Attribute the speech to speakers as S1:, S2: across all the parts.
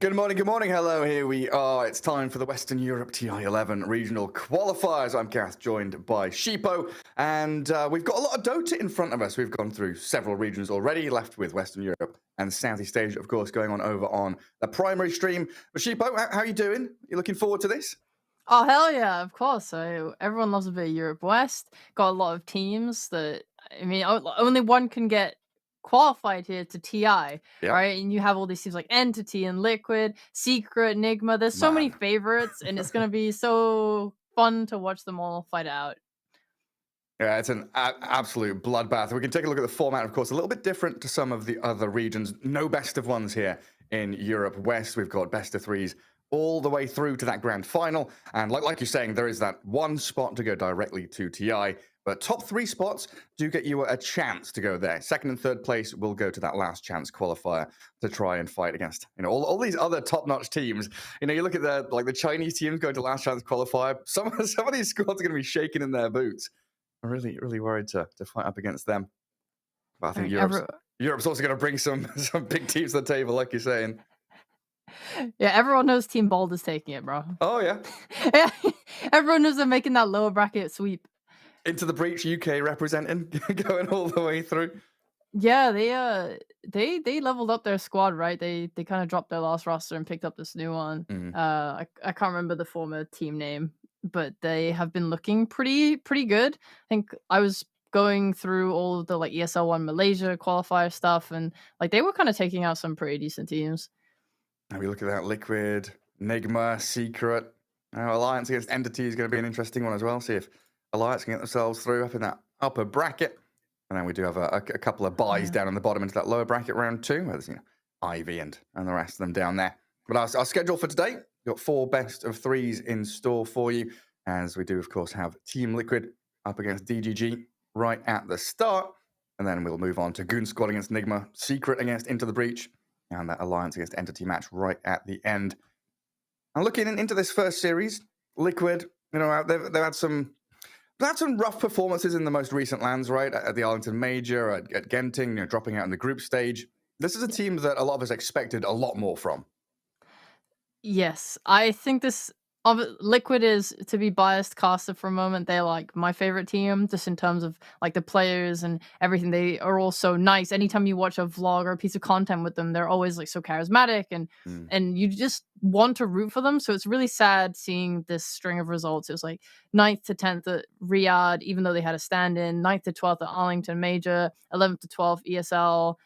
S1: Good morning, hello, here we are. It's time for the Western Europe TI11 Regional Qualifiers. I'm Gareth, joined by Sheepo, and we've got a lot of Dota in front of us. We've gone through several regions already, left with Western Europe and Southeast Asia, of course, going on over on the primary stream. But Sheepo, how are you doing? You looking forward to this?
S2: Oh, hell yeah, of course. So everyone loves a bit of Europe West. Got a lot of teams that, I mean, only one can get qualified here to TI, right? And you have all these teams like Entity and Liquid, Secret, Enigma. There's so many favorites, and it's going to be so fun to watch them all fight out.
S1: Yeah, it's an absolute bloodbath. We can take a look at the format, of course, a little bit different to some of the other regions. No best of ones here in Europe West. We've got best of threes all the way through to that grand final. And like you're saying, there is that one spot to go directly to TI. But top three spots do get you a chance to go there. Second and third place will go to that last chance qualifier to try and fight against, all these other top-notch teams. You look at the Chinese teams going to last chance qualifier. Some of these squads are going to be shaking in their boots. I'm really, really worried to fight up against them. But I think Europe's also going to bring some big teams to the table, like you're saying.
S2: Yeah, everyone knows Team Bold is taking it, bro.
S1: Oh, yeah.
S2: Everyone knows they're making that lower bracket sweep.
S1: Into the breach, UK representing, going all the way through.
S2: Yeah, they leveled up their squad, right? They kind of dropped their last roster and picked up this new one. I can't remember the former team name, but they have been looking pretty good. I think I was going through all of the ESL 1 Malaysia qualifier stuff, and they were kind of taking out some pretty decent teams.
S1: Now we look at that Liquid, Enigma, Secret. Alliance against Entity is going to be an interesting one as well. See if Alliance can get themselves through up in that upper bracket. And then we do have a couple of buys down on the bottom into that lower bracket round 2. Where there's Ivy and the rest of them down there. But our schedule for today, we've got 4 best of threes in store for you. As we do, of course, have Team Liquid up against DGG right at the start. And then we'll move on to Goon Squad against Enigma, Secret against Into the Breach, and that Alliance against Entity match right at the end. And looking into this first series, Liquid, they've had some rough performances in the most recent lands, right? At the Arlington Major, at Genting, dropping out in the group stage. This is a team that a lot of us expected a lot more from.
S2: Yes, I think Liquid is, to be biased caster for a moment, they're my favorite team, just in terms of the players and everything. They are all so nice. Anytime you watch a vlog or a piece of content with them, they're always so charismatic and you just want to root for them. So it's really sad seeing this string of results. It was 9th to 10th at Riyadh, even though they had a stand-in, 9th to 12th at Arlington Major, 11th to 12th ESL.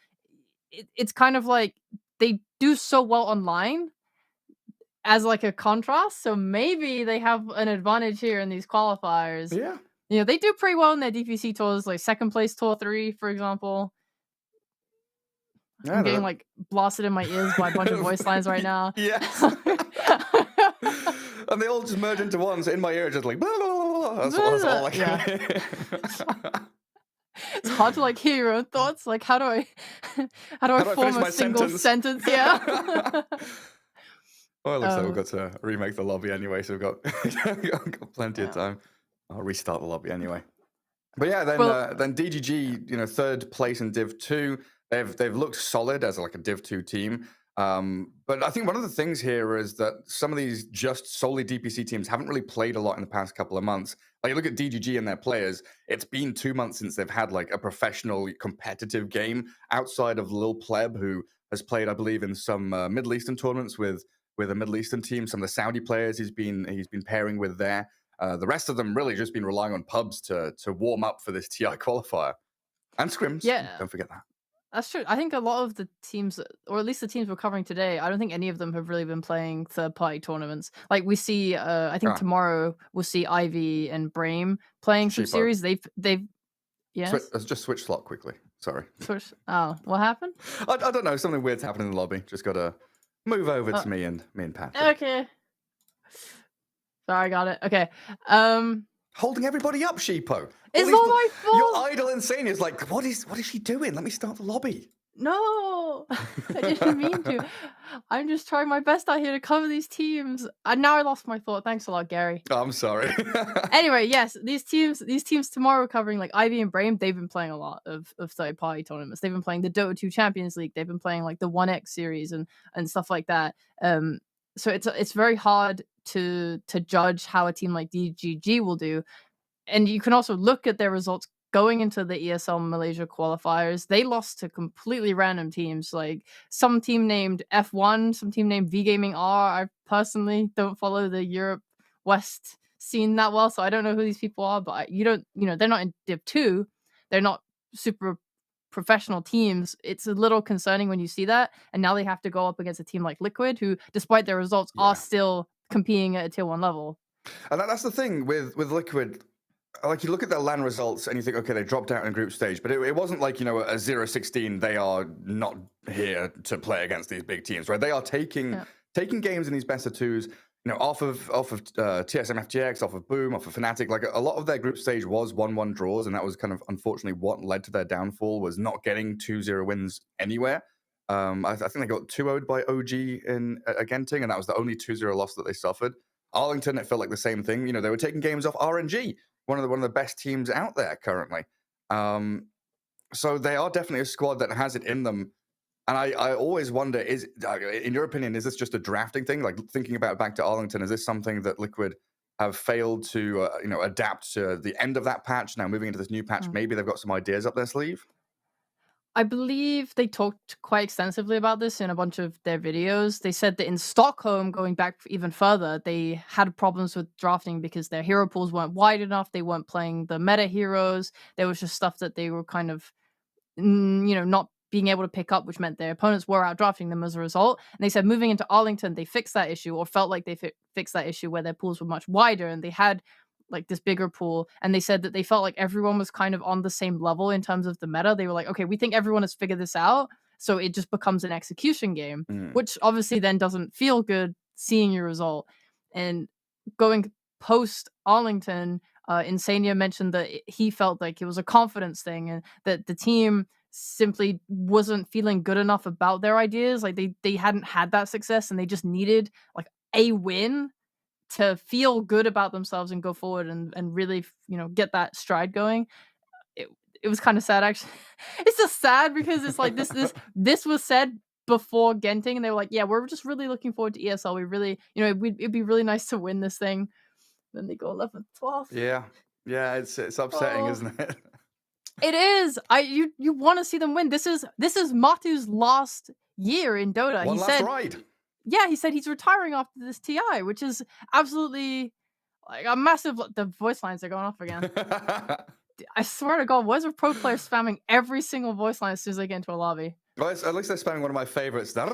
S2: It's kind of they do so well online as a contrast, so maybe they have an advantage here in these qualifiers.
S1: Yeah.
S2: They do pretty well in their DPC tours, second place tour 3, for example. I'm getting blasted in my ears by a bunch of voice lines right now.
S1: Yes. And they all just merge into one, so in my ear, just blah, blah, blah. That's all I can hear.
S2: It's hard to hear your own thoughts. How do I form a single sentence? Yeah.
S1: Well, it looks like we've got to remake the lobby anyway, so we've got plenty of time. I'll restart the lobby anyway. But yeah, then DGG, third place in Div 2. They've looked solid as a Div 2 team. But I think one of the things here is that some of these just solely DPC teams haven't really played a lot in the past couple of months. You look at DGG and their players, it's been 2 months since they've had a professional competitive game outside of Lil Pleb, who has played, I believe, in some Middle Eastern tournaments with a Middle Eastern team. Some of the Saudi players he's been pairing with there. The rest of them really just been relying on pubs to warm up for this TI qualifier. And scrims. Yeah. Don't forget that.
S2: That's true. I think a lot of the teams, or at least the teams we're covering today, I don't think any of them have really been playing third-party tournaments. We see, I think tomorrow we'll see Ivy and Brame playing some series. They've yes?
S1: Just switch slot quickly. Sorry.
S2: Switch. Oh, what happened?
S1: I don't know. Something weird's happened in the lobby. Just got to move over to me and Patrick.
S2: Okay. Sorry, I got it. Okay.
S1: holding everybody up, Sheepo.
S2: It's all my
S1: Your
S2: fault.
S1: idol Insane is like, what is she doing? Let me start the lobby.
S2: No, I didn't mean to. I'm just trying my best out here to cover these teams. And now I lost my thought. Thanks a lot, Gary.
S1: Oh, I'm sorry.
S2: Anyway, yes, these teams tomorrow covering like Ivy and Brame, they've been playing a lot of third party tournaments. They've been playing the Dota 2 Champions League. They've been playing like the 1X series and stuff like that. So it's very hard to judge how a team like DGG will do. And you can also look at their results going into the ESL Malaysia qualifiers. They lost to completely random teams, like some team named F1, some team named V Gaming R. I personally don't follow the Europe West scene that well, so I don't know who these people are, but they're not in Div 2. They're not super professional teams. It's a little concerning when you see that, and now they have to go up against a team like Liquid, who, despite their results, are still competing at a tier 1 level.
S1: And that's the thing with Liquid. Like, you look at their LAN results and you think, okay, they dropped out in group stage, but it wasn't like, a 0-16, they are not here to play against these big teams, right? They are taking games in these best of twos, off of TSM FGX, off of Boom, off of Fnatic. Like, a lot of their group stage was 1-1 draws, and that was kind of unfortunately what led to their downfall, was not getting 2-0 wins anywhere. I think they got 2-0'd by OG in Genting, and that was the only 2-0 loss that they suffered. Arlington, it felt like the same thing. They were taking games off RNG, one of the best teams out there currently. So they are definitely a squad that has it in them. And I always wonder, in your opinion, is this just a drafting thing? Like, thinking about back to Arlington, is this something that Liquid have failed to adapt to the end of that patch? Now moving into this new patch, maybe they've got some ideas up their sleeve?
S2: I believe they talked quite extensively about this in a bunch of their videos. They said that in Stockholm, going back even further, they had problems with drafting because their hero pools weren't wide enough. They weren't playing the meta heroes. There was just stuff that they were kind of, not being able to pick up, which meant their opponents were out drafting them as a result. And they said moving into Arlington, they fixed that issue, or felt like they fixed that issue, where their pools were much wider and they had like this bigger pool. And they said that they felt like everyone was kind of on the same level in terms of the meta. They were like, okay, we think everyone has figured this out, so it just becomes an execution game, which obviously then doesn't feel good seeing your result. And going post Arlington, Insania mentioned that he felt like it was a confidence thing, and that the team simply wasn't feeling good enough about their ideas. Like, they hadn't had that success, and they just needed like a win to feel good about themselves and go forward and really, get that stride going. It was kind of sad, actually. It's just sad because it's like this was said before Genting, and they were like, yeah, we're just really looking forward to ESL. We really, it'd be really nice to win this thing. Then they go 11th, 12th.
S1: Yeah, it's upsetting, isn't it?
S2: It is. You want to see them win. This is Matu's last year in Dota.
S1: One last ride.
S2: Yeah, he said he's retiring after this TI, which is absolutely like a massive. The voice lines are going off again. I swear to God, why is a pro player spamming every single voice line as soon as they get into a lobby?
S1: Well, at least they're spamming one of my favorites, the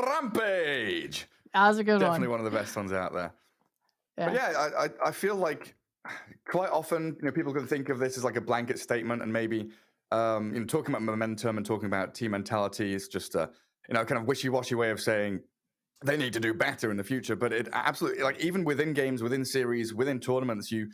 S1: Rampage.
S2: That was a good
S1: Definitely one of the best ones out there. Yeah. But yeah, I feel like quite often, people can think of this as like a blanket statement, and maybe talking about momentum and talking about team mentality is just a kind of wishy-washy way of saying they need to do better in the future. But it absolutely, like, even within games, within series, within tournaments, you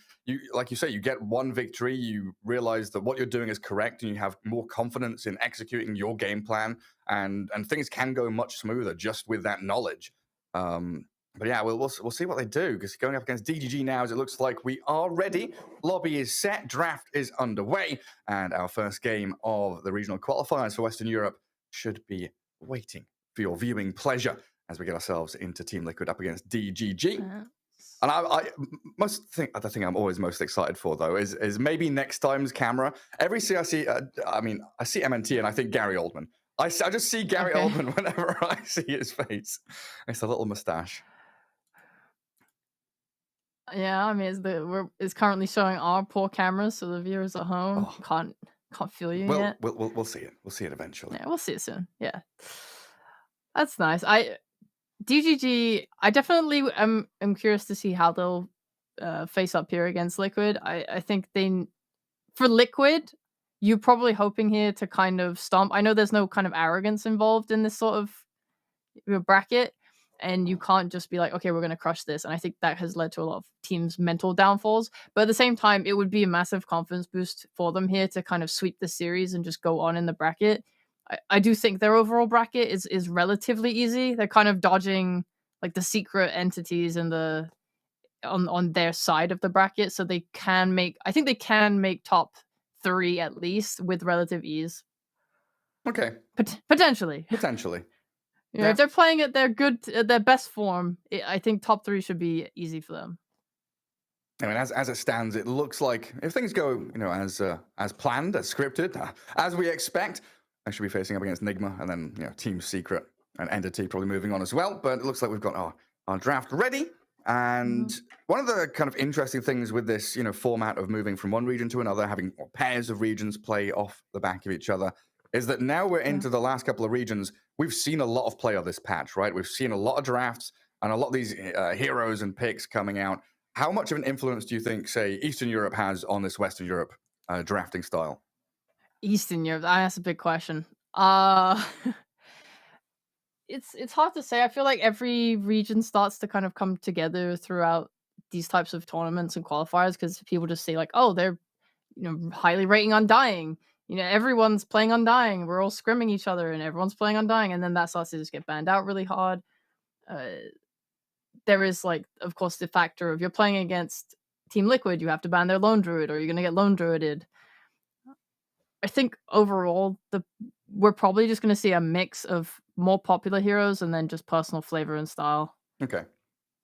S1: like you say, you get one victory, you realize that what you're doing is correct, and you have more confidence in executing your game plan, and things can go much smoother just with that knowledge. But yeah, we'll see what they do, because going up against DGG now, as it looks like we are ready. Lobby is set, draft is underway, and our first game of the regional qualifiers for Western Europe should be waiting for your viewing pleasure as we get ourselves into Team Liquid up against DGG. And I the thing I'm always most excited for, though, is maybe next time's camera. Every CIC, I see MNT and I think Gary Oldman. I just see Gary Oldman whenever I see his face. It's a little mustache.
S2: Yeah, I mean, it's currently showing our poor cameras, so the viewers at home can't feel you yet.
S1: We'll see it. We'll see it eventually.
S2: Yeah, we'll see it soon. Yeah, that's nice. DGG, I definitely am curious to see how they'll face up here against Liquid. I think for Liquid, you're probably hoping here to kind of stomp. I know there's no kind of arrogance involved in this sort of bracket, and you can't just be like, okay, we're going to crush this. And I think that has led to a lot of teams' mental downfalls. But at the same time, it would be a massive confidence boost for them here to kind of sweep the series and just go on in the bracket. I do think their overall bracket is relatively easy. They're kind of dodging like the secret entities and the on their side of the bracket, so they can make. I think they can make top 3 at least with relative ease.
S1: Okay.
S2: Potentially.
S1: Potentially.
S2: Yeah, if they're playing at their their best form, I think top 3 should be easy for them.
S1: I mean, as it stands, it looks like if things go, as planned, as scripted, as we expect, I should be facing up against Nigma and then, Team Secret and Entity probably moving on as well. But it looks like we've got our draft ready. And one of the kind of interesting things with this, format of moving from one region to another, having pairs of regions play off the back of each other, is that now we're into the last couple of regions. We've seen a lot of play on this patch, right? We've seen a lot of drafts and a lot of these heroes and picks coming out. How much of an influence do you think, say, Eastern Europe has on this Western Europe drafting style?
S2: Eastern Europe, that's a big question. It's hard to say. I feel like every region starts to kind of come together throughout these types of tournaments and qualifiers because people just say like, oh, they're highly rating Undying. Everyone's playing Undying. We're all scrimming each other, and everyone's playing Undying, and then that starts to just get banned out really hard. There is like, of course, the factor of you're playing against Team Liquid, you have to ban their Lone Druid, or you're gonna get Lone Druided. I think overall, we're probably just gonna see a mix of more popular heroes and then just personal flavor and style.
S1: Okay.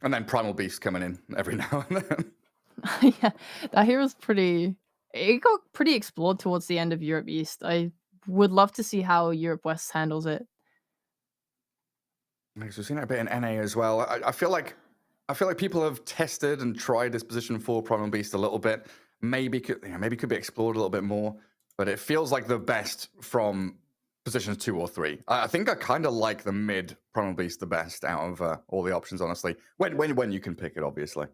S1: And then Primal Beast coming in every now and then.
S2: Yeah, that hero's it got pretty explored towards the end of Europe East. I would love to see how Europe West handles it.
S1: We've seen it a bit in NA as well. I feel like people have tested and tried this position for Primal Beast a little bit. Maybe could be explored a little bit more, but it feels like the best from positions 2 or 3. I think I kind of like the mid Primal Beast the best out of all the options, honestly. When you can pick it, obviously.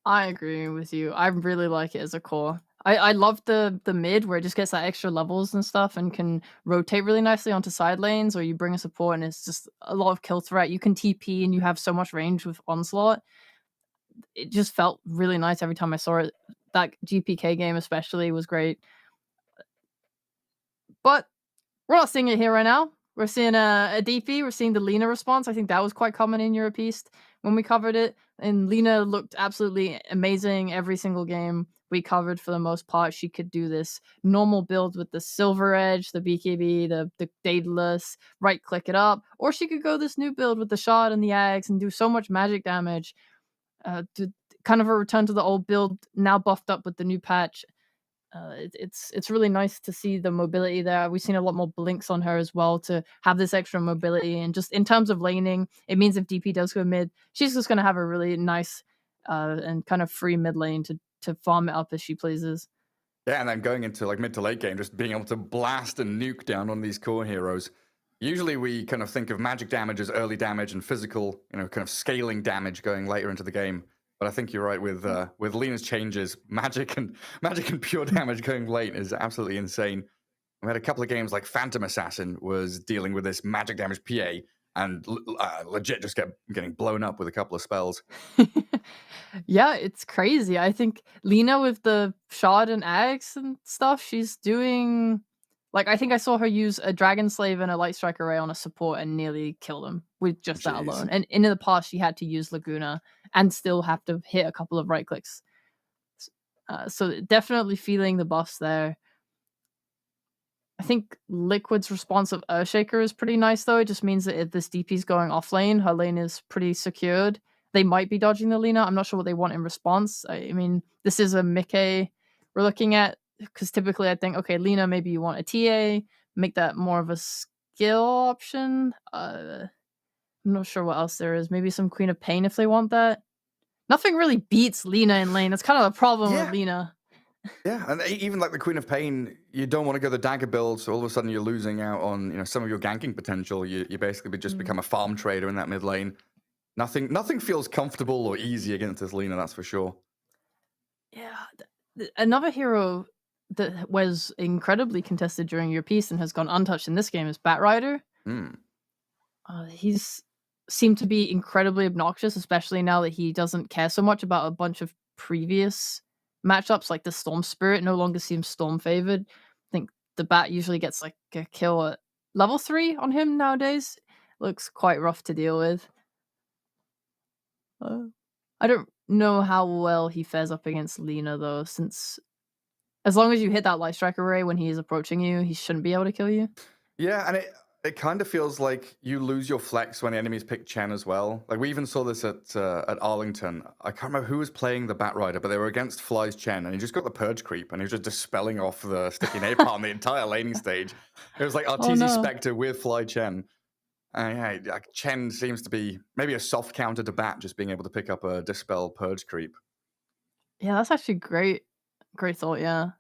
S2: I agree with you. I really like it as a core. I love the mid where it just gets that extra levels and stuff and can rotate really nicely onto side lanes, or you bring a support and it's just a lot of kill threat. You can TP and you have so much range with Onslaught. It just felt really nice every time I saw it. That GPK game especially was great. But we're not seeing it here right now. We're seeing a DP. We're seeing the Lina response. I think that was quite common in Europe East when we covered it. And Lina looked absolutely amazing every single game we covered for the most part. She could do this normal build with the Silver Edge, the BKB, the Daedalus, right click it up. Or she could go this new build with the Shard and the Ags and do so much magic damage. Kind of a return to the old build, now buffed up with the new patch. It's really nice to see the mobility there. We've seen a lot more blinks on her as well to have this extra mobility, and just in terms of laning, it means if DP does go mid, she's just going to have a really nice and kind of free mid lane to farm it up as she pleases.
S1: Yeah, and then going into like mid to late game, just being able to blast and nuke down on these core heroes. Usually we kind of think of magic damage as early damage and physical, kind of scaling damage going later into the game. But I think you're right with Lina's changes, magic and pure damage going late is absolutely insane. We had a couple of games like Phantom Assassin was dealing with this magic damage PA and legit just kept getting blown up with a couple of spells.
S2: Yeah, it's crazy. I think Lina with the Shard and Axe and stuff, she's doing like, I think I saw her use a Dragon Slave and a Light Strike Array on a support and nearly kill them with just that alone. And in the past, she had to use Laguna and still have to hit a couple of right clicks. So definitely feeling the buffs there. I think Liquid's response of Earthshaker is pretty nice, though. It just means that if this DP's going off lane, her lane is pretty secured. They might be dodging the Lina. I'm not sure what they want in response. I mean, this is a Mickey we're looking at, because typically I think, okay, Lina, maybe you want a TA, make that more of a skill option. I'm not sure what else there is. Maybe some Queen of Pain if they want that. Nothing really beats Lina in lane. That's kind of the problem with Lina.
S1: Yeah, and even like the Queen of Pain, you don't want to go the dagger build, so all of a sudden you're losing out on some of your ganking potential. You basically just become a farm trader in that mid lane. Nothing feels comfortable or easy against this Lina, that's for sure. Yeah,
S2: another hero that was incredibly contested during your piece and has gone untouched in this game is Batrider. He's seem to be incredibly obnoxious, especially now that he doesn't care so much about a bunch of previous matchups, like the Storm Spirit no longer seems Storm favored. I think the Bat usually gets like a kill at level 3 on him nowadays. Looks quite rough to deal with. I don't know how well he fares up against Lina though, since as long as you hit that Light Strike array when he is approaching you, he shouldn't be able to kill you.
S1: Yeah, and it kind of feels like you lose your flex when enemies pick Chen as well. Like we even saw this at Arlington. I can't remember who was playing the Bat Rider, but they were against Fly's Chen, and he just got the Purge creep, and he was just dispelling off the sticky napalm the entire laning stage. It was like
S2: Oh
S1: Arteezy
S2: no.
S1: Spectre with Fly Chen. Yeah, like Chen seems to be maybe a soft counter to Bat, just being able to pick up a dispel Purge creep.
S2: Yeah, that's actually great. Great thought, yeah.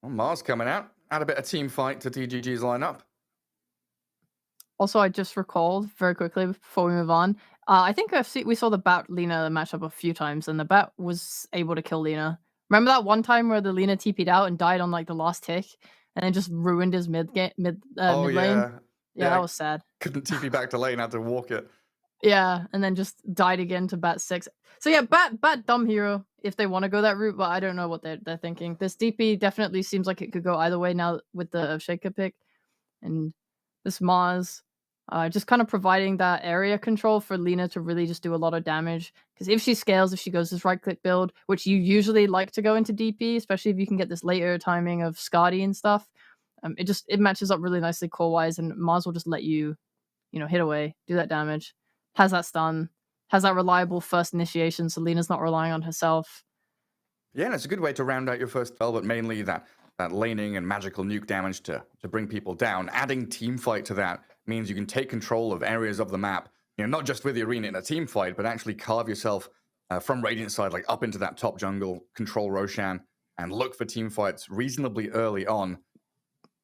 S1: Well, Mars coming out. Add a bit of team fight to TGG's lineup.
S2: Also, I just recalled very quickly before we move on. I think we saw the Bat Lina matchup a few times, and the Bat was able to kill Lina. Remember that one time where the Lina TP'd out and died on like the last tick, and then just ruined his mid lane?
S1: Yeah.
S2: Yeah, that was sad.
S1: Couldn't TP back to lane, had to walk it.
S2: Yeah, and then just died again to Bat 6. So yeah, Bat dumb hero if they want to go that route, but I don't know what they're thinking. This DP definitely seems like it could go either way now with the Shaker pick, and this Mars. Just kind of providing that area control for Lina to really just do a lot of damage. Because if she scales, if she goes this right-click build, which you usually like to go into DP, especially if you can get this later timing of Skadi and stuff, it matches up really nicely core-wise, and Mars will just let you, hit away, do that damage. Has that stun, has that reliable first initiation, so Lina's not relying on herself.
S1: Yeah, and it's a good way to round out your first spell, but mainly that laning and magical nuke damage to bring people down. Adding team fight to that means you can take control of areas of the map, not just with the arena in a team fight, but actually carve yourself from Radiant side, like up into that top jungle, control Roshan, and look for team fights reasonably early on.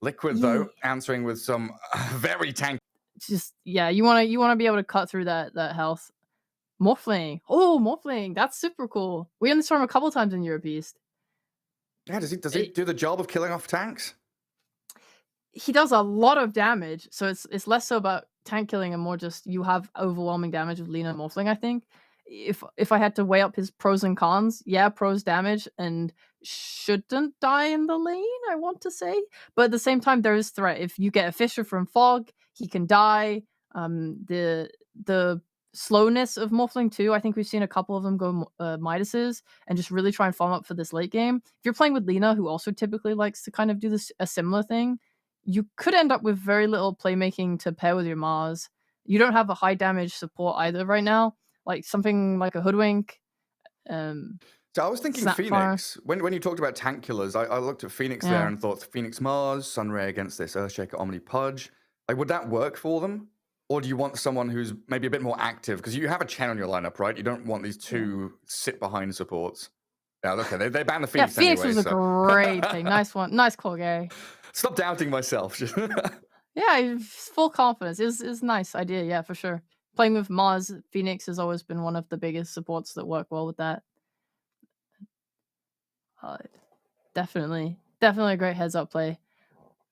S1: Liquid, though, answering with some very tanky.
S2: Just, yeah, you want to be able to cut through that health. Morphling. Oh, Morphling. That's super cool. We only saw him a couple times in Europe East.
S1: Yeah, does he do the job of killing off tanks?
S2: He does a lot of damage, so it's less so about tank killing and more just you have overwhelming damage with Lina and Morphling, I think. If I had to weigh up his pros and cons, yeah, pros damage and shouldn't die in the lane, I want to say. But at the same time, there is threat. If you get a Fisher from Fog, he can die. The slowness of Morphling too, I think we've seen a couple of them go Midas's and just really try and farm up for this late game. If you're playing with Lina, who also typically likes to kind of do a similar thing, you could end up with very little playmaking to pair with your Mars. You don't have a high damage support either right now, like something like a Hoodwink.
S1: So I was thinking Phoenix. When you talked about tank killers, I looked at Phoenix there and thought Phoenix Mars, Sunray against this Earthshaker Omni Pudge. Like, would that work for them? Or do you want someone who's maybe a bit more active? Because you have a Chen on your lineup, right? You don't want these two sit behind supports. Yeah, okay, they banned the Phoenix
S2: Phoenix
S1: anyway.
S2: Was a great thing. Nice one. Nice call, Gary.
S1: Stop doubting myself.
S2: Yeah, full confidence. Is nice idea, yeah, for sure. Playing with Mars, Phoenix has always been one of the biggest supports that work well with that. Definitely a great heads-up play.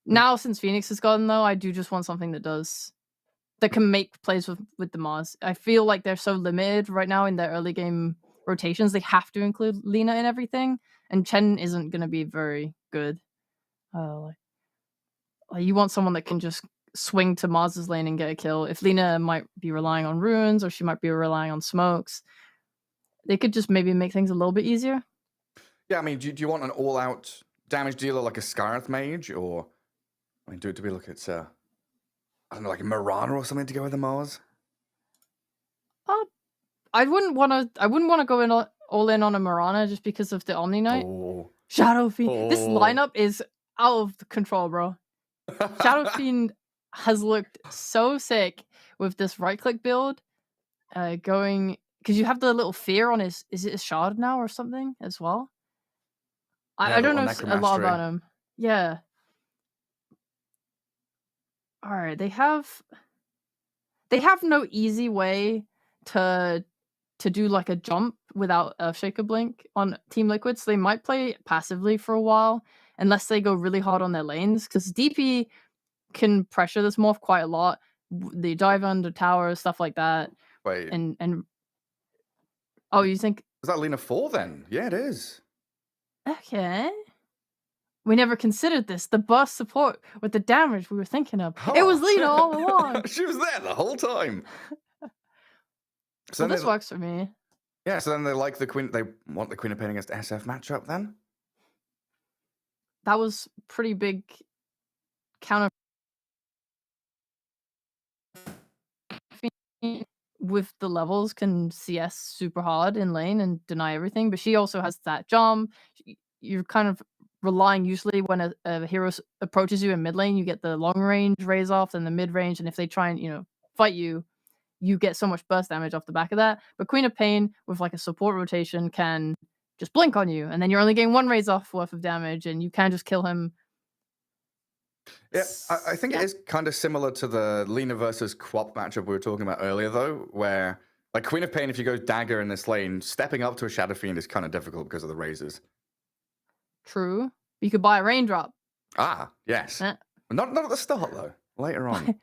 S2: Now, since Phoenix has gotten, though, I do just want something that can make plays with the Mars. I feel like they're so limited right now in their early game rotations. They have to include Lina in everything, and Chen isn't going to be very good. You want someone that can just swing to Mars's lane and get a kill. If Lina might be relying on runes or she might be relying on smokes, they could just maybe make things a little bit easier.
S1: Yeah, I mean, do you want an all-out damage dealer like a Scarith Mage, or do we look at I don't know, like a Mirana or something to go with the Mars?
S2: I wouldn't want to go in all in on a Mirana just because of the Omni Knight.
S1: Oh.
S2: Shadow Fiend. This lineup is out of control, bro. Shadow Fiend has looked so sick with this right-click build, going because you have the little fear on his. Is it a shard now or something as well? I don't know a lot about him. Yeah. All right, they have no easy way to do like a jump without a Shaker Blink on Team Liquid, so they might play passively for a while unless they go really hard on their lanes, because DP can pressure this morph quite a lot. the dive under tower, stuff like that.
S1: Wait,
S2: And oh, you think
S1: is that Lena 4 then? Yeah, it is.
S2: okay. We never considered this. The burst support with the damage we were thinking of. It
S1: Huh.
S2: was Lena all along.
S1: She was there the whole time. So
S2: Well,
S1: then
S2: this works for me.
S1: yeah, so then they like the Queen. They want the Queen of Pain against SF matchup then?
S2: That was pretty big counter with the levels can CS super hard in lane and deny everything, but she also has that jump. You're kind of relying usually when a hero approaches you in mid lane, you get the long range raise off and the mid range, and if they try and fight you, you get so much burst damage off the back of that. But Queen of Pain with like a support rotation can just blink on you, and then you're only getting one raise off worth of damage, and you can just kill him.
S1: Yeah, I think it
S2: Yeah.
S1: is kind of similar to the Lena versus Quap matchup we were talking about earlier, though, where like Queen of Pain, if you go dagger in this lane, stepping up to a Shadow Fiend is kind of difficult because of the raises.
S2: True. You could buy a raindrop.
S1: Ah, yes.
S2: Eh.
S1: Not at the start though. Later on.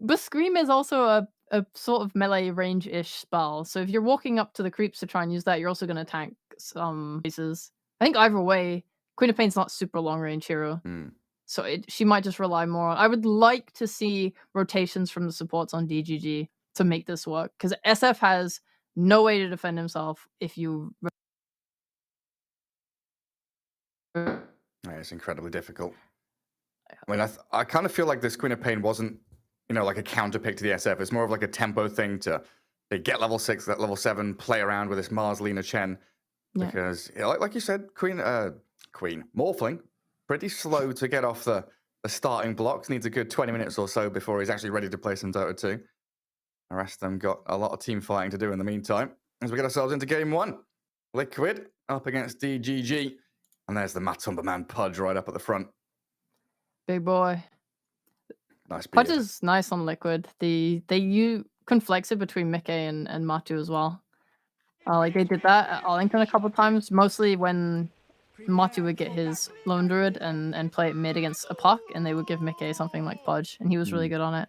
S2: But Scream is also a sort of melee range-ish spell. So if you're walking up to the creeps to try and use that, you're also gonna tank some pieces. I think either way, Queen of Pain's not super long range hero.
S1: Hmm.
S2: So she might just rely more on I would like to see rotations from the supports on DGG to make this work. Because SF has no way to defend himself if you
S1: Yeah, it's incredibly difficult. I mean, I kind of feel like this Queen of Pain wasn't, like a counter pick to the SF. It's more of like a tempo thing to they get level 6, that level 7, play around with this Mars Lena Chen.
S2: Yeah.
S1: Because, like you said, Queen Morphling, pretty slow to get off the starting blocks. Needs a good 20 minutes or so before he's actually ready to play some Dota 2. The rest of them got a lot of team fighting to do in the meantime. As we get ourselves into game 1. Liquid up against DGG. And there's the Matumba man Pudge right up at the front.
S2: Big boy.
S1: Nice beard.
S2: Pudge is nice on Liquid. You can flex it between Mickey and Matu as well. Like they did that at Arlington a couple times, mostly when Matu would get his Lone Druid and play it mid against a puck, and they would give Mickey something like Pudge, and he was really good on it.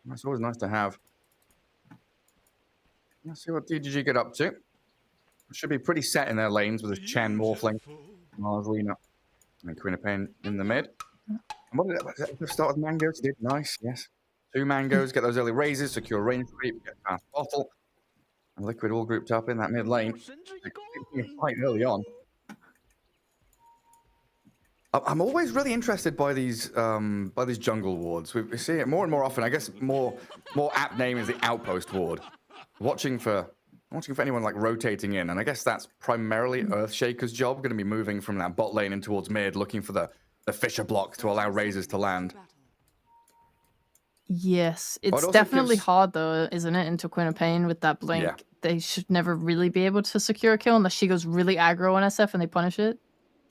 S1: That's always nice to have. Let's see what DGG get up to. Should be pretty set in their lanes with his Chen, Morphling, Mars Lena, and Queen of Pain in the mid. And what did it start with mangoes? Did nice, yes. 2 mangoes, get those early raises, secure range creep, get fast bottle. And Liquid all grouped up in that mid lane. Quite early on. I'm always really interested by these jungle wards. We see it more and more often. I guess more apt name is the Outpost ward. Watching for anyone like rotating in, and I guess that's primarily Earthshaker's job. Going to be moving from that bot lane in towards mid, looking for the Fisher block to allow raises to land.
S2: Yes, it's definitely hard though, isn't it? Into Queen of Pain with that blink,
S1: Yeah.
S2: They should never really be able to secure a kill unless she goes really aggro on SF and they punish it.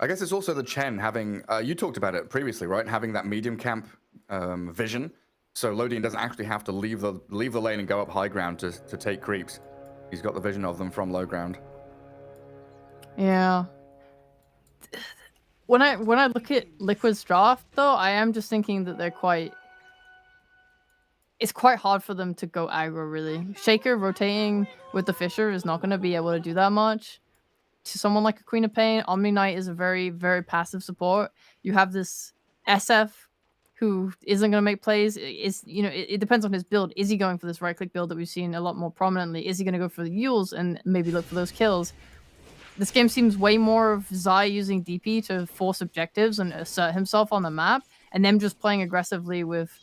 S1: I guess it's also the Chen having, you talked about it previously, right? Having that medium camp vision. So Lodian doesn't actually have to leave the lane and go up high ground to take creeps. He's got the vision of them from low ground.
S2: Yeah. When I look at Liquid's draft though, I am just thinking that it's quite hard for them to go aggro really. Shaker rotating with the Fisher is not going to be able to do that much. To someone like a Queen of Pain, Omni Knight is a very, very passive support. You have this SF who isn't going to make plays. It depends on his build. Is he going for this right-click build that we've seen a lot more prominently? Is he going to go for the Yules and maybe look for those kills? This game seems way more of Zai using DP to force objectives and assert himself on the map, and them just playing aggressively with,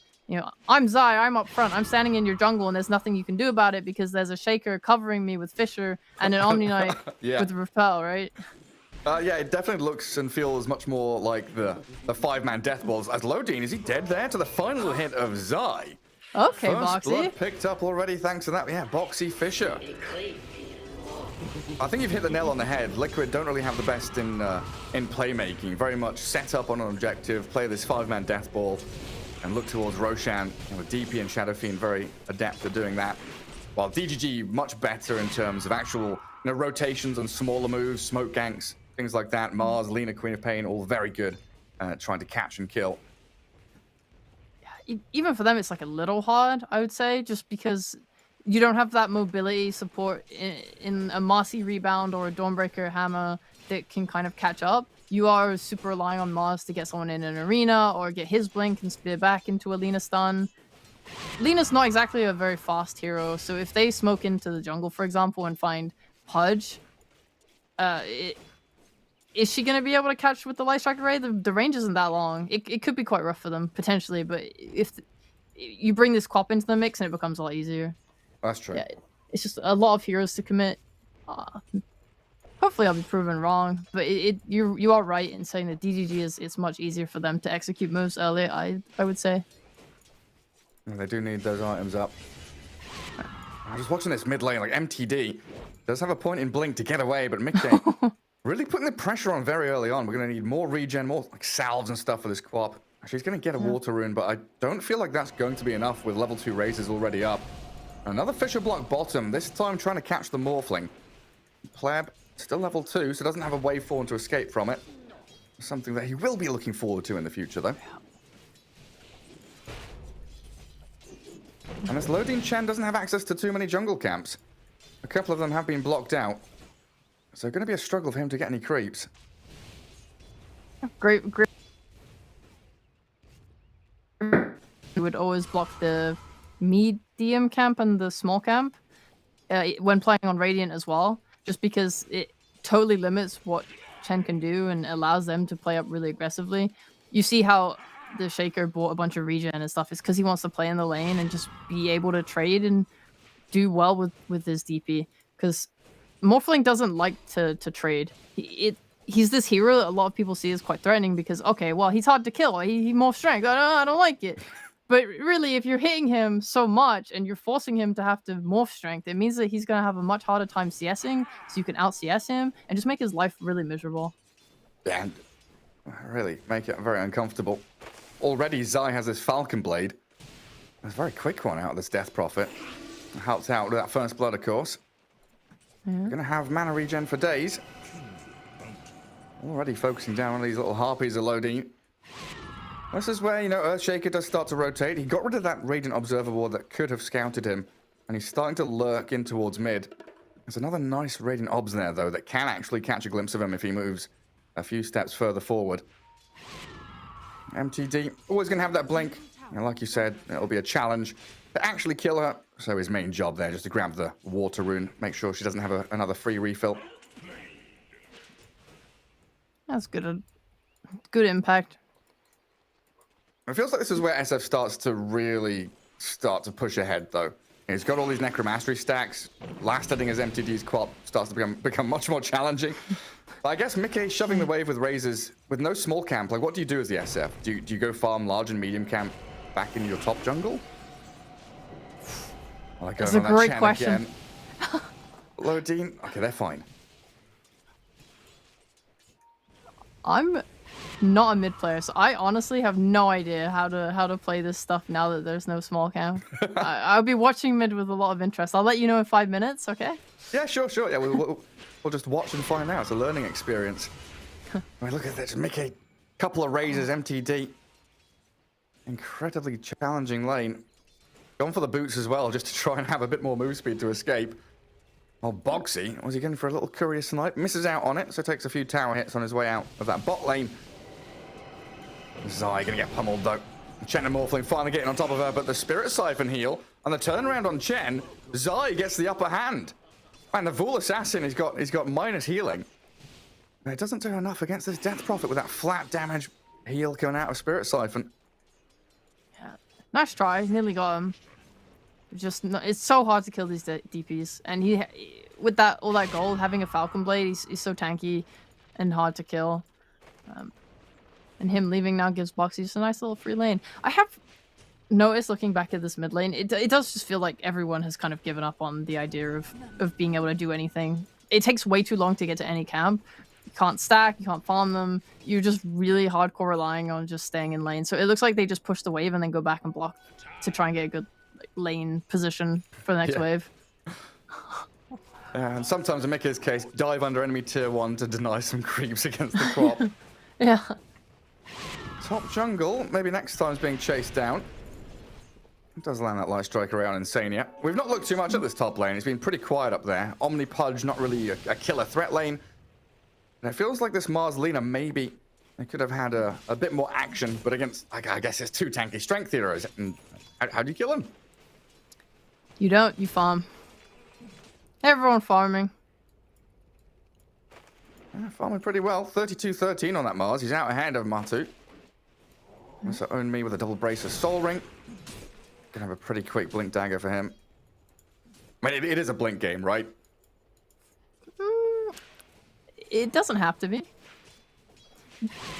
S2: I'm Zai, I'm up front, I'm standing in your jungle, and there's nothing you can do about it because there's a Shaker covering me with Fisher and an Omni Knight with Repel, right?
S1: Yeah, it definitely looks and feels much more like the 5-man death balls. As Lodian, is he dead there to the final hit of Zai?
S2: Okay,
S1: First
S2: Boxy.
S1: blood picked up already thanks to that. Yeah, Boxy Fisher. I think you've hit the nail on the head. Liquid don't really have the best in playmaking. Very much set up on an objective, play this 5-man death ball, and look towards Roshan. With DP and Shadow Fiend very adept at doing that. While DGG much better in terms of actual rotations and smaller moves, smoke ganks, things like that. Mars, Lena, Queen of Pain, all very good trying to catch and kill.
S2: even for them, it's like a little hard, I would say, just because you don't have that mobility support in a Marcy rebound or a Dawnbreaker hammer that can kind of catch up. You are super relying on Mars to get someone in an arena or get his blink and spear back into a Lina stun. Lina's not exactly a very fast hero, so if they smoke into the jungle, for example, and find Pudge, is she going to be able to catch with the Light Strike Array? The range isn't that long. It could be quite rough for them, potentially, but if you bring this Quap into the mix and it becomes a lot easier.
S1: That's true.
S2: Yeah, it's just a lot of heroes to commit. Hopefully I'll be proven wrong, but you are right in saying that DGG it's much easier for them to execute moves early, I would say.
S1: They do need those items up. I was watching this mid lane, like MTD does have a point in blink to get away, but Mickey really putting the pressure on very early on. We're going to need more regen, more like salves and stuff for this Quap. She's going to get a water rune, but I don't feel like that's going to be enough with level 2 raises already up. Another Fisher block bottom, this time trying to catch the Morphling. Pleb, still level 2, so doesn't have a wave form to escape from it. Something that he will be looking forward to in the future, though. And this Lodin Chen doesn't have access to too many jungle camps. A couple of them have been blocked out. So going to be a struggle for him to get any creeps.
S2: Great. He would always block the medium camp and the small camp when playing on Radiant as well, just because it totally limits what Chen can do and allows them to play up really aggressively. You see how the Shaker bought a bunch of regen and stuff. It's because he wants to play in the lane and just be able to trade and do well with his DP. Because Morphling doesn't like to trade. He's this hero a lot of people see as quite threatening because, okay, well, he's hard to kill. He morphs strength. I don't like it. But really, if you're hitting him so much and you're forcing him to have to morph strength, it means that he's going to have a much harder time CSing, so you can out-CS him and just make his life really miserable.
S1: And really make it very uncomfortable. Already, Zai has this Falcon Blade. That's a very quick one out of this Death Prophet. Helped out with that first blood, of course. Going to have mana regen for days. Already focusing down on these little harpies of Lodin. This is where, Earthshaker does start to rotate. He got rid of that Radiant Observer Ward that could have scouted him. And he's starting to lurk in towards mid. There's another nice Radiant Obs there, though, that can actually catch a glimpse of him if he moves a few steps further forward. MTD, always going to have that blink. And like you said, it'll be a challenge to actually kill her. So his main job there, just to grab the water rune, make sure she doesn't have another free refill.
S2: That's good. Good impact.
S1: It feels like this is where SF starts to really push ahead, though. He's got all these Necromastery stacks. Last hitting his MTD's Quap starts to become much more challenging. But I guess Mickey shoving the wave with razors with no small camp. Like, what do you do as the SF? Do you go farm large and medium camp back in your top jungle?
S2: That's a great question.
S1: Lodin, okay, they're fine.
S2: I'm not a mid player, so I honestly have no idea how to play this stuff now that there's no small camp. I'll be watching mid with a lot of interest. I'll let you know in 5 minutes, okay?
S1: Yeah, sure. Yeah, we'll just watch and find out. It's a learning experience. I mean, look at this, Mickey. Couple of raises, MTD. Incredibly challenging lane. Gone for the boots as well, just to try and have a bit more move speed to escape. Oh, Boxy, was he going for a little courier snipe? Misses out on it, so takes a few tower hits on his way out of that bot lane. Zai going to get pummeled, though. Chen and Morphling finally getting on top of her, but the Spirit Siphon heal and the turnaround on Chen, Zai gets the upper hand. And the Vul Assassin, he's got minus healing. But it doesn't do enough against this Death Prophet with that flat damage heal coming out of Spirit Siphon.
S2: Yeah. Nice try, nearly got him. It's so hard to kill these DPs, and he with all that gold, having a Falcon Blade, he's so tanky and hard to kill. And him leaving now gives Boxy just a nice little free lane. I have noticed, looking back at this mid lane, it does just feel like everyone has kind of given up on the idea of being able to do anything. It takes way too long to get to any camp. You can't stack, you can't farm them. You're just really hardcore relying on just staying in lane. So it looks like they just push the wave and then go back and block to try and get a good lane position for the next wave.
S1: And sometimes in Mickey's case, dive under enemy tier 1 to deny some creeps against the Quap.
S2: Yeah.
S1: Top jungle, maybe next time's being chased down. Does land that light strike around Insania. We've not looked too much at this top lane. It's been pretty quiet up there. Omni Pudge, not really a killer threat lane. And it feels like this Mars Lina, maybe they could have had a bit more action, but against, I guess it's 2 tanky strength heroes. And how do you kill them?
S2: You don't, you farm. Everyone farming.
S1: Yeah, farming pretty well. 32-13 on that Mars. He's out ahead of Matu. So own me with a double brace of Soul Ring. Gonna have a pretty quick blink dagger for him. I mean, it is a blink game, right?
S2: It doesn't have to be.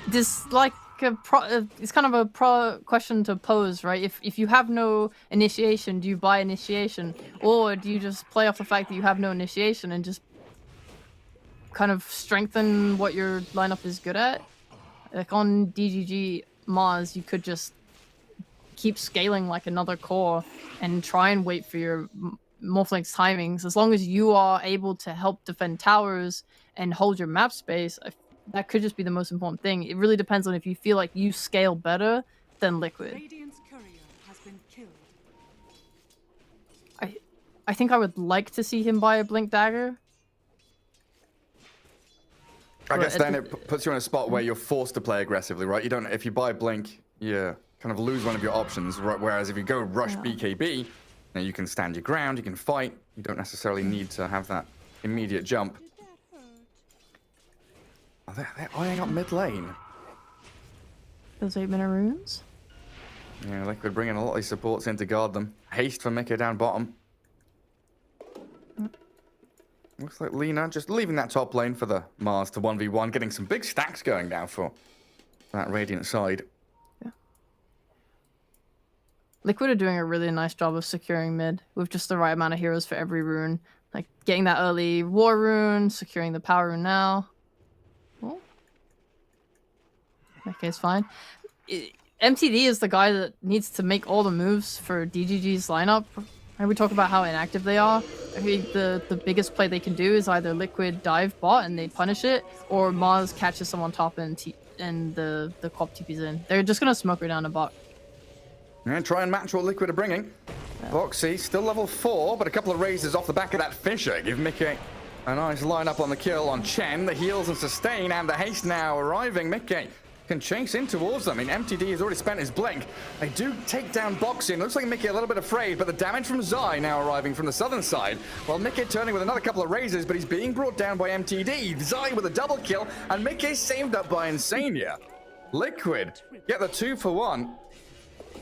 S2: This like it's kind of a question to pose, right? If you have no initiation, do you buy initiation, or do you just play off the fact that you have no initiation and just kind of strengthen what your lineup is good at? Like on DGG Mars, you could just keep scaling like another core and try and wait for your Morphling's timings. As long as you are able to help defend towers and hold your map space, that could just be the most important thing. It really depends on if you feel like you scale better than Liquid.
S3: Radiant's courier has been killed.
S2: I think I would like to see him buy a Blink Dagger.
S1: I guess then it puts you in a spot where you're forced to play aggressively, right? You don't. If you buy Blink, you kind of lose one of your options. Right? Whereas if you go rush BKB, now you can stand your ground, you can fight. You don't necessarily need to have that immediate jump. Oh, they're eyeing up mid lane.
S2: Those 8-minute runes?
S1: Yeah, Liquid bringing a lot of these supports in to guard them. Haste for Mika down bottom. Looks like Lina just leaving that top lane for the Mars to 1v1, getting some big stacks going now for that Radiant side.
S2: Yeah. Liquid are doing a really nice job of securing mid with just the right amount of heroes for every rune. Like getting that early war rune, securing the power rune now. Oh. Okay, it's fine. MTD is the guy that needs to make all the moves for DGG's lineup. And we talk about how inactive they are. I think the biggest play they can do is either Liquid dive bot and they punish it, or Mars catches someone top and the Quap TP's in. They're just gonna smoke her down the bot.
S1: And try and match what Liquid are bringing. Yeah. Boxy still level 4, but a couple of raises off the back of that Fisher. Give Mickey a nice lineup on the kill on Chen. The heals and sustain and the haste now arriving. Mickey can chase in towards them. I mean, MTD has already spent his blink. They do take down Boxing. Looks like Mickey a little bit afraid, but the damage from Zai now arriving from the southern side. Well, Mickey turning with another couple of raises, but he's being brought down by MTD. Zai with a double kill, and Mickey saved up by Insania. Liquid get the 2-for-1.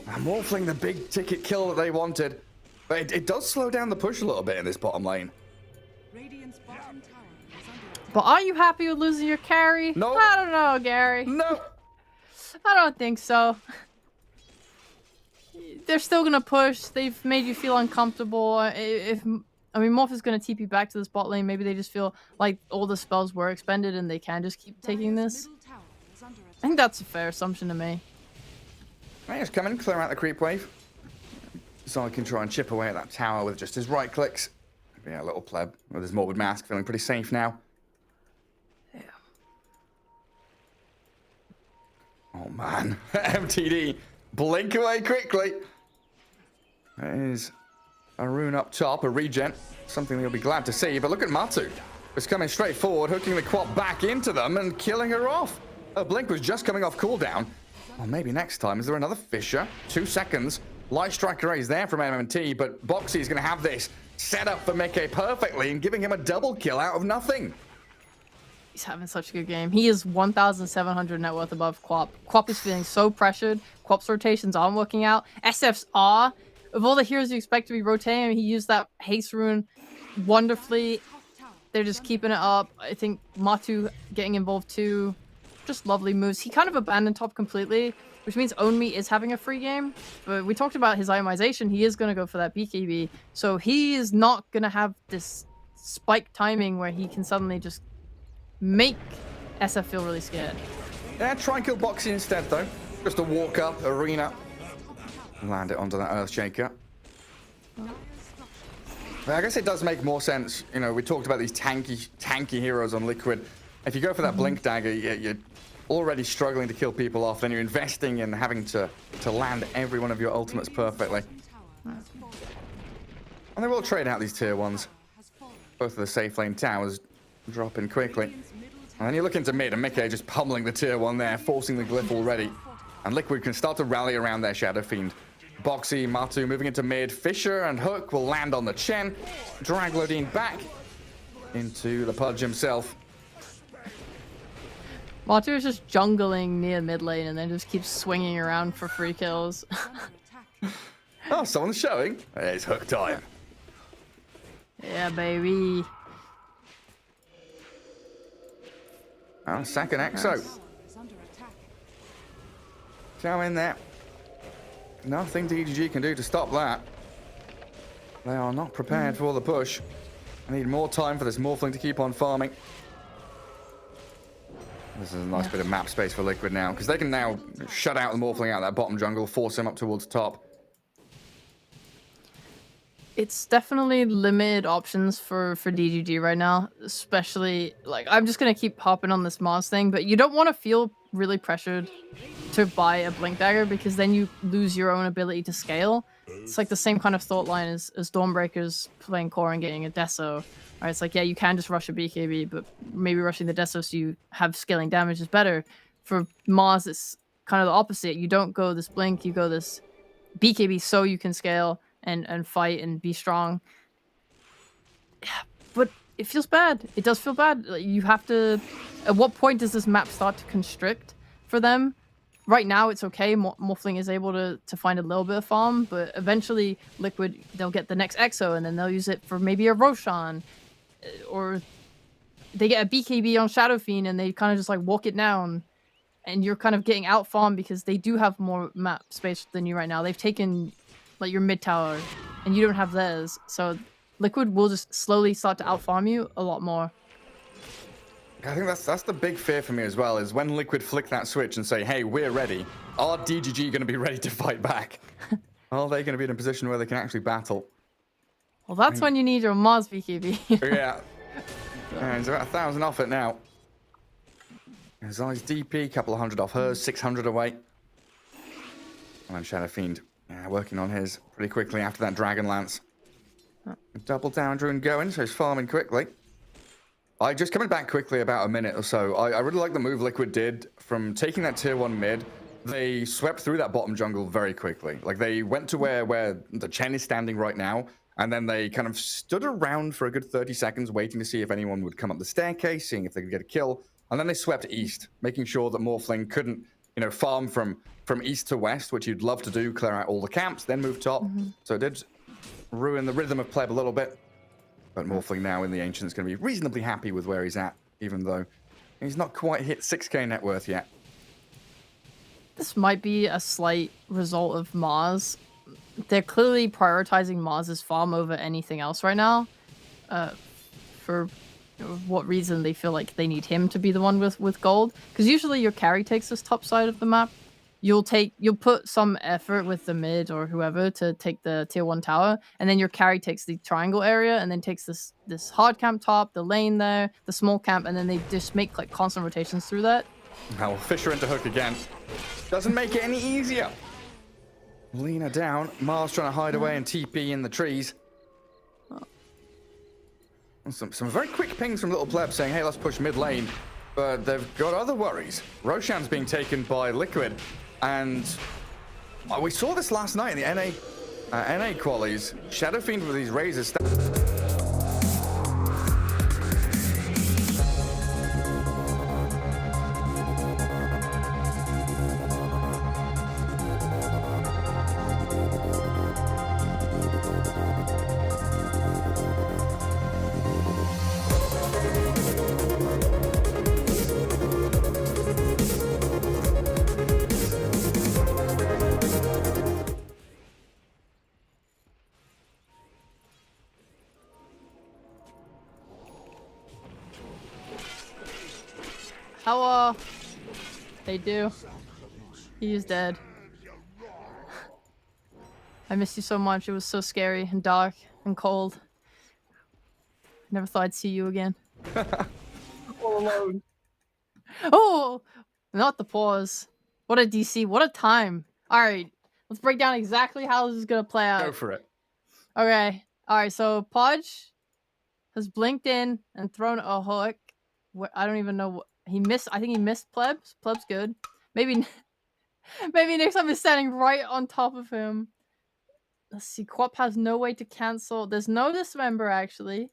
S1: And Morphling the big ticket kill that they wanted. But it does slow down the push a little bit in this bottom lane.
S2: But are you happy with losing your carry?
S1: No.
S2: I don't know, Gary.
S1: No.
S2: I don't think so. They're still gonna push. They've made you feel uncomfortable. I mean, Morph is gonna TP back to this bot lane. Maybe they just feel like all the spells were expended and they can just keep taking this. I think that's a fair assumption to me.
S1: Right, just come in, clear out the creep wave. Zai can try and chip away at that tower with just his right clicks. Yeah, a little pleb with his Morbid Mask, feeling pretty safe now.
S2: Yeah.
S1: Oh man, MTD, blink away quickly. There is a rune up top, a regen, something you'll be glad to see. But look at Matu, it's coming straight forward, hooking the Quap back into them and killing her off. Her blink was just coming off cooldown. Well, maybe next time. Is there another Fisher? 2 seconds. Light Strike Array is there from MMT, but Boxy is going to have this set up for Mickey perfectly and giving him a double kill out of nothing.
S2: He's having such a good game. He is 1,700 net worth above Quap. Quap is feeling so pressured. Quap's rotations aren't working out. SF's are. Of all the heroes you expect to be rotating, he used that haste rune wonderfully. They're just keeping it up. I think Matu getting involved too. Just lovely moves. He kind of abandoned top completely, which means Own Me is having a free game. But we talked about his itemization. He is going to go for that BKB. So he is not going to have this spike timing where he can suddenly just make SF feel really scared.
S1: Yeah, try and kill Boxy instead, though. Just a walk up, arena. Land it onto that Earthshaker. But I guess it does make more sense. You know, we talked about these tanky heroes on Liquid. If you go for that Blink Dagger, you're already struggling to kill people off, then you're investing in having to land every one of your ultimates perfectly. And they will trade out these tier 1s. Both of the safe lane towers dropping quickly. And then you look into mid, and Mickey just pummeling the tier 1 there, forcing the glyph already. And Liquid can start to rally around their Shadow Fiend. Boxy, Matu moving into mid. Fisher and Hook will land on the Chen. Drag Lodine back into the Pudge himself.
S2: Matu is just jungling near mid lane and then just keeps swinging around for free kills.
S1: Oh, someone's showing. It's Hook time.
S2: Yeah, baby.
S1: Oh, second Exo. Go in there. Nothing DGG can do to stop that. They are not prepared for the push. I need more time for this Morphling to keep on farming. This is a nice bit of map space for Liquid now, because they can now shut out the Morphling out of that bottom jungle, force him up towards top.
S2: It's definitely limited options for DGG right now, especially, like, I'm just going to keep hopping on this Mars thing, but you don't want to feel really pressured to buy a Blink Dagger, because then you lose your own ability to scale. It's like the same kind of thought line as Dawnbreakers playing core and getting a Deso. Right? It's like, yeah, you can just rush a BKB, but maybe rushing the Deso so you have scaling damage is better. For Mars, it's kind of the opposite. You don't go this Blink, you go this BKB so you can scale and fight and be strong. Yeah, but it feels bad. It does feel bad. You have to... At what point does this map start to constrict for them? Right now, it's okay. Morphling is able to find a little bit of farm, but eventually, Liquid, they'll get the next Exo, and then they'll use it for maybe a Roshan, or they get a BKB on Shadow Fiend, and they kind of just like walk it down, and you're kind of getting out farm because they do have more map space than you right now. They've taken like your mid tower, and you don't have theirs, so Liquid will just slowly start to out farm you a lot more.
S1: I think that's the big fear for me as well, is when Liquid flick that switch and say, hey, we're ready, are DGG going to be ready to fight back? Are they going to be in a position where they can actually battle?
S2: Well, that's when you need your Mars BKB.
S1: Yeah. And he's about 1,000 off it now. There's Zai's DP, couple of hundred off hers, 600 away. And then Shadow Fiend, working on his pretty quickly after that Dragon Lance. Double down Druid going, so he's farming quickly. Just coming back quickly about a minute or so, I really like the move Liquid did from taking that tier 1 mid. They swept through that bottom jungle very quickly. Like, they went to where the Chen is standing right now, and then they kind of stood around for a good 30 seconds waiting to see if anyone would come up the staircase, seeing if they could get a kill. And then they swept east, making sure that Morphling couldn't, farm from east to west, which you'd love to do, clear out all the camps, then move top. So it did ruin the rhythm of pleb a little bit. But Morphling now in the Ancient is going to be reasonably happy with where he's at, even though he's not quite hit 6k net worth yet.
S2: This might be a slight result of Mars. They're clearly prioritizing Mars's farm over anything else right now. For what reason they feel like they need him to be the one with gold. Because usually your carry takes this top side of the map. You'll put some effort with the mid or whoever to take the tier 1 tower, and then your carry takes the triangle area and then takes this hard camp top, the lane there, the small camp, and then they just make like constant rotations through that.
S1: Now Fisher into Hook again. Doesn't make it any easier. Lena down. Mars trying to hide away and TP in the trees. Some very quick pings from Little Pleb saying, hey, let's push mid lane. But they've got other worries. Roshan's being taken by Liquid. And we saw this last night in the NA qualies. Shadow Fiend with these razors.
S2: How they do. He is dead. I missed you so much. It was so scary and dark and cold. Never thought I'd see you again.
S1: All alone.
S2: Oh, not the pause. What a DC. What a time. All right. Let's break down exactly how this is gonna play out.
S1: Go for it.
S2: Okay. All right. So Podge has blinked in and thrown a hook. I don't even know what he missed. I think he missed Plebs. Plebs good. Maybe next time he's standing right on top of him. Let's see. Quap has no way to cancel. There's no dismember actually.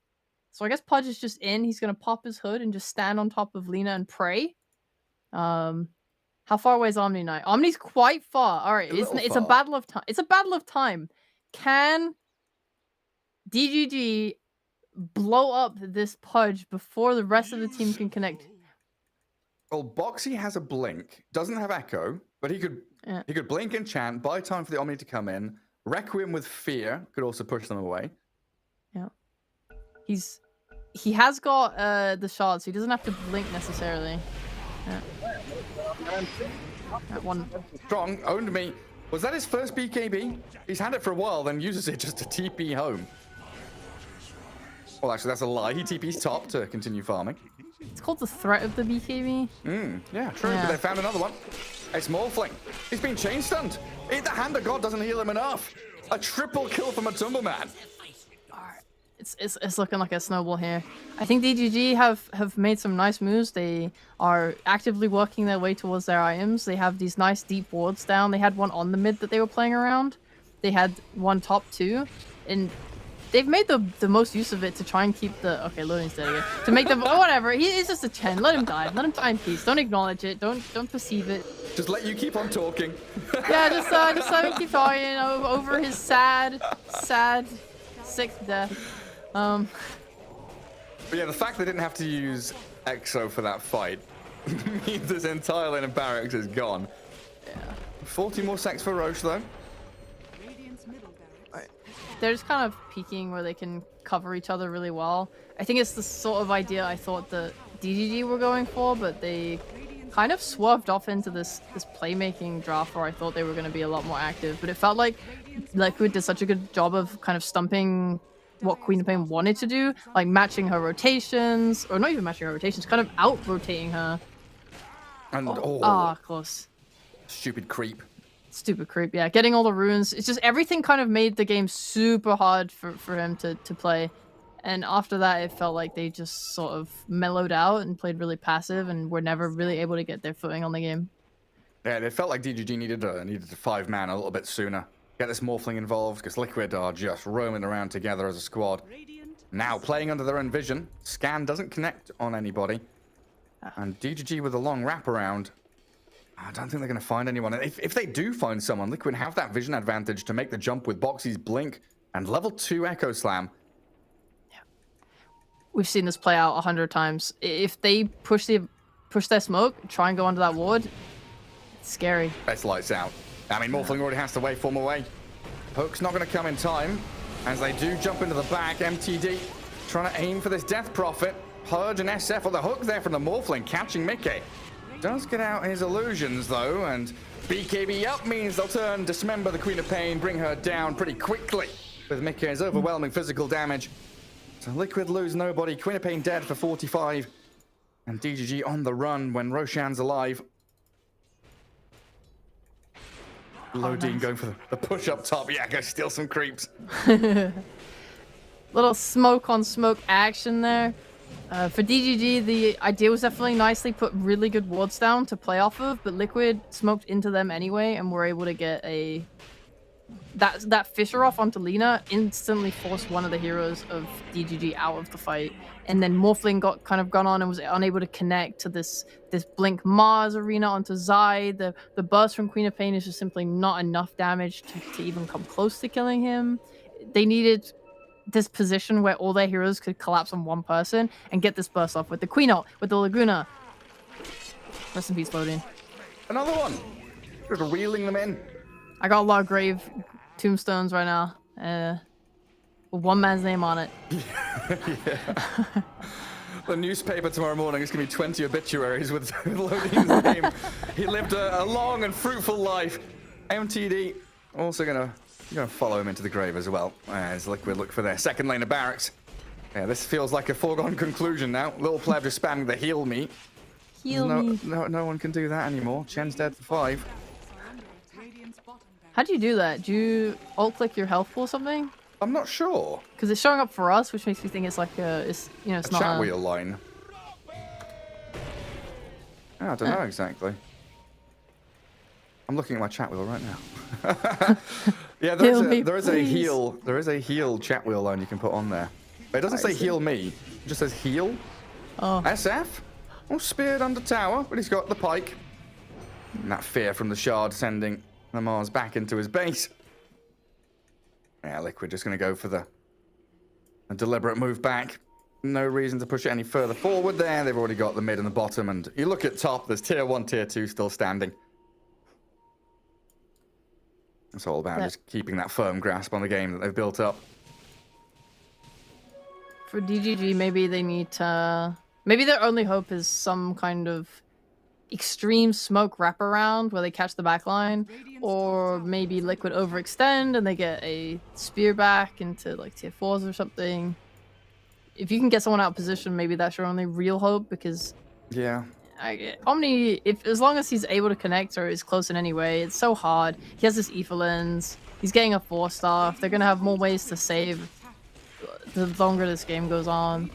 S2: So I guess Podge is just in. He's gonna pop his hood and just stand on top of Lina and pray. How far away is Omni Knight? Omni's quite far. All right, it's a battle of time. It's a battle of time. Can DGG blow up this Pudge before the rest of the team can connect?
S1: Well, Boxy has a blink, doesn't have echo, but he could blink and chant, buy time for the Omni to come in. Requiem with fear could also push them away.
S2: Yeah, he has got the shards, so he doesn't have to blink necessarily. Yeah. That one
S1: strong owned me. Was that his first BKB? He's had it for a while, then uses it just to TP home. Well, actually, that's a lie. He TP's top to continue farming.
S2: It's called the threat of the BKB.
S1: Yeah, true. Yeah. But they found another one. It's Morphling. He's been chain stunned. The hand of God doesn't heal him enough. A triple kill from a Tumbleman.
S2: It's looking like a snowball here. I think DGG have made some nice moves. They are actively working their way towards their items. They have these nice deep wards down. They had one on the mid that they were playing around. They had one top too. And they've made the most use of it to try and keep the... Okay, loading's dead again. To make them... Oh, whatever. He's just a 10. Let him die. Let him die in peace. Don't acknowledge it. Don't perceive it.
S1: Just let you keep on talking.
S2: Yeah, just let him keep talking over his sad 6th death.
S1: But yeah, the fact they didn't have to use Exo for that fight means this entire lane of barracks is gone.
S2: Yeah.
S1: 40 more secs for Roche though.
S2: They're just kind of peeking where they can cover each other really well. I think it's the sort of idea I thought the DGG were going for, but they kind of swerved off into this playmaking draft where I thought they were going to be a lot more active. But it felt like Liquid did such a good job of kind of stumping what Queen of Pain wanted to do, like matching her rotations, or not even matching her rotations, kind of out-rotating her.
S1: And
S2: close.
S1: Stupid creep.
S2: Stupid creep, yeah. Getting all the runes. It's just everything kind of made the game super hard for him to play. And after that, it felt like they just sort of mellowed out and played really passive and were never really able to get their footing on the game.
S1: Yeah, it felt like DGG needed a 5-man a little bit sooner. Get this Morphling involved, because Liquid are just roaming around together as a squad. Now, playing under their own vision, Scan doesn't connect on anybody. And DGG with a long wraparound, I don't think they're going to find anyone. If they do find someone, Liquid have that vision advantage to make the jump with Boxy's Blink and level 2 Echo Slam.
S2: Yeah. We've seen this play out 100 times. If they push their smoke, try and go under that ward, it's scary.
S1: Best lights out. I mean, Morphling already has to wave form away. Hook's not going to come in time. As they do jump into the back, MTD trying to aim for this Death Prophet. Purge and SF on the hook there from the Morphling, catching Mickey. Does get out his illusions, though, and BKB up means they'll turn, dismember the Queen of Pain, bring her down pretty quickly with Mickey's overwhelming physical damage. So Liquid lose nobody. Queen of Pain dead for 45. And DGG on the run when Roshan's alive. Lodine going for the push up top. Yeah, go steal some creeps.
S2: Little smoke on smoke action there. For DGG, the idea was definitely nicely put really good wards down to play off of, but Liquid smoked into them anyway and were able to get that Fisher off onto Lina, instantly forced one of the heroes of DGG out of the fight. And then Morphling got kind of gone on and was unable to connect to this Blink Mars arena onto Zai. The burst from Queen of Pain is just simply not enough damage to even come close to killing him. They needed this position where all their heroes could collapse on one person and get this burst off with the Queen ult, with the Laguna. Rest in peace, loading.
S1: Another one. Just reeling them in.
S2: I got a lot of grave tombstones right now. With one man's name on it.
S1: Yeah. The newspaper tomorrow morning is going to be 20 obituaries with Lodine's name. He lived a long and fruitful life. MTD also going to follow him into the grave as well, as Liquid look for their second lane of barracks. Yeah, this feels like a foregone conclusion now. Little Pleb just spamming the heal me.
S2: Heal me.
S1: No one can do that anymore. Chen's dead for 5.
S2: How do you do that? Do you alt-click your health pool or something?
S1: I'm not sure.
S2: Because it's showing up for us, which makes me think it's like it's
S1: A
S2: not
S1: chat wheel line. Oh, I don't know exactly. I'm looking at my chat wheel right now. Yeah, there is a heal chat wheel line you can put on there. But it doesn't say heal me. It just says heal.
S2: Oh.
S1: SF. Oh, speared under tower, but he's got the pike. And that fear from the shard sending the Mars back into his base. Yeah, Liquid just going to go for a deliberate move back. No reason to push it any further forward there. They've already got the mid and the bottom. And you look at top, there's tier 1, tier 2 still standing. It's all about just keeping that firm grasp on the game that they've built up.
S2: For DGG, maybe they need to... Maybe their only hope is some kind of extreme smoke wraparound where they catch the back line, or maybe Liquid overextend and they get a spear back into like tier 4s or something. If you can get someone out of position, maybe that's your only real hope, because Omni, as long as he's able to connect or is close in any way, it's so hard. He has this ether lens, he's getting a 4-star. They're gonna have more ways to save the longer this game goes on.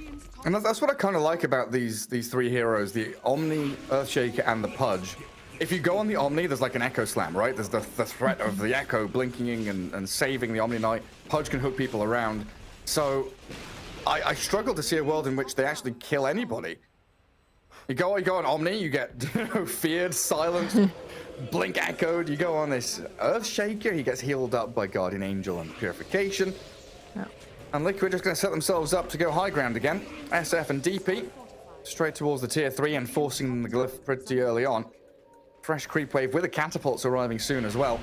S1: And that's what I kind of like about these three heroes, the Omni, Earthshaker, and the Pudge. If you go on the Omni, there's like an Echo Slam, right? There's the threat of the Echo blinking and saving the Omni Knight. Pudge can hook people around. So I struggle to see a world in which they actually kill anybody. You go on Omni, you get feared, silenced, blink echoed. You go on this Earthshaker, he gets healed up by Guardian Angel and Purification. And Liquid just going to set themselves up to go high ground again. SF and DP straight towards the tier 3 and forcing the glyph pretty early on. Fresh creep wave with the catapults arriving soon as well.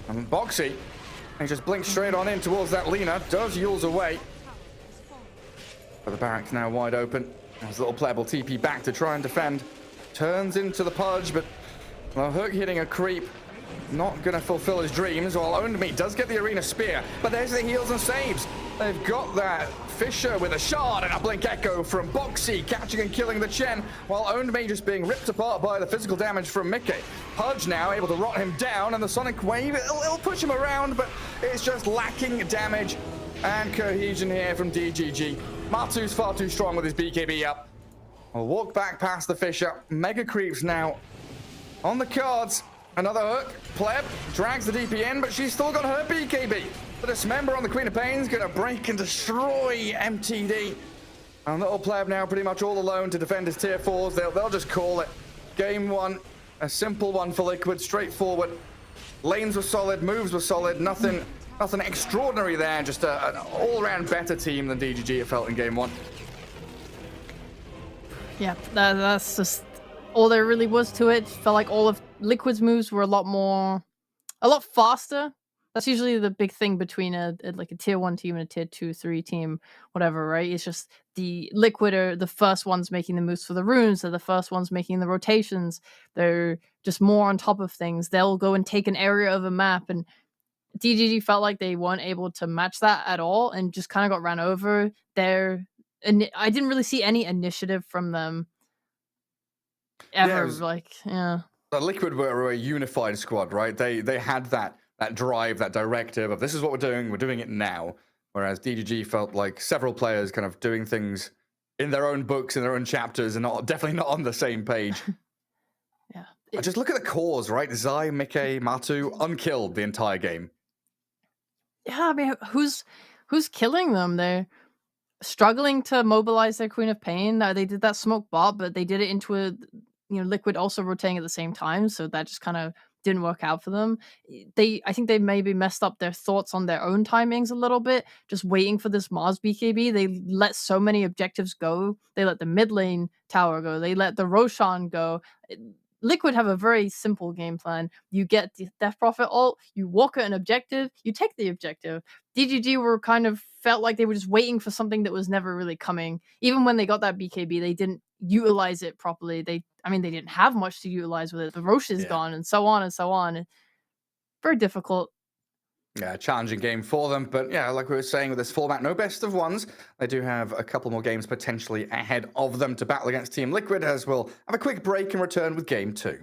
S1: And Boxy, he just blinks straight on in towards that Lina. Does Yules away. But the barracks now wide open. His little pleb will TP back to try and defend. Turns into the Pudge, but the hook hitting a creep. Not going to fulfill his dreams. While Owned Me does get the arena spear. But there's the heals and saves. They've got that Fisher with a shard and a blink echo from Boxy, catching and killing the Chen, while Owned Me just being ripped apart by the physical damage from Mickey. Pudge now able to rot him down, and the Sonic Wave, it'll push him around, but it's just lacking damage and cohesion here from DGG. Matu's far too strong with his BKB up. We'll walk back past the Fisher. Mega Creeps now on the cards. Another hook. Pleb drags the DP in, but she's still got her BKB. The Dismember on the Queen of Pain's going to break and destroy MTD. And little Pleb now pretty much all alone to defend his tier 4s. They'll just call it. Game 1, a simple one for Liquid, straightforward. Lanes were solid, moves were solid, nothing extraordinary there. Just an all-around better team than DGG it felt in Game 1.
S2: Yeah, that's just all there really was to it. Felt like all of Liquid's moves were a lot faster. That's usually the big thing between a tier 1 team and a tier 2, 3 team, whatever, right? It's just the Liquid are the first ones making the moves for the runes. They're the first ones making the rotations. They're just more on top of things. They'll go and take an area of a map, and DGG felt like they weren't able to match that at all and just kind of got ran over. I didn't really see any initiative from them ever.
S1: The Liquid were a unified squad, right? They had that drive, that directive of this is what we're doing it now. Whereas DGG felt like several players kind of doing things in their own books, in their own chapters, and definitely not on the same page.
S2: Yeah.
S1: Just look at the cores, right? Zai, Mickey, Matu, unkilled the entire game.
S2: Yeah, I mean, who's killing them? They're struggling to mobilize their Queen of Pain. They did that smoke bot, but they did it into a Liquid also rotating at the same time, so that just kind of didn't work out for them. I think they maybe messed up their thoughts on their own timings a little bit, just waiting for this Mars BKB. They let so many objectives go. They let the mid lane tower go. They let the Roshan go. Liquid have a very simple game plan. You get the Death Prophet ult, you walk at an objective, you take the objective. DGG were kind of felt like they were just waiting for something that was never really coming. Even when they got that BKB, they didn't utilize it properly. They didn't have much to utilize with it. The Roche is gone, and so on and so on. Very difficult.
S1: Yeah, challenging game for them. But yeah, like we were saying with this format, no best of ones. They do have a couple more games potentially ahead of them to battle against Team Liquid, as we'll have a quick break and return with Game 2.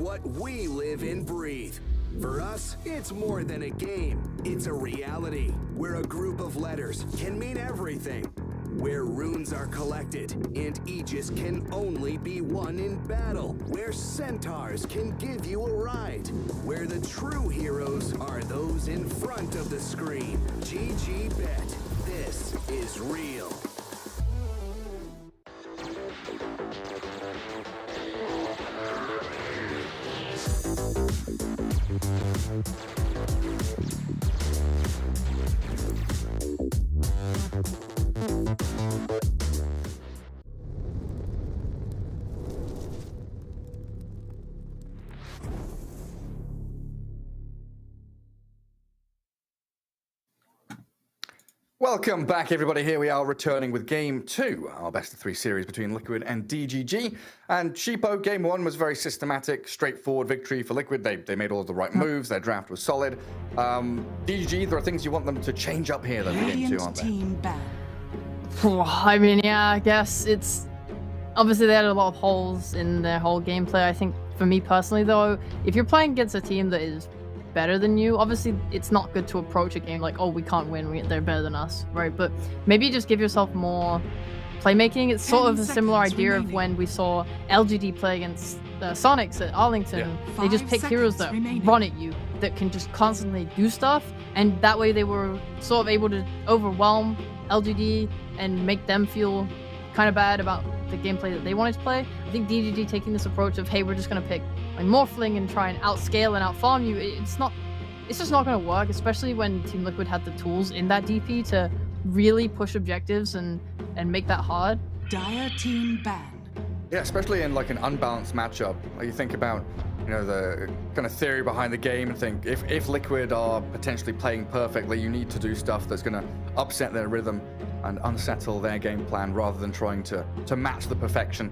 S4: what we live and breathe. For us, it's more than a game. It's a reality where a group of letters can mean everything. Where runes are collected and Aegis can only be won in battle. Where centaurs can give you a ride. Where the true heroes are those in front of the screen. GG Bet. This is real.
S1: Welcome back, everybody. Here we are returning with Game 2, our best of 3 series between Liquid and DGG. And Cheapo, Game 1 was very systematic, straightforward victory for Liquid. They made all of the right moves. Their draft was solid. DGG, there are things you want them to change up here, though, for Game 2, aren't there?
S2: I mean, yeah, I guess it's... Obviously, they had a lot of holes in their whole gameplay. I think, for me personally, though, if you're playing against a team that is better than you, obviously it's not good to approach a game like, oh, we can't win, they're better than us, right? But maybe just give yourself more playmaking. It's sort of a similar idea of when we saw LGD play against Sonics at Arlington.
S1: Yeah.
S2: They just pick heroes that run at you, that can just constantly do stuff, and that way they were sort of able to overwhelm LGD and make them feel kind of bad about the gameplay that they wanted to play. I think DGG taking this approach of, hey, we're just going to pick like Morphling and try and outscale and outfarm you, it's just not going to work, especially when Team Liquid had the tools in that DP to really push objectives and make that hard.
S3: Dire team ban.
S1: Yeah, especially in like an unbalanced matchup. Like you think about, you know, the kind of theory behind the game and think if Liquid are potentially playing perfectly, you need to do stuff that's going to upset their rhythm and unsettle their game plan rather than trying to match the perfection.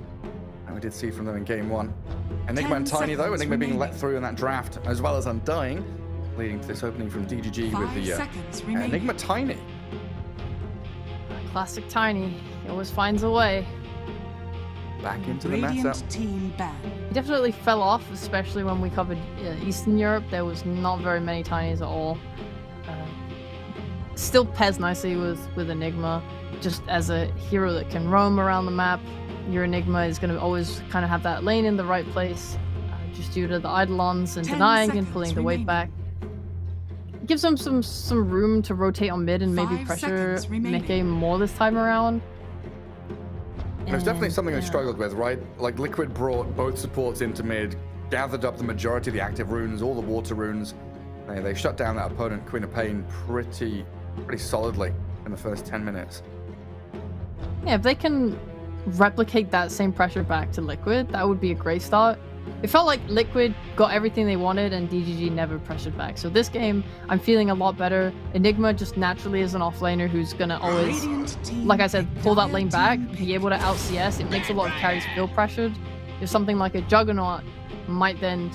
S1: And we did see from them in Game 1. Enigma and Tiny, though, Enigma being let through in that draft, as well as Undying, leading to this opening from DGG with the Enigma Tiny.
S2: Classic Tiny. He always finds a way.
S1: Back into the
S3: Radiant
S1: meta.
S3: team ban.
S2: He definitely fell off, especially when we covered Eastern Europe. There was not very many Tinies at all. Still pairs nicely with Enigma, just as a hero that can roam around the map. Your Enigma is going to always kind of have that lane in the right place, just due to the Eidolons and
S3: 10
S2: denying and
S3: seconds
S2: pulling the wave
S3: remaining.
S2: back. Gives them some room to rotate on mid and maybe
S3: 5
S2: pressure
S3: seconds remaining.
S2: mid-game more this time around.
S1: There's definitely
S2: And,
S1: something I
S2: yeah.
S1: struggled with, right? Like Liquid brought both supports into mid, gathered up the majority of the active runes, all the water runes. They shut down that opponent, Queen of Pain, pretty solidly in the first 10 minutes.
S2: Yeah, if they can replicate that same pressure back to Liquid, that would be a great start. It felt like Liquid got everything they wanted and DGG never pressured back. So this game, I'm feeling a lot better. Enigma just naturally is an offlaner who's going to always,
S3: Radiant team
S2: like I said, pull that
S3: Dire
S2: lane back,
S3: team
S2: be able to out CS. It makes a lot of carries feel pressured. If something like a Juggernaut might then...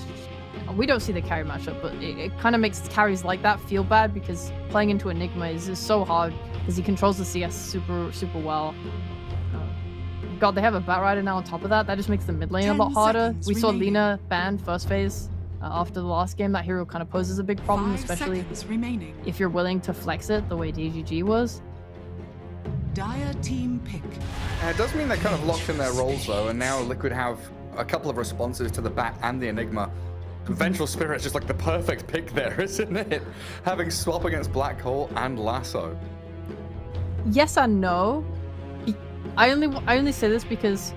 S2: We don't see the carry matchup, but it kind of makes carries like that feel bad because playing into Enigma is just so hard because he controls the CS super well. God, they have a Batrider now on top of that. That just makes the mid lane a
S3: 10
S2: lot harder.
S3: seconds
S2: We saw
S3: remaining.
S2: Lina banned first phase after the last game. That hero kind of poses a big problem,
S3: 5
S2: especially
S3: seconds remaining.
S2: if you're willing to flex it the way DGG was.
S3: Dire team pick.
S1: It does mean they're kind of locked in their roles, though, and now Liquid have a couple of responses to the Bat and the Enigma. Vengeful Spirit's just like the perfect pick there, isn't it? Having swap against Black Hole and Lasso.
S2: Yes and no. I only say this because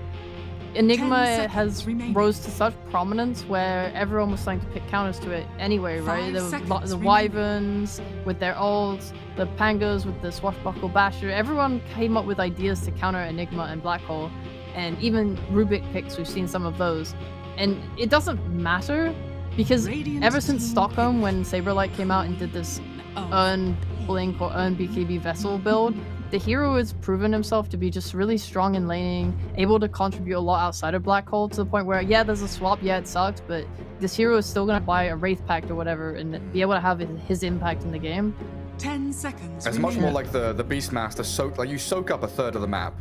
S3: 10
S2: Enigma
S3: seconds
S2: has
S3: remaining.
S2: rose to such prominence where everyone was starting to pick counters to it anyway, right?
S3: 5
S2: The
S3: seconds remaining.
S2: Wyverns with their ults, the Pangas with the Swashbuckle Basher, everyone came up with ideas to counter Enigma and Black Hole, and even Rubik picks, we've seen some of those. And it doesn't matter because
S3: Radiant
S2: ever since
S3: team
S2: Stockholm, when Saberlight came out and did this earn Blink or earn BKB Vessel build, the hero has proven himself to be just really strong in laning, able to contribute a lot outside of Black Hole to the point where, yeah, there's a swap, yeah, it sucks, but this hero is still going to buy a Wraith Pact or whatever and be able to have his impact in the game.
S3: 10 seconds
S1: It's much
S3: remaining.
S1: more like the Beastmaster soak, like you soak up a third of the map.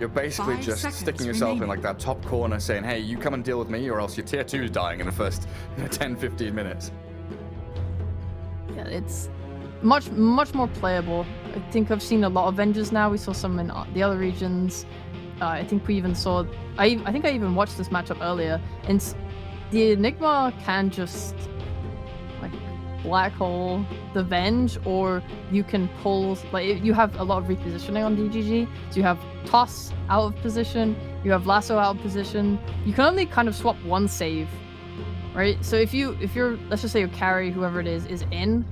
S1: you're basically
S3: 5
S1: just
S3: seconds
S1: sticking yourself in
S3: remaining.
S1: like that top corner saying, hey, you come and deal with me or else your tier 2 is dying in the first 10, 15 minutes.
S2: Yeah, it's much more playable. I think I've seen a lot of Avengers now. We saw some in the other regions. I think we even saw. I think I even watched this matchup earlier. And the Enigma can just like black hole the Venge, or you can pull. Like you have a lot of repositioning on DGG. So you have toss out of position. You have lasso out of position. You can only kind of swap one save, right? So if you're let's just say your carry, whoever it is in,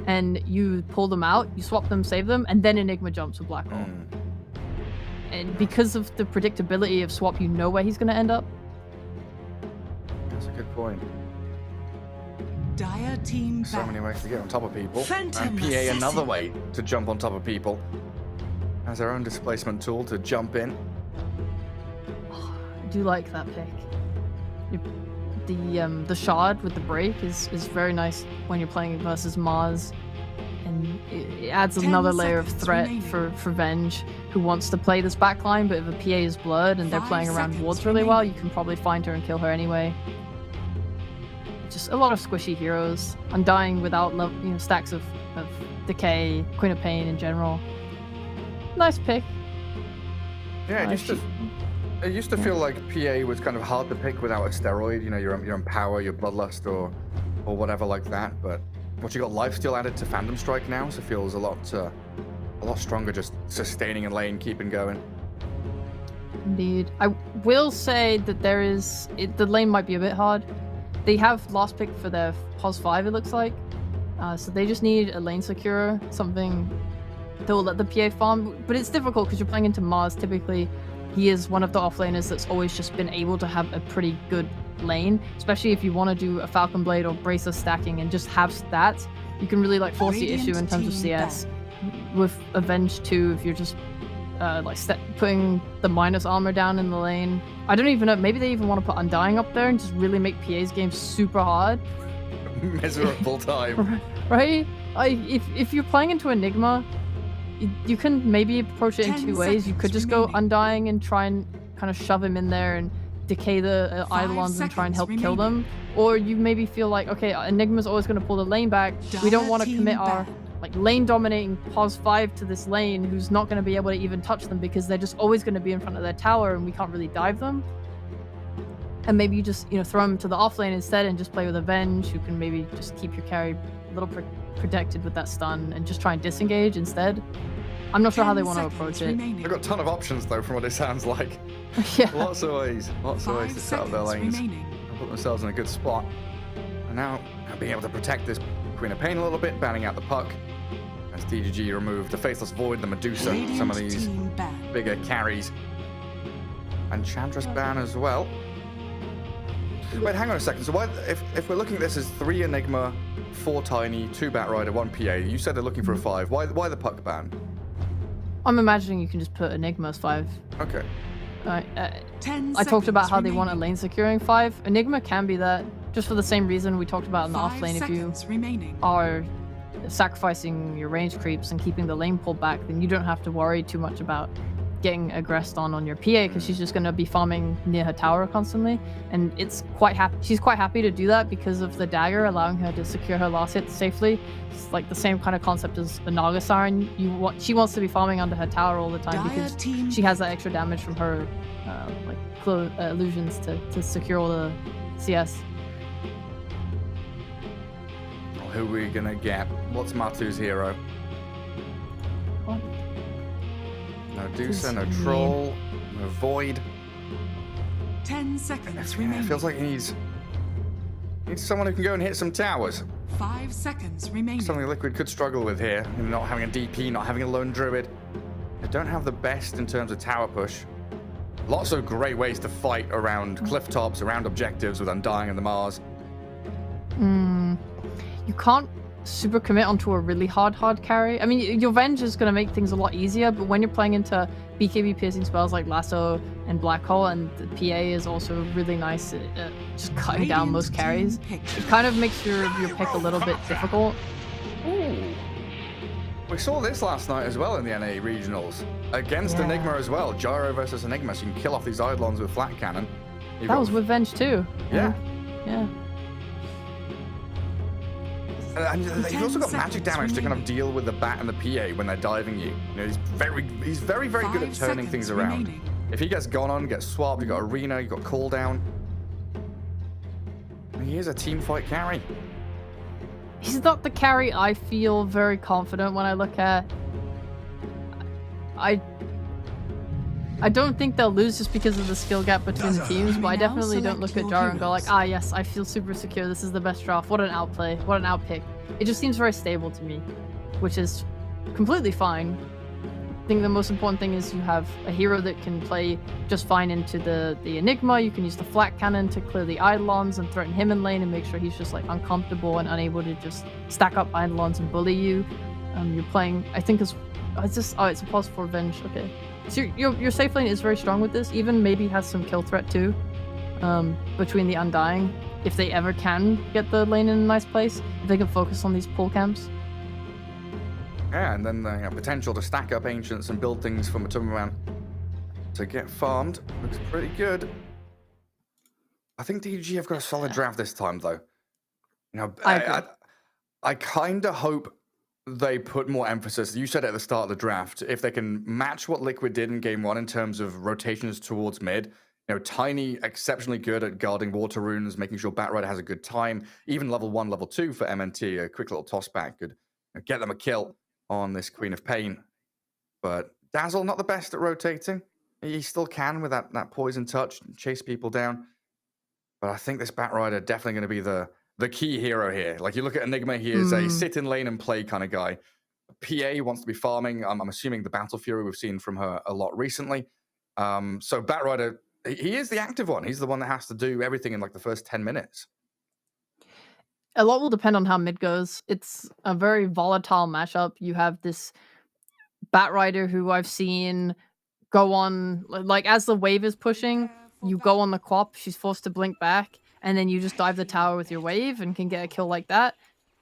S2: and you pull them out, you swap them, save them, and then Enigma jumps with black hole. And because of the predictability of swap, you know where he's going to end up.
S1: That's a good point.
S3: Dire team
S1: So many ways to get on top of people.
S3: Phantom
S1: And PA another
S3: Assassin.
S1: way to jump on top of people. Has their own displacement tool to jump in.
S2: I do like that pick. The shard with the break is very nice when you're playing versus Mars, and it adds
S3: 10
S2: another layer of
S3: seconds
S2: threat
S3: remaining.
S2: for Venge, who wants to play this backline, but if a PA is blurred and they're
S3: 5
S2: playing around
S3: seconds
S2: wards really well, you
S3: remaining.
S2: can probably find her and kill her anyway. Just a lot of squishy heroes. Undying without stacks of decay, Queen of Pain in general. Nice pick.
S1: Yeah, it used to feel like PA was kind of hard to pick without a steroid. You know, your Empower, your Bloodlust, or whatever like that. But what you got Lifesteal added to Phantom Strike now, so it feels a lot stronger. Just sustaining a lane, keeping going.
S2: Indeed. I will say that the lane might be a bit hard. They have last pick for their POS 5, it looks like. So they just need a lane securer, something that will let the PA farm. But it's difficult because you're playing into Mars. Typically, he is one of the offlaners that's always just been able to have a pretty good lane, especially if you want to do a Falcon Blade or Bracer stacking and just have stats. You can really like force the issue in terms of CS. With Avenge 2, if you're just putting the minus armor down in the lane. I don't even know, maybe they even want to put Undying up there and just really make PA's game super hard.
S1: Miserable time.
S2: Right? If you're playing into Enigma, you can maybe approach it in
S3: 10
S2: two ways. You could
S3: seconds
S2: just go
S3: remaining.
S2: Undying and try and kind of shove him in there and decay the
S3: 5
S2: Eidolons and try and help
S3: seconds
S2: kill them. Or you maybe feel like, okay, Enigma's always going to pull the lane back. We don't
S3: Dire
S2: want to
S3: team
S2: commit our
S3: ban.
S2: lane dominating POS 5 to this lane who's not going to be able to even touch them because they're just always going to be in front of their tower and we can't really dive them. And maybe you just throw them to the off lane instead and just play with Avenge, who can maybe just keep your carry a little protected with that stun and just try and disengage instead. I'm not sure how they want to approach it.
S1: They've got a ton of options though, from what it sounds like.
S2: Yeah.
S1: Lots of ways to set up their lanes and put themselves in a good spot. And now being able to protect this Queen of Pain a little bit, banning out the puck. As DGG removed the Faithless Void, the Medusa, some of these bigger carries. And Chandra's ban as well. Wait, hang on a second. So why, if we're looking at this as 3 Enigma, 4 Tiny, 2 Batrider, 1 PA, you said they're looking for a 5. Why the puck ban?
S2: I'm imagining you can just put Enigma as 5.
S1: Okay.
S2: I talked about how they want a lane securing 5. Enigma can be that, just for the same reason we talked about in the off lane. If you are sacrificing your range creeps and keeping the lane pulled back, then you don't have to worry too much about getting aggressed on your PA because she's just going to be farming near her tower constantly, and she's quite happy to do that because of the dagger allowing her to secure her last hit safely. It's like the same kind of concept as a Naga Siren. She wants to be farming under her tower all the time because she has that extra damage from her illusions to secure all the CS.
S1: Well, who are we gonna get? What's Matu's hero?
S2: What?
S1: No Dusa, no Troll, no Void.
S3: 10 seconds
S1: It
S3: remaining.
S1: feels like he needs someone who can go and hit some towers.
S3: 5 seconds remaining.
S1: Something Liquid could struggle with here. Not having a DP, not having a lone druid. They don't have the best in terms of tower push. Lots of great ways to fight around cliff tops, around objectives with Undying and the Mars.
S2: You can't super commit onto a really hard carry. I mean, your Venge is going to make things a lot easier, but when you're playing into BKB piercing spells like Lasso and Black Hole, and the PA is also really nice at just cutting down most carries, it kind of makes your pick a little bit difficult.
S1: Ooh. We saw this last night as well in the NA regionals. against
S2: Yeah.
S1: Enigma as well. Gyro versus Enigma, so you can kill off these Eidolons with flat cannon. You've
S2: That
S1: got-
S2: was with Venge too.
S1: Yeah.
S2: Yeah.
S1: And you've also got
S3: 10
S1: magic
S3: seconds
S1: damage to kind of
S3: remaining.
S1: deal with the bat and the PA when they're diving you. You know, he's very good at
S3: 5
S1: turning things
S3: seconds
S1: around.
S3: remaining.
S1: If he gets gone on, gets swapped, you've got arena, you've got cooldown. He is a team fight carry.
S2: He's not the carry I feel very confident when I look at. I don't think they'll lose just because of the skill gap between the teams, but I
S3: Now
S2: definitely don't look
S3: select
S2: at
S3: your
S2: Jar and go like,
S3: heroes.
S2: ah yes, I feel super secure, this is the best draft. What an outplay, what an outpick. It just seems very stable to me, which is completely fine. I think the most important thing is you have a hero that can play just fine into the Enigma. You can use the flat cannon to clear the Eidolons and threaten him in lane and make sure he's just like uncomfortable and unable to just stack up Eidolons and bully you. You're playing, I think it's a +4 Venge, okay. So your safe lane is very strong with this, even maybe has some kill threat too, between the Undying, if they ever can get the lane in a nice place, if they can focus on these pull camps.
S1: Yeah, and then the potential to stack up Ancients and build things from a Tumberman to get farmed looks pretty good. I think DG have got a solid draft this time, though. You know,
S2: I agree.
S1: I kind of hope they put more emphasis. You said at the start of the draft, if they can match what Liquid did in game 1 in terms of rotations towards mid, you know, Tiny exceptionally good at guarding water runes, making sure Batrider has a good time. Even level 1, level 2 for MNT, a quick little toss back could get them a kill on this Queen of Pain. But Dazzle not the best at rotating. He still can with that poison touch, chase people down. But I think this Batrider definitely going to be the key hero here. Like, you look at Enigma, he is a sit in lane and play kind of guy. PA wants to be farming. I'm assuming the Battle Fury we've seen from her a lot recently. So Batrider, he is the active one. He's the one that has to do everything in like the first 10 minutes.
S2: A lot will depend on how mid goes. It's a very volatile matchup. You have this Batrider who I've seen go on, like, as the wave is pushing, you go on the Quap, she's forced to blink back, and then you just dive the tower with your wave and can get a kill like that.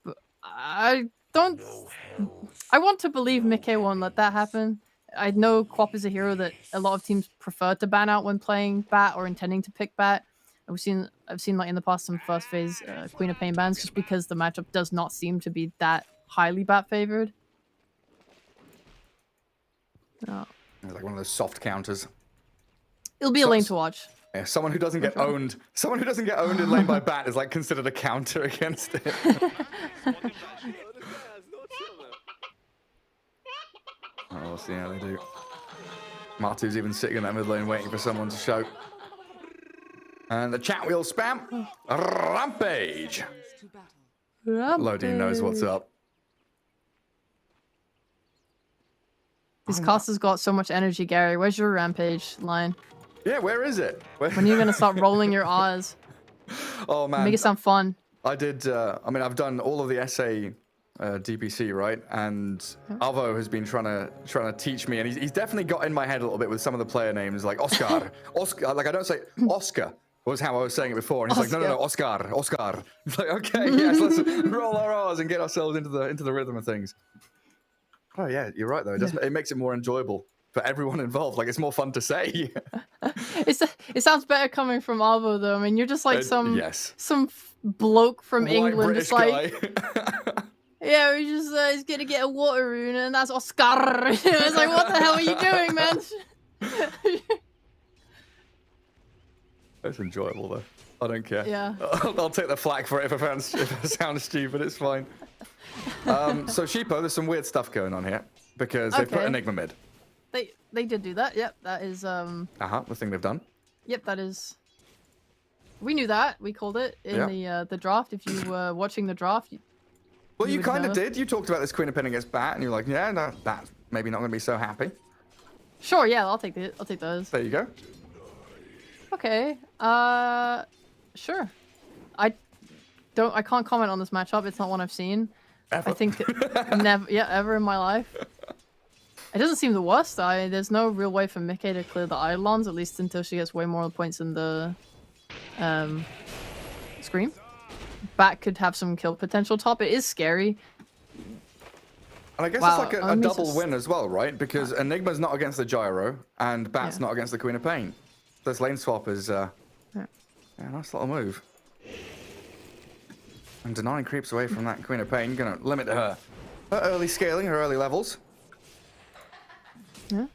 S2: But I want to believe Mickey won't let that happen. I know Quap is a hero that a lot of teams prefer to ban out when playing Bat or intending to pick Bat. I've seen like in the past some first phase Queen of Pain bans just because the matchup does not seem to be that highly Bat favored. No.
S1: It's like one of those soft counters.
S2: It'll be a lane to watch.
S1: Yeah, someone who doesn't get owned. Someone who doesn't get owned in lane by Bat is like considered a counter against it. Oh, we'll see how they do. Martu's even sitting in that mid lane waiting for someone to show. And the chat wheel spam. Rampage.
S3: To battle.
S1: Lodi knows what's up.
S2: This cast has got so much energy, Gary. Where's your Rampage line?
S1: Yeah, where is it?
S2: When are you gonna start rolling your R's?
S1: Oh man,
S2: Make it sound fun.
S1: I did. I mean, I've done all of the SA DPC, right? And Avo has been trying to teach me, and he's definitely got in my head a little bit with some of the player names, like Oscar. Like, I don't say Oscar. Was how I was saying it before, and he's like, no, Oscar. It's like, okay, yes, let's roll our R's and get ourselves into the rhythm of things. Oh yeah, you're right though. It makes it more enjoyable for everyone involved. Like, it's more fun to say.
S2: It sounds better coming from Alvo though. I mean, you're just like some bloke from
S1: White
S2: England,
S1: British
S2: just like
S1: guy.
S2: yeah, he's gonna get a water rune, and that's Oscar. It's like, what the hell are you doing, man?
S1: It's enjoyable though. I don't care.
S2: Yeah.
S1: I'll take the flak for it if it sounds stupid. It's fine. So Sheepo, there's some weird stuff going on here because they put
S2: Okay.
S1: Enigma mid.
S2: They did do that. Yep, that is
S1: The thing they've done.
S2: Yep, that is. We knew that. We called it in the draft. If you were watching the draft,
S1: Well, you
S2: would
S1: kind of
S2: know.
S1: did. You talked about this Queen of Pain against Bat, and you're like, yeah, no, that's maybe not going to be so happy.
S2: Sure, yeah, I'll take those.
S1: There you go.
S2: Okay. Sure. I can't comment on this matchup. It's not one I've seen.
S1: Ever.
S2: I think ever in my life. It doesn't seem the worst. There's no real way for Mickey to clear the Eidolons, at least until she gets way more points in the Scream. Bat could have some kill potential top. It is scary.
S1: And I guess
S2: Wow,
S1: it's like a
S2: Omi's
S1: double
S2: just-
S1: win as well, right? Because Enigma's not against the Gyro, and Bat's not against the Queen of Pain. This lane swap is a nice little move. And Denying creeps away from that Queen of Pain, gonna limit her early scaling, her early levels.
S2: Yeah.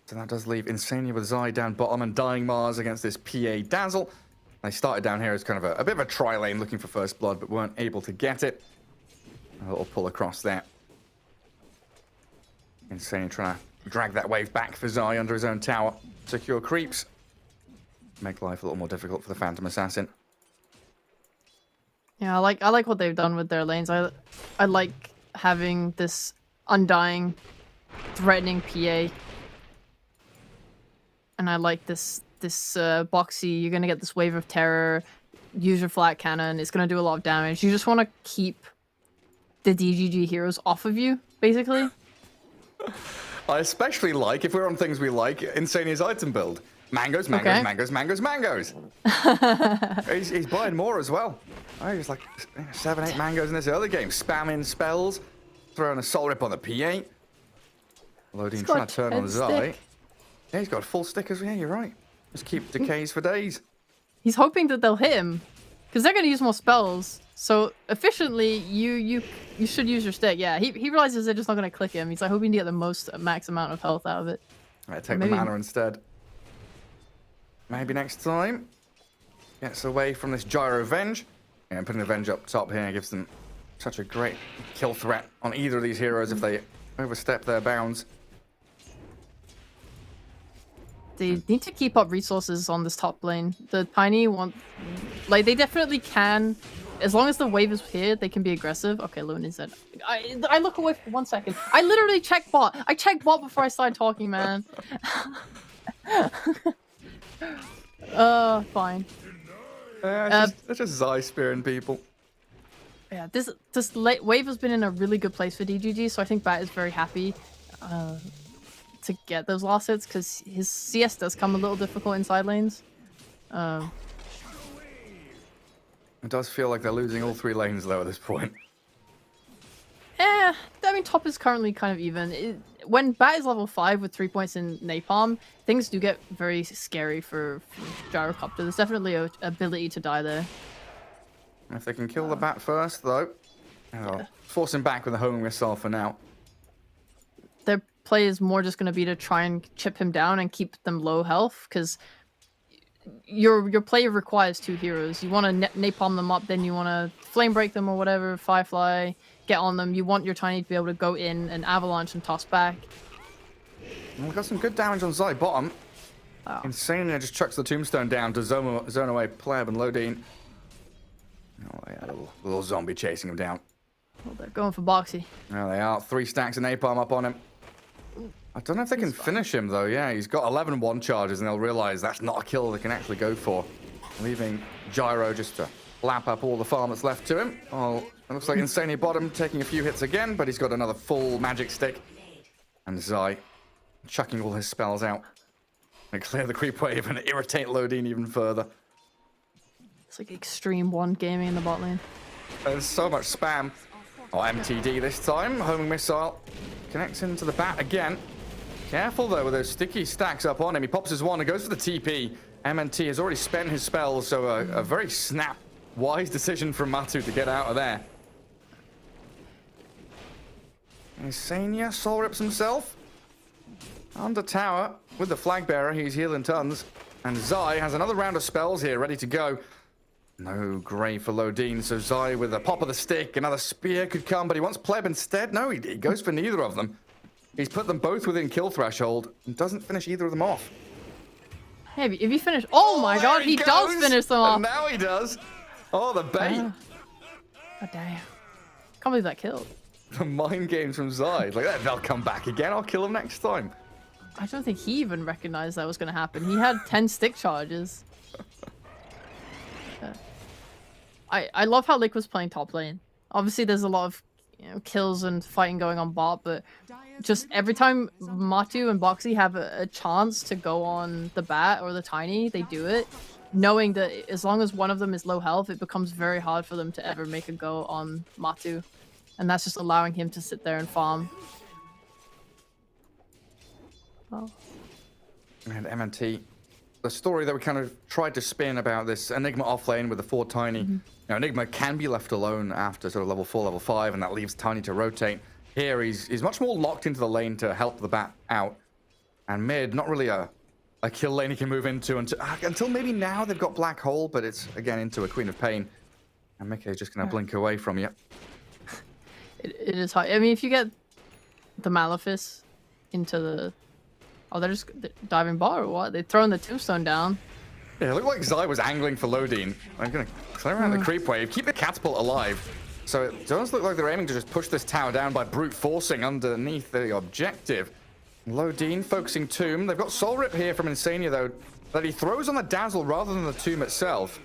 S1: So that does leave Insania with Zai down bottom and Dying Mars against this PA Dazzle. They started down here as kind of a bit of a tri-lane looking for first blood, but weren't able to get it. A little pull across there. Insania trying to drag that wave back for Zai under his own tower. Secure creeps. Make life a little more difficult for the Phantom Assassin.
S2: Yeah, I like what they've done with their lanes. I like having this undying, threatening PA. And I like this Boxy. You're gonna get this wave of terror. Use your flat cannon. It's gonna do a lot of damage. You just want to keep the DGG heroes off of you, basically.
S1: I especially like, if we're on things we like, Insania's item build. Mangoes, mangoes,
S2: Okay.
S1: mangoes, mangoes, mangoes. he's buying more as well. Oh, he's like 7, 8 mangoes in this early game. Spamming spells. Throwing a soul rip on the P8. Loading,
S2: got
S1: trying to turn on
S2: 10
S1: Zai.
S2: stick.
S1: Yeah, he's got a full stick as well. Yeah, you're right. Just keep decays for days.
S2: He's hoping that they'll hit him, because they're gonna use more spells. So efficiently, you should use your stick. Yeah, he realizes they're just not gonna click him. He's like hoping to get the most max amount of health out of it.
S1: Right, take
S2: Maybe-
S1: the mana instead. Maybe next time. Gets away from this Gyro Venge. And putting the Venge up top here gives them such a great kill threat on either of these heroes if they overstep their bounds.
S2: They need to keep up resources on this top lane. The Tiny want, like, they definitely can. As long as the wave is here, they can be aggressive. Okay, Lune is dead. I look away for 1 second. I literally checked bot. I checked bot before I started talking, man. Fine.
S1: It's just Zai spearing people.
S2: Yeah, this wave has been in a really good place for DGG, so I think Bat is very happy to get those last hits, because his CS does come a little difficult in side lanes.
S1: It does feel like they're losing all 3 lanes though at this point.
S2: I mean, top is currently kind of even. When Bat is level 5 with 3 points in Napalm, things do get very scary for Gyrocopter. There's definitely an ability to die there.
S1: If they can kill the Bat first though, force him back with a homing missile for now.
S2: Their play is more just going to be to try and chip him down and keep them low health, because your play requires 2 heroes. You want to napalm them up, then you want to flame break them or whatever, Firefly, get on them. You want your Tiny to be able to go in and avalanche and toss back.
S1: Well, we got some good damage on Zai bottom.
S2: Wow.
S1: Insania just chucks the tombstone down to zone away Pleb and Lodine. Oh, yeah, a little zombie chasing him down.
S2: Well, they're going for Boxy.
S1: There they are. 3 stacks of napalm up on him. I don't know if they can finish him though. Yeah, he's got 11 1 charges, and they'll realize that's not a kill they can actually go for. Leaving Gyro just to lap up all the farm that's left to him. Oh, it looks like Insania bottom taking a few hits again, but he's got another full magic stick. And Zai chucking all his spells out. And clear the creep wave and irritate Lodine even further.
S2: It's like extreme 1 gaming in the bot lane.
S1: There's so much spam. Oh, MTD this time. Homing missile connects into the Bat again. Careful though with those sticky stacks up on him. He pops his 1 and goes for the TP. MNT has already spent his spells, so a very wise decision from Matu to get out of there. Insania soul rips himself. Under tower with the flag bearer. He's healing tons. And Zai has another round of spells here ready to go. No grave for Lodine, so Zai with a pop of the stick. Another spear could come, but he wants Pleb instead. No, he goes for neither of them. He's put them both within kill threshold and doesn't finish either of them off.
S2: Hey, if you finish... Oh my god, he does finish them off!
S1: And now he does. Oh, the bait.
S2: God damn. Can't believe that killed.
S1: The mind games from Zai. Like, they'll come back again. I'll kill them next time.
S2: I don't think he even recognized that was going to happen. He had 10 stick charges. I love how Liquid's playing top lane. Obviously, there's a lot of kills and fighting going on bot, but just every time Matu and Boxy have a chance to go on the Bat or the Tiny, they do it, knowing that as long as one of them is low health, it becomes very hard for them to ever make a go on Matu. and that's just allowing him to sit there and farm. Oh.
S1: And MNT, the story that we kind of tried to spin about this Enigma offlane with the 4 Tiny. Now, Enigma can be left alone after sort of level 4, level 5, and that leaves Tiny to rotate. Here, he's much more locked into the lane to help the bat out. And mid, not really a kill lane he can move into until maybe now they've got Black Hole, but it's, again, into a Queen of Pain. And Mickey is just going to blink away from you.
S2: It is hard. I mean, if you get the Malefice into the... Oh, they're just diving bot or what? They're throwing the tombstone down.
S1: Yeah, it looked like Zai was angling for Lodine. I'm going to clear around the creep wave, keep the catapult alive. So it does look like they're aiming to just push this tower down by brute forcing underneath the objective. Lodine focusing Tomb. They've got Soul Rip here from Insania, though, that he throws on the Dazzle rather than the Tomb itself.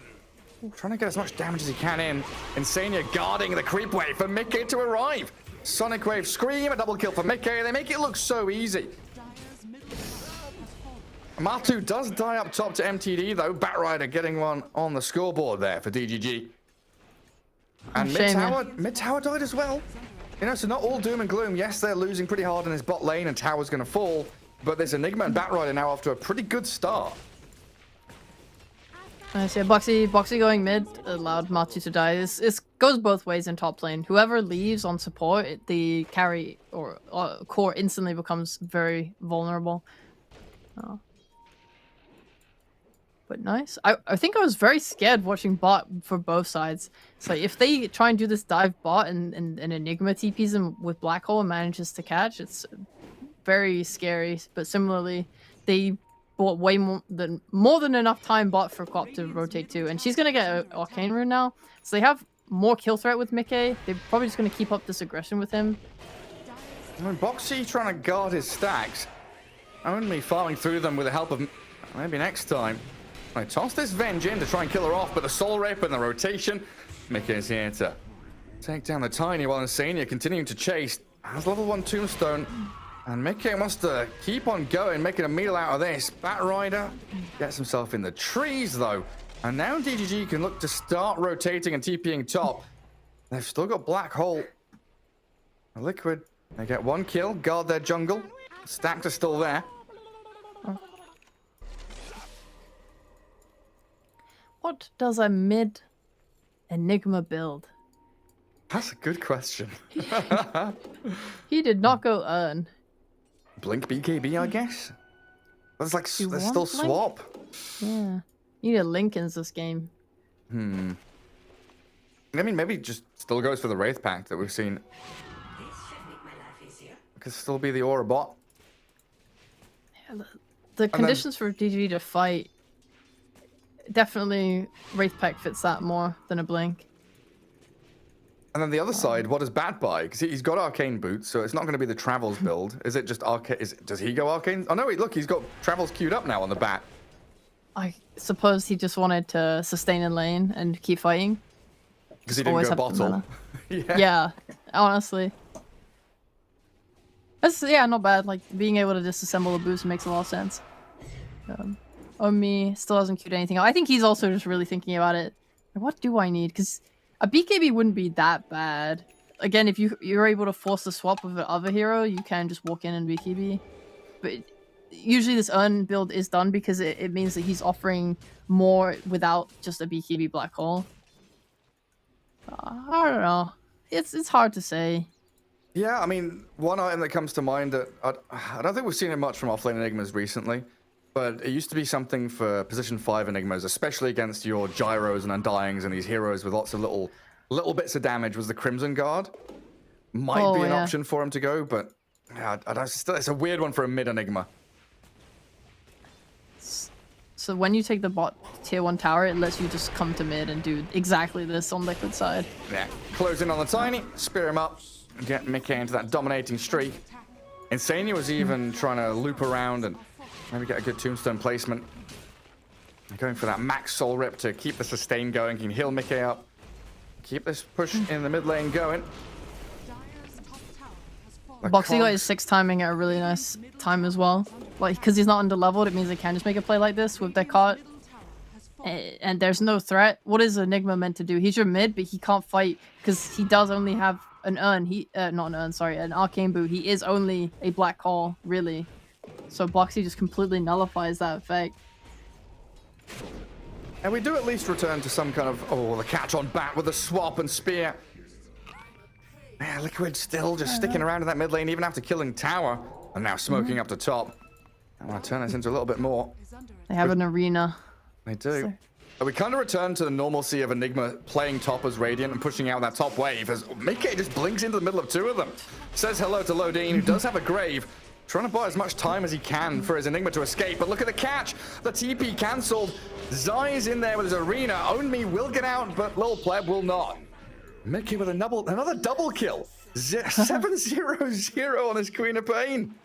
S1: Trying to get as much damage as he can in. Insania guarding the creep wave for Mickey to arrive. Sonic Wave Scream, a double kill for Mickey. They make it look so easy. Matu does die up top to MTD, though. Batrider getting one on the scoreboard there for DGG. And mid tower died as well. You know, so not all doom and gloom. Yes, they're losing pretty hard in his bot lane and tower's going to fall. But there's Enigma and Batrider now off to a pretty good start.
S2: I see. Boxy going mid allowed Matu to die. This goes both ways in top lane. Whoever leaves on support, the carry or core instantly becomes very vulnerable. Oh. But nice. I think I was very scared watching bot for both sides. So if they try and do this dive bot and Enigma TPs him with Black Hole and manages to catch, it's very scary. But similarly, they bought way more than enough time bot for Cop to rotate too. And she's gonna get an Arcane Rune now. So they have more kill threat with Mickey. They're probably just gonna keep up this aggression with him.
S1: Boxy trying to guard his stacks. Only farming through them with the help of maybe next time. I toss this Venge in to try and kill her off, but the Soul Rip and the rotation. Mickey is here to take down the Tiny while Insania continuing to chase. Has level 1 Tombstone. And Mickey wants to keep on going, making a meal out of this. Batrider gets himself in the trees, though. And now DGG can look to start rotating and TPing top. They've still got Black Hole. A Liquid. They get 1 kill, guard their jungle. Stacks are still there.
S2: What does a mid Enigma build?
S1: That's a good question.
S2: He did not go earn.
S1: Blink BKB, I guess. There's like there's still
S2: Blink?
S1: swap.
S2: Yeah, you need a Lincolns this game.
S1: I mean, maybe just still goes for the Wraith Pact that we've seen. Could still be the Aura bot.
S2: Yeah, the conditions for DG to fight, definitely Wraith Pact fits that more than a Blink.
S1: And then the other side, what does Bat buy? Because he's got Arcane Boots, so it's not going to be the Travels build. Is it just Arcane? Does he go Arcane? Oh no, wait, look, he's got Travels queued up now on the Bat.
S2: I suppose he just wanted to sustain in lane and keep fighting.
S1: Because he didn't go bottle.
S2: Yeah, honestly. That's, yeah, not bad. Like, being able to disassemble the boost makes a lot of sense. Omi still hasn't queued anything. I think he's also just really thinking about it. Like, what do I need? Because a BKB wouldn't be that bad. Again, if you're able to force the swap with the other hero, you can just walk in and BKB. But usually this Urn build is done because it means that he's offering more without just a BKB Black Hole. I don't know. It's hard to say.
S1: Yeah, I mean, one item that comes to mind that I don't think we've seen it much from offlane Enigmas recently, but it used to be something for position 5 Enigmas, especially against your Gyros and Undyings and these heroes with lots of little bits of damage, was the Crimson Guard. Might be an option for him to go, but yeah, it's a weird one for a mid Enigma.
S2: So when you take the bot tier 1 tower, it lets you just come to mid and do exactly this on Liquid side.
S1: Yeah, close in on the Tiny, spear him up, get Mickey into that dominating streak. Insania was even trying to loop around and maybe get a good tombstone placement. Going for that max soul rip to keep the sustain going. Can heal Mickey up. Keep this push in the mid lane going.
S2: Boxy got his 6 timing at a really nice time as well. Like, because he's not under leveled, it means they can just make a play like this with their cart. And there's no threat. What is Enigma meant to do? He's your mid, but he can't fight because he does only have an urn. Not an urn, sorry, an arcane boot. He is only a black hole, really. So Boxy just completely nullifies that effect.
S1: And we do at least return to some kind of, the catch on bat with the swap and spear. Man, Liquid still just sticking around in that mid lane, even after killing tower. And now smoking up to top. I want to turn this into a little bit more.
S2: They have an arena.
S1: They do. But we kind of return to the normalcy of Enigma playing top as Radiant and pushing out that top wave as Mickey just blinks into the middle of two of them. Says hello to Lodine, who does have a grave. Trying to buy as much time as he can for his Enigma to escape. But look at the catch. The TP cancelled. Zai is in there with his arena. Onmi will get out, but Lil Pleb will not. Mickey with another double kill. 7-0-0 on his Queen of Pain.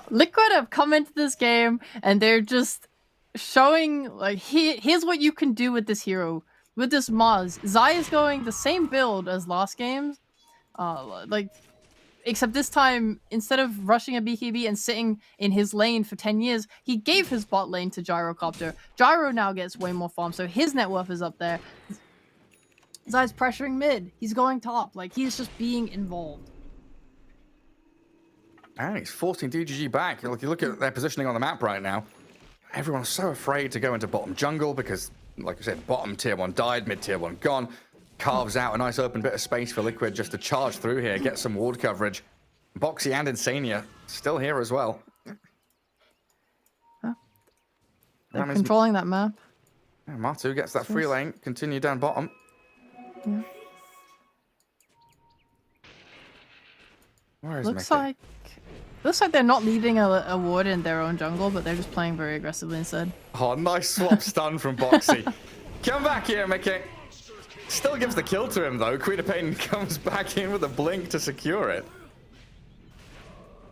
S2: Liquid have come into this game and they're just showing like here's what you can do with this hero, with this Maz. Zai is going the same build as last game, except this time instead of rushing a BKB and sitting in his lane for 10 years, he gave his bot lane to Gyrocopter. Gyro now gets way more farm, so his net worth is up there. Zai's pressuring mid. He's going top. Like, he's just being involved.
S1: And he's forcing DGG back. You look at their positioning on the map right now. Everyone's so afraid to go into bottom jungle because, like I said, bottom tier 1 died, mid tier 1 gone. Carves out a nice open bit of space for Liquid just to charge through here, get some ward coverage. Boxy and Insania still here as well.
S2: They're controlling that map.
S1: Yeah, Matu gets that free lane, continue down bottom.
S2: Yeah.
S1: Where is
S2: Looks
S1: Mickey?
S2: like they're not leaving a ward in their own jungle, but they're just playing very aggressively instead.
S1: Oh, nice swap stun from Boxy. Come back here, Mickey. Still gives the kill to him, though. Queen of Pain comes back in with a blink to secure it.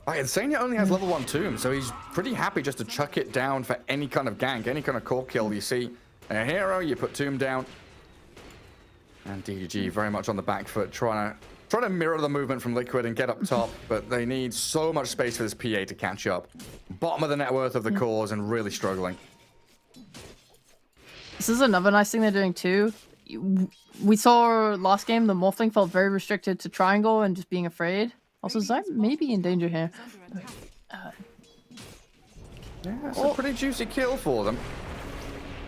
S1: Insania only has level 1 tomb, so he's pretty happy just to chuck it down for any kind of gank, any kind of core kill you see. A hero, you put tomb down. And DGG very much on the back foot, trying to mirror the movement from Liquid and get up top, but they need so much space for this PA to catch up. Bottom of the net worth of the cores and really struggling.
S2: This is another nice thing they're doing too. We saw last game the Morphling felt very restricted to triangle and just being afraid. Also, Zai may be in danger here.
S1: Yeah, that's a pretty juicy kill for them.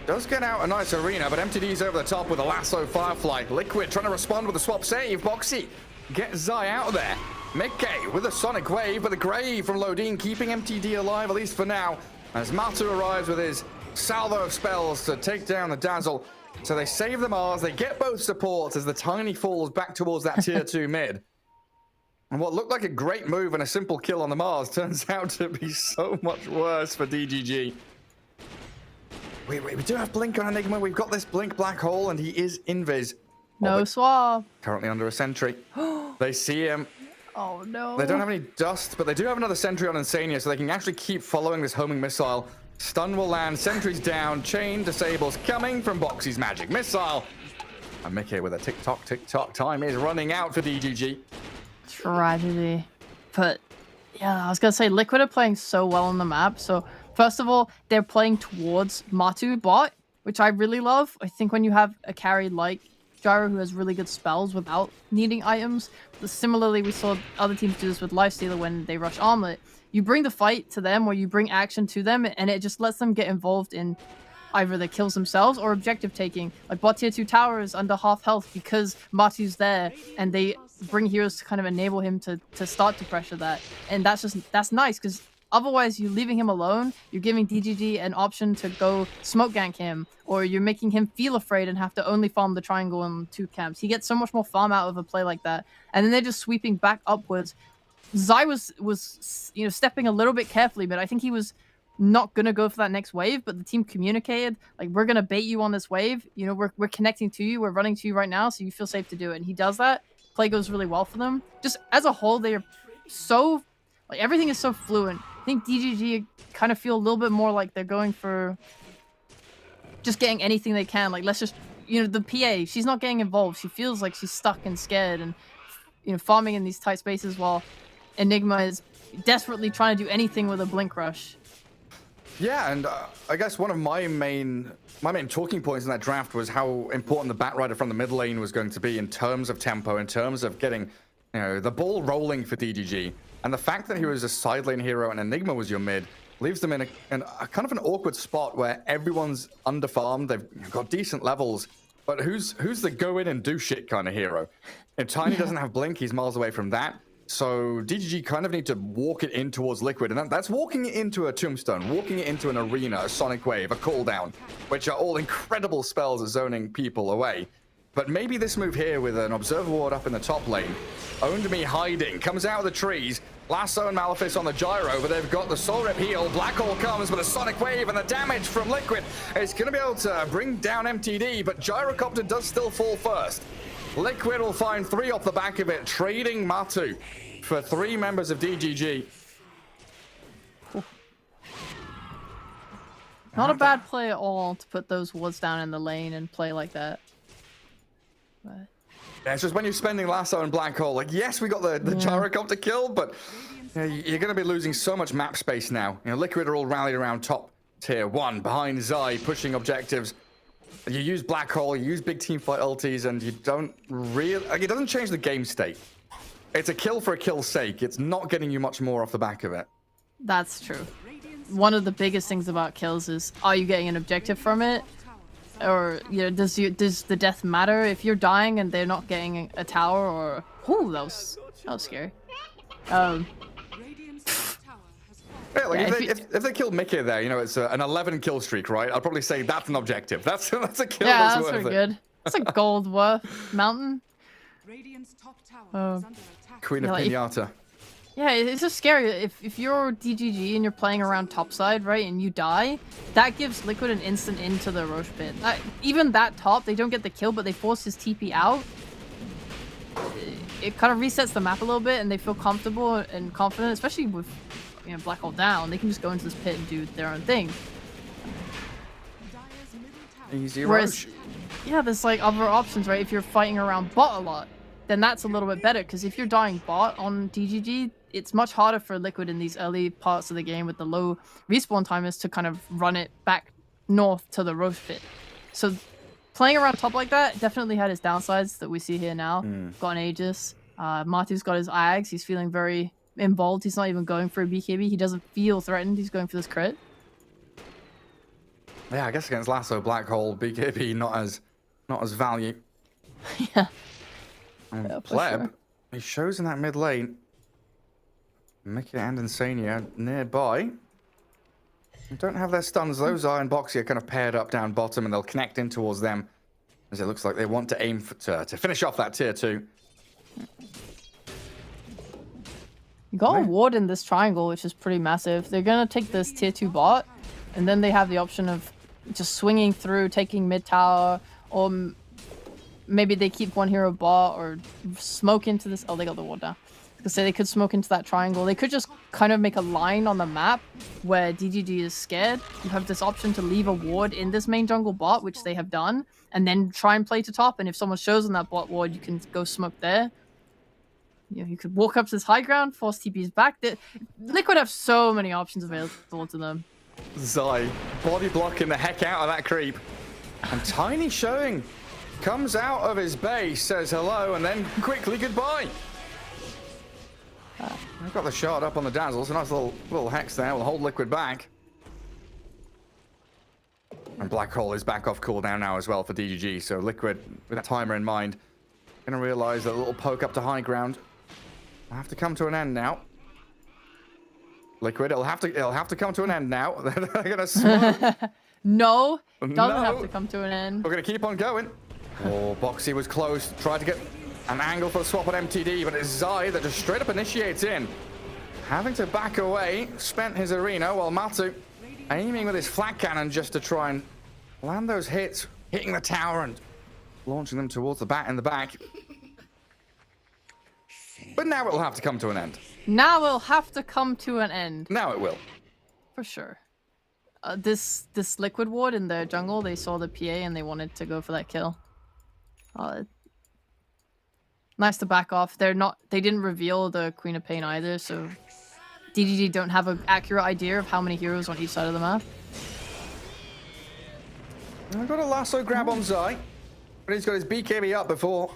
S1: Does get out a nice arena, but MTD's over the top with a lasso Firefly. Liquid trying to respond with a swap save. Boxy gets Zai out of there. Mickey with a sonic wave, but the grave from Lodine keeping MTD alive, at least for now. As Matu arrives with his salvo of spells to take down the Dazzle. So they save the Mars, they get both supports as the Tiny falls back towards that tier 2 mid. And what looked like a great move and a simple kill on the Mars turns out to be so much worse for DGG. We do have Blink on Enigma. We've got this Blink black hole, and he is invis.
S2: No swap.
S1: Currently under a sentry. They see him.
S2: Oh no.
S1: They don't have any dust, but they do have another sentry on Insania, so they can actually keep following this homing missile. Stun will land, sentry's down, chain disables coming from Boxy's magic missile. And Mickey with a tick-tock, time is running out for DGG.
S2: Tragedy. But yeah, I was gonna say Liquid are playing so well on the map. So first of all, they're playing towards Matu bot, which I really love. I think when you have a carry like Gyro who has really good spells without needing items. Similarly, we saw other teams do this with Lifestealer when they rush Armlet. You bring the fight to them or you bring action to them, and it just lets them get involved in either the kills themselves or objective taking. Like bot tier 2 tower is under half health because Matu's there, and they bring heroes to kind of enable him to start to pressure that. And that's nice, because otherwise you're leaving him alone, you're giving DGG an option to go smoke gank him, or you're making him feel afraid and have to only farm the triangle and 2 camps. He gets so much more farm out of a play like that. And then they're just sweeping back upwards. Zai was stepping a little bit carefully, but I think he was not gonna go for that next wave, but the team communicated, like, we're gonna bait you on this wave, we're connecting to you, we're running to you right now, so you feel safe to do it. And he does that. Play goes really well for them. Just as a whole, they are so, like, everything is so fluent. I think DGG kind of feel a little bit more like they're going for just getting anything they can. Like, let's just, the PA, she's not getting involved. She feels like she's stuck and scared and, farming in these tight spaces while Enigma is desperately trying to do anything with a blink rush.
S1: Yeah, and I guess one of my main talking points in that draft was how important the Batrider from the mid lane was going to be in terms of tempo, in terms of getting, you know, the ball rolling for DGG. And the fact that he was a side lane hero and Enigma was your mid leaves them in a kind of an awkward spot where everyone's underfarmed. They've got decent levels, but who's the go in and do shit kind of hero? And Tiny doesn't have Blink. He's miles away from that. So DGG kind of need to walk it in towards Liquid, and that's walking it into a Tombstone, walking it into an Arena, a Sonic Wave, a Cooldown, which are all incredible spells at zoning people away. But maybe this move here with an Observer Ward up in the top lane, Owned Me hiding, comes out of the trees, Lasso and Malefice on the gyro, but they've got the Soul Rip heal, Black Hole comes with a Sonic Wave, and the damage from Liquid is going to be able to bring down MTD, but Gyrocopter does still fall first. Liquid will find 3 off the back of it, trading Matu for 3 members of DGG.
S2: Not a bad play at all to put those wards down in the lane and play like that. But...
S1: yeah, it's just when you're spending Lasso and Black Hole, like, yes, we got the Gyrocopter kill, but you know, you're going to be losing so much map space now. You know, Liquid are all rallied around top tier 1, behind Zai, pushing objectives. You use Black Hole, you use big teamfight ultis, and you don't really... like, it doesn't change the game state. It's a kill for a kill's sake. It's not getting you much more off the back of it.
S2: That's true. One of the biggest things about kills is, are you getting an objective from it? Or, you know, does the death matter? If you're dying and they're not getting a tower, or... ooh, that was scary.
S1: Yeah, like if they killed Mickey there, you know, it's an 11 kill streak, right? I'd probably say that's an objective. That's a kill.
S2: Yeah, that's
S1: worth
S2: pretty
S1: it.
S2: good. That's a gold worth mountain.
S3: Radiant's top tower is under attack.
S1: Queen of
S2: Yeah, like,
S1: Pinata.
S2: Yeah, it's just scary. If you're DGG and you're playing around topside, right, and you die, that gives Liquid an instant into the Roche pit. Even that top, they don't get the kill, but they force his TP out. It kind of resets the map a little bit, and they feel comfortable and confident, especially with, you know, Black Hole down. They can just go into this pit and do their own thing.
S1: Easy
S2: Whereas,
S1: Roche.
S2: yeah, there's like other options, right? If you're fighting around bot a lot, then that's a little bit better, because if you're dying bot on DGG, it's much harder for Liquid in these early parts of the game with the low respawn timers to kind of run it back north to the Roche pit. So playing around top like that definitely had its downsides that we see here now. Got an Aegis. Matu's got his Ags. He's feeling very involved. He's not even going for a BKB. He doesn't feel threatened. He's going for this crit.
S1: Yeah, I guess against Lasso, Black Hole, BKB not as value.
S2: Yeah.
S1: And
S2: for
S1: Pleb,
S2: sure.
S1: he shows in that mid lane. Mickey and Insania nearby. They don't have their stuns. Those Iron Boxy are kind of paired up down bottom, and they'll connect in towards them, as it looks like they want to aim to finish off that tier 2.
S2: You got a ward in this triangle, which is pretty massive. They're going to take this tier 2 bot, and then they have the option of just swinging through, taking mid tower, or maybe they keep one hero bot, or smoke into this... oh, they got the ward down. Because they could smoke into that triangle. They could just kind of make a line on the map where DGG is scared. You have this option to leave a ward in this main jungle bot, which they have done, and then try and play to top. And if someone shows on that bot ward, you can go smoke there. You know, you could walk up to this high ground, force TPs back. Liquid have so many options available to them.
S1: Zai body blocking the heck out of that creep. And Tiny showing. Comes out of his base, says hello, and then quickly goodbye. I've got the shot up on the Dazzle, so nice little hex there. We'll hold Liquid back. And Black Hole is back off cooldown now as well for DGG. So Liquid, with that timer in mind, going to realize that a little poke up to high ground will have to come to an end now. Liquid, it'll have to come to an end now. They're going to smoke.
S2: No, doesn't
S1: No.
S2: have to come to an end.
S1: We're going to keep on going. Oh, Boxy was close. Tried to get an angle for the swap on MTD, but it's Zai that just straight up initiates in. Having to back away, spent his arena, while Matu aiming with his flat cannon just to try and land those hits, hitting the tower and launching them towards the bat in the back. But now it will have to come to an end.
S2: Now it'll have to come to an end.
S1: Now it will.
S2: For sure. This Liquid ward in the jungle, they saw the PA and they wanted to go for that kill. Nice to back off. They didn't reveal the Queen of Pain either, so DGG don't have an accurate idea of how many heroes on each side of the map.
S1: I've got a lasso grab on Zai, but he's got his BKB up before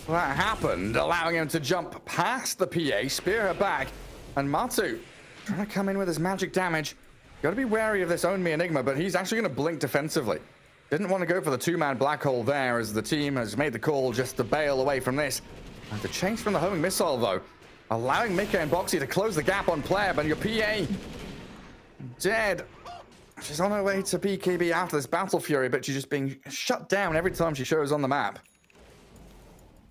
S1: that happened, allowing him to jump past the PA, spear her back, and Matu trying to come in with his magic damage. Got to be wary of this Own Me Enigma, but he's actually going to blink defensively. Didn't want to go for the two-man black hole there, as the team has made the call just to bail away from this. And the chase from the homing missile, though, allowing Mika and Boxy to close the gap on Pleb, and your PA dead. She's on her way to BKB after this Battle Fury, but she's just being shut down every time she shows on the map.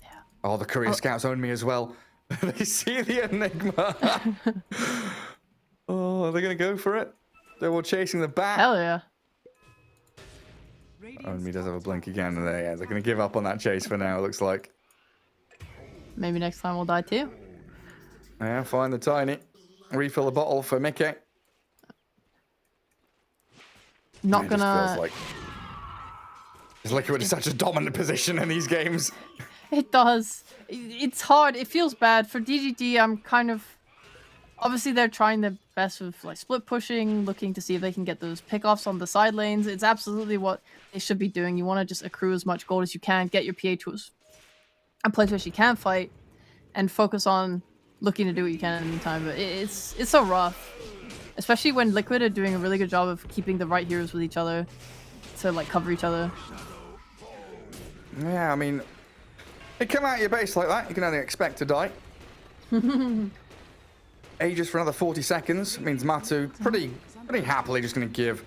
S2: Yeah.
S1: Oh, the Courier Scouts Own Me as well. They see the Enigma. Oh, are they going to go for it? They're all chasing the bat.
S2: Hell yeah.
S1: Own Me does have a blink again. And they're going to give up on that chase for now, it looks like.
S2: Maybe next time we'll die too.
S1: Yeah, find the Tiny. Refill the bottle for Mickey.
S2: Not
S1: It
S2: gonna.
S1: just feels like his Liquid is such a dominant position in these games.
S2: It does. It's hard. It feels bad for DGD. I'm kind of. Obviously, they're trying their best with like split pushing, looking to see if they can get those pickoffs on the side lanes. It's absolutely what they should be doing. You want to just accrue as much gold as you can, get your PA to a place where she can fight, and focus on looking to do what you can in the meantime. But it's so rough. Especially when Liquid are doing a really good job of keeping the right heroes with each other to like cover each other.
S1: Yeah, I mean, they come out of your base like that, you can only expect to die. Aegis for another 40 seconds means Matu pretty happily just going to give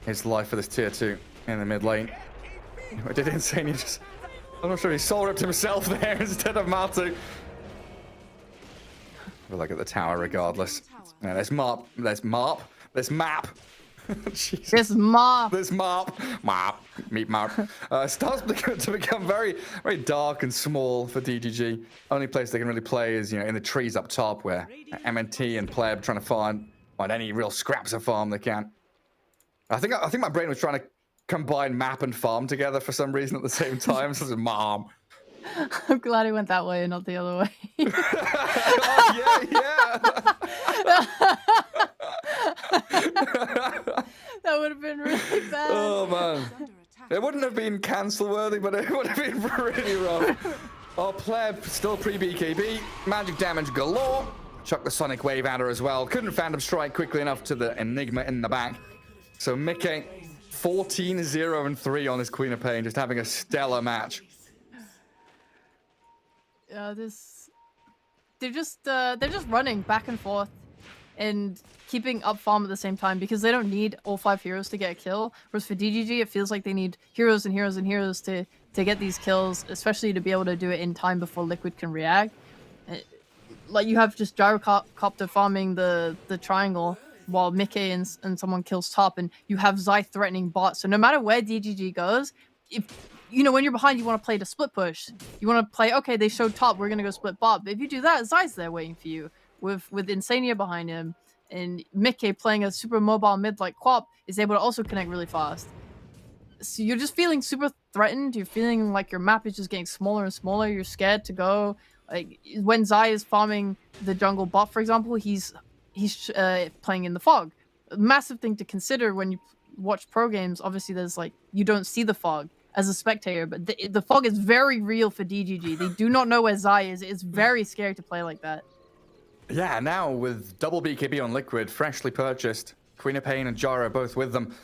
S1: his life for this tier 2 in the mid lane. What did Insane? He just, I'm not sure he soul ripped himself there instead of Matu. We'll look at the tower regardless. Yeah, there's map. There's map.
S2: This mob.
S1: This map. Meat map. Starts to become very, very dark and small for DGG. Only place they can really play is, in the trees up top, where MNT and Pleb trying to find any real scraps of farm they can. I think my brain was trying to combine map and farm together for some reason at the same time. So it's mom.
S2: I'm glad it went that way and not the other way.
S1: Oh, yeah.
S2: That would have been really bad.
S1: Oh, man. It wouldn't have been cancel worthy, but it would have been really rough. Oh, Pleb still pre-BKB. Magic damage galore. Chuck the Sonic Wave at her as well. Couldn't Phantom Strike quickly enough to the Enigma in the back. So Mickey, 14-0-3 on his Queen of Pain, just having a stellar match.
S2: They're just running back and forth and keeping up farm at the same time because they don't need all 5 heroes to get a kill. Whereas for DGG, it feels like they need heroes and heroes and heroes to get these kills, especially to be able to do it in time before Liquid can react. Like you have just Gyrocopter farming the triangle while Mickey and someone kills top, and you have Zai threatening bot. So no matter where DGG goes, if when you're behind, you want to play the split push. You want to play, okay, they showed top, we're going to go split bot. But if you do that, Zai's there waiting for you with Insania behind him. And Mickey playing a super mobile mid like Quap is able to also connect really fast. So you're just feeling super threatened. You're feeling like your map is just getting smaller and smaller. You're scared to go. Like when Zai is farming the jungle bot, for example, he's playing in the fog. A massive thing to consider when you watch pro games. Obviously, there's you don't see the fog as a spectator, but the fog is very real for DGG. They do not know where Zai is. It's very scary to play like that.
S1: Yeah, now with double BKB on Liquid, freshly purchased, Queen of Pain and Gyro both with them,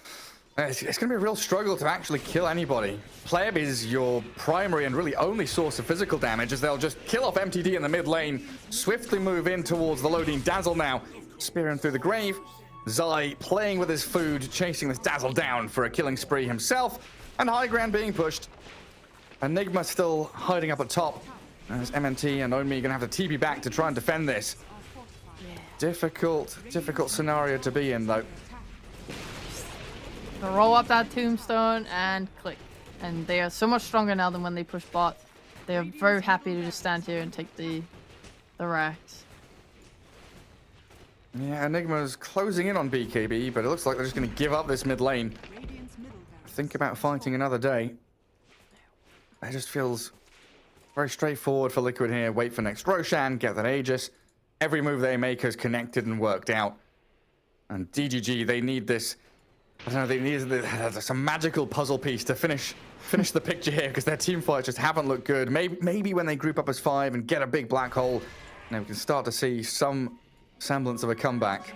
S1: it's going to be a real struggle to actually kill anybody. Pleb is your primary and really only source of physical damage, as they'll just kill off MTD in the mid lane, swiftly move in towards the loading Dazzle now, spearing through the grave. Zai playing with his food, chasing this Dazzle down for a killing spree himself, and high ground being pushed. Enigma still hiding up at top. There's MNT and Own Me going to have to TP back to try and defend this. Difficult scenario to be in, though.
S2: So roll up that tombstone and click. And they are so much stronger now than when they push bot. They are very happy to just stand here and take the racks.
S1: Yeah, Enigma's closing in on BKB, but it looks like they're just going to give up this mid lane. Think about fighting another day. It just feels very straightforward for Liquid here. Wait for next Roshan, get that Aegis. every move they make is connected and worked out. And DGG, they need this. I don't know. They need some magical puzzle piece to finish the picture here, because their team fights just haven't looked good. Maybe when they group up as 5 and get a big black hole, we can start to see some semblance of a comeback.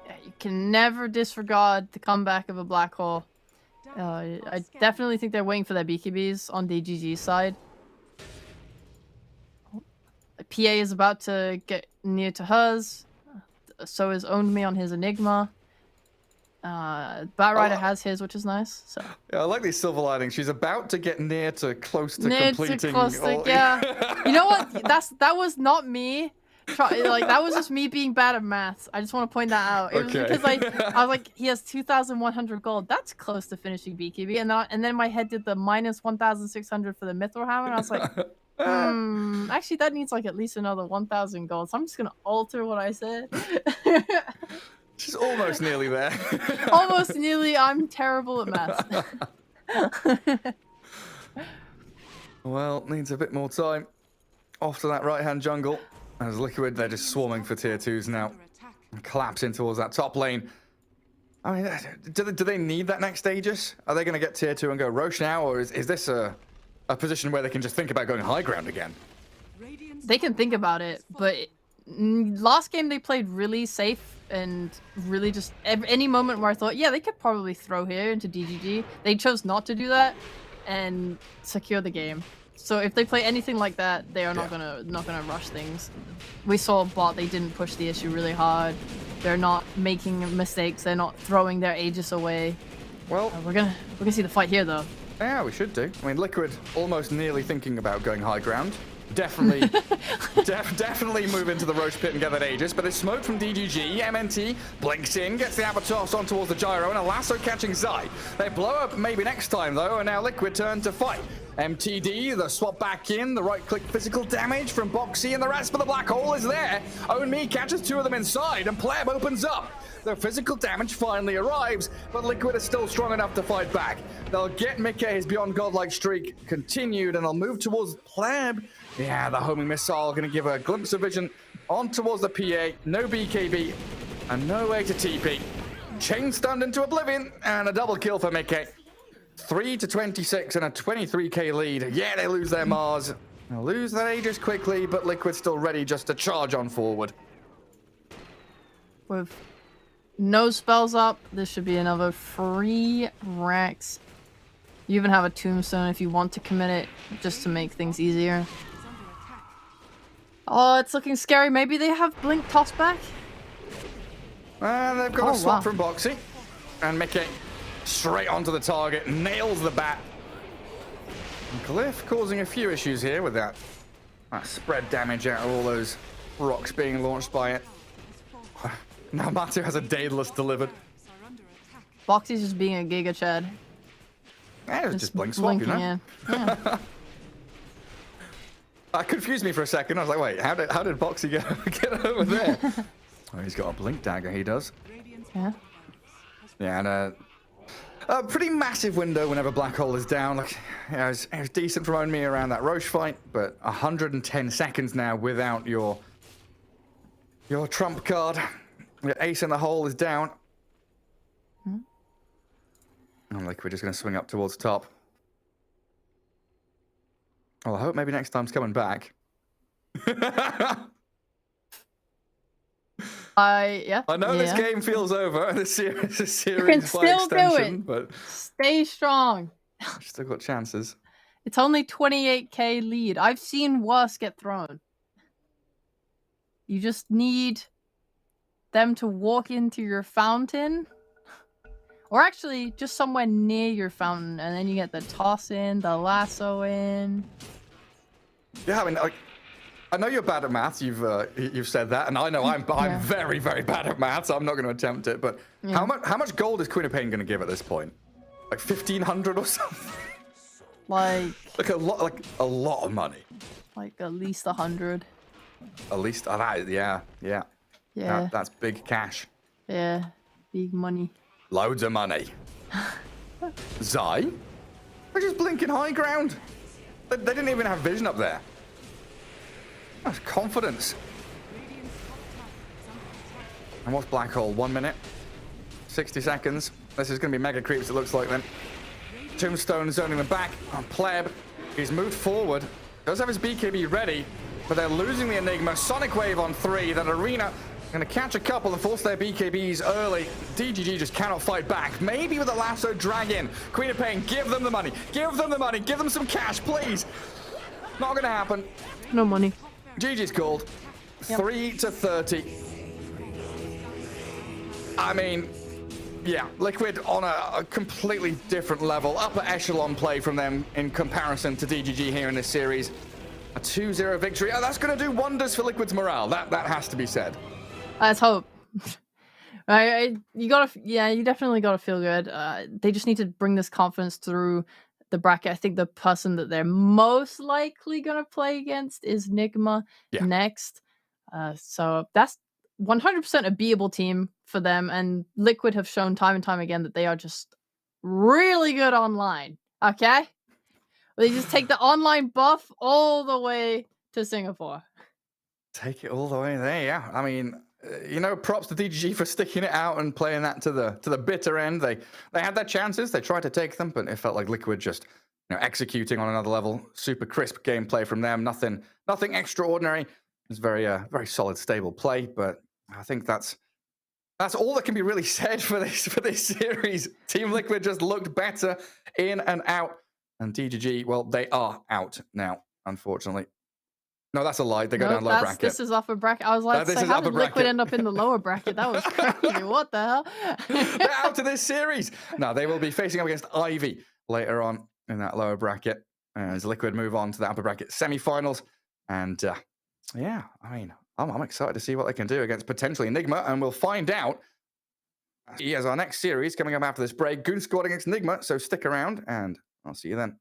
S2: Yeah, you can never disregard the comeback of a black hole. I definitely think they're waiting for their BKBs on DGG's side. PA is about to get near to hers. So is Owned Me on his Enigma. Batrider has his, which is nice. So
S1: yeah, I like these silver linings. She's about to get near to close to completing.
S2: Yeah. You know what? That was not me. That was just me being bad at maths. I just want to point that out. It was because I was like, he has 2,100 gold. That's close to finishing BKB. And then my head did the minus 1,600 for the Mithril Hammer. And I was like, actually, that needs like at least another 1,000 gold. So I'm just gonna alter what I said.
S1: She's almost nearly there.
S2: Almost nearly. I'm terrible at maths.
S1: Well, needs a bit more time. Off to that right-hand jungle. As Liquid, they're just swarming for tier 2s now. Collapsing towards that top lane. I mean, do they need that next Aegis? Are they going to get tier 2 and go Roche now? Or is this a position where they can just think about going high ground again?
S2: They can think about it, but last game they played really safe and really just any moment where I thought, yeah, they could probably throw here into DGG. They chose not to do that and secure the game. So if they play anything like that, they are not gonna rush things. We saw bot, they didn't push the issue really hard. They're not making mistakes. They're not throwing their Aegis away.
S1: Well,
S2: we're gonna see the fight here though.
S1: Yeah, we should do. I mean, Liquid almost nearly thinking about going high ground. Definitely, definitely move into the Roche pit and get that Aegis. But there's smoke from DGG. MNT blinks in, gets the Avatar on towards the gyro, and a lasso catching Zai. They blow up maybe next time though, and now Liquid turn to fight. MTD, the swap back in, the right-click physical damage from Boxy, and the rest of the black hole is there. Own Me catches 2 of them inside, and Pleb opens up. The physical damage finally arrives, but Liquid is still strong enough to fight back. They'll get Mickey his Beyond Godlike streak continued, and they'll move towards Pleb. Yeah, the homing missile going to give a glimpse of vision on towards the PA. No BKB, and no way to TP. Chain stunned into oblivion, and a double kill for Mickey. 3 to 26 and a 23k lead. Yeah, they lose their Mars. They'll lose that Aegis quickly, but Liquid's still ready just to charge on forward.
S2: With no spells up, this should be another free Rex. You even have a tombstone if you want to commit it, just to make things easier. Oh, it's looking scary. Maybe they have Blink toss back?
S1: And they've got a swap from Boxy. And Mickey straight onto the target, nails the bat. And Glyph causing a few issues here with that spread damage out of all those rocks being launched by it. Now Matu has a Daedalus delivered.
S2: Boxy's just being a Giga Chad.
S1: Yeah, it was just blink swap, you know?
S2: Yeah.
S1: That confused me for a second. I was like, wait, how did Boxy get over there? Oh, he's got a blink dagger, he does.
S2: Yeah.
S1: Yeah, and a pretty massive window whenever Black Hole is down. Like, you know, it was decent from Own Me around that Roche fight, but 110 seconds now without your trump card. Your ace in the hole is down. And like we're just going to swing up towards the top. Well, I hope maybe next time's coming back.
S2: Yeah.
S1: I know this game feels over. This series is
S2: You can
S1: by
S2: still do
S1: extension,
S2: it.
S1: but
S2: Stay strong.
S1: still got chances.
S2: It's only 28k lead. I've seen worse get thrown. You just need them to walk into your fountain. Or actually, just somewhere near your fountain, and then you get the toss in, the lasso in.
S1: Yeah, I mean, I know you're bad at maths. You've said that, and I know I'm very, very bad at maths. So I'm not going to attempt it. But how much gold is Queen of Pain going to give at this point? Like 1,500 or something?
S2: Like
S1: a lot of money.
S2: Like at least 100.
S1: At least yeah. That's big cash.
S2: Yeah, big money.
S1: Loads of money. Zai? They're just blinking high ground. They didn't even have vision up there. That's confidence. And what's Black Hole? 1 minute? 60 seconds. This is going to be mega creeps, it looks like then. Tombstone zoning them back on Pleb. He's moved forward. Does have his BKB ready, but they're losing the Enigma. Sonic Wave on 3. Then Arena going to catch a couple and force their BKBs early. DGG just cannot fight back. Maybe with a lasso drag in. Queen of Pain, give them the money. Give them the money. Give them some cash, please. Not going to happen.
S2: No money.
S1: GG's called.
S2: Yep.
S1: 3-30. I mean, yeah, Liquid on a completely different level. Upper echelon play from them in comparison to DGG here in this series. A 2-0 victory. Oh, that's going to do wonders for Liquid's morale. That has to be said.
S2: Let's hope. You definitely gotta feel good. They just need to bring this confidence through the bracket. I think the person that they're most likely gonna play against is Nigma next. So that's 100% a beatable team for them. And Liquid have shown time and time again that they are just really good online. Okay, they just take the online buff all the way to Singapore.
S1: Take it all the way there. Yeah, I mean, you know, props to DGG for sticking it out and playing that to the bitter end. They had their chances. They tried to take them, but it felt like Liquid just, you know, executing on another level. Super crisp gameplay from them. Nothing extraordinary. It's very solid, stable play. But I think that's all that can be really said for this series. Team Liquid just looked better in and out, and DGG, well, they are out now, unfortunately. No, that's a lie. They go down lower bracket.
S2: This is upper bracket. I was like, how did Liquid end up in the lower bracket? That was crazy. What the hell?
S1: They're out of this series. No, they will be facing up against Ivy later on in that lower bracket as Liquid move on to the upper bracket semifinals. And yeah, I mean, I'm excited to see what they can do against potentially Enigma, and we'll find out as our next series coming up after this break. Goon Squad against Enigma, so stick around, and I'll see you then.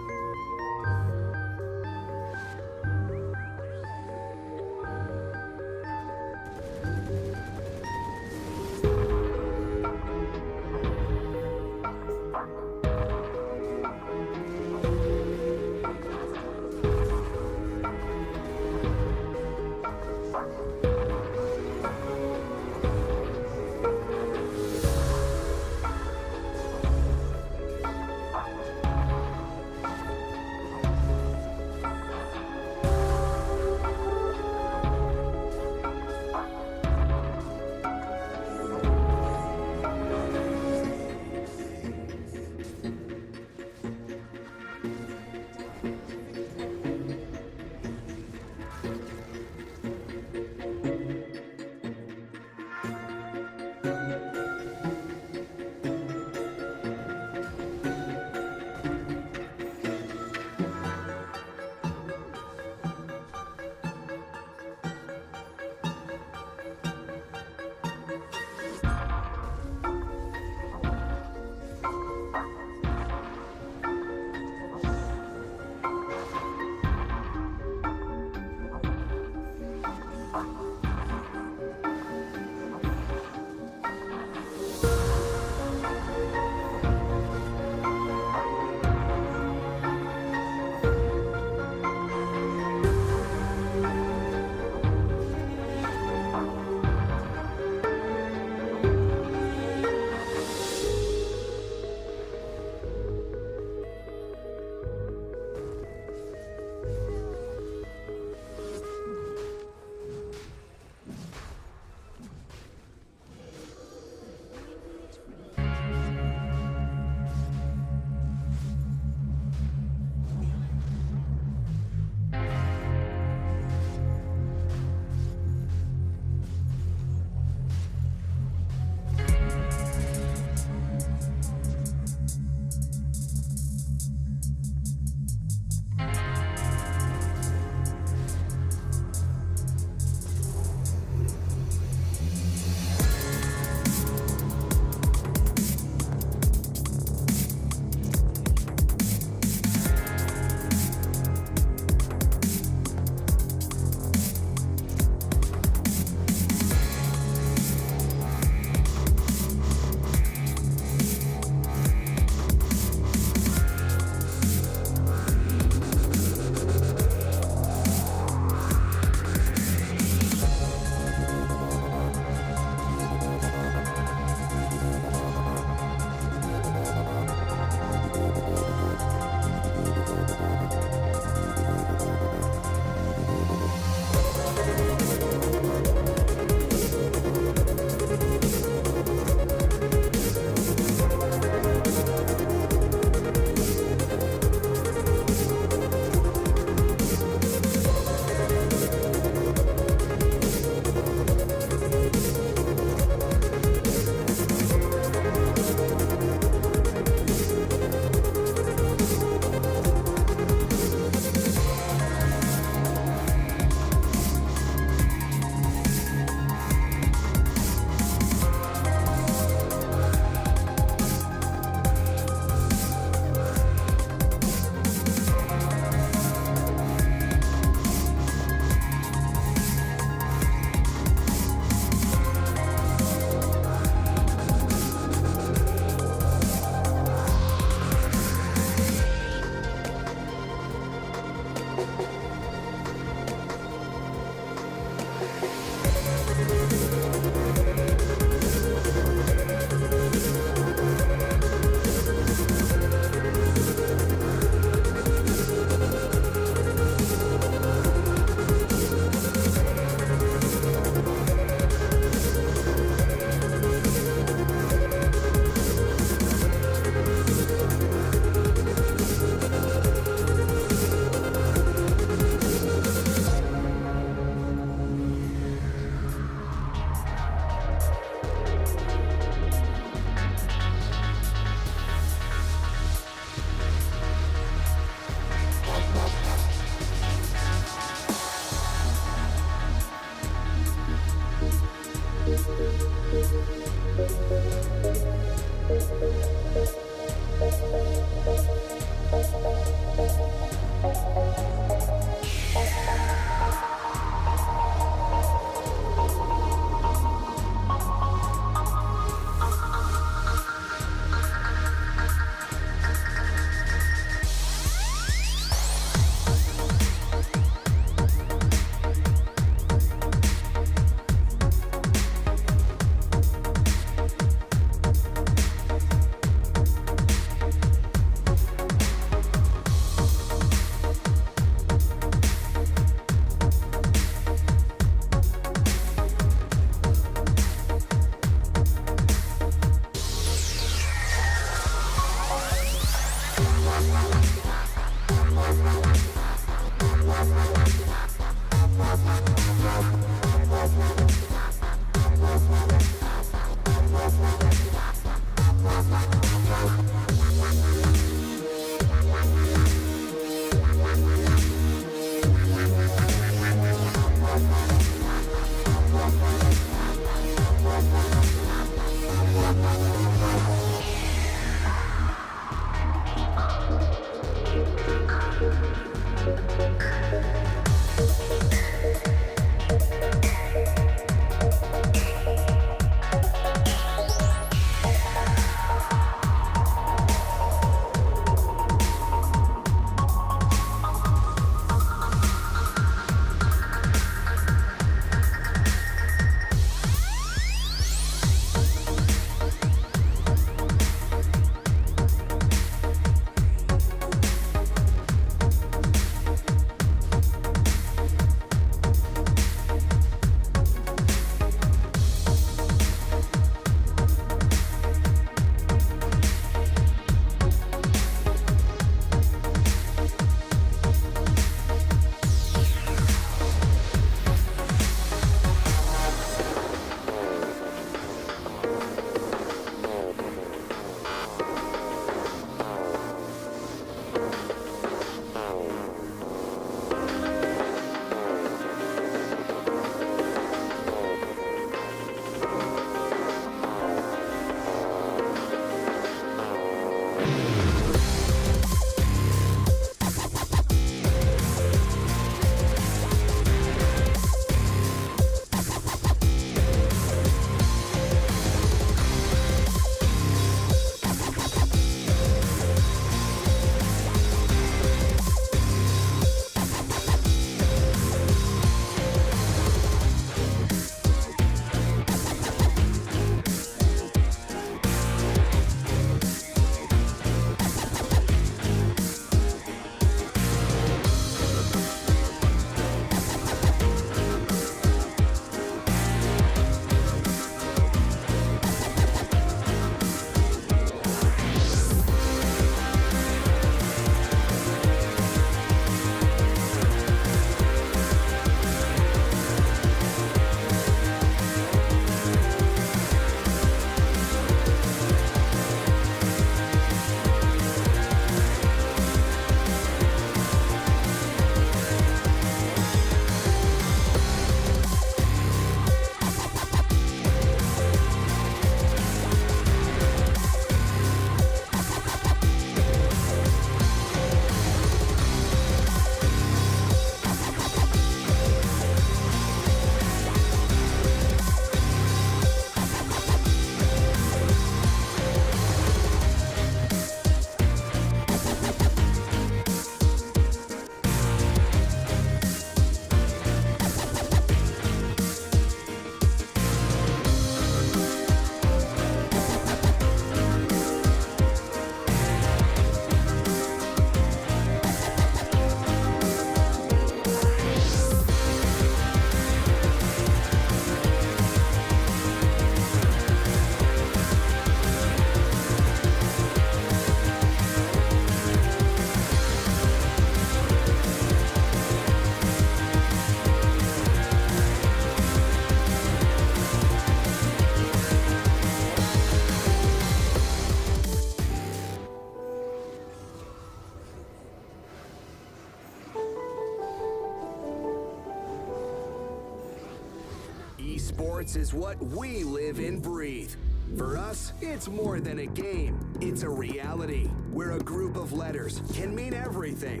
S4: Esports is what we live and breathe. For us, it's more than a game. It's a reality where a group of letters can mean everything.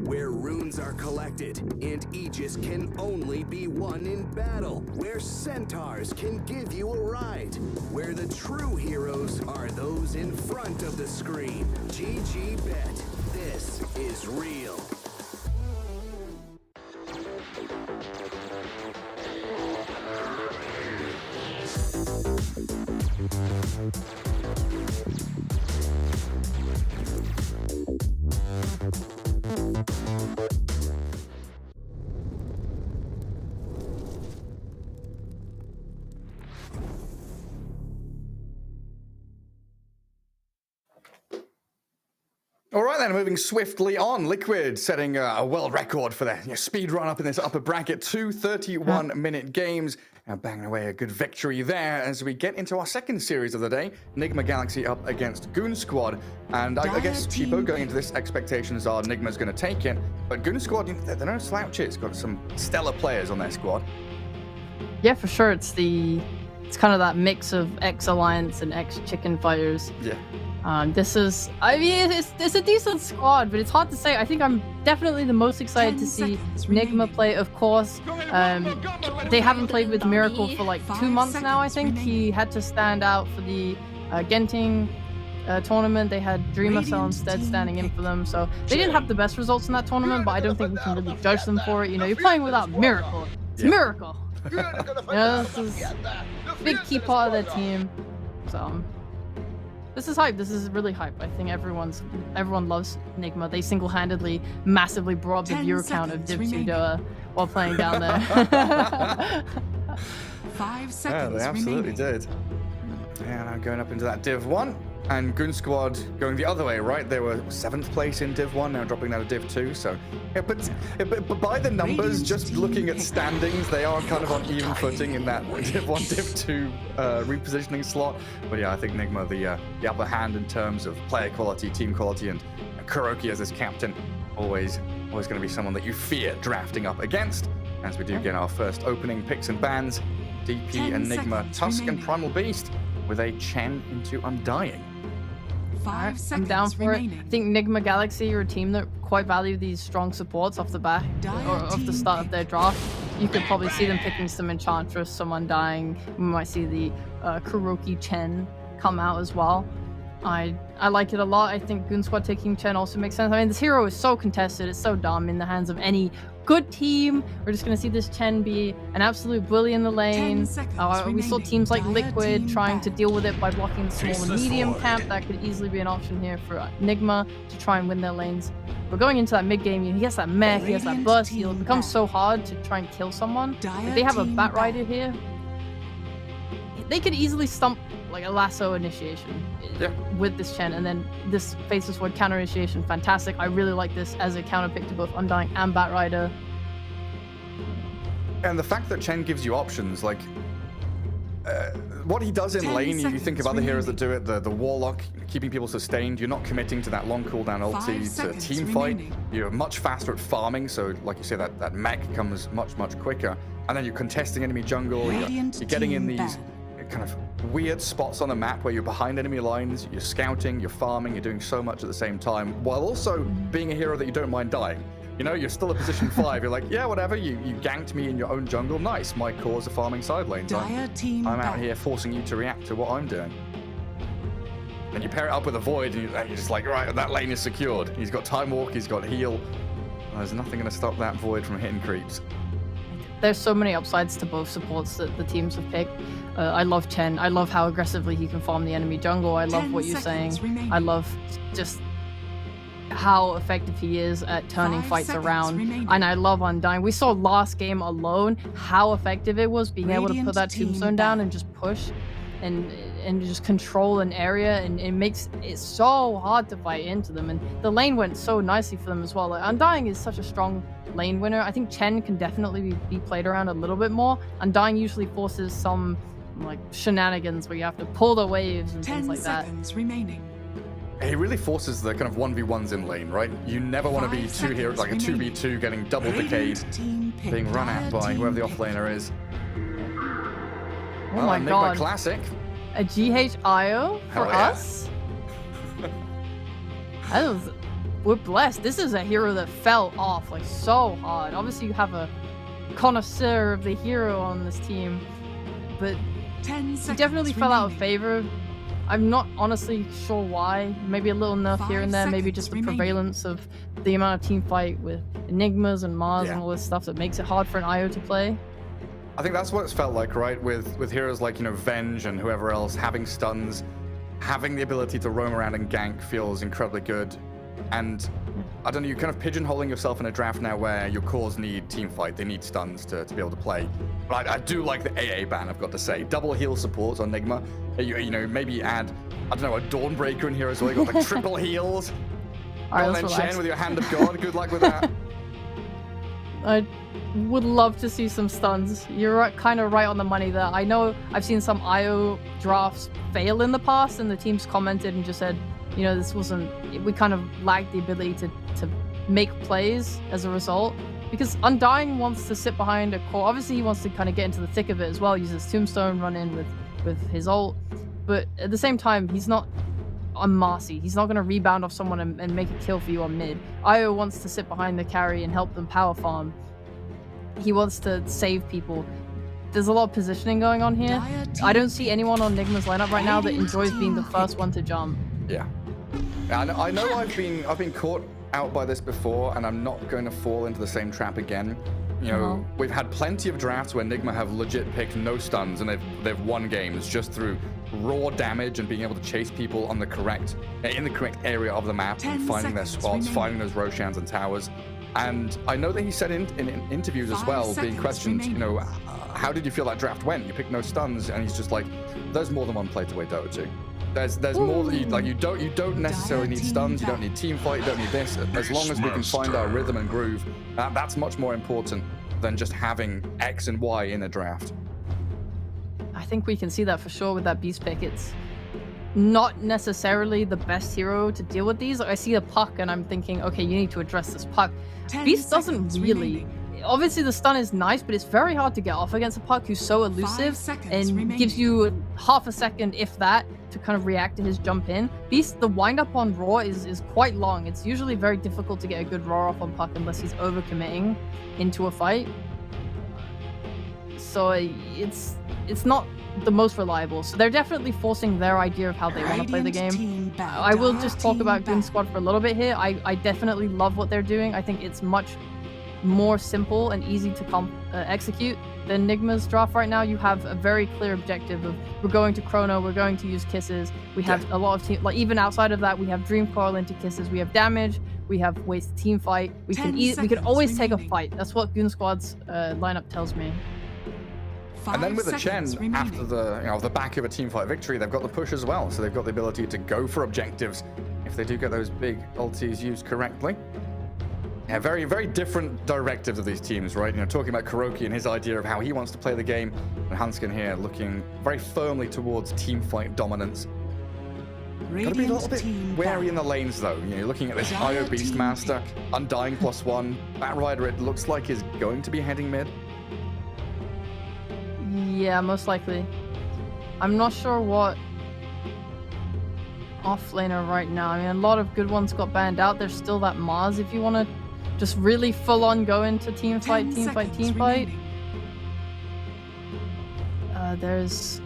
S4: Where runes are collected and Aegis can only be won in battle. Where centaurs can give you a ride. Where the true heroes are those in front of the screen. GG Bet. This is real.
S1: All right then, moving swiftly on. Liquid setting a world record for their speed run up in this upper bracket. 2 31-minute games. And banging away a good victory there as we get into our second series of the day. Nigma Galaxy up against Goon Squad. And I guess Cheapo going into this, expectations are Nigma's going to take it. But Goon Squad, they're no slouches. Got some stellar players on their squad.
S2: Yeah, for sure. It's kind of that mix of ex-Alliance and ex-Chicken Fighters.
S1: Yeah.
S2: It's a decent squad, but it's hard to say. I think I'm definitely the most excited to see Nigma play, of course. They haven't played with Miracle for like 2 months now, I think. He had to stand out for the Genting tournament. They had Dreamer Cell instead standing in for them, so they didn't have the best results in that tournament, but I don't think we can really judge them for it. You know, you're playing without Miracle. It's Miracle. This is a big key part of their team. So this is hype. This is really hype. I think everyone loves Nigma. They single-handedly massively brought up the viewer count of Div 2 while playing down there.
S3: 5 seconds
S1: Yeah, they absolutely did. Yeah, now going up into that Div 1. And Goon Squad going the other way, right? They were 7th place in Div 1, now dropping down to Div 2. So, yeah, but by the numbers, just looking at standings, they are kind of on even footing in that Div 1, Div 2 repositioning slot. But yeah, I think Nigma the upper hand in terms of player quality, team quality, and Kuroki as his captain, always going to be someone that you fear drafting up against. As we do get our first opening picks and bans, DP Enigma, Tusk, and Primal Beast with a Chen into Undying.
S3: 5 seconds
S2: I'm down for
S3: remaining.
S2: it. I think Nigma Galaxy are a team that quite value these strong supports off the back or off the start of their draft. You could probably see them picking some Enchantress, some Undying. We might see the Kuroki Chen come out as well. I like it a lot. I think Goon Squad taking Chen also makes sense. I mean, this hero is so contested. It's so dumb in the hands of any good team. We're just going to see this Chen be an absolute bully in the lane. We saw teams like Liquid trying to deal with it by blocking the small and medium camp. That could easily be an option here for Nigma to try and win their lanes. But going into that mid game, he has that mech, he has that burst heal. It becomes so hard to try and kill someone. If they have a Bat Rider here, they could easily stump like a lasso initiation with this Chen, and then this Faceless Void counter initiation. Fantastic. I really like this as a counter pick to both Undying and Bat Rider.
S1: And the fact that Chen gives you options, like what he does in lane, you think of other heroes that do it, the Warlock, keeping people sustained. You're not committing to that long cooldown ulti to a team fight. You're much faster at farming, so like you say, that mech comes much quicker. And then you're contesting enemy jungle, you're getting in these kind of weird spots on the map where you're behind enemy lines, you're scouting, you're farming, you're doing so much at the same time, while also being a hero that you don't mind dying. You know, you're still at position 5. You're like, yeah, whatever, you ganked me in your own jungle. Nice, my cause of farming side lanes. I'm out here forcing you to react to what I'm doing. And you pair it up with a Void, and you're just like, right, that lane is secured. He's got Time Walk, he's got Heal. There's nothing going to stop that Void from hitting creeps.
S2: There's so many upsides to both supports that the teams have picked. I love Chen. I love how aggressively he can farm the enemy jungle. I love what you're saying. I love just how effective he is at turning fights around. And I love Undying. We saw last game alone how effective it was being able to put that tombstone down and just push and just control an area, and it makes it so hard to fight into them. And the lane went so nicely for them as well. Like, Undying is such a strong lane winner. I think Chen can definitely be played around a little bit more. Undying usually forces some like shenanigans where you have to pull the waves and things like that.
S3: 10 seconds remaining.
S1: He really forces the kind of 1v1s in lane, right? You never want to be two heroes, like a 2v2 getting double decayed, being run at by whoever the offlaner is.
S2: Oh
S1: Well,
S2: my
S1: Enigma
S2: god.
S1: Classic.
S2: A GHIO for
S1: Hell yeah.
S2: us? We're blessed. This is a hero that fell off like so hard. Obviously, you have a connoisseur of the hero on this team, but
S3: 10
S2: he
S3: seconds
S2: definitely fell out of
S3: remaining.
S2: favor. I'm not honestly sure why. Maybe a little nerf here and there.
S3: 5
S2: Maybe just the
S3: seconds remaining.
S2: prevalence of the amount of team fight with Enigmas and Mars
S1: Yeah.
S2: and all this stuff that makes it hard for an IO to play.
S1: I think that's what it's felt like, right? With heroes like, Venge and whoever else having stuns, having the ability to roam around and gank feels incredibly good. And I don't know, you're kind of pigeonholing yourself in a draft now where your cores need team fight. They need stuns to be able to play. But I do like the AA ban, I've got to say. Double heal supports on Enigma. Maybe add, I don't know, a Dawnbreaker in here as well. You got like triple heals.
S2: All right,
S1: And
S2: let's
S1: then
S2: relax.
S1: Shen with your Hand of God. Good luck with that.
S2: I would love to see some stuns. You're kind of right on the money there. I know I've seen some IO drafts fail in the past, and the teams commented and just said, this wasn't. We kind of lacked the ability to make plays as a result. Because Undying wants to sit behind a core. Obviously, he wants to kind of get into the thick of it as well. Use his Tombstone, run in with his ult. But at the same time, he's not on Marcy. He's not going to rebound off someone and make a kill for you on mid. IO wants to sit behind the carry and help them power farm. He wants to save people. There's a lot of positioning going on here. I don't see anyone on Nigma's lineup right now that enjoys being the first one to jump.
S1: Yeah. I know I've been caught out by this before, and I'm not going to fall into the same trap again. We've had plenty of drafts where Nigma have legit picked no stuns, and they've won games just through raw damage and being able to chase people on the correct area of the map and finding their spots, finding those Roshans and towers. And I know that he said in interviews as well, being questioned, how did you feel that draft went? You picked no stuns, and he's just like, there's more than one play to play Dota 2. There's more that you don't necessarily need stuns, you don't need team fight, you don't need this. As long as we can find our rhythm and groove, that's much more important than just having X and Y in a draft.
S2: I think we can see that for sure with that Beast pick. It's not necessarily the best hero to deal with these. Like, I see a Puck and I'm thinking, okay, you need to address this Puck. Beast doesn't really. Obviously, the stun is nice, but it's very hard to get off against a Puck who's so elusive and gives you half a second, if that, to kind of react to his jump in. Beast, the wind-up on Raw is quite long. It's usually very difficult to get a good Raw off on Puck unless he's overcommitting into a fight. So it's not the most reliable. So they're definitely forcing their idea of how they want to play the game. I will just talk about Goon Squad for a little bit here. I definitely love what they're doing. I think it's much more simple and easy to execute than Nigma's draft right now. You have a very clear objective of, we're going to Chrono, we're going to use Kisses. We have a lot of team, like even outside of that, we have Dream Coil into Kisses, we have damage, we have ways to team fight, we can always take a fight. That's what Goon Squad's lineup tells me.
S1: And then with the Chen, after the back of a teamfight victory, they've got the push as well. So they've got the ability to go for objectives if they do get those big ultis used correctly. Yeah, very, very different directives of these teams, right? Talking about Kuroki and his idea of how he wants to play the game, and Hanskin here looking very firmly towards teamfight dominance. Gotta be a little bit wary in the lanes though. You're looking at this IO Beastmaster, Undying +1, Batrider it looks like is going to be heading mid.
S2: Yeah, most likely. I'm not sure what offlaner right now. I mean, a lot of good ones got banned out. There's still that Mars if you want to just really full on go into team fight. There's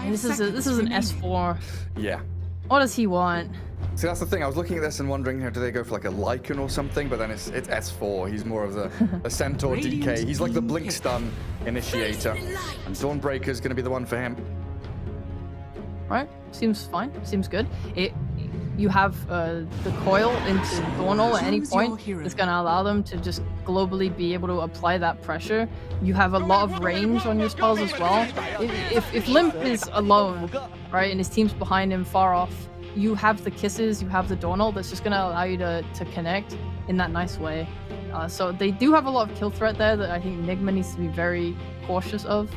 S2: this is an S4.
S1: Yeah.
S2: What does he want?
S1: See, that's the thing. I was looking at this and wondering, do they go for like a Lycan or something? But then it's S4. He's more of a Centaur DK. He's like the Blink Stun initiator. And Dawnbreaker's going to be the one for him.
S2: Right? Seems fine. Seems good. You have the coil into Dawnal at any point. It's going to allow them to just globally be able to apply that pressure. You have a lot of range on your spells as well. If Limp is alone, right, and his team's behind him far off, you have the Kisses, you have the Dawnal that's just going to allow you to connect in that nice way. So they do have a lot of kill threat there that I think Nigma needs to be very cautious of.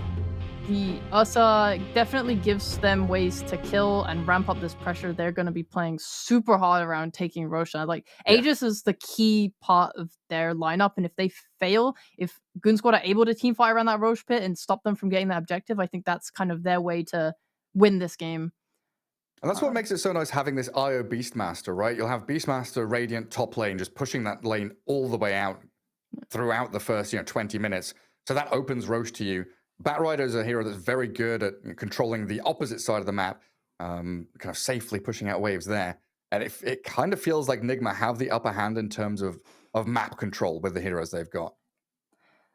S2: the Ursa definitely gives them ways to kill and ramp up this pressure. They're going to be playing super hard around taking Roshan. Like,
S1: Yeah.
S2: Aegis is the key part of their lineup, and if they fail, if Goon Squad are able to team fight around that Roche pit and stop them from getting that objective, I think that's kind of their way to win this game.
S1: And that's what makes it so nice having this IO Beastmaster, right? You'll have Beastmaster, Radiant, top lane, just pushing that lane all the way out throughout the first 20 minutes. So that opens Roche to you. Batrider is a hero that's very good at controlling the opposite side of the map, kind of safely pushing out waves there. And it kind of feels like Nigma have the upper hand in terms of map control with the heroes they've got.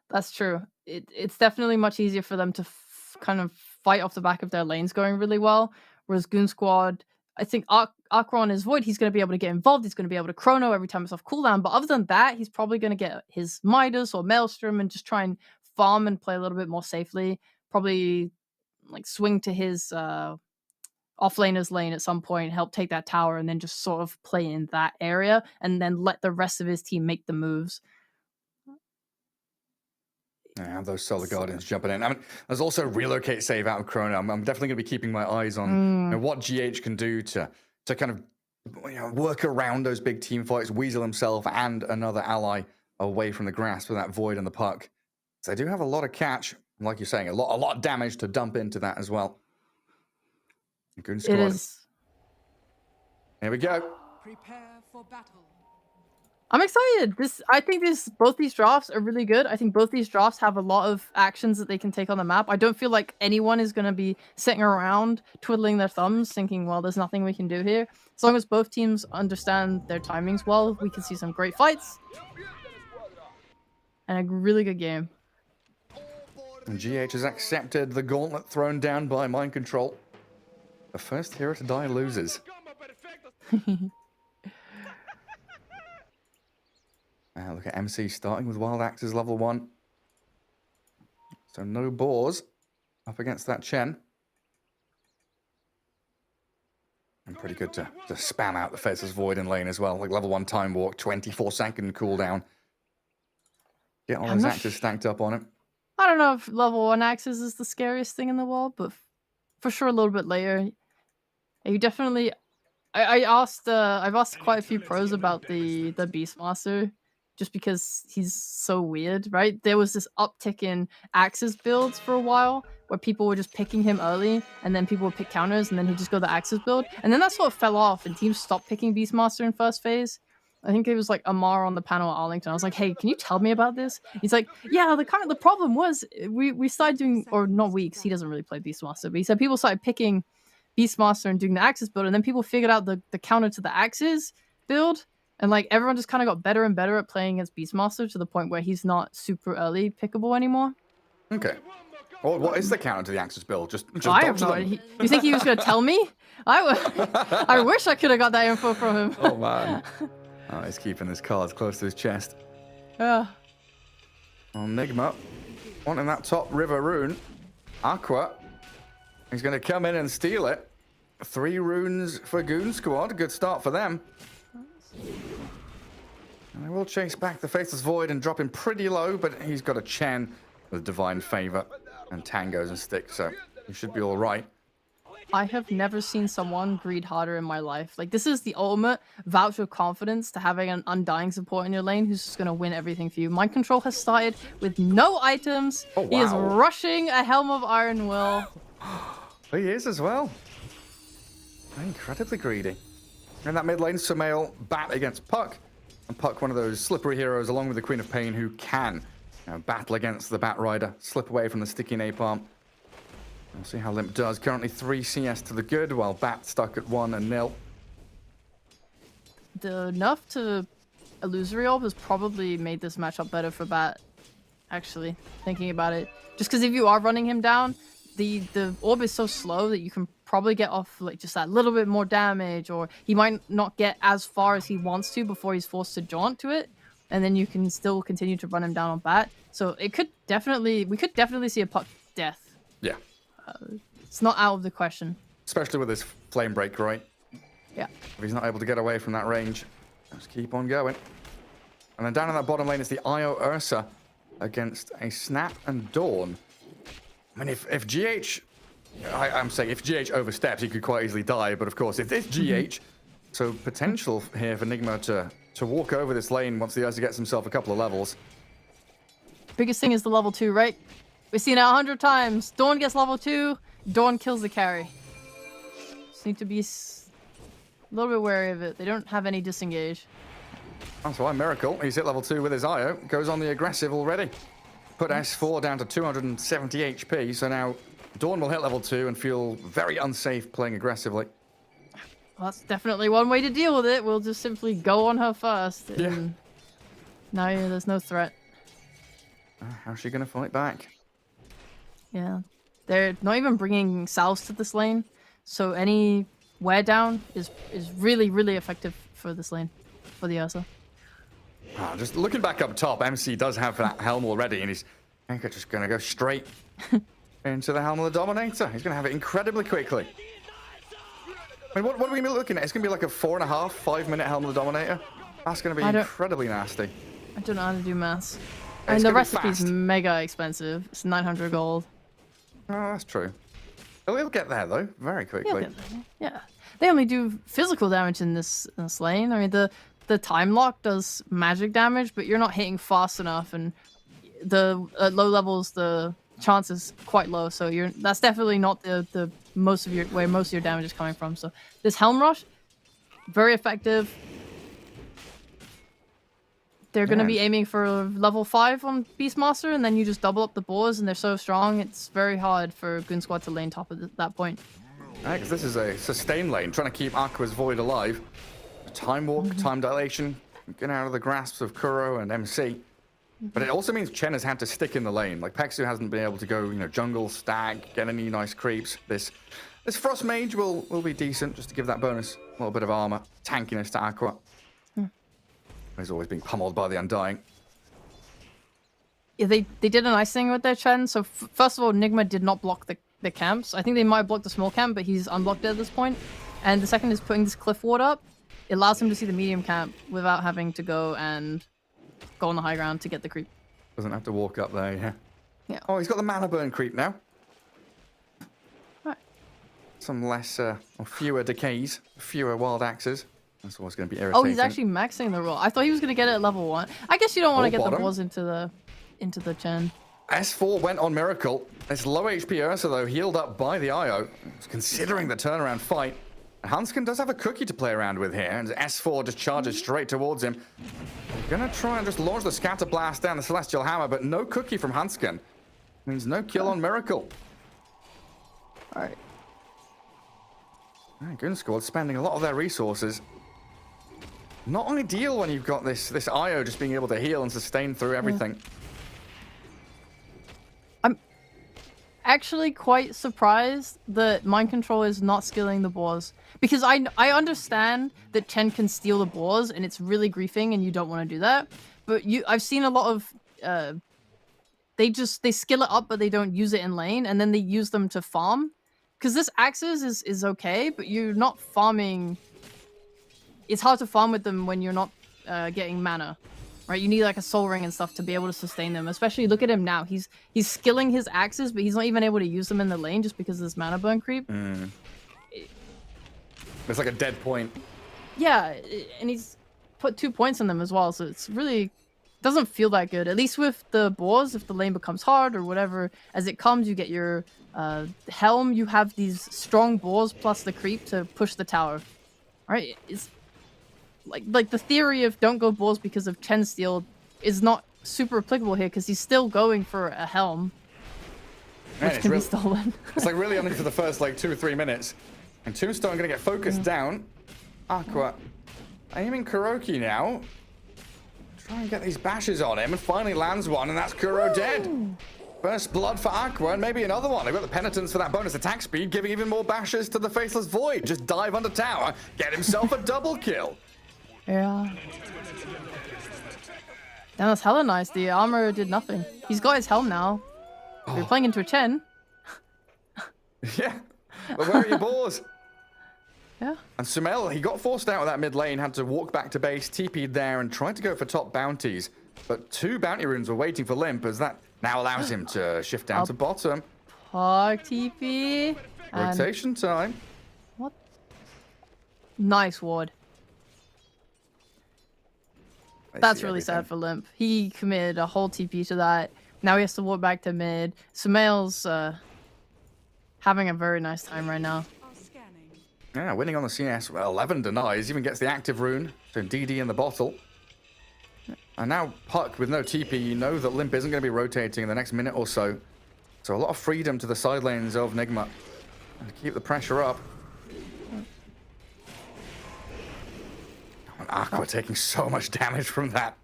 S2: That's true. It's definitely much easier for them to kind of fight off the back of their lanes going really well. Whereas Goon Squad, I think Aqua on his Void, he's going to be able to get involved. He's going to be able to chrono every time it's off cooldown. But other than that, he's probably going to get his Midas or Maelstrom and just try and farm and play a little bit more safely. Probably like swing to his offlaner's lane at some point, help take that tower, and then just sort of play in that area and then let the rest of his team make the moves.
S1: Yeah, those Solar Guardians jumping in. I mean, there's also relocate save out of Chrono. I'm definitely going to be keeping my eyes on what GH can do to kind of work around those big team fights, weasel himself and another ally away from the grasp with that Void and the puck. So they do have a lot of catch, like you're saying, a lot of damage to dump into that as well. Goon Squad.
S2: It is.
S1: Here we go.
S3: Prepare for battle.
S2: I'm excited. I think both these drafts are really good. I think both these drafts have a lot of actions that they can take on the map. I don't feel like anyone is going to be sitting around twiddling their thumbs thinking, well, there's nothing we can do here. As long as both teams understand their timings well, we can see some great fights. And a really good game.
S1: And GH has accepted the gauntlet thrown down by Mind Control. The first hero to die loses. Look at MC starting with Wild Axes level 1. So no boars up against that Chen. And pretty good to spam out the Faceless Void in lane as well. Like level 1 time walk, 24-second cooldown. Get all those axes stacked up on it.
S2: I don't know if level 1 axes is the scariest thing in the world, but for sure a little bit later. You definitely... I've asked quite a few pros about the Beastmaster, just because he's so weird, right? There was this uptick in Axes builds for a while, where people were just picking him early, and then people would pick counters, and then he'd just go the Axes build. And then that sort of fell off, and teams stopped picking Beastmaster in first phase. I think it was like Amar on the panel at Arlington. I was like, hey, can you tell me about this? He's like, yeah, the problem was we started doing, or not we, because he doesn't really play Beastmaster, but he said people started picking Beastmaster and doing the Axes build, and then people figured out the counter to the Axes build, and like everyone just kind of got better and better at playing against Beastmaster to the point where he's not super early pickable anymore.
S1: Okay. Well, what is the counter to the Axis build? Just
S2: I have no idea. You think he was going to tell me? I wish I could have got that info from him.
S1: Oh, man. Oh, he's keeping his cards close to his chest.
S2: Yeah.
S1: Well, Nigma wanting that top river rune. Aqua. He's going to come in and steal it. 3 runes for Goon Squad. Good start for them. And they will chase back the Faceless Void and drop him pretty low, but he's got a Chen with Divine Favor and Tangos and Sticks, so he should be all right.
S2: I have never seen someone greed harder in my life. Like, this is the ultimate voucher of confidence to having an Undying support in your lane who's just going to win everything for you. Mind Control has started with no items.
S1: Oh, wow.
S2: He is rushing a Helm of Iron Will.
S1: He is as well. Incredibly greedy. And that mid lane, Sumail bat against Puck. And Puck, one of those slippery heroes, along with the Queen of Pain, who can battle against the Batrider, slip away from the sticky napalm. We'll see how Limp does. Currently 3 CS to the good, while Bat stuck at 1-0.
S2: The nerf to Illusory Orb has probably made this matchup better for Bat, actually, thinking about it. Just because if you are running him down, the orb is so slow that you can probably get off like just that little bit more damage, or he might not get as far as he wants to before he's forced to jaunt to it, and then you can still continue to run him down on Bat. So we could definitely see a Puck death.
S1: Yeah.
S2: It's not out of the question.
S1: Especially with his Flame Break, right?
S2: Yeah.
S1: If he's not able to get away from that range, just keep on going. And then down in that bottom lane is the Io Ursa against a Snap and Dawn. I mean, if GH, I'm saying if GH oversteps, he could quite easily die. But of course, if this GH, so potential here for Nigma to walk over this lane once the Ursa gets himself a couple of levels.
S2: Biggest thing is the level 2, right? We've seen it 100 times. Dawn gets level 2, Dawn kills the carry. Just need to be a little bit wary of it. They don't have any disengage.
S1: That's why Miracle, he's hit level 2 with his IO, goes on the aggressive already. Put S4 down to 270 HP, so now Dawn will hit level 2 and feel very unsafe playing aggressively.
S2: Well, that's definitely one way to deal with it. We'll just simply go on her first. And
S1: Yeah.
S2: now there's no threat.
S1: How's she going to fight back?
S2: Yeah. They're not even bringing salves to this lane, so any wear down is really, really effective for this lane, for the Ursa.
S1: Just looking back up top, MC does have that helm already, and he's just going to go straight into the helm of the Dominator. He's going to have it incredibly quickly. I mean, what are we going to be looking at? It's going to be like a 4.5, 5-minute helm of the Dominator. That's going to be incredibly nasty.
S2: I don't know how to do maths.
S1: It's
S2: And the
S1: gonna be
S2: recipe's
S1: fast.
S2: mega expensive. It's 900 gold.
S1: Oh, that's true. He'll get there, though, very
S2: Yeah,
S1: quickly.
S2: yeah. They only do physical damage in this lane. I mean, the time lock does magic damage, but you're not hitting fast enough, and the at low levels the chance is quite low. So that's definitely not the most of your damage is coming from. So this Helm Rush, very effective. They're going to be aiming for level 5 on Beastmaster, and then you just double up the boars, and they're so strong, it's very hard for Goon Squad to lane top at that point.
S1: Because this is a sustain lane, trying to keep Aqua's Void alive. Time walk, time dilation, getting out of the grasps of Kuro and MC. But it also means Chen has had to stick in the lane. Like, Pexu hasn't been able to go, jungle, stag, get any nice creeps. This Frost Mage will be decent, just to give that bonus a little bit of armor, tankiness to Aqua. He's always being pummeled by the Undying.
S2: Yeah, they did a nice thing with their Chen. So first of all, Nigma did not block the camps. I think they might block the small camp, but he's unblocked it at this point. And the second is putting this cliff ward up. It allows him to see the medium camp without having to go on the high ground to get the creep.
S1: Doesn't have to walk up there, yeah.
S2: Yeah.
S1: Oh, he's got the mana burn creep now.
S2: Right.
S1: Some less, or fewer decays, fewer wild axes. That's always going to be irritating.
S2: Oh, he's actually maxing the roll. I thought he was going to get it at level 1. I guess you don't want to get the balls into the Chen.
S1: S4 went on Miracle. This low HP Ursa, though, healed up by the IO. Considering the turnaround fight, Hanskin does have a cookie to play around with here, and S4 just charges straight towards him. Gonna try and just launch the Scatter Blast down the Celestial Hammer, but no cookie from Hanskin. Means no kill on Miracle.
S2: Alright.
S1: Goon Squad spending a lot of their resources. Not ideal when you've got this IO just being able to heal and sustain through everything.
S2: I'm actually quite surprised that Mind Control is not skilling the boars. Because I understand that Chen can steal the boars and it's really griefing and you don't want to do that. But I've seen a lot of they skill it up but they don't use it in lane and then they use them to farm. Because this Axes is okay, but you're not farming. It's hard to farm with them when you're not getting mana, right? You need like a soul ring and stuff to be able to sustain them. Especially look at him now. He's skilling his axes, but he's not even able to use them in the lane just because of this mana burn creep.
S1: It's like a dead point.
S2: Yeah, and he's put 2 points on them as well, so it's really doesn't feel that good. At least with the boars, if the lane becomes hard or whatever, as it comes, you get your helm. You have these strong boars plus the creep to push the tower. Right? It's like the theory of don't go boars because of Chen steal is not super applicable here because he's still going for a helm, which can be stolen.
S1: It's like really only for the first like 2 or 3 minutes. And Tombstone gonna get focused down. Aqua aiming Kuroki now. Try and get these bashes on him and finally lands one, and that's Kuro dead. First blood for Aqua, and maybe another one. They've got the penitence for that bonus attack speed, giving even more bashes to the Faceless Void. Just dive under tower, get himself a double kill.
S2: Yeah. Damn, that's hella nice. The armor did nothing. He's got his helm now. We're playing into a Chen.
S1: Yeah, but where are your boars?
S2: Yeah.
S1: And Sumail, he got forced out of that mid lane, had to walk back to base, TP'd there, and tried to go for top bounties. But 2 bounty runes were waiting for Limp, as that now allows him to shift down to bottom.
S2: Hog TP. And
S1: Rotation time.
S2: what? Nice ward.
S1: I
S2: That's
S1: see
S2: really
S1: everything.
S2: sad for Limp. He committed a whole TP to that. Now he has to walk back to mid. Sumail's having a very nice time right now.
S3: Are scanning.
S1: Yeah, winning on the CS. Well, 11 denies. Even gets the active rune. So DD in the bottle. And now Puck with no TP. You know that Limp isn't going to be rotating in the next minute or so. So a lot of freedom to the side lanes of Nigma. And to keep the pressure up. And Aqua taking so much damage from that.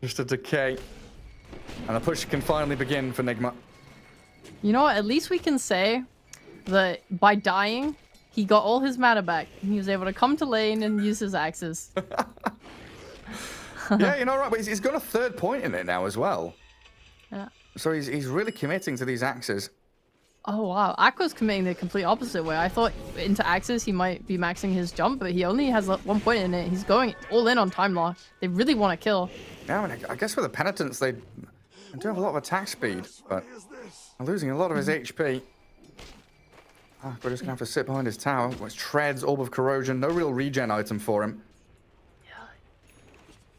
S1: Just a decay. And the push can finally begin for Nigma.
S2: You know what? At least we can say that by dying, he got all his mana back. And he was able to come to lane and use his axes.
S1: Yeah, you know, right, but he's got a third point in it now as well.
S2: Yeah.
S1: So he's really committing to these axes.
S2: Oh wow, Aqua's committing the complete opposite way. I thought into axes he might be maxing his jump, but he only has 1 point in it. He's going all in on time lock. They really want to kill.
S1: Yeah, I mean, I guess with the penitents, they do have a lot of attack speed, but are losing a lot of his HP. Aqua just gonna have to sit behind his tower, which treads Orb of Corrosion. No real regen item for him.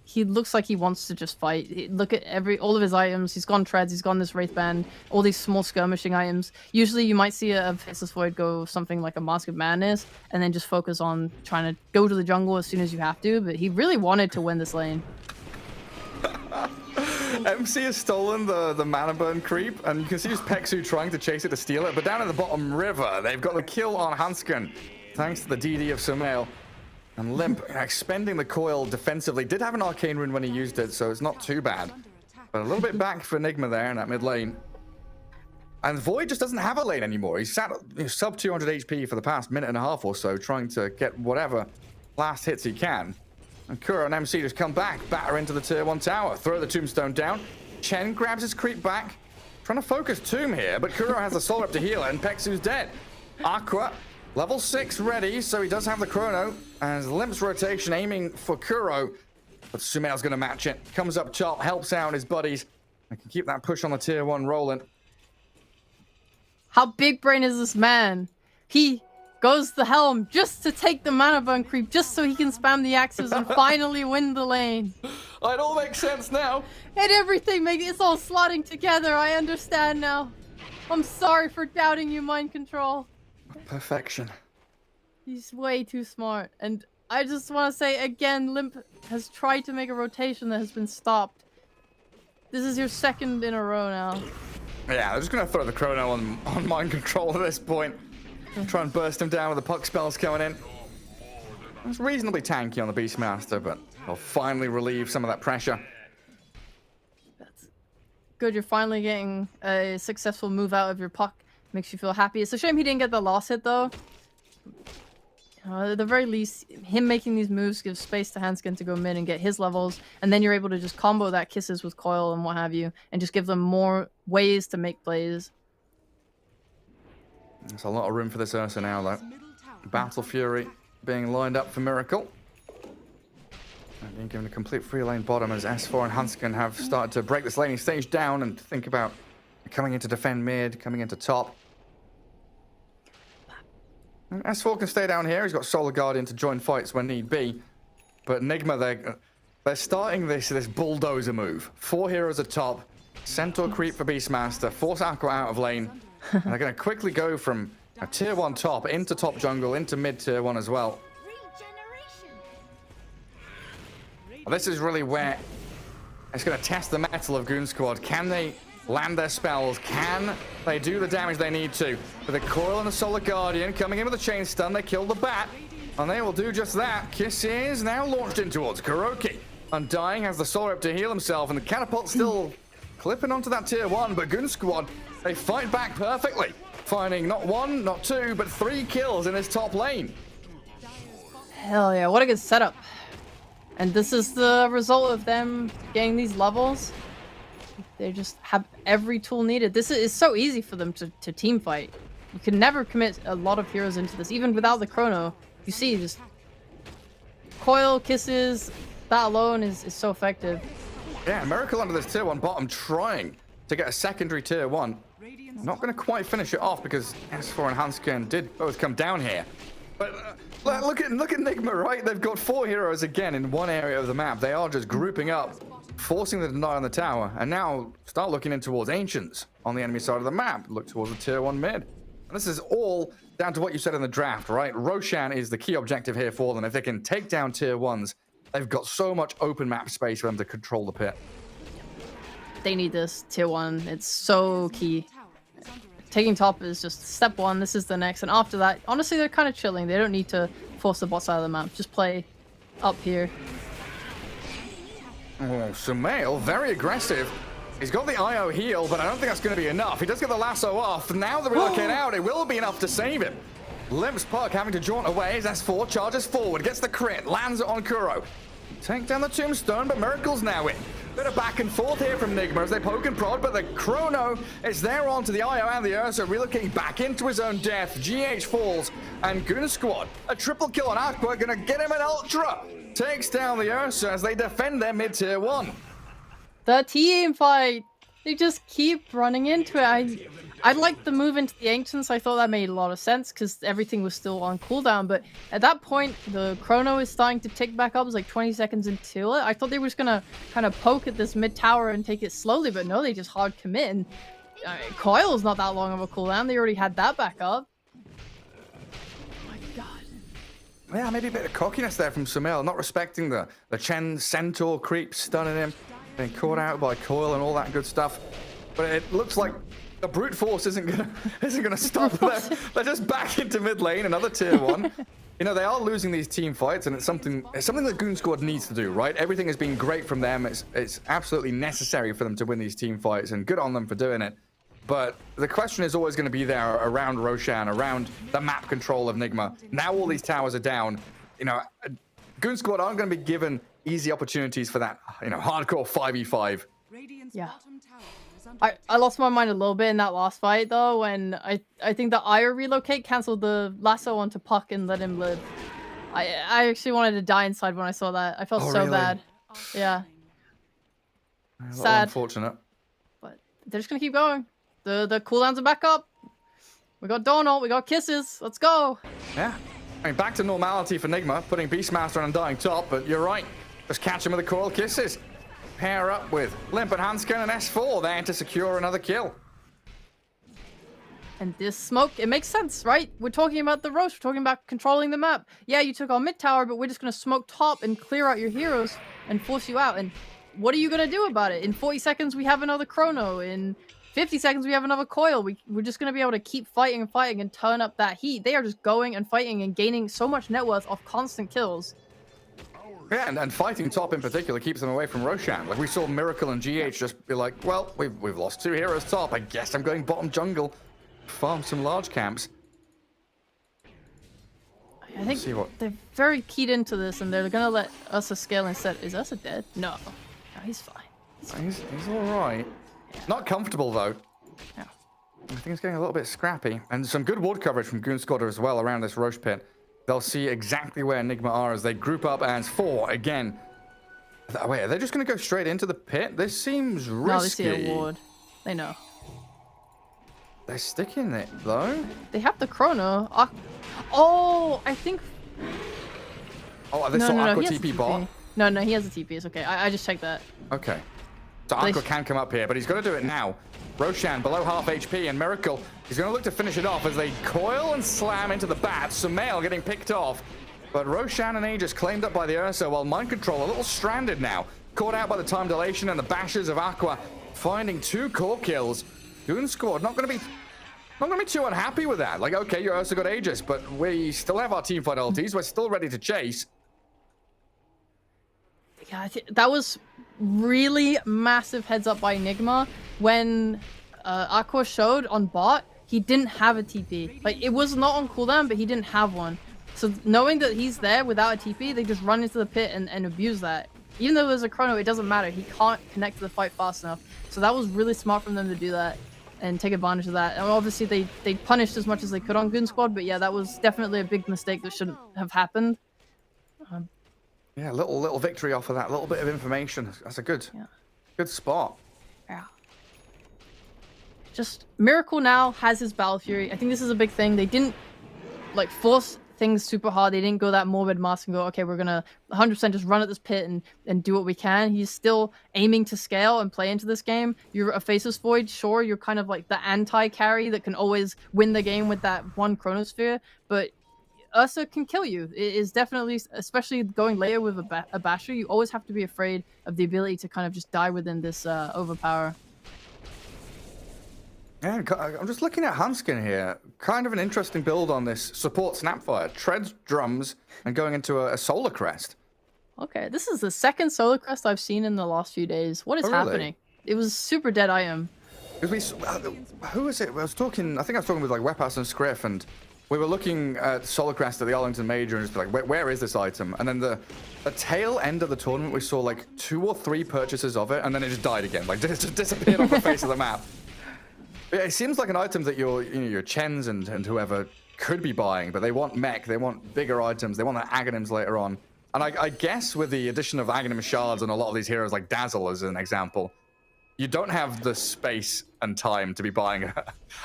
S2: He looks like he wants to just fight. Look at all of his items. He's gone treads. He's gone this wraith band. All these small skirmishing items. Usually, you might see a Faceless Void go something like a Mask of Madness, and then just focus on trying to go to the jungle as soon as you have to. But he really wanted to win this lane.
S1: MC has stolen the mana burn creep, and you can see his Peksu trying to chase it to steal it. But down in the bottom river, they've got the kill on Hansken, thanks to the DD of Sumail. And Limp, expending the coil defensively, did have an arcane rune when he used it, so it's not too bad. But a little bit back for Enigma there in that mid lane. And Void just doesn't have a lane anymore. He's sat sub 200 HP for the past minute and a half or so, trying to get whatever last hits he can. And Kuro and MC just come back, batter into the tier 1 tower, throw the tombstone down. Chen grabs his creep back, trying to focus Tomb here, but Kuro has the soul up to heal it, and Peksu's dead. Aqua, level 6 ready, so he does have the chrono. And Limp's rotation aiming for Kuro, but Sumail's going to match it. Comes up top, helps out his buddies, and can keep that push on the tier 1 rolling.
S2: How big brain is this man? He goes the helm just to take the mana burn creep, just so he can spam the axes and finally win the lane.
S1: It all makes sense now.
S2: And everything it's all slotting together. I understand now. I'm sorry for doubting you, Mind Control.
S1: Perfection.
S2: He's way too smart. And I just want to say again, Limp has tried to make a rotation that has been stopped. This is your second in a row now.
S1: Yeah, they're just going to throw the chrono on Mind Control at this point. Try and burst him down with the puck spells coming in. It's reasonably tanky on the Beastmaster, but they'll finally relieve some of that pressure.
S2: That's good. You're finally getting a successful move out of your puck. Makes you feel happy. It's a shame he didn't get the last hit, though. At the very least, him making these moves gives space to Hansken to go mid and get his levels, and then you're able to just combo that kisses with coil and what have you, and just give them more ways to make plays.
S1: There's a lot of room for this Ursa now, though.
S3: Middle tower.
S1: Battle Fury being lined up for Miracle. And being given a complete free lane bottom as S4 and Hansken have started to break this laning stage down and think about coming in to defend mid, coming into top. And S4 can stay down here. He's got Solar Guardian to join fights when need be. But Enigma, they're starting this bulldozer move. 4 heroes at top. Centaur creep for Beastmaster. Force Aqua out of lane. And they're going to quickly go from a tier 1 top into top jungle, into mid tier 1 as well. Well, this is really where it's going to test the mettle of Goon Squad. Can they land their spells? Can they do the damage they need to? With the coil and the Solar Guardian coming in with a chain stun, they kill the bat. And they will do just that. Kiss is now launched in towards Kuroki. Undying has the solar up to heal himself, and the catapult still clipping onto that tier 1, but Goon Squad, they fight back perfectly, finding not 1, not 2, but 3 kills in this top lane.
S2: Hell yeah, what a good setup. And this is the result of them getting these levels. They just have every tool needed. This is so easy for them to team fight. You can never commit a lot of heroes into this, even without the chrono. You see, just coil, kisses, that alone is so effective.
S1: Yeah, Miracle under this tier 1 bottom trying to get a secondary tier 1. Not going to quite finish it off because S4 and Hansken did both come down here. But look at Nigma, right? They've got 4 heroes again in one area of the map. They are just grouping up, forcing the deny on the tower, and now start looking in towards Ancients on the enemy side of the map. Look towards the tier 1 mid. And this is all down to what you said in the draft, right? Roshan is the key objective here for them. If they can take down tier 1s, they've got so much open map space for them to control the pit.
S2: They need this tier 1. It's so key. Taking top is just step 1. This is the next. And after that, honestly, they're kind of chilling. They don't need to force the bot side of the map. Just play up here.
S1: Oh, Sumail, very aggressive. He's got the IO heal, but I don't think that's going to be enough. He does get the lasso off. Now the relocate out. It will be enough to save him. Limp's Puck having to jaunt away as S4 charges forward, gets the crit, lands it on Kuro. Take down the tombstone, but Miracle's now in. Bit of back and forth here from Nigma as they poke and prod, but the Chrono is there onto the IO and the Ursa, relocating back into his own death. GH falls, and Goon Squad, a triple kill on Aqua, gonna get him an Ultra. Takes down the Ursa as they defend their mid-tier 1.
S2: The team fight! They just keep running into it. I liked the move into the Ancients. I thought that made a lot of sense because everything was still on cooldown. But at that point, the Chrono is starting to tick back up. It was like 20 seconds until it. I thought they were just going to kind of poke at this mid-tower and take it slowly. But no, they just hard commit. And Coil's not that long of a cooldown. They already had that back up. Oh my god.
S1: Yeah, maybe a bit of cockiness there from Sumail, not respecting the Chen Centaur creep, stunning him, being caught out by Coil and all that good stuff. But it looks like the brute force isn't gonna stop them. They're just back into mid lane, another tier 1. You know, they are losing these team fights, and it's something that Goon Squad needs to do, right? Everything has been great from them. It's absolutely necessary for them to win these team fights, and good on them for doing it. But the question is always going to be there around Roshan, around the map control of Nigma. Now all these towers are down. You know, Goon Squad aren't going to be given easy opportunities for that, you know, hardcore 5v5.
S2: Yeah. I lost my mind a little bit in that last fight, though, when I think the IO relocate canceled the lasso onto Puck and let him live. I actually wanted to die inside when I saw that. I felt so
S1: really?
S2: bad. Yeah.
S1: Sad. Unfortunate.
S2: But they're just going to keep going. The cooldowns are back up. We got Donald, we got kisses. Let's go.
S1: Yeah. I mean, back to normality for Nigma, putting Beastmaster on Undying top, but you're right. Just catch him with the coil kisses. Pair up with Limp and Hansken and S4 there to secure another kill.
S2: And this smoke, it makes sense, right? We're talking about the roast. We're talking about controlling the map. Yeah, you took our mid tower, but we're just going to smoke top and clear out your heroes and force you out. And what are you going to do about it? In 40 seconds, we have another Chrono. In 50 seconds, we have another Coil. We're just going to be able to keep fighting and fighting and turn up that heat. They are just going and fighting and gaining so much net worth off constant kills.
S1: Yeah, and fighting top in particular keeps them away from Roshan. Like, we saw Miracle and GH just be like, well, we've lost 2 heroes top. I guess I'm going bottom jungle. Farm some large camps.
S2: I think they're very keyed into this, and they're going to let Ursa scale instead. Is Ursa dead? No. No, he's fine.
S1: He's all right. Yeah. Not comfortable, though.
S2: Yeah.
S1: I think it's getting a little bit scrappy. And some good ward coverage from Goon Squad as well around this Roche pit. They'll see exactly where Nigma are as they group up as 4 again. Wait, are they just going to go straight into the pit? This seems risky.
S2: No, they see a ward. They know.
S1: They're sticking it, though.
S2: They have the Chrono. Oh, I think...
S1: Oh, they saw Aqua TP bot?
S2: No, he has a TP. It's okay. I just checked that.
S1: Okay. So Aqua can come up here, but he's got to do it now. Roshan below half HP, and Miracle, he's going to look to finish it off as they coil and slam into the bat. Sumail getting picked off. But Roshan and Aegis claimed up by the Ursa, while Mind Control a little stranded now. Caught out by the time dilation and the bashes of Aqua, finding 2 core kills. Goon Squad not going to be too unhappy with that. Like, okay, your Ursa got Aegis, but we still have our teamfight ultis. We're still ready to chase.
S2: Yeah, that was really massive heads up by Nigma. When Aqua showed on bot, he didn't have a TP. Like, it was not on cooldown, but he didn't have one. So knowing that he's there without a TP, they just run into the pit and abuse that. Even though there's a Chrono, it doesn't matter. He can't connect to the fight fast enough. So that was really smart from them to do that and take advantage of that. And obviously they punished as much as they could on Goon Squad, but yeah, that was definitely a big mistake that shouldn't have happened.
S1: Yeah, little victory off of that, little bit of information. That's a good spot.
S2: Yeah. just Miracle now has his Battle Fury. I think this is a big thing. They didn't like force things super hard. They didn't go that morbid mask and go, okay, we're gonna 100% just run at this pit and do what we can. He's still aiming to scale and play into this game. You're a Faceless Void, sure, you're kind of like the anti-carry that can always win the game with that one Chronosphere, but Ursa can kill you. It is definitely, especially going later with a Basher, you always have to be afraid of the ability to kind of just die within this overpower.
S1: Yeah, I'm just looking at Hanskin here. Kind of an interesting build on this support Snapfire. Treads, drums, and going into a Solar Crest.
S2: Okay, this is the second Solar Crest I've seen in the last few days. What is happening? It was super dead item.
S1: Who was it? I think I was talking with like Wepas and Scriff, and we were looking at Solar Crest at the Arlington Major and just like, where is this item? And then the tail end of the tournament, we saw like 2 or 3 purchases of it, and then it just died again. Like, it just disappeared off the face of the map. It seems like an item that your Chens and whoever could be buying, but they want mech, they want bigger items, they want the Aghanims later on. And I guess with the addition of Aghanim shards and a lot of these heroes like Dazzle as an example, you don't have the space and time to be buying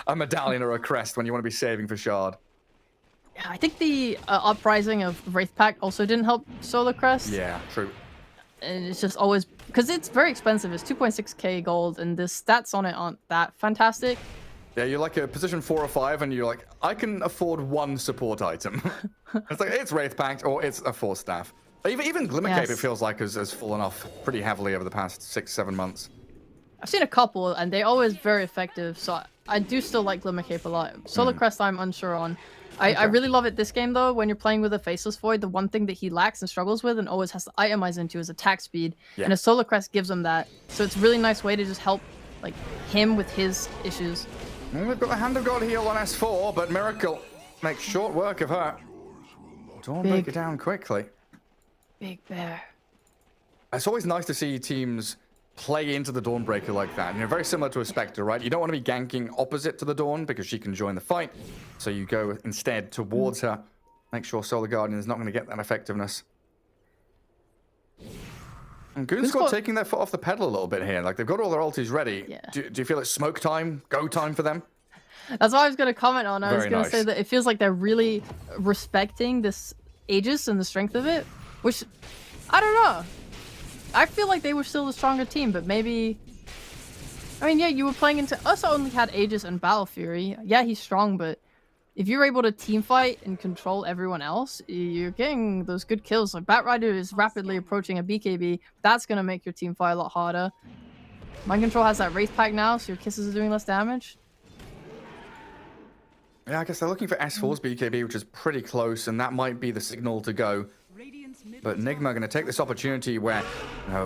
S1: a medallion or a crest when you want to be saving for shard.
S2: Yeah, I think the uprising of Wraith Pact also didn't help Solar Crest.
S1: Yeah, true.
S2: And it's just always because it's very expensive. It's 2.6k gold, and the stats on it aren't that fantastic.
S1: Yeah, you're like a position 4 or 5, and you're like, I can afford 1 support item. It's like it's Wraith Pact or it's a 4 staff. Even Glimmercape, it feels like has fallen off pretty heavily over the past 6-7 months.
S2: I've seen a couple, and they're always very effective. So I do still like Glimmercape a lot. Solar Crest, I'm unsure on. I really love it this game, though. When you're playing with a Faceless Void, the one thing that he lacks and struggles with and always has to itemize into is attack speed. Yeah. And a Solar Crest gives him that. So it's a really nice way to just help like him with his issues.
S1: Well, we've got the Hand of God heal on S4, but Miracle makes short work of her. Don't break it down quickly.
S2: Big bear.
S1: It's always nice to see teams play into the Dawnbreaker like that. You know, very similar to a Spectre, right? You don't want to be ganking opposite to the Dawn because she can join the fight. So you go instead towards her. Make sure Solar Guardian is not going to get that effectiveness. And Goon Squad taking their foot off the pedal a little bit here. Like, they've got all their ultis ready. Yeah. Do you feel it's smoke time, go time for them?
S2: That's what I was going to comment on. I was going to say that it feels like they're really respecting this Aegis and the strength of it, which, I don't know. I feel like they were still the stronger team, but maybe... I mean, yeah, you were playing into... Us only had Aegis and Battle Fury. Yeah, he's strong, but if you're able to team fight and control everyone else, you're getting those good kills. Like, Batrider is rapidly approaching a BKB. That's going to make your team fight a lot harder. Mind Control has that Wraith Pack now, so your kisses are doing less damage.
S1: Yeah, I guess they're looking for S4's BKB, which is pretty close, and that might be the signal to go. But Nigma are going to take this opportunity where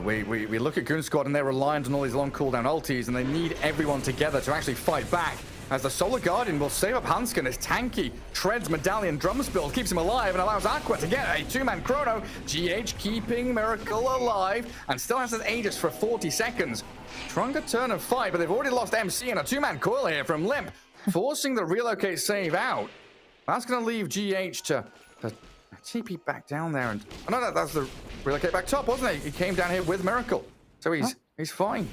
S1: we look at Goon Squad and they're reliant on all these long cooldown ultis, and they need everyone together to actually fight back. As the Solar Guardian will save up Hanskin, it's tanky. Treads Medallion Drums build, keeps him alive, and allows Aqua to get a 2-man chrono. GH keeping Miracle alive, and still has his Aegis for 40 seconds. Trying to turn and fight, but they've already lost MC and a 2-man coil here from Limp, forcing the relocate save out. That's going to leave GH to TP back down there, and oh no, that's the relocate back top, wasn't it? He came down here with Miracle, so he's fine.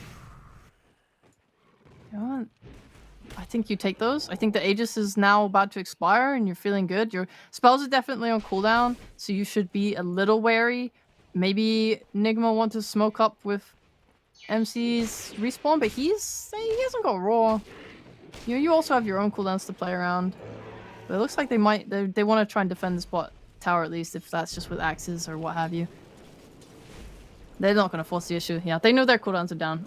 S2: I think you take those. I think the Aegis is now about to expire, and you're feeling good. Your spells are definitely on cooldown, so you should be a little wary. Maybe Nigma wants to smoke up with MC's respawn, but he hasn't got raw. You also have your own cooldowns to play around. But it looks like they want to try and defend this bot tower, at least, if that's just with axes or what have you. They're not going to force the issue. Yeah, they know their cooldowns are down.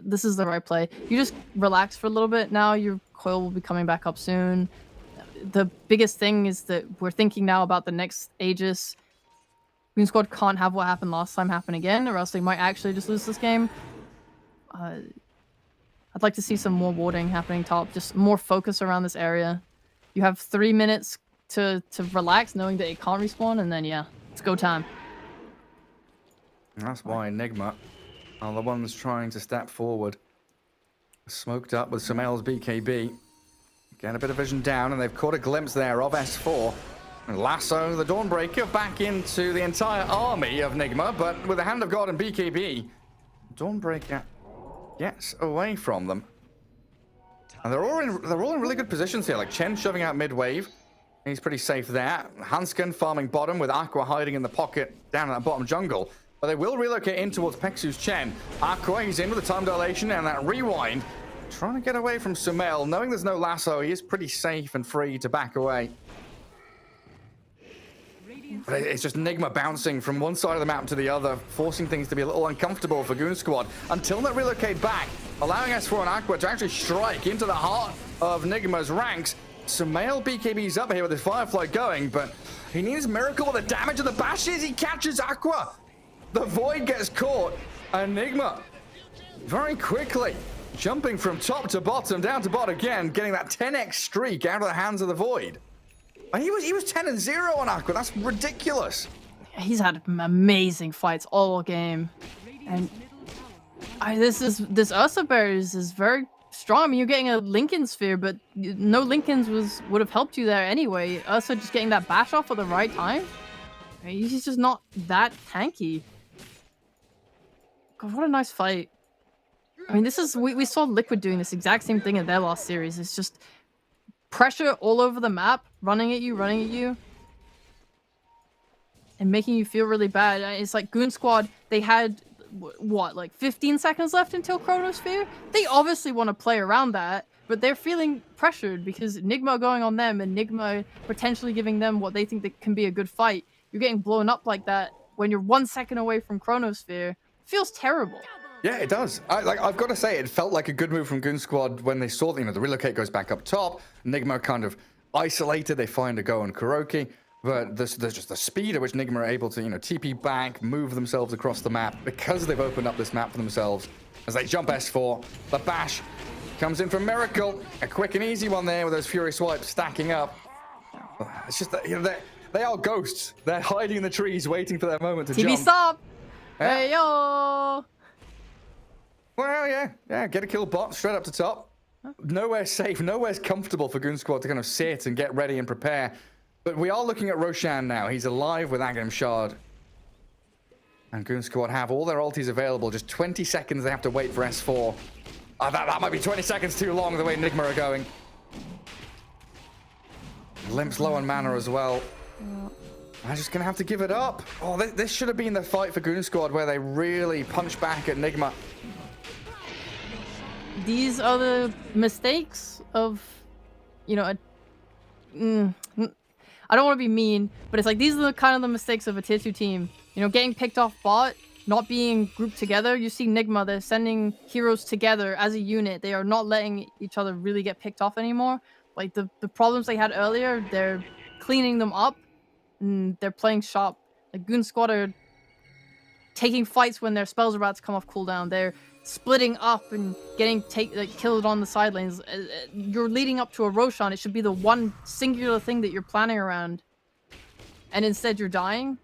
S2: This is the right play. You just relax for a little bit now. Your coil will be coming back up soon. The biggest thing is that we're thinking now about the next Aegis. Goon Squad can't have what happened last time happen again, or else they might actually just lose this game. I'd like to see some more warding happening top, just more focus around this area. You have 3 minutes to relax, knowing that it can't respawn, and then yeah, it's go time.
S1: That's why Enigma are the ones trying to step forward. Smoked up with Sumail's BKB. Get a bit of vision down, and they've caught a glimpse there of S4. And lasso the Dawnbreaker back into the entire army of Nigma, but with the Hand of God and BKB, Dawnbreaker gets away from them. And they're all in really good positions here. Like Chen shoving out mid wave. He's pretty safe there. Hansken farming bottom with Aqua hiding in the pocket down in that bottom jungle. But they will relocate in towards Pexu's Chen. Aqua, he's in with the time dilation and that rewind. Trying to get away from Sumail. Knowing there's no lasso, he is pretty safe and free to back away. But it's just Nigma bouncing from one side of the map to the other, forcing things to be a little uncomfortable for Goon Squad until they relocate back, allowing S4 and Aqua to actually strike into the heart of Nigma's ranks. Sumail BKB's up here with his Firefly going, but he needs Miracle with the damage of the bashes. He catches Aqua. The Void gets caught, and Nigma very quickly jumping from top to bottom, down to bot again, getting that 10x streak out of the hands of the Void. And he was 10-0 on Aqua. That's ridiculous.
S2: He's had amazing fights all game, and this Ursa Bear is very strong. I mean, you're getting a Lincoln Sphere, but no Lincolns would have helped you there anyway. Ursa just getting that bash off at the right time. He's just not that tanky. God, what a nice fight. I mean, this is we saw Liquid doing this exact same thing in their last series. It's just pressure all over the map, running at you, and making you feel really bad. It's like Goon Squad, they had, what, like 15 seconds left until Chronosphere? They obviously want to play around that, but they're feeling pressured because Nigma going on them and Nigma potentially giving them what they think that can be a good fight. You're getting blown up like that when you're 1 second away from Chronosphere. It feels terrible.
S1: Yeah, it does. I've got to say, it felt like a good move from Goon Squad when they saw, the relocate goes back up top. Nigma kind of isolated. They find a go on Kuroki. But there's just the speed at which Nigma are able to, TP back, move themselves across the map because they've opened up this map for themselves. As they jump S4, the bash comes in from Miracle. A quick and easy one there with those Fury swipes stacking up. It's just that, they are ghosts. They're hiding in the trees, waiting for their moment to
S2: TP
S1: jump.
S2: stop!
S1: Yeah.
S2: Hey, yo!
S1: Well, yeah, get a kill bot straight up to top. Nowhere safe, nowhere's comfortable for Goon Squad to kind of sit and get ready and prepare. But we are looking at Roshan now. He's alive with Aghanim Shard. And Goon Squad have all their ultis available. Just 20 seconds they have to wait for S4. That might be 20 seconds too long the way Nigma are going. Limp's low on mana as well. I'm just going to have to give it up. Oh, this should have been the fight for Goon Squad where they really punch back at Nigma.
S2: These are the mistakes of, I don't want to be mean, but it's like these are the kind of the mistakes of a tier 2 team. Getting picked off bot, not being grouped together. You see Nigma, they're sending heroes together as a unit. They are not letting each other really get picked off anymore. Like the problems they had earlier, they're cleaning them up and they're playing sharp. Like Goon Squad are taking fights when their spells are about to come off cooldown. They're splitting up and getting killed on the side lanes. You're leading up to a Roshan. It should be the one singular thing that you're planning around. And instead you're dying.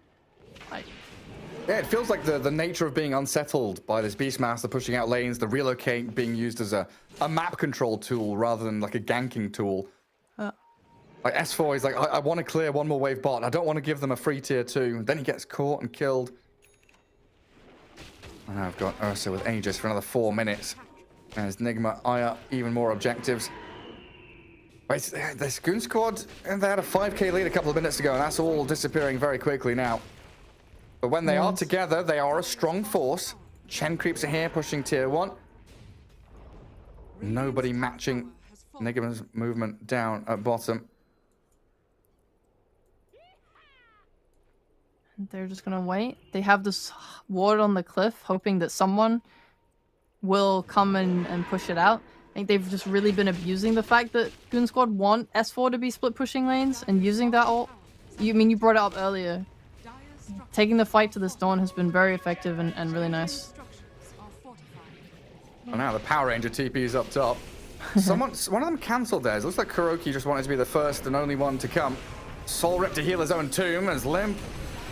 S1: Yeah, it feels like the nature of being unsettled by this Beastmaster pushing out lanes, the relocate being used as a map control tool rather than like a ganking tool. Like S4 is like, I want to clear one more wave bot. I don't want to give them a free tier 2. Then he gets caught and killed. And now I've got Ursa with Aegis for another 4 minutes. As Nigma eye up even more objectives. Wait, this Goon Squad, and they had a 5k lead a couple of minutes ago, and that's all disappearing very quickly now. But when they are together, they are a strong force. Chen creeps are here, pushing tier 1. Nobody matching Nigma's movement down at bottom.
S2: They're just gonna wait. They have this ward on the cliff, hoping that someone will come and push it out. I think they've just really been abusing the fact that Goon Squad want S4 to be split pushing lanes and using that ult. You brought it up earlier. Taking the fight to this Dawn has been very effective and really nice.
S1: And now the Power Ranger TP is up top. One of them cancelled theirs. Looks like Kuroki just wanted to be the first and only one to come. Soul Rip to heal his own tomb as Limp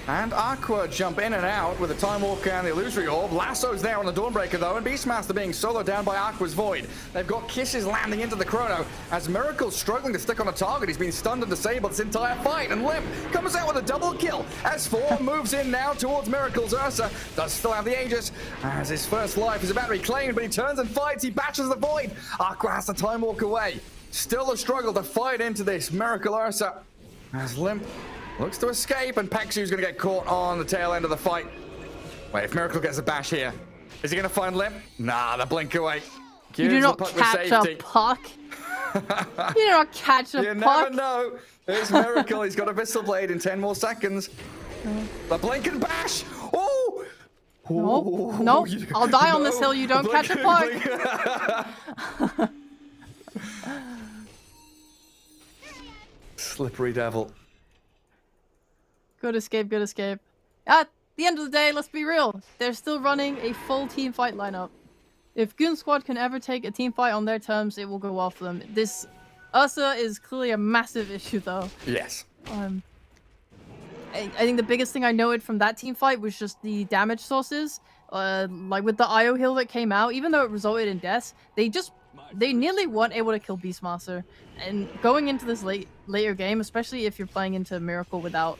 S1: And Aqua jump in and out with the Time Walker and the Illusory Orb. Lasso's there on the Dawnbreaker though, and Beastmaster being soloed down by Aqua's Void. They've got Kisses landing into the Chrono as Miracle's struggling to stick on a target. He's been stunned and disabled this entire fight, and Limp comes out with a double kill. S4 moves in now towards Miracle's Ursa. Does still have the Aegis as his first life is about to be claimed, but he turns and fights. He bashes the Void. Aqua has to Time Walk away. Still a struggle to fight into this Miracle Ursa as Limp looks to escape, and Pexu's going to get caught on the tail end of the fight. Wait, if Miracle gets a bash here, is he going to find Limp? Nah, the blink away.
S2: You do not catch a puck. You do not catch a puck.
S1: You never know. It's Miracle. He's got a Abyssal Blade in 10 more seconds. The blink and bash. Oh!
S2: No, no. I'll die on this hill. You don't catch a puck.
S1: Slippery devil.
S2: Good escape, good escape. At the end of the day, let's be real. They're still running a full team fight lineup. If Goon Squad can ever take a team fight on their terms, it will go well for them. This Ursa is clearly a massive issue, though.
S1: Yes.
S2: I think the biggest thing I noted from that team fight was just the damage sources. Like with the IO heal that came out, even though it resulted in deaths, they nearly weren't able to kill Beastmaster. And going into this later game, especially if you're playing into Miracle without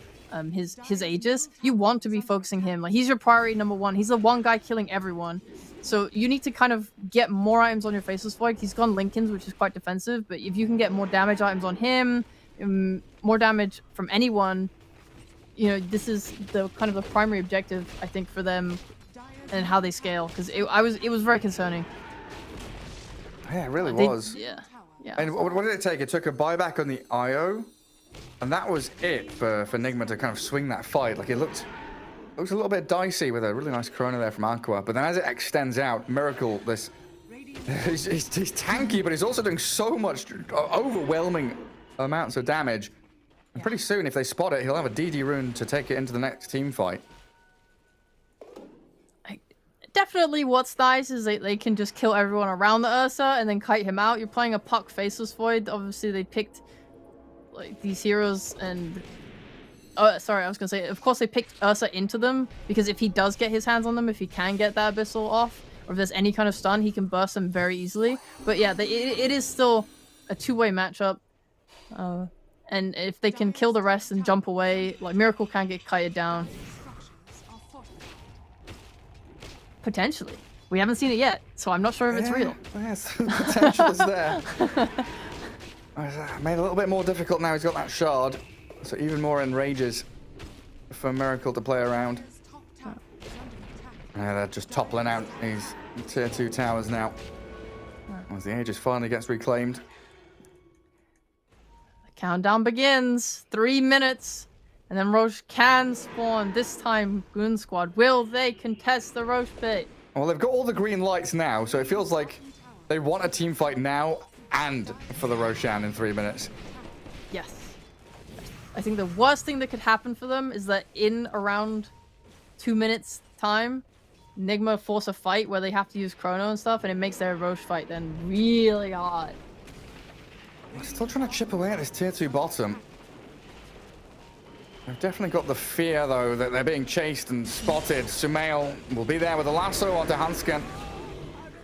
S2: his Aegis, you want to be focusing him. Like, he's your priority number one. He's the one guy killing everyone. So you need to kind of get more items on your Faceless Void. He's gone Linken's, which is quite defensive, but if you can get more damage items on him, more damage from anyone, you know, this is the kind of the primary objective, I think, for them and how they scale. Because it was very concerning.
S1: Yeah, it really was.
S2: Yeah.
S1: And what did it take? It took a buyback on the IO, and that was it for Nigma to kind of swing that fight. Like, it looked a little bit dicey with a really nice Chrono there from Aqua, but then as it extends out, Miracle, he's tanky, but he's also doing so much overwhelming amounts of damage. And pretty soon, if they spot it, he'll have a DD rune to take it into the next team fight.
S2: Definitely what's nice is they can just kill everyone around the Ursa and then kite him out. You're playing a Puck Faceless Void. Obviously, they picked like these heroes and... sorry, I was going to say, of course they picked Ursa into them, because if he does get his hands on them, if he can get that Abyssal off, or if there's any kind of stun, he can burst them very easily. But yeah, it is still a two-way matchup. And if they can kill the rest and jump away, like, Miracle can get kited down. Potentially. We haven't seen it yet, so I'm not sure if it's real.
S1: Yes, the potential is there. Made a little bit more difficult now. He's got that shard, so even more enrages for Miracle to play around. They're just toppling out these tier 2 towers now. As the Aegis finally gets reclaimed.
S2: The countdown begins. 3 minutes. And then Roche can spawn. This time, Goon Squad. Will they contest the Roche pit?
S1: Well, they've got all the green lights now, so it feels like they want a team fight now and for the Roshan in 3 minutes.
S2: Yes. I think the worst thing that could happen for them is that in around 2 minutes time, Nigma force a fight where they have to use Chrono and stuff, and it makes their Roche fight then really hard.
S1: They're still trying to chip away at this tier 2 bottom. They've definitely got the fear, though, that they're being chased and spotted. Sumail will be there with a lasso onto Hansken.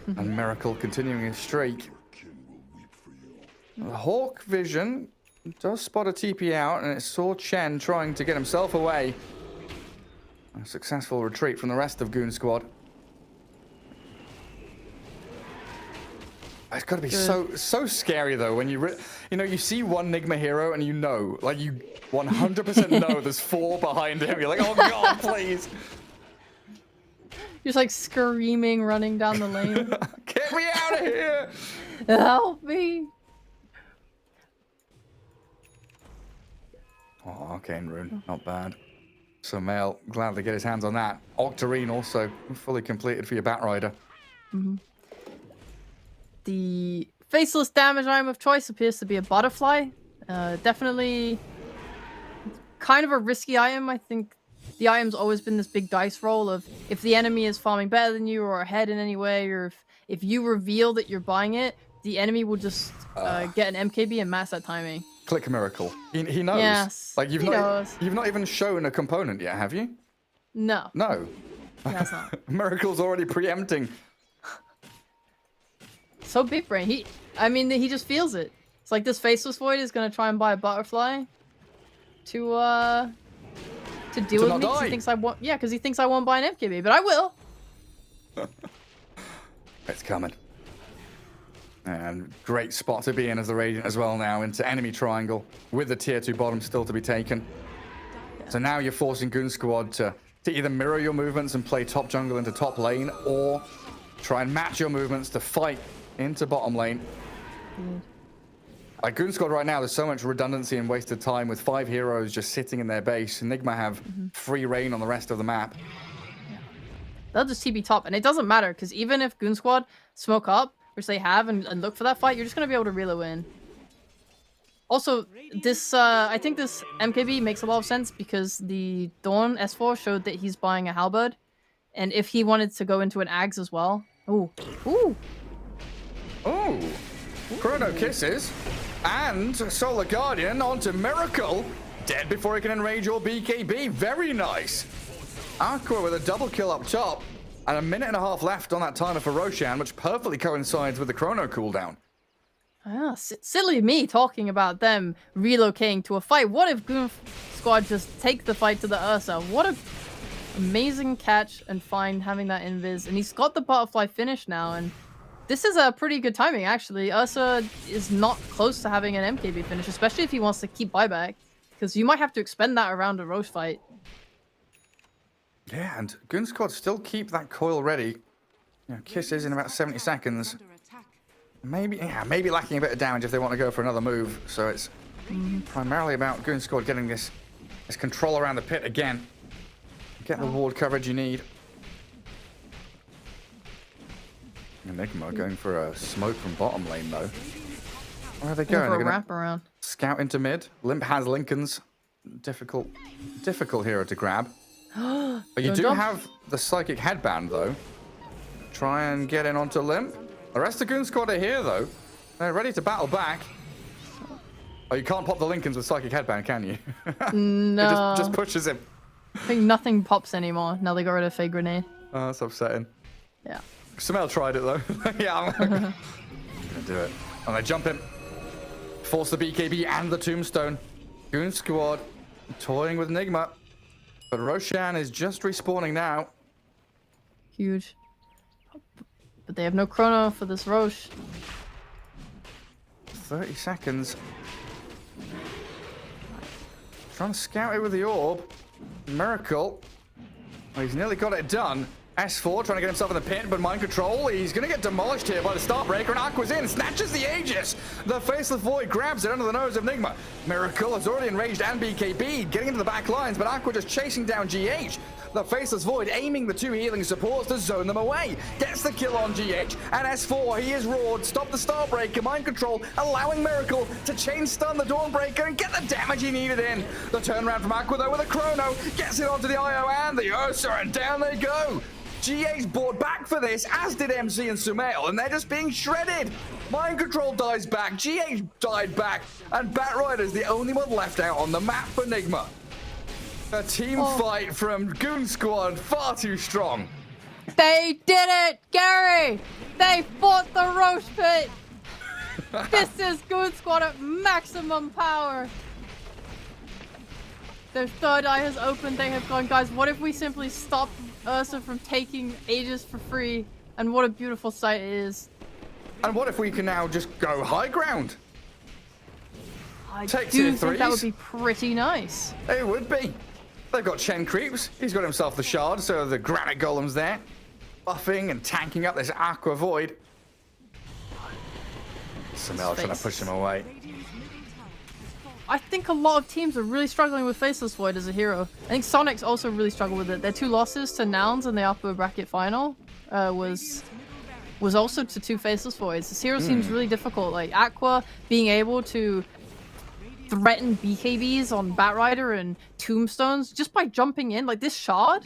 S1: And Miracle continuing his streak. The Hawk Vision does spot a TP out, and it saw Chen trying to get himself away. A successful retreat from the rest of Goon Squad. It's got to be so scary, though, when you you see one Nigma hero and you know, like, you 100% know there's 4 behind him. You're like, oh god, please.
S2: Just like screaming, running down the lane.
S1: Get me out of here!
S2: Help me!
S1: Oh, Arcane Rune, not bad. So Male, glad to get his hands on that. Octarine also fully completed for your Batrider.
S2: The faceless damage item of choice appears to be a butterfly. Definitely kind of a risky item. I think the item's always been this big dice roll of if the enemy is farming better than you or ahead in any way, or if you reveal that you're buying it, the enemy will just get an MKB and mass that timing.
S1: click Miracle. He knows.
S2: Yes,
S1: Like
S2: he knows.
S1: you've not even shown a component yet, have you?
S2: No.
S1: No.
S2: That's not.
S1: Miracle's already preempting.
S2: So big brain. He just feels it. It's like this Faceless Void is gonna try and buy a butterfly to deal with me because he thinks I won't. Yeah, because he thinks I won't buy an MKB, but I will.
S1: It's coming. And great spot to be in as the Radiant as well now into enemy triangle with the tier 2 bottom still to be taken. So now you're forcing Goon Squad to either mirror your movements and play top jungle into top lane or try and match your movements to fight into bottom lane. Like Goon Squad right now, there's so much redundancy and wasted time with 5 heroes just sitting in their base. Enigma have free reign on the rest of the map.
S2: They'll just TB top, and it doesn't matter because even if Goon Squad smoke up, which they have, and look for that fight, you're just gonna be able to reel it in. Also, this I think this MKB makes a lot of sense because the Dawn S4 showed that he's buying a halberd, and if he wanted to go into an Ags as well. Ooh.
S1: Chrono Kisses and Solar Guardian onto Miracle. Dead before he can enrage your BKB. Very nice. Aqua with a double kill up top. And a minute and a half left on that timer for Roshan, which perfectly coincides with the chrono cooldown.
S2: Ah, silly me talking about them relocating to a fight. What if Goon Squad just take the fight to the Ursa? What a amazing catch and find having that invis. And he's got the butterfly finish now. And this is a pretty good timing, actually. Ursa is not close to having an MKB finish, especially if he wants to keep buyback. Because you might have to expend that around a Roche fight.
S1: Yeah, and Goon Squad still keep that coil ready. You know, Kisses in about 70 seconds. Maybe lacking a bit of damage if they want to go for another move. So it's primarily about Goon Squad getting this control around the pit again. Get the ward coverage you need. Enigma going for a smoke from bottom lane though. Where are they going?
S2: They're going to wrap
S1: scout into mid. Limp has Lincoln's. Difficult hero to grab. But you do have the Psychic Headband, though. Try and get in onto Limp. The rest of Goon Squad are here, though. They're ready to battle back. Oh, you can't pop the Lincolns with Psychic Headband, can you?
S2: No.
S1: It just pushes him.
S2: I think nothing pops anymore. Now they got rid of Fake Grenade.
S1: Oh, that's upsetting.
S2: Yeah.
S1: Samel tried it, though. Yeah, I'm gonna do it. And they jump in. Force the BKB and the Tombstone. Goon Squad toying with Enigma. But Roshan is just respawning now.
S2: Huge. But they have no chrono for this Roche.
S1: 30 seconds. Trying to scout it with the orb. Miracle. Well, he's nearly got it done. S4 trying to get himself in the pit, but mind control. He's going to get demolished here by the Starbreaker, and Aqua's in, snatches the Aegis. The Faceless Void grabs it under the nose of Enigma. Miracle has already enraged and BKB, getting into the back lines, but Aqua just chasing down GH. The Faceless Void aiming the 2 healing supports to zone them away. Gets the kill on GH, and S4, he is roared, stop the Starbreaker, mind control, allowing Miracle to chain stun the Dawnbreaker and get the damage he needed in. The turnaround from Aqua, though, with a chrono, gets it onto the IO and the Ursa, and down they go. GA's bought back for this, as did MC and Sumail, and they're just being shredded. Mind Control dies back, GH died back, and Batrider's the only one left out on the map for Enigma. A team fight from Goon Squad, far too strong.
S2: They did it, Gary! They fought the Roche pit! This is Goon Squad at maximum power! Their third eye has opened, they have gone, guys, what if we simply stop Ursa from taking Aegis for free? And what a beautiful sight it is.
S1: And what if we can now just go high ground?
S2: I
S1: Take
S2: do
S1: tier
S2: think that would
S1: threes.
S2: be pretty nice.
S1: It would be. They've got Chen creeps. He's got himself the shard, so the granite golems there. Buffing and tanking up this Aqua Void. Samel trying to push him away.
S2: I think a lot of teams are really struggling with Faceless Void as a hero. I think Sonic's also really struggled with it. Their 2 losses to Nouns in the upper bracket final was also to 2 Faceless Voids. This hero seems really difficult. Like Aqua being able to threaten BKBs on Batrider and Tombstones just by jumping in. Like this shard,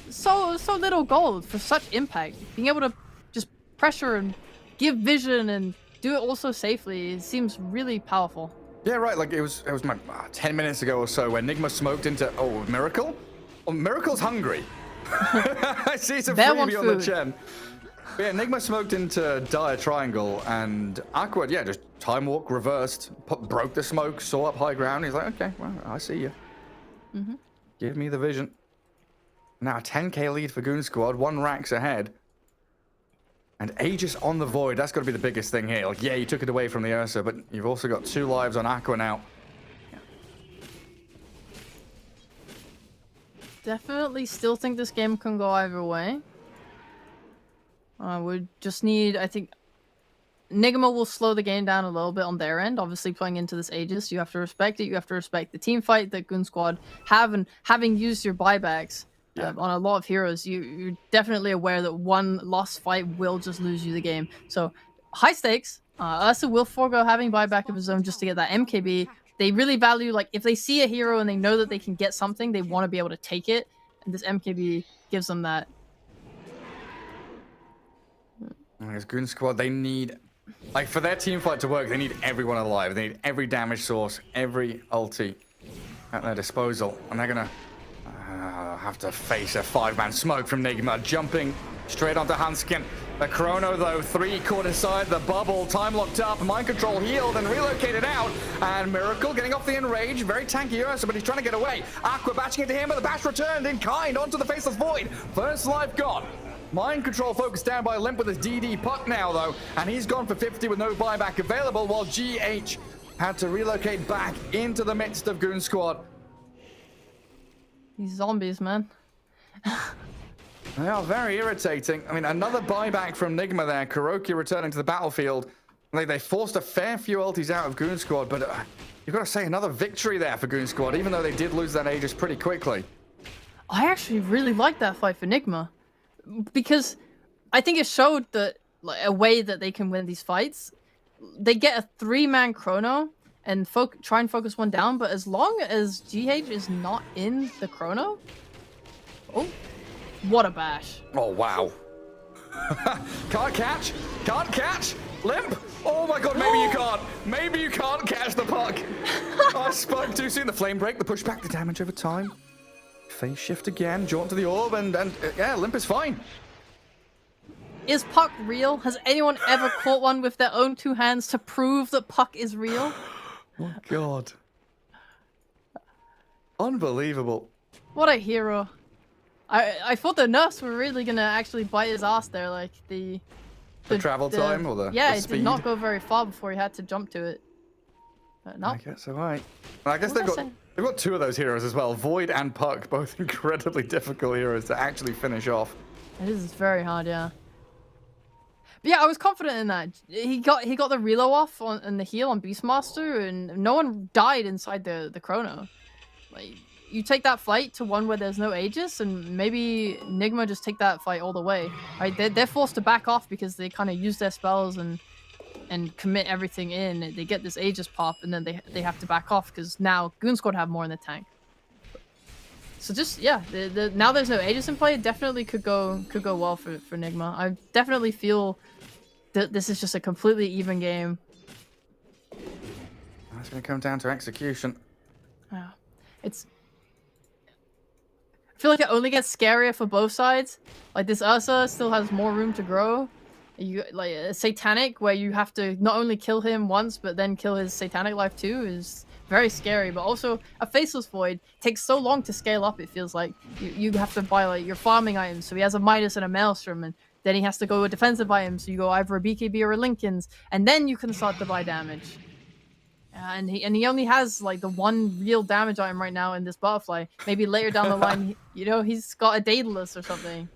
S2: so little gold for such impact. Being able to just pressure and give vision and do it also safely, it seems really powerful.
S1: Yeah, right. Like it was my 10 minutes ago or so when Nigma smoked into Miracle. Oh, Miracle's hungry. I see some
S2: Bear wants
S1: freebie on the
S2: food.
S1: Chen. But yeah, Nigma smoked into Dire Triangle and Aqua, yeah, just time walk reversed, broke the smoke, saw up high ground. He's like, okay, well, I see you. Give me the vision. Now a 10k lead for Goon Squad, 1 racks ahead. And Aegis on the Void, that's got to be the biggest thing here. Like, yeah, you took it away from the Ursa, but you've also got 2 lives on Aqua now.
S2: Definitely still think this game can go either way. We just need, I think, Nigma will slow the game down a little bit on their end. Obviously, playing into this Aegis, you have to respect it. You have to respect the team fight that Goon Squad have, and having used your buybacks on a lot of heroes, you're definitely aware that one lost fight will just lose you the game. So, high stakes. Ursa will forego having buyback of his own just to get that MKB. They really value, like, if they see a hero and they know that they can get something, they want to be able to take it. And this MKB gives them that.
S1: As Goon Squad, they need, like, for their team fight to work, they need everyone alive. They need every damage source, every ulti at their disposal. And they're going to have to face a 5-man smoke from Nigma, jumping straight onto Hanskin. The Chrono, though, 3 caught inside the bubble, time locked up, mind control healed and relocated out. And Miracle getting off the enrage, very tanky Ursa, but he's trying to get away. Aqua batching into him, but the bash returned in kind onto the Faceless Void. First life gone. Mind control focused down by Limp with his DD puck now, though, and he's gone for 50 with no buyback available, while GH had to relocate back into the midst of Goon Squad.
S2: These zombies, man.
S1: They are very irritating. I mean, another buyback from Nigma there. Kuroki returning to the battlefield. They forced a fair few ultis out of Goon Squad, but you've got to say another victory there for Goon Squad, even though they did lose that Aegis pretty quickly.
S2: I actually really like that fight for Nigma, because I think it showed that, like, a way that they can win these fights. They get a 3-man Chrono and try and focus one down, but as long as GH is not in the Chrono, what a bash.
S1: Oh, wow. Can't catch, Limp. Oh my god, maybe you can't catch the puck. I spoke too soon. The flame break, the pushback, the damage over time. Phase shift again, jaunt to the orb, and yeah, Limp is fine.
S2: Is Puck real? Has anyone ever caught one with their own 2 hands to prove that Puck is real?
S1: Oh god. Unbelievable.
S2: What a hero. I thought the nerfs were really gonna actually bite his ass there, like the
S1: travel time or the
S2: yeah,
S1: the
S2: it
S1: speed?
S2: did not go very far before he had to jump to it. No.
S1: I guess alright. I guess
S2: What
S1: they've
S2: was I
S1: got 2 of those heroes as well. Void and Puck, both incredibly difficult heroes to actually finish off.
S2: It is very hard, yeah. But yeah, I was confident in that. He got the reload off on the heal on Beastmaster, and no one died inside the Chrono. Like, you take that fight to one where there's no Aegis, and maybe Nigma just take that fight all the way. Right? They're forced to back off because they kind of use their spells and commit everything in. They get this Aegis pop, and then they have to back off because now Goon Squad have more in the tank. So just, yeah, now there's no Aegis in play, it definitely could go well for Nigma. I definitely feel that this is just a completely even game.
S1: It's going to come down to execution.
S2: Yeah. I feel like it only gets scarier for both sides. Like, this Ursa still has more room to grow. You like a Satanic where you have to not only kill him once but then kill his Satanic life too is very scary. But also a Faceless Void takes so long to scale up. It feels like you have to buy like your farming items. So he has a Midas and a Maelstrom, and then he has to go with defensive items. So you go either a BKB or a Lincoln's, and then you can start to buy damage. And he only has like the one real damage item right now in this butterfly. Maybe later down the line, he's got a Daedalus or something.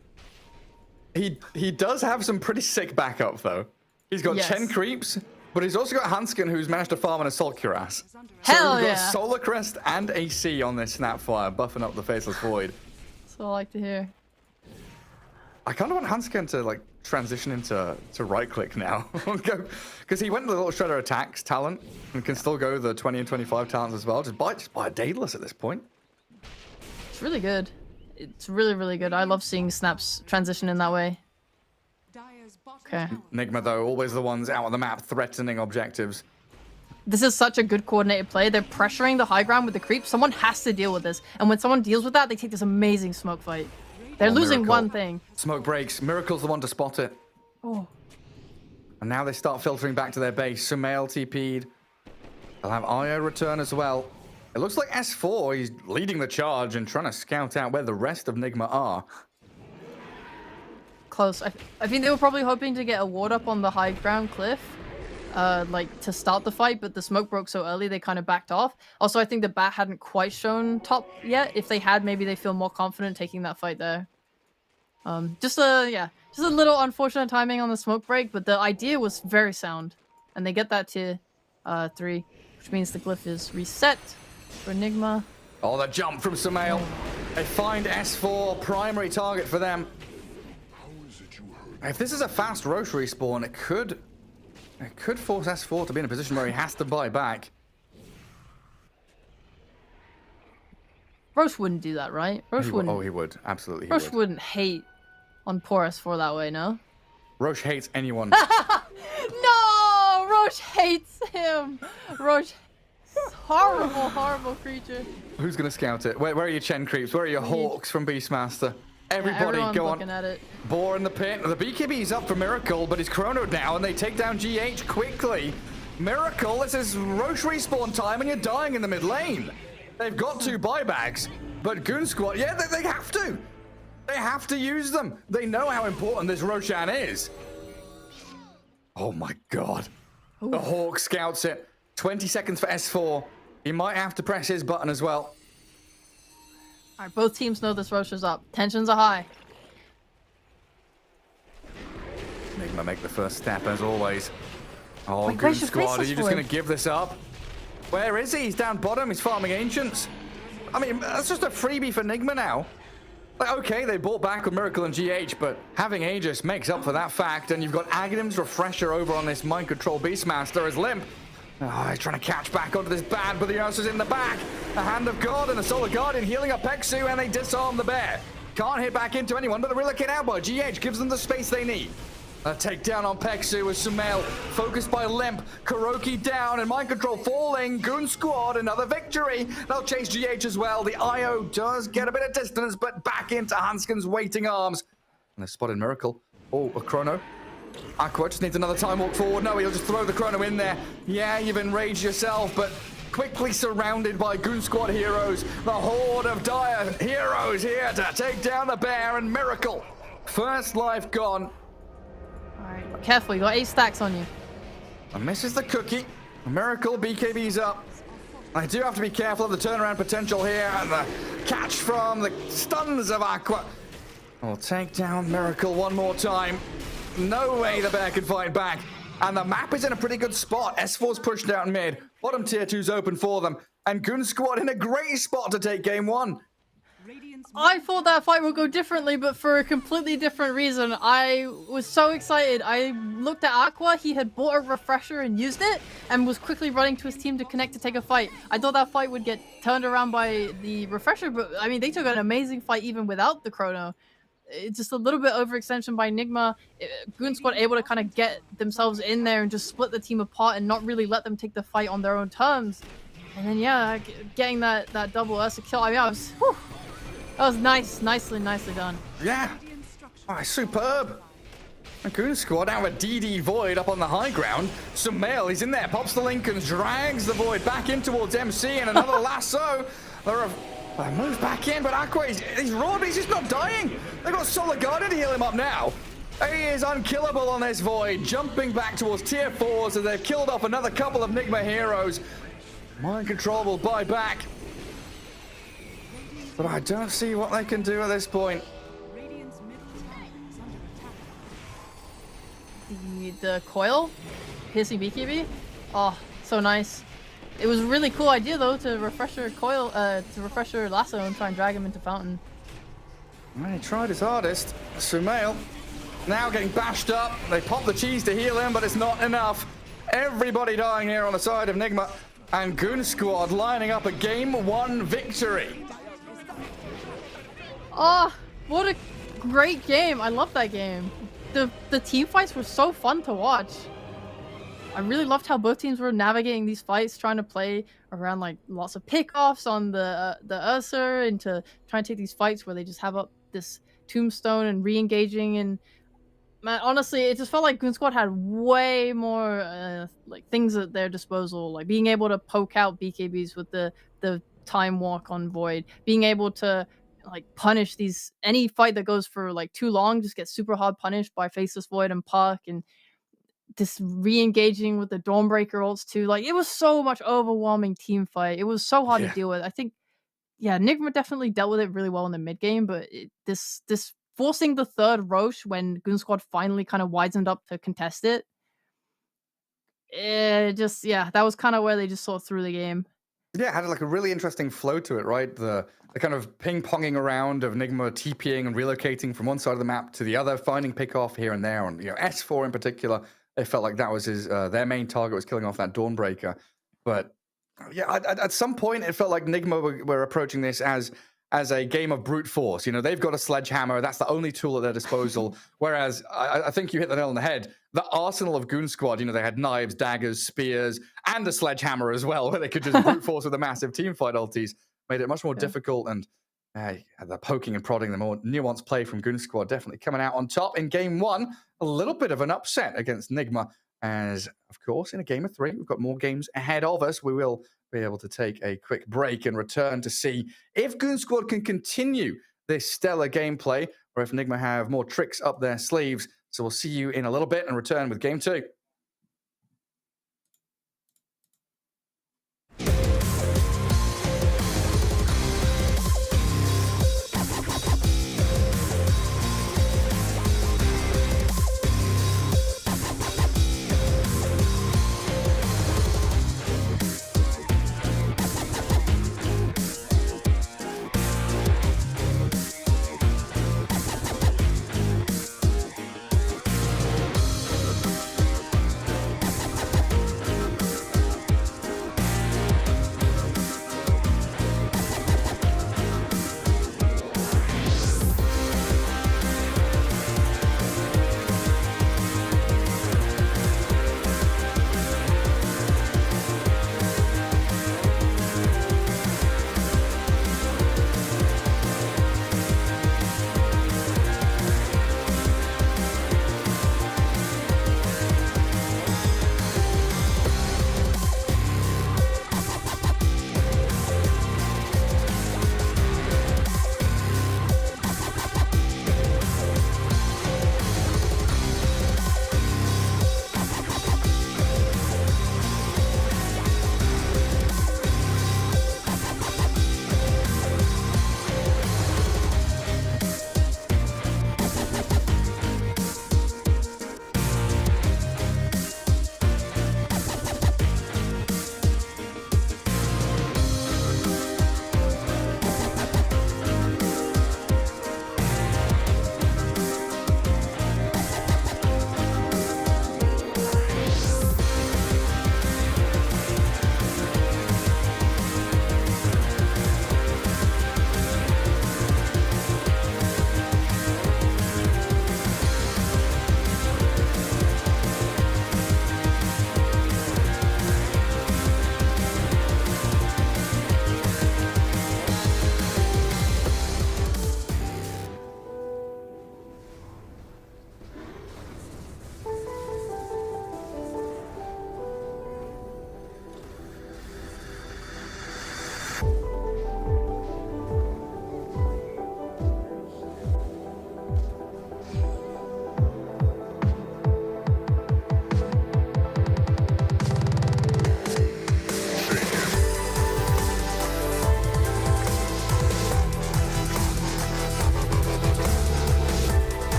S1: He does have some pretty sick backup though. He's got 10 creeps, but he's also got Hanskin, who's managed to farm an Assault Cuirass.
S2: Hell
S1: so we've
S2: yeah!
S1: got Solar Crest and AC on this Snapfire, buffing up the Faceless Void.
S2: That's what I like to hear.
S1: I kind of want Hanskin to like transition into right click now, because he went to the little Shredder attacks talent and can still go the 20 and 25 talents as well. Just buy a Daedalus at this point.
S2: It's really good. It's really, really good. I love seeing snaps transition in that way.
S3: Dire's bottom
S2: Okay.
S3: tower
S1: Nigma though, always the ones out on the map threatening objectives.
S2: this is such a good coordinated play. They're pressuring the high ground with the creep. Someone has to deal with this. And when someone deals with that, they take this amazing smoke fight. They're losing
S1: Miracle.
S2: one thing.
S1: Smoke breaks. Miracle's the one to spot it.
S2: Oh.
S1: And now they start filtering back to their base. Sumail TP'd. They'll have Io return as well. It looks like S4, he's leading the charge and trying to scout out where the rest of Nigma are.
S2: Close. I think they were probably hoping to get a ward up on the high ground cliff, like to start the fight, but the smoke broke so early they kind of backed off. Also, I think the bat hadn't quite shown top yet. If they had, maybe they feel more confident taking that fight there. Just a little unfortunate timing on the smoke break, but the idea was very sound, and they get that to 3, which means the glyph is reset for Nigma.
S1: Oh, the jump from Sumail. They find S4, primary target for them. If this is a fast Roche respawn, it could force S4 to be in a position where he has to buy back.
S2: Roche wouldn't do that, right? Roche wouldn't.
S1: Oh, he would. Absolutely, he
S2: Roche
S1: would.
S2: wouldn't hate on poor S4 that way, no?
S1: Roche hates anyone.
S2: No! Roche hates him! Roche... Horrible, horrible creature.
S1: Who's going to scout it? Where are your Chen creeps? Where are your Hawks from Beastmaster? Everybody,
S2: yeah,
S1: go on.
S2: looking at it.
S1: Boar in the pit. The BKB's up for Miracle, but he's chronoed now, and they take down GH quickly. Miracle, this is Roche respawn time, and you're dying in the mid lane. They've got 2 buybacks, but Goon Squad, yeah, they have to. They have to use them. They know how important this Roshan is. Oh my god. Ooh. The Hawk scouts it. 20 seconds for S4. He might have to press his button as well.
S2: All right, both teams know this Roche is up. Tensions are high.
S1: Enigma make the first step as always. Oh,
S2: Wait,
S1: Goon Squad, are you just going to give this up? Where is he? He's down bottom. He's farming Ancients. I mean, that's just a freebie for Enigma now. Like, okay, they bought back with Miracle and GH, but having Aegis makes up for that fact, and you've got Aghanim's Refresher over on this Mind Control Beastmaster as Limp. Oh, he's trying to catch back onto this bad, but the Ursa's in the back. A Hand of God and a Solar Guardian healing up Peksu, and they disarm the bear. Can't hit back into anyone, but the Relicate out by GH gives them the space they need. A takedown on Peksu with Sumail, focused by Limp. Kuroki down and Mind Control falling. Goon Squad, another victory. They'll chase GH as well. The IO does get a bit of distance, but back into Hanskin's waiting arms. And they've spotted Miracle. Oh, a chrono. Aqua just needs another time walk forward. No, he'll just throw the chrono in there. Yeah, you've enraged yourself, but quickly surrounded by Goon Squad heroes. The horde of dire heroes here to take down the bear and Miracle. First life gone.
S2: Alright, careful, you got 8 stacks on you.
S1: And misses the cookie. Miracle, BKB's up. I do have to be careful of the turnaround potential here, and the catch from the stuns of Aqua. We'll take down Miracle one more time. No way the bear can fight back. And the map is in a pretty good spot. S4's pushed out mid. Bottom tier 2's open for them. And Goon Squad in a great spot to take game 1.
S2: I thought that fight would go differently, but for a completely different reason. I was so excited. I looked at Aqua, he had bought a refresher and used it, and was quickly running to his team to connect to take a fight. I thought that fight would get turned around by the refresher, but I mean, they took an amazing fight even without the chrono. It's just a little bit overextension by Enigma. Goon Squad able to kind of get themselves in there and just split the team apart and not really let them take the fight on their own terms. And then, yeah, getting that double Ursa kill. I mean, that was nice. Nicely done.
S1: Yeah. Oh, superb. And Goon Squad now with DD Void up on the high ground. Sumail, he's in there. Pops the Lincolns, drags the Void back in towards MC, and another lasso. Moves back in, but Aqua, he's raw, but he's just not dying. They've got Solar Guardian to heal him up now. He is unkillable on this Void, jumping back towards tier 4, so they've killed off another couple of Nigma heroes. Mind Control will buy back. But I don't see what they can do at this point.
S2: The coil? Piercing BKB? Oh, so nice. It was a really cool idea though to refresh your coil, to refresh your lasso and try and drag him into fountain.
S1: Well, he tried his hardest. Sumail now getting bashed up. They pop the cheese to heal him, but it's not enough. Everybody dying here on the side of Nigma, and Goon Squad lining up a game 1 victory.
S2: Oh, what a great game. I love that game. The team fights were so fun to watch. I really loved how both teams were navigating these fights, trying to play around like lots of pickoffs on the Ursa, and to try and take these fights where they just have up this tombstone and re-engaging. And man, honestly, it just felt like Goon Squad had way more like things at their disposal, like being able to poke out BKBs with the time walk on Void, being able to like punish these any fight that goes for like too long, just get super hard punished by Faceless Void and Puck, and this re-engaging with the Dawnbreaker ults too. Like it was so much overwhelming team fight. It was so hard to
S1: Yeah.
S2: deal with. I think yeah, Nigma definitely dealt with it really well in the mid game, but this forcing the third Roche when Goon Squad finally kind of widened up to contest it, just yeah, that was kind of where they just saw through the game.
S1: Yeah, it had like a really interesting flow to it, right? The kind of ping-ponging around of Nigma TPing and relocating from one side of the map to the other, finding pick-off here and there. On S4 in particular, it felt like that was their main target was killing off that Dawnbreaker. But yeah, at some point, it felt like Nigma were approaching this as a game of brute force. They've got a sledgehammer. That's the only tool at their disposal. Whereas I think you hit the nail on the head. The arsenal of Goon Squad, they had knives, daggers, spears, and a sledgehammer as well, where they could just brute force with the massive teamfight ultis. Made it much more difficult. And the poking and prodding, the more nuanced play from Goon Squad definitely coming out on top in game one. A little bit of an upset against Nigma. As, of course, in a game of 3, we've got more games ahead of us. We will be able to take a quick break and return to see if Goon Squad can continue this stellar gameplay, or if Nigma have more tricks up their sleeves. So we'll see you in a little bit and return with game 2.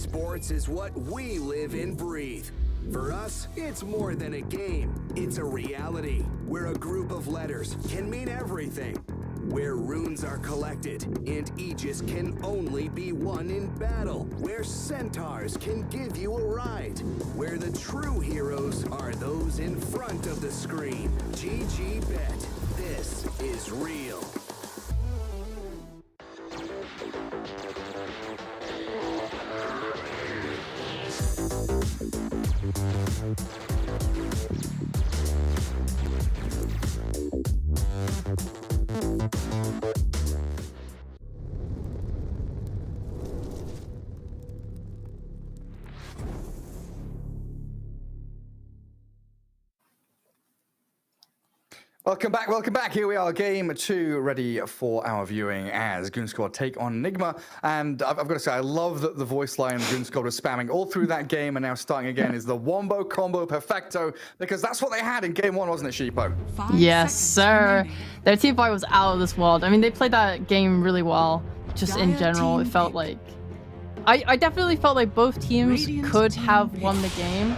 S4: Sports is what we live and breathe. For us, it's more than a game. It's a reality where a group of letters can mean everything. Where runes are collected and Aegis can only be won in battle. Where centaurs can give you a ride. Where the true heroes are those in front of the screen. GG Bet. This is real.
S1: Welcome back, welcome back. Here we are, game 2, ready for our viewing as Goon Squad take on Nigma. And I've got to say, I love that the voice line Goon Squad was spamming all through that game, and now starting again is the Wombo Combo Perfecto, because that's what they had in game 1, wasn't it, Sheepo?
S2: Yes, sir. Their team fight was out of this world. I mean, they played that game really well, just in general. It felt like... I definitely felt like both teams could have won the game.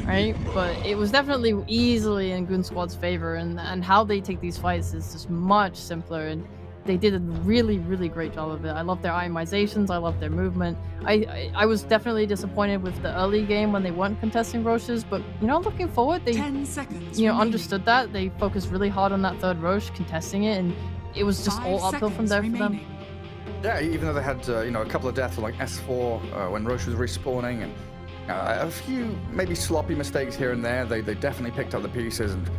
S2: Right, but it was definitely easily in Goon Squad's favor, and how they take these fights is just much simpler, and they did a really great job of it. I love their itemizations, I love their movement. I was definitely disappointed with the early game when they weren't contesting Roches, but looking forward, they
S3: 10 seconds
S2: understood that. They focused really hard on that third Roche, contesting it, and it was just all uphill from there for them.
S1: Yeah, even though they had a couple of deaths from like S4 when Roche was respawning, and a few maybe sloppy mistakes here and there, they definitely picked up the pieces, and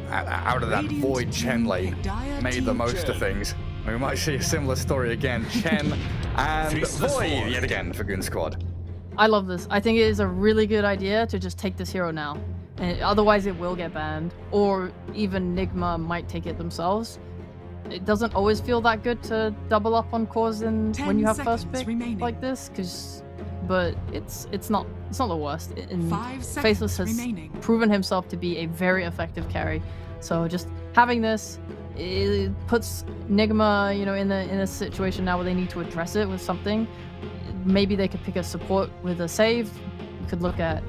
S1: out of that Void Chen lane made the most of things. We might see a similar story again. Chen and Void yet again for Goon Squad.
S2: I love this. I think it is a really good idea to just take this hero now. And otherwise it will get banned, or even Nigma might take it themselves. It doesn't always feel that good to double up on cores when you have first pick like this, but it's not the worst. And Faceless has proven himself to be a very effective carry. So just having this, it puts Nigma, in a situation now where they need to address it with something. Maybe they could pick a support with a save. You could look at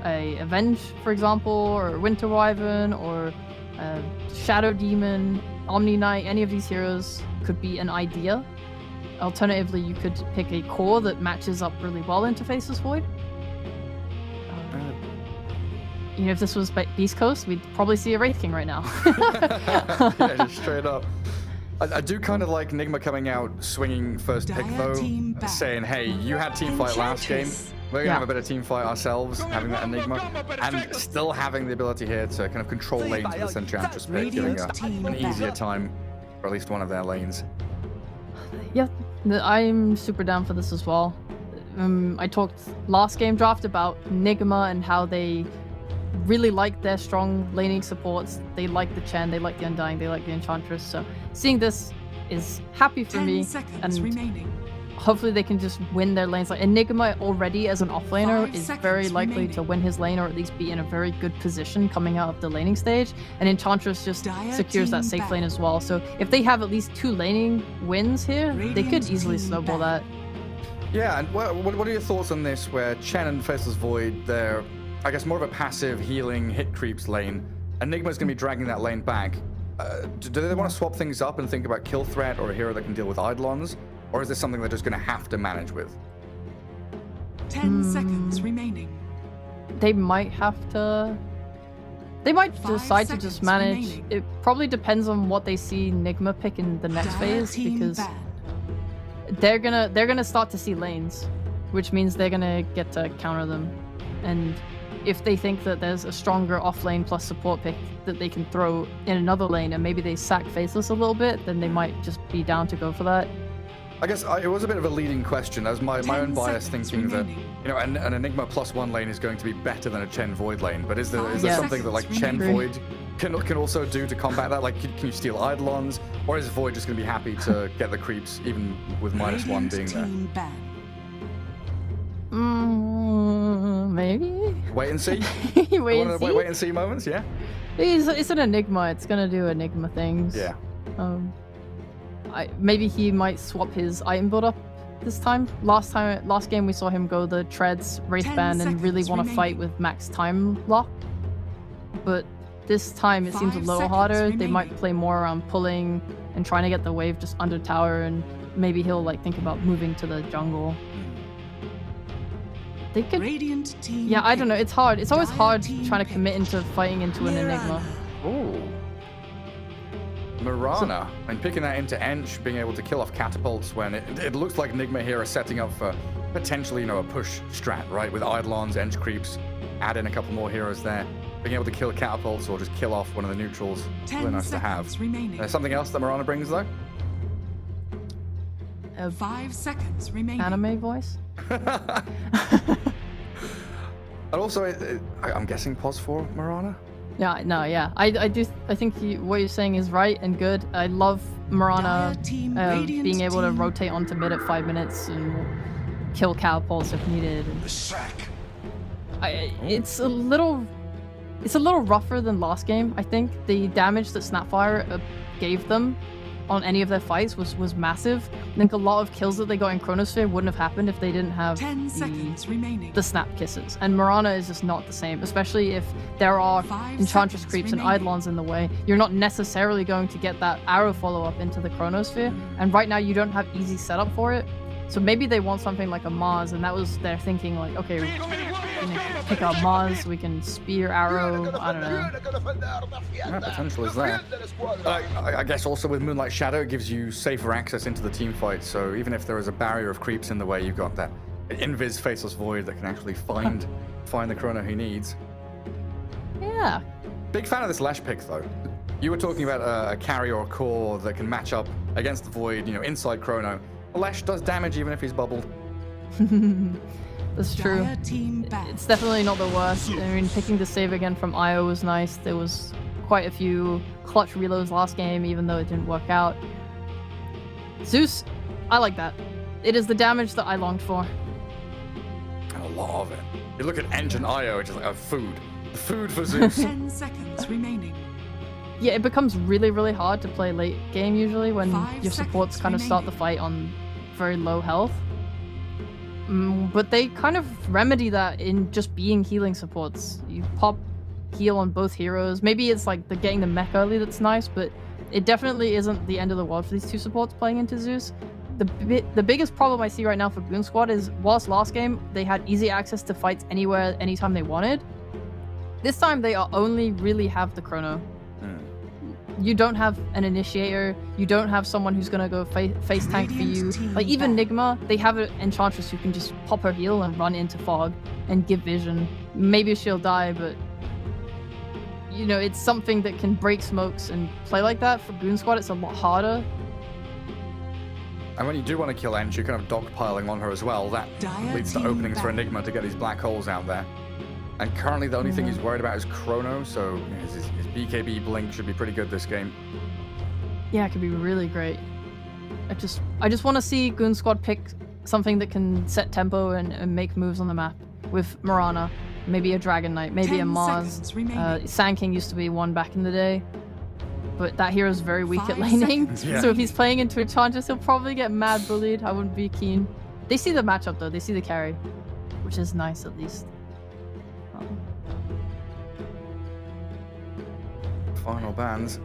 S2: a Avenge, for example, or Winter Wyvern, or Shadow Demon, Omni Knight. Any of these heroes could be an idea. Alternatively, you could pick a core that matches up really well into Faceless Void. If this was Beast Coast, we'd probably see a Wraith King right now.
S1: Yeah, just straight up. I do kind of like Nigma coming out swinging first pick though, saying, hey, you had team fight last game, we're going to have a better team fight ourselves, having that Enigma, and still having the ability here to kind of control lanes with this Enchantress pick, giving an easier time for at least one of their lanes.
S2: Yeah, I'm super down for this as well. I talked last game draft about Nigma and how they really like their strong laning supports. They like the Chen, they like the Undying, they like the Enchantress. So seeing this is happy for me, and hopefully they can just win their lanes. Like Enigma already as an offlaner is very likely to win his lane, or at least be in a very good position coming out of the laning stage. And Enchantress just secures that safe lane as well. So if they have at least 2 laning wins here, they could easily snowball that.
S1: Yeah, and what are your thoughts on this, where Chen and Faceless Void, they're, I guess, more of a passive healing hit creeps lane. Enigma's going to be dragging that lane back. Do they want to swap things up and think about kill threat or a hero that can deal with Eidolons? Or is this something they're just going to have to manage with?
S3: 10 seconds remaining.
S2: They might have to... They might decide to just manage. It probably depends on what they see Nigma pick in the next phase, because they're gonna start to see lanes, which means they're gonna get to counter them. And if they think that there's a stronger off lane plus support pick that they can throw in another lane, and maybe they sack Faceless a little bit, then they might just be down to go for that.
S1: I guess it was a bit of a leading question. As my own bias thinking that, an Enigma +1 lane is going to be better than a Chen Void lane. But is there something that like Chen Void can also do to combat that? Like, can you steal Eidolons, or is Void just going to be happy to get the creeps even with -1 being there?
S2: Maybe.
S1: Wait and see. Wait and see moments. Yeah.
S2: It's an Enigma. It's gonna do Enigma things.
S1: Yeah.
S2: Maybe he might swap his item build up this time. Last game we saw him go the treads, Wraith
S3: 10
S2: Band, and really
S3: seconds
S2: want to fight
S3: remaining.
S2: with max time lock. But this time it seems a
S3: 5
S2: little
S3: seconds
S2: harder. They might
S3: remaining.
S2: play more around pulling and trying to get the wave just under tower, and maybe he'll like think about moving to the jungle. They could.
S3: Radiant team.
S2: Yeah, I don't know. It's hard. It's always
S3: Dire
S2: hard
S3: team
S2: trying to
S3: pick.
S2: commit into fighting into an Enigma.
S1: Ooh. Mirana, and picking that into Ench, being able to kill off catapults when it looks like Enigma here is setting up for potentially, a push strat, right? With Eidolons, Ench creeps, add in a couple more heroes there. Being able to kill catapults or just kill off one of the neutrals,
S3: 10
S1: really nice to have.
S3: seconds remaining.
S1: There's something else that Mirana brings though?
S3: 5 seconds remaining.
S2: Anime voice.
S1: And also, I'm guessing pos for Mirana?
S2: Yeah, no, yeah. I think what you're saying is right and good. I love Mirana
S3: Dire team, Radiant
S2: being able to
S3: team.
S2: rotate onto mid at 5 minutes and kill catapults if needed.
S5: The sack.
S2: It's a little rougher than last game. I think the damage that Snapfire gave them on any of their fights was massive. I think a lot of kills that they got in Chronosphere wouldn't have happened if they didn't have
S3: 10 seconds remaining.
S2: the snap kisses. And Mirana is just not the same, especially if there are
S3: 5
S2: Enchantress
S3: seconds
S2: creeps and
S3: remaining.
S2: Eidolons in the way. You're not necessarily going to get that arrow follow-up into the Chronosphere, and right now you don't have easy setup for it. So maybe they want something like a Mars, and that was their thinking, like, okay, we can pick up Mars, we can spear arrow, I don't know.
S1: Yeah, potential is there. I guess also with Moonlight Shadow, it gives you safer access into the team fight. So even if there is a barrier of creeps in the way, you've got that invis faceless void that can actually find the chrono he needs.
S2: Yeah.
S1: Big fan of this Lesh pick though. You were talking about a carry or a core that can match up against the void, inside chrono. Lesh does damage even if he's bubbled.
S2: That's true.
S3: Dire team back.
S2: It's definitely not the worst. I mean, picking the save again from Io was nice. There was quite a few clutch reloads last game, even though it didn't work out. Zeus, I like that. It is the damage that I longed for.
S1: And a lot of it. You look at Engine IO, it's just like food. Food for Zeus.
S3: 10 seconds remaining.
S2: Yeah, it becomes really, really hard to play late game usually when
S3: 5
S2: your supports
S3: seconds
S2: kind of start the
S3: remaining.
S2: fight on very low health. But they kind of remedy that in just being healing supports. You pop heal on both heroes. Maybe it's like the getting the mech early that's nice, but it definitely isn't the end of the world for these two supports playing into Zeus. The biggest problem I see right now for Goon Squad is whilst last game they had easy access to fights anywhere, anytime they wanted, this time they only really have the chrono. You don't have an initiator, you don't have someone who's gonna go face tank for you.
S3: Radiant team
S2: Like even
S3: back.
S2: Nigma, they have an Enchantress who can just pop her heal and run into fog and give vision. Maybe she'll die, but it's something that can break smokes and play like that. For Goon Squad, it's a lot harder.
S1: And when you do want to kill Ench, you're kind of dogpiling on her as well. That
S3: Dire
S1: leads to
S3: team
S1: openings for
S3: back.
S1: Enigma to get these black holes out there. And currently the only thing he's worried about is Chrono, so his BKB blink should be pretty good this game.
S2: Yeah, it could be really great. I just want to see Goon Squad pick something that can set tempo and make moves on the map with Mirana. Maybe a Dragon Knight, maybe a
S3: 10
S2: Mars.
S3: seconds remaining.
S2: Sand King used to be one back in the day, but that hero's very weak at
S3: 5
S2: laning.
S3: seconds
S1: Yeah.
S2: So if he's playing into Enchantress, he'll probably get mad bullied. I wouldn't be keen. They see the matchup though. They see the carry, which is nice at least.
S1: Final bans.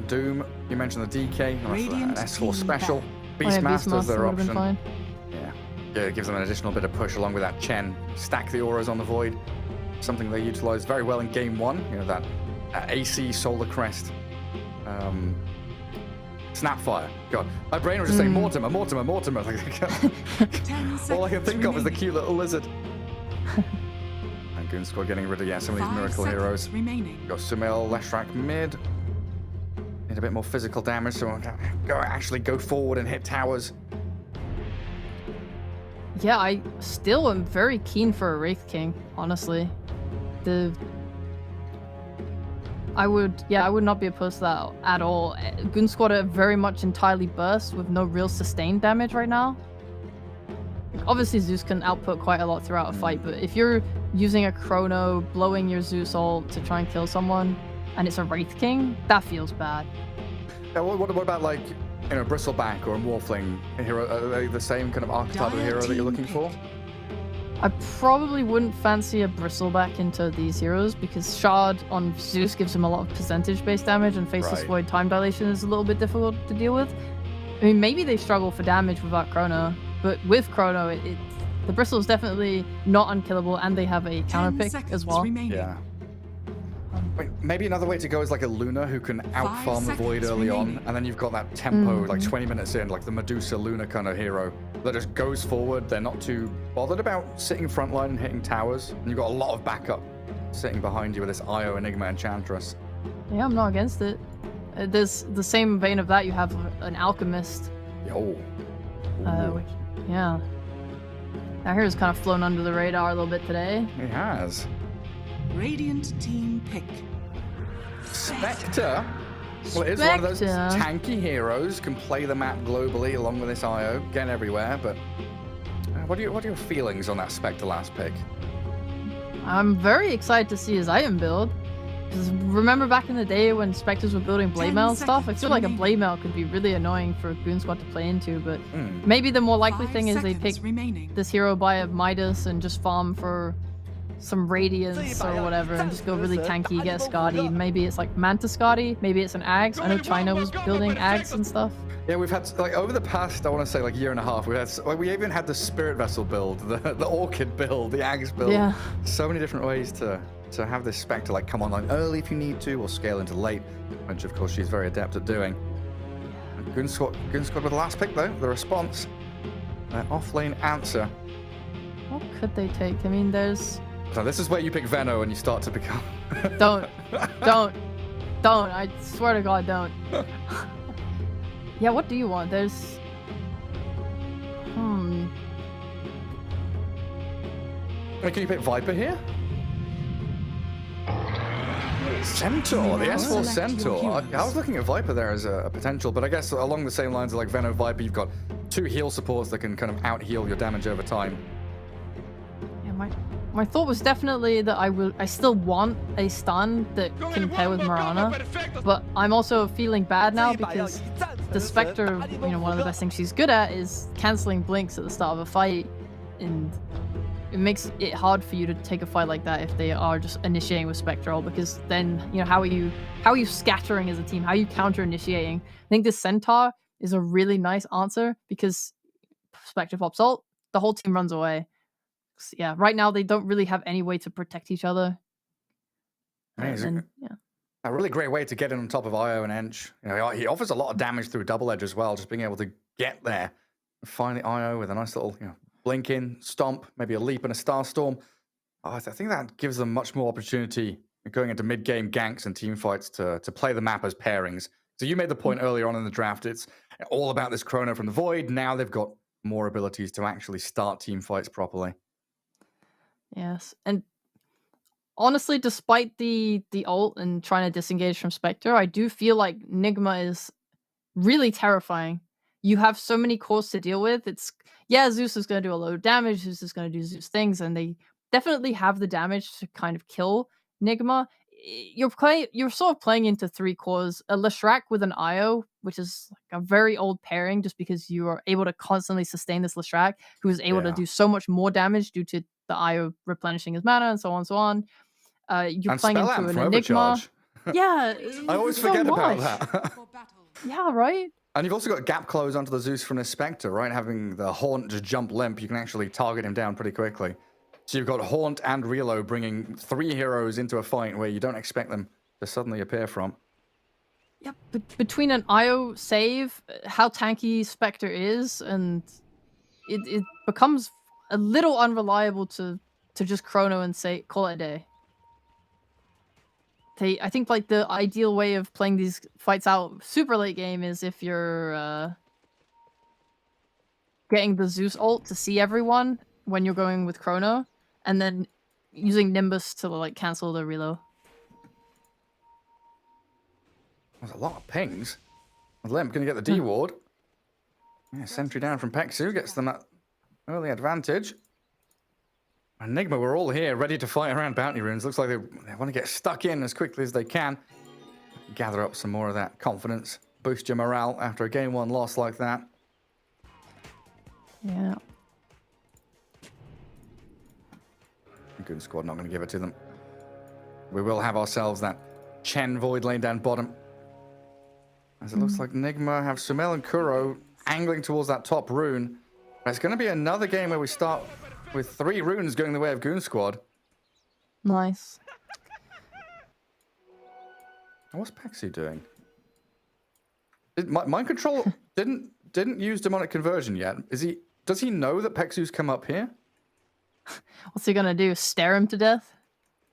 S1: Doom, you mentioned the DK, an
S3: Radiant
S1: S4
S3: team
S1: special.
S3: back.
S1: Beastmaster's their
S2: would've been
S1: option.
S2: fine.
S1: Yeah, it gives them an additional bit of push along with that Chen. Stack the auras on the Void. Something they utilized very well in game one. That AC Solar Crest. Snapfire. God, my brain was just saying Mortimer.
S3: 10
S1: All I can
S3: seconds
S1: think of is the
S3: remaining.
S1: cute little lizard. And Goon Squad getting rid of some of these
S3: 5
S1: miracle
S3: seconds
S1: heroes.
S3: remaining.
S1: Got Sumail, Leshrak mid. Need a bit more physical damage, so we'll actually go forward and hit towers.
S2: Yeah, I still am very keen for a Wraith King, honestly. I would not be opposed to that at all. Goon Squad are very much entirely burst with no real sustained damage right now. Obviously Zeus can output quite a lot throughout a fight, but if you're using a Chrono, blowing your Zeus ult to try and kill someone, and it's a Wraith King, that feels bad.
S1: Yeah, what about like you know, a bristleback or a morphling hero, are they the same kind of archetype of
S3: Dire
S1: hero that you're
S3: team
S1: looking
S3: pick.
S1: for?
S2: I probably wouldn't fancy a bristleback into these heroes because Shard on Zeus gives him a lot of percentage-based damage, and Faceless
S1: Right.
S2: Void time dilation is a little bit difficult to deal with. I mean, maybe they struggle for damage without Chrono, but with Chrono, the bristle is definitely not unkillable, and they have a
S3: 10
S2: counter pick
S3: seconds
S2: as well.
S3: remaining.
S1: Yeah. Wait, maybe another way to go is like a Luna who can outfarm the Void
S3: seconds
S1: early on,
S3: remaining.
S1: and then you've got that tempo, like
S2: Mhm.
S1: 20 minutes in, like the Medusa Luna kind of hero that just goes forward. They're not too bothered about sitting frontline and hitting towers, and you've got a lot of backup sitting behind you with this Io Enigma Enchantress.
S2: Yeah, I'm not against it. There's the same vein of that. You have an Alchemist,
S1: Yo.
S2: which, yeah. That hero's kind of flown under the radar a little bit today.
S1: He has.
S3: Radiant team pick.
S1: Spectre. Well, it is one of those
S2: Spectre.
S1: tanky heroes, can play the map globally along with this IO, get everywhere, but what are your feelings on that Spectre last pick?
S2: I'm very excited to see his item build. Because remember back in the day when Spectres were building blade
S3: 10
S2: mail and stuff? I
S3: seconds
S2: feel like a
S3: remaining.
S2: blade mail could be really annoying for a Goon Squad to play into, but
S1: Hmm.
S2: maybe the more likely
S3: 5
S2: thing is they
S3: seconds
S2: pick
S3: remaining.
S2: this hero by a Midas and just farm for some Radiance or whatever and just go really tanky, get a Skadi. Maybe it's like Manta Skadi, maybe it's an Ags. I know China was building Ags and stuff.
S1: Yeah, we've had like over the past, I want to say like year and a half, we even had the Spirit Vessel build, the Orchid build, the Ags build.
S2: Yeah.
S1: So many different ways to have this Spectre like come online early if you need to, or scale into late, which of course she's very adept at doing. Goon Squad with the last pick though, the response, their off-lane answer.
S2: What could they take? I mean, there's...
S1: So this is where you pick Venno and you start to become.
S2: Don't. I swear to God, don't. Yeah, what do you want? There's...
S1: Wait, can you pick Viper here? Centaur, the
S3: Now
S1: S4
S3: select your
S1: Centaur. I
S3: heroes.
S1: was looking at Viper there as a potential, but I guess along the same lines of like Venno Viper, you've got 2 heal supports that can kind of out heal your damage over time.
S2: Yeah, my thought was definitely that I still want a stun that can pair with Mirana, but I'm also feeling bad now because the Spectre, you know, one of the best things she's good at is canceling blinks at the start of a fight, and it makes it hard for you to take a fight like that if they are just initiating with Spectral, because then, you know, how are you scattering as a team? How are you counter initiating? I think this Centaur is a really nice answer because Spectre pops ult, the whole team runs away. Yeah, right now they don't really have any way to protect each other.
S1: Amazing.
S2: And, yeah.
S1: A really great way to get in on top of Io and Ench. You know, he offers a lot of damage through double edge as well, just being able to get there and find the Io with a nice little, you know, blink in, stomp, maybe a leap and a star storm. I think that gives them much more opportunity going into mid-game ganks and team fights to play the map as pairings. So you made the point earlier on in the draft, it's all about this Chrono from the Void. Now they've got more abilities to actually start team fights properly.
S2: Yes, and honestly, despite the ult and trying to disengage from Spectre, I do feel like Nigma is really terrifying. You have so many cores to deal with. Zeus is going to do a load of damage. Zeus is going to do Zeus things, and they definitely have the damage to kind of kill Nigma. You're sort of playing into 3 cores. A Leshrac with an Io, which is like a very old pairing, just because you are able to constantly sustain this Leshrac, who is able to
S1: Yeah.
S2: do so much more damage due to the Io replenishing his mana and so on and so on. You're
S1: And
S2: playing
S1: Spell
S2: into
S1: Amp
S2: an
S1: from
S2: Enigma.
S1: Overcharge.
S2: Yeah,
S1: I always
S2: so
S1: forget about
S2: much.
S1: that.
S2: Yeah, right?
S1: And you've also got gap close onto the Zeus from the Spectre, right? Having the Haunt just jump limp, you can actually target him down pretty quickly. So you've got Haunt and Relo bringing 3 heroes into a fight where you don't expect them to suddenly appear from.
S2: Yeah, but between an IO save, how tanky Spectre is, and it becomes a little unreliable to just Chrono and say call it a day. I think like the ideal way of playing these fights out super late game is if you're getting the Zeus ult to see everyone when you're going with Chrono, and then using Nimbus to like cancel the reload.
S1: There's a lot of pings. Limp gonna get the D ward. Yeah, sentry down from Pexu gets them that early advantage. Enigma, we're all here ready to fight around bounty runes. Looks like they want to get stuck in as quickly as they can. Gather up some more of that confidence boost your morale after a game 1 loss like that.
S2: Yeah.
S1: Good squad, not going to give it to them. We will have ourselves that Chen Void lane down bottom. As it looks like Nigma have Sumail and Kuro angling towards that top rune. It's going to be another game where we start with 3 runes going the way of Goon Squad.
S2: Nice.
S1: What's Pexu doing? Mind Control didn't use demonic conversion yet. Does he know that Pexu's come up here?
S2: What's he gonna do? Stare him to death?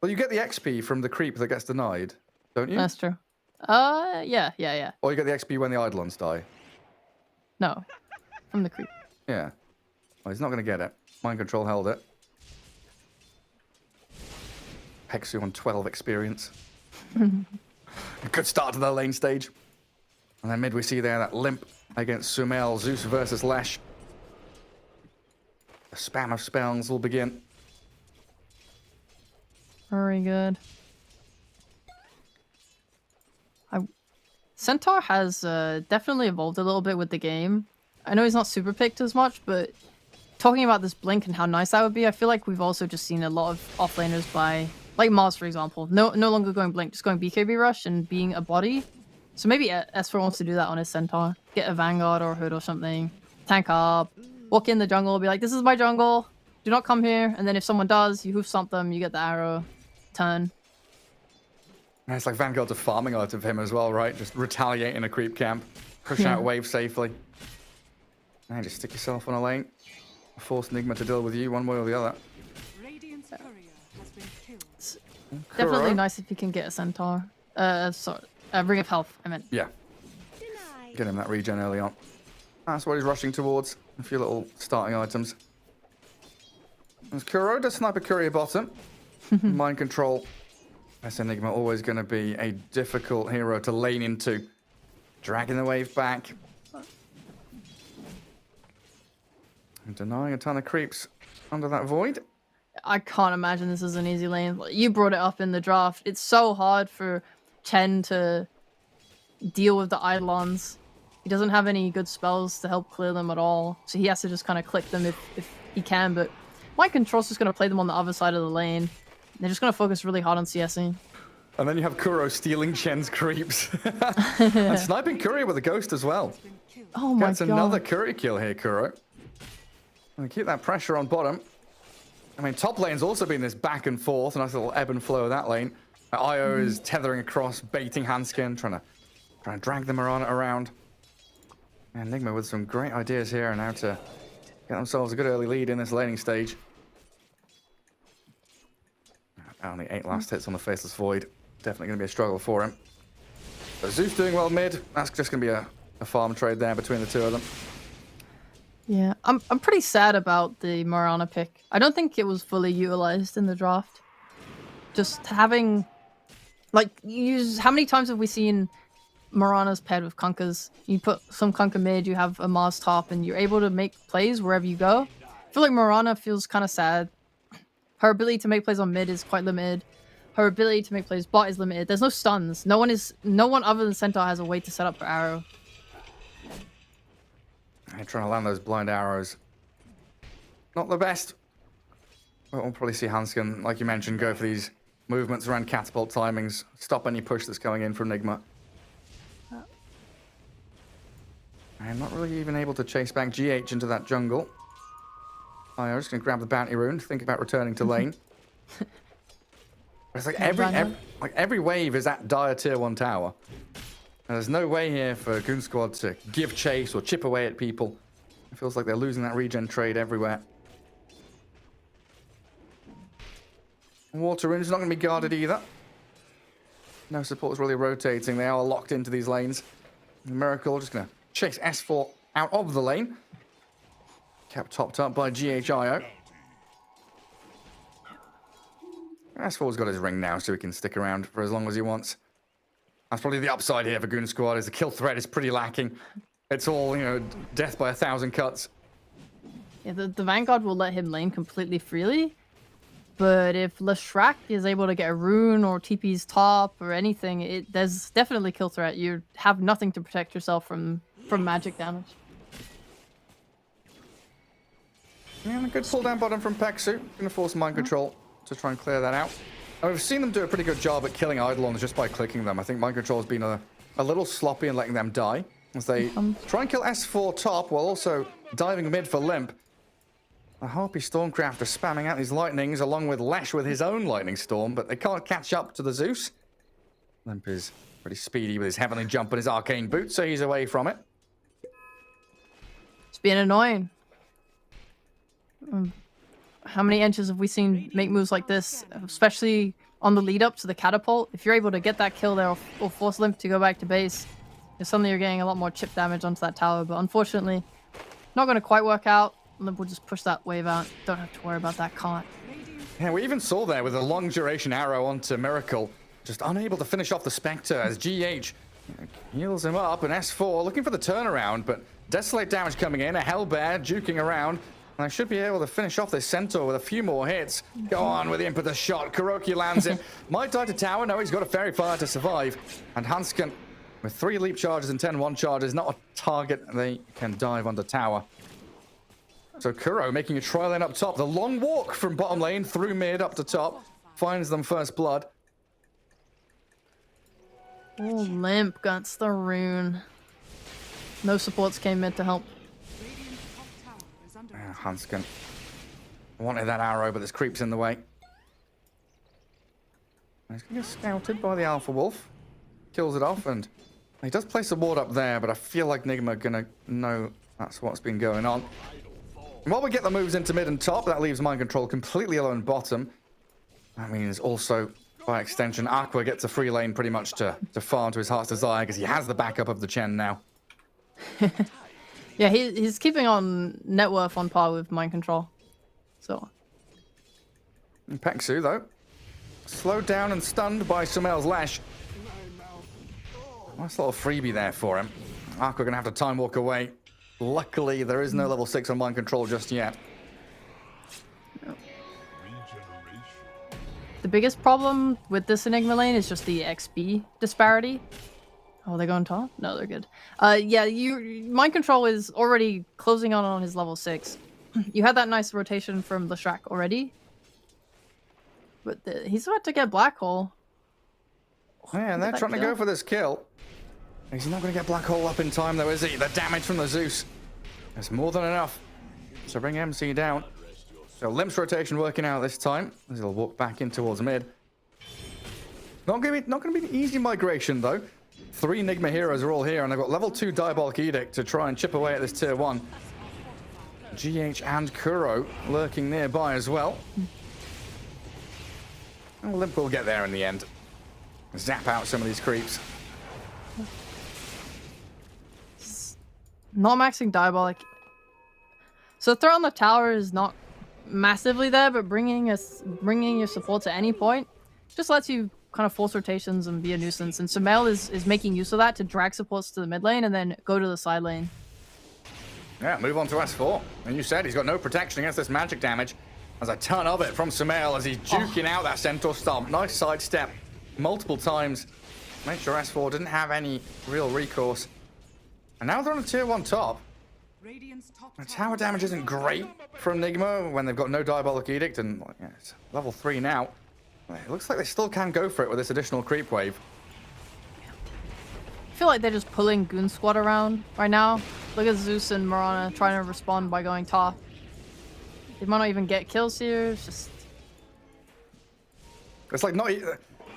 S1: Well, you get the XP from the creep that gets denied, don't you?
S2: That's true. Yeah.
S1: Or you get the XP when the Eidolons die.
S2: No, from the creep.
S1: Yeah. Well, he's not going to get it. Mind Control held it. Pexu on 12 experience. Good start to the lane stage. And then mid we see there that limp against Sumail. Zeus versus Lesh. The spam of spells will begin.
S2: Very good. Centaur has definitely evolved a little bit with the game. I know he's not super picked as much, but talking about this blink and how nice that would be, I feel like we've also just seen a lot of offlaners by, like Mars for example, no longer going blink, just going BKB rush and being a body. So maybe S4 wants to do that on his Centaur. Get a Vanguard or a Hood or something, tank up, walk in the jungle, be like, this is my jungle, do not come here. And then if someone does, you hoof stomp them, you get the arrow, turn.
S1: And it's like Vanguard's a farming out of him as well, right? Just retaliate in a creep camp, push out wave safely. And just stick yourself on a lane. Force Nigma to deal with you one way or the other.
S3: Radiant's courier has been killed.
S2: Definitely
S1: Kuro.
S2: nice if you can get a Centaur. Sorry, Ring of Health, I meant.
S1: Yeah. Get him that regen early on. That's what he's rushing towards. A few little starting items. There's Kuro, does sniper courier bottom. Mind Control. That's Enigma, always going to be a difficult hero to lane into. Dragging the wave back. And denying a ton of creeps under that void.
S2: I can't imagine this is an easy lane. You brought it up in the draft. It's so hard for Chen to deal with the Eidolons. He doesn't have any good spells to help clear them at all. So he has to just kind of click them if he can. But Mind Control's just going to play them on the other side of the lane. They're just going to focus really hard on CSing.
S1: And then you have Kuro stealing Chen's creeps. And sniping Courier with a ghost as well.
S2: Oh my
S1: That's
S2: god.
S1: another Courier kill here, Kuro. And keep that pressure on bottom. I mean, top lane's also been this back and forth. A nice little ebb and flow of that lane. Io is tethering across, baiting Hanskin, trying to drag them around. And Enigma with some great ideas here and how to get themselves a good early lead in this laning stage. Only 8 last hits on the Faceless Void. Definitely going to be a struggle for him. But Zeus doing well mid. That's just going to be a farm trade there between the two of them.
S2: Yeah, I'm pretty sad about the Morana pick. I don't think it was fully utilized in the draft. Just having, like, how many times have we seen Morana's paired with Kunkkas? You put some Kunkka mid, you have a Mars top, and you're able to make plays wherever you go. I feel like Morana feels kind of sad. Her ability to make plays on mid is quite limited. Her ability to make plays bot is limited. There's no stuns. No one other than Centaur has a way to set up for arrow.
S1: They're trying to land those blind arrows. Not the best. But we'll probably see Hanskin, like you mentioned, go for these movements around catapult timings. Stop any push that's coming in from Nigma. I'm not really even able to chase back GH into that jungle. I'm just going to grab the bounty rune, think about returning to lane. It's like every wave is at dire tier 1 tower. And there's no way here for Goon Squad to give chase or chip away at people. It feels like they're losing that regen trade everywhere. Water rune's not going to be guarded either. No support's really rotating. They are locked into these lanes. Miracle just going to chase S4 out of the lane. Kept topped up by GHIO. S4's got his ring now, so he can stick around for as long as he wants. That's probably the upside here for Goon Squad, is the kill threat is pretty lacking. It's all, death by 1,000 cuts.
S2: Yeah, the Vanguard will let him lane completely freely. But if Leshrac is able to get a rune or TP's top or anything, there's definitely kill threat. You have nothing to protect yourself from magic damage.
S1: Yeah, and a good pull down bottom from Peksu. Gonna force mind control to try and clear that out. And we've seen them do a pretty good job at killing Eidolons just by clicking them. I think mind control has been a little sloppy in letting them die as they try and kill S4 top while also diving mid for Limp. The Harpy Stormcraft are spamming out these lightnings along with Lesh with his own lightning storm, but they can't catch up to the Zeus. Limp is pretty speedy with his heavenly jump and his arcane boot, so he's away from it.
S2: It's being annoying. How many inches have we seen make moves like this, especially on the lead up to the catapult? If you're able to get that kill there or force Limp to go back to base, suddenly you're getting a lot more chip damage onto that tower, but unfortunately, not going to quite work out. Limp will just push that wave out. Don't have to worry about that caught.
S1: Yeah, we even saw there with a long duration arrow onto Miracle, just unable to finish off the Spectre as GH heals him up, and S4 looking for the turnaround, but Desolate damage coming in, a Hellbear juking around, and I should be able to finish off this Centaur with a few more hits. Go on with the impetus shot, Kuroki lands it. Might die to tower, no, he's got a Fairy Fire to survive, and Hansken with 3 leap charges and 10 1 charges, not a target they can dive under tower. So Kuro making a try lane up top. The long walk from bottom lane through mid up to top finds them first blood.
S2: Oh, Limp gets the rune. No supports came mid to help.
S1: Hansken wanted that arrow, but there's creeps in the way. He's going to get scouted by the Alpha Wolf. Kills it off, and he does place a ward up there, but I feel like Nigma are going to know that's what's been going on. And while we get the moves into mid and top, that leaves mind control completely alone bottom. That means also, by extension, Aqua gets a free lane pretty much to farm to his heart's desire because he has the backup of the Chen now.
S2: Yeah, he's keeping on net worth on par with mind control. So.
S1: And Peksu, though, slowed down and stunned by Sumail's Lash. Nice little freebie there for him. Aqua going to have to time walk away. Luckily, there is no level 6 on mind control just yet.
S2: The biggest problem with this Enigma lane is just the XP disparity. Oh, they going top? No, they're good. Yeah, mind control is already closing on his level 6. You had that nice rotation from Leshrac already. But he's about to get Black Hole.
S1: Yeah, and they're trying to go for this kill. He's not going to get Black Hole up in time, though, is he? The damage from the Zeus is more than enough to bring MC down. So Limp's rotation working out this time as he'll walk back in towards mid. Not going to be an easy migration, though. 3 Nigma heroes are all here, and they've got level 2 Diabolic Edict to try and chip away at this tier 1. GH and Kuro lurking nearby as well. And Limp will get there in the end. Zap out some of these creeps.
S2: Not maxing Diabolic. So threat on the tower is not massively there, but bringing your support to any point just lets you kind of force rotations and be a nuisance. And Sumail is making use of that to drag supports to the mid lane and then go to the side lane.
S1: Yeah, move on to S4. And you said he's got no protection against this magic damage. There's a ton of it from Sumail as he's juking out that Centaur Stomp. Nice sidestep multiple times. Make sure S4 didn't have any real recourse. And now they're on a tier 1 top. The tower damage isn't great from Nigma when they've got no Diabolic Edict, and yeah, it's level 3 now. It looks like they still can go for it with this additional creep wave.
S2: I feel like they're just pulling Goon Squad around right now. Look at Zeus and Mirana trying to respond by going top. They might not even get kills here. It's just...
S1: It's like not...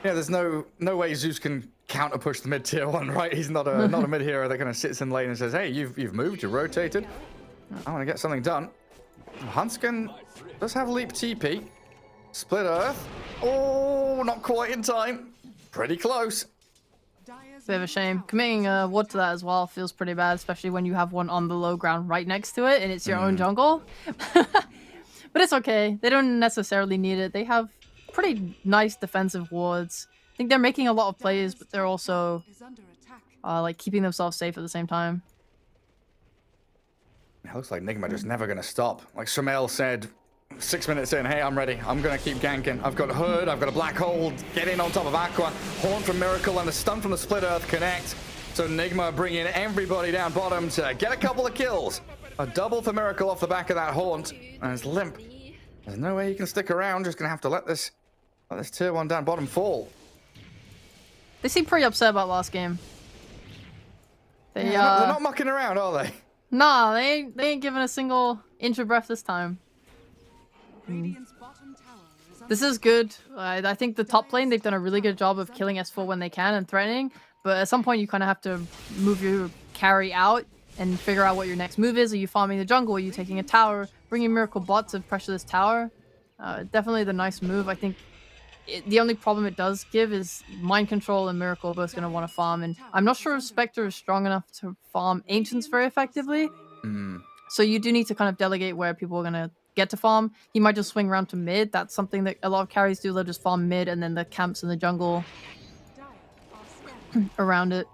S1: Yeah, there's no way Zeus can counter push the mid tier 1, right? He's not a mid hero that kind of sits in lane and says, hey, you've moved, you've rotated. I want to get something done. Hansken does have leap TP. Split Earth. Oh, not quite in time. Pretty close.
S2: Bit of a shame. Committing a ward to that as well feels pretty bad, especially when you have one on the low ground right next to it and it's your own jungle. But it's okay. They don't necessarily need it. They have pretty nice defensive wards. I think they're making a lot of plays, but they're also like keeping themselves safe at the same time.
S1: It looks like Nigma just never going to stop. Like Sumail said 6 minutes in. Hey, I'm ready. I'm going to keep ganking. I've got Hood. I've got a Black Hole. Get in on top of Aqua. Haunt from Miracle and the stun from the Split Earth connect. So Nigma bringing everybody down bottom to get a couple of kills. A double for Miracle off the back of that Haunt. And it's Limp. There's no way you can stick around. Just going to have to let this tier 1 down bottom fall.
S2: They seem pretty upset about last game. They,
S1: they're not mucking around, are they?
S2: Nah, they ain't giving a single inch of breath this time.
S3: Radiant's bottom tower is under
S2: This is good. I think the top lane, they've done a really good job of killing S4 when they can and threatening. But at some point, you kind of have to move your carry out and figure out what your next move is. Are you farming the jungle? Are you taking a tower? Bringing Miracle Bot to pressure this tower? Definitely the nice move. I think the only problem it does give is Mind Control and Miracle are both going to want to farm. And I'm not sure if Spectre is strong enough to farm Ancients very effectively. So you do need to kind of delegate where people are going to get to farm. He might just swing around to mid. That's something that a lot of carries do. They'll just farm mid and then the camps in the jungle
S3: dire are scanning.
S2: around it.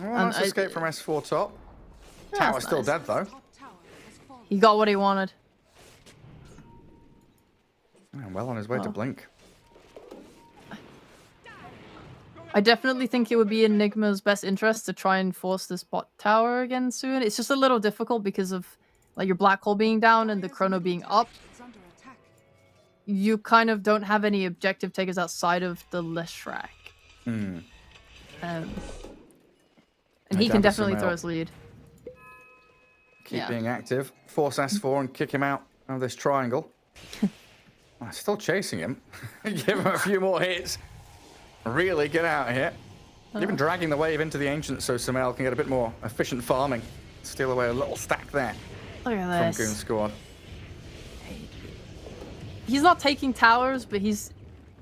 S1: Oh, nice escape from S4 top.
S2: Yeah,
S1: Tower's
S2: that's
S1: still
S2: nice.
S1: dead, though.
S3: Top tower has fallen.
S2: He got what he wanted.
S1: Oh, well on his way to
S2: Well.
S1: blink.
S2: I definitely think it would be in Enigma's best interest to try and force this bot tower again soon. It's just a little difficult because of like your black hole being down and the chrono being up.
S3: Is under attack.
S2: You kind of don't have any objective takers outside of the Leshrac. And he can
S1: down to
S2: definitely
S1: Sumail.
S2: throw his lead.
S1: Keep
S2: Yeah.
S1: being active. Force S4 and kick him out of this triangle. Oh, still chasing him. Give him a few more hits. Really get out of here. Even dragging the wave into the Ancient so Sumail can get a bit more efficient farming. Steal away a little stack there
S2: Look at
S1: from Goon
S2: this.
S1: Squad.
S2: He's not taking towers, but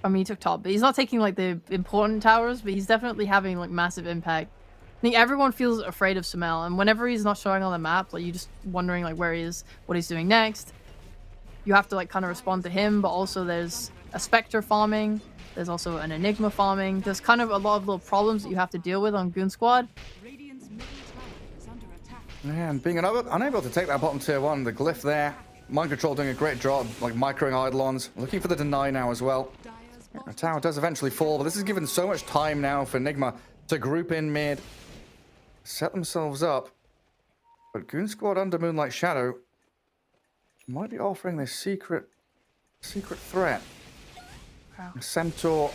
S2: I mean, he took top, but he's not taking like the important towers, but he's definitely having like massive impact. I think everyone feels afraid of Sumail, and whenever he's not showing on the map, like you're just wondering like where he is, what he's doing next. You have to like kind of respond to him, but also there's a Spectre farming. There's also an Enigma farming. There's kind of a lot of little problems that you have to deal with on Goon Squad.
S3: Radiant's middle tower is under attack.
S1: Yeah, and being unable to take that bottom tier 1, the glyph there. Mind Control doing a great job, like microing Eidolons. Looking for the deny now as well.
S3: Dire's
S1: The
S3: bottom
S1: tower does eventually fall, but this has given so much time now for Enigma to group in mid, set themselves up. But Goon Squad under Moonlight Shadow might be offering this secret threat.
S2: Wow.
S1: Centaur,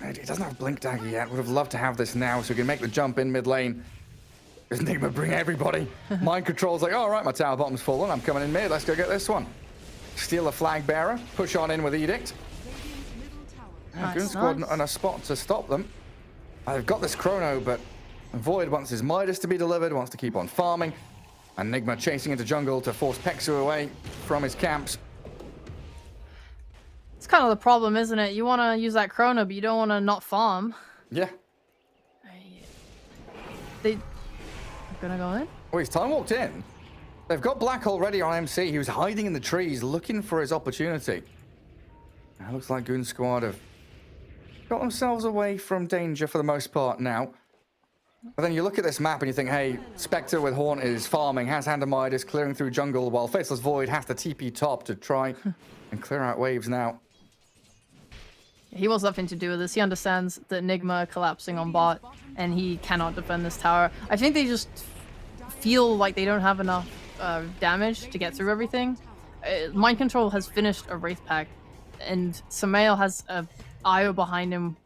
S1: he doesn't have Blink Dagger yet. Would have loved to have this now so he can make the jump in mid lane. Does Enigma bring everybody? Mind Control's like, all right, my tower bottom's fallen. I'm coming in mid. Let's go get this one. Steal a Flag Bearer. Push on in with Edict.
S3: Radiant's middle tower.
S1: Yeah,
S2: Nice,
S1: Goon Squad
S2: nice.
S1: on a spot to stop them. They've got this chrono, but Void wants his Midas to be delivered, wants to keep on farming. Enigma chasing into jungle to force Pexu away from his camps.
S2: It's kind of the problem, isn't it? You want to use that chrono, but you don't want to not farm.
S1: Yeah.
S2: They're gonna go in.
S1: Oh, he's time walked in. They've got Black Hole ready on MC. He was hiding in the trees, looking for his opportunity. It looks like Goon Squad have got themselves away from danger for the most part now. But then you look at this map and you think, hey, Spectre with Haunt is farming, has Hand of Midas, clearing through jungle, while Faceless Void has to TP top to try and clear out waves now.
S2: He wants nothing to do with this. He understands that Enigma collapsing on bot, and he cannot defend this tower. I think they just feel like they don't have enough damage to get through everything. Mind Control has finished a Wraith Pack, and Sumail has a IO behind him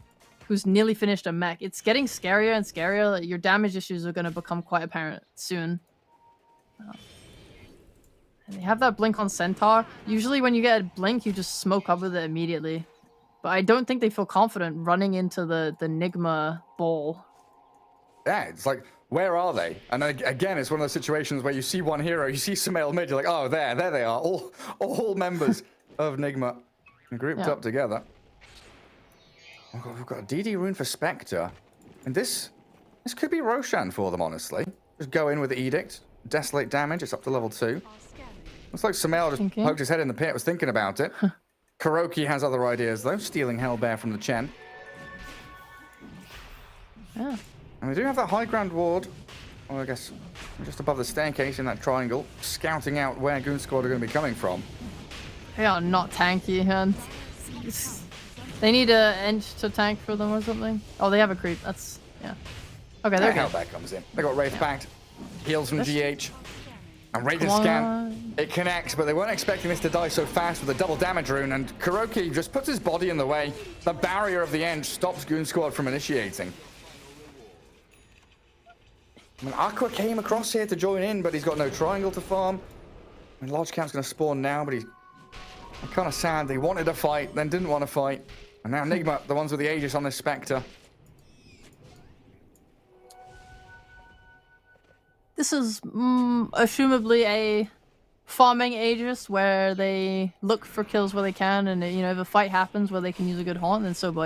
S2: who's nearly finished a mech. It's getting scarier and scarier. Your damage issues are going to become quite apparent soon. And they have that blink on Centaur. Usually when you get a blink, you just smoke up with it immediately. But I don't think they feel confident running into the Enigma ball.
S1: Yeah, it's like, where are they? And again, it's one of those situations where you see one hero, you see Sumail mid, you're like, oh, there they are. All members of Enigma grouped
S2: Yeah.
S1: up together. We've got a DD rune for Spectre. And this could be Roshan for them, honestly. Just go in with the Edict. Desolate damage, it's up to level 2.
S3: Are scanning.
S1: Looks like Sumail just
S2: Thinking.
S1: poked his head in the pit, was thinking about it. Kuroki has other ideas, though. Stealing Hellbear from the Chen.
S2: Yeah.
S1: And we do have that high ground ward. Well, I guess just above the staircase in that triangle. Scouting out where Goon Squad are going to be coming from.
S2: They are not tanky, and they need a Ench to tank for them or something. Oh, they have a creep. That's yeah. Okay, they're
S1: How
S2: good.
S1: that comes in. They got Wraith backed. Heals from
S2: This-
S1: GH. And Raider
S2: Come
S1: scan.
S2: on.
S1: It connects, but they weren't expecting this to die so fast with a double damage rune, and Kuroki just puts his body in the way. The barrier of the Ench stops Goon Squad from initiating. I mean, Aqua came across here to join in, but he's got no triangle to farm. I mean, Large Camp's going to spawn now, but he's kind of sad. They wanted a fight, then didn't want to fight. And now Enigma, the ones with the Aegis on this Spectre.
S2: This is assumably a farming Aegis where they look for kills where they can, and you know, if a fight happens where they can use a good haunt, then so be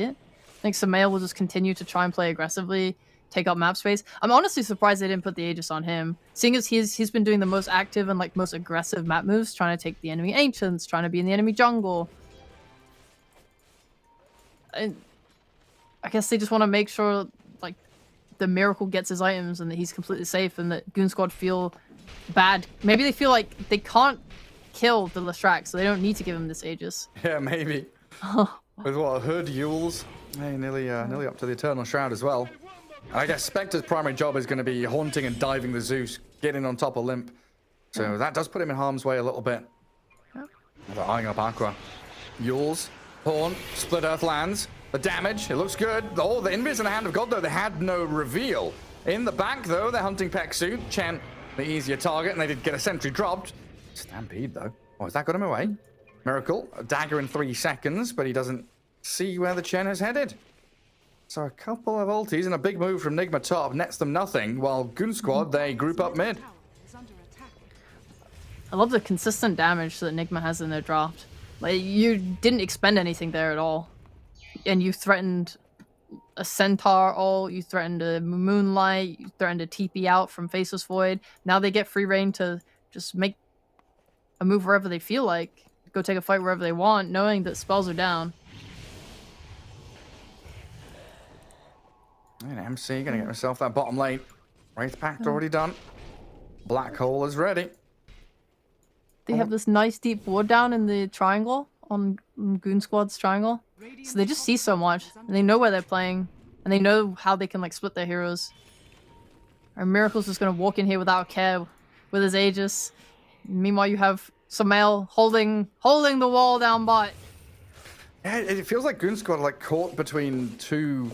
S2: it. I think Samael will just continue to try and play aggressively, take up map space. I'm honestly surprised they didn't put the Aegis on him, seeing as he's been doing the most active and like most aggressive map moves, trying to take the enemy ancients, trying to be in the enemy jungle. And I guess they just want to make sure like the Miracle gets his items and that he's completely safe, and that Goon Squad feel bad. Maybe they feel like they can't kill the Lestrak, so they don't need to give him this Aegis.
S1: Yeah, maybe. With what, Hood, Yules? Hey, nearly up to the Eternal Shroud as well. And I guess Spectre's primary job is going to be haunting and diving the Zeus, getting on top of Limp. So that does put him in harm's way a little bit. They're eyeing up Aqua. Yules, Horn, Split Earth lands. The damage, it looks good. Oh, the Invis in the Hand of God, though, they had no reveal. In the back, though, they're hunting Peksu. Chen, the easier target, and they did get a sentry dropped. Stampede, though. Oh, has that got him away? Miracle, a dagger in 3 seconds, but he doesn't see where the Chen is headed. So a couple of ultis and a big move from Nigma top nets them nothing, while Goon Squad, they group up mid.
S3: Tower is under attack.
S2: I love the consistent damage that Nigma has in their draft. Like, you didn't expend anything there at all. And you threatened a Centaur ult, you threatened a Moonlight, you threatened a TP out from Faceless Void. Now they get free reign to just make a move wherever they feel like. Go take a fight wherever they want, knowing that spells are down.
S1: And MC gonna get himself that bottom lane. Wraith Pact already done. Black Hole is ready.
S2: They have this nice deep ward down in the triangle, on Goon Squad's triangle. So they just see so much, and they know where they're playing, and they know how they can like split their heroes. And Miracle's just gonna walk in here without care with his Aegis. Meanwhile, you have Samael holding the wall down bot.
S1: Yeah, it feels like Goon Squad are like caught between two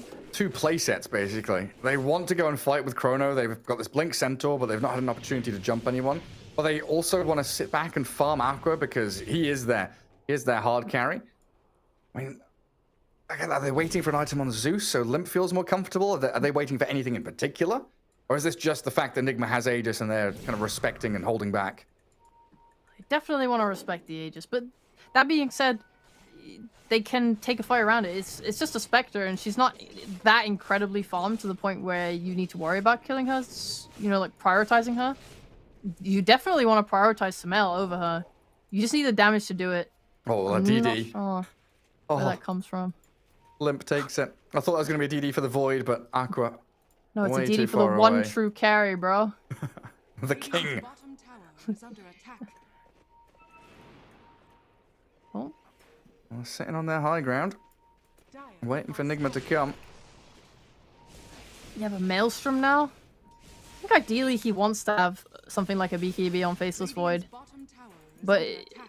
S1: play sets, basically. They want to go and fight with Chrono. They've got this Blink Centaur, but they've not had an opportunity to jump anyone. But they also want to sit back and farm Aqua because he is their hard carry. I mean, are they waiting for an item on Zeus so Limp feels more comfortable? Are they waiting for anything in particular? Or is this just the fact that Enigma has Aegis and they're kind of respecting and holding back?
S2: I definitely want to respect the Aegis, but that being said, they can take a fight around it. It's just a Spectre, and she's not that incredibly farmed to the point where you need to worry about killing her. You know, like prioritizing her. You definitely want to prioritize Samael over her. You just need the damage to do it.
S1: Oh, a
S2: I'm
S1: DD.
S2: not sure where that comes from.
S1: Limp takes it. I thought that was going to be a DD for the Void, but Aqua,
S2: No, it's
S1: way
S2: a
S1: too
S2: DD for the
S1: far
S2: one
S1: away.
S2: true carry, bro.
S1: The king.
S3: Bottom tower is under attack.
S2: Oh,
S1: Well, sitting on their high ground,
S3: Dire
S1: waiting for Enigma to come.
S2: you have a Maelstrom now? I think ideally he wants to have something like a BKB on Faceless Void.
S3: bottom tower is
S2: But
S3: under attack.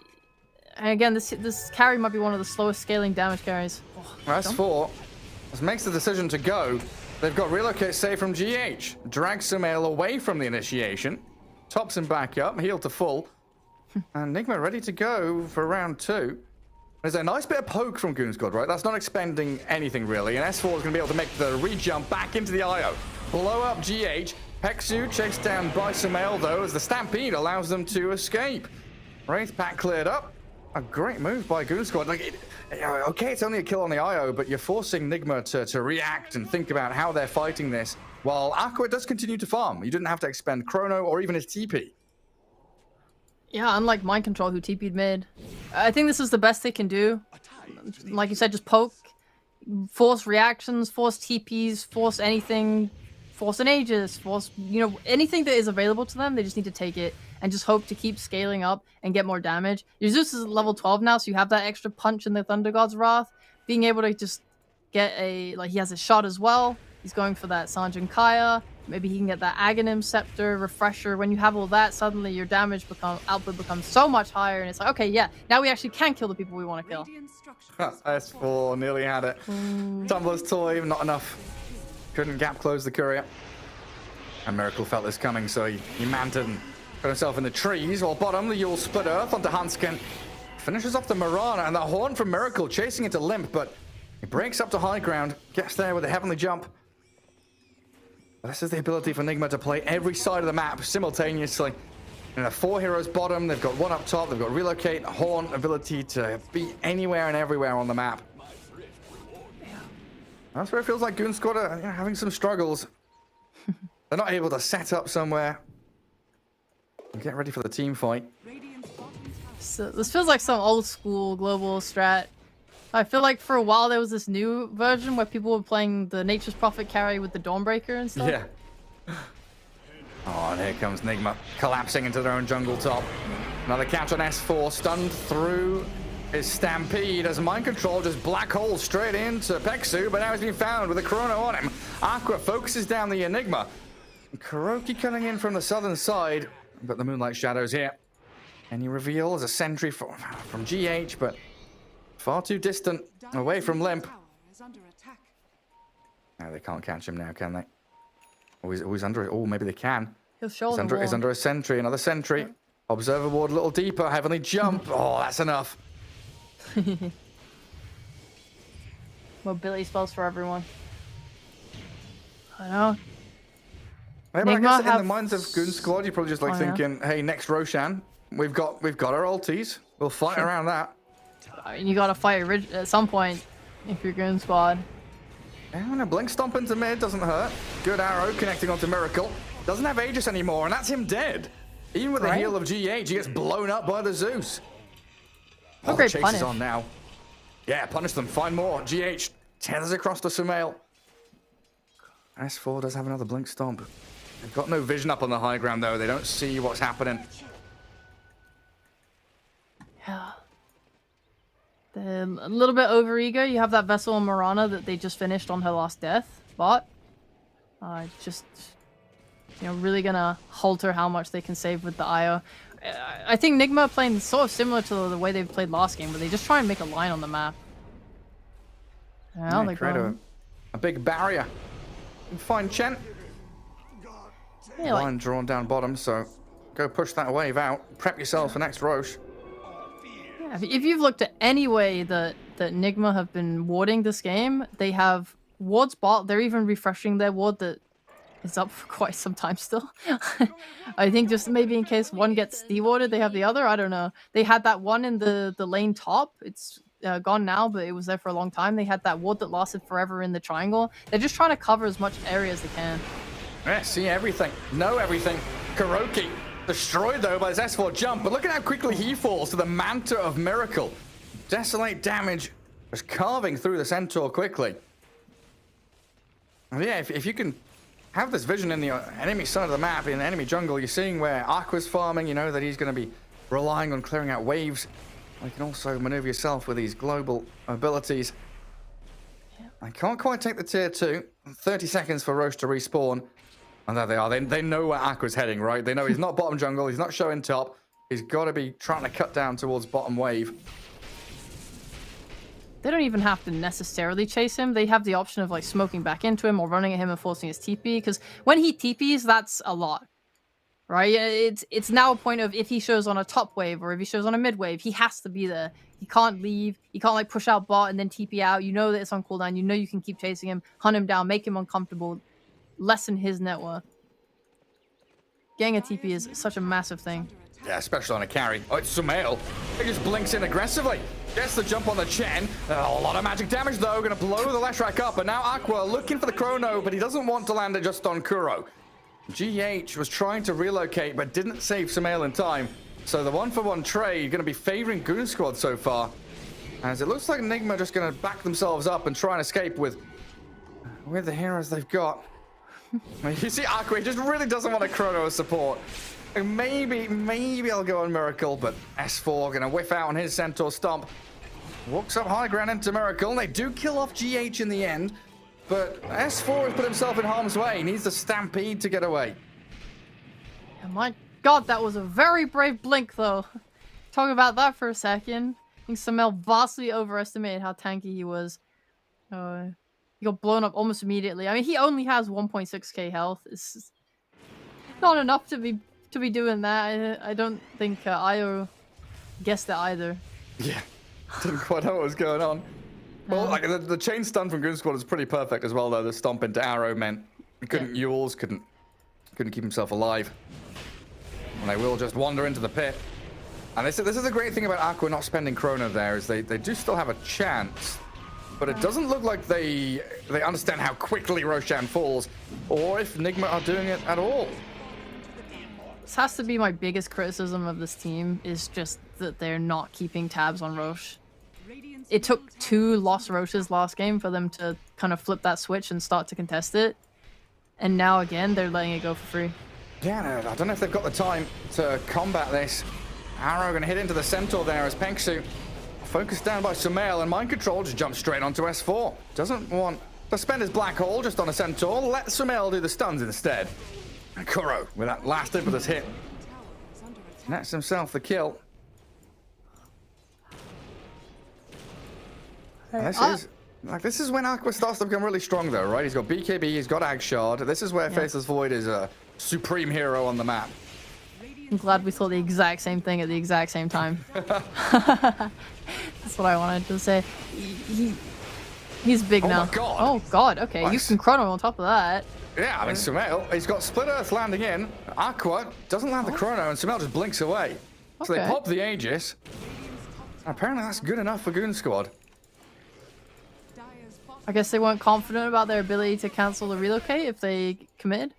S2: and again, this carry might be one of the slowest scaling damage carries. Oh,
S1: S4 makes the decision to go. They've got relocate save from GH. Drags Samael away from the initiation. Tops him back up, heal to full. And Enigma ready to go for round 2. There's a nice bit of poke from Goon Squad, right? That's not expending anything really. And S4 is going to be able to make the re-jump back into the IO. Blow up GH. Peksu chased down by Samael though, as the Stampede allows them to escape. Wraith Pack cleared up. A great move by Goon Squad. Like, okay, it's only a kill on the IO, but you're forcing Nigma to react and think about how they're fighting this, while Aqua does continue to farm. You didn't have to expend Chrono or even his TP.
S2: Yeah, unlike Mind Control, who TP'd mid. I think this is the best they can do. Like you said, just poke, force reactions, force TPs, force anything, force an Aegis, force, anything that is available to them, they just need to take it and just hope to keep scaling up and get more damage. Your Zeus is level 12 now, so you have that extra punch in the Thunder God's Wrath. Being able to just get he has a shot as well. He's going for that Sanjin Kaya. Maybe he can get that Aghanim Scepter, Refresher. When you have all that, suddenly your damage output becomes so much higher, and it's like, okay, yeah, now we actually can kill the people we want to kill.
S3: Radiant structures
S1: S4 nearly had it. Tumbler's Toy, not enough. Couldn't gap close the courier. And Miracle felt this coming, so he manted and put himself in the trees. While bottom, the Yule split Earth onto Hanskin. Finishes off the Marana, and the Horn from Miracle chasing into Limp, but he breaks up to high ground, gets there with a heavenly jump. This is the ability for Nigma to play every side of the map simultaneously. And the 4 heroes bottom, they've got 1 up top, they've got Relocate, Horn, ability to be anywhere and everywhere on the map. That's where it feels like Goon Squad are having some struggles. They're not able to set up somewhere and get ready for the team fight.
S3: Radiant's bottom tower
S2: So this feels like some old school global strat. I feel like for a while there was this new version where people were playing the Nature's Prophet carry with the Dawnbreaker and stuff.
S1: Yeah. Oh, and here comes Nigma collapsing into their own jungle top. Another catch on S4, stunned through his Stampede as Mind Control just black hole straight into Peksu, but now he's been found with a Chrono on him. Aqua focuses down the Enigma. Kuroki coming in from the southern side, but the Moonlight Shadow's here. Any reveal as a sentry from GH, but far too distant away from Limp.
S3: tower is under attack.
S1: No, they can't catch him now, can they? Oh, he's under it. Oh, maybe they can.
S2: He'll show
S1: He's under a sentry, another sentry. Observer ward a little deeper, heavenly jump. Oh, that's enough.
S2: Mobility spells for everyone. I know.
S1: Maybe I
S2: Nigma
S1: guess in the
S2: have-
S1: minds of Goon Squad, you're probably just like
S2: Oh, yeah.
S1: thinking, hey, next Roshan, we've got our ultis. We'll fight around that.
S2: I mean, you gotta fight at some point if you're Goon Squad.
S1: And a blink stomp into mid doesn't hurt. Good arrow connecting onto Miracle. Doesn't have Aegis anymore, and that's him dead. Even with the
S2: Right.
S1: heal of GH, he gets blown up by the Zeus.
S2: Oh,
S1: the
S2: great
S1: chase
S2: punish.
S1: is on now. Yeah, punish them. Find more. GH tethers across to Sumail. S4 does have another blink stomp. They've got no vision up on the high ground, though. They don't see what's happening.
S2: Yeah. A little bit over eager. You have that vessel on Marana that they just finished on her last death, but just really gonna halter how much they can save with the IO. I think Nigma are playing sort of similar to the way they've played last game, but they just try and make a line on the map. Well, they
S1: create a big barrier. And find Chen.
S2: yeah, like,
S1: Line drawn down bottom, so go push that wave out. Prep yourself for next Roche.
S2: yeah, if you've looked at any way that Nigma have been warding this game, they have wards bot. They're even refreshing their ward that is up for quite some time still. I think just maybe in case one gets dewarded, they have the other. I don't know. They had that one in the lane top. It's gone now, but it was there for a long time. They had that ward that lasted forever in the triangle. They're just trying to cover as much area as they can.
S1: Yeah, see everything. Know everything. Kuroki destroyed, though, by his S4 jump, but look at how quickly he falls to the Manta of Miracle. Desolate damage just carving through the Centaur quickly. And yeah, if you can have this vision in the enemy side of the map, in the enemy jungle, you're seeing where Aqua's farming, you know that he's going to be relying on clearing out waves. You can also maneuver yourself with these global abilities. I can't quite take the tier 2. 30 seconds for Roche to respawn. And there they are. They know where Aqua's heading, right? They know he's not bottom jungle. He's not showing top. He's got to be trying to cut down towards bottom wave.
S2: They don't even have to necessarily chase him. They have the option of like smoking back into him or running at him and forcing his TP. Because when he TPs, that's a lot. Right? It's now a point of if he shows on a top wave or if he shows on a mid wave, he has to be there. He can't leave. He can't like push out bot and then TP out. You know that it's on cooldown. You know you can keep chasing him, hunt him down, make him uncomfortable, lessen his net worth. Getting a TP is such a massive thing.
S1: Yeah, especially on a carry. Oh, it's Sumail. He just blinks in aggressively. Gets the jump on the Chen. A lot of magic damage, though. Going to blow the Leshrac up. And now Aqua looking for the Chrono, but he doesn't want to land it just on Kuro. GH was trying to relocate, but didn't save Sumail in time. So the one-for-one trade going to be favoring Goon Squad so far. As it looks like Enigma are just going to back themselves up and try and escape with the heroes they've got. You see Aqua, he just really doesn't want a Chrono as support. And maybe I'll go on Miracle, but S4 gonna whiff out on his Centaur Stomp. Walks up high ground into Miracle, and they do kill off GH in the end. But S4 has put himself in harm's way. He needs the Stampede to get away.
S2: Oh my god, that was a very brave blink, though. Talk about that for a second. I think Sumail vastly overestimated how tanky he was. He got blown up almost immediately. I mean, he only has 1.6k health. It's not enough to be doing that. I don't think Io guessed it either.
S1: Yeah, didn't quite know what was going on. Well, like the chain stun from Goon Squad is pretty perfect as well, though. The stomp into Arrow meant he couldn't Yules, couldn't keep himself alive. And they will just wander into the pit. And this is the great thing about Aqua not spending Chrono there, is they do still have a chance. But it doesn't look like they understand how quickly Roshan falls, or if Nigma are doing it at all.
S2: This has to be my biggest criticism of this team, is just that they're not keeping tabs on Roche. It took 2 lost Roches last game for them to kind of flip that switch and start to contest it. And now again, they're letting it go for free.
S1: Yeah, I don't know if they've got the time to combat this. Arrow gonna hit into the Centaur there as Pengsu focused down by Sumail, and Mind Control just jumps straight onto S4. Doesn't want to spend his Black Hole just on a Centaur. Let Sumail do the stuns instead. And Kuro with that last impetus hit nets himself the kill. This is when Aqua starts to become really strong, though, right? He's got BKB, he's got Ag Shard. This is where Faceless Void is a supreme hero on the map.
S2: I'm glad we thought the exact same thing at the exact same time. That's what I wanted to say. He's big now.
S1: Oh my god!
S2: Oh god, okay.
S1: Nice.
S2: You can Chrono on top of that.
S1: Yeah, I mean, Sumail, he's got Split Earth landing in. Aqua doesn't land the Chrono, and Sumail just blinks away. So they pop the Aegis. Apparently that's good enough for Goon Squad.
S2: I guess they weren't confident about their ability to cancel the relocate if they committed.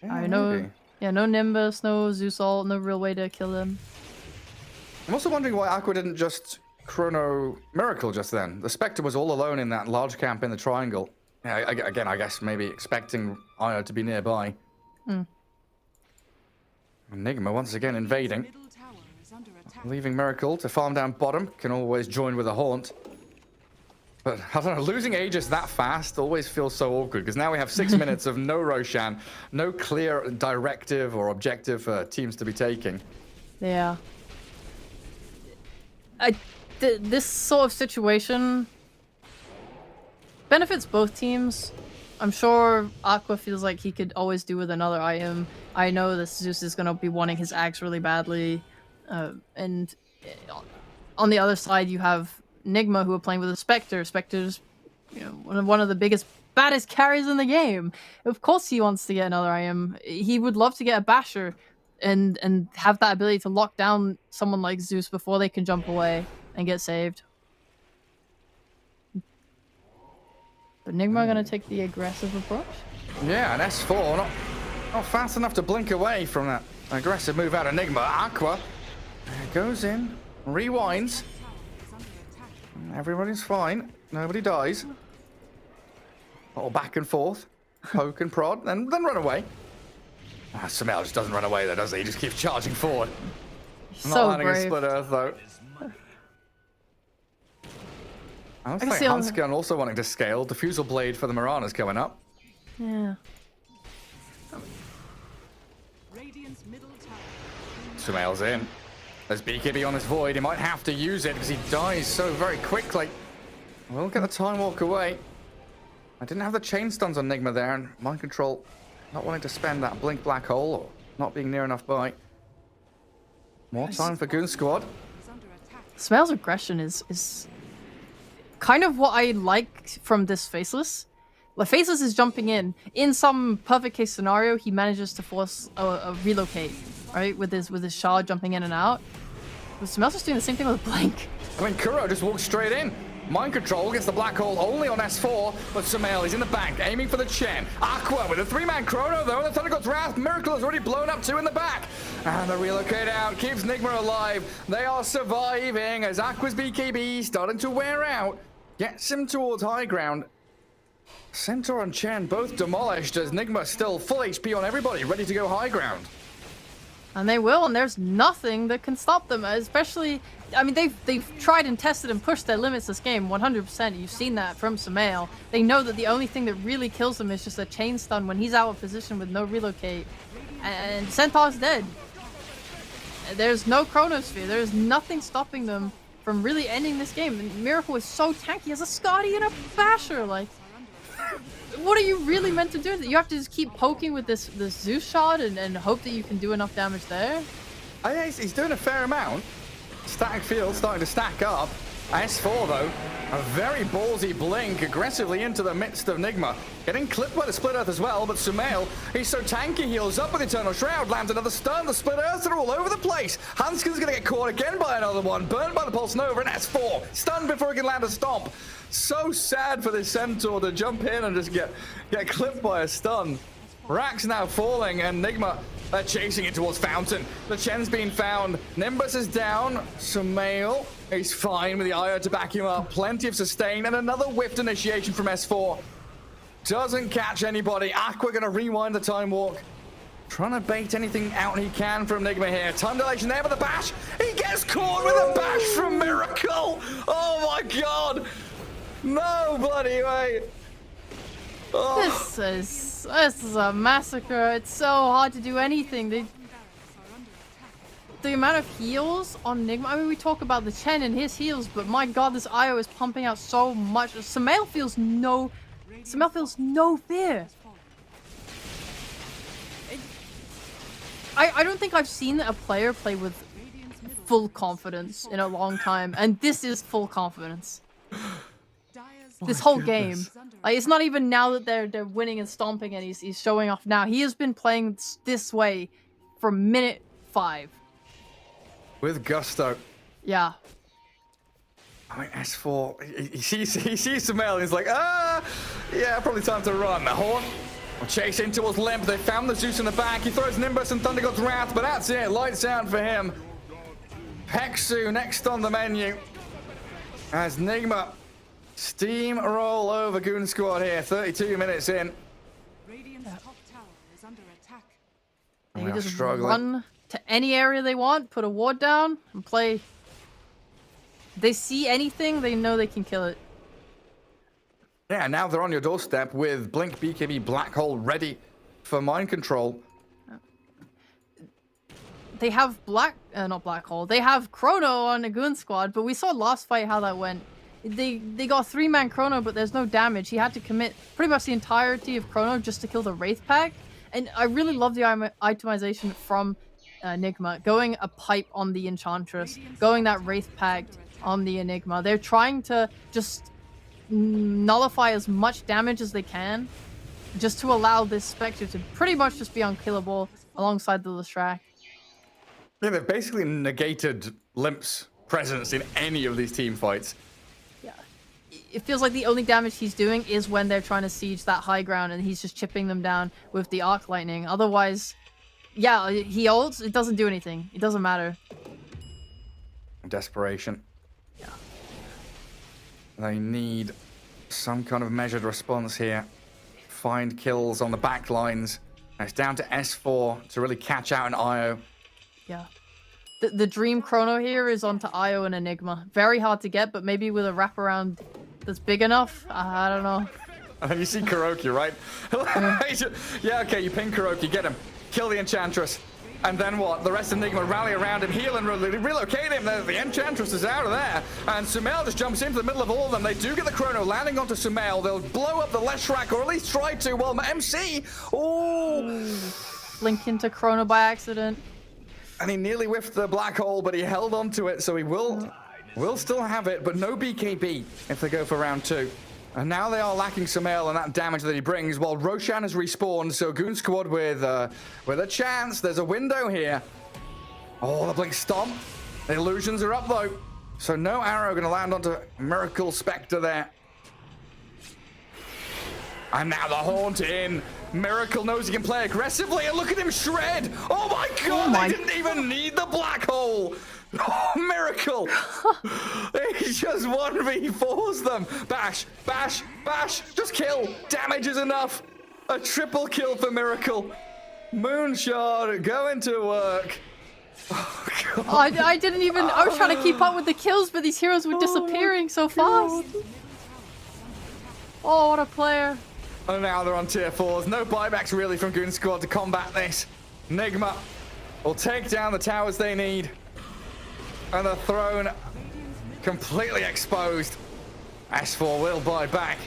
S1: Yeah,
S2: I know.
S1: maybe.
S2: Yeah, no Nimbus, no Zeus ult, no real way to kill them.
S1: I'm also wondering why Aqua didn't just Chrono Miracle just then. The Spectre was all alone in that large camp in the triangle. Yeah, again, I guess maybe expecting Io to be nearby. Enigma once again invading. Leaving Miracle to farm down bottom. Can always join with a Haunt. But I don't know, losing Aegis that fast always feels so awkward, because now we have 6 minutes of no Roshan, no clear directive or objective for teams to be taking.
S2: Yeah. This sort of situation benefits both teams. I'm sure Aqua feels like he could always do with another item. I know that Zeus is going to be wanting his axe really badly. And on the other side, you have Nigma, who are playing with a Spectre. Spectre's, you know, one of the biggest, baddest carries in the game. Of course he wants to get another item. He would love to get a Basher and have that ability to lock down someone like Zeus before they can jump away and get saved. But Nigma are going to take the aggressive approach.
S1: Yeah, and S4 not fast enough to blink away from that aggressive move out of Nigma. Aqua goes in, rewinds. Everybody's fine. Nobody dies. Little back and forth. Poke and prod, then run away. Sumail just doesn't run away though, does he? He just keeps charging forward.
S2: So
S1: not landing a
S2: brave.
S1: Split Earth though. I was like Huntscan also wanting to scale. Diffusal Blade for the Mirana's coming up.
S2: Yeah.
S1: Sumail's in. There's BKB on his Void. He might have to use it because he dies so very quickly. We'll get the Time Walk away. I didn't have the chain stuns on Nigma there, and Mind Control not wanting to spend that Blink Black Hole or not being near enough by. More time for Goon Squad.
S2: Sumail's aggression is kind of what I like from this Faceless. Like, Faceless is jumping in. In some perfect case scenario, he manages to force a relocate, right? With his shard jumping in and out. But Sumail's just doing the same thing with Blink.
S1: I mean, Kuro just walks straight in. Mind Control gets the Black Hole only on S4, but Sumail is in the bank, aiming for the Chen. Aqua with a 3-man Chrono, though, and the Thunder God's Wrath. Miracle is already blown up 2 in the back. And the relocate out keeps Nigma alive. They are surviving as Aqua's BKB starting to wear out. Gets him towards high ground. Centaur and Chen both demolished as Nigma still full HP on everybody, ready to go high ground.
S2: And they will, and there's nothing that can stop them, especially... I mean, they've tried and tested and pushed their limits this game, 100%. You've seen that from Sumail. They know that the only thing that really kills them is just a chain stun when he's out of position with no relocate. And Centaur's dead. There's no Chronosphere. There's nothing stopping them from really ending this game. And Miracle is so tanky. He has a Scotty and a Basher. Like, what are you really meant to do? You have to just keep poking with this Zeus shot and hope that you can do enough damage there?
S1: Oh, yeah, he's doing a fair amount. Static field starting to stack up. S4 though, a very ballsy blink aggressively into the midst of Nigma. Getting clipped by the Split Earth as well, but Sumail, he's so tanky, heals up with Eternal Shroud, lands another stun. The Split Earths are all over the place. Hanskin's gonna get caught again by another one, burned by the Pulse Nova, and S4 stunned before he can land a stomp. So sad for this Centaur to jump in and just get clipped by a stun. Rack's now falling, and Nigma chasing it towards Fountain. The Chen's been found. Nimbus is down. Sumail, he's fine with the IO to back him up. Plenty of sustain, and another whiffed initiation from S4. Doesn't catch anybody. Aqua gonna rewind the time walk. Trying to bait anything out he can from Nigma here. Time dilation there with the bash. He gets caught with a bash from Miracle. Oh my god. No bloody way. Oh.
S2: This is a massacre. It's so hard to do anything. The amount of heals on Nigma. I mean, we talk about the Chen and his heals, but my god, this IO is pumping out so much. Sumail feels no fear. I don't think I've seen a player play with full confidence in a long time, and this is full confidence. This whole game. Like, it's not even now that they're winning and stomping and he's showing off now. He has been playing this way from minute 5.
S1: With gusto.
S2: Yeah.
S1: I mean, S4, he sees Sumail and he's like, yeah, probably time to run. The Horn will chase in towards Limp. They found the Zeus in the back. He throws Nimbus and Thunder God's Wrath, but that's it. Lights out for him. Hexu next on the menu as Nigma steamroll over Goon Squad here. 32 minutes in.
S3: Radiant's top tower is under attack.
S2: They
S1: We are
S2: just
S1: struggling.
S2: run to any area they want, put a ward down, and play. If they see anything, they know they can kill it.
S1: Yeah, now they're on your doorstep with Blink, BKB, Black Hole ready for mind control.
S2: They have not Black Hole. They have Chrono on the Goon Squad, but we saw last fight how that went. They got 3-man Chrono, but there's no damage. He had to commit pretty much the entirety of Chrono just to kill the Wraith Pack. And I really love the itemization from Enigma. Going a pipe on the Enchantress, going that Wraith Pact on the Enigma. They're trying to just nullify as much damage as they can, just to allow this Spectre to pretty much just be unkillable alongside the Lestrak.
S1: Yeah, they've basically negated Limp's presence in any of these team fights.
S2: Yeah. It feels like the only damage he's doing is when they're trying to siege that high ground and he's just chipping them down with the Arc Lightning. Otherwise, yeah, he ults, it doesn't do anything. It doesn't matter.
S1: Desperation.
S2: Yeah.
S1: They need some kind of measured response here. Find kills on the back lines. And it's down to S4 to really catch out an IO.
S2: Yeah. The Dream Chrono here is onto IO and Enigma. Very hard to get, but maybe with a wraparound that's big enough. I don't know.
S1: And you see Kuroki, right? Yeah, okay, you ping Kuroki, get him. Kill the Enchantress. And then what? The rest of Enigma rally around him, heal and relocate him. The Enchantress is out of there. And Sumail just jumps into the middle of all of them. They do get the Chrono landing onto Sumail. They'll blow up the Leshrac, or at least try to. Well, MC, ooh.
S2: Blink into Chrono by accident.
S1: And he nearly whiffed the Black Hole, but he held on to it, so he will still have it, but no BKB if they go for round 2. And now they are lacking Sumail and that damage that he brings, while Roshan has respawned, so Goon Squad with a chance. There's a window here. Oh, the Blink Stomp. The illusions are up, though. So no arrow going to land onto Miracle Spectre there. And now the Haunt in. Miracle knows he can play aggressively, and look at him shred. Oh my god,
S2: my-
S1: they didn't even need the black hole. Oh, Miracle. He just 1v4s them. Bash, bash, bash. Just kill. Damage is enough. A triple kill for Miracle. Moonshot going to work. Oh, God.
S2: I didn't even. I was trying to keep up with the kills, but these heroes were disappearing so fast. Oh, what a player.
S1: And now they're on tier 4s. No buybacks really from Goon Squad to combat this. Nigma will take down the towers they need. And the throne completely exposed. S4 will buy back.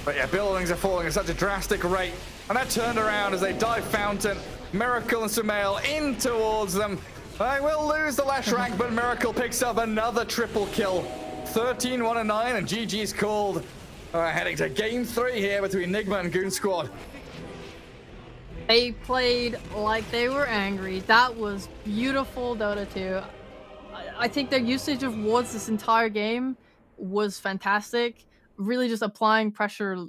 S1: But yeah, buildings are falling at such a drastic rate. And that turned around as they dive fountain. Miracle and Sumail in towards them. They will lose the last rank, but Miracle picks up another triple kill. 13-1-9, and GG's called. Heading to game 3 here between Nigma and Goon Squad.
S2: They played like they were angry. That was beautiful, Dota 2. I think their usage of wards this entire game was fantastic. Really just applying pressure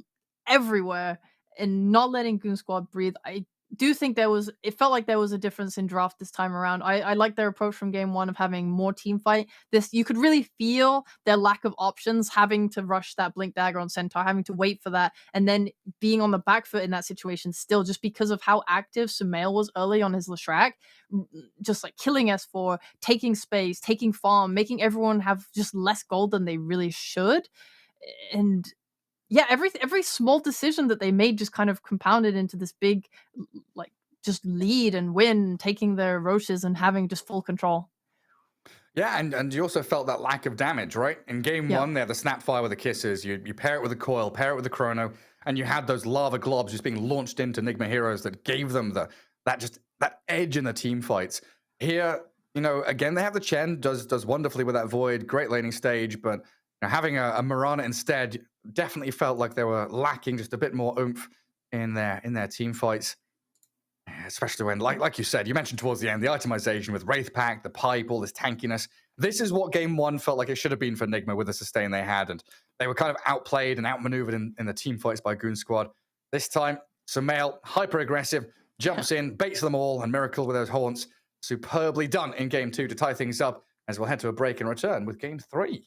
S2: everywhere and not letting Goon Squad breathe. I do think it felt like there was a difference in draft this time around. I like their approach from game 1 of having more team fight. You could really feel their lack of options, having to rush that Blink Dagger on Centaur, having to wait for that, and then being on the back foot in that situation still, just because of how active Sumail was early on his Leshrac, just like killing S4, taking space, taking farm, making everyone have just less gold than they really should. And yeah, every small decision that they made just kind of compounded into this big, like, just lead and win, taking their Roches and having just full control.
S1: Yeah, and you also felt that lack of damage, right? In game 1, they had the Snapfire with the Kisses. You pair it with the Coil, pair it with the Chrono, and you had those lava globs just being launched into Nigma heroes that gave them that edge in the team fights. Here, again, they have the Chen, does wonderfully with that Void, great laning stage, but having a Mirana instead definitely felt like they were lacking just a bit more oomph in their team fights. Especially when, like you said, you mentioned towards the end, the itemization with Wraith Pack, the pipe, all this tankiness. This is what game 1 felt like it should have been for Nigma with the sustain they had, and they were kind of outplayed and outmaneuvered in the team fights by Goon Squad. This time, Sumail, hyper aggressive, jumps in, baits them all, and Miracle with those haunts. Superbly done in game 2 to tie things up, as we'll head to a break and return with game 3.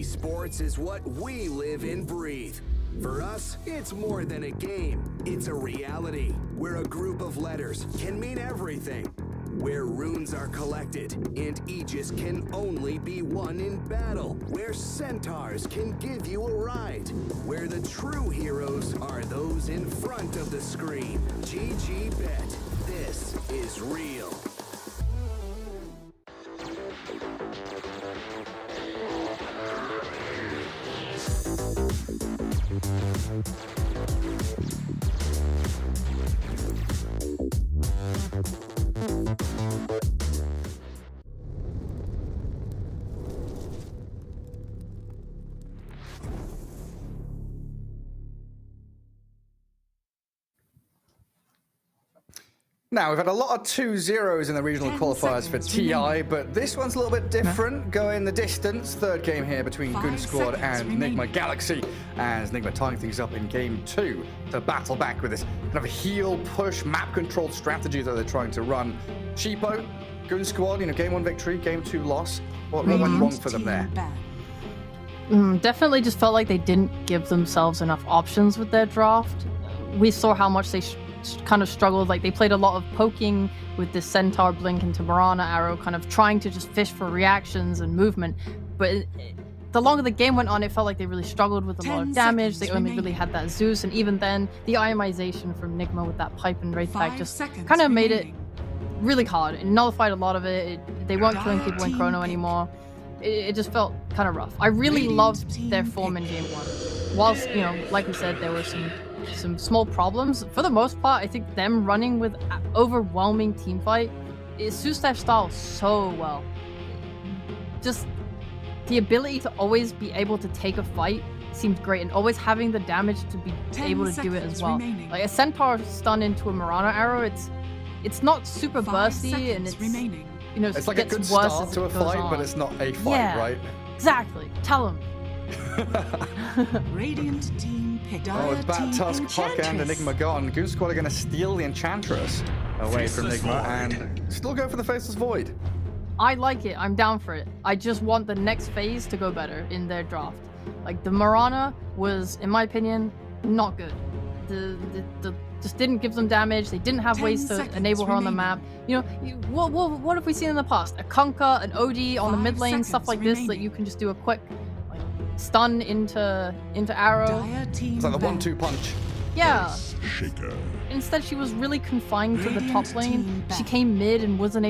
S4: Esports is what we live and breathe. For us, it's more than a game. It's a reality where a group of letters can mean everything. Where runes are collected and Aegis can only be won in battle. Where centaurs can give you a ride. Where the true heroes are those in front of the screen. GG Bet. This is real.
S1: Now, we've had a lot of 2-0s in the regional
S3: 10
S1: qualifiers for
S3: seconds
S1: TI,
S3: remaining.
S1: but this one's a little bit different. Going the distance. Third game here between
S3: 5
S1: Goon Squad
S3: seconds
S1: and Nigma
S3: remaining.
S1: Galaxy, as Nigma tying things up in game 2 to battle back with this kind of heal, push, map-controlled strategy that they're trying to run. Cheapo, Goon Squad, game 1 victory, game 2 loss. What went wrong for them there?
S2: Definitely just felt like they didn't give themselves enough options with their draft. We saw how much they kind of struggled. Like, they played a lot of poking with this Centaur blink into Marana arrow, kind of trying to just fish for reactions and movement. But the longer the game went on, it felt like they really struggled with a lot of
S3: 10
S2: damage. They
S3: seconds
S2: only really
S3: remaining.
S2: had that Zeus, and even then, the itemization from Nigma with that pipe and Wraith Pack
S3: 5
S2: just
S3: seconds
S2: kind of made it
S3: remaining.
S2: really hard. It nullified a lot of it. They weren't killing people in
S3: Team
S2: Chrono
S3: pick.
S2: anymore. It just felt kind of rough. I really
S3: Radiant
S2: loved their
S3: team
S2: form in
S3: pick.
S2: game 1. Whilst, like we said, there were some small problems. For the most part, I think them running with overwhelming team fight, it suits their style so well. Just the ability to always be able to take a fight seems great, and always having the damage to be
S3: 10
S2: able to do it
S3: seconds
S2: as well.
S3: remaining.
S2: Like a Centaur stun into a Marana arrow, it's not super
S3: 5
S2: bursty,
S3: seconds
S2: and it's
S3: remaining.
S1: It's like a
S2: gets
S1: good
S2: worse
S1: start
S2: as
S1: to
S2: it
S1: a
S2: goes
S1: fight, but
S2: on.
S1: it's not a fight,
S2: Yeah.
S1: right?
S2: Exactly. Tell them.
S3: Radiant team pick.
S1: Oh, with Bat Tusk, Puck, and
S3: Enchantress.
S1: Enigma gone, Goon Squad are going to steal the Enchantress away from
S5: Faceless
S1: Enigma
S5: Void.
S1: and still go for the Faceless Void.
S2: I like it. I'm down for it. I just want the next phase to go better in their draft. Like, the Marana was, in my opinion, not good. The just didn't give them damage. They didn't have
S3: 10
S2: ways to
S3: seconds
S2: enable her on the map.
S3: remaining.
S2: What have we seen in the past? A Kunkka, an OD on the
S3: 5
S2: mid lane, stuff
S3: seconds
S2: like this that
S3: remaining.
S2: you can just do a quick like stun into arrow.
S3: Dire team
S1: It's like the
S3: back.
S1: 1-2 punch.
S2: Yeah.
S5: Shaker.
S2: Instead, she was really confined to the top
S3: Radiant
S2: lane.
S3: team
S2: She
S3: back.
S2: came mid and wasn't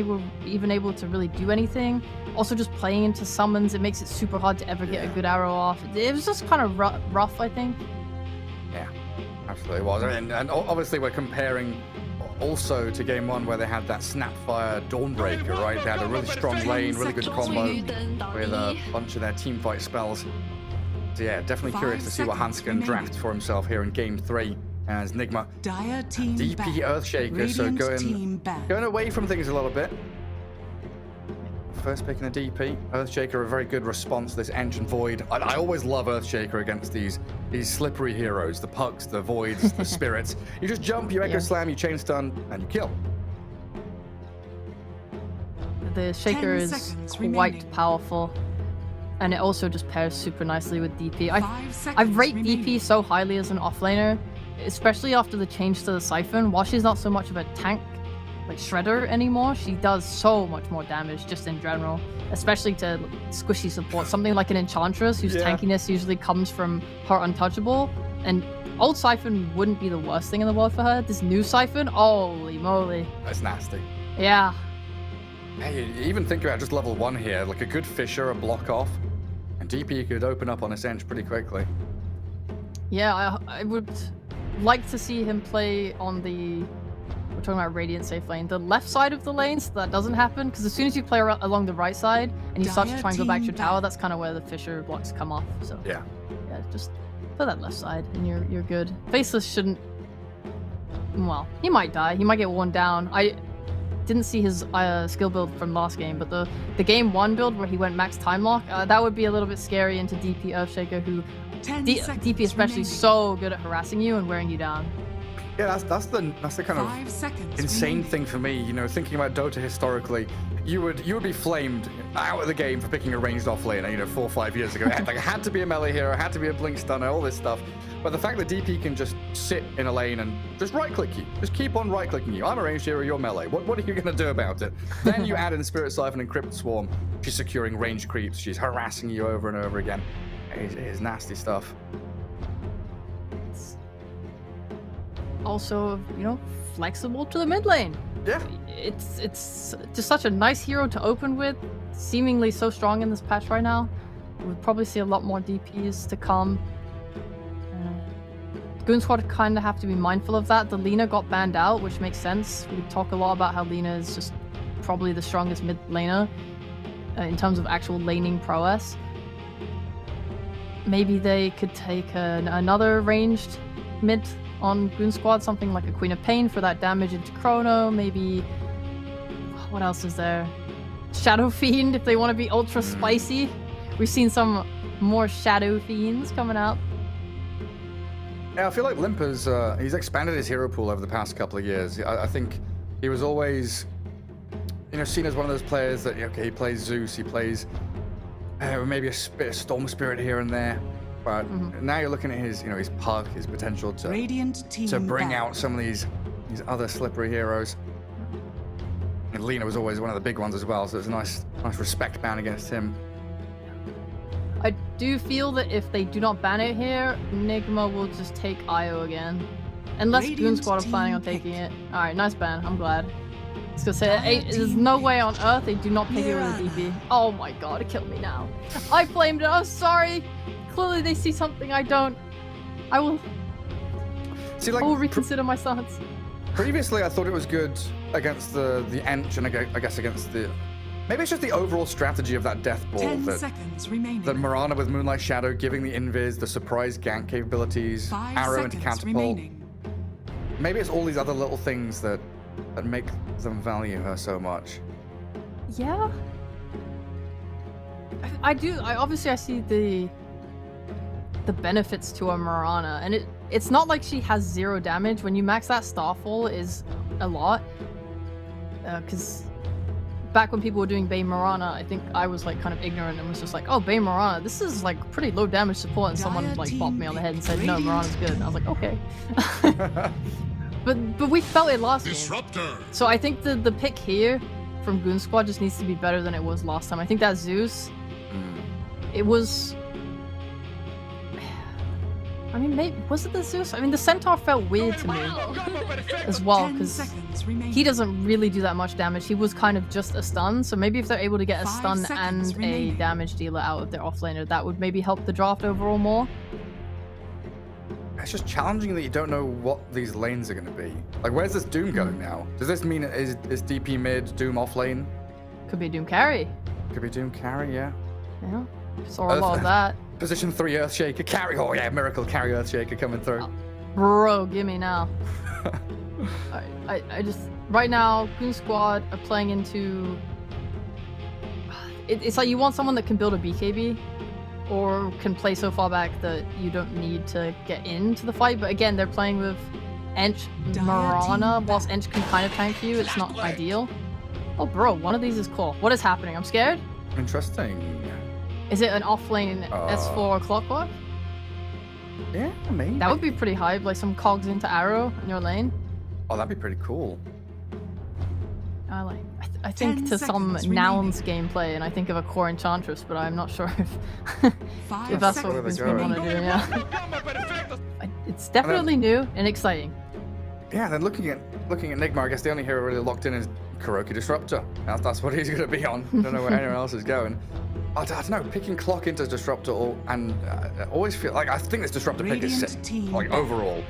S2: even able to really do anything. Also, just playing into summons, it makes it super hard to ever get a good arrow off. It was just kind of rough, I think.
S1: Yeah, absolutely was. And obviously we're comparing also to game 1 where they had that Snapfire Dawnbreaker, right? They had a really strong lane, really good combo with a bunch of their teamfight spells. So yeah, definitely
S3: 5
S1: curious to see what
S3: seconds
S1: Hans can draft
S3: remaining.
S1: for himself here in game 3 as Nigma.
S3: Dire team
S1: DP
S3: back.
S1: Earthshaker, so
S3: Radiant team back.
S1: going away from things a little bit. First pick in a DP. Earthshaker, a very good response to this Ancient Void. I always love Earthshaker against these slippery heroes, the Pucks, the Voids, the Spirits. You just jump, you Echo
S2: Yeah.
S1: Slam, you Chain Stun, and you kill.
S2: The Shaker
S3: 10
S2: is
S3: seconds
S2: quite
S3: remaining.
S2: powerful, and it also just pairs super nicely with DP.
S3: 5
S2: I
S3: seconds
S2: rate
S3: remaining.
S2: DP so highly as an offlaner, especially after the change to the Siphon. While she's not so much of a tank, like Shredder anymore, she does so much more damage just in general, especially to squishy support. Something like an Enchantress, whose
S1: Yeah.
S2: tankiness usually comes from her untouchable, and old Siphon wouldn't be the worst thing in the world for her. This new Siphon, holy moly.
S1: That's nasty.
S2: Yeah.
S1: Hey, even think about just level 1 here, like a good Fisher, a block off, and DP could open up on his Ench pretty quickly.
S2: Yeah, I would like to see him play on the... We're talking about Radiant safe lane. The left side of the lane, so that doesn't happen. Because as soon as you play along the right side and you start to
S3: Dire
S2: try and go back to your
S3: team
S2: tower,
S3: back.
S2: that's kind of where the Fisher blocks come off. So
S1: Yeah.
S2: yeah, just play that left side and you're good. Faceless shouldn't... Well, he might die. He might get worn down. I didn't see his skill build from last game, but the game 1 build where he went max time lock, that would be a little bit scary into DP Earthshaker, who
S3: 10
S2: DP
S3: seconds
S2: especially
S3: remaining.
S2: so good at harassing you and wearing you down.
S1: Yeah, that's the kind of
S3: 5 seconds
S1: insane
S3: remaining.
S1: thing for me. You know, thinking about Dota historically, you would be flamed out of the game for picking a ranged offlaner. You know, 4 or 5 years ago, it had to be a melee hero, had to be a blink stunner, all this stuff. But the fact that DP can just sit in a lane and just right-click you, just keep on right-clicking you. I'm a ranged hero, you're melee. What are you gonna do about it? Then you add in Spirit Siphon and Crypt Swarm. She's securing range creeps. She's harassing you over and over again. It is nasty stuff.
S2: Also, you know, flexible to the mid lane.
S1: Yeah.
S2: It's just such a nice hero to open with. Seemingly so strong in this patch right now. We'll probably see a lot more DPs to come. Goon Squad kind of have to be mindful of that. The Lina got banned out, which makes sense. We talk a lot about how Lina is just probably the strongest mid laner in terms of actual laning prowess. Maybe they could take another ranged mid on Goon Squad, something like a Queen of Pain for that damage into Chrono. Maybe, what else is there? Shadow Fiend if they want to be ultra spicy. We've seen some more Shadow Fiends coming out.
S1: Yeah, I feel like Limper's, he's expanded his hero pool over the past couple of years. I think he was always, you know, seen as one of those players that, okay, he plays Zeus, he plays maybe a bit of Storm Spirit here and there. But now you're looking at his, you know, his Pug, his potential to bring out some of these other slippery heroes. And Lina was always one of the big ones as well, so it's a nice respect ban against him.
S2: I do feel that if they do not ban it here, Nigma will just take Io again. Unless Goon Squad are planning on taking it. Alright, nice ban, I'm glad. I was gonna say, there's no way on earth they do not pick it with a DP. Oh my god, it killed me now. I blamed it, I'm sorry. Clearly they see something I don't. I will reconsider my stance.
S1: Previously, I thought it was good against the Ench, and I guess against the... Maybe it's just the overall strategy of that Death Ball.
S3: 10 seconds remaining.
S1: That Mirana with Moonlight Shadow, giving the invis, the surprise gank capabilities,
S3: 5
S1: arrow into
S3: seconds
S1: catapult.
S3: remaining.
S1: Maybe it's all these other little things that make them value her so much.
S2: Yeah. I do. I see the benefits to a Mirana, and it's not like she has 0 damage. When you max that Starfall is a lot, because back when people were doing Bane Mirana, I think I was like kind of ignorant and was just like, oh, Bane Mirana, this is like pretty low damage support, and someone like bopped me on the head and said, no, Mirana's good, and I was like, okay. but we felt it last game. So I think the pick here from Goon Squad just needs to be better than it was last time. I think that Zeus, it was... I mean, maybe, was it the Zeus? I mean, the Centaur felt weird to me as well, because he doesn't really do that much damage. He was kind of just a stun, so maybe if they're able to get a stun and a damage dealer out of their offlaner, that would maybe help the draft overall more.
S1: It's just challenging that you don't know what these lanes are going to be. Like, where's this Doom going now? Does this mean is DP mid, Doom offlane?
S2: Could be Doom carry.
S1: Could be Doom carry, yeah.
S2: Yeah, saw a lot of that.
S1: Position 3 Earthshaker carry. Oh yeah, miracle carry Earthshaker coming through.
S2: Bro, gimme now. I just right now Goon Squad are playing into. It's like you want someone that can build a BKB, or can play so far back that you don't need to get into the fight. But again, they're playing with Ench Mirana. Whilst Ench can kind of tank you, it's not ideal. Oh, bro, one of these is cool. What is happening? I'm scared.
S1: Interesting.
S2: Is it an offlane S4 clockwork?
S1: Yeah, maybe.
S2: That would be pretty hype, like some cogs into arrow in your lane.
S1: Oh, that'd be pretty cool.
S2: I think to some Nouns gameplay, and I think of a core enchantress, but I'm not sure if that's what we want to do. Yeah, it's definitely new and exciting.
S1: Yeah, then looking at Nigma, I guess the only hero really locked in is Kuroki Disruptor. That's what he's going to be on. I don't know where anyone else is going. I don't know, picking Clock into Disruptor, and always feel like I think this Disruptor pick is sick. Like overall,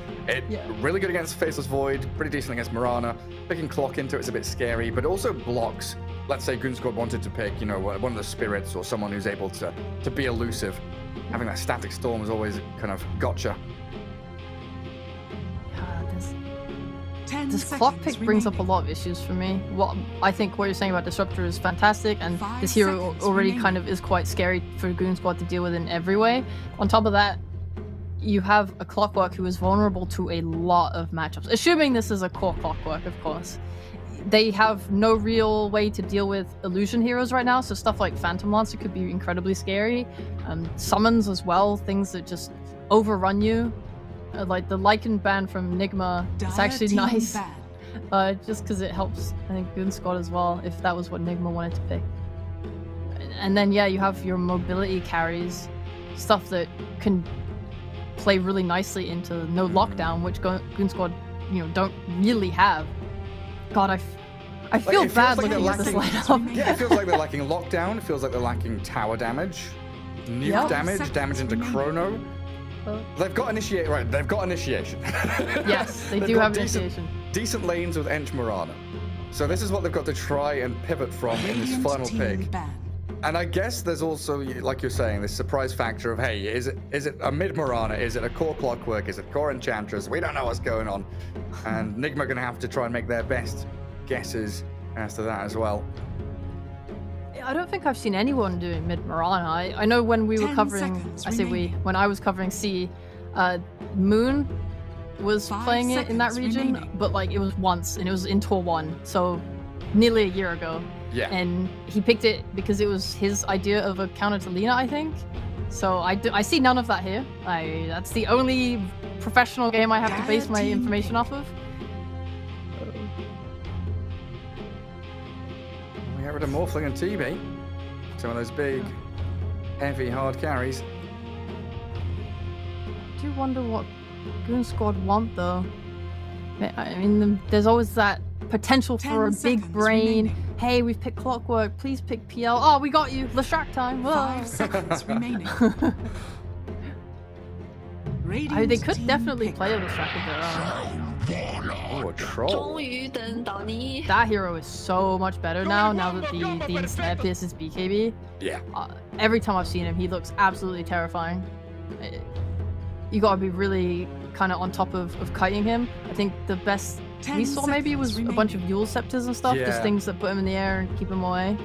S1: really good against Faceless Void, pretty decent against Mirana. Picking Clock into it's a bit scary, but also blocks. Let's say Goon Squad wanted to pick, you know, one of the spirits or someone who's able to be elusive. Having that Static Storm is always kind of gotcha.
S2: This clock pick brings up a lot of issues for me. I think what you're saying about Disruptor is fantastic, and this hero already kind of is quite scary for Goon Squad to deal with in every way. On top of that, you have a Clockwork who is vulnerable to a lot of matchups. Assuming this is a core Clockwork, of course. They have no real way to deal with illusion heroes right now, so stuff like Phantom Lancer could be incredibly scary. Summons as well, things that just overrun you. Like the Lycan ban from Nigma, it's
S3: Dire
S2: actually
S3: team
S2: nice.
S3: ban.
S2: Just because it helps, I think, Goon Squad as well, if that was what Nigma wanted to pick. And then, yeah, you have your mobility carries, stuff that can play really nicely into no lockdown, which Goon Squad, don't really have. God, I feel
S1: it feels
S2: bad
S1: like
S2: looking at this lineup.
S1: Yeah, it feels like they're lacking lockdown. It feels like they're lacking tower damage, nuke
S2: Yep.
S1: damage into chrono. They've got initiate. Right, they've got initiation.
S2: Yes, they
S1: They've
S2: do
S1: got
S2: have
S1: decent,
S2: initiation.
S1: decent lanes with Ench Morana. So this is what they've got to try and pivot from in this
S3: Radiant
S1: final
S3: team
S1: pick.
S3: ban.
S1: And I guess there's also, like you're saying, this surprise factor of, hey, is it a mid Morana? Is it a core Clockwork? Is it core Enchantress? We don't know what's going on. And Nigma are going to have to try and make their best guesses as to that as well.
S2: I don't think I've seen anyone doing mid Mirana. I know when we were
S3: 10
S2: covering,
S3: seconds
S2: I say we,
S3: remaining.
S2: when I was covering C, Moon was
S3: 5
S2: playing it in that
S3: seconds
S2: region,
S3: remaining.
S2: but like it was once and it was in Tour 1, so nearly a year ago.
S1: Yeah.
S2: And he picked it because it was his idea of a counter to Lina, I think. So I see none of that here. That's the only professional game I have to base my information off of.
S1: We get rid of Morphling and TB. Some of those big, heavy, hard carries.
S2: I do wonder what Goon Squad want though. I mean, there's always that potential
S3: 10
S2: for a big
S3: seconds
S2: brain.
S3: remaining.
S2: Hey, we've picked Clockwork. Please pick PL. Oh, we got you. Leshrac time. Whoa.
S3: 5 seconds remaining. Radiant
S2: They could
S3: team
S2: definitely
S3: pick.
S2: play a Leshrac of their own.
S1: Oh, a troll.
S5: 终于等到你。
S2: That hero is so much better now that the Ensnare Pierce is BKB.
S1: Yeah.
S2: Every time I've seen him, he looks absolutely terrifying. You gotta be really kind of on top of kiting him. I think the best
S3: 10
S2: we saw maybe was
S3: seconds
S2: a bunch of
S3: remaining.
S2: Yule Scepters and stuff, just
S1: Yeah.
S2: things that put him in the air and keep him away.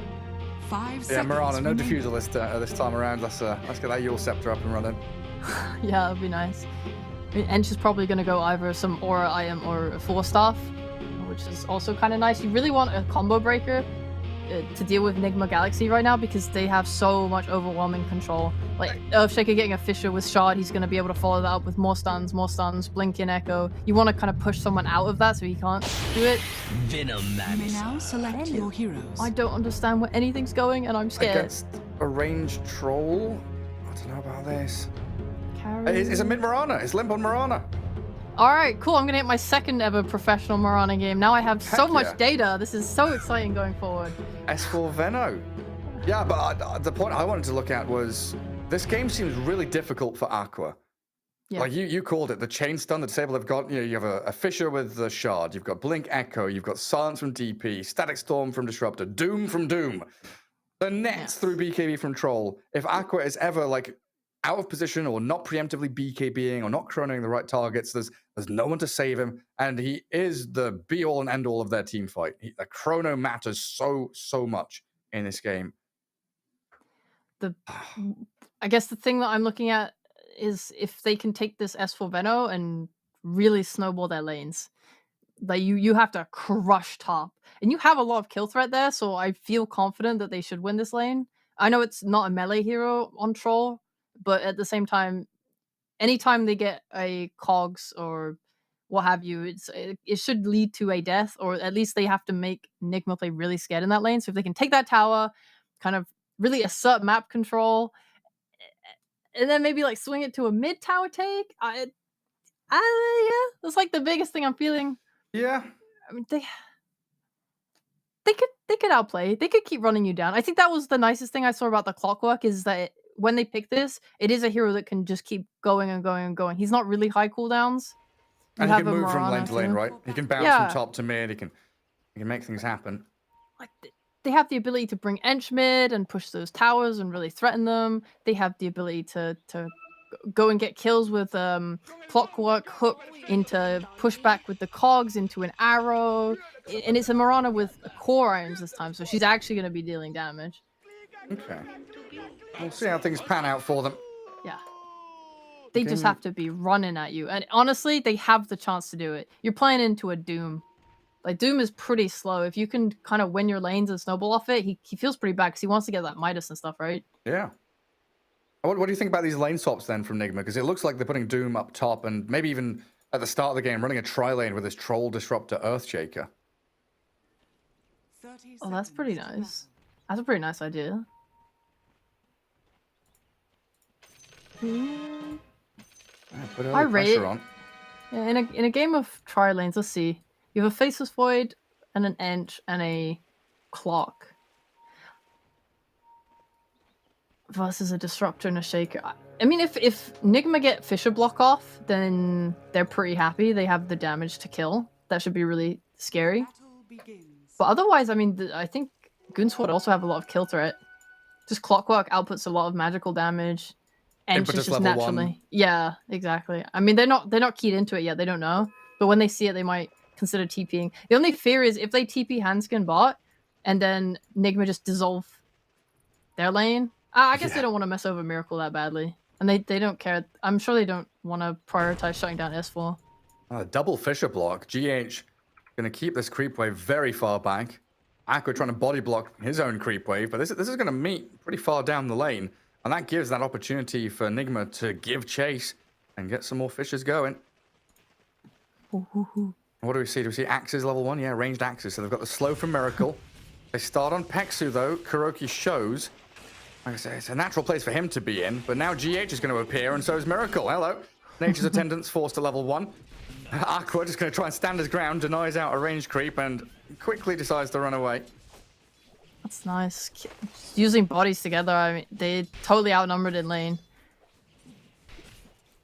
S3: 5
S1: Yeah,
S3: seconds
S1: Morana, no
S3: remaining.
S1: diffusal this time around. Let's get that Yule Scepter up and running.
S2: Yeah, that'd be nice. Ench is probably gonna go either some Aura item or a 4-staff, which is also kind of nice. You really want a combo breaker to deal with Nigma Galaxy right now because they have so much overwhelming control. Like Earthshaker getting a Fissure with Shard, he's gonna be able to follow that up with more stuns, Blink in Echo. You want to kind of push someone out of that so he can't do it.
S4: Venom
S3: You may
S4: Madness.
S3: now select your heroes.
S2: I don't understand where anything's going and I'm scared.
S1: Against a ranged troll? I don't know about this.
S2: Carry-
S1: It's a mid Morana. It's Limp on Morana.
S2: Alright, cool. I'm gonna hit my second ever professional Morana game. Now I have so
S1: Heck
S2: much
S1: yeah.
S2: data. This is so exciting going forward.
S1: S4 Veno. Yeah, but the point I wanted to look at was this game seems really difficult for Aqua.
S2: Yeah.
S1: Like you called it, the chain stun, the disable they've got, you have a Fissure with the Shard, you've got Blink Echo, you've got Silence from DP, Static Storm from Disruptor, Doom from Doom. The nets
S2: Yes.
S1: through BKB from Troll. If Aqua is ever like out of position or not preemptively BKBing or not chronoing the right targets, there's no one to save him, and he is the be-all and end-all of their team fight. The chrono matters so much in this game.
S2: I guess the thing that I'm looking at is if they can take this S4 Veno and really snowball their lanes. Like you have to crush top. And you have a lot of kill threat there, so I feel confident that they should win this lane. I know it's not a melee hero on Troll, but at the same time, anytime they get a Cogs or what have you, it should lead to a death, or at least they have to make Nigma play really scared in that lane. So if they can take that tower, kind of really assert map control, and then maybe like swing it to a mid tower take, yeah, that's like the biggest thing I'm feeling.
S1: Yeah.
S2: I mean, they could outplay. They could keep running you down. I think that was the nicest thing I saw about the Clockwork is that when they pick this, it is a hero that can just keep going and going and going. He's not really high cooldowns.
S1: And he can move from lane to lane,
S2: too.
S1: right? He can bounce
S2: Yeah.
S1: from top to mid. He can make things happen.
S2: Like they have the ability to bring Ench mid and push those towers and really threaten them. They have the ability to go and get kills with Clockwork hook into pushback with the cogs into an arrow, and it's a Mirana with core irons this time, so she's actually going to be dealing damage.
S1: Okay. We'll see how things pan out for them.
S2: Yeah. They just have to be running at you. And honestly, they have the chance to do it. You're playing into a Doom. Like, Doom is pretty slow. If you can kind of win your lanes and snowball off it, he feels pretty bad because he wants to get that Midas and stuff, right?
S1: Yeah. What do you think about these lane swaps then from Nigma? Because it looks like they're putting Doom up top and maybe even at the start of the game running a tri-lane with this Troll Disruptor Earthshaker.
S3: 30
S2: Oh, that's pretty
S3: seconds to
S2: nice. That's a pretty nice idea.
S1: Put
S2: I
S1: early
S2: rate-
S1: pressure on.
S2: Yeah, in a game of tri-lanes, let's see. You have a Faceless Void and an Ench and a Clock. Versus a Disruptor and a Shaker. I mean, if Nigma get Fisher Block off, then they're pretty happy. They have the damage to kill. That should be really scary.
S3: battle begins.
S2: But otherwise, I mean, I think Goonsword also have a lot of kill threat. Just Clockwork outputs a lot of magical damage. Ench
S1: Impetus
S2: is just
S1: level
S2: naturally.
S1: 1.
S2: Yeah, exactly. I mean, they're not keyed into it yet. They don't know. But when they see it, they might consider TPing. The only fear is if they TP Handskin bot and then Nigma just dissolve their lane. I guess they don't want to mess over Miracle that badly. And they don't care. I'm sure they don't want to prioritize shutting down S4.
S1: Double Fisher block. GH going to keep this creep wave very far back. Aqua trying to body block his own creep wave, but this is going to meet pretty far down the lane. And that gives that opportunity for Nigma to give chase and get some more Fishers going. What do we see? Do we see axes level 1? Yeah, ranged axes. So they've got the slow from Miracle. They start on Pexu though. Kuroki shows. Like I say, it's a natural place for him to be in, but now GH is going to appear, and so is Miracle. Hello. Nature's Attendant's forced to level 1. Aqua just going to try and stand his ground, denies out a range creep, and quickly decides to run away.
S2: That's nice. Using bodies together, I mean, they totally outnumbered in lane.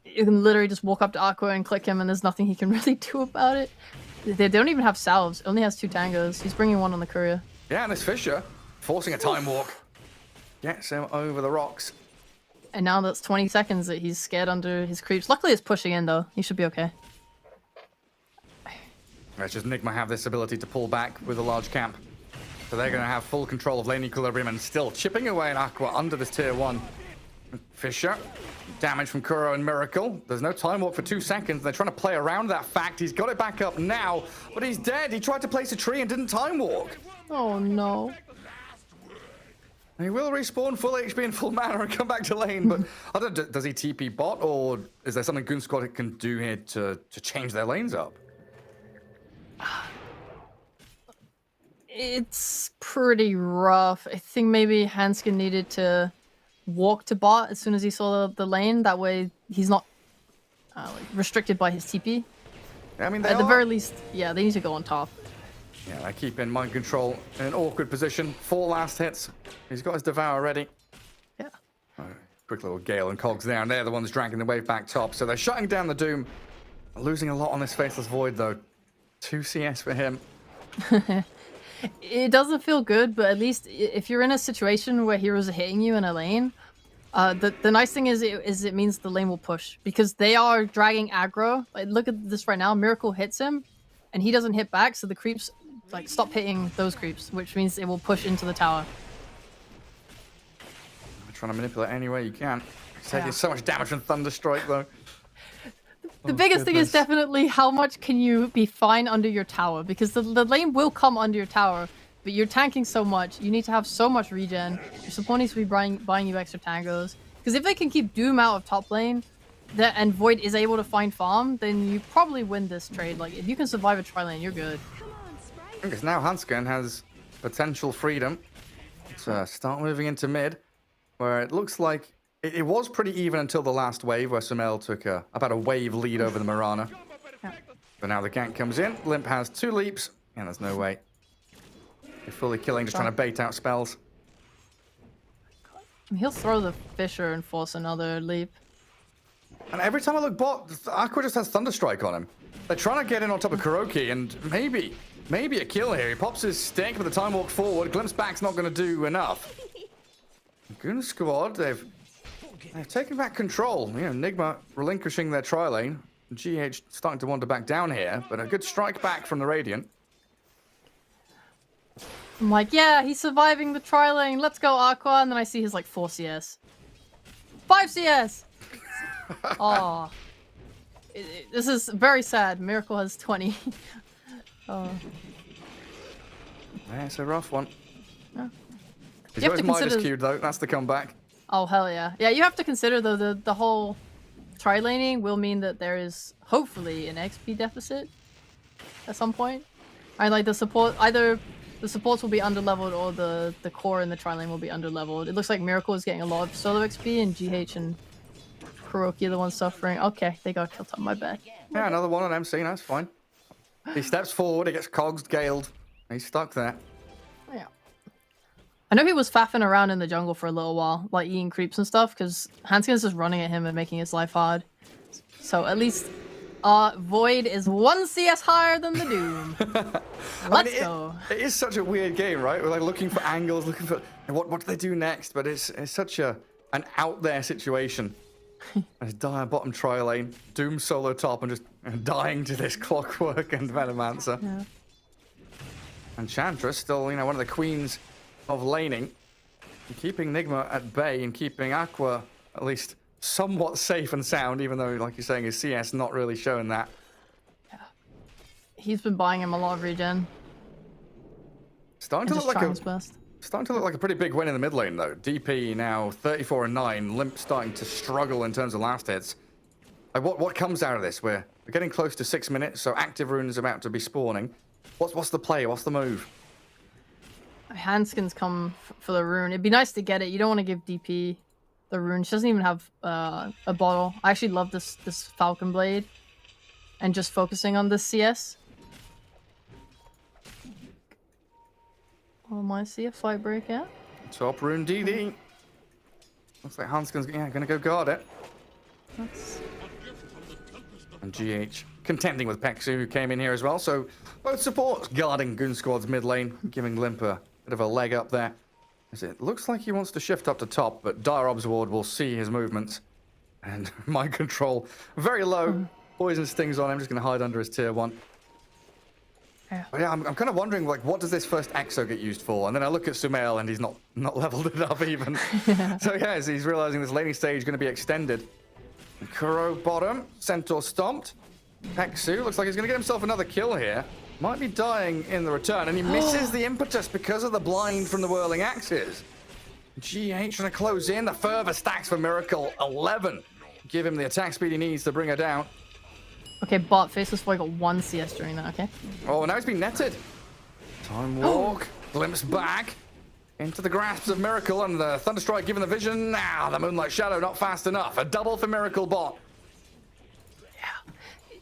S2: You can literally just walk up to Aqua and click him, and there's nothing he can really do about it. They don't even have salves. It only has 2 tangos. He's bringing one on the courier.
S1: Yeah, and this Fisher forcing a time walk. Gets him over the rocks.
S2: And now that's 20 seconds that he's scared under his creeps. Luckily, it's pushing in, though. He should be okay.
S1: It's just Nigma have this ability to pull back with a large camp. So they're going to have full control of lane equilibrium and still chipping away at Aqua under this tier 1. Fisher. Damage from Kuro and Miracle. There's no time walk for 2 seconds. They're trying to play around that fact. He's got it back up now, but he's dead. He tried to place a tree and didn't time walk.
S2: Oh, no.
S1: He will respawn full HP and full mana and come back to lane, but I don't, does he TP bot, or is there something Goon Squad can do here to change their lanes up?
S2: It's pretty rough. I think maybe Hanskin needed to walk to bot as soon as he saw the lane. That way he's not like restricted by his TP.
S1: I mean,
S2: At the very least, yeah, they need to go on top.
S1: Yeah, I keep in mind control in an awkward position. 4 last hits. He's got his Devour ready.
S2: Yeah.
S1: Quick little Gale and Cogs down. They're the ones dragging the wave back top. So they're shutting down the Doom. Losing a lot on this Faceless Void, though. 2 CS for him.
S2: It doesn't feel good, but at least if you're in a situation where heroes are hitting you in a lane, the nice thing is it means the lane will push. Because they are dragging aggro. Like, look at this right now. Miracle hits him, and he doesn't hit back, so the creeps stop hitting those creeps, which means it will push into the tower.
S1: Trying to manipulate any way you can. He's taking so much damage from Thunderstrike, though.
S2: The biggest thing is definitely how much can you be fine under your tower, because the lane will come under your tower, but you're tanking so much, you need to have so much regen, your support needs to be buying you extra tangos, because if they can keep Doom out of top lane, and Void is able to find farm, then you probably win this trade. Like, if you can survive a tri-lane, you're good.
S1: Because now Hanskin has potential freedom to start moving into mid, where it looks like it was pretty even until the last wave, where Sumail took about a wave lead over the Mirana.
S2: Yeah.
S1: But now the gank comes in. Limp has 2 leaps, and there's no way. They're fully killing, just trying to bait out spells.
S2: He'll throw the Fisher and force another leap.
S1: And every time I look bot, Aqua just has Thunderstrike on him. They're trying to get in on top of Kuroki, and maybe a kill here. He pops his stick with a time walk forward. Glimpse back's not going to do enough. Goon Squad, they've taken back control. You know, Nigma relinquishing their tri-lane. GH starting to wander back down here, but a good strike back from the Radiant.
S2: I'm like, yeah, he's surviving the tri-lane. Let's go, Aqua. And then I see his 4 CS. 5 CS! Oh. This is very sad. Miracle has 20. Oh.
S1: Yeah, it's a rough one.
S2: Yeah.
S1: He's
S2: You
S1: got
S2: have
S1: his
S2: to
S1: Midas
S2: consider-
S1: queued though. That's the comeback.
S2: Oh, hell yeah. Yeah, you have to consider, though, the whole tri-laning will mean that there is, hopefully, an XP deficit at some point. And, like, the support, either the supports will be underleveled or the core in the tri-lane will be underleveled. It looks like Miracle is getting a lot of solo XP, and GH and Kuroki are the ones suffering. Okay, they got killed on my bad.
S1: Yeah, another one on MC. That's fine. He steps forward. He gets cogs galed. He's stuck there.
S2: Yeah. I know he was faffing around in the jungle for a little while, like eating creeps and stuff, because Hanskin's just running at him and making his life hard. So at least Void is 1 CS higher than the Doom. Let's go.
S1: It is such a weird game, right? We're like looking for angles, looking for what do they do next, but it's such an out there situation. There's dire bottom tri lane, Doom solo top, and just dying to this Clockwork and Venomancer.
S2: Yeah.
S1: And Chantra still, one of the queens of laning, and keeping Nigma at bay and keeping Aqua at least somewhat safe and sound, even though, like you're saying, his CS not really showing that.
S2: Yeah. He's been buying him a lot of regen.
S1: Starting to
S2: Just
S1: look like
S2: trying his best.
S1: Starting to look like a pretty big win in the mid lane, though. DP now 34 and 9. Limp starting to struggle in terms of last hits. Like, what comes out of this? We're getting close to 6 minutes, so active runes about to be spawning. What's the play? What's the move?
S2: Hanskin's come for the rune. It'd be nice to get it. You don't want to give DP the rune. She doesn't even have a bottle. I actually love this Falcon Blade. And just focusing on this CS. Oh, might see a fight break out.
S1: Top rune DD. Looks like Hanskin's gonna go guard it.
S2: That's...
S1: And GH contending with Pexu, who came in here as well. So both supports guarding Goon Squad's mid lane, giving Limp a bit of a leg up there. As it looks like he wants to shift up to top, but Dire Obs Ward will see his movements. And mind control very low. Poison stings on him, just gonna hide under his tier 1.
S2: Yeah.
S1: But yeah, I'm kind of wondering, like, what does this first Exo get used for? And then I look at Sumail and he's not leveled it up even. So yeah, as he's realizing this laning stage is going to be extended. Kuro bottom, Centaur stomped. Pexu looks like he's going to get himself another kill here. Might be dying in the return, and he misses the impetus because of the blind from the whirling axes. GH trying to close in. The further stacks for Miracle, 11. Give him the attack speed he needs to bring her down.
S2: Okay, bot faceless boy got 1 CS during that, okay?
S1: Oh, now he's been netted. Time walk, glimpse back into the grasps of Miracle, and the Thunderstrike giving the vision. Now the Moonlight Shadow not fast enough. A double for Miracle bot.
S2: Yeah.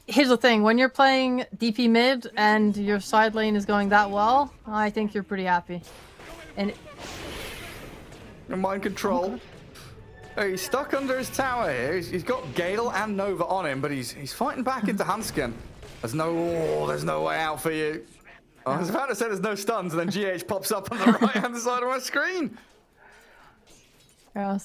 S2: Here's the thing, when you're playing DP mid and your side lane is going that well, I think you're pretty happy. And
S1: Mind control. Oh, he's stuck under his tower here. He's got Gale and Nova on him, but he's fighting back into Hanskin. There's no way out for you. I was about to say there's no stuns, and then GH pops up on the right-hand side of my screen.
S2: yeah,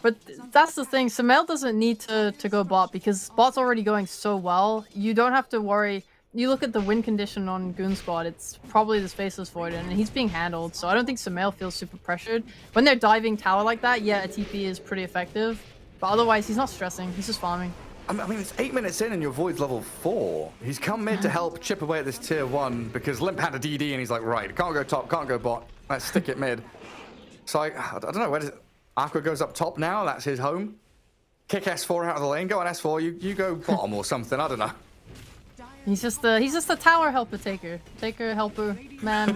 S2: but that's the thing, Sumail doesn't need to go bot because bot's already going so well. You don't have to worry. You look at the win condition on Goon Squad, it's probably this Faceless Void, and he's being handled, so I don't think Sumail feels super pressured. When they're diving tower like that, yeah, a TP is pretty effective, but otherwise he's not stressing, he's just farming.
S1: I mean, it's 8 minutes in and your Void's level 4. He's come mid to help chip away at this tier 1 because Limp had a DD and he's like, right, can't go top, can't go bot. Let's stick it mid. So I don't know, where does it... Aqua goes up top now, that's his home. Kick S4 out of the lane, go on S4, you go bottom or something, I don't know.
S2: He's just the tower helper taker helper man.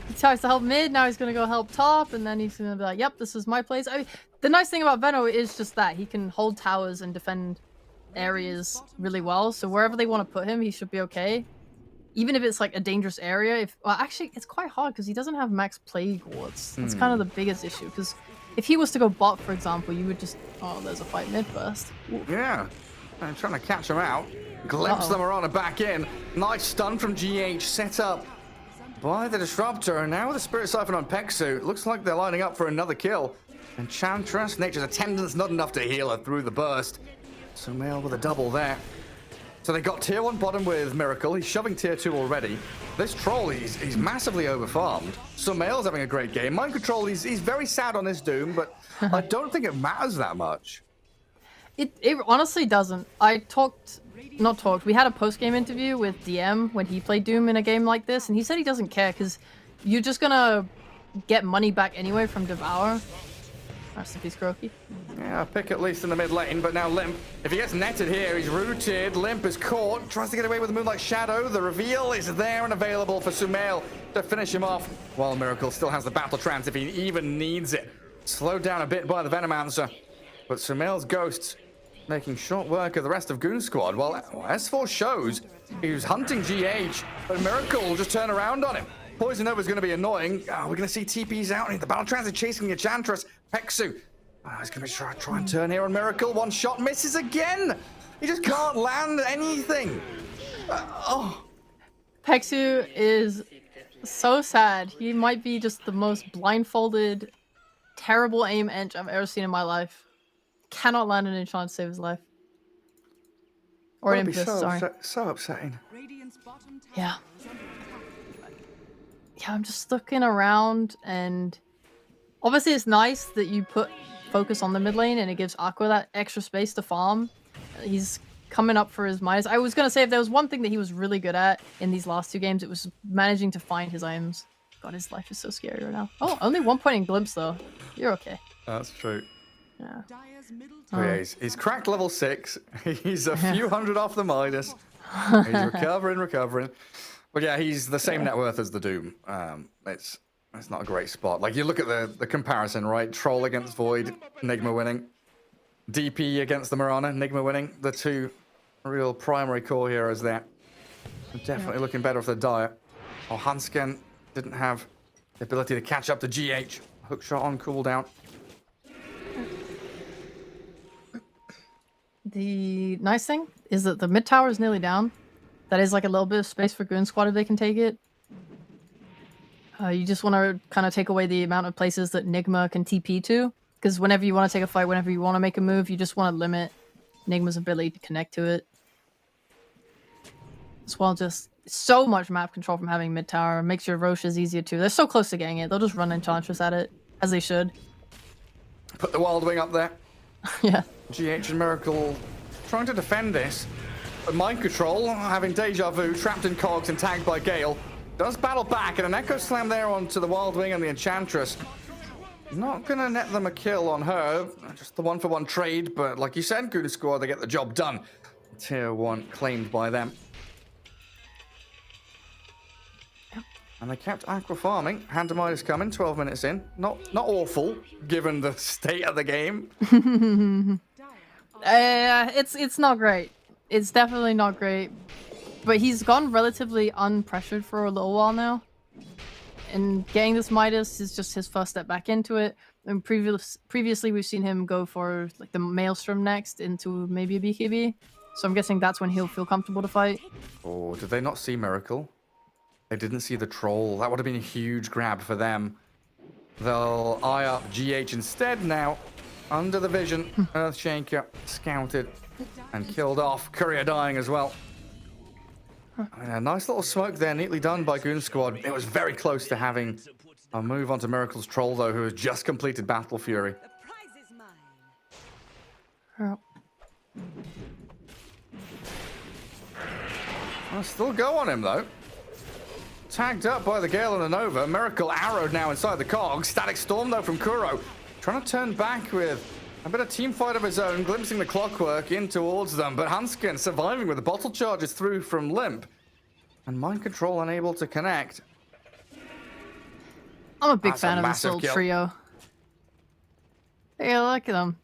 S2: He tries to help mid, now he's gonna go help top, and then he's gonna be like, yep, this is my place. I mean, the nice thing about Veno is just that he can hold towers and defend areas really well, so wherever they want to put him, he should be okay. Even if it's like a dangerous area, well, actually, it's quite hard because he doesn't have max plague wards. That's kind of the biggest issue, because if he was to go bot, for example, you would just... Oh, there's a fight mid first. Ooh.
S1: Yeah, I'm trying to catch him out. Glimpse them around and back in. Nice stun from GH, set up by the Disruptor, and now with the Spirit Siphon on Pexu, it looks like they're lining up for another kill. Enchantress, Nature's Attendance, not enough to heal her through the burst. Sumail with a double there. So they got tier 1 bottom with Miracle. He's shoving tier 2 already. This Troll, he's massively overfarmed. Sumail's having a great game. Mind Control, he's very sad on this Doom, but I don't think it matters that much.
S2: It honestly doesn't. We had a post-game interview with DM when he played Doom in a game like this, and he said he doesn't care because you're just gonna get money back anyway from Devour. Rest in peace, Kuroki.
S1: Yeah, pick at least in the mid lane, but now Limp, if he gets netted here, he's rooted. Limp is caught, tries to get away with the Moonlight Shadow. The reveal is there and available for Sumail to finish him off, while Miracle still has the Battle Trance if he even needs it. Slowed down a bit by the Venomancer, but Sumail's Ghosts making short work of the rest of Goon Squad, while S4 shows he was hunting GH, but Miracle will just turn around on him. Poison Nova's going to be annoying. Oh, we're going to see TPs out. The Battle Trance is chasing the Enchantress. Pexu. Oh, he's going to try and turn here on Miracle. One shot misses again. He just can't land anything.
S2: Pexu is so sad. He might be just the most blindfolded, terrible aim ench I've ever seen in my life. Cannot land an enchant to save his life. Or an Impish, sorry.
S1: So upsetting.
S2: Yeah. Yeah, I'm just looking around, and obviously it's nice that you put focus on the mid lane and it gives Aqua that extra space to farm. He's coming up for his Midas. I was going to say if there was one thing that he was really good at in these last two games, it was managing to find his items. God, his life is so scary right now. Oh, only 1 point in glimpse though. You're okay.
S1: That's true.
S2: Yeah.
S1: Oh, yeah, he's cracked level 6. He's a few hundred off the Midas. He's recovering. But yeah, he's the same net worth as the Doom. It's not a great spot. Like, you look at the comparison, right? Troll against Void, Nigma winning. DP against the Mirana, Nigma winning. The two real primary core heroes there. Definitely looking better for the Dire. Oh, Hansken didn't have the ability to catch up to GH. Hookshot on cooldown.
S2: The nice thing is that the mid tower is nearly down. That is like a little bit of space for Goon Squad if they can take it. You just want to kind of take away the amount of places that Nigma can TP to. Because whenever you want to take a fight, whenever you want to make a move, you just want to limit Nigma's ability to connect to it. As well, just so much map control from having mid tower. Makes your Roches easier too. They're so close to getting it. They'll just run Enchantress at it, as they should.
S1: Put the Wild Wing up there.
S2: Yeah.
S1: GH and Miracle trying to defend this. But Mind Control, having Deja Vu, trapped in cogs and tagged by Gale, does battle back, and an Echo Slam there onto the Wild Wing and the Enchantress. Not going to net them a kill on her, just the one-for-one trade, but like you said, Goon Squad, they get the job done. Tier 1 claimed by them. And they kept Aqua farming. Handamide is coming, 12 minutes in. Not awful, given the state of the game.
S2: It's not great. It's definitely not great. But he's gone relatively unpressured for a little while now. And getting this Midas is just his first step back into it. And previously we've seen him go for like the Maelstrom next into maybe a BKB. So I'm guessing that's when he'll feel comfortable to fight.
S1: Oh, did they not see Miracle? They didn't see the Troll. That would have been a huge grab for them. They'll eye up GH instead now. Under the vision, Earthshaker scouted and killed off. Courier dying as well. I mean, a nice little smoke there, neatly done by Goon Squad. It was very close to having a move onto Miracle's Troll, though, who has just completed Battle Fury.
S2: Oh.
S1: I'll still go on him, though. Tagged up by the Gale and the Nova. Miracle arrowed now inside the cog. Static Storm, though, from Kuro. Trying to turn back with a bit of team fight of his own, glimpsing the clockwork in towards them. But Hansken surviving with the bottle charges through from Limp. And Mind Control unable to connect.
S2: I'm a big fan of this little trio. Hey, look at them.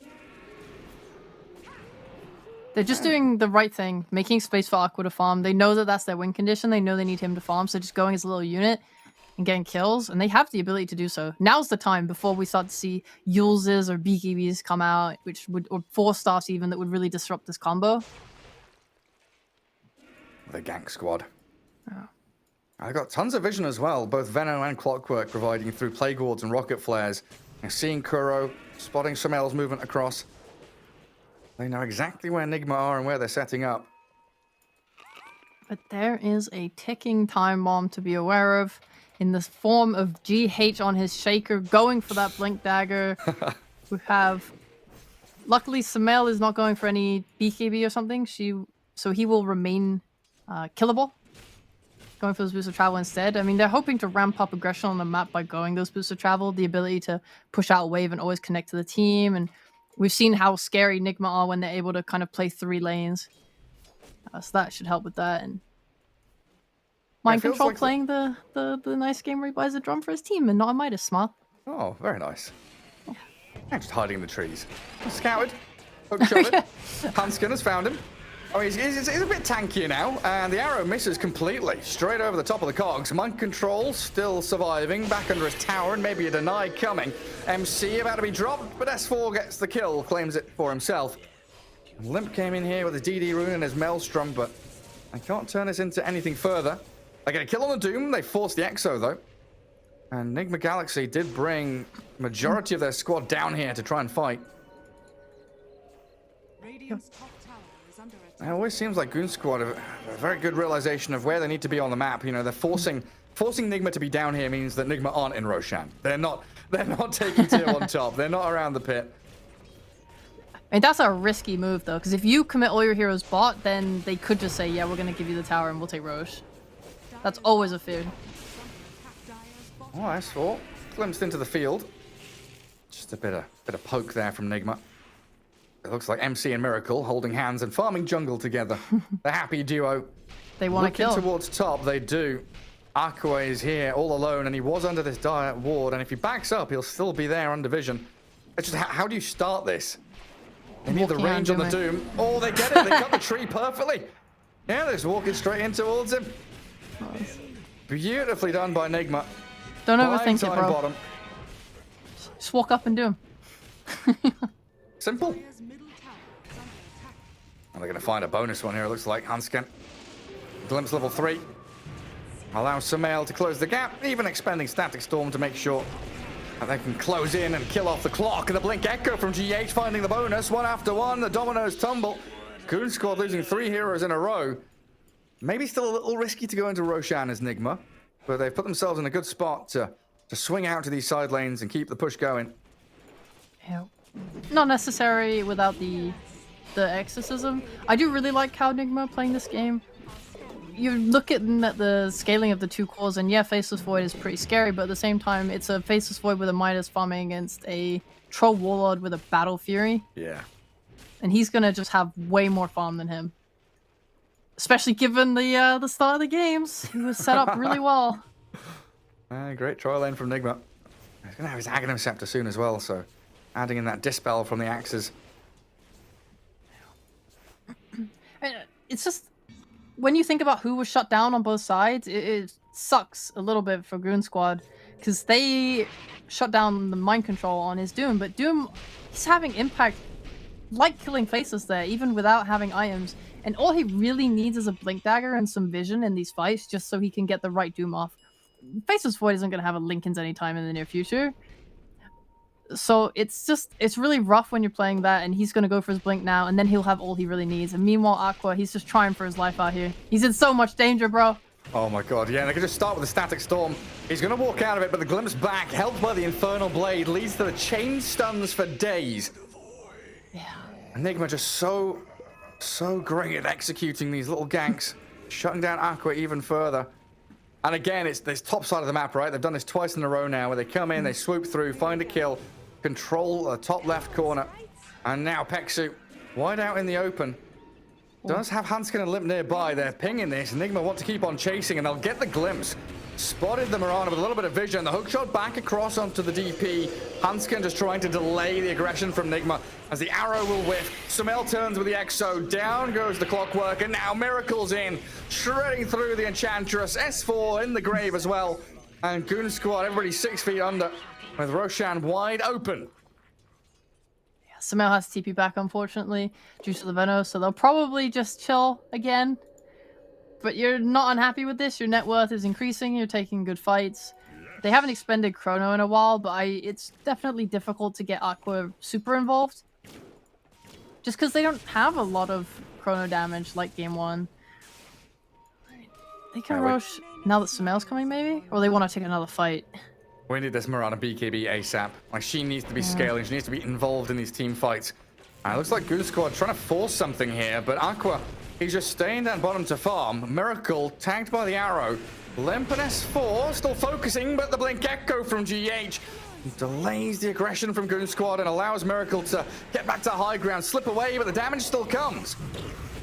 S2: They're just doing the right thing, making space for Aqua to farm. They know that that's their win condition. They know they need him to farm, so just going as a little unit and getting kills, and they have the ability to do so. Now's the time before we start to see Yules's or BKBs come out, which would, or 4-stars even, that would really disrupt this combo.
S1: The gank squad. I got tons of vision as well, both Venom and Clockwork providing through Plague Wards and Rocket Flares. And seeing Kuro, spotting Sumail's movement across. They know exactly where Nigma are and where they're setting up.
S2: But there is a ticking time bomb to be aware of in the form of GH on his Shaker going for that Blink Dagger. We have Luckily, Sumail is not going for any BKB or something. So he will remain killable. Going for those boosts of travel instead. I mean, they're hoping to ramp up aggression on the map by going those boosts of travel. The ability to push out a wave and always connect to the team. And we've seen how scary Nigma are when they're able to kind of play 3 lanes. So that should help with that. And Mind
S1: feels
S2: Control
S1: like
S2: playing the nice game where he buys a drum for his team and not a Midas Smile.
S1: Oh, very nice. Yeah, just hiding in the trees. Scouted. Hook shot it. Hanskin has found him. Oh, he's a bit tankier now, and the arrow misses completely. Straight over the top of the cogs. Mind Control still surviving, back under his tower, and maybe a deny coming. MC about to be dropped, but S4 gets the kill, claims it for himself. And Limp came in here with his DD rune and his Maelstrom, but I can't turn this into anything further. They get a kill on the Doom, they force the Exo though. And Enigma Galaxy did bring majority of their squad down here to try and fight.
S3: Radiant's top tower is under attack.
S1: It always seems like Goon Squad have a very good realization of where they need to be on the map. You know, they're forcing Nigma to be down here means that Nigma aren't in Roshan. They're not taking tier 1 top. They're not around the pit.
S2: I mean, that's a risky move though, because if you commit all your heroes bot, then they could just say, yeah, we're going to give you the tower and we'll take Roche. That's always a fear.
S1: Oh, S4 glimpsed into the field. Just a bit of poke there from Nigma. It looks like MC and Miracle holding hands and farming jungle together. The happy duo.
S2: They want to kill.
S1: Looking towards top, they do. Aqua is here all alone, and he was under this dire ward, and if he backs up, he'll still be there under vision. It's just, how do you start this? They need the
S2: Walking
S1: range on the
S2: Doom.
S1: Doom. Oh, they get it. They cut the tree perfectly. Yeah, they're just walking straight in towards him.
S2: Nice.
S1: Beautifully done by Nigma.
S2: Don't
S1: Prime
S2: overthink it,
S1: time
S2: bro.
S1: bottom.
S2: Just walk up and do him.
S1: Simple.
S3: Dire's middle tower is under attack.
S1: And they're going to find a bonus one here, it looks like. Hanskin. Glimpse level 3. Allows Sumail to close the gap, even expending Static Storm to make sure that they can close in and kill off the clock. And the Blink Echo from GH finding the bonus. One after one, the dominoes tumble. Goon Squad losing 3 heroes in a row. Maybe still a little risky to go into Roshan as Nigma, but they've put themselves in a good spot to swing out to these side lanes and keep the push going.
S2: Yeah. Not necessary without the exorcism. I do really like how Nigma playing this game. You look at the scaling of the 2 cores, and yeah, Faceless Void is pretty scary, but at the same time, it's a Faceless Void with a Midas farming against a Troll Warlord with a Battle Fury.
S1: Yeah.
S2: And he's gonna just have way more farm than him. Especially given the start of the games. He was set up really well.
S1: Great trial lane from Nigma. He's going to have his Aghanim Scepter soon as well, so adding in that Dispel from the axes.
S2: It's just, when you think about who was shut down on both sides, it sucks a little bit for Goon Squad. Because they shut down the Mind Control on his Doom, but Doom, he's having impact like killing Faceless there, even without having items. And all he really needs is a Blink Dagger and some vision in these fights, just so he can get the right Doom off. Faceless Void isn't going to have a Linkens anytime in the near future. So it's really rough when you're playing that, and he's going to go for his Blink now, and then he'll have all he really needs. And meanwhile, Aqua, he's just trying for his life out here. He's in so much danger, bro.
S1: Oh my god, yeah, and they can just start with the Static Storm. He's going to walk out of it, but the glimpse back, helped by the Infernal Blade, leads to the chain stuns for days.
S2: Yeah.
S1: Enigma just so great at executing these little ganks, shutting down Aqua even further. And again, it's this top side of the map, right? They've done this twice in a row now, where they come in, they swoop through, find a kill, control the top left corner. And now Peksu, wide out in the open. Does have Hanskin and Limp nearby. They're pinging this. Enigma want to keep on chasing, and they'll get the glimpse. Spotted the Mirana with a little bit of vision. The hook shot back across onto the DP. Hanskin just trying to delay the aggression from Nigma as the arrow will whiff. Sumail turns with the Exo. Down goes the Clockwork, and now Miracle's in. Shredding through the Enchantress. S4 in the grave as well. And Goon Squad, everybody 6 feet under, with Roshan wide open.
S2: Sumail has TP back, unfortunately, due to the Venom, so they'll probably just chill again. But you're not unhappy with this. Your net worth is increasing. You're taking good fights. They haven't expended Chrono in a while, but it's definitely difficult to get Aqua super involved. Just because they don't have a lot of Chrono damage like Game 1. They can rush now that Sumail's coming, maybe? Or they want to take another fight.
S1: We need this Mirana BKB ASAP. Like, she needs to be scaling. She needs to be involved in these team fights. It looks like Goon Squad trying to force something here, but Aqua, he's just staying down bottom to farm. Miracle tagged by the arrow. Limp and S4 still focusing, but the Blink Echo from GH delays the aggression from Goon Squad and allows Miracle to get back to high ground, slip away, but the damage still comes.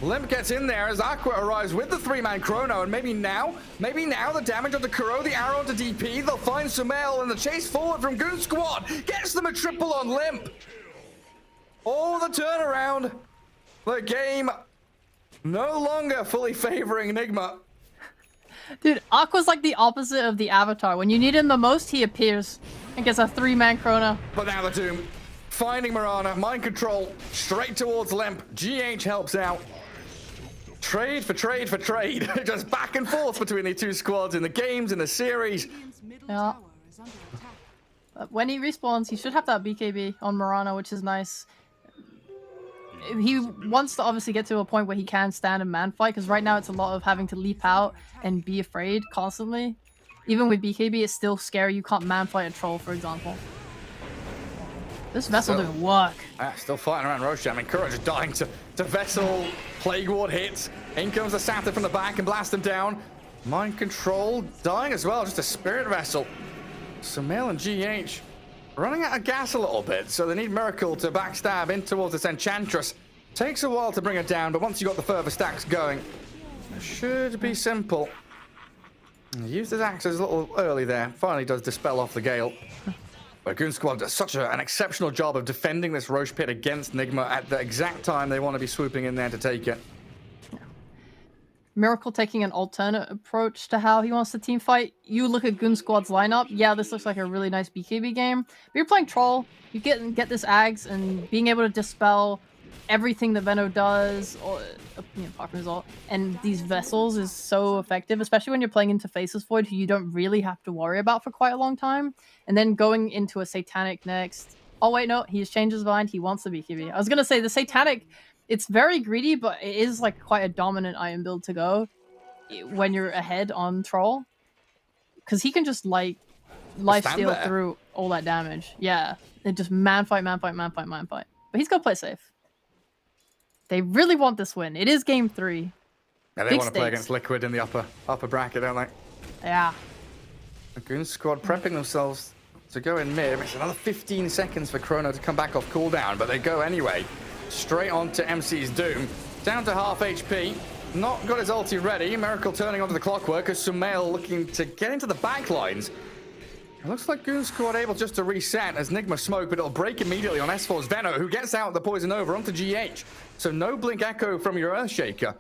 S1: Limp gets in there as Aqua arrives with the 3-man chrono, and maybe now the damage onto Kuro, the arrow onto DP, they'll find Sumail, and the chase forward from Goon Squad gets them a triple on Limp. Oh, the turnaround. The game no longer fully favoring Enigma.
S2: Dude, Aqua's like the opposite of the Avatar. When you need him the most, he appears and gets a 3-man chrono.
S1: But now the Doom finding Mirana, mind control, straight towards Limp. GH helps out. Trade for trade for trade. Just back and forth between the two squads in the games, in the series.
S3: Radiant's middle
S2: Yeah.
S3: tower is under attack.
S2: When he respawns, he should have that BKB on Mirana, which is nice. He wants to obviously get to a point where he can stand and man fight, because right now it's a lot of having to leap out and be afraid constantly. Even with BKB, it's still scary. You can't man fight a troll, for example. This Vessel didn't work.
S1: Still fighting around Roshan. I mean, Courage is dying to Vessel. Plague Ward hits. In comes the Satyr from the back and blast him down. Mind Control dying as well. Just a Spirit Vessel. Sumail and GH running out of gas a little bit, so they need Miracle to backstab in towards this Enchantress. Takes a while to bring it down, but once you got the further stacks going, it should be simple. Used his axes a little early there. Finally does dispel off the Gale. But Goon Squad does such an exceptional job of defending this Roche Pit against Nigma at the exact time they want to be swooping in there to take it.
S2: Miracle taking an alternate approach to how he wants to team fight. You look at Goon Squad's lineup. Yeah, this looks like a really nice BKB game. But you're playing Troll. You get this Ags and being able to dispel everything that Veno does, or apart from his ult, and these Vessels is so effective, especially when you're playing into Faceless Void, who you don't really have to worry about for quite a long time. And then going into a Satanic next. Oh wait, no, he's changed his mind. He wants the BKB. I was gonna say the Satanic. It's very greedy, but it is like quite a dominant iron build to go when you're ahead on Troll. Because he can just like lifesteal through all that damage. Yeah. And just man fight. But he's gonna play safe. They really want this win. It is game 3.
S1: Yeah, they want to play against Liquid in the upper bracket, don't they?
S2: Yeah.
S1: The Goon Squad prepping themselves to go in mid. It's another 15 seconds for Chrono to come back off cooldown, but they go anyway. Straight on to MC's Doom. Down to half HP. Not got his ulti ready. Miracle turning onto the clockwork as Sumail looking to get into the back lines. It looks like Goon Squad able just to reset as Nigma smoke, but it'll break immediately on S4's Veno, who gets out the poison over onto GH. So no Blink Echo from your Earthshaker.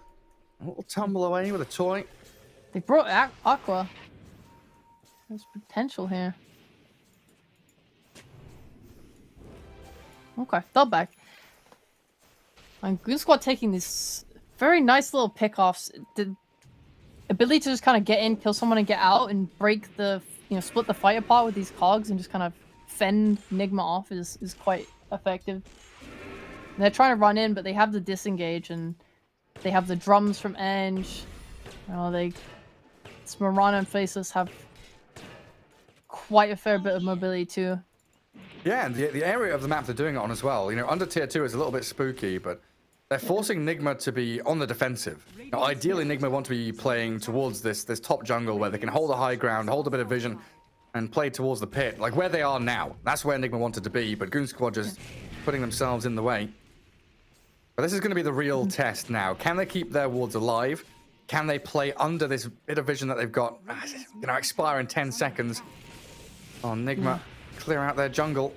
S1: A little tumble away with a toy.
S2: They brought Aqua. There's potential here. Okay, they'll back. And Goon Squad taking these very nice little pickoffs. The ability to just kind of get in, kill someone, and get out, and break the, split the fight apart with these cogs and just kind of fend Nigma off is quite effective. And they're trying to run in, but they have the disengage, and they have the drums from Enge. Mirana and Faceless have quite a fair bit of mobility too.
S1: Yeah, and the area of the map they're doing it on as well. Under tier 2 is a little bit spooky, but they're forcing Nigma to be on the defensive. Now, ideally, Nigma want to be playing towards this top jungle where they can hold a high ground, hold a bit of vision, and play towards the pit, like where they are now. That's where Nigma wanted to be, but Goon Squad just putting themselves in the way. But this is going to be the real test now. Can they keep their wards alive? Can they play under this bit of vision that they've got, expire in 10 seconds? Oh, Nigma, clear out their jungle.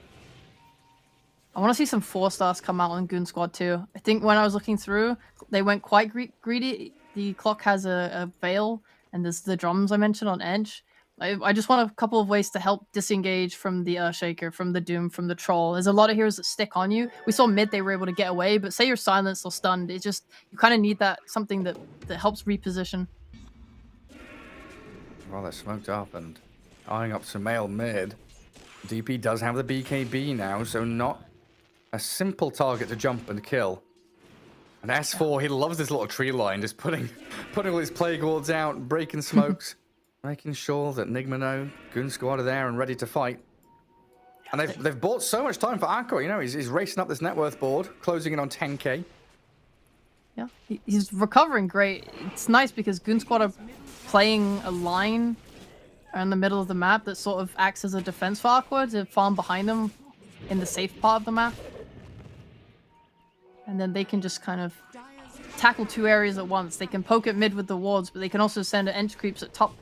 S2: I want to see some 4-stars come out on Goon Squad too. I think when I was looking through, they went quite greedy. The clock has a veil, and there's the drums I mentioned on Edge. I just want a couple of ways to help disengage from the Earthshaker, from the Doom, from the Troll. There's a lot of heroes that stick on you. We saw mid, they were able to get away, but say you're silenced or stunned, it's just, you kind of need something that helps reposition.
S1: Well, they're smoked up and eyeing up Sumail mid. DP does have the BKB now, so not a simple target to jump and kill. And S4, he loves this little tree line, just putting all his plague wards out, breaking smokes, making sure that Nigma know Goon Squad are there and ready to fight. And they've bought so much time for Aqua. You know, he's racing up this net worth board, closing in on 10k.
S2: Yeah, he's recovering great. It's nice because Goon Squad are playing a line in the middle of the map that sort of acts as a defense for Aqua to farm behind them in the safe part of the map. And then they can just kind of tackle two areas at once. They can poke at mid with the wards, but they can also send entry creeps at top.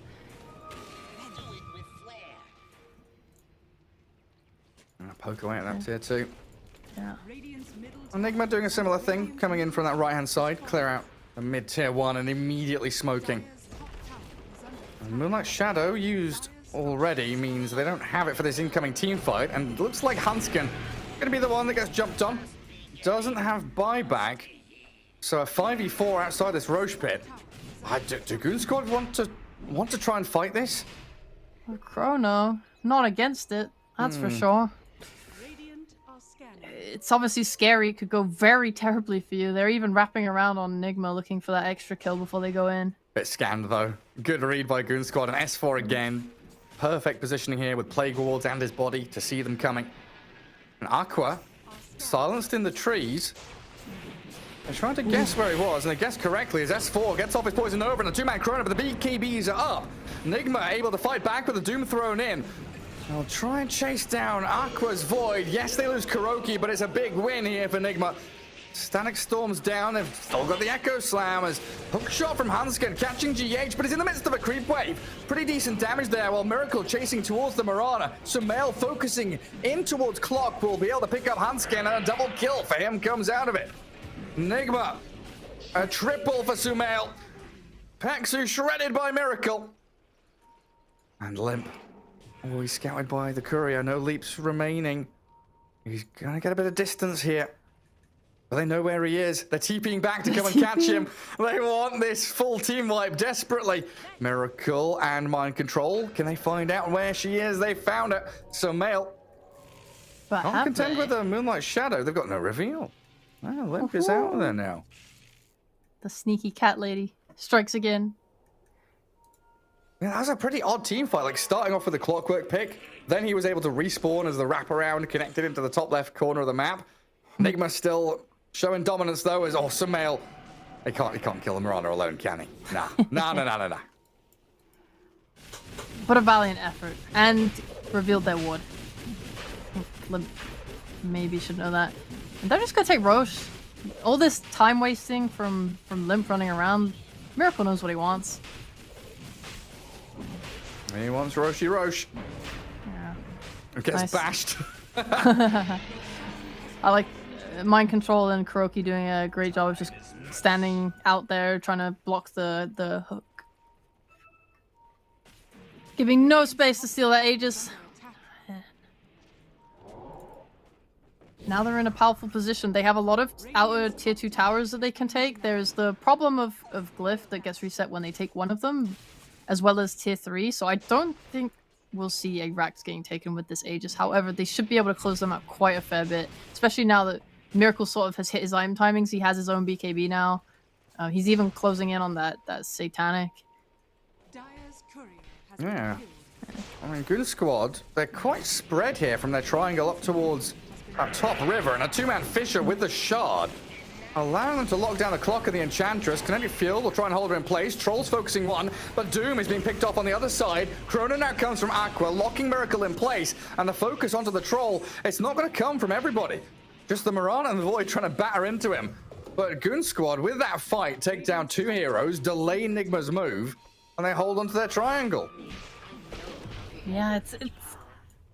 S1: Poke away at that tier 2.
S2: Yeah.
S1: Enigma doing a similar thing, coming in from that right-hand side, clear out the mid tier 1 and immediately smoking. And Moonlight Shadow used already means they don't have it for this incoming team fight, and it looks like Hanskin gonna be the one that gets jumped on. Doesn't have buyback, so a 5v4 outside this Roche pit. Do Goon Squad want to try and fight this?
S2: Chrono, not against it, that's for sure. It's obviously scary. It could go very terribly for you. They're even wrapping around on Enigma looking for that extra kill before they go in.
S1: Bit scanned though. Good read by Goon Squad. And S4 again. Perfect positioning here with Plague Wards and his body to see them coming. And Aqua, silenced in the trees. They're trying to guess where he was, and they guessed correctly as S4 gets off his poison over and a 2-man chrono, but the BKBs are up. Enigma able to fight back with the Doom thrown in. They'll try and chase down Aqua's Void. Yes, they lose Kuroki, but it's a big win here for Enigma. Static Storm's down. They've still got the Echo Slammers. Hook shot from Hanskin, catching GH, but he's in the midst of a creep wave. Pretty decent damage there, while Miracle chasing towards the Marana. Sumail focusing in towards Clock will be able to pick up Hanskin, and a double kill for him comes out of it. Enigma, a triple for Sumail. Paxu shredded by Miracle. And Limp. Oh, he's scouted by the courier. No leaps remaining. He's gonna get a bit of distance here. But they know where he is. They're TPing back to come and catch him. They want this full team wipe desperately. Miracle and Mind Control. Can they find out where she is? They found her. So Male can't contend with a Moonlight Shadow. They've got no reveal. Oh, Limp is out there now.
S2: The sneaky cat lady strikes again.
S1: Yeah, that was a pretty odd team fight, like starting off with a Clockwork pick, then he was able to respawn as the wraparound connected him to the top left corner of the map. Enigma still showing dominance though, as awesome male. He can't kill the Marana alone, can he? Nah. Nah.
S2: But a valiant effort, and revealed their ward. Limp maybe should know that. And they're just gonna take Roche. All this time wasting from Limp running around. Miracle knows what he wants.
S1: He wants Roche.
S2: Yeah.
S1: Gets
S2: Nice.
S1: bashed.
S2: I like Mind Control and Kuroki doing a great job of just standing out there trying to block the hook. Giving no space to steal that Aegis. Now they're in a powerful position. They have a lot of outer tier 2 towers that they can take. There's the problem of Glyph that gets reset when they take one of them, as well as tier 3. So I don't think we'll see a Rax getting taken with this Aegis. However, they should be able to close them up quite a fair bit, especially now that Miracle sort of has hit his item timings. He has his own BKB now. He's even closing in on that Satanic.
S1: Yeah. I mean, Goon Squad, they're quite spread here from their triangle up towards that top river, and a 2-man Fisher with the shard, allowing them to lock down the clock of the Enchantress. Kinetic Fuel will try and hold her in place. Troll's focusing one, but Doom is being picked off on the other side. Chrono now comes from Aqua, locking Miracle in place, and the focus onto the Troll. It's not going to come from everybody. Just the Marana and the Void trying to batter into him. But Goon Squad, with that fight, take down 2 heroes, delay Enigma's move, and they hold onto their triangle.
S2: Yeah,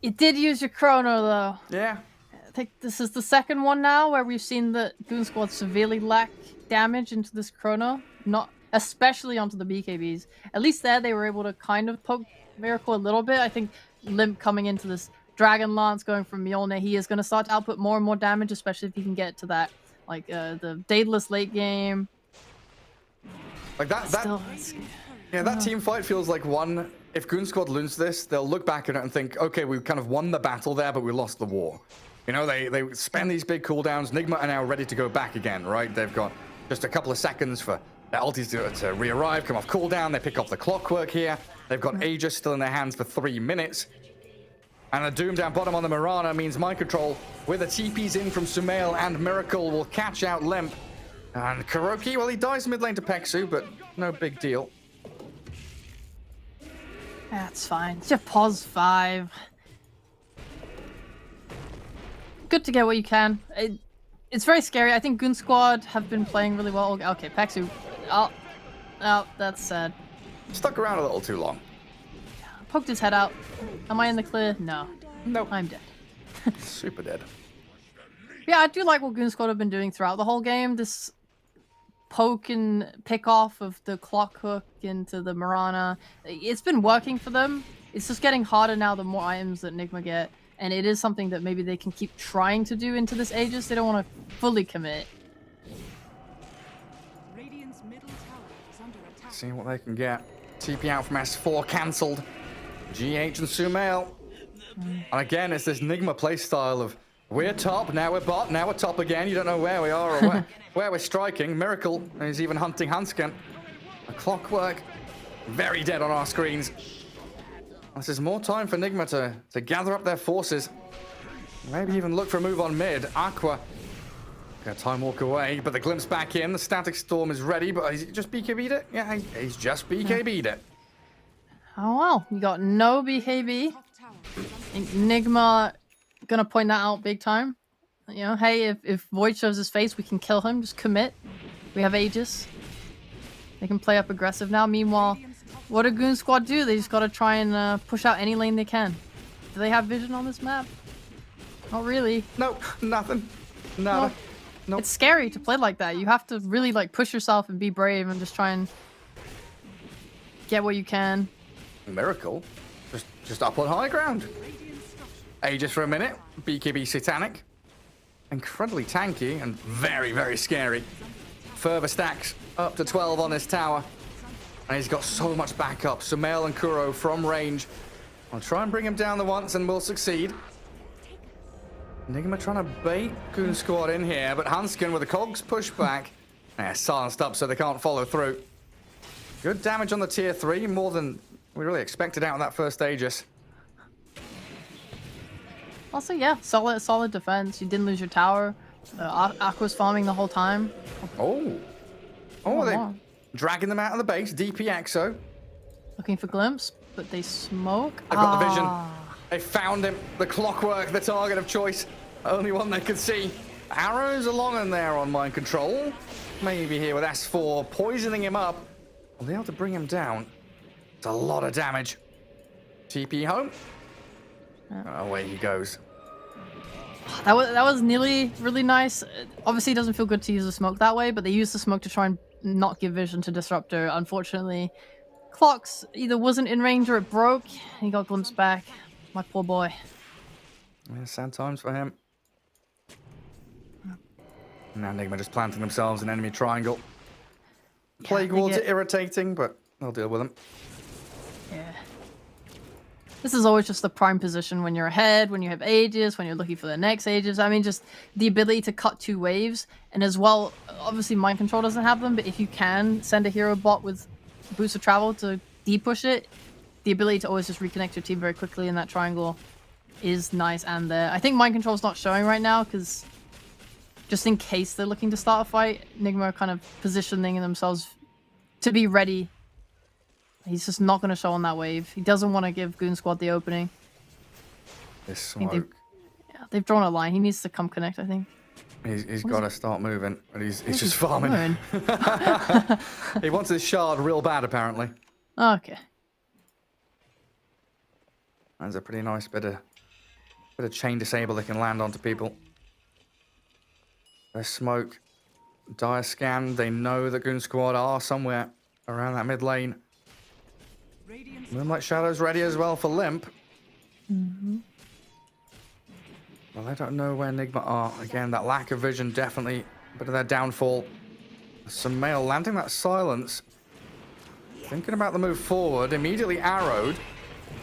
S2: it did use your Chrono though.
S1: Yeah.
S2: I think this is the second one now where we've seen the Goon Squad severely lack damage into this Chrono, not especially onto the BKBs. At least there they were able to kind of poke Miracle a little bit. I think Limp coming into this Dragon Lance going from Mjolnir, he is going to start to output more and more damage, especially if he can get to that, like the Daedalus late game.
S1: Like that team fight feels like one. If Goon Squad loses this, they'll look back at it and think, okay, we've kind of won the battle there, but we lost the war. You know, they spend these big cooldowns. Enigma are now ready to go back again, right? They've got just a couple of seconds for their ultis to re-arrive, come off cooldown. They pick off the Clockwork here. They've got Aegis still in their hands for 3 minutes. And a Doom down bottom on the Mirana means Mind Control with the TPs in from Sumail and Miracle will catch out Limp. And Kuroki, well, he dies mid lane to Peksu, but no big deal.
S2: That's fine. Just pause 5. Good to get what you can. It's very scary. I think Goon Squad have been playing really well. Okay, Peksu. Oh, that's sad.
S1: Stuck around a little too long.
S2: Poked his head out. Am I in the clear? No.
S1: Nope.
S2: I'm dead.
S1: Super dead.
S2: Yeah, I do like what Goon Squad have been doing throughout the whole game. This poke and pick off of the clock hook into the Mirana. It's been working for them. It's just getting harder now the more items that Nigma get. And it is something that maybe they can keep trying to do into this Aegis. They don't want to fully commit.
S3: Radiant's middle tower is under attack.
S1: See what they can get. TP out from S4 cancelled. GH and Sumail. And again, it's this Nigma playstyle of we're top, now we're bot, now we're top again. You don't know where we are or where we're striking. Miracle is even hunting Hansken. A Clockwork, very dead on our screens. This is more time for Nigma to gather up their forces. Maybe even look for a move on mid. Aqua. Got time walk away, but the glimpse back in. The Static Storm is ready, but is he just BKB'd it? Yeah, he's just BKB'd it.
S2: Oh well, you got no BKB.
S3: Top tower is under
S2: I think Nigma gonna point that out big time. You know, hey, if Void shows his face, we can kill him. Just commit. We have Aegis. They can play up aggressive now. Meanwhile, what do Goon Squad do? They just gotta try and push out any lane they can. Do they have vision on this map? Not really.
S1: Nope, nothing. Nada. Nope.
S2: It's scary to play like that. You have to really like push yourself and be brave and just try and get what you can.
S1: Miracle. Just up on high ground. Aegis for a minute. BKB Satanic. Incredibly tanky and very, very scary. Further stacks up to 12 on this tower. And he's got so much backup. Sumail and Kuro from range. I'll try and bring him down the once and we'll succeed. Nigma trying to bait Goon Squad in here, but Hansken with the cogs push back. Silenced up so they can't follow through. Good damage on the tier 3, more than we really expected out of that first Aegis.
S2: Also, yeah, solid defense. You didn't lose your tower. Aqua's farming the whole time.
S1: Oh, they dragging them out of the base. DP Exo.
S2: Looking for glimpse, but they smoke.
S1: They've got the vision. They found him. The Clockwork, the target of choice. Only one they could see. Arrows along in there on Mind Control. Maybe here with S4 poisoning him up. Will they able to bring him down? It's a lot of damage. TP home. Away he goes.
S2: That was nearly really nice. Obviously, it doesn't feel good to use the smoke that way, but they used the smoke to try and not give vision to Disruptor. Unfortunately, Clocks either wasn't in range or it broke. He got glimpsed back. My poor boy.
S1: Yeah, sad times for him. Now Nigma just planting themselves in enemy triangle. Plague Wards are irritating, but they'll deal with them.
S2: Yeah. This is always just the prime position when you're ahead, when you have Aegis, when you're looking for the next Aegis. I mean, just the ability to cut 2 waves. And as well, obviously Mind Control doesn't have them, but if you can send a hero bot with boost of travel to de-push it, the ability to always just reconnect your team very quickly in that triangle is nice and there. I think Mind Control's not showing right now because just in case they're looking to start a fight, Nigma are kind of positioning themselves to be ready. He's just not going to show on that wave. He doesn't want to give Goon Squad the opening.
S1: This smoke.
S2: They've drawn a line. He needs to come connect, I think.
S1: He's got to start moving, but he's just farming. He wants his shard real bad, apparently.
S2: Okay.
S1: That's a pretty nice bit of chain disable they can land onto people. There's smoke. Dire scan. They know that Goon Squad are somewhere around that mid lane. Moonlight Shadow's ready as well for Limp. Well, I don't know where Nigma are. Again, that lack of vision definitely a bit of their downfall. Sumail landing that silence. Thinking about the move forward. Immediately arrowed.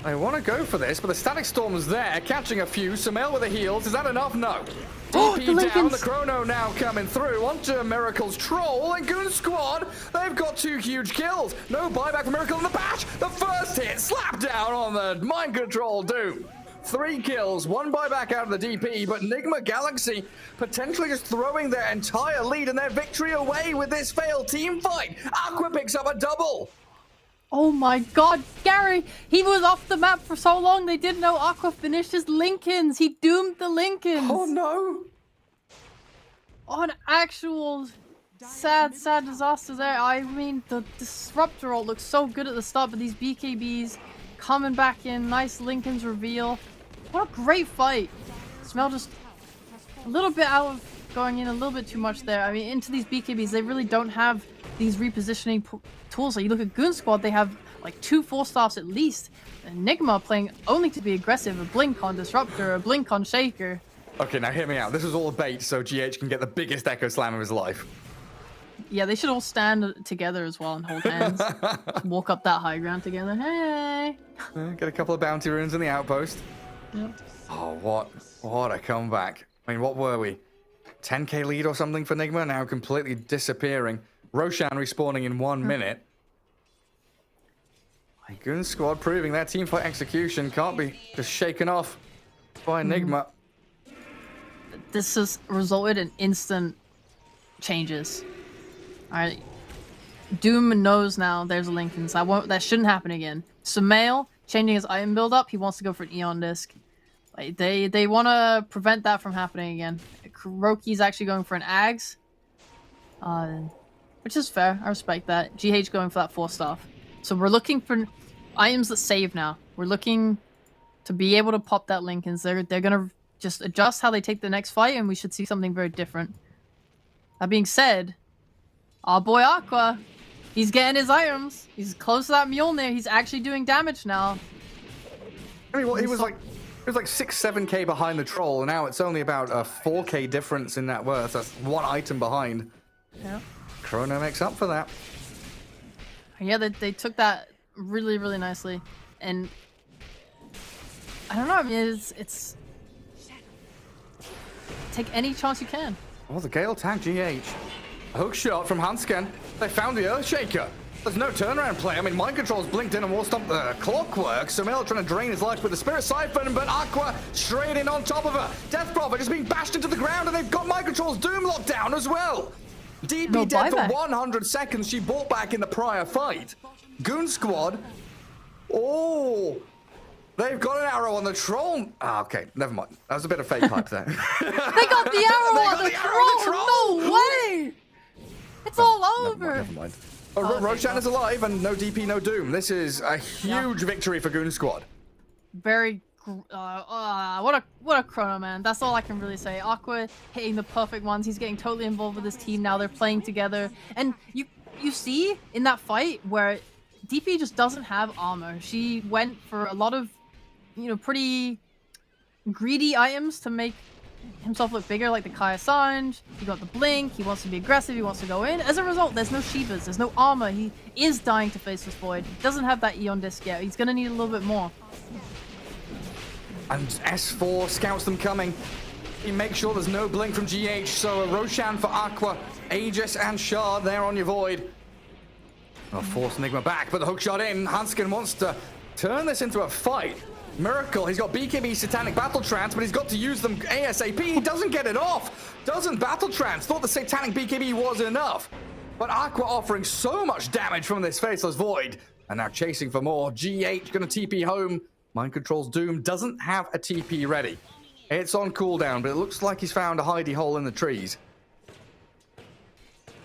S1: They want to go for this, but the Static Storm's there, catching a few. Sumail with the heals. Is that enough? No. DP down. The Chrono now coming through onto Miracle's Troll. And Goon Squad, they've got 2 huge kills. No buyback for Miracle in the patch. The first hit slapped down on the Mind Control Doom. 3 kills, 1 buyback out of the DP, but Nigma Galaxy potentially just throwing their entire lead and their victory away with this failed team fight. Aqua picks up a double.
S2: Oh my god, Gary! He was off the map for so long, they didn't know Aqua finished his Lincolns! He doomed the Lincolns!
S1: Oh no!
S2: On actual sad disaster there. I mean, the Disruptor ult looks so good at the start, but these BKBs coming back in. Nice Lincoln's reveal. What a great fight. Smell just a little bit out of going in a little bit too much there. I mean, into these BKBs, they really don't have these repositioning tools. Like, you look at Goon Squad, they have like 2 4-stars at least. Enigma playing only to be aggressive. A Blink on Disruptor, a Blink on Shaker.
S1: Okay, now hear me out. This was all a bait so GH can get the biggest Echo Slam of his life.
S2: Yeah, they should all stand together as well and hold hands. Walk up that high ground together. Hey!
S1: Get a couple of bounty runes in the outpost.
S2: Yep.
S1: Oh, what a comeback. I mean, what were we? 10k lead or something for Nigma, now completely disappearing. Roshan respawning in 1 minute. Goon Squad proving their teamfight execution can't be just shaken off by Nigma.
S2: This has resulted in instant changes. Alright. Doom knows now there's a Lincoln's. That shouldn't happen again. Sumail changing his item build up. He wants to go for an Eon disc. Like, they want to prevent that from happening again. Kuroki's actually going for an Ags. Which is fair. I respect that. GH going for that 4-star. So we're looking for items that save now. We're looking to be able to pop that Lincoln's. They're going to just adjust how they take the next fight, and we should see something very different. That being said, our boy Aqua, he's getting his items. He's close to that Mjolnir. He's actually doing damage now.
S1: I mean, well, he was like 6-7k behind the troll, and now it's only about a 4k difference in net worth. That's 1 item behind.
S2: Yeah.
S1: Chrono makes up for that.
S2: Yeah, they took that really, really nicely. And I don't know, I mean, it's take any chance you can.
S1: Oh, the Gale tag GH. A hook shot from Hansken. They found the Earthshaker. There's no turnaround play. I mean, mind control's blinked in and wall stomped the clockwork. Sumail trying to drain his life with the Spirit Siphon, but Aqua straight in on top of her. Death Prophet is being bashed into the ground, and they've got mind control's Doom locked down as well. DP
S2: No
S1: dead
S2: buyback.
S1: for 100 seconds. She bought back in the prior fight. Goon Squad. Oh, they've got an arrow on the troll. Ah, okay, never mind. That was a bit of fake hype there.
S2: They got the arrow
S1: They
S2: on
S1: got
S2: the
S1: the arrow on the
S2: troll! No way! It's all over!
S1: Never mind. Oh, Roshan is alive and no DP, no Doom. This is a huge victory for Goon Squad.
S2: Very what a chrono, man. That's all I can really say. Aqua hitting the perfect ones. He's getting totally involved with his team now. They're playing together. And you see in that fight where DP just doesn't have armor. She went for a lot of, pretty greedy items to make himself look bigger, like the Kaya Sanj. He got the blink. He wants to be aggressive. He wants to go in. As a result, there's no Shivas. There's no armor. He is dying to face this void. He doesn't have that Eon disc yet. He's going to need a little bit more.
S1: And S4 scouts them coming. He makes sure there's no blink from GH. So a Roshan for Aqua, Aegis and Shard there on your void. I'll force Enigma back, but the hook shot in. Hansken wants to turn this into a fight. Miracle, he's got BKB Satanic Battle Trance, but he's got to use them ASAP. He doesn't get it off. Doesn't Battle Trance. Thought the Satanic BKB was enough. But Aqua offering so much damage from this Faceless Void. And now chasing for more. GH gonna TP home. Mind Control's Doom doesn't have a TP ready. It's on cooldown, but it looks like he's found a hidey hole in the trees.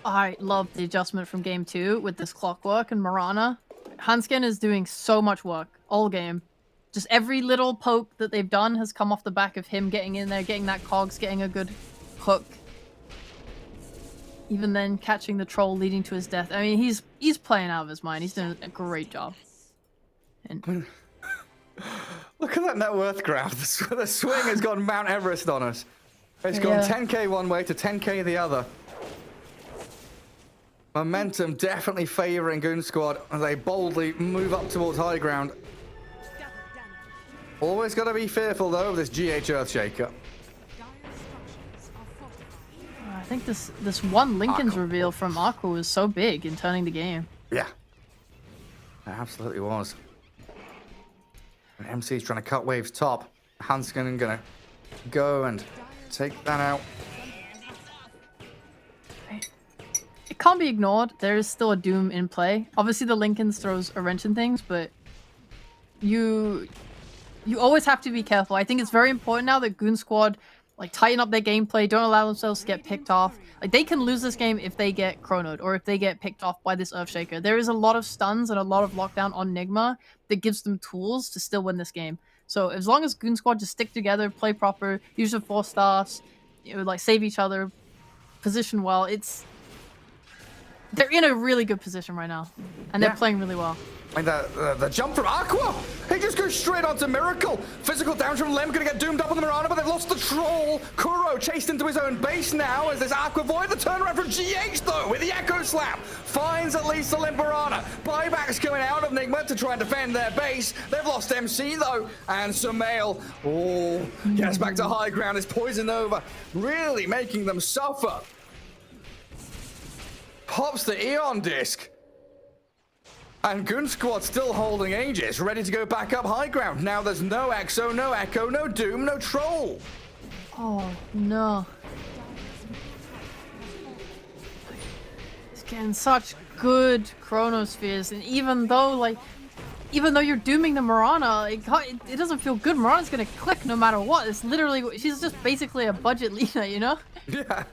S2: I love the adjustment from game 2 with this clockwork and Marana. Hansken is doing so much work all game. Just every little poke that they've done has come off the back of him getting in there, getting that cogs, getting a good hook. Even then catching the troll leading to his death. I mean, he's playing out of his mind. He's doing a great job. And
S1: Look at that net worth graph. The swing has gone Mount Everest on us. It's gone 10k one way to 10k the other. Momentum definitely favoring Goon Squad as they boldly move up towards high ground. Always got to be fearful though of this GH Earthshaker.
S2: I think this one Lincoln's reveal from Aqua was so big in turning the game.
S1: Yeah, it absolutely was. And MC's trying to cut waves top. Hanskin gonna go and take that out.
S2: It can't be ignored. There is still a Doom in play. Obviously, the Lincolns throws a wrench in things, but you always have to be careful. I think it's very important now that Goon Squad like tighten up their gameplay, don't allow themselves to get picked off. Like they can lose this game if they get chronoed or if they get picked off by this Earthshaker. There is a lot of stuns and a lot of lockdown on Nigma that gives them tools to still win this game. So as long as Goon Squad just stick together, play proper, use the 4 stars, like save each other, position well, they're in a really good position right now, and they're playing really well.
S1: And the jump from Aqua, he just goes straight onto Miracle. Physical damage from Lem, gonna get doomed up on the Mirana, but they've lost the Troll. Kuro chased into his own base now as this Aqua Void. The turnaround from GH though, with the Echo Slap, finds at least the Limbarana. Buybacks coming out of Nigma to try and defend their base. They've lost MC though, and Sumail, gets back to high ground. Is poisoned over, really making them suffer. Pops the Eon disc. And Goon Squad still holding Aegis, ready to go back up high ground. Now there's no Exo, no Echo, no Doom, no Troll.
S2: Oh, no. It's getting such good Chronospheres, and even though you're dooming the Mirana, it doesn't feel good. Mirana's gonna click no matter what. It's literally, she's just basically a budget Lina, you know?
S1: Yeah.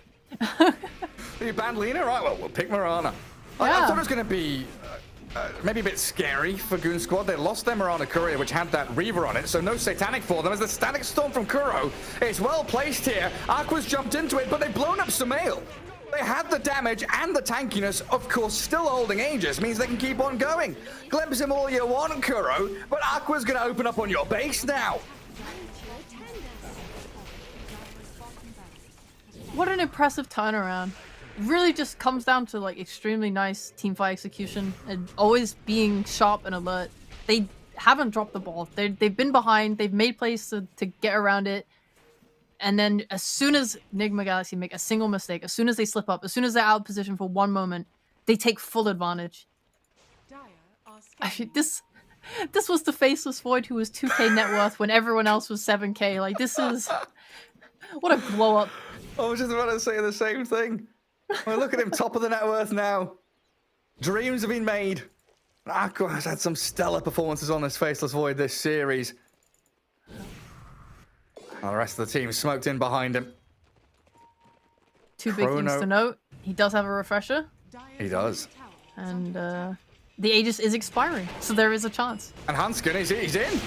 S1: You banned Lina? Right, well, we'll pick Mirana. I
S2: Yeah.
S1: thought it was gonna be maybe a bit scary for Goon Squad. They lost their Mirana Courier, which had that Reaver on it, so no Satanic for them. As the Static Storm from Kuro is well placed here. Aqua's jumped into it, but they've blown up Sumail. They had the damage and the tankiness, of course, still holding Aegis, means they can keep on going. Glimpse him all you want, Kuro, but Aqua's gonna open up on your base now.
S2: What an impressive turnaround. Really just comes down to like extremely nice teamfight execution and always being sharp and alert. They haven't dropped the ball. They've been behind. They've made plays to get around it. And then as soon as Nigma Galaxy make a single mistake, as soon as they slip up, as soon as they're out of position for one moment, they take full advantage. Actually, this was the Faceless Void who was 2k net worth when everyone else was 7k. Like, this is... What a blow up.
S1: I was just about to say the same thing. Well, look at him, top of the net worth now. Dreams have been made. Aqua has had some stellar performances on this Faceless Void this series. The rest of the team smoked in behind him.
S2: Two big things to note. He does have a refresher.
S1: He does.
S2: And the Aegis is expiring, so there is a chance.
S1: And Hanskin, he's in.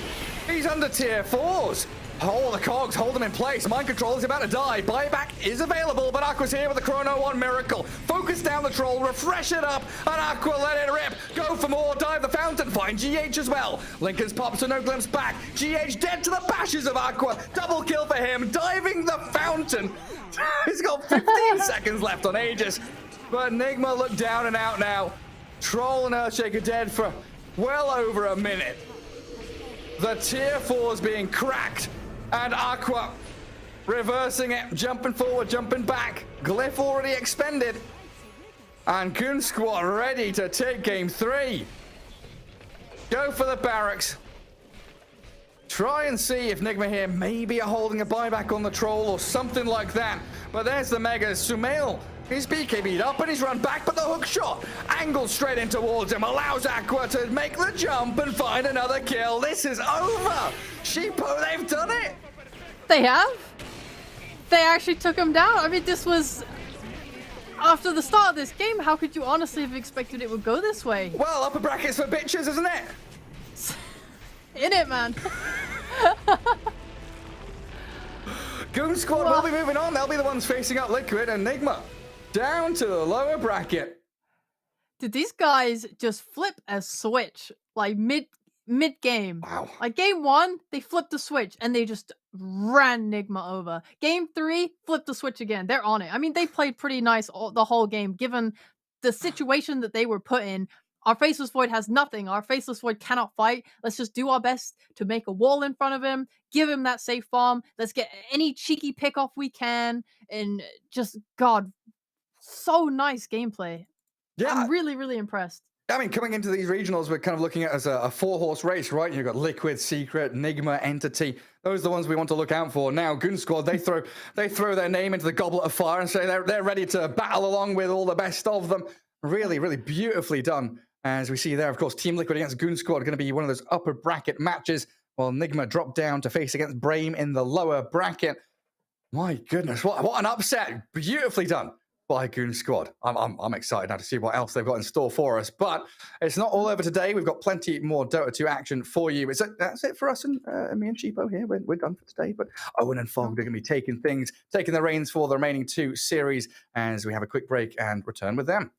S1: He's under tier 4s. Oh, the cogs hold him in place. Mind control is about to die. Buyback is available, but Aqua's here with the Chrono 1 Miracle. Focus down the Troll, refresh it up, and Aqua let it rip. Go for more, dive the fountain, find GH as well. Lincoln's pops, so no glimpse back. GH dead to the bashes of Aqua. Double kill for him, diving the fountain. He's got 15 seconds left on Aegis. But Nigma look down and out now. Troll and Earthshaker dead for well over a minute. The tier 4's being cracked. And Aqua reversing it, jumping forward, jumping back. Glyph already expended. And Goon Squad ready to take game 3. Go for the barracks. Try and see if Nigma here maybe are holding a buyback on the Troll or something like that. But there's the Megas. Sumail, he's BKB'd up and he's run back, but the hook shot angles straight in towards him, allows Aqua to make the jump and find another kill. This is over. Sheepo, they've done it.
S2: They have? They actually took him down. I mean, this was... After the start of this game, how could you honestly have expected it would go this way?
S1: Well, upper brackets for bitches, isn't it?
S2: In it, man.
S1: Goon Squad will be moving on. They'll be the ones facing up Liquid and Nigma. Down to the lower bracket.
S2: Did these guys just flip a switch like mid-game?
S1: Wow.
S2: Like game 1, they flipped the switch and they just ran Nigma over. Game 3, flipped the switch again. They're on it. I mean, they played pretty nice the whole game, given the situation that they were put in. Our Faceless Void has nothing. Our Faceless Void cannot fight. Let's just do our best to make a wall in front of him, give him that safe farm. Let's get any cheeky pick off we can. And just, God, so nice gameplay. Yeah. I'm really, really impressed.
S1: I mean, coming into these regionals, we're kind of looking at it as a four-horse race, right? You've got Liquid, Secret, Nigma, Entity. Those are the ones we want to look out for. Now, Goon Squad, they throw their name into the goblet of fire and say they're ready to battle along with all the best of them. Really, really beautifully done. As we see there, of course, Team Liquid against Goon Squad are going to be one of those upper bracket matches, while Nigma dropped down to face against Brame in the lower bracket. My goodness, what an upset. Beautifully done by Goon Squad. I'm excited now to see what else they've got in store for us. But it's not all over today. We've got plenty more Dota 2 action for you. That's it for us and me and Cheapo here. We're done for today. But Owen and Fog are going to be taking the reins for the remaining 2 series as we have a quick break and return with them.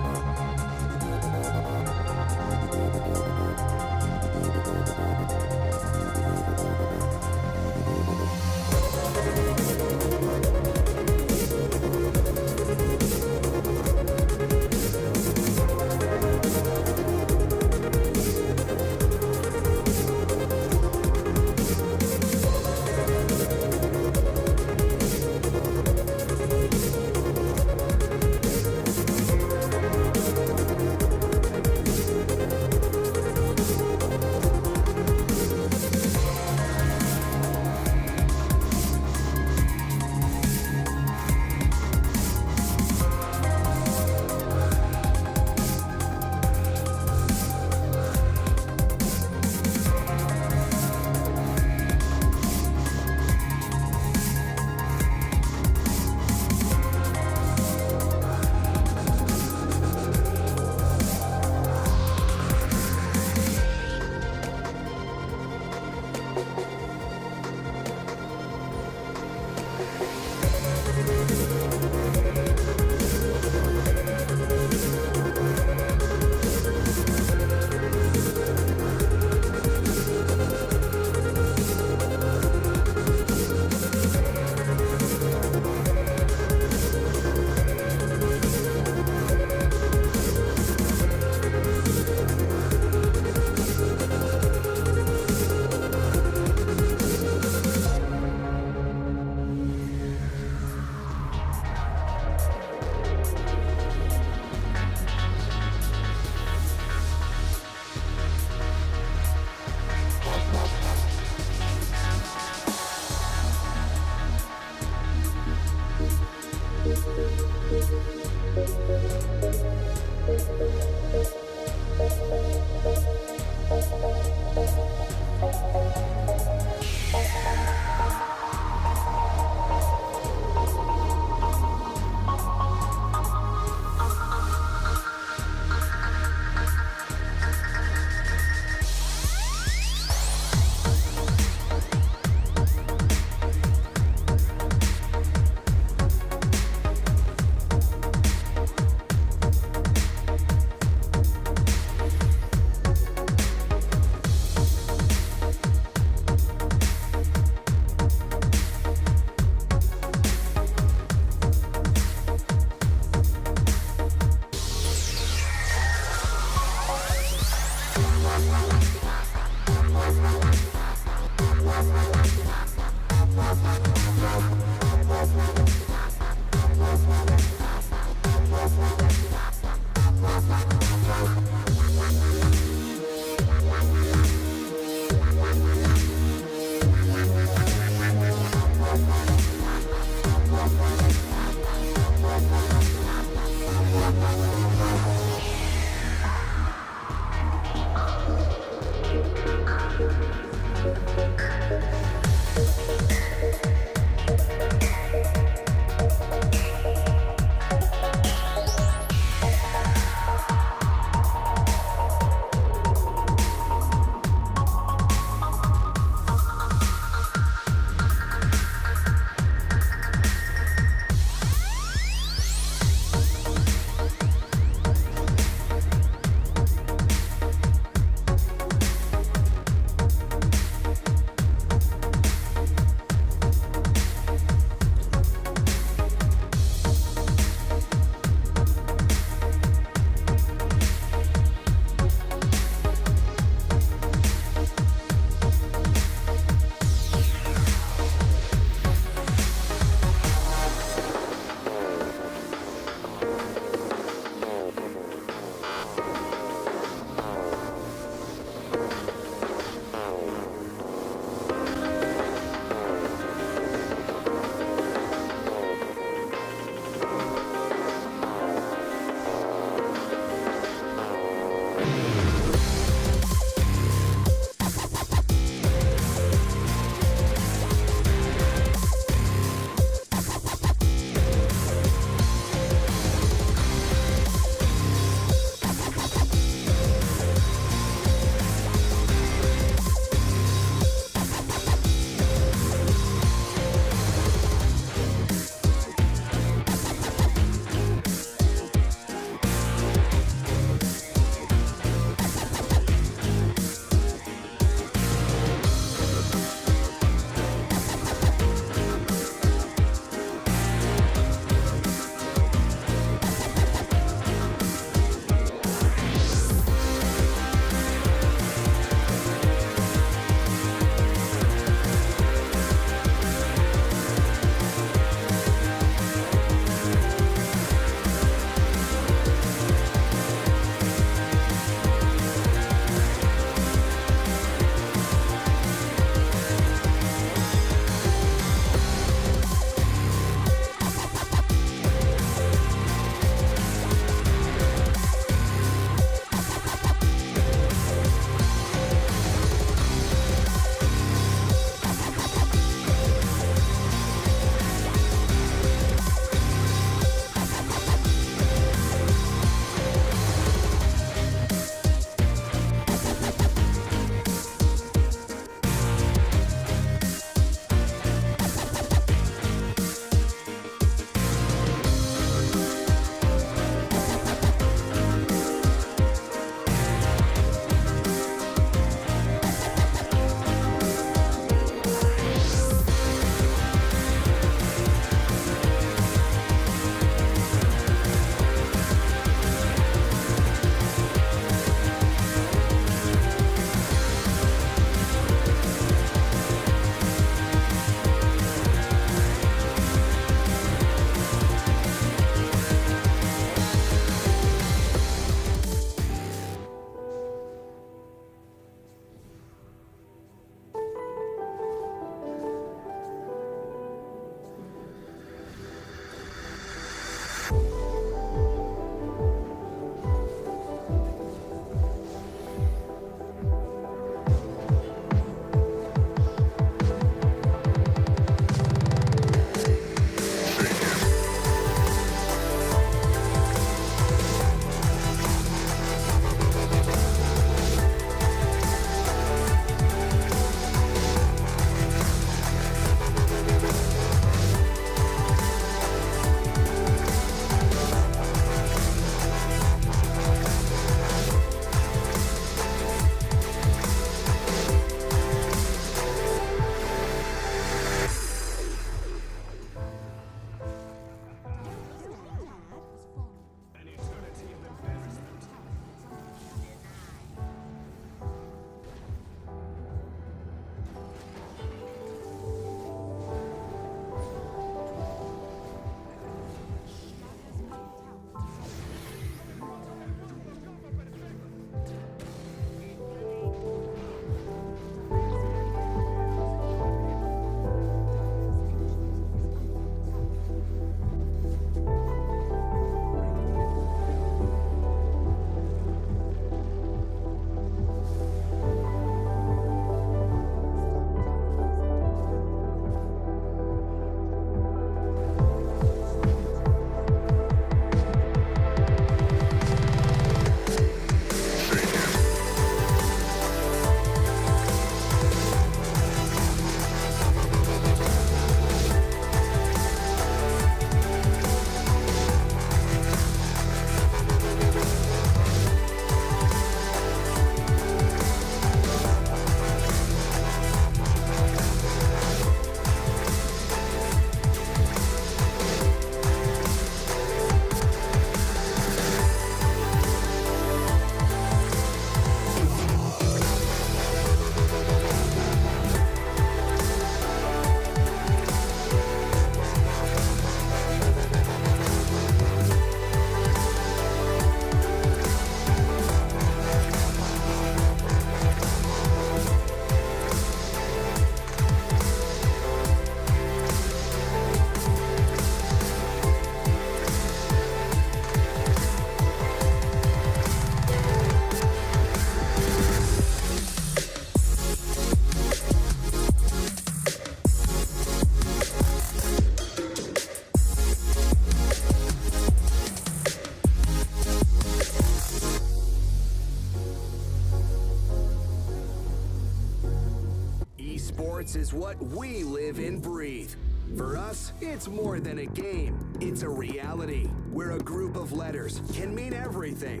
S4: Sports is what we live and breathe. For us, it's more than a game. It's a reality where a group of letters can mean everything.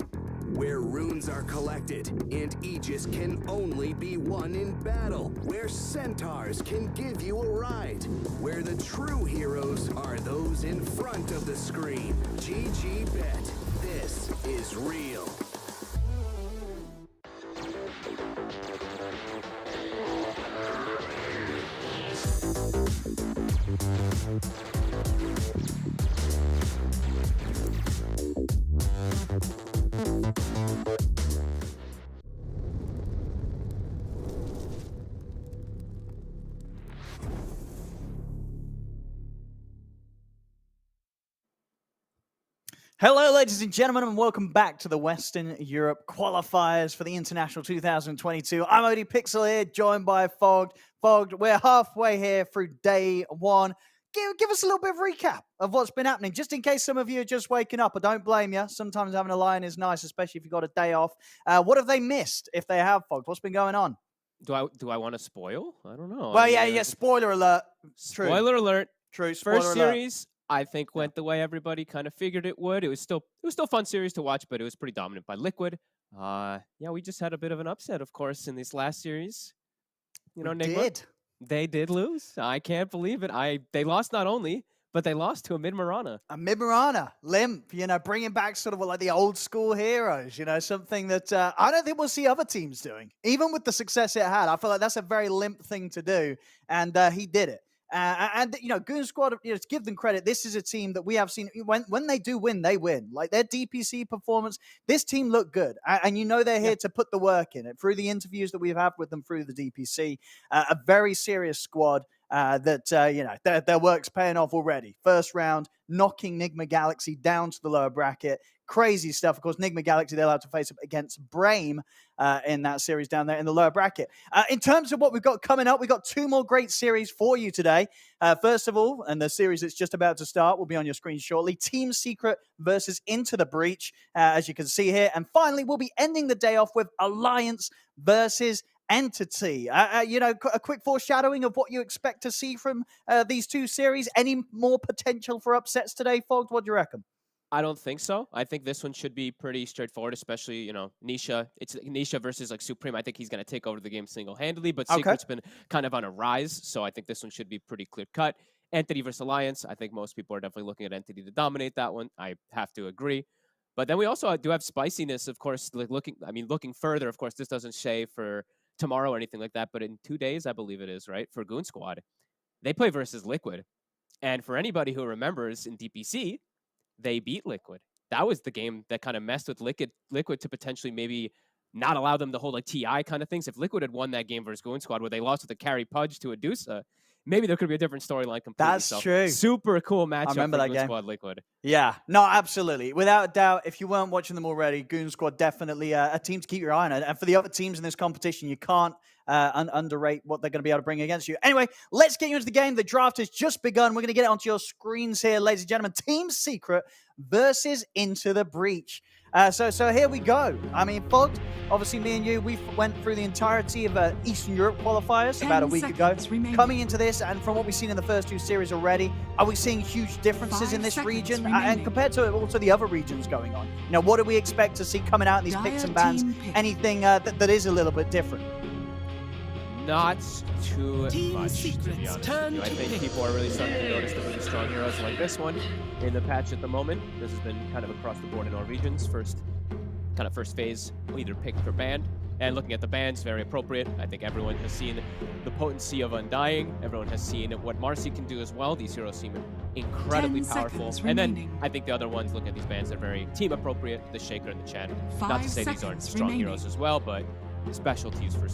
S4: Where runes are collected and Aegis can only be won in battle. Where centaurs can give you a ride. Where the true heroes are those in front of the screen. GG Bet. This is real.
S6: Hello, ladies and gentlemen, and welcome back to the Western Europe qualifiers for the International 2022. I'm Odie Pixel here, joined by Fogged. Fogged, we're halfway here through day one. Give us a little bit of recap of what's been happening, just in case some of you are just waking up. I don't blame you. Sometimes having a lion is nice, especially if you've got a day off. What have they missed, if they have, Fogged? What's been going on?
S7: Do I want to spoil? I don't know.
S6: Well, yeah, spoiler alert. True.
S7: Spoiler alert.
S6: True, spoiler
S7: First
S6: alert.
S7: series, I think, went the way everybody kind of figured it would. It was still a fun series to watch, but it was pretty dominant by Liquid. Yeah, we just had a bit of an upset, of course, in this last series. You know, Nigma, they did lose. I can't believe it. They lost not only, but they lost to a mid-Marana.
S6: A mid-Marana, limp, bringing back sort of like the old school heroes, something that I don't think we'll see other teams doing. Even with the success it had, I feel like that's a very limp thing to do, and he did it. Goon Squad, to give them credit, this is a team that we have seen, when they do win, they win. Like their DPC performance, this team looked good. And they're here to put the work in it. Through the interviews that we've had with them through the DPC, a very serious squad their work's paying off already. First round, knocking Nigma Galaxy down to the lower bracket. Crazy stuff. Of course, Nigma Galaxy, they'll have to face up against Brame in that series down there in the lower bracket. In terms of what we've got coming up, we've got two more great series for you today. First of all, and the series that's just about to start will be on your screen shortly, Team Secret versus Into the Breach, as you can see here. And finally, we'll be ending the day off with Alliance versus Entity. A quick foreshadowing of what you expect to see from these two series. Any more potential for upsets today, Fogged? What do you reckon?
S7: I don't think so. I think this one should be pretty straightforward, especially, Nisha. It's Nisha versus Supreme. I think he's going to take over the game single-handedly, but Secret's been kind of on a rise, so I think this one should be pretty clear-cut. Entity versus Alliance, I think most people are definitely looking at Entity to dominate that one. I have to agree. But then we also do have spiciness, of course, looking further. Of course, this doesn't say for tomorrow or anything like that, but in 2 days, I believe it is, right, for Goon Squad, they play versus Liquid. And for anybody who remembers in DPC, they beat Liquid. That was the game that kind of messed with Liquid to potentially maybe not allow them to hold like TI kind of things. If Liquid had won that game versus Goon Squad where they lost with a carry pudge to Adusa, maybe there could be a different storyline completely.
S6: That's true.
S7: Super cool matchup. I
S6: remember
S7: for
S6: that
S7: Goon
S6: game.
S7: Squad Liquid.
S6: Yeah, no, absolutely. Without a doubt, if you weren't watching them already, Goon Squad definitely a team to keep your eye on. And for the other teams in this competition, you can't underrate what they're going to be able to bring against you. Anyway, let's get you into the game. The draft has just begun. We're going to get it onto your screens here, ladies and gentlemen. Team Secret versus Into the Breach. So here we go. I mean, Fogged, obviously me and you, we went through the entirety of Eastern Europe qualifiers about a week ago.
S3: Remaining.
S6: Coming into this, and from what we've seen in the first two series already, are we seeing huge differences
S3: 5
S6: in this
S3: seconds
S6: region? And
S3: remaining.
S6: compared to also the other regions going on? What do we expect to see coming out in these picks and bans?
S3: Dire team pick.
S6: Anything that is a little bit different?
S7: Not too
S3: Team
S7: much, to
S3: Secret's
S7: be honest
S3: turn
S7: with you. I
S3: to
S7: think
S3: pick.
S7: people are really starting to notice the really strong heroes like this one in the patch at the moment. This has been kind of across the board in all regions. First phase, either picked or banned. And looking at the bans, very appropriate. I think everyone has seen the potency of Undying. Everyone has seen what Marcy can do as well. These heroes seem incredibly
S3: 10
S7: powerful.
S3: seconds
S7: And then
S3: remaining.
S7: I think the other ones, looking at these bans, they're very team appropriate. The Shaker and the Chen.
S3: 5
S7: Not to say these aren't
S3: seconds
S7: strong
S3: remaining.
S7: heroes as well, but specialties for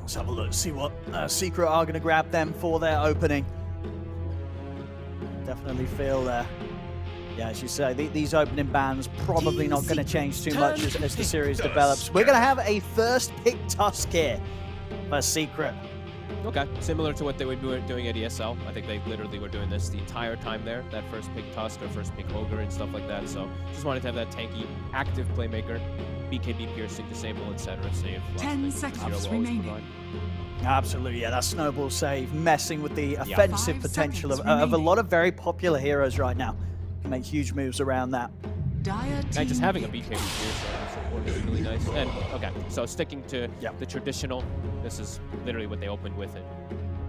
S6: Let's have a look, see what Secret are going to grab them for their opening. Definitely feel, as you say, these opening bans probably
S3: Team
S6: not going to
S3: Secret
S6: change too much
S3: turn to
S6: as the
S3: pick.
S6: series develops. We're going to have a first pick Tusk here for Secret.
S7: Okay, similar to what they were doing at ESL. I think they literally were doing this the entire time there. That first pick Tusk or first pick Ogre and stuff like that. So just wanted to have that tanky, active playmaker, BKB piercing, disable, etc. Save.
S3: 10 seconds remaining.
S6: Absolutely, yeah, that snowball save, messing with the offensive
S3: 5
S6: potential of
S3: seconds
S6: a
S3: remaining.
S6: lot of very popular heroes right now. Can make huge moves around that.
S3: Dire
S7: And
S3: team
S7: just having a
S3: lead.
S7: BKB piercer support is really nice. And okay, so sticking to the traditional, this is literally what they opened with in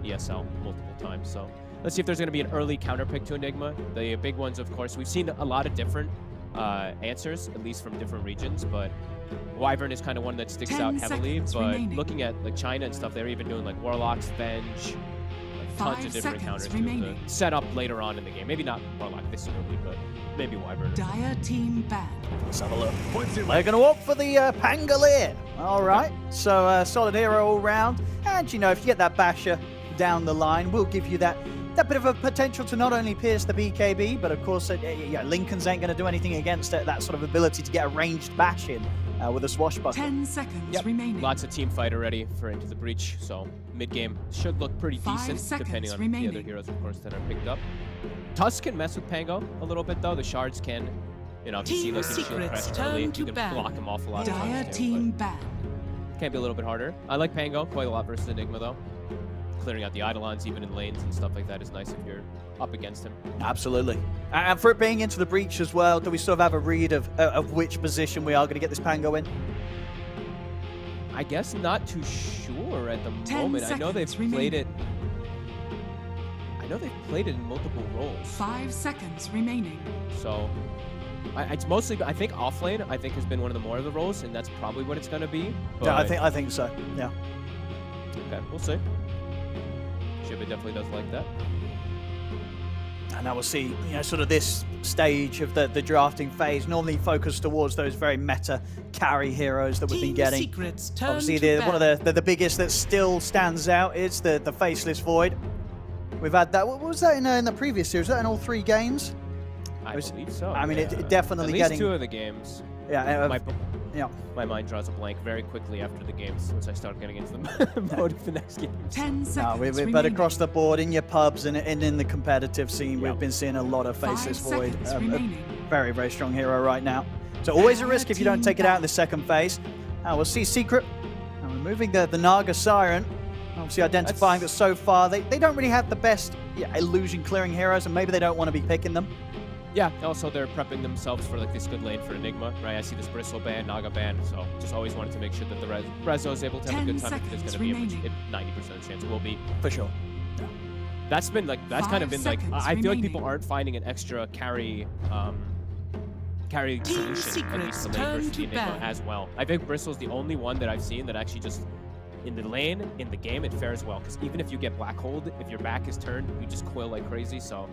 S7: ESL multiple times. So let's see if there's going to be an early counter pick to Enigma. The big ones, of course, we've seen a lot of different answers, at least from different regions, but Wyvern is kind of one that sticks
S3: 10
S7: out heavily.
S3: seconds
S7: But
S3: remaining.
S7: looking at like China and stuff, they're even doing like Warlocks, Venge, like tons
S3: 5
S7: of different
S3: seconds
S7: counters to
S3: remaining.
S7: set up later on in the game. Maybe not Warlock this early, but maybe Wyvern.
S3: Dire team ban.
S6: Let's have a look. They're going to opt for the Pangolier. All right, so solid hero all round. And, you know, if you get that Basher down the line, we'll give you that bit of a potential to not only pierce the BKB, but of course, Lincoln's ain't going to do anything against it, that sort of ability to get a ranged bash in with a swashbuckler.
S3: 10 seconds remaining.
S7: Lots of team fight already for Into the Breach, so mid-game should look pretty
S3: 5
S7: decent,
S3: seconds
S7: depending on the
S3: remaining.
S7: other heroes, of course, that are picked up. Tusk can mess with Pango a little bit, though. The shards can, you know, if you see
S3: Team
S7: like shield
S3: secrets
S7: crash
S3: turn
S7: early,
S3: to
S7: you can
S3: ban.
S7: block him off a lot of
S3: Dire
S7: times, too,
S3: team ban.
S7: but can be a little bit harder. I like Pango quite a lot versus Enigma, though. Clearing out the Eidolons, even in lanes and stuff like that, is nice if you're up against him.
S6: Absolutely. And for it being into the breach as well, do we sort of have a read of which position we are going to get this Pango in?
S7: I guess not too sure at the
S3: 10
S7: moment. I know they've
S3: seconds
S7: played it.
S3: remaining.
S7: I know they've played it in multiple roles.
S3: 5 seconds remaining.
S7: So it's mostly, I think offlane, I think has been one of the more of the roles, and that's probably what it's going to be.
S6: Yeah,
S7: but-
S6: I think so. Yeah.
S7: Okay, we'll see. Shiba definitely does like that.
S6: And now we'll see, you know, sort of this stage of the drafting phase normally focused towards those very meta carry heroes that we've been getting.
S3: Secrets turn
S6: Obviously,
S3: to
S6: one
S3: ban.
S6: of the biggest that still stands out is the Faceless Void. We've had that. What was that in the previous series? Was that in all 3 games?
S7: I
S6: was-
S7: believe so.
S6: I mean,
S7: yeah.
S6: it definitely
S7: At least
S6: getting.
S7: 2 of the games.
S6: Yeah. Yeah.
S7: My mind draws a blank very quickly after the games once I start getting into the mode of the next game.
S3: 10
S6: No,
S3: seconds
S6: we've
S3: remaining.
S6: been across the board in your pubs and in the competitive scene.
S7: Yep.
S6: We've been seeing a lot of
S3: 5
S6: Faceless Void.
S3: seconds
S6: A
S3: remaining.
S6: very, very strong hero right now. So always a risk if you don't
S3: Team
S6: take it out in
S3: back.
S6: the second phase. We'll see Secret. Removing the Naga Siren. Obviously identifying that so far they don't really have the best illusion clearing heroes, and maybe they don't want to be picking them.
S7: Yeah, also they're prepping themselves for like this good lane for Enigma, right? I see this Bristle ban, Naga ban, so just always wanted to make sure that the Rezo is able to have a
S3: 10
S7: good time. If there's
S3: seconds
S7: going to be
S3: remaining.
S7: a 90% chance it will be.
S6: For sure.
S7: That's been like, that's kind of
S3: 5
S7: been like,
S3: seconds
S7: I feel like
S3: remaining.
S7: people aren't finding an extra carry solution, at least
S3: secrets
S7: the lane
S3: turn
S7: versus the
S3: to
S7: Enigma
S3: ban.
S7: as well. I think Bristle's the only one that I've seen that actually just, in the lane, in the game, it fares well. Because even if you get Black Hold, if your back is turned, you just coil like crazy, so.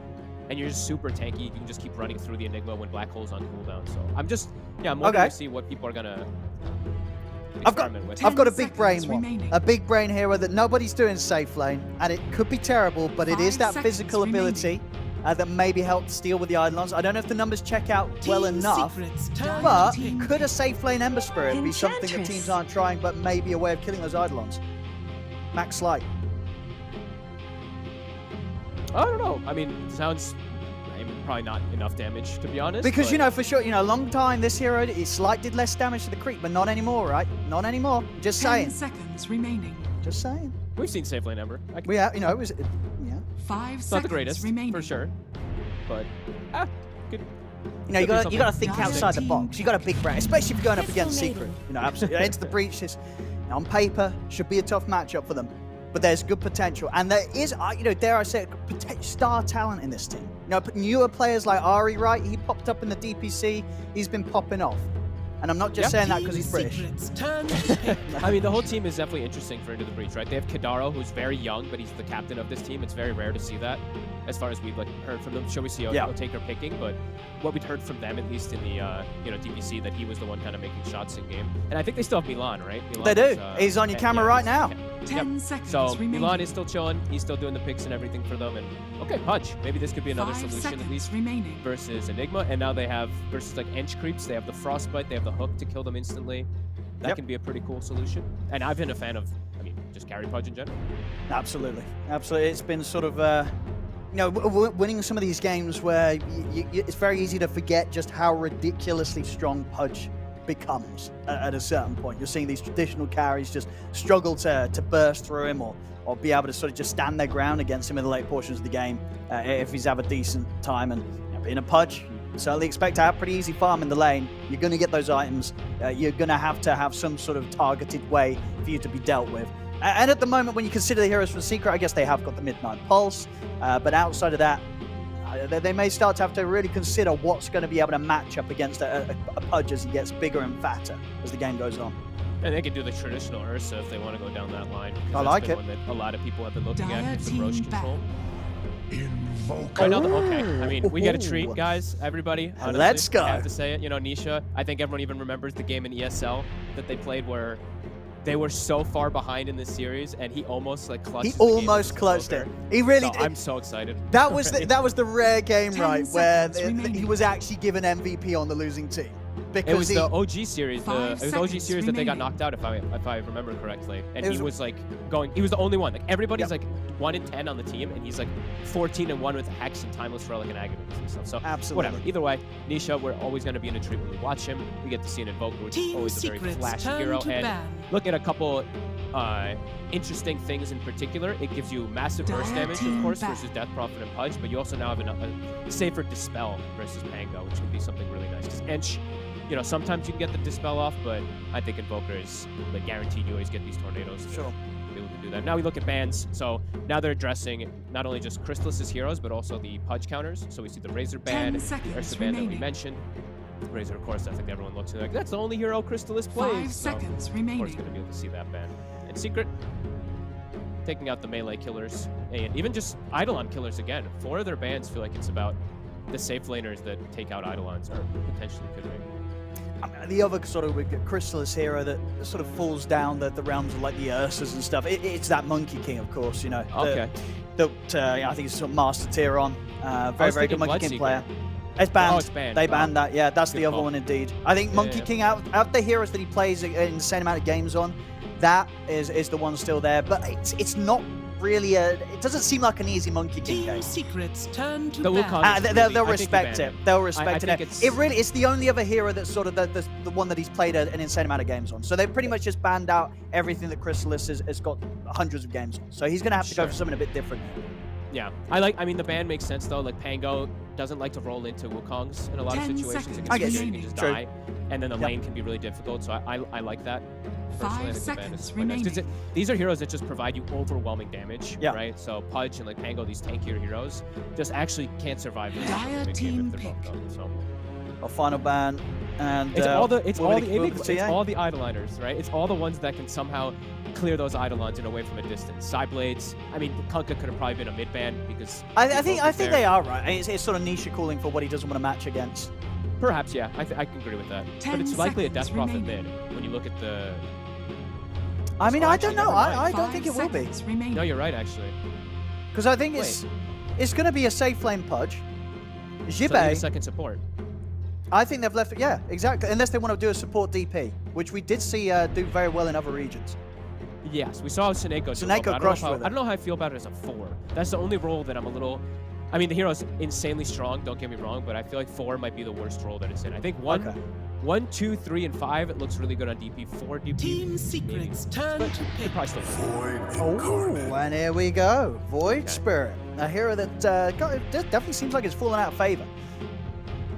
S7: And you're just super tanky, you can just keep running through the Enigma when Black Hole's on cooldown, so. I'm wondering
S6: Okay.
S7: to see what people are gonna
S6: I've got
S7: experiment with.
S6: I've got a
S3: 10
S6: big brain
S3: seconds
S6: one.
S3: remaining.
S6: A big brain hero that nobody's doing safe lane, and it could be terrible, but it is
S3: 5
S6: that physical
S3: seconds
S6: ability that maybe helped steal with the Eidolons. I don't know if the numbers check out well
S3: Team
S6: enough,
S3: secrets turn
S6: but
S3: to team
S6: could a safe lane Ember Spirit be something that
S5: Enchantress.
S6: teams aren't trying, but maybe a way of killing those Eidolons? Max Light.
S7: I don't know. I mean, it sounds probably not enough damage, to be honest.
S6: Because,
S7: but
S6: you know, for sure, a long time this hero, Slight did less damage to the creep, but not anymore, right? Not anymore. Just
S3: 10
S6: saying.
S3: seconds remaining.
S6: Just saying.
S7: we've seen safe lane Ember. I can,
S6: We have, it was, yeah.
S3: 5
S7: it's not the
S3: seconds
S7: greatest,
S3: remaining.
S7: for sure. But, good.
S6: You
S7: Could be
S6: gotta
S7: something.
S6: think
S3: Dire
S6: outside the
S3: team
S6: box. You got a big brain, especially if you're going up
S5: Crystal
S6: against
S5: Maiden.
S6: Secret. Absolutely. Into the breach is, on paper, should be a tough matchup for them. But there's good potential, and there is, dare I say it, star talent in this team. Newer players like Ari, right? He popped up in the DPC. He's been popping off, and I'm not just saying that because he's British.
S3: Secrets turn to pink.
S7: I mean, the whole team is definitely interesting for Into the Breach, right? They have Kadaro, who's very young, but he's the captain of this team. It's very rare to see that, as far as we've heard from them. Sure, we see Otaker picking, but what we'd heard from them, at least in the DPC, that he was the one kind of making shots in game. And I think they still have Milan, right? Milan
S6: They do.
S7: is,
S6: He's on your
S7: yeah,
S6: camera
S7: yeah,
S6: right
S7: he's-
S6: now.
S7: yeah.
S3: 10 seconds
S7: So
S3: remaining.
S7: Milan is still chilling. He's still doing the picks and everything for them. And okay, Pudge. Maybe this could be another
S3: 5
S7: solution
S3: seconds
S7: at least
S3: remaining.
S7: versus Enigma. And now they have versus like Ench creeps. They have the Frostbite. They have the hook to kill them instantly. That
S6: Yep.
S7: can be a pretty cool solution. And I've been a fan of. I mean, just carry Pudge in general.
S6: Absolutely. Absolutely. It's been sort of, winning some of these games where it's very easy to forget just how ridiculously strong Pudge becomes at a certain point. You're seeing these traditional carries just struggle to burst through him or be able to sort of just stand their ground against him in the late portions of the game if he's have a decent time. And being a Pudge, you certainly expect to have pretty easy farm in the lane. You're going to get those items. You're going to have some sort of targeted way for you to be dealt with. And at the moment, when you consider the heroes from Secret, I guess they have got the Midnight Pulse. But outside of that, they may start to have to really consider what's going to be able to match up against a Pudge as he gets bigger and fatter as the game goes on.
S7: And they can do the traditional Ursa if they want to go down that line.
S6: I like it.
S7: One that a lot of people have been looking
S3: Dire
S7: at. It's
S3: team
S7: Roche
S3: back.
S7: control.
S8: Invoke.
S7: Okay. I mean, we get a treat, guys. Everybody. Honestly,
S6: Let's go.
S7: I have to say it. Nisha, I think everyone even remembers the game in ESL that they played where they were so far behind in this series, and he almost clutched.
S6: He almost clutched it. He really did.
S7: I'm so excited.
S6: That was the rare game,
S3: 10
S6: right, where
S3: seconds remaining.
S6: he was actually given MVP on the losing team. Because
S7: It was the OG series. It
S3: 5
S7: was the OG
S3: seconds
S7: series that they got
S3: remaining.
S7: knocked out, if I remember correctly. And
S6: It
S7: he
S6: was-
S7: was going. He was the only one. Everybody's
S6: Yep.
S7: 1-10 on the team, and he's 14-1 with a Hex and Timeless Relic and Aghanim and stuff. So
S6: Absolutely.
S7: whatever. Either way, Nisha, we're always going to be in a treat when we watch him. We get to see an Invoker, which is
S3: Team
S7: always a very
S3: Secrets
S7: flashy
S3: turn
S7: hero.
S3: to
S7: And
S3: ban.
S7: look at a couple interesting things in particular. It gives you massive burst
S3: Dire
S7: damage, of
S3: team
S7: course,
S3: back.
S7: versus Death Prophet and Pudge, but you also now have a safer Dispel versus Pango, which can be something really nice. Because Ench, sometimes you can get the Dispel off, but I think Invoker is guaranteed you always get these tornadoes. to
S6: Sure.
S7: be able to do that. Now we look at bans. So now they're addressing not only just Crystallis' heroes, but also the Pudge counters. So we see the Razor
S3: 10
S7: ban, the
S3: seconds
S7: Ursa ban that we
S3: remaining.
S7: mentioned. Razor, of course, I think everyone looks at that's the only hero Crystallis plays.
S3: 5
S7: So,
S3: seconds
S7: of course,
S3: remaining.
S7: going to be able to see that ban. And Secret, taking out the melee killers, and even just Eidolon killers again. 4 of their bans feel like it's about the safe laners that take out Eidolons, or potentially could be.
S6: The other sort of Crystallis hero that sort of falls down the realms of the Ursas and stuff. It's that Monkey King, of course.
S7: Okay.
S6: I think it's sort of master tier on. Very very good
S7: thinking
S6: Monkey King
S7: Bloodseeker.
S6: player. It's banned.
S7: Oh, it's banned.
S6: They
S7: Oh.
S6: banned that. Yeah, that's
S7: Good
S6: the other
S7: call.
S6: one indeed. I think Monkey
S7: yeah.
S6: King out the heroes that he plays in the insane amount of games on, that is the one still there. But it's not really it doesn't seem like an easy Monkey King
S3: Team
S6: game.
S3: Secrets turn to
S7: The
S3: ban.
S7: Wukong-
S6: They'll
S7: I think
S6: respect
S7: they
S6: it.
S7: ban
S6: They'll
S7: I
S6: respect
S7: think
S6: it.
S7: it's-
S6: It's the only other hero that's sort of the one that he's played an insane amount of games on. So they pretty much just banned out everything that Crystallis has got hundreds of games on. So he's going to have to go
S7: Sure.
S6: for something a bit different.
S7: Yeah, the ban makes sense though. Pango doesn't like to roll into Wukongs in a lot of
S3: 10
S7: situations.
S3: seconds
S7: It
S6: I
S7: can
S6: get
S7: be
S6: you.
S7: you can just
S6: True.
S7: die, and then the
S6: Yep.
S7: lane can be really difficult. So I like that. Personally, I
S3: 5
S7: think the ban is
S3: seconds
S7: quite nice. 'Cause
S3: remaining.
S7: these are heroes that just provide you overwhelming damage,
S6: Yeah.
S7: right? So Pudge and Pango, these tankier heroes, just actually can't survive the
S3: Dire
S7: mid-game
S3: team
S7: if they're both
S3: pick.
S7: done. So
S6: A final ban. And
S7: it's all the
S6: we'll
S7: Enigma,
S6: see,
S7: it's
S6: eh?
S7: all the Eidoloners, right? It's all the ones that can somehow clear those Eidolons in away from a distance. Sideblades. I mean, Kunkka could have probably been a mid ban because
S6: I
S7: they
S6: think
S7: both
S6: they
S7: there.
S6: are right. It's sort of Nisha calling for what he doesn't want to match against.
S7: Perhaps, yeah. I can agree with that.
S3: 10
S7: But it's likely a
S3: seconds
S7: Death Prophet
S3: remaining.
S7: mid when you look at the.
S6: I mean,
S7: Oh,
S6: I
S7: actually,
S6: don't know.
S7: never mind.
S6: I don't
S3: 5
S6: think it will be.
S3: seconds remaining.
S7: No, you're right, actually.
S6: Because I think
S7: Wait.
S6: it's going to be a safe lane Pudge.
S7: So they need a
S6: Jibe,
S7: second support.
S6: I think they've left it. Yeah, exactly. Unless they want to do a support DP, which we did see do very well in other regions.
S7: Yes, we saw Seneko do
S6: Seneko
S7: well, but
S6: crushed
S7: I
S6: with
S7: don't know how I feel about it as a 4. That's the only role that I'm a little. I mean, the hero's insanely strong, don't get me wrong, but I feel like 4 might be the worst role that it's in. I think 1,
S6: Okay.
S7: 1, 2, 3, and 5, it looks really good on DP. 4 DP.
S3: Team Secrets turn
S7: But
S3: to
S7: they
S3: pick.
S7: probably still win.
S8: Void
S6: Oh,
S8: incarnate.
S6: and here we go. Void
S7: Okay.
S6: Spirit, a hero that definitely seems like it's fallen out of favor.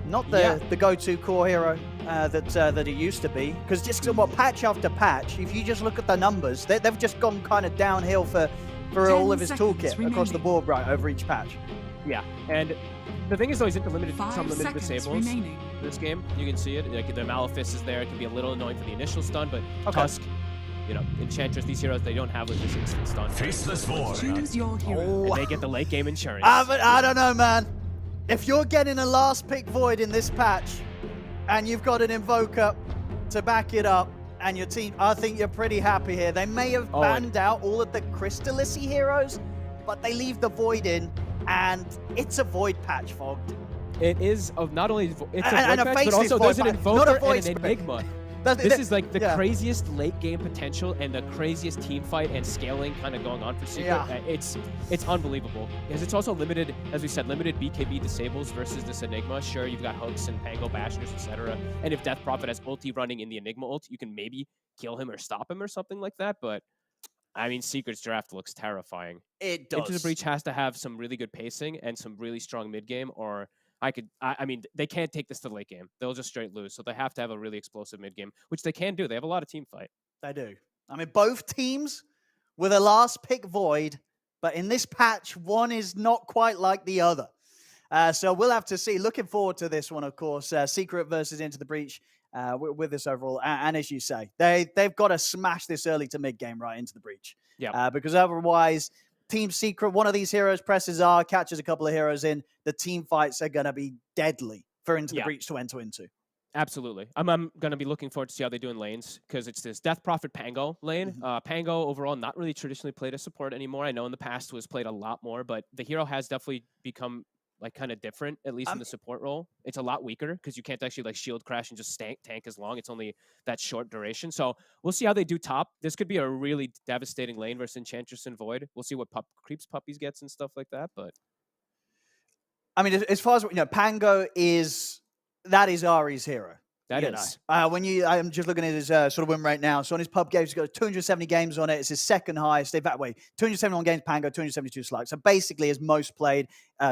S6: Not the,
S7: Yeah.
S6: the go-to core hero that it used to be. Because just patch after patch, if you just look at the numbers, they've just gone kind of downhill for
S3: 10
S6: all of his
S3: seconds
S6: toolkit across the
S3: remaining.
S6: board, right, over each patch.
S7: Yeah, and the thing is, though, he's into limited,
S3: 5
S7: some limited
S3: seconds
S7: disables
S3: remaining.
S7: in this game. You can see it. Like the Malefice is there. It can be a little annoying for the initial stun, but
S6: Okay.
S7: Tusk, Enchantress, these heroes, they don't have this instant stun.
S8: Faceless Void.
S3: Choose your hero.
S6: Oh,
S7: And they get the late game insurance.
S6: but I don't know, man. If you're getting a last pick Void in this patch, and you've got an Invoker to back it up, and your team, I think you're pretty happy here. They may have
S7: Oh, and-
S6: banned out all of the Crystallisy heroes, but they leave the Void in, and it's a Void patch, Fog.
S7: It is of not only it's a
S6: And a
S7: Void patch, but
S6: faceless
S7: also
S6: Void
S7: there's an
S6: patch, not a
S7: Invoker
S6: Void
S7: and an
S6: Spirit.
S7: Enigma. This is like the
S6: yeah.
S7: craziest late game potential and the craziest team fight and scaling kind of going on for Secret.
S6: Yeah.
S7: It's unbelievable because it's also limited, as we said, limited BKB disables versus this Enigma. Sure, you've got hooks and Pango bashers, etc. And if Death Prophet has ulti running in the Enigma ult, you can maybe kill him or stop him or something like that. But I mean, Secret's draft looks terrifying.
S6: It does.
S7: Into the Breach has to have some really good pacing and some really strong mid game, or I mean, they can't take this to the late game. They'll just straight lose. So they have to have a really explosive mid game, which they can do. They have a lot of team fight.
S6: They do. I mean, both teams with a last pick Void, but in this patch, one is not quite like the other. So we'll have to see. Looking forward to this one, of course. Secret versus Into the Breach with this overall. And as you say, they've got to smash this early to mid game right into the Breach.
S7: Yeah.
S6: Because otherwise, Team Secret, one of these heroes presses R, catches a couple of heroes in, the team fights are going to be deadly for Into the Breach to enter into.
S7: Absolutely. I'm going to be looking forward to see how they do in lanes because it's this Death Prophet Pango lane. Pango overall not really traditionally played as support anymore. I know in the past was played a lot more, but the hero has definitely become like kind of different, at least in the support role. It's a lot weaker because you can't actually like shield crash and just tank as long. It's only that short duration. So we'll see how they do top. This could be a really devastating lane versus Enchantress and Void. We'll see what Creeps Puppies gets and stuff like that. But
S6: I mean, as far as Pango is Ari's hero.
S7: That is.
S6: I'm just looking at his sort of win rate now. So on his pub games, he's got 270 games on it. It's his second highest. 271 games, Pango, 272 slugs. So basically his most played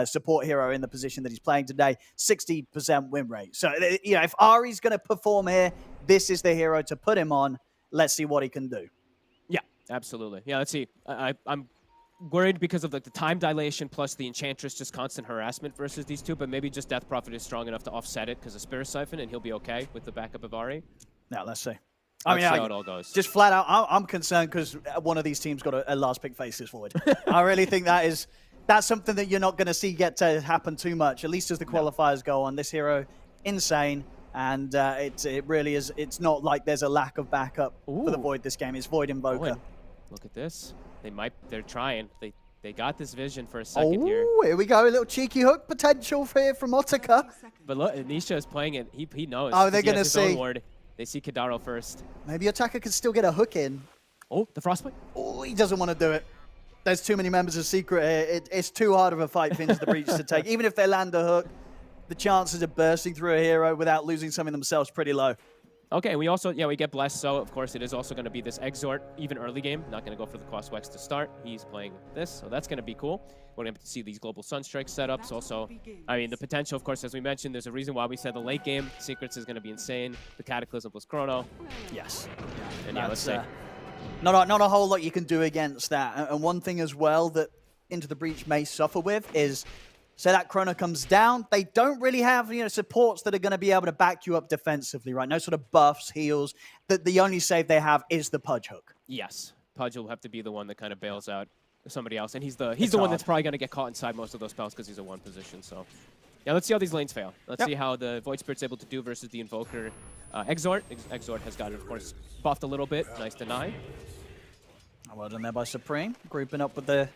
S6: support hero in the position that he's playing today, 60% win rate. So, if Ari's going to perform here, this is the hero to put him on. Let's see what he can do.
S7: Yeah, absolutely. Yeah, let's see. I'm worried because of like the time dilation plus the Enchantress just constant harassment versus these two, but maybe just Death Prophet is strong enough to offset it because of Spirit Siphon and he'll be okay with the backup of Ari.
S6: Now, let's see.
S7: Let's see how it all goes.
S6: Just flat out, I'm concerned because one of these teams got a last pick faces forward. I really think that's something that you're not going to see get to happen too much, at least as the qualifiers go on. This hero, insane. And it really is. It's not like there's a lack of backup for the Void this game. It's Void Invoker.
S7: Look at this. They're trying. They got this vision for a second here.
S6: Oh, here we go. A little cheeky hook potential here from Otika.
S7: But look, Nisha is playing it. He knows.
S6: Oh, they're going to see.
S7: They see Kadaro first.
S6: Maybe Otika can still get a hook in.
S7: Oh, the Frostbite.
S6: Oh, he doesn't want to do it. There's too many members of Secret here. It's too hard of a fight for Into the Breach to take. Even if they land a hook, the chances of bursting through a hero without losing something themselves pretty low.
S7: Okay, we also, we get Blessed, so of course it is also going to be this Exort, even early game. Not going to go for the Crosswex to start. He's playing this, so that's going to be cool. We're going to see these Global Sunstrike setups. Also, I mean, the potential, of course, as we mentioned, there's a reason why we said the late game Secrets is going to be insane. The Cataclysm plus Chrono.
S6: Yes.
S7: And let's see.
S6: Not a whole lot you can do against that. And one thing as well that Into the Breach may suffer with is, so that Chrono comes down, they don't really have supports that are going to be able to back you up defensively, right? No sort of buffs, heals. The only save they have is the Pudge hook.
S7: Yes, Pudge will have to be the one that kind of bails out somebody else, and he's the one that's probably going to get caught inside most of those spells because he's a one position. So, yeah, let's see how these lanes fail. Let's see how the Void Spirit's able to do versus the Invoker Exort. Exort has got it, of course, buffed a little bit. Nice deny.
S6: Well done there by Supreme, grouping up with the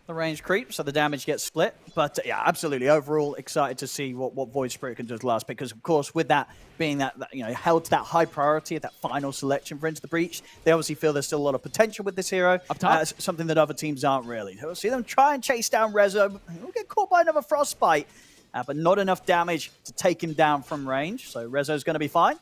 S6: range creep, so the damage gets split. But yeah, absolutely. Overall, excited to see what Void Spirit can do as the last pick. Because of course, with that being that held to that high priority at that final selection for Into the Breach, they obviously feel there's still a lot of potential with this hero.
S7: Up top,
S6: something that other teams aren't really. We'll see them try and chase down Rezo. He'll get caught by another Frostbite, but not enough damage to take him down from range. So Rezo's going to be fine.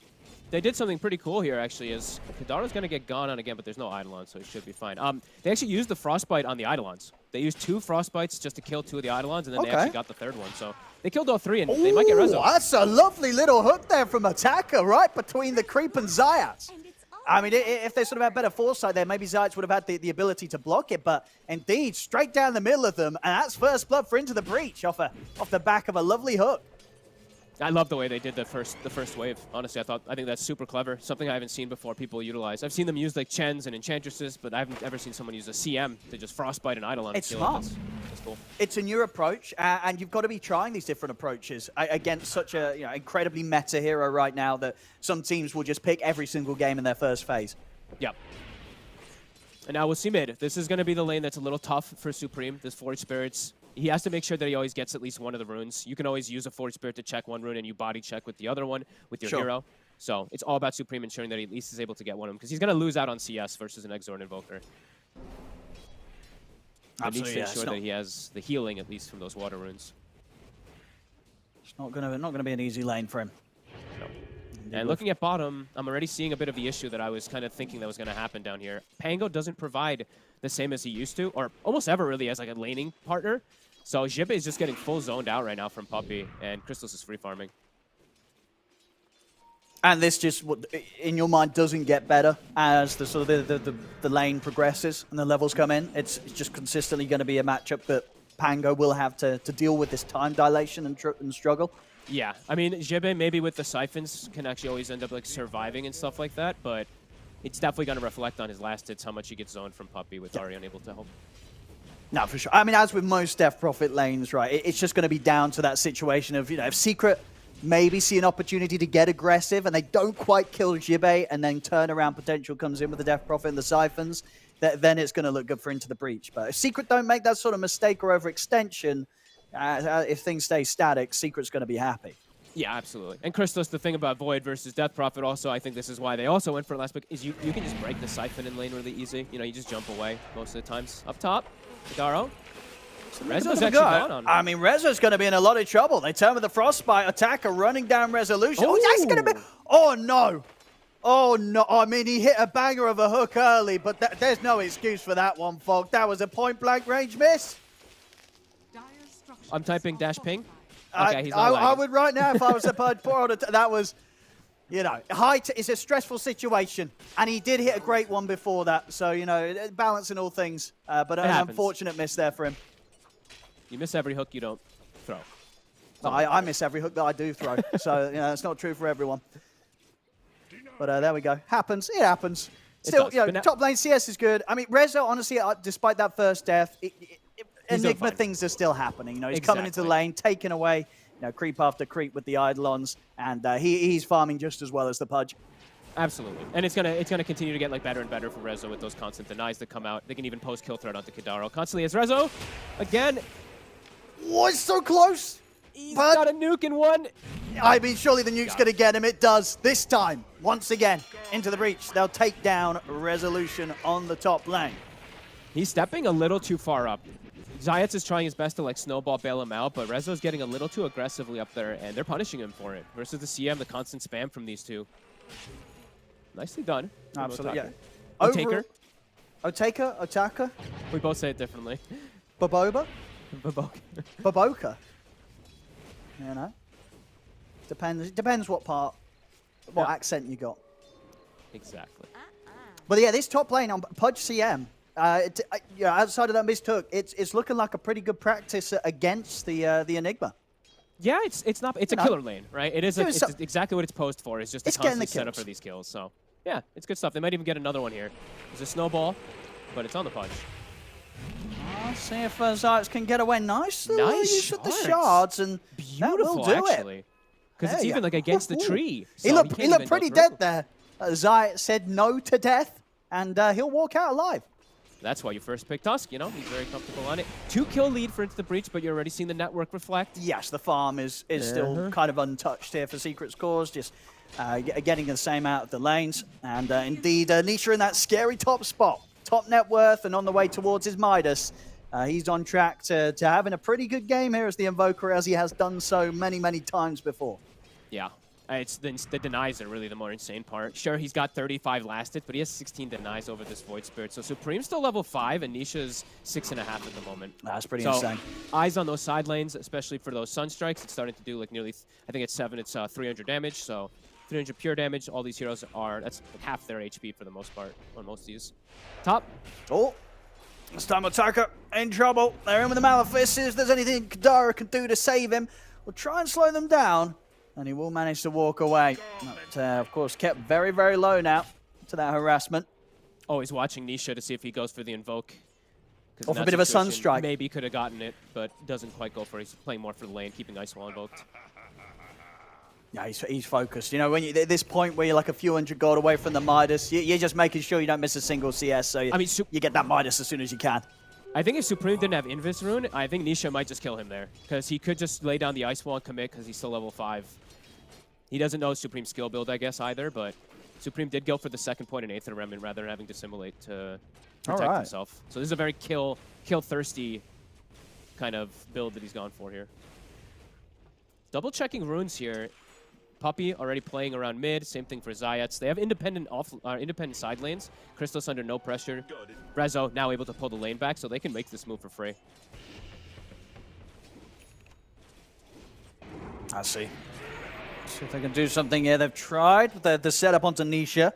S7: They did something pretty cool here, actually, is Kadaro's going to get gone on again, but there's no Eidolon, so he should be fine. They actually used the Frostbite on the Eidolons. They used 2 Frostbites just to kill 2 of the Eidolons, and then they actually got the 3rd one. So they killed all 3, and they might get Rezo.
S6: That's a lovely little hook there from Attacker, right between the Creep and Zayats. I mean, if they sort of had better foresight there, maybe Zayats would have had the ability to block it, but indeed, straight down the middle of them, and that's first blood for Into the Breach off the back of a lovely hook.
S7: I love the way they did the first wave. Honestly, I think that's super clever. Something I haven't seen before people utilize. I've seen them use like Chens and Enchantresses, but I haven't ever seen someone use a CM to just Frostbite an Eidolon.
S6: It's smart.
S7: That's cool.
S6: It's a new approach, and you've got to be trying these different approaches against such a incredibly meta hero right now that some teams will just pick every single game in their first phase.
S7: Yep. And now we'll see mid. This is going to be the lane that's a little tough for Supreme. This Forge Spirits. He has to make sure that he always gets at least one of the runes. You can always use a Forge Spirit to check one rune, and you body check with the other one with your hero. So it's all about Supreme ensuring that he at least is able to get one of them, because he's going to lose out on CS versus an Exort Invoker. He needs to ensure that he has the healing, at least from those water runes.
S6: It's not gonna be an easy lane for him.
S7: And looking at bottom, I'm already seeing a bit of the issue that I was kind of thinking that was going to happen down here. Pango doesn't provide the same as he used to, or almost ever really, as like a laning partner. So Jibe is just getting full zoned out right now from Puppey, and Crystallis is free farming.
S6: And this just, in your mind, doesn't get better as the sort of the lane progresses and the levels come in. It's just consistently going to be a matchup that Pango will have to deal with this time dilation and struggle.
S7: Yeah, I mean, Jibe maybe with the siphons can actually always end up like surviving and stuff like that, but it's definitely going to reflect on his last hits how much he gets zoned from Puppey with Ari unable to help.
S6: No, for sure. I mean, as with most Death Prophet lanes, right, it's just going to be down to that situation of, if Secret maybe see an opportunity to get aggressive and they don't quite kill Jibe, and then turnaround potential comes in with the Death Prophet and the siphons, then it's going to look good for Into the Breach. But if Secret don't make that sort of mistake or overextension, if things stay static, Secret's going to be happy.
S7: Yeah, absolutely. And Crystallis, the thing about Void versus Death Prophet also, I think this is why they also went for last pick, is you can just break the siphon in lane really easy. You know, you just jump away most of the times. Up top, Hidaro. Rezo's actually gone on.
S6: I mean, Rezo's going to be in a lot of trouble. They turn with the Frostbite attacker running down Resolution. Oh, that's going to be... Oh, no. Oh, no. I mean, he hit a banger of a hook early, but there's no excuse for that one, Fog. That was a point-blank range miss.
S7: I'm typing dash ping. Okay, he's not
S6: I would right now if I was a poor that was, it's a stressful situation. And he did hit a great one before that. So, balancing all things. But an unfortunate miss there for him.
S7: You miss every hook you don't throw.
S6: No, I miss every hook that I do throw. So, it's not true for everyone. But there we go. Happens. It happens. Still, top lane CS is good. I mean, Rezo, honestly, despite that first death, Enigma things are still happening. He's coming into the lane, taking away, creep after creep with the Eidolons, and he's farming just as well as the Pudge.
S7: Absolutely, and it's gonna continue to get better and better for Rezo with those constant denies that come out. They can even post kill threat onto Hidaro constantly as Rezo again.
S6: Was so close.
S7: He's got a nuke in one.
S6: I mean, surely the nuke's going to get him. It does. This time, once again, Into the Breach. They'll take down Resolution on the top lane.
S7: He's stepping a little too far up. Zayats is trying his best to snowball bail him out, but Rezo's getting a little too aggressively up there, and they're punishing him for it. Versus the CM, the constant spam from these two. Nicely done.
S6: Absolutely, yeah.
S7: Otaker.
S6: Otaka?
S7: We both say it differently.
S6: Baboba?
S7: Baboka.
S6: Baboka. Depends what accent you got.
S7: Exactly.
S6: But yeah, this top lane on Pudge CM, outside of that missed hook, it's looking like a pretty good practice against the Enigma.
S7: Yeah, it's a killer lane, right? It's exactly what it's posed for. It's just a constant setup for these kills. So yeah, it's good stuff. They might even get another one here. There's a snowball, but it's on the Pudge.
S6: I'll see if Zayats can get away nicely.
S7: Nice
S6: with the shards, and
S7: beautiful,
S6: that will do
S7: actually. Because it's even against the tree. So
S6: he looked pretty dead there. Zayats said no to death, and he'll walk out alive.
S7: That's why you first picked Tusk, He's very comfortable on it. 2-kill lead for Into the Breach, but you're already seeing the network reflect.
S6: Yes, the farm is still kind of untouched here for Secret's cause, just getting the same out of the lanes. And indeed, Nisha in that scary top spot. Top net worth and on the way towards his Midas. He's on track to having a pretty good game here as the Invoker, as he has done so many, many times before.
S7: Yeah, it's the denies are really the more insane part. Sure, he's got 35 lasted, but he has 16 denies over this Void Spirit. So Supreme's still level 5, and Nisha's 6.5 at the moment.
S6: That's pretty insane.
S7: Eyes on those side lanes, especially for those Sunstrikes. It's starting to do nearly, I think it's 7, it's 300 damage. So 300 pure damage. All these heroes that's half their HP for the most part on most of these. Top.
S6: Oh, this time Otaka in trouble. They're in with the Malefices. If there's anything Kadara can do to save him, we'll try and slow them down, and he will manage to walk away. But, of course, kept very, very low now to that harassment.
S7: Always watching Nisha to see if he goes for the Invoke.
S6: Off a bit of a Sunstrike.
S7: Maybe could have gotten it, but doesn't quite go for it. He's playing more for the lane, keeping Ice Wall invoked.
S6: Yeah, he's focused. When you at this point where you're like a few hundred gold away from the Midas, you're just making sure you don't miss a single CS. So you get that Midas as soon as you can.
S7: I think if Supreme didn't have Invis Rune, I think Nisha might just kill him there. Because he could just lay down the Ice Wall and commit because he's still level 5. He doesn't know Supreme's skill build, I guess, either, but Supreme did go for the second point in Aether Remnant rather than having to simulate to protect himself. So this is a very kill-thirsty kind of build that he's gone for here. Double-checking runes here. Puppey already playing around mid. Same thing for Zayats. They have independent side lanes. Crystallis under no pressure. Rezo now able to pull the lane back, so they can make this move for free.
S6: I see. See if they can do something here. They've tried the setup onto Nisha,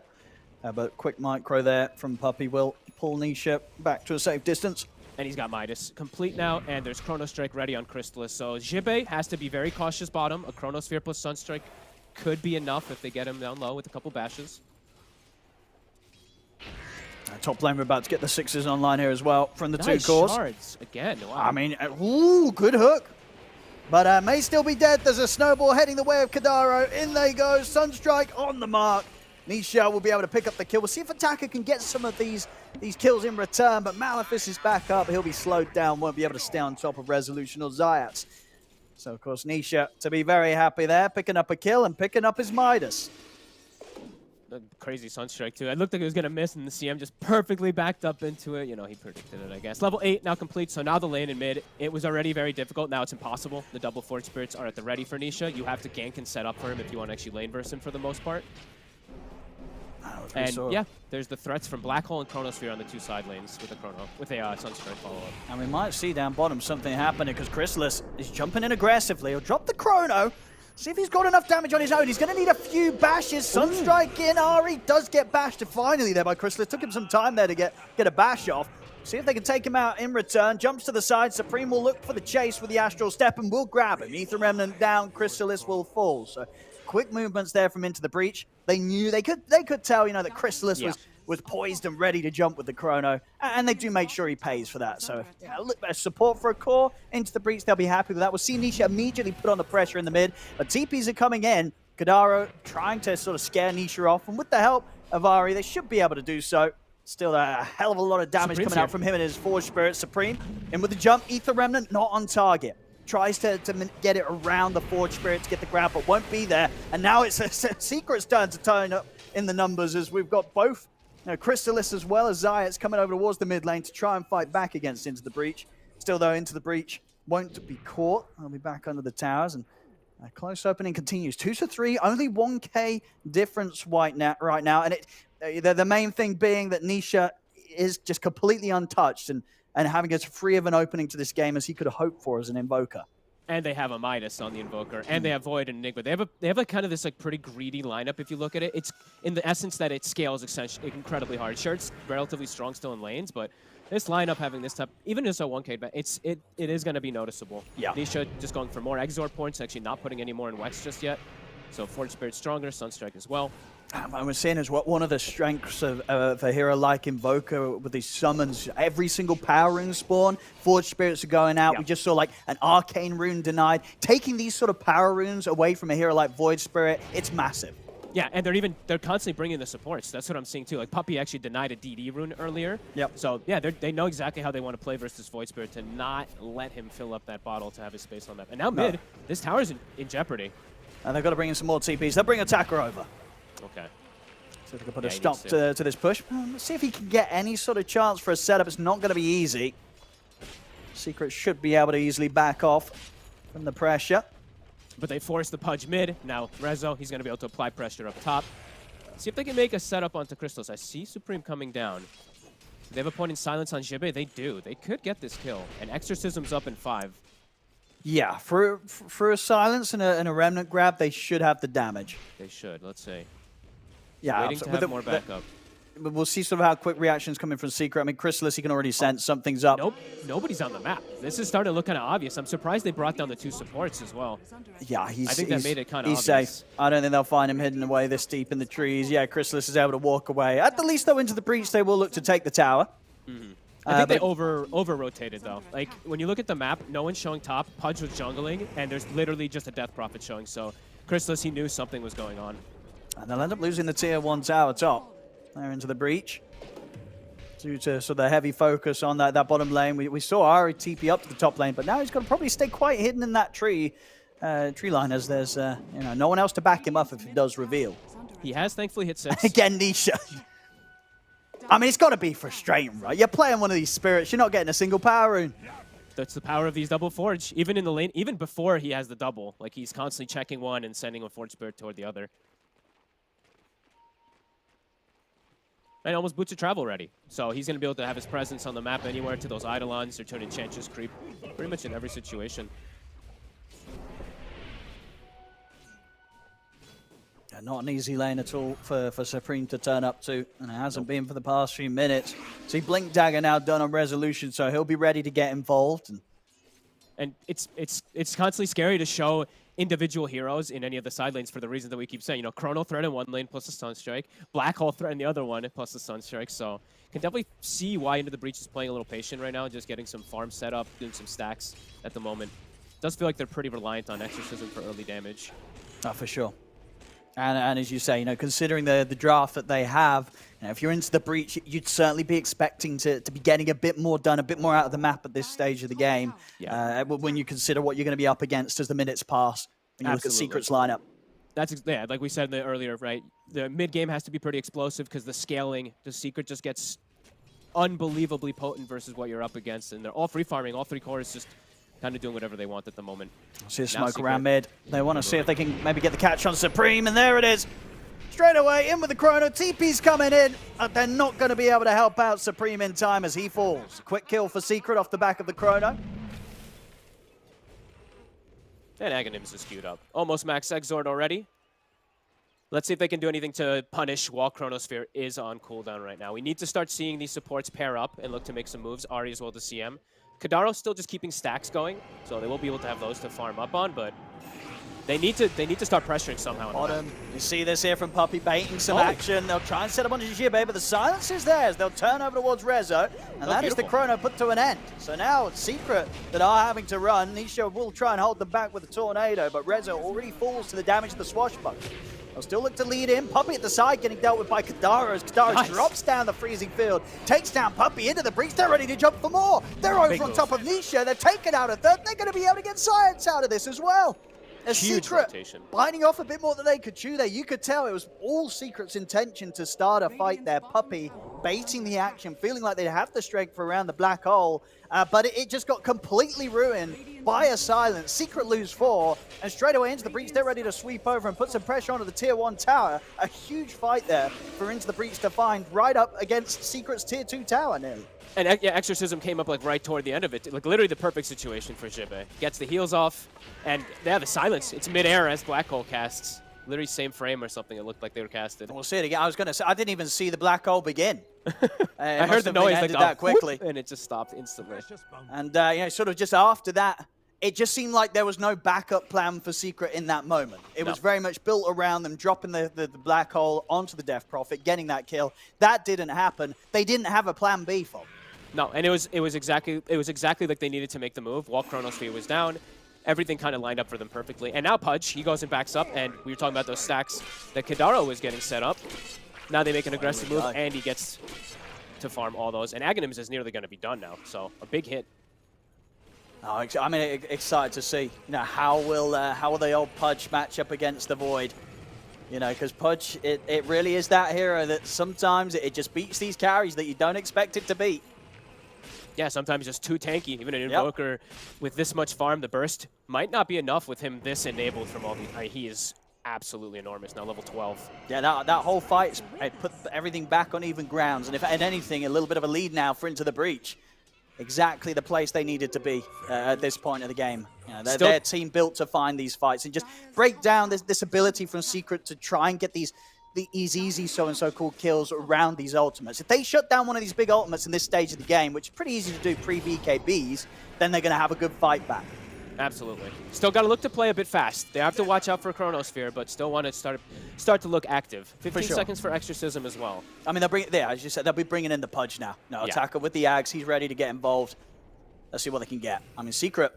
S6: but quick micro there from Puppey will pull Nisha back to a safe distance.
S7: And he's got Midas complete now, and there's Chrono Strike ready on Crystallis. So Jibe has to be very cautious bottom. A Chronosphere plus Sunstrike could be enough if they get him down low with a couple bashes.
S6: Top lane, we're about to get the 6s online here as well from the
S7: Nice
S6: two cores.
S7: shards again. Wow.
S6: I mean, ooh, good hook. But may still be dead. There's a snowball heading the way of Kadaro. In they go. Sunstrike on the mark. Nisha will be able to pick up the kill. We'll see if Attacker can get some of these kills in return, but Malefice is back up. He'll be slowed down, won't be able to stay on top of Resolution or Zayats. So, of course, Nisha to be very happy there, picking up a kill and picking up his Midas.
S7: Crazy Sunstrike, too. It looked like it was going to miss, and the CM just perfectly backed up into it. You know, he predicted it, I guess. Level 8 now complete, so now the lane in mid. It was already very difficult. Now it's impossible. The double Forge Spirits are at the ready for Nisha. You have to gank and set up for him if you want to actually lane verse him for the most part. And yeah, there's the threats from Black Hole and Chronosphere on the two side lanes with a Sunstrike follow-up.
S6: And we might see down bottom something happening because Crystallis is jumping in aggressively. He'll drop the Chrono. See if he's got enough damage on his own. He's going to need a few bashes. Sunstrike in. Ari does get bashed finally there by Crystallis. Took him some time there to get a bash off. See if they can take him out in return. Jumps to the side. Supreme will look for the chase with the Astral Step and will grab him. Aether Remnant down. Crystallis will fall. So quick movements there from Into the Breach. They knew they could tell, you know, that Crystallis was poised and ready to jump with the Chrono, and they do make sure he pays for that. So yeah, look, support for a core Into the Breach, they'll be happy with that. We'll see Nisha immediately put on the pressure in the mid, but TPs are coming in. Kadaro trying to sort of scare Nisha off, and with the help of Ari, they should be able to do so. Still a hell of a lot of damage coming out from him and his Forge Spirit. Supreme in with the jump. Aether Remnant not on target. Tries to get it around the Forge Spirit to get the grab, but won't be there. And now it's a Secret's turn to turn up in the numbers as we've got both Crystallis as well as Zayats coming over towards the mid lane to try and fight back against Into the Breach. Still, though, Into the Breach won't be caught. They'll be back under the towers, and a close opening continues. 2-3, only 1k difference right now. And the main thing being that Nisha is just completely untouched and having as free of an opening to this game as he could have hoped for as an Invoker.
S7: And they have a Midas on the Invoker, and they have Void and Enigma. They have like kind of this like pretty greedy lineup if you look at it. It's in the essence that it scales essentially incredibly hard. Sure, it's relatively strong still in lanes, but this lineup having this type, even just a 1k, but it is going to be noticeable. Yeah. Nisha just going for more Exort points, actually not putting any more in Wex just yet. So Forge Spirit stronger, Sunstrike as well.
S6: I was saying is what one of the strengths of a hero like Invoker with these summons, every single power rune spawn, Forge Spirits are going out. We just saw like an Arcane rune denied. Taking these sort of power runes away from a hero like Void Spirit, it's massive.
S7: Yeah, and they're constantly bringing the supports. That's what I'm seeing too. Like Puppey actually denied a DD rune earlier. Yep. So yeah, they know exactly how they want to play versus Void Spirit to not let him fill up that bottle to have his space on that. And now mid, this tower's in jeopardy.
S6: And they've got to bring in some more TPs. They'll bring Attacker over.
S7: Okay.
S6: So they can put a stop to this push. Let's see if he can get any sort of chance for a setup. It's not going to be easy. Secret should be able to easily back off from the pressure.
S7: But they force the Pudge mid. Now Rezo, he's going to be able to apply pressure up top. See if they can make a setup onto Crystals. I see Supreme coming down. They have a point in silence on Jibe. They do. They could get this kill. And Exorcism's up in 5.
S6: Yeah, for a silence and a remnant grab, they should have the damage.
S7: They should. Let's see.
S6: Yeah,
S7: waiting to have more backup.
S6: We'll see sort of how quick reactions coming from Secret. I mean, Crystallis, he can already sense something's up.
S7: Nope, nobody's on the map. This is starting to look kind of obvious. I'm surprised they brought down the 2 supports as well.
S6: Yeah, I
S7: think that made it kind of obvious.
S6: He's safe. I don't think they'll find him hidden away this deep in the trees. Yeah, Crystallis is able to walk away. At the least, though, Into the Breach, they will look to take the tower.
S7: I think they over-rotated, though. Like, when you look at the map, no one's showing top, Pudge was jungling, and there's literally just a Death Prophet showing. So Crystallis, he knew something was going on.
S6: And they'll end up losing the tier 1 tower top. They're Into the Breach. Due to sort of the heavy focus on that bottom lane. We saw Ari TP up to the top lane, but now he's got to probably stay quite hidden in that tree tree liners, there's no one else to back him up if he does reveal.
S7: He has thankfully hit 6.
S6: Again, Nisha. I mean, it's got to be frustrating, right? You're playing one of these spirits, you're not getting a single power rune.
S7: That's the power of these double forge. Even in the lane, even before he has the double, like he's constantly checking one and sending a forge spirit toward the other. And almost boots of travel ready. So he's going to be able to have his presence on the map anywhere to those Eidolons or to an Enchantress creep. Pretty much in every situation.
S6: Yeah, not an easy lane at all for Supreme to turn up to, and it hasn't been for the past few minutes. See, Blink Dagger now done on Resolution, so he'll be ready to get involved.
S7: And it's constantly scary to show individual heroes in any of the side lanes for the reasons that we keep saying. You know, Chrono threat in one lane plus a Sunstrike, Black Hole threat in the other one plus a Sunstrike. So can definitely see why Into the Breach is playing a little patient right now, just getting some farm set up, doing some stacks at the moment. Does feel like they're pretty reliant on Exorcism for early damage.
S6: Oh, for sure. And as you say, considering the draft that they have, if you're Into the Breach, you'd certainly be expecting to be getting a bit more done, a bit more out of the map at this stage of the game.
S7: Yeah.
S6: When you consider what you're going to be up against as the minutes pass, when you look at Secret's lineup.
S7: That's like we said earlier, right? The mid game has to be pretty explosive because the scaling, the Secret just gets unbelievably potent versus what you're up against, and they're all free farming, all 3 cores just kind of doing whatever they want at the moment.
S6: See a smoke around mid. They want to see if they can maybe get the catch on Supreme, and there it is. Straight away, in with the Chrono. TP's coming in. They're not going to be able to help out Supreme in time as he falls. Quick kill for Secret off the back of the Chrono.
S7: And Aghanims is queued up. Almost max Exort already. Let's see if they can do anything to punish while Chronosphere is on cooldown right now. We need to start seeing these supports pair up and look to make some moves. Ari as well to CM. Kadaro's still just keeping stacks going, so they will be able to have those to farm up on, but they need to start pressuring somehow.
S6: Bottom. You see this here from Puppey baiting some action. They'll try and set up onto Jibe, but the silence is theirs. They'll turn over towards Rezo, and that is the Chrono put to an end. So now it's Secret that are having to run. Nisha will try and hold them back with the Tornado, but Rezo already falls to the damage of the Swashbuckler. They'll still look to lead in. Puppey at the side getting dealt with by Kadaro as Kadaro drops down the freezing field, takes down Puppey into the breach. They're ready to jump for more. They're over on top of Nisha. They're taken out a third. They're going to be able to get science out of this as well. A Secret biting off a bit more than they could chew there. You could tell it was all Secret's intention to start a fight there. Puppey baiting the action, feeling like they'd have the strength for around the black hole, but it just got completely ruined by a silence. Secret lose 4, and straight away Into the Breach, they're ready to sweep over and put some pressure onto the Tier 1 tower. A huge fight there for Into the Breach to find right up against Secret's Tier 2 tower nearly.
S7: And yeah, Exorcism came up like right toward the end of it. Like literally the perfect situation for Jibe. Gets the heals off, and yeah, the silence. It's midair as Black Hole casts. Literally same frame or something. It looked like they were casted.
S6: We'll see it again. I was going to say, I didn't even see the Black Hole begin.
S7: I heard the noise like
S6: that quickly.
S7: And it just stopped instantly.
S6: And sort of just after that, it just seemed like there was no backup plan for Secret in that moment. It was very much built around them dropping the Black Hole onto the Death Prophet, getting that kill. That didn't happen. They didn't have a plan B for them.
S7: No, and it was exactly like they needed to make the move while Chronosphere was down. Everything kind of lined up for them perfectly. And now Pudge, he goes and backs up, and we were talking about those stacks that Kadaro was getting set up. Now they make an aggressive move, and he gets to farm all those. And Aghanims is nearly going to be done now, so a big hit.
S6: Oh, I'm excited to see. How will the old Pudge match up against the Void? Because Pudge, it really is that hero that sometimes it just beats these carries that you don't expect it to beat.
S7: Yeah, sometimes just too tanky. Even an Invoker with this much farm, the burst might not be enough with him this enabled from all these. He is absolutely enormous now, level 12.
S6: Yeah, that whole fight put everything back on even grounds. And if anything, a little bit of a lead now for Into the Breach. Exactly the place they needed to be at this point of the game. Their team built to find these fights and just break down this ability from Secret to try and get the easy so-and-so called kills around these ultimates. If they shut down one of these big ultimates in this stage of the game, which is pretty easy to do pre-BKBs, then they're going to have a good fight back.
S7: Absolutely. Still got to look to play a bit fast. They have to watch out for Chronosphere, but still want to start to look active. 15 seconds for Exorcism as well. I mean,
S6: as you said, they'll be bringing in the Pudge now. Attacker with the Ags. He's ready to get involved. Let's see what they can get. I mean, Secret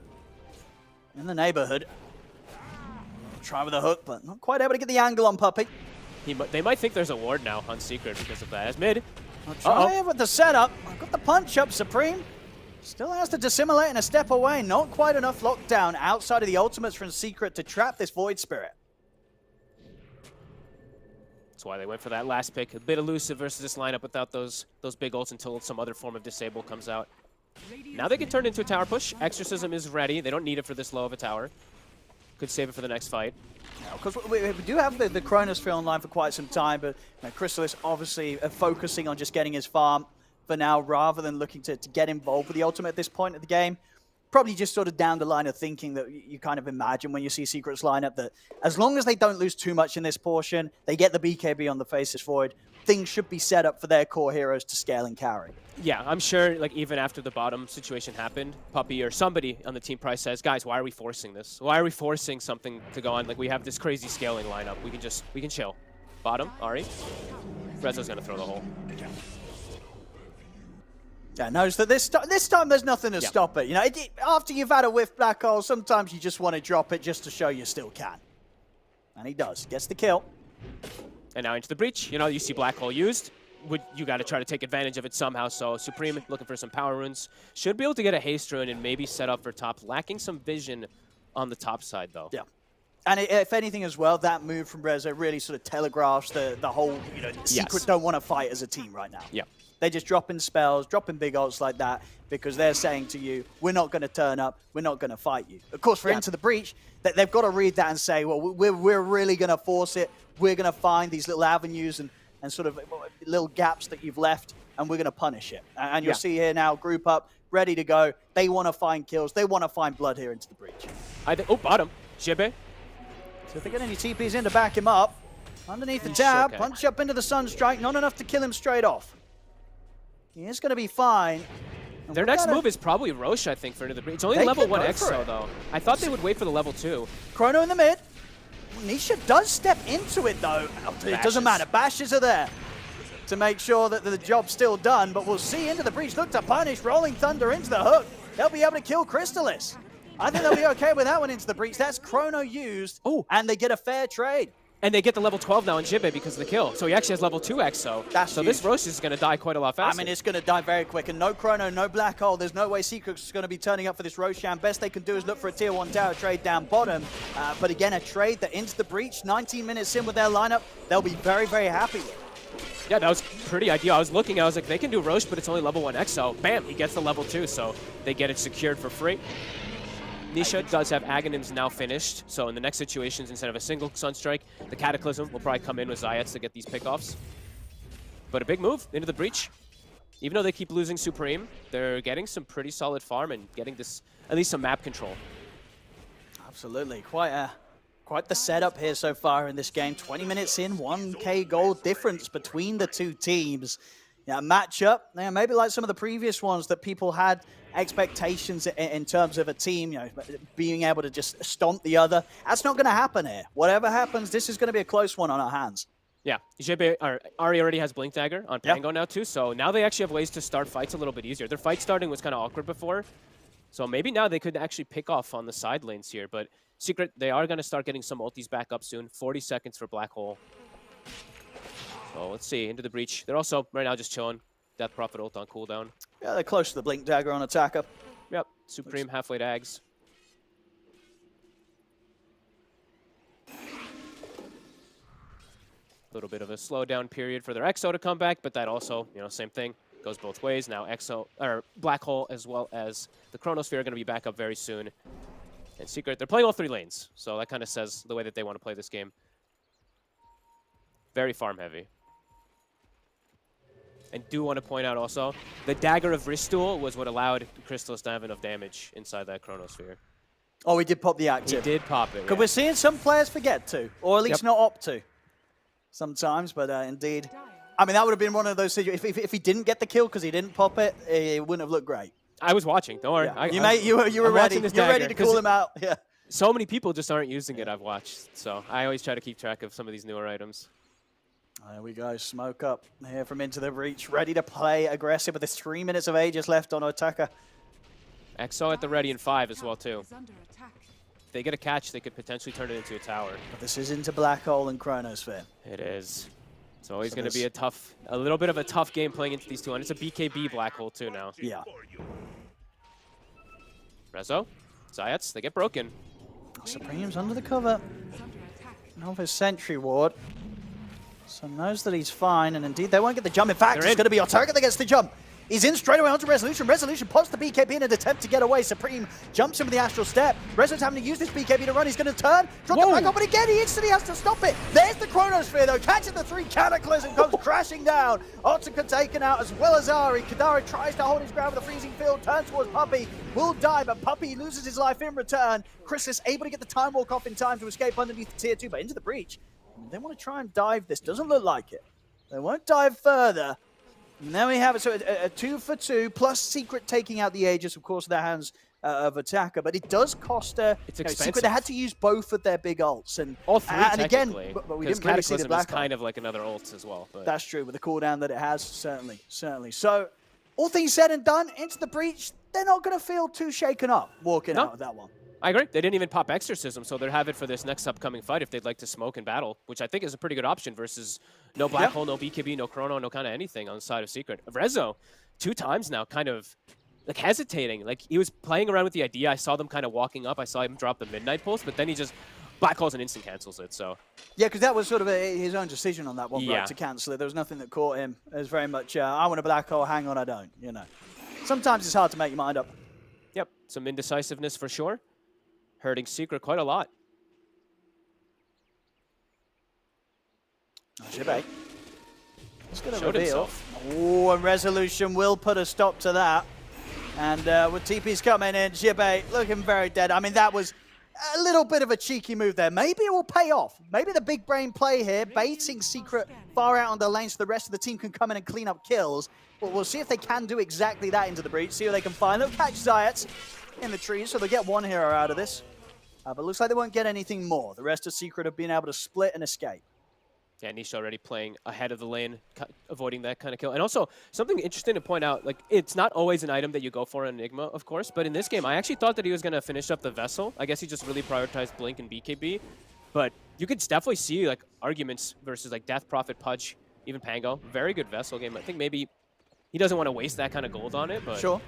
S6: in the neighborhood. Try with a hook, but not quite able to get the angle on Puppey.
S7: They might think there's a ward now on Secret because of that. As mid.
S6: I'll try with the setup. I've got the punch up, Supreme. Still has to dissimulate and a step away. Not quite enough lockdown outside of the ultimates from Secret to trap this Void Spirit.
S7: That's why they went for that last pick. A bit elusive versus this lineup without those big ults until some other form of disable comes out. Now they can turn into a tower push. Exorcism is ready. They don't need it for this low of a tower. Could save it for the next fight.
S6: Because we do have the Chronosphere online for quite some time, but Crystallis obviously focusing on just getting his farm for now rather than looking to get involved with the ultimate at this point of the game. Probably just sort of down the line of thinking that you kind of imagine when you see Secret's lineup that as long as they don't lose too much in this portion, they get the BKB on the Faceless Void, things should be set up for their core heroes to scale and carry.
S7: Yeah, I'm sure like even after the bottom situation happened, Puppy or somebody on the team price says, guys, why are we forcing this? Why are we forcing something to go on? Like we have this crazy scaling lineup. We can chill. Bottom, Ari. Rezo's gonna throw the hole.
S6: Yeah, knows that this time there's nothing to stop it. You know, after you've had a whiff Black Hole, sometimes you just want to drop it just to show you still can. And he does. Gets the kill.
S7: And now into the breach. You know, you see Black Hole used. You got to try to take advantage of it somehow. So Supreme looking for some power runes. Should be able to get a haste rune and maybe set up for top. Lacking some vision on the top side, though.
S6: Yeah. And if anything as well, that move from Rezo really sort of telegraphs the whole, you know, Secret don't want to fight as a team right now.
S7: Yeah.
S6: They're just dropping spells, dropping big ults like that because they're saying to you, we're not going to turn up, we're not going to fight you. Of course, for Into the Breach, they've got to read that and say, well, we're really going to force it. We're going to find these little avenues and sort of little gaps that you've left, and we're going to punish it. And you'll see here now, group up, ready to go. They want to find kills. They want to find blood here Into the Breach.
S7: Oh, bottom. Jibe.
S6: So if they get any TPs in to back him up, underneath the tab, punch up into the Sunstrike, not enough to kill him straight off. He is going to be fine. And
S7: their next move is probably Roche, I think, for Into the Breach. It's only level 1 EXO, though. I thought they would wait for the level 2.
S6: Chrono in the mid. Nisha does step into it, though. It doesn't matter. Bashes are there to make sure that the job's still done, but we'll see Into the Breach look to punish. Rolling Thunder into the hook. They'll be able to kill Crystallis. I think they'll be okay with that one Into the Breach. That's Chrono used, and they get a fair trade.
S7: And they get the level 12 now in Jibe because of the kill. So he actually has level 2 EXO. So this Roche is going to die quite a lot faster.
S6: I mean, it's going to die very quick. And no Chrono, no Black Hole. There's no way Secret's going to be turning up for this Roshan. Best they can do is look for a tier 1 tower trade down bottom. But again, a trade that Into the Breach, 19 minutes in with their lineup, they'll be very, very happy with.
S7: Yeah, that was pretty ideal. I was looking, I was like, they can do Roche, but it's only level 1 EXO. Bam, he gets the level 2, so they get it secured for free. Nisha does have Aghanims now finished, so in the next situations, instead of a single Sunstrike, the Cataclysm will probably come in with Zayats to get these pickoffs. But a big move into the Breach. Even though they keep losing Supreme, they're getting some pretty solid farm and getting this at least some map control.
S6: Absolutely. Quite the setup here so far in this game. 20 minutes in, 1k gold difference between the two teams. Yeah, matchup, maybe like some of the previous ones that people had expectations in terms of a team, you know, being able to just stomp the other. That's not going to happen here. Whatever happens, this is going to be a close one on our hands.
S7: Yeah, Ari already has Blink Dagger on Pango now too, so now they actually have ways to start fights a little bit easier. Their fight starting was kind of awkward before, so maybe now they could actually pick off on the side lanes here, but Secret, they are going to start getting some ultis back up soon. 40 seconds for Black Hole. So let's see, Into the Breach. They're also right now just chilling. Death Prophet ult on cooldown.
S6: Yeah, they're close to the Blink Dagger on attacker.
S7: Yep, Supreme halfway to Ags. A little bit of a slowdown period for their EXO to come back, but that also, you know, same thing. Goes both ways. Now EXO, or Black Hole as well as the Chronosphere are going to be back up very soon. And Secret, they're playing all 3 lanes, so that kind of says the way that they want to play this game. Very farm heavy. And do want to point out also, the Dagger of Ristul was what allowed Crystallis to have enough damage inside that Chronosphere.
S6: Oh, he did pop the active.
S7: He did pop it,
S6: Because we're seeing some players forget to, or at least not opt to sometimes, but indeed. I mean, that would have been one of those situations. If he didn't get the kill because he didn't pop it, it wouldn't have looked great.
S7: I was watching, don't worry.
S6: Yeah. You were ready. You're ready to call him out. Yeah.
S7: So many people just aren't using it, I've watched. So I always try to keep track of some of these newer items.
S6: There we go, smoke up here from Into the Breach, ready to play aggressive with the 3 minutes of Aegis left on Otaka.
S7: EXO at the ready in 5 as well, too. If they get a catch, they could potentially turn it into a tower.
S6: But this is into Black Hole and Chronosphere.
S7: It is. It's always going to be a little bit of a tough game playing into these two, and it's a BKB Black Hole, too, now.
S6: Yeah.
S7: Rezo, Zayats, they get broken.
S6: Supreme's under the cover of his sentry ward. So knows that he's fine, and indeed they won't get the jump. In fact, it's going to be Otarga that gets the jump. He's in straight away onto Resolution. Resolution pops the BKB in an attempt to get away. Supreme jumps in with the Astral Step. Rezo's having to use this BKB to run. He's going to turn, drop the back up, but again, he instantly has to stop it. There's the Chronosphere, though. Catching the 3 Cataclysm comes crashing down. Otaka taken out as well as Ari. Kadara tries to hold his ground with a freezing field, turns towards Puppey, will die, but Puppey loses his life in return. Chrysalis able to get the Time Walk off in time to escape underneath the tier 2, but into the breach. They want to try and dive this. Doesn't look like it. They won't dive further. And there we have it. So a 2 for 2, plus Secret taking out the Aegis, of course, the hands of Attacker. But it does cost
S7: it's expensive.
S6: Secret. They had to use both of their big ults. And
S7: all 3,
S6: and again, but we didn't really see the
S7: Cataclysm
S6: black
S7: is kind of like another ult as well. But
S6: that's true, with the cooldown that it has, certainly. So, all things said and done, into the breach, they're not going to feel too shaken up walking out of that one.
S7: I agree. They didn't even pop Exorcism, so they'll have it for this next upcoming fight if they'd like to smoke and battle, which I think is a pretty good option versus no Black Hole, no BKB, no Chrono, no kind of anything on the side of Secret. Rezo, 2 times now, kind of like hesitating. Like he was playing around with the idea. I saw them kind of walking up. I saw him drop the Midnight Pulse, but then he just Black Holes and instant cancels it. So
S6: yeah, because that was sort of his own decision on that one, right, to cancel it. There was nothing that caught him. It was very much, I want a Black Hole, hang on, I don't, you know. Sometimes it's hard to make your mind up.
S7: Yep, some indecisiveness for sure. Hurting Secret quite a lot.
S6: Jibe. It's going to reveal. Oh, and Resolution will put a stop to that. And with TP's coming in, Jibe looking very dead. I mean, that was a little bit of a cheeky move there. Maybe it will pay off. Maybe the big brain play here, baiting Secret far out on the lane so the rest of the team can come in and clean up kills. But we'll see if they can do exactly that into the breach. See what they can find. They'll catch Zayats in the trees, so they'll get 1 hero out of this. But it looks like they won't get anything more. The rest of Secret have been able to split and escape.
S7: Yeah, Nisha already playing ahead of the lane, avoiding that kind of kill. And also, something interesting to point out, like, it's not always an item that you go for in Enigma, of course, but in this game, I actually thought that he was going to finish up the Vessel. I guess he just really prioritized Blink and BKB. But you could definitely see, like, arguments versus, like, Death Prophet, Pudge, even Pango. Very good Vessel game. I think maybe he doesn't want to waste that kind of gold on it, but...
S6: Sure.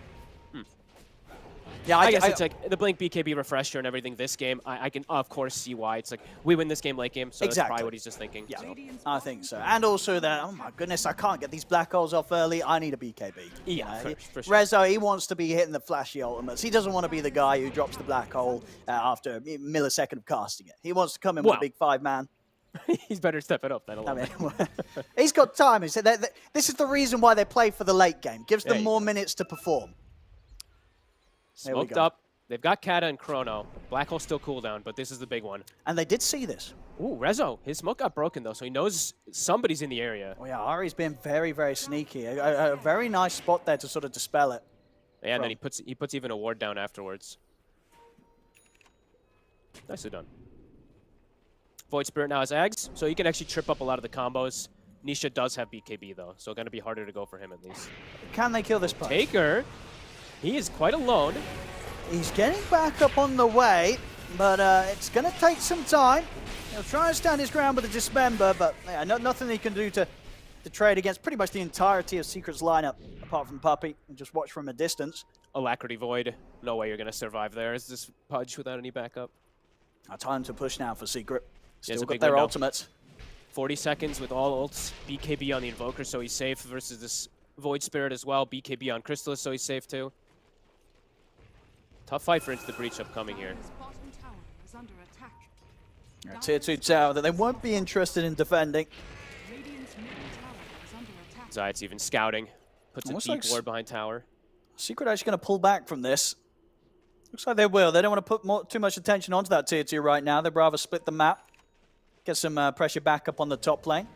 S6: Yeah,
S7: I guess it's like the Blink BKB refresher and everything this game. I can, of course, see why. It's like, we win this game late game, so that's probably what he's just thinking.
S6: Yeah,
S7: so.
S6: I think so. And also that, oh my goodness, I can't get these Black Holes off early. I need a BKB.
S7: Yeah, for sure.
S6: Rezo, he wants to be hitting the flashy ultimates. He doesn't want to be the guy who drops the Black Hole after a millisecond of casting it. He wants to come in with a big 5-man.
S7: He's better step it up than a little bit.
S6: He's got time. He said this is the reason why they play for the late game. Gives them more minutes to perform.
S7: Smoked up. They've got Kata and Chrono. Black Hole still cooldown, but this is the big one.
S6: And they did see this.
S7: Ooh, Rezo. His smoke got broken, though, so he knows somebody's in the area.
S6: Oh, yeah, Ari's been very, very sneaky. A very nice spot there to sort of dispel it.
S7: Yeah, and then he puts even a ward down afterwards. Nicely done. Void Spirit now has Eggs, so he can actually trip up a lot of the combos. Nisha does have BKB, though, so going to be harder to go for him, at least.
S6: Can they kill this punch?
S7: Taker. He is quite alone.
S6: He's getting back up on the way, but it's going to take some time. He'll try and stand his ground with a Dismember, but yeah, nothing he can do to trade against pretty much the entirety of Secret's lineup, apart from Puppey, and just watch from a distance.
S7: Alacrity Void. No way you're going to survive there. Is this Pudge without any backup?
S6: Time to push now for Secret. Still
S7: a
S6: got
S7: big
S6: their
S7: window.
S6: ultimates.
S7: 40 seconds with all ults. BKB on the Invoker, so he's safe versus this Void Spirit as well. BKB on Crystallis, so he's safe too. Tough fight for Into the Breach upcoming here.
S6: Tier 2 tower that they won't be interested in defending.
S7: Zayat's even scouting. Puts a deep ward behind tower.
S6: Secret actually going to pull back from this. Looks like they will. They don't want to put too much attention onto that tier 2 right now. They'd rather split the map. Get some pressure back up on the top lane.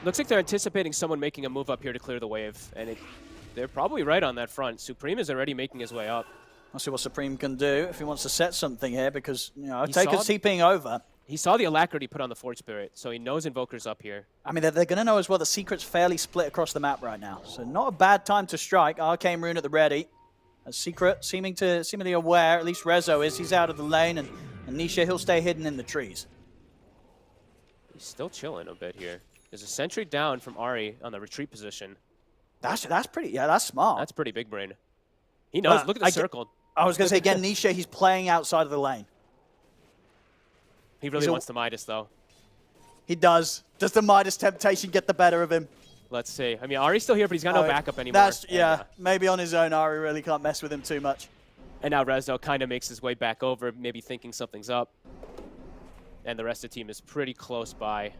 S7: Looks like they're anticipating someone making a move up here to clear the wave. And they're probably right on that front. Supreme is already making his way up.
S6: I'll see what Supreme can do if he wants to set something here, because, you know, Taker's TPing over.
S7: He saw the Alacrity put on the Forge Spirit, so he knows Invoker's up here.
S6: I mean, they're going to know as well the Secret's fairly split across the map right now. So not a bad time to strike. Arcane Rune at the ready. As Secret seemingly aware, at least Rezo is. He's out of the lane, and Nisha, he'll stay hidden in the trees.
S7: He's still chilling a bit here. There's a sentry down from Ari on the retreat position.
S6: That's pretty, yeah, that's smart.
S7: That's pretty big brain. He knows, look at the circle.
S6: I was going to say, again, Nisha, he's playing outside of the lane.
S7: He really wants the Midas, though.
S6: He does. Does the Midas temptation get the better of him?
S7: Let's see. I mean, Ari's still here, but he's got no backup anymore.
S6: Yeah, maybe on his own, Ari really can't mess with him too much.
S7: And now Rezo kind of makes his way back over, maybe thinking something's up. And the rest of the team is pretty close by.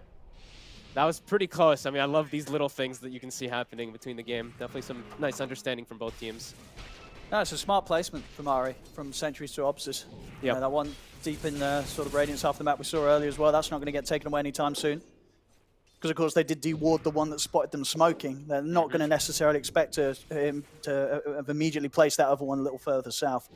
S7: That was pretty close. I mean, I love these little things that you can see happening between the game. Definitely some nice understanding from both teams.
S6: No, it's a smart placement from Ari, from Sentries to Obsters.
S7: Yeah,
S6: that one deep in sort of Radiance half the map we saw earlier as well. That's not going to get taken away anytime soon. Because, of course, they did deward the one that spotted them smoking. They're not going to necessarily expect him to have immediately placed that other one a little further south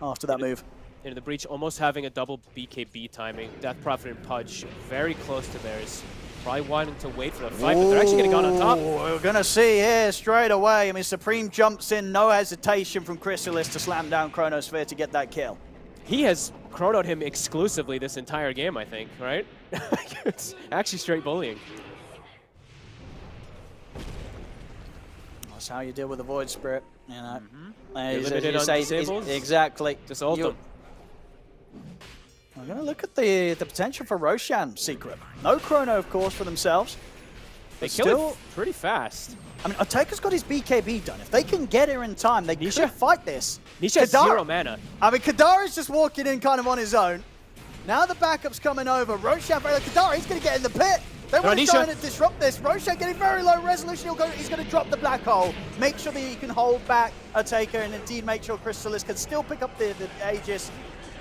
S6: after that move.
S7: Into the breach, almost having a double BKB timing. Death Prophet and Pudge very close to theirs. Probably wanting to wait for the fight, but they're actually going to go on top.
S6: We're going to see here straight away. I mean, Supreme jumps in, no hesitation from Chrysalis to slam down Chronosphere to get that kill.
S7: He has chronoed him exclusively this entire game, I think, right? It's actually straight bullying.
S6: That's how you deal with the Void Spirit, you know.
S7: You're limited on disables.
S6: Exactly.
S7: Just ult them.
S6: We're going to look at the potential for Roshan Secret. No chrono, of course, for themselves.
S7: They kill it pretty fast.
S6: I mean, Oteka's got his BKB done. If they can get here in time, they could fight this.
S7: Nisha has 0 mana.
S6: I mean, Kadari's just walking in kind of on his own. Now the backup's coming over. Roshan, Kadari, he's going to get in the pit. They want to try and disrupt this. Roshan getting very low resolution. He's going to drop the black hole. Make sure that he can hold back Oteka and indeed make sure Chrysalis can still pick up the Aegis.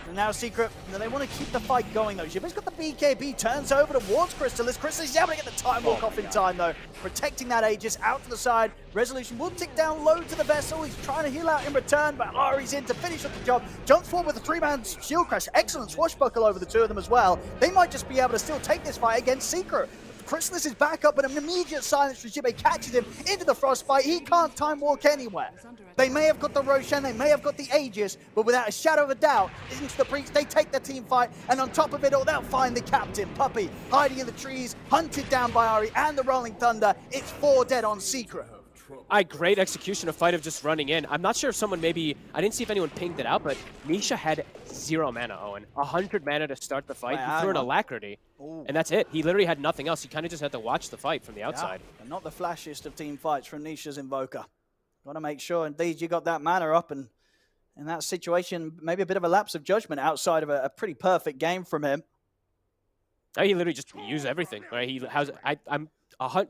S6: And now Secret, they want to keep the fight going though. Jibba's got the BKB, turns over towards Chrysalis. Chrysalis is able to get the time walk off in time though. Protecting that Aegis out to the side. Resolution will tick down low to the vessel. He's trying to heal out in return, but Ari's in to finish up the job. Jumps forward with a 3-man shield crash. Excellent swashbuckle over the two of them as well. They might just be able to still take this fight against Secret. Chrysalis is back up, but an immediate silence from Jibbe catches him into the frostbite. He can't time walk anywhere. They may have got the Roshan, they may have got the Aegis, but without a shadow of a doubt, into the breach, they take the team fight, and on top of it all, they'll find the captain, Puppey, hiding in the trees, hunted down by Ari and the Rolling Thunder. It's 4 dead on Secret.
S7: Great execution of Fight of just running in. I'm not sure if someone maybe, I didn't see if anyone pinged it out, but Nisha had 0 mana, Owen. 100 mana to start the fight. He threw an Alacrity, and that's it. He literally had nothing else. He kind of just had to watch the fight from the outside.
S6: And not the flashiest of team fights from Nisha's Invoker. Got to make sure, indeed, you got that mana up, and in that situation, maybe a bit of a lapse of judgment outside of a pretty perfect game from him.
S7: He literally just used everything. Right? He has. I'm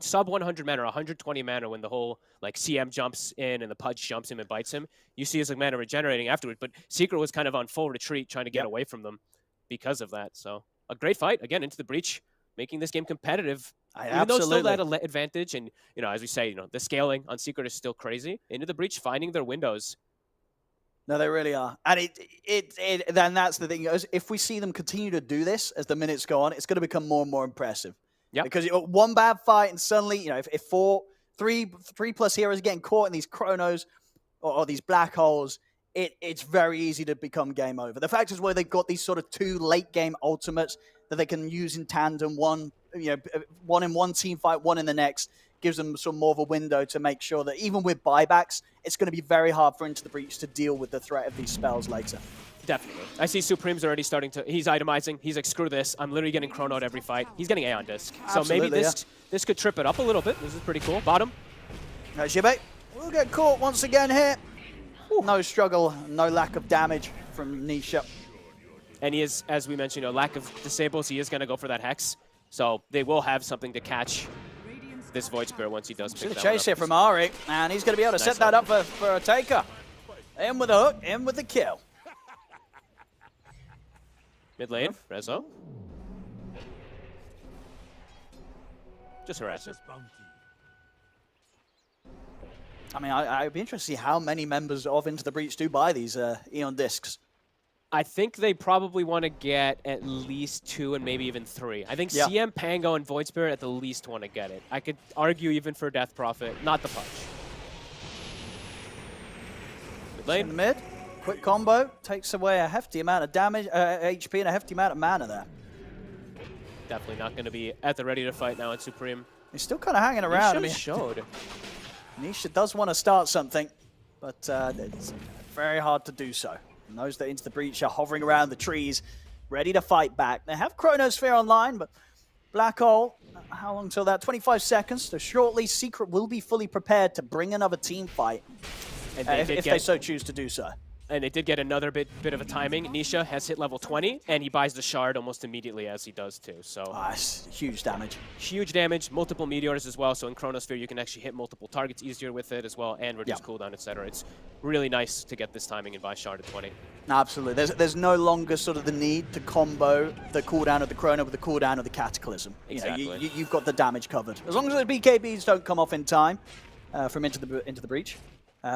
S7: sub 100 mana, 120 mana when the whole like CM jumps in and the Pudge jumps him and bites him. You see his mana regenerating afterward, but Secret was kind of on full retreat, trying to get away from them because of that. So a great fight again into the breach, making this game competitive. Even though still at an advantage, and you know, as we say, you know, the scaling on Secret is still crazy. Into the breach, finding their windows.
S6: No, they really are. And then that's the thing. If we see them continue to do this as the minutes go on, it's going to become more and more impressive.
S7: Yeah.
S6: Because one bad fight and suddenly, you know, if three plus heroes are getting caught in these chronos or these black holes, it's very easy to become game over. The fact is where they've got these sort of 2 late game ultimates that they can use in tandem, one in one team fight, one in the next, gives them sort of more of a window to make sure that even with buybacks, it's going to be very hard for Into the Breach to deal with the threat of these spells later.
S7: Definitely. I see Supreme's already starting to, he's itemizing. He's like, screw this. I'm literally getting chronoed every fight. He's getting Aeon Disc. So maybe this could trip it up a little bit. This is pretty cool. Bottom.
S6: No, Jibbe will get caught once again here. No struggle, no lack of damage from Nisha.
S7: And he is, as we mentioned, lack of disables. He is going to go for that Hex. So they will have something to catch this Void Spirit once he does pick that one up.
S6: Chase here from Ari, and he's going to be able to set that up for a taker. In with a hook, in with the kill.
S7: Mid lane, Rezo. Just harassing.
S6: I mean, I'd be interested to see how many members of Into the Breach do buy these Aeon Discs.
S7: I think they probably want to get at least 2 and maybe even 3. I think CM, Pango, and Void Spirit at the least want to get it. I could argue even for Death Prophet, not the Punch. Mid lane.
S6: In the mid, quick combo, takes away a hefty amount of damage, HP and a hefty amount of mana there.
S7: Definitely not going to be at the ready to fight now in Supreme.
S6: He's still kind of hanging around.
S7: I mean, showed.
S6: Nisha does want to start something, but it's very hard to do so. And those that into the breach are hovering around the trees, ready to fight back. They have Chronosphere online, but Black Hole, how long till that? 25 seconds. So shortly, Secret will be fully prepared to bring another team fight if they so choose to do so.
S7: And they did get another bit of a timing. Nisha has hit level 20, and he buys the shard almost immediately as he does too. So
S6: huge damage.
S7: Huge damage, multiple meteors as well. So in Chronosphere, you can actually hit multiple targets easier with it as well, and reduce cooldown, etc. It's really nice to get this timing and buy shard at 20.
S6: Absolutely. There's no longer sort of the need to combo the cooldown of the Chrono with the cooldown of the Cataclysm.
S7: Exactly.
S6: You know, you've got the damage covered. As long as the BKBs don't come off in time from into the breach.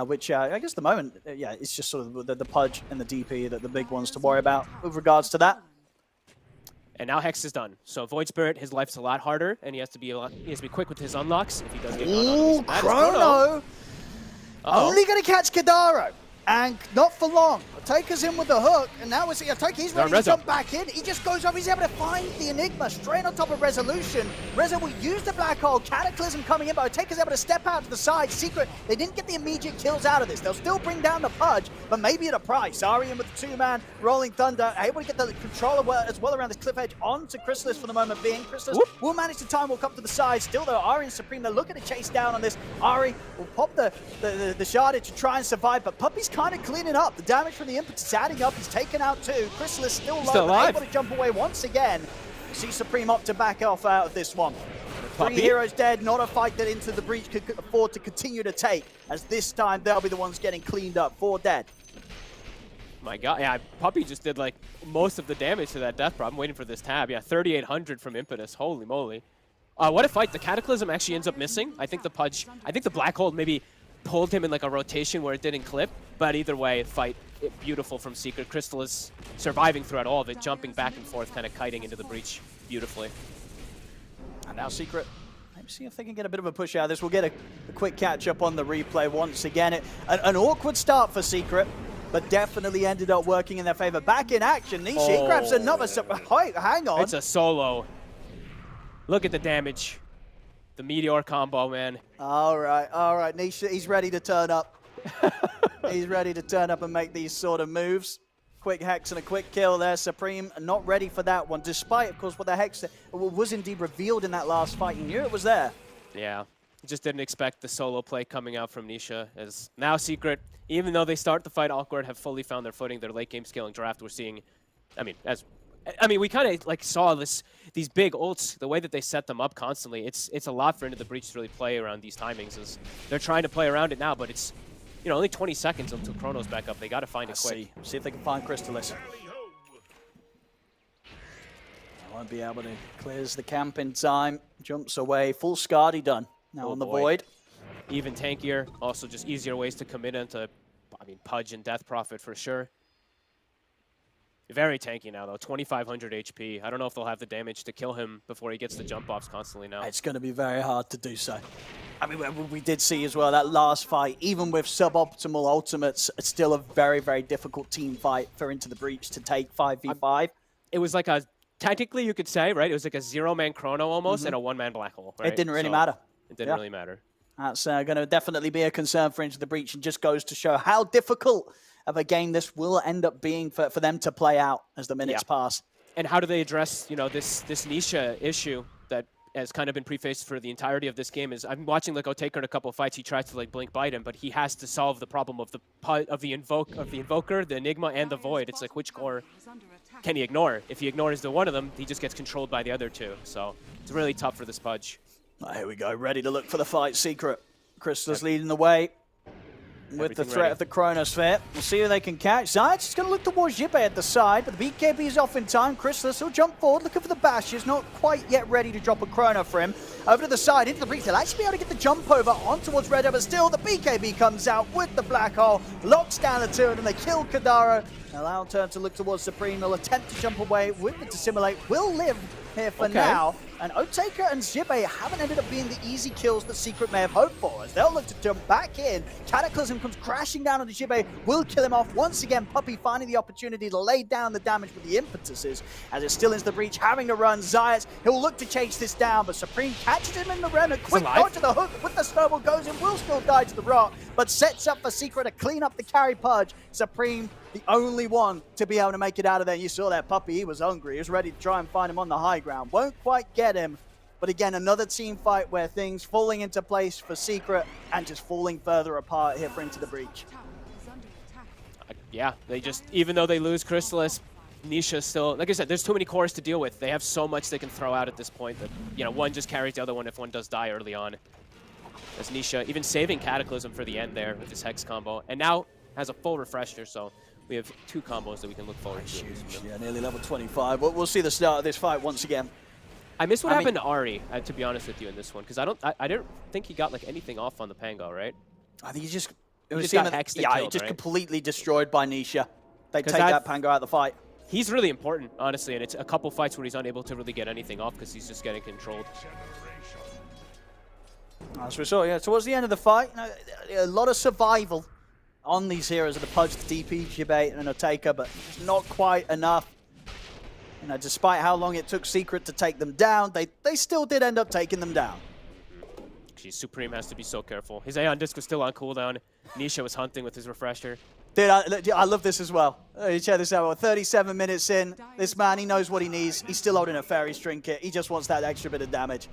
S6: Which I guess at the moment, it's just sort of the Pudge and the DP that the big ones to worry about with regards to that.
S7: And now Hex is done. So Void Spirit, his life's a lot harder, and he has to be quick with his unlocks if he does get caught on.
S6: Chrono! Only going to catch Kadaro. And not for long. Taker's in with the hook, and now we see Taker. He's ready to jump back in. He just goes up. He's able to find the Enigma straight on top of Resolution. Reza will use the Black Hole. Cataclysm coming in, but Taker's able to step out to the side. Secret, they didn't get the immediate kills out of this. They'll still bring down the Pudge, but maybe at a price. Arian with the two-man Rolling Thunder, able to get the controller as well around this cliff edge onto Chrysalis for the moment being. Chrysalis will manage to time walk up to the side. Still, though, Arian Supreme, they're looking to chase down on this. Ari will pop the shardage to try and survive, but Puppy's kind of cleaning up. The damage from the impetus is adding up. He's taken out too. Chrysalis still low, but able to jump away once again. See Supreme opt to back off out of this one. Three heroes dead, not a fight that Into the Breach could afford to continue to take, as this time they'll be the ones getting cleaned up. 4 dead.
S7: My God, yeah, Puppy just did like most of the damage to that death prop. I'm waiting for this tab. Yeah, 3,800 from Impetus. Holy moly. What a fight. The Cataclysm actually ends up missing. I think the Black Hole maybe pulled him in like a rotation where it didn't clip, but either way, fight beautiful from Secret. Crystal is surviving throughout all of it, jumping back and forth, kind of kiting into the breach beautifully.
S6: And now Secret, maybe see if they can get a bit of a push out of this. We'll get a quick catch up on the replay once again. An awkward start for Secret, but definitely ended up working in their favor. Back in action, Nishi grabs another, hang on.
S7: It's a solo. Look at the damage. The Meteor combo, man.
S6: All right, Nisha, he's ready to turn up. He's ready to turn up and make these sort of moves. Quick Hex and a quick kill there. Supreme not ready for that one, despite, of course, what the Hex was indeed revealed in that last fight. He knew it was there.
S7: Yeah, just didn't expect the solo play coming out from Nisha. As now Secret, even though they start the fight awkward, have fully found their footing. Their late game scaling draft, we're seeing, we kind of like saw these big ults, the way that they set them up constantly. It's a lot for Into the Breach to really play around these timings. As they're trying to play around it now, but it's only 20 seconds until Chrono's back up. They got to find it quick.
S6: See if they can find Chrysalis. Won't be able to clears the camp in time. Jumps away. Full Scardy done. Now on the Void.
S7: Even tankier. Also just easier ways to commit into, Pudge and Death Prophet for sure. Very tanky now, though. 2,500 HP. I don't know if they'll have the damage to kill him before he gets the jump-offs constantly now.
S6: It's going to be very hard to do so. We did see as well that last fight, even with suboptimal ultimates, it's still a very, very difficult team fight for Into the Breach to take 5v5.
S7: It was like technically you could say, right? It was like a 0-man Chrono almost and a 1-man Black Hole, right?
S6: It didn't really matter.
S7: It didn't really matter.
S6: That's going to definitely be a concern for Into the Breach, and just goes to show how difficult of a game this will end up being for them to play out as the minutes pass.
S7: And how do they address, this Nisha issue that has kind of been prefaced for the entirety of this game? Is I'm watching Taker in a couple of fights. He tries to blink bite him, but he has to solve the problem of the Invoker, the Enigma, and the Void. It's like, which core can he ignore? If he ignores the one of them, he just gets controlled by the other two. So it's really tough for this Pudge.
S6: Here we go, ready to look for the fight. Secret. Crystal's leading the way with the threat of the Chronosphere. We'll see who they can catch. Zayat's just going to look towards Jibe at the side, but the BKB is off in time. Chrysalis will jump forward, looking for the bashes, not quite yet ready to drop a Chrono for him. Over to the side, into the breach. They'll actually be able to get the jump over on towards Red, but still the BKB comes out with the Black Hole, locks down the two, and then they kill Kadaro. Now turn to look towards Supreme. They'll attempt to jump away with the Dissimulate. Will live here for now. And Oteka and Xibe haven't ended up being the easy kills that Secret may have hoped for, as they'll look to jump back in. Cataclysm comes crashing down onto Xibe, will kill him off. Once again, Puppey finding the opportunity to lay down the damage with the impetuses, as it still is the breach, having to run. Zayas, he'll look to chase this down, but Supreme catches him in the remnant. Quick dodge to the hook with the snowball, goes in, will still die to the rock, but sets up for Secret to clean up the carry pudge. Supreme, the only one to be able to make it out of there. You saw that Puppey, he was hungry. He was ready to try and find him on the high ground. Won't quite get him. But again, another team fight where things falling into place for Secret and just falling further apart here for Into the Breach.
S7: Yeah, they just, even though they lose Crystallis, Nisha still, like I said, there's too many cores to deal with. They have so much they can throw out at this point that, you know, one just carries the other one if one does die early on. As Nisha even saving Cataclysm for the end there with this Hex combo. And now has a full refresher, so we have 2 combos that we can look forward to.
S6: Yeah, nearly level 25. We'll see the start of this fight once again.
S7: I miss what happened to Ari, to be honest with you, in this one, because I didn't think he got like anything off on the Pango, right?
S6: I think he just
S7: got hexed and killed,
S6: just
S7: right?
S6: completely destroyed by Nisha. They take
S7: I've-
S6: that Pango out of the fight.
S7: He's really important, honestly, and it's a couple fights where he's unable to really get anything off because he's just getting controlled.
S6: As we saw, yeah, towards the end of the fight, a lot of survival on these heroes of the Pudge, the DP, Xibe, and Oteka, but it's not quite enough. You know, despite how long it took Secret to take them down, they still did end up taking them down.
S7: Geez, Supreme has to be so careful. His Aeon Disc was still on cooldown. Nisha was hunting with his refresher.
S6: Dude, I love this as well. Check this out. 37 minutes in, this man, he knows what he needs. He's still holding a Fairy's Trinket. He just wants that extra bit of damage.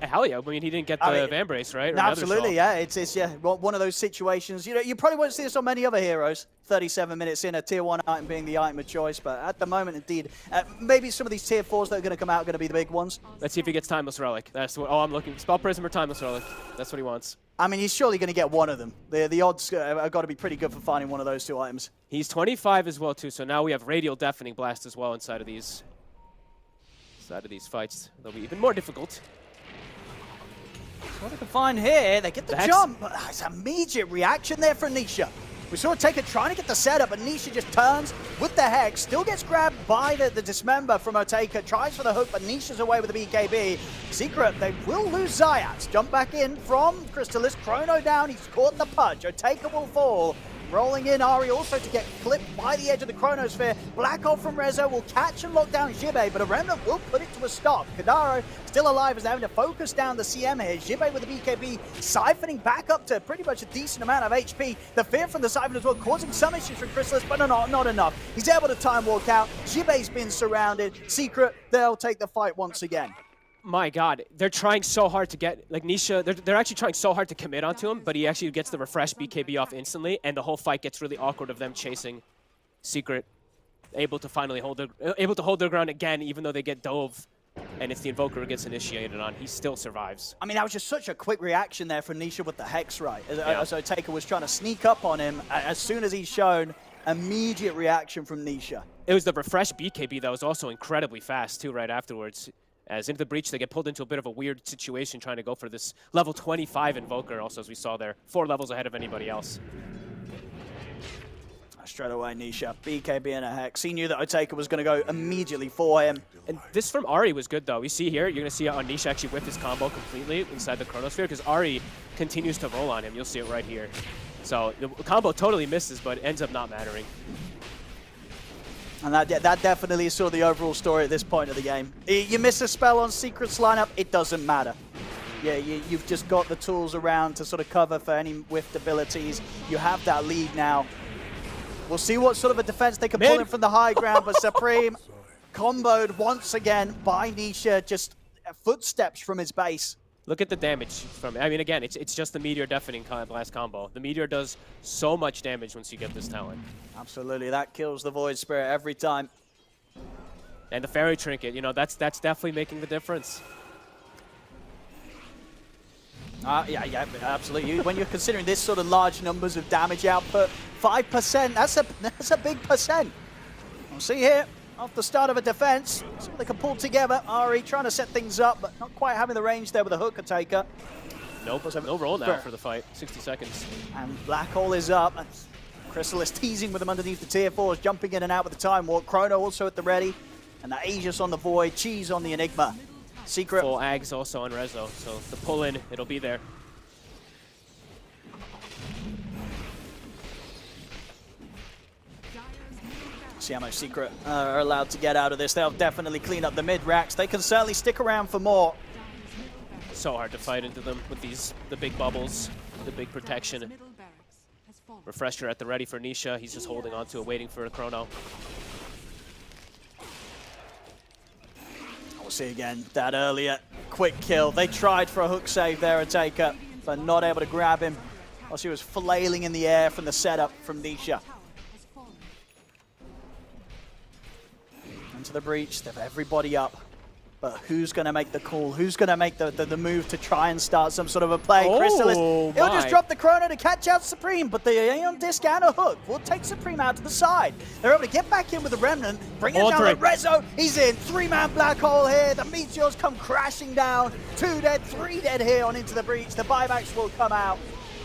S7: Hell yeah. I mean, he didn't get the Vambrace, right? Or
S6: Absolutely,
S7: yeah.
S6: It's one of those situations. You know, you probably won't see this on many other heroes. 37 minutes in, a tier 1 item being the item of choice, but at the moment, indeed, maybe some of these tier 4s that are going to come out are going to be the big ones.
S7: Let's see if he gets Timeless Relic. That's what I'm looking. Spell Prism or Timeless Relic. That's what he wants.
S6: I mean, he's surely going to get one of them. The odds have got to be pretty good for finding one of those 2 items.
S7: He's 25 as well, too, so now we have Radial Deafening Blast as well inside of these fights. They'll be even more difficult.
S6: What they can find here, they get the jump, but it's immediate reaction there from Nisha. We saw Taker trying to get the setup, but Nisha just turns with the Hex, still gets grabbed by the Dismember from Oteka, tries for the hook, but Nisha's away with the BKB. Secret, they will lose Zayas. Jump back in from Crystallis, Chrono down, he's caught the punch. Oteka will fall. Rolling in, Ari also to get clipped by the edge of the Chronosphere. Black Hole from Rezo will catch and lock down Xibe, but a Remnant will put it to a stop. Kadaro still alive as they're having to focus down the CM here. Xibe with the BKB, siphoning back up to pretty much a decent amount of HP. The fear from the siphon as well, causing some issues for Crystallis, but not enough. He's able to time walk out. Xibe's been surrounded. Secret, they'll take the fight once again.
S7: My God, they're trying so hard to get, like Nisha, they're actually trying so hard to commit onto him, but he actually gets the refresh BKB off instantly, and the whole fight gets really awkward of them chasing Secret, able to hold their ground again, even though they get dove, and it's the Invoker who gets initiated on. He still survives.
S6: I mean, that was just such a quick reaction there from Nisha with the Hex, right? As Oteka was trying to sneak up on him, as soon as he's shown, immediate reaction from Nisha.
S7: It was the refresh BKB that was also incredibly fast, too, right afterwards. As into the breach, they get pulled into a bit of a weird situation trying to go for this level 25 Invoker, also, as we saw there. 4 levels ahead of anybody else.
S6: Straight away, Nisha. BKB and a Hex. He knew that Oteka was going to go immediately for him.
S7: And this from Ari was good, though. We see here, you're going to see how Nisha actually whipped his combo completely inside the Chronosphere, because Ari continues to roll on him. You'll see it right here. So the combo totally misses, but ends up not mattering.
S6: And that definitely is sort of the overall story at this point of the game. You miss a spell on Secret's lineup, it doesn't matter. Yeah, you've just got the tools around to sort of cover for any whiffed abilities. You have that lead now. We'll see what sort of a defense they can pull in from the high ground, but Supreme comboed once again by Nisha, just footsteps from his base.
S7: Look at the damage from, I mean, again, it's just the Meteor Deafening Blast combo. The Meteor does so much damage once you get this talent.
S6: Absolutely, that kills the Void Spirit every time.
S7: And the Fairy Trinket, you know, that's definitely making the difference.
S6: Yeah, absolutely. When you're considering this sort of large numbers of damage output, 5%, that's a big percent. We'll see here. Off the start of a defense, so they can pull together. Ari trying to set things up, but not quite having the range there with a hooker taker.
S7: Nope, no roll now for the fight. 60 seconds.
S6: And Black Hole is up. Crystal is teasing with them underneath the tier 4s, jumping in and out with the Time Walk. Chrono also at the ready. And the Aegis on the Void, Cheese on the Enigma. Secret.
S7: Full Ags also on Rezo, so the pull-in, it'll be there.
S6: See how much Secret are allowed to get out of this. They'll definitely clean up the mid-racks. They can certainly stick around for more.
S7: So hard to fight into them with the big bubbles, the big protection. Refresher at the ready for Nisha. He's just holding on to it, waiting for a chrono.
S6: We'll see again that earlier quick kill. They tried for a hook save there, a taker, but not able to grab him. While she was flailing in the air from the setup from Nisha. Into the breach, they have everybody up. But who's going to make the call? Who's going to make the move to try and start some sort of a play? Crystallis, he'll just drop the chrono to catch out Supreme, but the Aeon Disc and a hook will take Supreme out to the side. They're able to get back in with the Remnant, bring it down to Rezo. He's in, 3-man black hole here. The Meteors come crashing down. 2 dead, 3 dead here on Into the Breach. The buybacks will come out.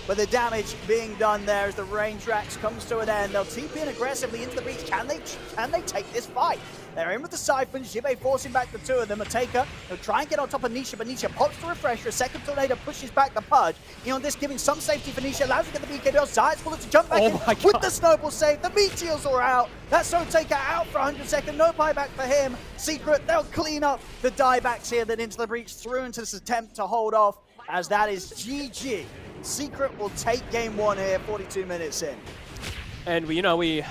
S6: But the damage being done there as the range racks comes to an end. They'll TP in aggressively into the breach. Can they take this fight? They're in with the Siphons. Jibe forcing back the 2 of them. A taker. He'll try and get on top of Nisha, but Nisha pops the refresher. A second tornado pushes back the Pudge. Eon Disc giving some safety for Nisha. Allows to get the BKB. Zayas will to jump back in with the snowball save. The Meteors are out. That Soul Taker out for 100 seconds. No buyback for him. Secret, they'll clean up the diebacks here. Then Into the Breach through into this attempt to hold off, as that is GG. Secret will take game 1 here, 42 minutes in.
S7: And we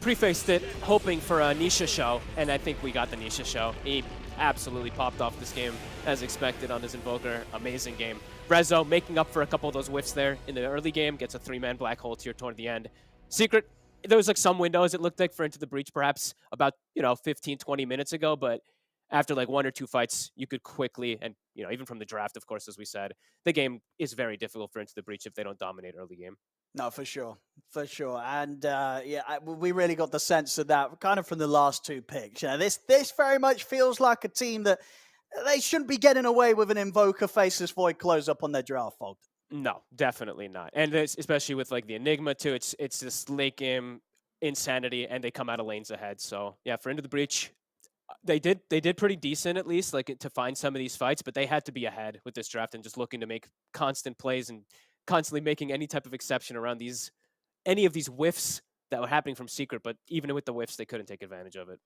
S7: prefaced it hoping for a Nisha show, and I think we got the Nisha show. He absolutely popped off this game as expected on his Invoker. Amazing game. Rezo making up for a couple of those whiffs there in the early game, gets a 3-man black hole tier toward the end. Secret, there was like some windows it looked like for Into the Breach perhaps about 15, 20 minutes ago, but after like 1 or 2 fights, you could quickly, and even from the draft, of course, as we said, the game is very difficult for Into the Breach if they don't dominate early game.
S6: No, for sure. And we really got the sense of that kind of from the last 2 picks. This very much feels like a team that they shouldn't be getting away with an Invoker Faceless Void close up on their draft fold.
S7: No, definitely not. And especially with like the Enigma too, it's this late game insanity, and they come out of lanes ahead. So yeah, for Into the Breach, they did pretty decent, at least, like to find some of these fights, but they had to be ahead with this draft and just looking to make constant plays and constantly making any type of exception around any of these whiffs that were happening from Secret. But even with the whiffs, they couldn't take advantage of it.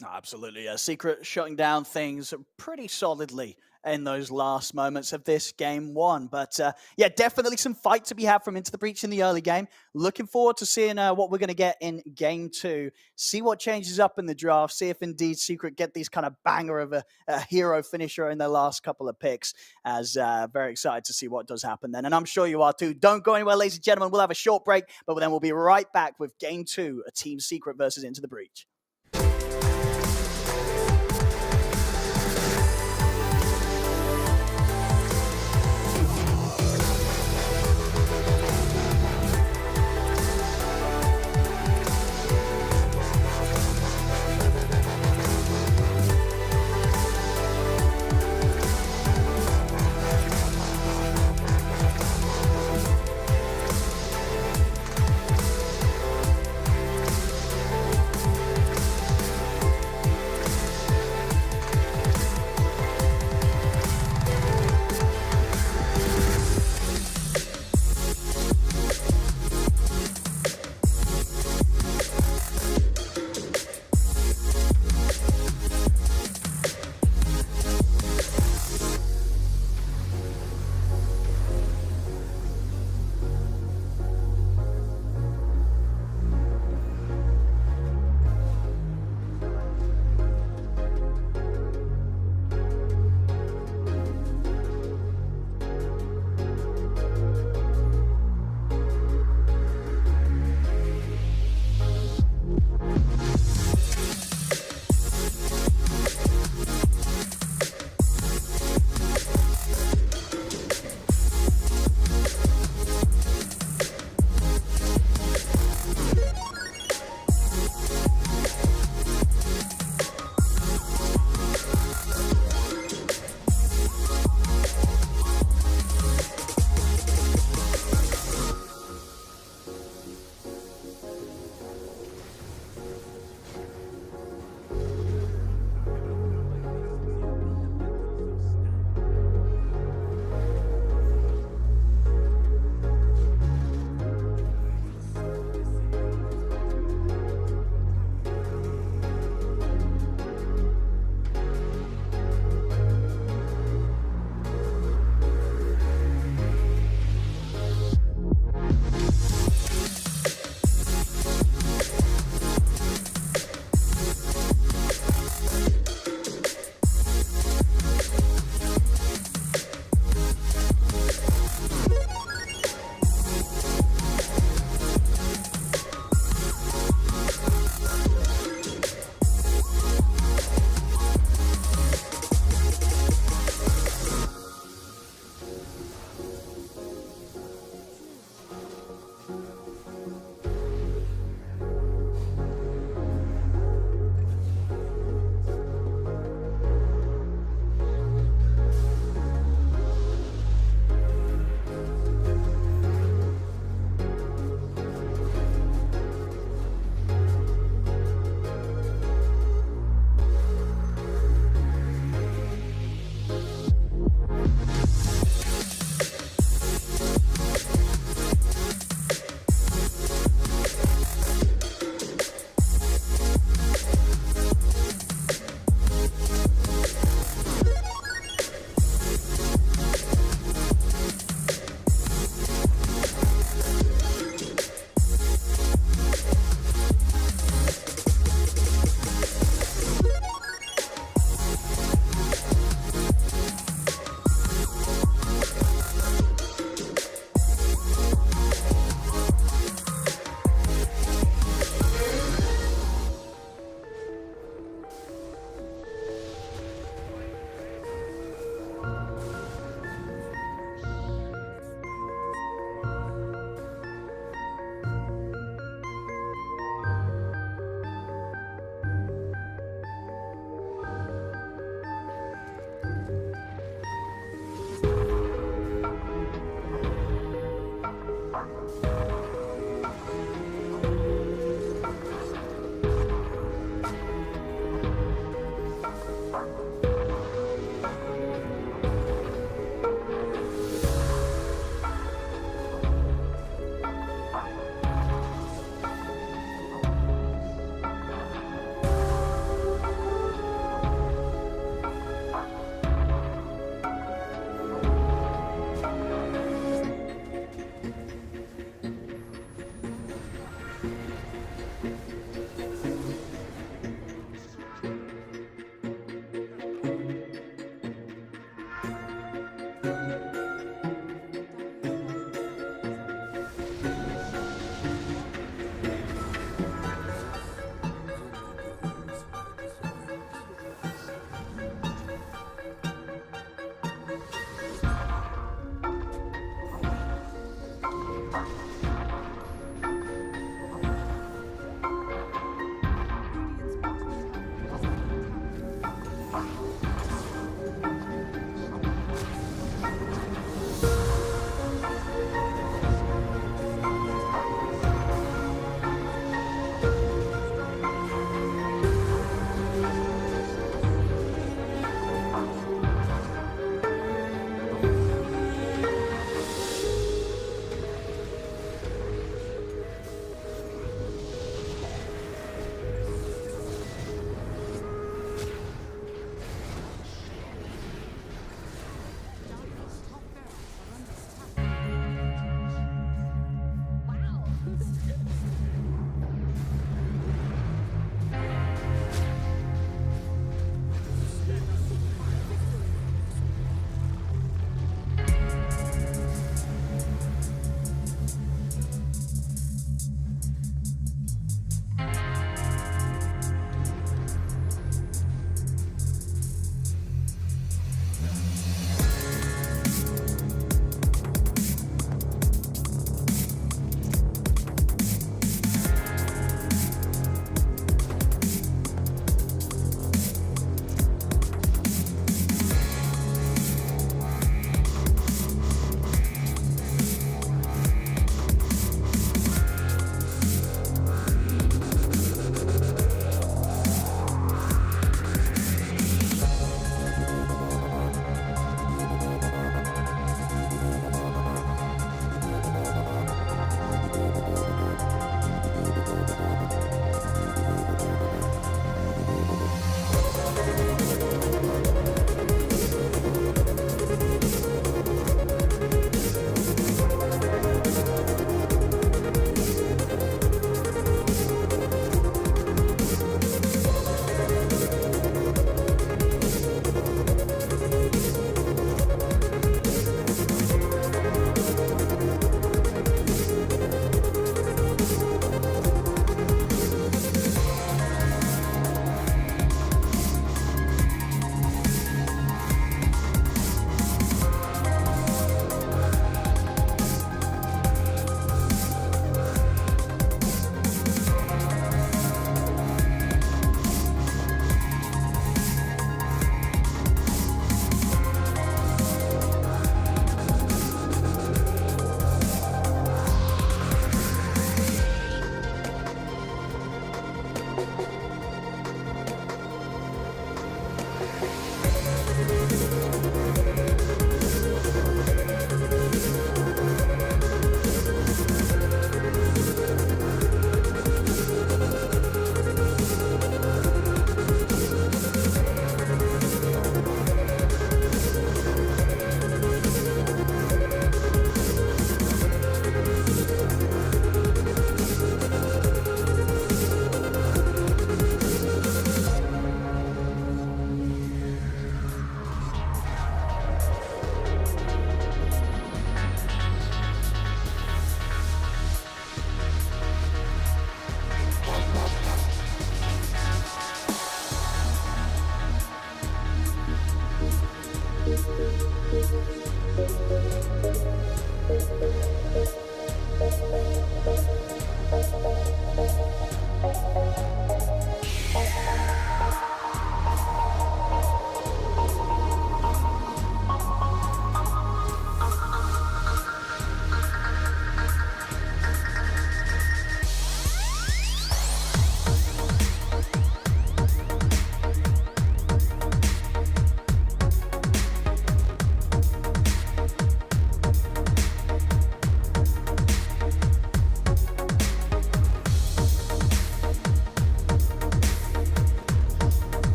S6: No, absolutely. Secret shutting down things pretty solidly in those last moments of this game 1. But definitely some fight to be had from Into the Breach in the early game. Looking forward to seeing what we're going to get in game 2. See what changes up in the draft. See if indeed Secret get these kind of banger of a hero finisher in their last couple of picks. As very excited to see what does happen then. And I'm sure you are too. Don't go anywhere, ladies and gentlemen. We'll have a short break, but then we'll be right back with game 2, a Team Secret versus Into the Breach.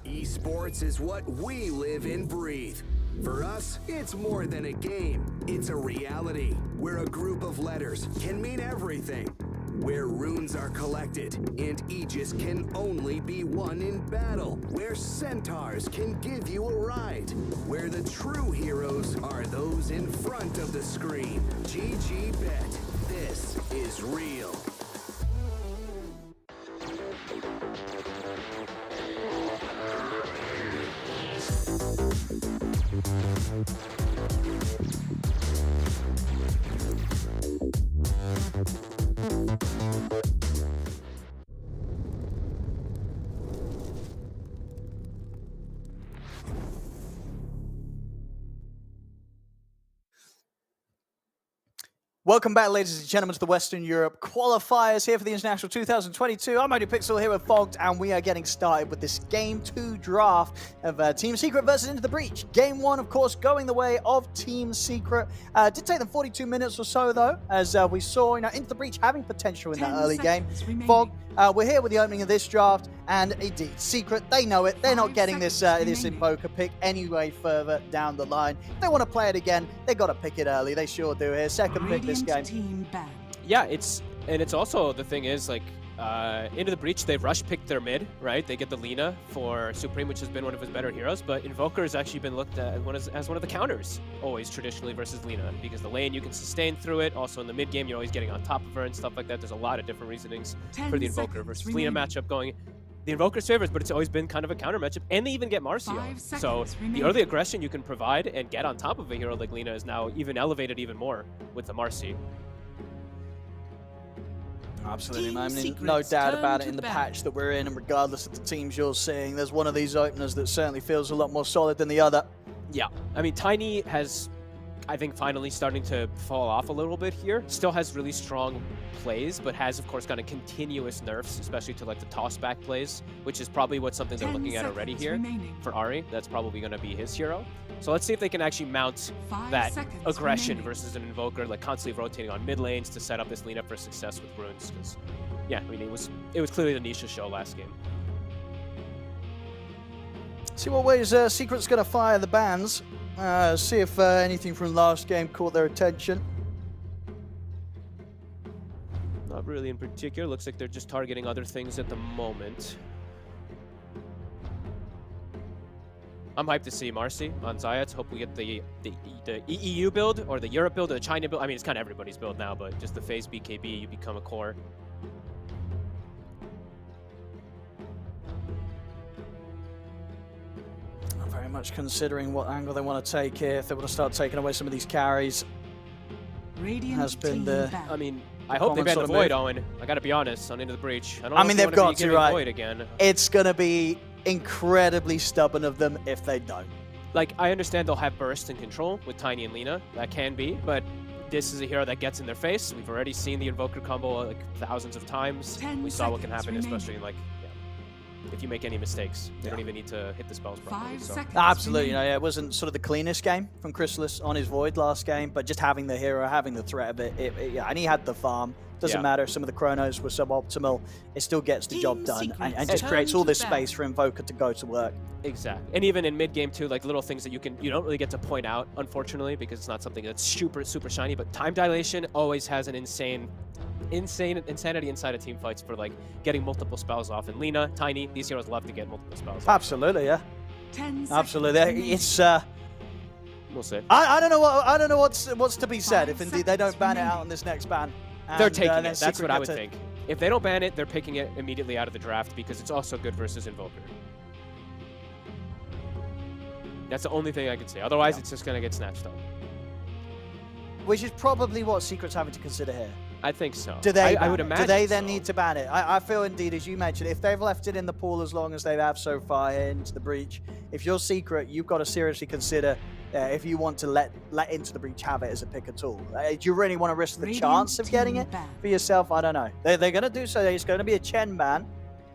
S4: Esports is what we live and breathe. For us, it's more than a game. It's a reality where a group of letters can mean everything. Where runes are collected and Aegis can only be won in battle. Where centaurs can give you a ride. Where the true heroes are those in front of the screen. GG Bet. This is real.
S6: Welcome back, ladies and gentlemen, to the Western Europe qualifiers here for the International 2022. I'm ODPixel here with Fogged, and we are getting started with this Game 2 draft of Team Secret versus Into the Breach. Game 1, of course, going the way of Team Secret. Did take them 42 minutes or so, though, as we saw, Into the Breach having potential in that early game. Fogged, we're here with the opening of this draft, and indeed, Secret, they know it. They're not getting this Invoker pick anyway further down the line. If they want to play it again, they got to pick it early. They sure do here. Second pick this game.
S7: Yeah, it's also, the thing is, like, Into the Breach, they rush picked their mid, right? They get the Lina for Supreme, which has been one of his better heroes, but Invoker has actually been looked at as one of the counters, always traditionally versus Lina, because the lane you can sustain through it. Also in the mid game, you're always getting on top of her and stuff like that. There's a lot of different reasonings for the Invoker versus Lina matchup going. The Invoker's favors, but it's always been kind of a counter matchup, and they even get Marcio. So the early aggression you can provide and get on top of a hero like Lina is now even elevated even more with the Marci.
S6: Absolutely, man. I mean, no doubt about it in the patch that we're in, and regardless of the teams you're seeing, there's one of these openers that certainly feels a lot more solid than the other.
S7: Yeah, I mean, Tiny has, I think, finally starting to fall off a little bit here. Still has really strong plays, but has, of course, gotten continuous nerfs, especially to, like, the toss-back plays, which is probably something they're looking at already here for Ari. That's probably going to be his hero. So let's see if they can actually mount that aggression versus an Invoker, like constantly rotating on mid lanes to set up this lead up for success with runes. Because, yeah, I mean, it was clearly the Nisha show last game.
S6: See what ways Secret's going to fire the bans. See if anything from last game caught their attention.
S7: Not really in particular. Looks like they're just targeting other things at the moment. I'm hyped to see Marci on Zayats. Hope we get the EU build or the Europe build or the China build. I mean, it's kind of everybody's build now, but just the phase BKB, you become a core.
S6: Not very much considering what angle they want to take here. If they want to start taking away some of these carries, has been the.
S7: I mean, I hope they ban the Void, Owen. I gotta be honest, on Into the Breach. I don't know
S6: I mean, they've got to, right?
S7: Void again.
S6: It's gonna be incredibly stubborn of them if they don't.
S7: Like, I understand they'll have burst and control with Tiny and Lina. That can be, but this is a hero that gets in their face. We've already seen the Invoker combo like thousands of times. We saw what can happen, especially like, if you make any mistakes. You don't even need to hit the spells properly. So.
S6: Absolutely, it wasn't sort of the cleanest game from Chrysalis on his Void last game, but just having the hero, having the threat of it, and he had the farm. Doesn't matter if some of the chronos were suboptimal, it still gets the job done and just creates all this space for Invoker to go to work.
S7: Exactly. And even in mid-game too, like little things that you don't really get to point out, unfortunately, because it's not something that's super shiny, but time dilation always has an insanity inside of team fights for like getting multiple spells off. And Lina, Tiny, these heroes love to get multiple spells off.
S6: Absolutely, yeah. Absolutely. It's
S7: we'll see.
S6: I don't know what's to be said if indeed they don't ban it out on this next ban.
S7: They're taking it. That's what I would think. If they don't ban it, they're picking it immediately out of the draft because it's also good versus Invoker. That's the only thing I can say. Otherwise, it's just going to get snatched up.
S6: Which is probably what Secret's having to consider here.
S7: I think so.
S6: Do they?
S7: I would imagine.
S6: Do they then need to ban it? I feel indeed, as you mentioned, if they've left it in the pool as long as they have so far here into the Breach, if you're Secret, you've got to seriously consider if you want to let Into the Breach have it as a pick at all. Do you really want to risk the
S3: Radiant
S6: chance of getting
S3: team
S6: it
S3: ban.
S6: for yourself? I don't know. They're going to do so. It's going to be a Chen ban.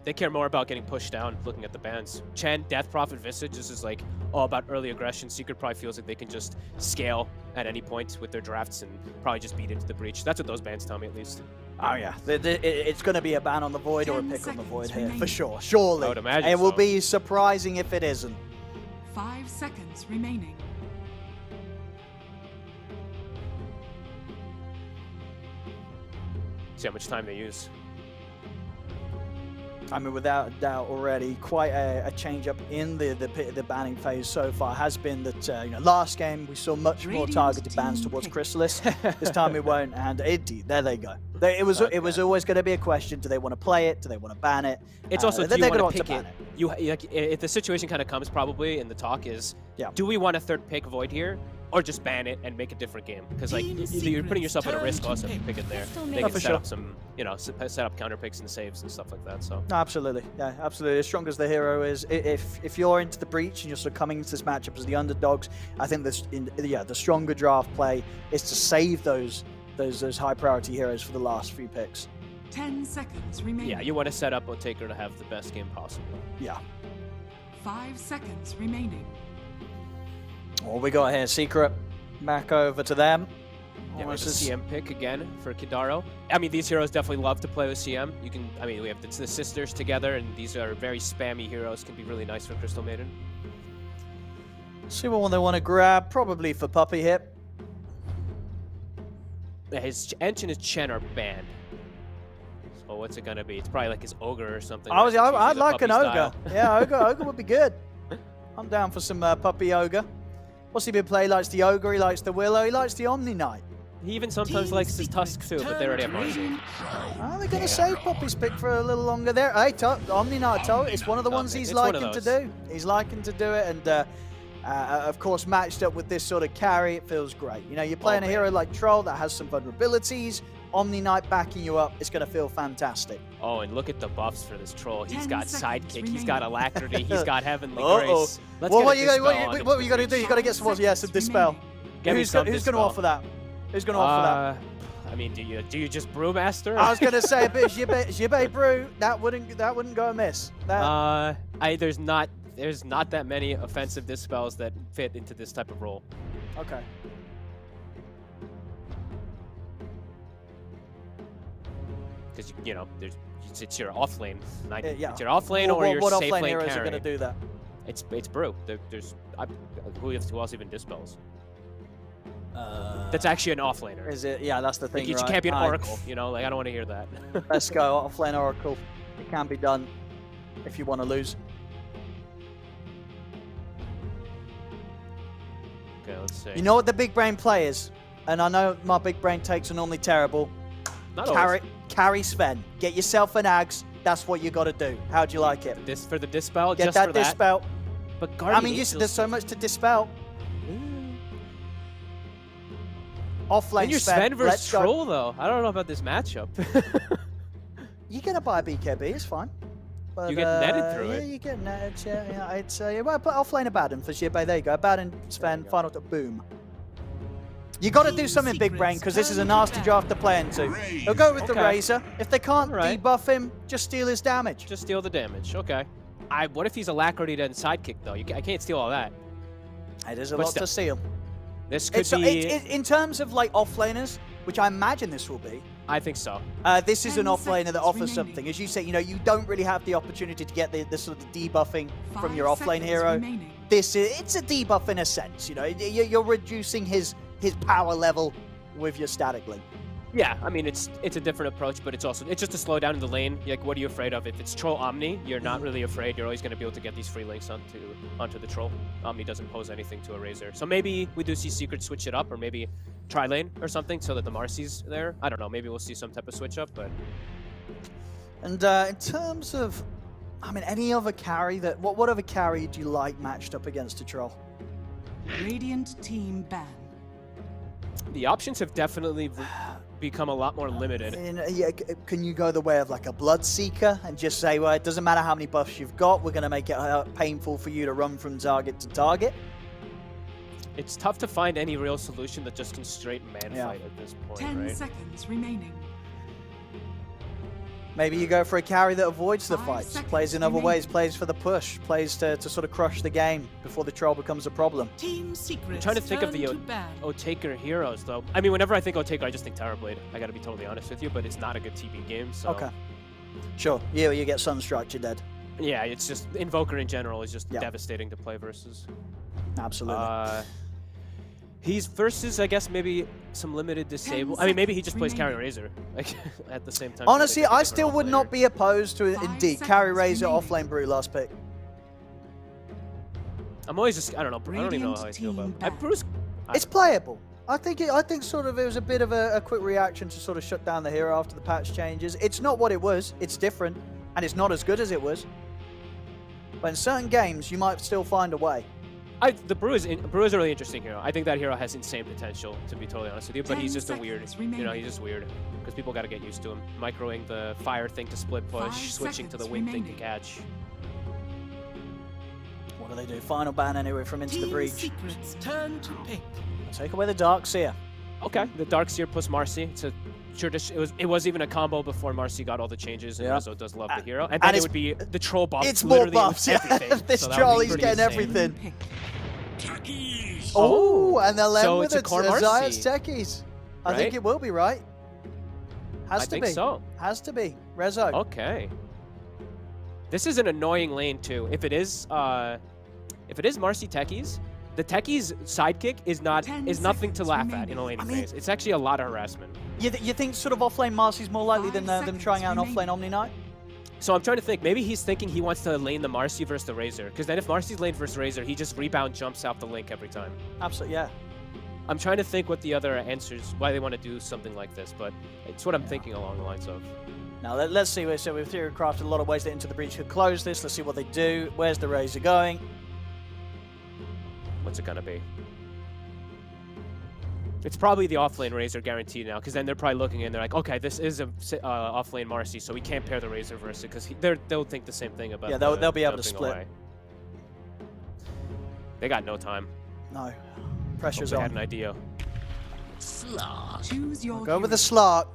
S7: They care more about getting pushed down, looking at the bans. Chen, Death Prophet, Visage, this is like all about early aggression. Secret probably feels like they can just scale at any point with their drafts and probably just beat Into the Breach. That's what those bans tell me, at least.
S6: Oh yeah, it's going to be a ban on the Void or a
S3: 10
S6: pick on the Void
S3: seconds
S6: here, for
S3: remaining.
S6: sure. Surely.
S7: I would imagine
S6: It will
S7: so.
S6: be surprising if it isn't.
S3: 5 seconds remaining.
S7: See how much time they use.
S6: I mean, without a doubt, already quite a change up in the banning phase so far has been that last game we saw much more
S3: Radiant
S6: targeted bans
S3: team
S6: towards
S3: pick.
S6: Chrysalis. This time we won't, and there they go. It was always going to be a question: do they want to play it? Do they want to ban it?
S7: It's also, do
S6: they're
S7: you
S6: gonna
S7: want to pick
S6: ban
S7: it? You, like, if the situation kind of comes probably in the talk is,
S6: Yeah.
S7: do we want a third pick Void here? Or just ban it and make a different game? Because like
S3: Team
S7: you're putting
S3: Secret's
S7: yourself at a
S3: turn
S7: risk
S3: to
S7: also if you
S3: pick.
S7: pick it there.
S5: Crystal
S7: They
S6: Oh,
S7: can
S6: for
S7: set
S6: sure.
S7: up some, set up counter picks and saves and stuff like that. So
S6: No, absolutely, yeah, absolutely. As strong as the hero is, if you're into the breach and you're sort of coming into this matchup as the underdogs, I think the stronger draft play is to save those high priority heroes for the last few picks.
S3: 10 seconds remaining.
S7: yeah, you want to set up Otaker to have the best game possible.
S6: Yeah.
S3: 5 seconds remaining.
S6: What we got here? Secret. Back over to them.
S7: Yeah,
S6: This
S7: there's a
S6: is-
S7: CM pick again for Kidaro. I mean, these heroes definitely love to play with CM. You can, I mean, we have the sisters together, and these are very spammy heroes. Can be really nice for Crystal Maiden.
S6: See what one they want to grab. Probably for Puppy Hip.
S7: Yeah, his Ench and his Chen are banned. So what's it gonna be? It's probably like his Ogre or something. right? Since he's
S6: I'd
S7: the
S6: like an
S7: puppy
S6: Ogre.
S7: style.
S6: Yeah, Ogre would be good. I'm down for some Puppy Ogre. What's he been playing? He likes the Ogre, he likes the Willow, he likes the Omni Knight.
S7: He even sometimes
S3: Team
S7: likes his Tusk
S3: Secret's
S7: too, but they already have
S3: turn to
S7: Marcy.
S6: Are they going to save Puppy's pick for a little longer there? Hey, Omni Knight, it's one of the ones he's
S7: It's one of
S6: liking to
S7: those.
S6: do. He's liking to do it, and of course, matched up with this sort of carry, it feels great. You know, you're playing a
S7: man.
S6: hero like Troll that has some vulnerabilities. Omni Knight backing you up, it's going to feel fantastic.
S7: Oh, and look at the buffs for this troll. He's
S3: 10
S7: got
S3: seconds
S7: sidekick, he's got
S3: remaining.
S7: alacrity, he's got heavenly
S6: Uh-oh.
S7: grace. Let's
S6: Well,
S7: get
S6: what
S7: a
S6: you
S7: dispel
S6: got
S7: on
S6: to
S7: him.
S6: do? You got to get some more, yeah, some dispel.
S7: Get me
S6: Who's
S7: some
S6: going to
S7: dispel.
S6: offer that? Who's going to offer that?
S7: I mean, do you just brewmaster?
S6: I was going to say a bit Jibbe Brew. That wouldn't go amiss. That,
S7: there's not that many offensive dispels that fit into this type of role.
S6: okay.
S7: Because you know, it's your off lane.
S6: Yeah.
S7: It's your off lane or your
S6: what
S7: safe
S6: offlane
S7: lane
S6: heroes
S7: carry.
S6: are going to do that?
S7: It's brew. Who else even dispels? That's actually an offlaner.
S6: Is it? Yeah, that's the thing.
S7: Like, you
S6: right?
S7: can't be an oracle. You know, like I don't want to hear that.
S6: Let's go offlane oracle. It can be done if you want to lose.
S7: Okay, let's see.
S6: You know what the big brain play is, and I know my big brain takes are normally terrible.
S7: Not always.
S6: Carry Sven. Get yourself an Ags. That's what you got to do. How'd you like it?
S7: This for the dispel,
S6: Get
S7: just
S6: that
S7: for that.
S6: dispel.
S7: But Guardian
S6: I mean,
S7: Angel's
S6: there's so much to dispel. Offlane
S7: And you're
S6: Sven.
S7: Sven versus
S6: Let's go.
S7: Troll though. I don't know about this matchup.
S6: You're gonna buy a BKB. It's fine. But,
S7: You get netted through
S6: yeah,
S7: it.
S6: you get netted. Yeah. It's well, put offlane Abaddon for Jibbe. There you go. Abaddon, Sven,
S7: go.
S6: final to boom. You got to do
S3: Team
S6: something, Big Brain,
S3: Secret's
S6: because this is a
S3: turn to
S6: nasty
S3: bat.
S6: draft to play into. He'll go with the
S7: Okay.
S6: Razor. If they can't
S7: Alright.
S6: debuff him, just steal his damage.
S7: Just steal the damage. Okay. What if he's alacrity then sidekick though? I can't steal all that.
S6: It is a
S7: But
S6: lot to
S7: still,
S6: seal.
S7: This could
S6: It's,
S7: be.
S6: in terms of like offlaners, which I imagine this will be.
S7: I think so.
S6: This is an
S3: 10
S6: offlaner that
S3: seconds
S6: offers
S3: remaining.
S6: something. As you say, you don't really have the opportunity to get the sort of debuffing from
S3: 5
S6: your offlane
S3: seconds
S6: hero.
S3: remaining.
S6: It's a debuff in a sense. You're reducing his power level with your static link.
S7: Yeah, I mean it's a different approach, but it's just to slow down in the lane. Like, what are you afraid of? If it's Troll Omni, you're not really afraid. You're always going to be able to get these free links onto the Troll. Omni doesn't pose anything to a Razor, so maybe we do see Secret switch it up, or maybe tri lane or something, so that the Marcy's there. I don't know. Maybe we'll see some type of switch up, but
S6: And in terms of, any other carry what other carry do you like matched up against a Troll?
S3: Radiant team ban.
S7: the options have definitely become a lot more limited.
S6: Can you go the way of like a Bloodseeker and just say, well, it doesn't matter how many buffs you've got, we're going to make it painful for you to run from target to target?
S7: It's tough to find any real solution that just can straight man fight at this point,
S3: 10
S7: right?
S3: seconds remaining.
S6: Maybe you go for a carry that avoids the
S3: 5
S6: fights,
S3: seconds
S6: plays in other ways,
S3: remaining.
S6: plays for the push, plays to sort of crush the game before the troll becomes a problem.
S3: Team Secrets.
S7: I'm trying to think of the
S3: turn to ban.
S7: Otaker heroes, though. I mean, whenever I think Otaker, I just think Terrorblade. I gotta be totally honest with you, but it's not a good TB game, so...
S6: Okay. Sure. You get Sunstruck, you're dead.
S7: Yeah, it's just... Invoker in general is just
S6: Yeah.
S7: devastating to play versus.
S6: Absolutely.
S7: He's versus, I guess, maybe some limited disable. I mean, maybe he just plays Carry Razor, like, at the same time.
S6: Honestly, I still would not be opposed to it,
S3: 5
S6: indeed. Carry
S3: seconds
S6: Razor,
S3: remaining.
S6: offlane Brew, last pick.
S7: I'm always just... I don't know. I don't even know how I feel
S3: Radiant
S7: about
S3: team
S7: Bruce.
S6: It's playable. I think sort of it was a bit of a quick reaction to sort of shut down the hero after the patch changes. It's not what it was. It's different, and it's not as good as it was. But in certain games, you might still find a way.
S7: The Brew is a really interesting hero. I think that hero has insane potential, to be totally honest with you. But
S3: 10
S7: he's just a weird,
S3: seconds remaining.
S7: he's just weird because people got to get used to him. Microing the fire thing to split push,
S3: 5
S7: switching to the
S3: seconds
S7: wing thing to
S3: remaining.
S7: catch.
S6: What do they do? Final ban anyway from Into the
S3: Team
S6: Breach.
S3: Secrets turn to pink.
S6: Take away the Dark Seer.
S7: Okay, the Dark Seer plus Marcy. It's a it was even a combo before Marcy got all the changes, and
S6: Yeah.
S7: Rizzo does love the hero. And
S6: and
S7: then it
S6: it's-
S7: would be the troll buff.
S6: It's more
S7: literally
S6: buffs, yeah.
S7: everything.
S6: This
S7: So that would
S6: troll,
S7: be
S6: he's
S7: pretty
S6: getting
S7: insane.
S6: everything.
S3: Pink.
S8: Techies.
S6: Oh, and they'll end
S7: So
S6: with
S7: it's a
S6: it.
S7: core
S6: Zaya's
S7: Marcy.
S6: Techies. I think
S7: Right?
S6: it will be, right? Has
S7: I
S6: to
S7: think
S6: be.
S7: so.
S6: Has to be. Rezo.
S7: Okay. This is an annoying lane too. If it is Marcy Techies, the Techies sidekick is
S3: 10
S7: nothing to
S3: seconds
S7: laugh at
S3: remaining.
S7: in a laning
S6: I mean-
S7: phase. It's actually a lot of harassment.
S6: You think sort of offlane Marcy's more likely
S3: 5
S6: than them trying out an
S3: seconds
S6: offlane Omni Knight?
S7: So I'm trying to think. Maybe he's thinking he wants to lane the Marcy versus the Razor. Because then if Marcy's lane versus Razor, he just rebound jumps out the link every time.
S6: Absolutely, yeah.
S7: I'm trying to think what the other answers, why they want to do something like this, but it's what I'm thinking along the lines of.
S6: Now let's see. So we've theory crafted a lot of ways that Into the Breach could close this. Let's see what they do. Where's the Razor going?
S7: What's it gonna be? It's probably the offlane Razor guaranteed now, because then they're probably looking and they're like, okay, this is a offlane Marcy, so we can't pair the Razor versus it, because they'll think the same thing about.
S6: Yeah, they'll be able to
S7: jumping
S6: split.
S7: away. They got no time.
S6: No.
S7: Hope
S6: Pressure's
S7: they had
S6: on.
S7: an idea.
S3: Choose your
S6: Go with
S3: hero.
S6: the Slark.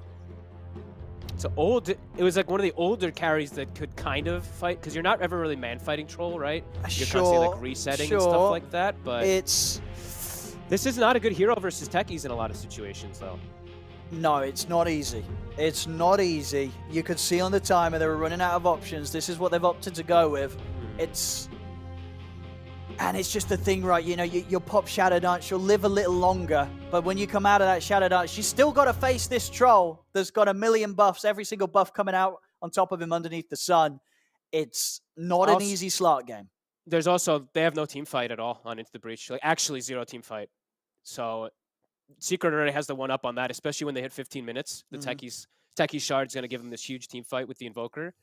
S7: It's old. It was like one of the older carries that could kind of fight, because you're not ever really man fighting troll, right? You're constantly like resetting and
S6: sure.
S7: stuff like that. But
S6: It's
S7: this is not a good hero versus techies in a lot of situations, though.
S6: no, it's not easy. It's not easy. You could see on the timer they were running out of options. This is what they've opted to go with. And it's just the thing, right? You know, you'll pop Shadow Dance, you'll live a little longer, but when you come out of that Shadow Dance, you still got to face this troll that's got a million buffs, every single buff coming out on top of him underneath the sun. It's not an easy slot game.
S7: There's also, they have no team fight at all on Into the Breach. Like, actually, zero team fight. So, Secret already has the one up on that, especially when they hit 15 minutes. The Techie Shard's going to give them this huge team fight with the Invoker.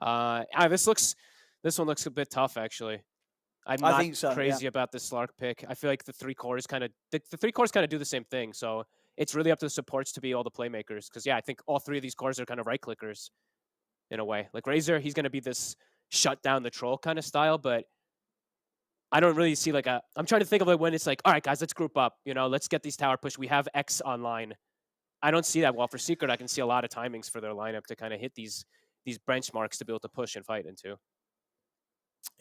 S7: This one looks a bit tough, actually. I'm not
S6: think so,
S7: crazy about this Slark pick. I feel like the three cores kind of do the same thing. So it's really up to the supports to be all the playmakers. Because I think all three of these cores are kind of right clickers in a way. Like Razor, he's going to be this shut down the troll kind of style, but I don't really see I'm trying to think of when it's like, all right, guys, let's group up. Let's get these tower push. We have X online. I don't see that. Well, for Secret, I can see a lot of timings for their lineup to kind of hit these benchmarks to be able to push and fight into.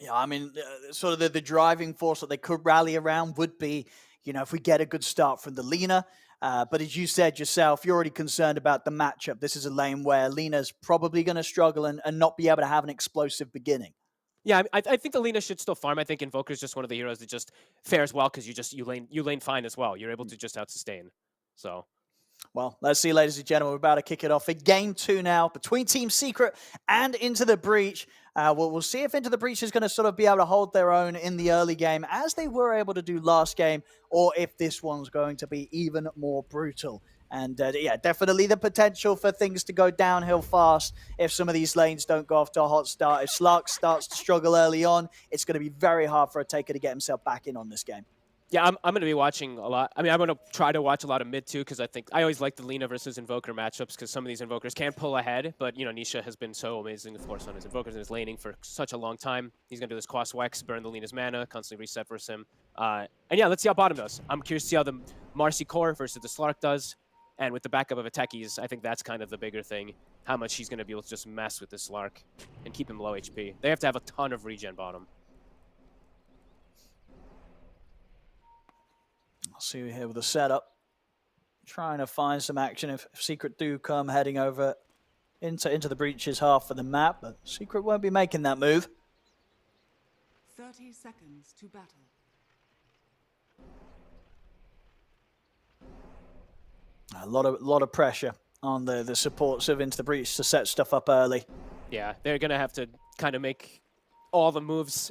S6: Yeah, I mean, sort of the driving force that they could rally around would be, if we get a good start from the Lina. But as you said yourself, you're already concerned about the matchup. This is a lane where Lina's probably going to struggle and not be able to have an explosive beginning.
S7: Yeah, I think the Lina should still farm. I think Invoker is just one of the heroes that just fares well because you lane fine as well. You're able to just out-sustain. So...
S6: Well, let's see, ladies and gentlemen. We're about to kick it off in Game 2 now between Team Secret and Into the Breach. We'll see if Into the Breach is going to sort of be able to hold their own in the early game as they were able to do last game, or if this one's going to be even more brutal. And definitely the potential for things to go downhill fast if some of these lanes don't go off to a hot start. If Slark starts to struggle early on, it's going to be very hard for a Taker to get himself back in on this game.
S7: Yeah, I'm going to be watching a lot. I mean, I'm going to try to watch a lot of mid too, because I always like the Lina versus Invoker matchups, because some of these Invokers can pull ahead, but you know, Nisha has been so amazing, of course, on his Invokers and his laning for such a long time. He's going to do this Quas Wex, burn the Lina's mana, constantly reset versus him. And yeah, let's see how bottom does. I'm curious to see how the Marcy core versus the Slark does, and with the backup of a Techies, I think that's kind of the bigger thing, how much he's going to be able to just mess with the Slark and keep him low HP. They have to have a ton of regen bottom.
S6: I'll see you here with the setup. Trying to find some action if Secret do come heading over into the breaches half of the map, but Secret won't be making that move.
S3: 30 seconds to battle.
S6: A lot of pressure on the supports of Into the Breach to set stuff up early.
S7: Yeah, they're going to have to kind of make all the moves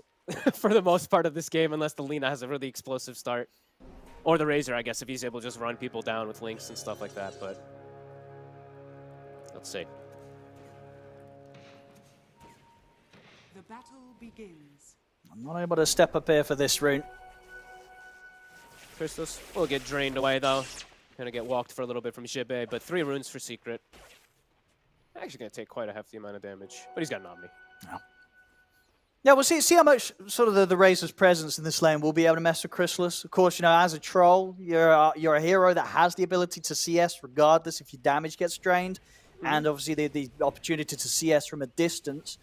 S7: for the most part of this game, unless the Lina has a really explosive start. Or the Razor, I guess, if he's able to just run people down with links and stuff like that, but let's see.
S3: The battle begins.
S6: I'm not able to step up here for this rune.
S7: Crystallis will get drained away, though. Gonna get walked for a little bit from Jibe, but 3 runes for Secret. Actually gonna take quite a hefty amount of damage, but he's got an Omni.
S6: No. Yeah, we'll see how much sort of the Razor's presence in this lane will be able to mess with Crystallis. Of course, you know, as a troll, you're a hero that has the ability to CS regardless if your damage gets drained, and obviously the opportunity to CS from a distance.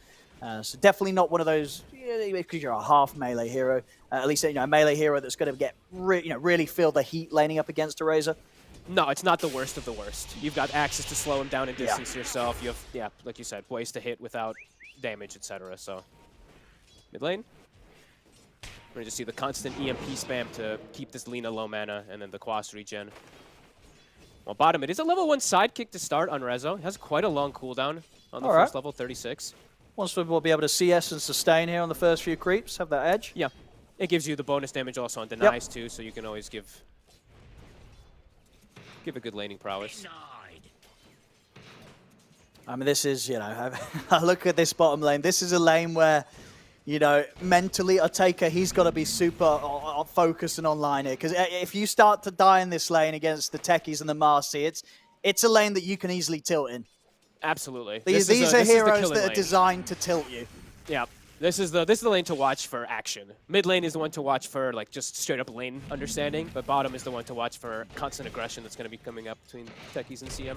S6: So definitely not one of those, because you're a half melee hero, at least, you know, a melee hero that's going to get really feel the heat laning up against a Razor.
S7: No, it's not the worst of the worst. You've got access to slow him down and distance yourself. You have, yeah, like you said, ways to hit without damage, etc. So, mid lane. We're going to see the constant EMP spam to keep this Lina low mana, and then the Quas regen. Well, bottom, it is a level 1 sidekick to start on Rezo. It has quite a long cooldown on the first level, 36.
S6: Once we'll be able to CS and sustain here on the first few creeps, have that edge.
S7: Yeah. It gives you the bonus damage also on denies too, so you can always give a good laning prowess.
S6: I mean, this is, you know, I look at this bottom lane. This is a lane where, you know, mentally, Otaka, he's got to be super focused and online here. Because if you start to die in this lane against the Techies and the Marcy, it's a lane that you can easily tilt in.
S7: Absolutely.
S6: These are heroes that are designed to tilt you.
S7: Yeah. This is the lane to watch for action. Mid lane is the one to watch for like just straight up lane understanding, but bottom is the one to watch for constant aggression that's going to be coming up between Techies and CM.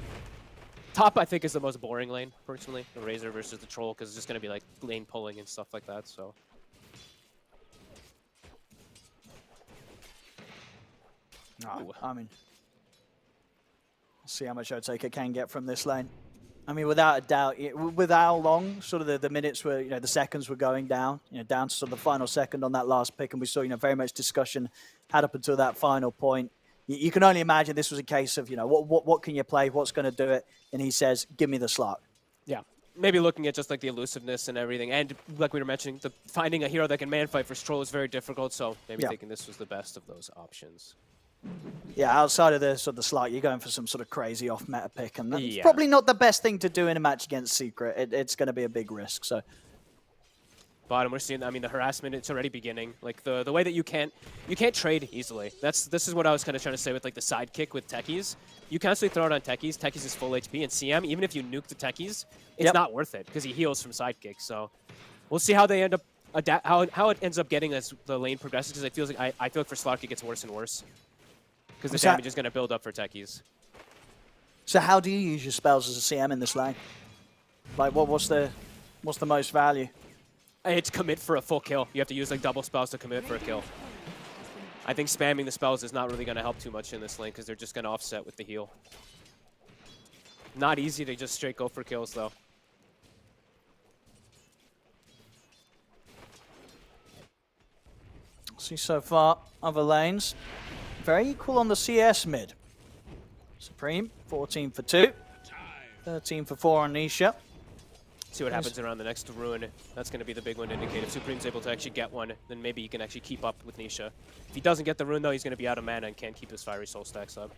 S7: Top, I think, is the most boring lane, personally. The Razor versus the Troll, because it's just going to be like lane pulling and stuff like that, so.
S6: Oh, I mean, we'll see how much Otaka can get from this lane. I mean, without a doubt, with how long sort of the minutes were, you know, the seconds were going down, you know, down to sort of the final second on that last pick, and we saw, you know, very much discussion had up until that final point. You can only imagine this was a case of, you know, what can you play, what's going to do it, and he says, give me the slot.
S7: Yeah, maybe looking at just like the elusiveness and everything, and like we were mentioning, finding a hero that can man fight for Stroll is very difficult, so maybe thinking this was the best of those options.
S6: Yeah, outside of the sort of the slot, you're going for some sort of crazy off-meta pick, and that's probably not the best thing to do in a match against Secret. It's going to be a big risk. So,
S7: bottom, we're seeing. I mean, the harassment. It's already beginning. Like the way that you can't trade easily. This is what I was kind of trying to say with like the sidekick with Techies. You constantly throw it on Techies. Techies is full HP, and CM, even if you nuke the Techies, it's not worth it because he heals from sidekick. So, we'll see how they end up. How it ends up getting as the lane progresses, because it feels like I feel like for Slark it gets worse and worse. Because the damage is going to build up for Techies.
S6: So how do you use your spells as a CM in this lane? Like, what's the most value?
S7: It's commit for a full kill. You have to use like double spells to commit for a kill. I think spamming the spells is not really going to help too much in this lane because they're just going to offset with the heal. Not easy to just straight go for kills though.
S6: See so far other lanes. Very equal on the CS mid. Supreme, 14 for 2. 13 for 4 on Nisha.
S7: See what happens around the next ruin. That's going to be the big one to indicate. If Supreme's able to actually get one, then maybe he can actually keep up with Nisha. If he doesn't get the rune, though, he's going to be out of mana and can't keep his Fiery Soul stacks up.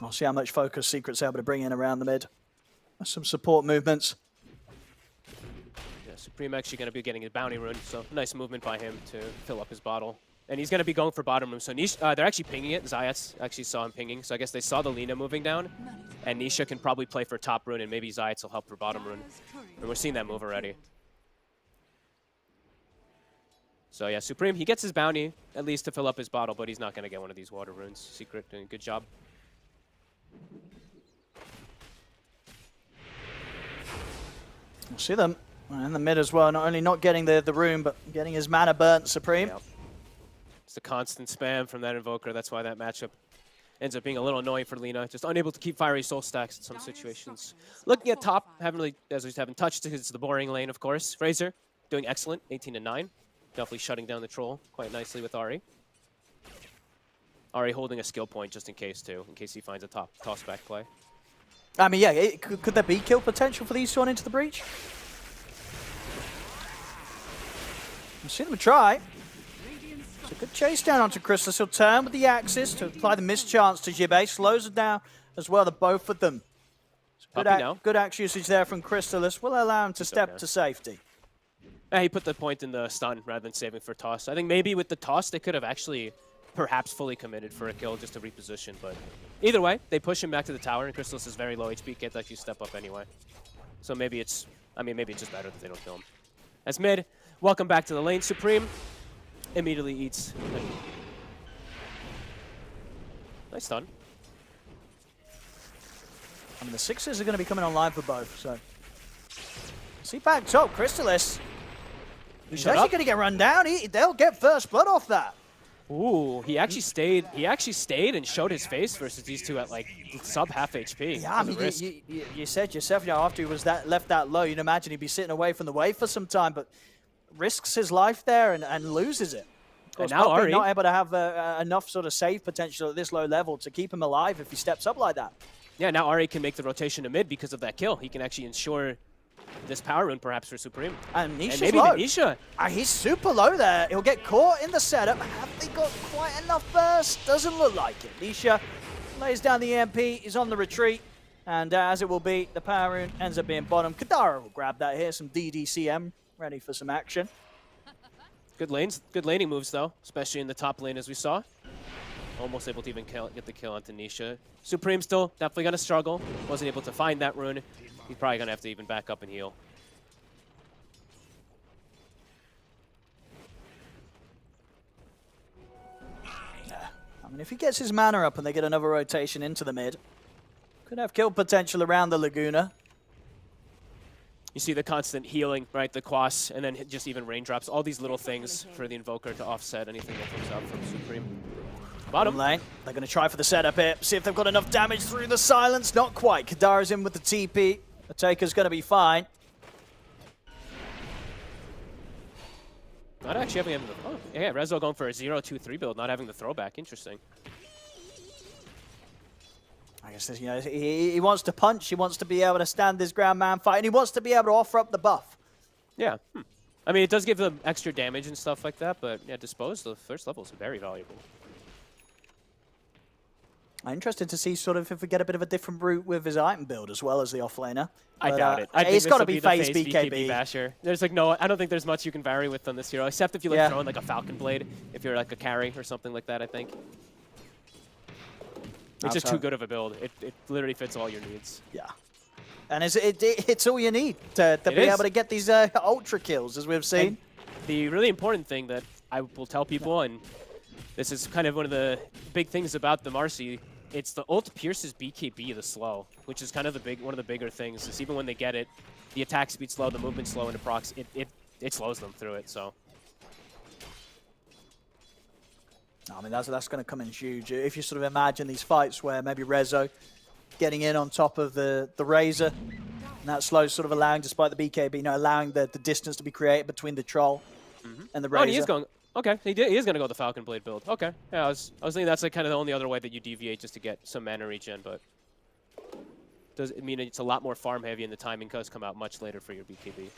S6: I'll see how much focus Secret's able to bring in around the mid. Some support movements.
S7: Yes, Supreme actually going to be getting a bounty rune, so nice movement by him to fill up his bottle. And he's going to be going for bottom room. So Nisha, they're actually pinging it. Zayats actually saw him pinging. So I guess they saw the Lina moving down. And Nisha can probably play for top rune, and maybe Zayats will help for bottom rune. And we're seeing that move already. So yeah, Supreme, he gets his bounty, at least to fill up his bottle, but he's not going to get one of these water runes. Secret doing a good job.
S6: We'll see them in the mid as well. Not only not getting the rune, but getting his mana burnt, Supreme.
S7: Yep. It's a constant spam from that Invoker. That's why that matchup ends up being a little annoying for Lina. Just unable to keep fiery soul stacks in some situations. Looking at top, haven't touched because it's the boring lane, of course. Fraser doing excellent, 18-9. Definitely shutting down the troll quite nicely with Ahri. Ahri holding a skill point just in case too, in case he finds a top toss back play.
S6: I mean, yeah, could there be kill potential for these two on into the breach? We'll see them try. It's a good chase down onto Chrysalis. He'll turn with the Axis to apply the mischance to Jibbe. Slows it down as well, the both of them. Good axe usage there from Chrysalis. Will allow him to step to safety.
S7: Yeah, he put the point in the stun rather than saving for toss. I think maybe with the toss, they could have actually perhaps fully committed for a kill just to reposition. But either way, they push him back to the tower, and Chrysalis is very low HP. Can't actually step up anyway. So maybe it's just better that they don't kill him. As mid, welcome back to the lane. Supreme immediately eats. Nice stun.
S6: I mean, the Sixers are going to be coming online for both, so. See back top, Chrysalis. He's actually going to get run down. They'll get first blood off that.
S7: Ooh, he actually stayed. He actually stayed and showed his face versus these two at like sub half HP.
S6: Yeah, I mean, you said yourself, you know, after he was left that low, you'd imagine he'd be sitting away from the wave for some time, but risks his life there and loses it. Of course,
S7: and now Ahri
S6: not able to have enough sort of save potential at this low level to keep him alive if he steps up like that.
S7: Yeah, now Ahri can make the rotation to mid because of that kill. He can actually ensure this power rune perhaps for Supreme.
S6: And Nisha's
S7: maybe
S6: low.
S7: Nisha.
S6: He's super low there. He'll get caught in the setup. Have they got quite enough burst? Doesn't look like it. Nisha lays down the EMP. He's on the retreat. And as it will be, the power rune ends up being bottom. Kadara will grab that here. Some DDCM ready for some action.
S7: Good lanes, good laning moves though, especially in the top lane as we saw. Almost able to even get the kill onto Nisha. Supreme still definitely gonna struggle. Wasn't able to find that rune. He's probably gonna have to even back up and heal.
S6: Yeah. I mean, if he gets his mana up and they get another rotation into the mid, could have kill potential around the Laguna.
S7: You see the constant healing, right? The quas, and then just even raindrops. All these little things for the Invoker to offset anything that comes out from Supreme. Bottom
S6: lane. They're going to try for the setup here. See if they've got enough damage through the silence. Not quite. Kadara's in with the TP. The Taker's going to be fine.
S7: Not actually having oh, yeah, Rezo going for a 0-2-3 build, not having the throwback. Interesting.
S6: I guess this, you know, he wants to punch. He wants to be able to stand his ground man fight, and he wants to be able to offer up the buff.
S7: Yeah. I mean, it does give them extra damage and stuff like that, but yeah, Dispose, the first level is very valuable.
S6: I'm interested to see sort of if we get a bit of a different route with his item build as well as the offlaner.
S7: I doubt it. I think
S6: it's got to be phase
S7: BKB basher. There's like no, I don't think there's much you can vary with on this hero, except if you like throw in like a Falcon Blade, if you're like a carry or something like that, I think. It's just too good of a build. It literally fits all your needs.
S6: Yeah. And it's all you need to be able to get these ultra kills, as we've seen.
S7: And the really important thing that I will tell people, and this is kind of one of the big things about the Marcy, it's the ult pierces BKB the slow, which is kind of one of the bigger things. Is even when they get it, the attack speed slow, the movement slow, and it procs, it slows them through it. So.
S6: I mean, that's going to come in huge. If you sort of imagine these fights where maybe Rezo getting in on top of the Razor, and that slow sort of allowing, despite the BKB, you know, allowing the distance to be created between the Troll and the Razor.
S7: Oh, and he is going. Okay, he is going to go the Falcon Blade build. Okay, yeah, I was thinking that's like kind of the only other way that you deviate just to get some mana regen, but does it mean it's a lot more farm heavy and the timing does come out much later for your BKB.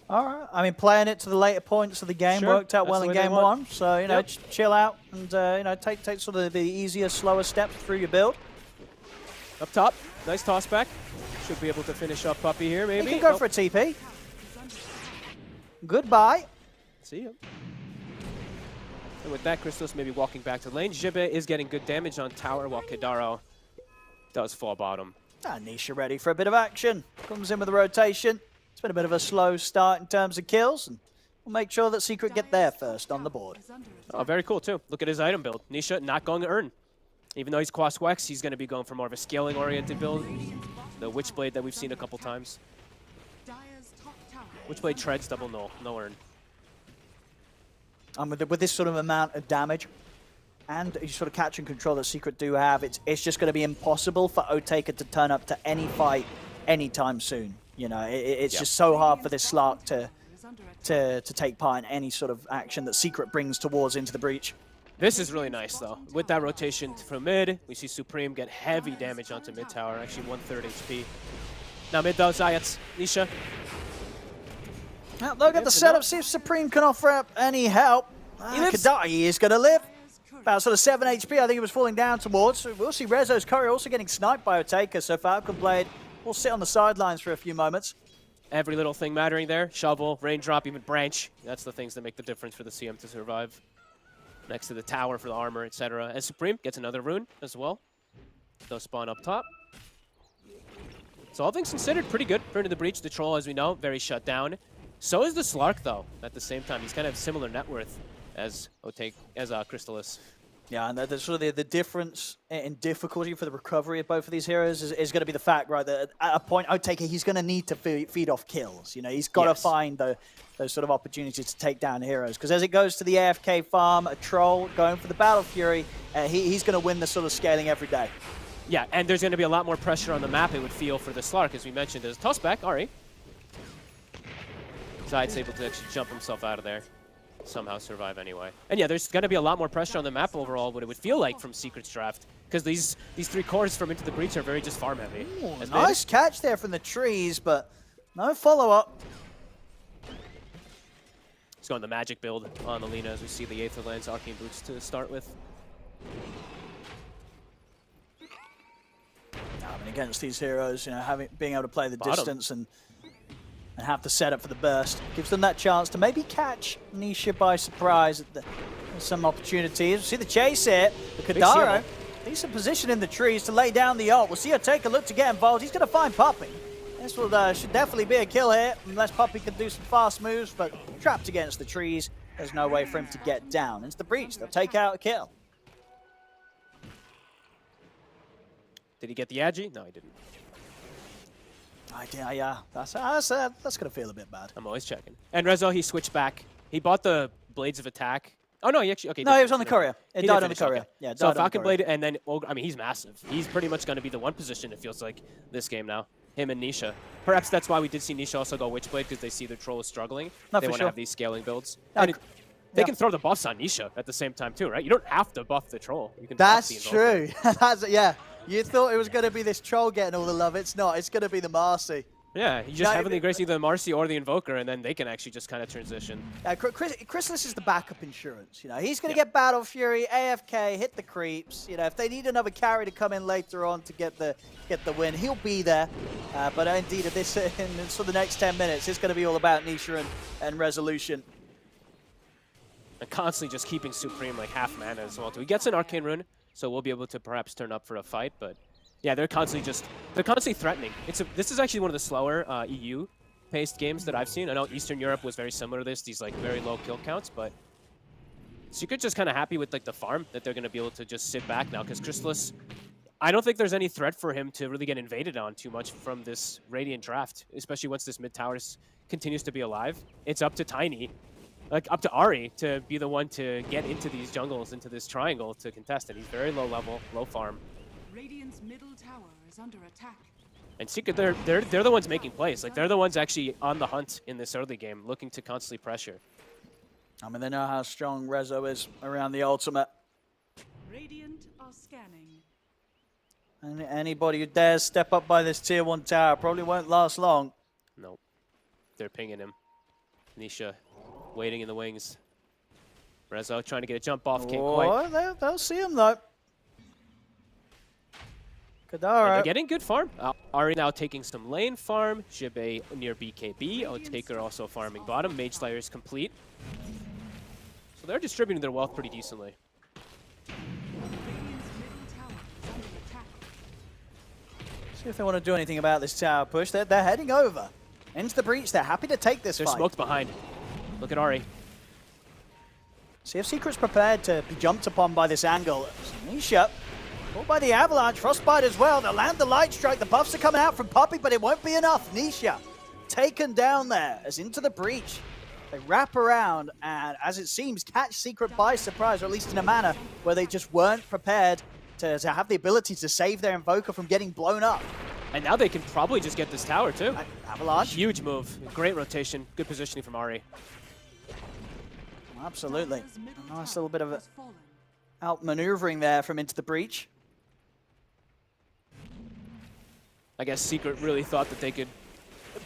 S6: All right. I mean, playing it to the later points of the game worked out well in game one. So, you know, chill out and, you know, take sort of the easier, slower steps through your build.
S7: Up top, nice toss back. Should be able to finish up Puppey here, maybe.
S6: He can go for a TP. goodbye.
S7: See ya. And with that, Crystal's maybe walking back to lane. Jibe is getting good damage on tower, while Kedaro does fall bottom.
S6: Nisha ready for a bit of action. Comes in with a rotation. It's been a bit of a slow start in terms of kills, and we'll make sure that Secret get there first on the board.
S7: Oh, very cool, too. Look at his item build. Nisha not going to earn. Even though he's Quas Wex, he's going to be going for more of a scaling-oriented build. The Witchblade that we've seen a couple times. Witchblade treads double null, no earn.
S6: With this sort of amount of damage and you sort of catch and control that Secret do have, it's just going to be impossible for Otake to turn up to any fight anytime soon. You know, it's just so hard for this Slark to take part in any sort of action that Secret brings towards into the breach.
S7: This is really nice, though. With that rotation from mid, we see Supreme get heavy damage onto mid tower, actually 1/3 HP. Now mid though, Zayats, Nisha.
S6: Now look at the setup, see if Supreme can offer up any help. Kadai is going to live. About sort of 7 HP, I think he was falling down towards. So we'll see Rezo's Courier also getting sniped by Otake, so Falcon Blade will sit on the sidelines for a few moments.
S7: Every little thing mattering there. Shovel, Raindrop, even Branch. That's the things that make the difference for the CM to survive. Next to the tower for the armor, etc. And Supreme gets another rune as well. They'll spawn up top. So all things considered, pretty good for Into the Breach. The Troll, as we know, very shut down. So is the Slark, though, at the same time. He's kind of similar net worth as Crystallis.
S6: Yeah, and the sort of the difference in difficulty for the recovery of both of these heroes is going to be the fact, right, that at a point, Otake, he's going to need to feed off kills. You know, he's got to find those sort of opportunities to take down heroes. Because as it goes to the AFK farm, a Troll going for the Battle Fury, he's going to win the sort of scaling every day.
S7: Yeah, and there's going to be a lot more pressure on the map, it would feel, for the Slark. As we mentioned, there's a toss back, Ari. Zayd's able to actually jump himself out of there. Somehow survive anyway. And yeah, there's going to be a lot more pressure on the map overall, what it would feel like from Secret's draft. Because these 3 cores from Into the Breach are very just farm heavy.
S6: Ooh, nice catch there from the trees, but no follow-up.
S7: He's going the magic build on Alina as we see the Aetherlands Arcane Boots to start with.
S6: And against these heroes, you know, being able to play the distance and have the setup for the burst gives them that chance to maybe catch Nisha by surprise. Some opportunities. See the chase here. The Kadaro, decent position in the trees to lay down the ult. We'll see her take a look to get involved. He's going to find Puppy. This will should definitely be a kill here, unless Puppy can do some fast moves, but trapped against the trees. There's no way for him to get down. Into the breach. They'll take out a kill.
S7: Did he get the Agi? No, he didn't.
S6: Yeah, that's going to feel a bit bad.
S7: I'm always checking. And Rezo, he switched back. He bought the Blades of Attack. Oh, no, he actually... Okay,
S6: no, he was on the Courier. It died on the Courier.
S7: Okay.
S6: Yeah,
S7: so Falcon Blade, and then... I mean, he's massive. He's pretty much going to be the one position, it feels like, this game now. Him and Nisha. Perhaps that's why we did see Nisha also go Witchblade, because they see the Troll is struggling. They want to have these scaling builds. And they can throw the buffs on Nisha at the same time, too, right? You don't have to buff the Troll. You can buff the
S6: true. Yeah. You thought it was going to be this Troll getting all the love. It's not. It's going to be the Marcy.
S7: Yeah, you just heavily grace either the Marcy or the Invoker, and then they can actually just kind of transition.
S6: Chrysalis is the backup insurance. You know, he's going to get Battle Fury, AFK, hit the creeps. You know, if they need another carry to come in later on to get the win, he'll be there. But indeed, in the next 10 minutes, it's going to be all about Nisha and Resolution.
S7: And constantly just keeping Supreme like half mana as well. He gets an Arcane Rune, so we'll be able to perhaps turn up for a fight, but yeah, they're constantly threatening. This is actually one of the slower EU-paced games that I've seen. I know Eastern Europe was very similar to this, these like very low kill counts, but Secret's just kind of happy with like the farm that they're going to be able to just sit back now, because Crystallis, I don't think there's any threat for him to really get invaded on too much from this Radiant draft, especially once this mid tower continues to be alive. It's up to Tiny, like up to Ari, to be the one to get into these jungles, into this triangle to contest it. He's very low level, low farm.
S3: Radiant's middle tower is under attack.
S7: And Secret, they're the ones making plays. Like they're the ones actually on the hunt in this early game, looking to constantly pressure.
S6: I mean, they know how strong Rezo is around the ultimate.
S3: Radiant are scanning.
S6: And anybody who dares step up by this tier 1 tower probably won't last long.
S7: Nope. They're pinging him. Nisha waiting in the wings. Rezo trying to get a jump off, can't quite.
S6: They'll see him though.
S7: And they're getting good farm. Ari now taking some lane farm. Jibe near BKB. Taker also farming bottom. Mage Slayer is complete. So they're distributing their wealth pretty decently.
S6: See if they want to do anything about this tower push. They're heading over into the breach. They're happy to take this
S7: They're
S6: fight.
S7: smoked behind. Look at Ari.
S6: See if Secret's prepared to be jumped upon by this angle. Nisha, caught by the Avalanche, Frostbite as well. They'll land the Light Strike. The buffs are coming out from Puppey, but it won't be enough. Nisha taken down there as into the breach. They wrap around and, as it seems, catch Secret by surprise, or at least in a manner where they just weren't prepared to have the ability to save their Invoker from getting blown up.
S7: And now they can probably just get this tower too.
S6: Avalanche.
S7: Huge move. Great rotation. Good positioning from Ari.
S6: Absolutely. A nice little bit of outmaneuvering there from into the breach.
S7: I guess Secret really thought that they could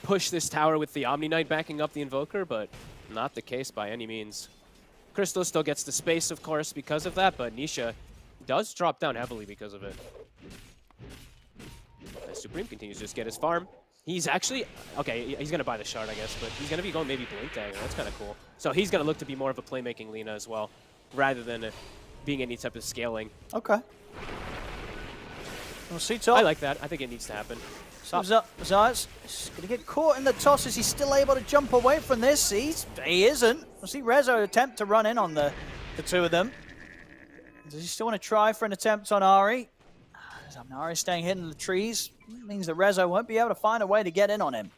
S7: push this tower with the Omni Knight backing up the Invoker, but not the case by any means. Crystal still gets the space, of course, because of that, but Nisha does drop down heavily because of it. As Supreme continues to just get his farm. He's actually, okay, he's going to buy the shard, I guess, but he's going to be going maybe Blink Dagger. That's kind of cool. So he's going to look to be more of a playmaking Lina as well, rather than being any type of scaling.
S6: Okay. We'll see top.
S7: I like that. I think it needs to happen.
S6: Comes up, Zayas is going to get caught in the toss. Is he still able to jump away from this? He isn't. We'll see Rezo attempt to run in on the two of them. Does he still want to try for an attempt on Ari? Ari staying hidden in the trees. Means that Rezo won't be able to find a way to get in on him.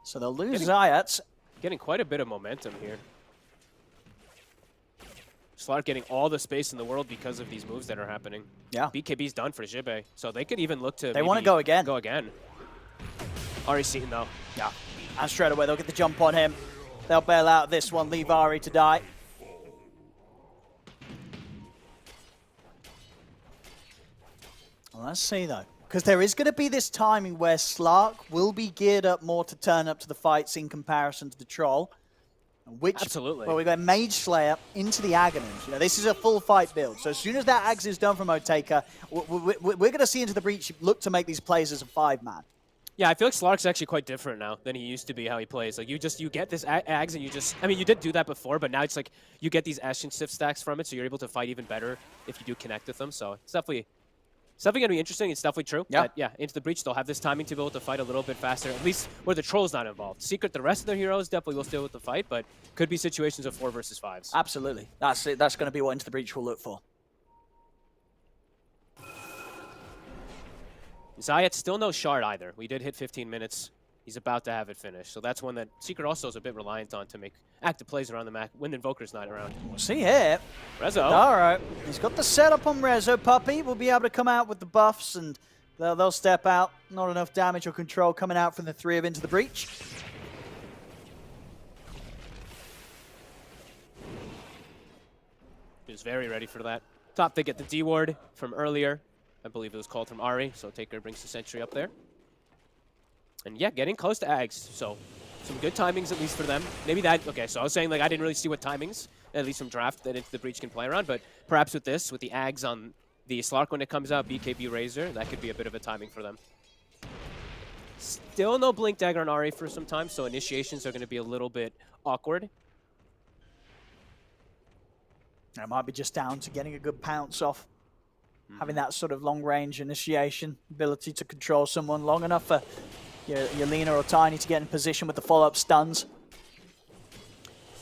S6: So they'll lose Zayats.
S7: Getting quite a bit of momentum here. Slark getting all the space in the world because of these moves that are happening.
S6: Yeah.
S7: BKB's done for Jibe, so they could even look to
S6: They want to go again.
S7: Go again. Ari seen though.
S6: Yeah. And straight away they'll get the jump on him. They'll bail out this one, leave Ari to die. Well, let's see though. Because there is going to be this timing where Slark will be geared up more to turn up to the fights in comparison to the Troll. Which,
S7: absolutely.
S6: Well, we got Mage Slayer into the Aghanim's. You know, this is a full fight build. So as soon as that Axe is done from Taker, we're going to see into the breach look to make these plays as a 5-man.
S7: Yeah, I feel like Slark's actually quite different now than he used to be how he plays. Like you get this Ags and you just, I mean, you did do that before, but now it's like you get these Ashen Sift stacks from it, so you're able to fight even better if you do connect with them. So it's definitely going to be interesting. It's definitely true.
S6: Yeah.
S7: But yeah, into the breach, they'll have this timing to be able to fight a little bit faster, at least where the Troll's not involved. Secret, the rest of their heroes definitely will still with the fight, but could be situations of 4 versus 5s.
S6: Absolutely. That's it. That's going to be what Into the Breach will look for.
S7: Zayat still no shard either. We did hit 15 minutes. He's about to have it finished. So that's one that Secret also is a bit reliant on to make active plays around the map when the Invoker's not around.
S6: We'll see here.
S7: Rezo.
S6: All right. He's got the setup on Rezo. Puppey will be able to come out with the buffs and they'll step out. Not enough damage or control coming out from the 3 of Into the Breach.
S7: He was very ready for that. Top, they get the D ward from earlier. I believe it was called from Ari, so Taker brings the sentry up there. And yeah, getting close to Ags, so some good timings at least for them. Maybe that, okay, so I was saying like I didn't really see what timings, at least from draft, that Into the Breach can play around, but perhaps with this, with the Ags on the Slark when it comes out, BKB Razor, that could be a bit of a timing for them. Still no Blink Dagger on Ari for some time, so initiations are going to be a little bit awkward.
S6: It might be just down to getting a good pounce off. Having that sort of long-range initiation, ability to control someone long enough for your Lina or Tiny to get in position with the follow-up stuns.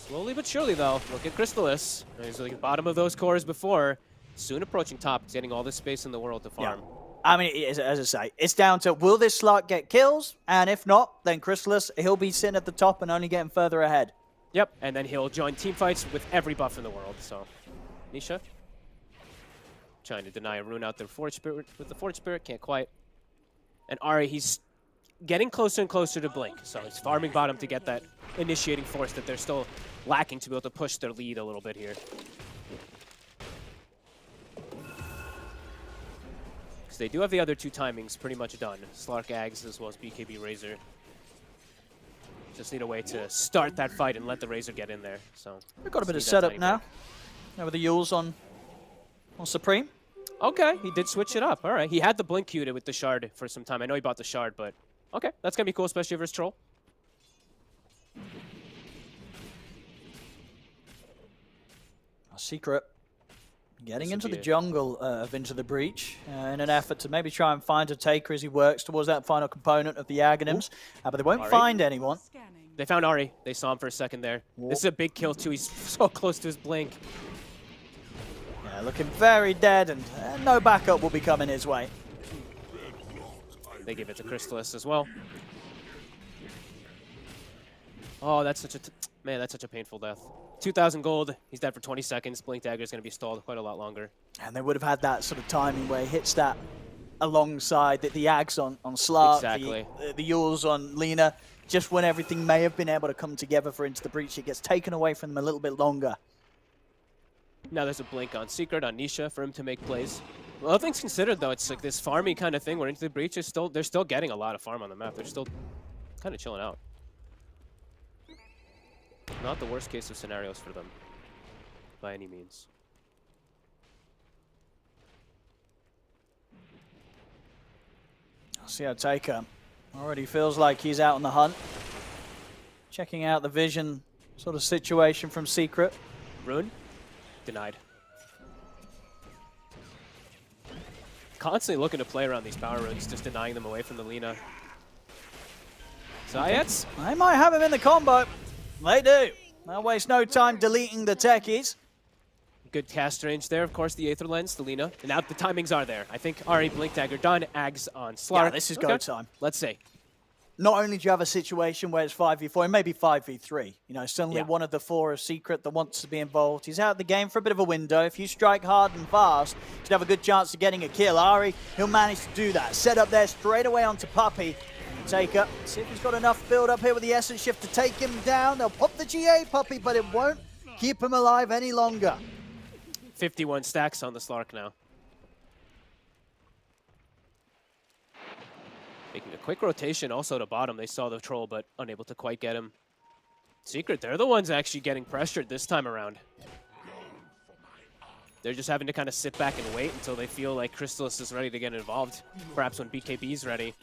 S7: Slowly but surely, though. Look at Crystallis. He's like bottom of those cores before. Soon approaching top, getting all the space in the world to farm.
S6: Yeah. I mean, as I say, it's down to will this Slark get kills? And if not, then Crystallis, he'll be sitting at the top and only getting further ahead.
S7: Yep, and then he'll join team fights with every buff in the world. So, Nisha trying to deny a rune out there Forge Spirit with the Forge Spirit, can't quite. And Ari, he's getting closer and closer to Blink, so he's farming bottom to get that initiating force that they're still lacking to be able to push their lead a little bit here. Because they do have the other 2 timings pretty much done. Slark Ags as well as BKB Razor. Just need a way to start that fight and let the Razor get in there. So
S6: We've got a bit of setup now. With the Yules on Supreme.
S7: Okay, he did switch it up. All right, he had the blink queued with the shard for some time. I know he bought the shard, but okay, that's gonna be cool, especially versus troll.
S6: Secret getting into the jungle of Into the Breach in an effort to maybe try and find a taker as he works towards that final component of the Aghanims. But they won't find anyone.
S3: Scanning.
S7: They found Ari. They saw him for a second there. This is a big kill too. He's so close to his blink.
S6: Yeah, looking very dead, and no backup will be coming his way.
S7: They give it to Crystallis as well. Oh, that's such a man. That's such a painful death. 2,000 gold. He's dead for 20 seconds. Blink dagger is going to be stalled quite a lot longer.
S6: And they would have had that sort of timing where he hits that alongside the Ags on Slark,
S7: Exactly.
S6: the Yules on Lena. Just when everything may have been able to come together for Into the Breach, it gets taken away from them a little bit longer.
S7: Now there's a blink on Secret, on Nisha for him to make plays. Well, all things considered, though, it's like this farmy kind of thing where Into the Breach is they're still getting a lot of farm on the map. They're still kind of chilling out. Not the worst case of scenarios for them, by any means.
S6: I'll see how Taker already feels like he's out on the hunt. Checking out the vision sort of situation from Secret.
S7: Rune? Denied. Constantly looking to play around these power runes, just denying them away from the Lina. Zayats?
S6: They might have him in the combo. They do. They'll waste no time deleting the techies.
S7: Good cast range there. Of course, the Aether Lens, the Lina. And now the timings are there. I think Ari, Blink Dagger done. Ags on Slark.
S6: Yeah, this is go time.
S7: Let's see.
S6: Not only do you have a situation where it's 5v4, it may be 5v3. You know, suddenly one of the four is Secret that wants to be involved. He's out of the game for a bit of a window. If you strike hard and fast, you should have a good chance of getting a kill. Ari, he'll manage to do that. Set up there straight away onto Puppey. Taker, see if he's got enough build up here with the Essence Shift to take him down. They'll pop the GA Puppey, but it won't keep him alive any longer.
S7: 51 stacks on the Slark now. Making a quick rotation also to bottom. They saw the troll, but unable to quite get him. Secret, they're the ones actually getting pressured this time around. They're just having to kind of sit back and wait until they feel like Crystallis is ready to get involved. Perhaps when BKB's ready.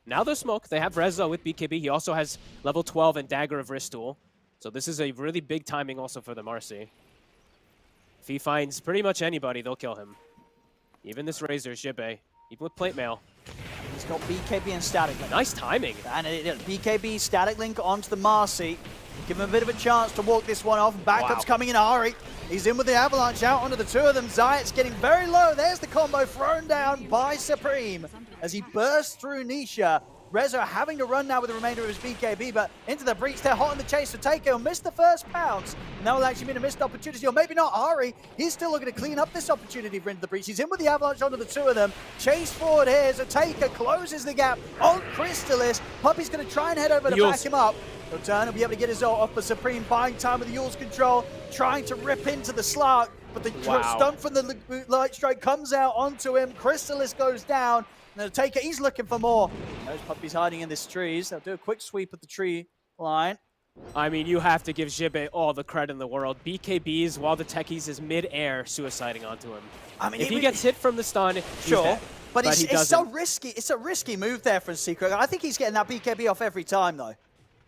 S7: Now there's smoke. They have Reza with BKB. He also has level 12 and Dagger of Ristool. So this is a really big timing also for the Marcy. If he finds pretty much anybody, they'll kill him. Even this Razor, Jibbe, even with Plate Mail.
S6: He's got BKB and Static Link.
S7: Nice timing.
S6: And BKB, Static Link onto the Marcy. Give him a bit of a chance to walk this one off. Backup's coming in. Ari, he's in with the Avalanche out onto the two of them. Zayat's getting very low. There's the combo thrown down by Supreme as he bursts through Nisha. Reza having to run now with the remainder of his BKB, but Into the Breach, they're hot on the chase for Taker. He'll miss the first pounce, and that will actually mean a missed opportunity, or maybe not. Ari, he's still looking to clean up this opportunity for Into the Breach. He's in with the Avalanche onto the two of them. Chase forward here, so Taker closes the gap on Crystallis. Puppey's going to try and head over to back him up. He'll turn and be able to get his ult off, but Supreme buying time with the Yule's control, trying to rip into the Slark, but the stun from the Light Strike comes out onto him. Crystallis goes down. Now Taker, he's looking for more. Those Puppey's hiding in this trees. They'll do a quick sweep at the tree line.
S7: I mean, you have to give Jibbe all the credit in the world. BKBs, while the techies is mid-air, suiciding onto him. I mean, if he gets hit from the stun,
S6: sure. But it's so risky. It's a risky move there for Secret. I think he's getting that BKB off every time, though.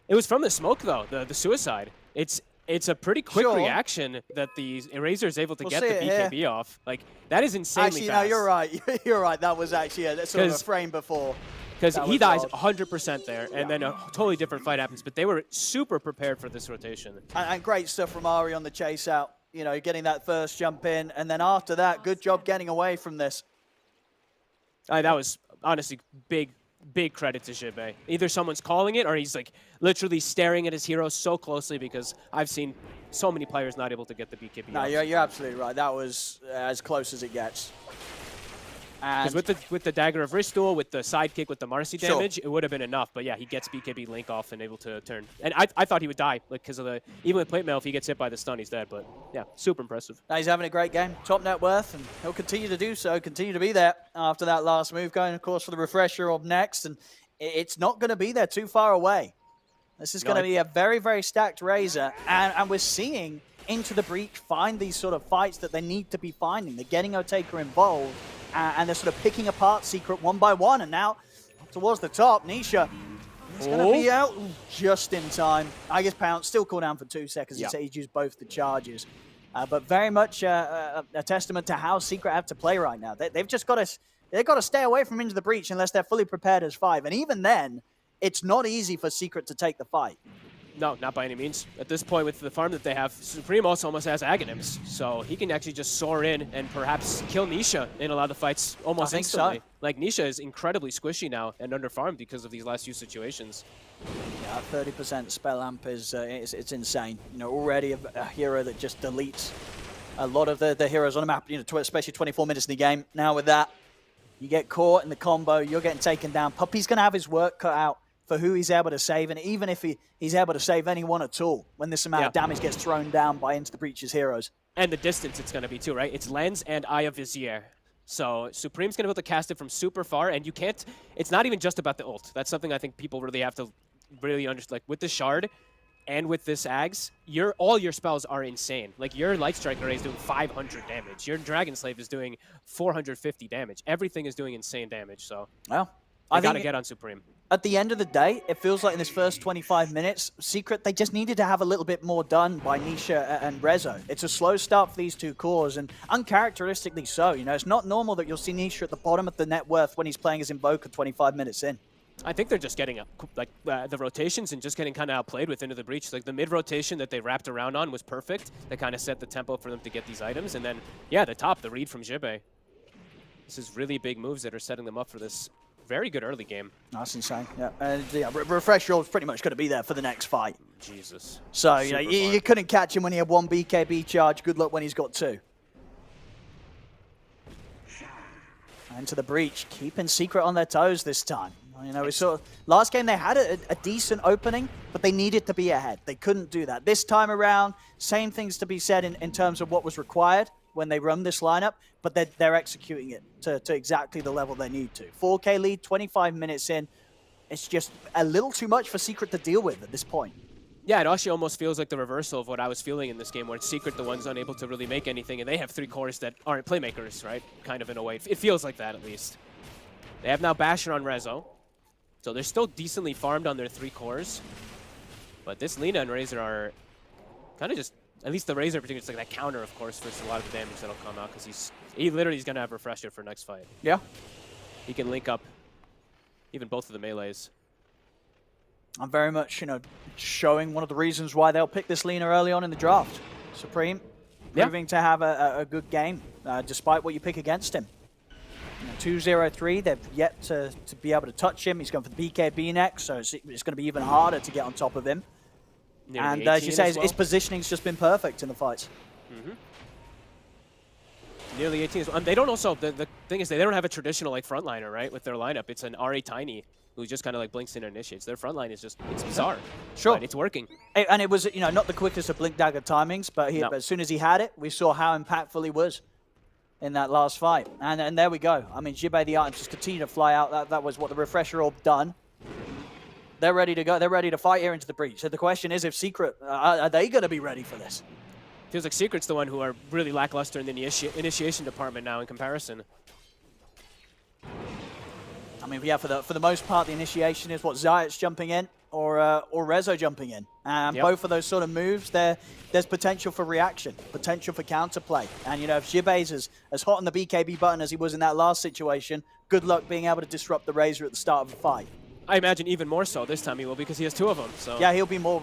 S7: It was from the smoke, though, the suicide. It's a pretty quick reaction that the Eraser is able to get the BKB off. Like, that is insanely fast.
S6: Actually, no, you're right. You're right. That was actually a sort of a frame before.
S7: Because he dies 100% there, and then a totally different fight happens. But they were super prepared for this rotation.
S6: And great stuff from Ari on the chase out. You know, getting that first jump in. And then after that, good job getting away from this.
S7: That was honestly big credit to Jibbe. Either someone's calling it or he's like literally staring at his hero so closely, because I've seen so many players not able to get the BKB.
S6: No, you're absolutely right. That was as close as it gets.
S7: Because with the Dagger of Ristool, with the sidekick, with the Marcy damage, it would have been enough. But yeah, he gets BKB Link off and able to turn. And I thought he would die, like, because of the, even with Plate Mail, if he gets hit by the stun, he's dead. But yeah, super impressive.
S6: Now he's having a great game. Top net worth, and he'll continue to do so, continue to be there after that last move. Going, of course, for the refresher of next. And it's not going to be there too far away. This is going to be a very, very stacked Razor. And we're seeing Into the Breach find these sort of fights that they need to be finding. They're getting Taker involved. and they're sort of picking apart Secret one by one, and now towards the top, Nisha is going to be out just in time. I guess Pounce still cool down for 2 seconds. He said he'd used both the charges. But very much a testament to how Secret have to play right now. They've just got to stay away from Into the Breach unless they're fully prepared as 5. And even then, it's not easy for Secret to take the fight.
S7: No, not by any means. At this point, with the farm that they have, Supreme also almost has Aghanims, so he can actually just soar in and perhaps kill Nisha in a lot of the fights almost instantly.
S6: So.
S7: Like, Nisha is incredibly squishy now and under-farmed because of these last few situations.
S6: Yeah, 30% spell amp is it's insane. You know, already a hero that just deletes a lot of the heroes on the map, you know, especially 24 minutes in the game. Now with that, you get caught in the combo, you're getting taken down. Puppey's going to have his work cut out for who he's able to save, and even if he's able to save anyone at all, when this amount of damage gets thrown down by Into the Breach's heroes.
S7: And the distance it's going to be too, right? It's Lens and Eye of Vizier. So Supreme's going to be able to cast it from super far, and you can't, it's not even just about the ult. That's something I think people really have to really understand. Like, with the Shard and with this Ags, all your spells are insane. Like, your Light Strike Array is doing 500 damage. Your Dragon Slave is doing 450 damage. Everything is doing insane damage, so
S6: well,
S7: I got to get on Supreme.
S6: At the end of the day, it feels like in this first 25 minutes, Secret, they just needed to have a little bit more done by Nisha and Rezo. It's a slow start for these two cores, and uncharacteristically so. You know, it's not normal that you'll see Nisha at the bottom of the net worth when he's playing as Invoker 25 minutes in.
S7: I think they're just getting the rotations and just getting kind of outplayed with Into the Breach. Like, the mid rotation that they wrapped around on was perfect. They kind of set the tempo for them to get these items, and then the top, the read from Jibe. This is really big moves that are setting them up for this very good early game.
S6: That's insane. Yeah, and Refresh Roll's pretty much going to be there for the next fight.
S7: Jesus.
S6: So you know, you couldn't catch him when he had 1 BKB charge. Good luck when he's got 2. Into the Breach, keeping Secret on their toes this time. You know, we saw last game they had a decent opening, but they needed to be ahead. They couldn't do that. This time around, same things to be said in terms of what was required when they run this lineup, but they're executing it to exactly the level they need to. 4K lead, 25 minutes in. It's just a little too much for Secret to deal with at this point.
S7: Yeah, it actually almost feels like the reversal of what I was feeling in this game, where it's Secret the ones unable to really make anything, and they have 3 cores that aren't playmakers, right? Kind of in a way. It feels like that, at least. They have now Basher on Rezo, so they're still decently farmed on their 3 cores. But this Lina and Razor are kind of just, at least the Razor in particular, it's like that counter, of course, versus a lot of the damage that'll come out, because he literally is going to have Refresher for next fight.
S6: Yeah.
S7: He can link up even both of the melees.
S6: I'm very much, you know, showing one of the reasons why they'll pick this Lina early on in the draft. Supreme, proving to have a good game, despite what you pick against him. You know, 2-0-3, they've yet to be able to touch him. He's going for the BKB next, so it's going to be even harder to get on top of him. And as you say, his positioning's just been perfect in the fights.
S7: Nearly 18 as well. They don't also, the thing is, they don't have a traditional like frontliner, right, with their lineup. It's an RA Tiny who just kind of like blinks and initiates. Their frontline is just, it's bizarre.
S6: Sure.
S7: But it's working.
S6: And it was, you know, not the quickest of blink dagger timings, but as soon as he had it, we saw how impactful he was in that last fight. And there we go. I mean, Jibe the items just continue to fly out. That was what the Refresher Orb done. They're ready to go. They're ready to fight here into the Breach. So the question is, if Secret, are they going to be ready for this?
S7: Feels like Secret's the one who are really lackluster in the initiation department now in comparison.
S6: I mean, yeah, for the most part, the initiation is what, Zayat's jumping in or Rezo jumping in. And both of those sort of moves, there's potential for reaction, potential for counterplay. And, you know, if Jibe's as hot on the BKB button as he was in that last situation, good luck being able to disrupt the Razor at the start of the fight.
S7: I imagine even more so this time he will, because he has 2 of them. So
S6: yeah, he'll be more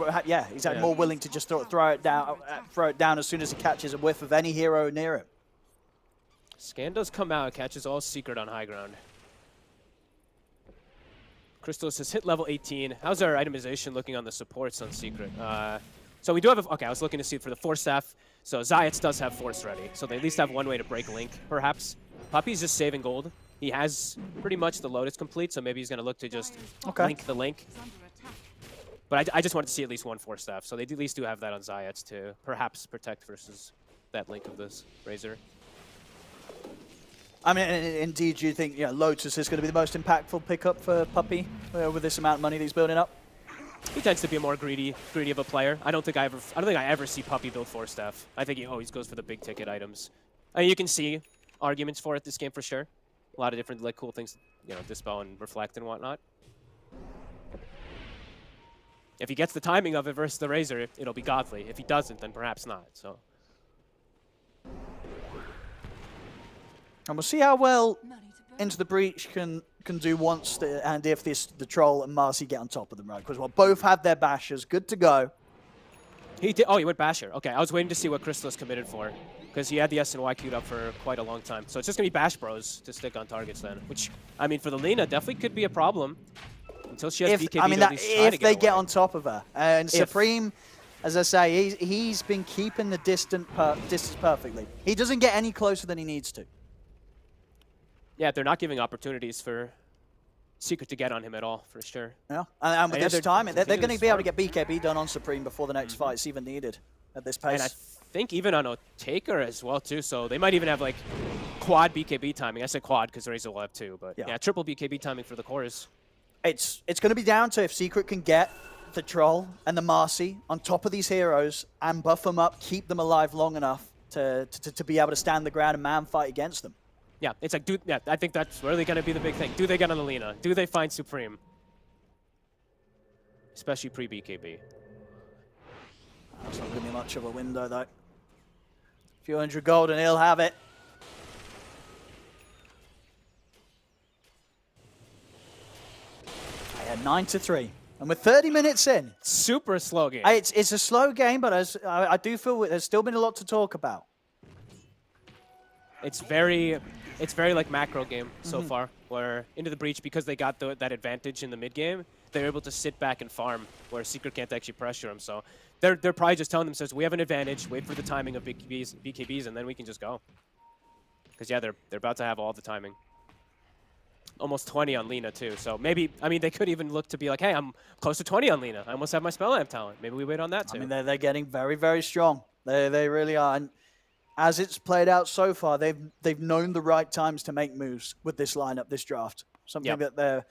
S6: more willing to just throw it down as soon as he catches a whiff of any hero near him.
S7: Scan does come out, catches all Secret on high ground. Crystallis has hit level 18. How's our itemization looking on the supports on Secret? So we do have okay, I was looking to see for the Force Staff. So Zayat's does have Force ready. So they at least have one way to break Link, perhaps. Puppey's just saving gold. He has pretty much the Lotus complete, so maybe he's going to look to just link the Link. But I just wanted to see at least one Force Staff. So they at least do have that on Zayat's to perhaps protect versus that Link of this Razor.
S6: I mean, indeed, do you think Lotus is going to be the most impactful pickup for Puppey with this amount of money that he's building up?
S7: He tends to be a more greedy of a player. I don't think I ever see Puppey build Force Staff. I think he always goes for the big ticket items. I mean, you can see arguments for it this game for sure. A lot of different like cool things, you know, dispel and reflect and whatnot. If he gets the timing of it versus the Razor, it'll be godly. If he doesn't, then perhaps not. So.
S6: And we'll see how well Into the Breach can do once, and if the Troll and Marcy get on top of them, right? Because we'll both have their bashers good to go.
S7: He did. Oh, he went Basher. Okay, I was waiting to see what Crystallis committed for, because he had the S and Y queued up for quite a long time. So it's just gonna be Bash Bros to stick on targets then. Which, I mean, for the Lina, definitely could be a problem until she has BKB.
S6: I mean, if they get on top of her, and Supreme, as I say, he's been keeping the distance perfectly. He doesn't get any closer than he needs to.
S7: Yeah, they're not giving opportunities for Secret to get on him at all, for sure.
S6: Yeah, and with this timing, they're going to be able to get BKB done on Supreme before the next fight's even needed at this pace.
S7: And I think even on Taker as well, too. So they might even have, like, quad BKB timing. I said quad because Razor will have 2, but yeah, triple BKB timing for the cores.
S6: It's going to be down to if Secret can get the Troll and the Marcy on top of these heroes and buff them up, keep them alive long enough to be able to stand the ground and man fight against them.
S7: Yeah, it's like, I think that's really going to be the big thing. Do they get on the Lina? Do they find Supreme? Especially pre-BKB.
S6: That's not going to be much of a window, though. A few hundred gold and he'll have it. I had 9-3. And we're 30 minutes in.
S7: Super slow game.
S6: It's a slow game, but I do feel there's still been a lot to talk about.
S7: It's very like macro game so far, where Into the Breach, because they got that advantage in the mid game, they're able to sit back and farm, where Secret can't actually pressure them. So they're probably just telling themselves, we have an advantage, wait for the timing of BKBs, and then we can just go. Because yeah, they're about to have all the timing. Almost 20 on Lina too. So maybe, I mean, they could even look to be like, hey, I'm close to 20 on Lina. I almost have my Spell Amp talent. Maybe we wait on that too.
S6: I mean, they're getting very, very strong. They really are. And as it's played out so far, they've known the right times to make moves with this lineup, this draft. Something that they're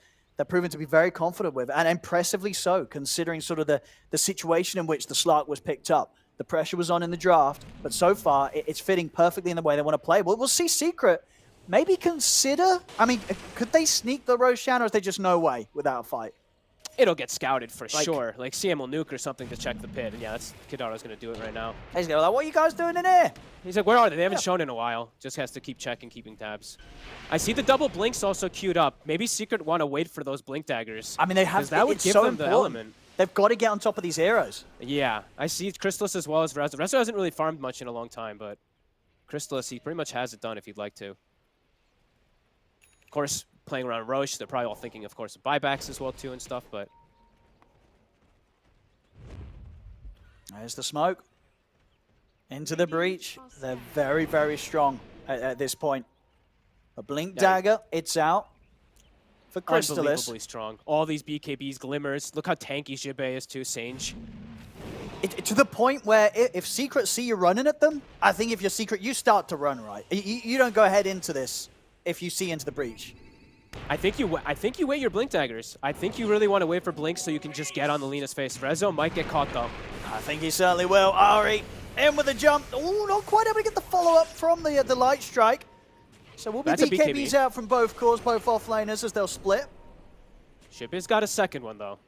S6: proven to be very confident with, and impressively so, considering sort of the situation in which the Slark was picked up. The pressure was on in the draft, but so far it's fitting perfectly in the way they want to play. We'll see Secret maybe consider. I mean, could they sneak the Roshan, or is there just no way without a fight?
S7: It'll get scouted for sure. Like CM will nuke or something to check the pit. And yeah, that's Kidaro's going to do it right now.
S6: He's going to be like, what are you guys doing in here?
S7: He's like, where are they? They haven't shown in a while. Just has to keep checking, keeping tabs. I see the double blinks also queued up. Maybe Secret want to wait for those blink daggers.
S6: I mean, they have.
S7: That would give them the element.
S6: They've got to get on top of these heroes.
S7: Yeah, I see Crystallis as well as Rezo. Rezo hasn't really farmed much in a long time, but Crystallis, he pretty much has it done if he'd like to. Of course, playing around Roche, they're probably all thinking, of course, of buybacks as well too and stuff, but...
S6: There's the smoke. Into the breach. They're very, very strong at this point. A blink dagger, it's out for Crystallis.
S7: Unbelievably strong. All these BKBs, glimmers. Look how tanky Jibei is too, Sange.
S6: To the point where if Secret see you running at them, I think if you're Secret, you start to run, right? You don't go ahead into this if you see into the breach.
S7: I think you wait your blink daggers. I think you really want to wait for blinks so you can just get on the Lina's face. Rezo might get caught though.
S6: I think he certainly will. Ari in with a jump. Oh, not quite able to get the follow-up from the light strike. So we'll be BKBs out from both cores, both offlaners as they'll split.
S7: Jibei's got a second one though.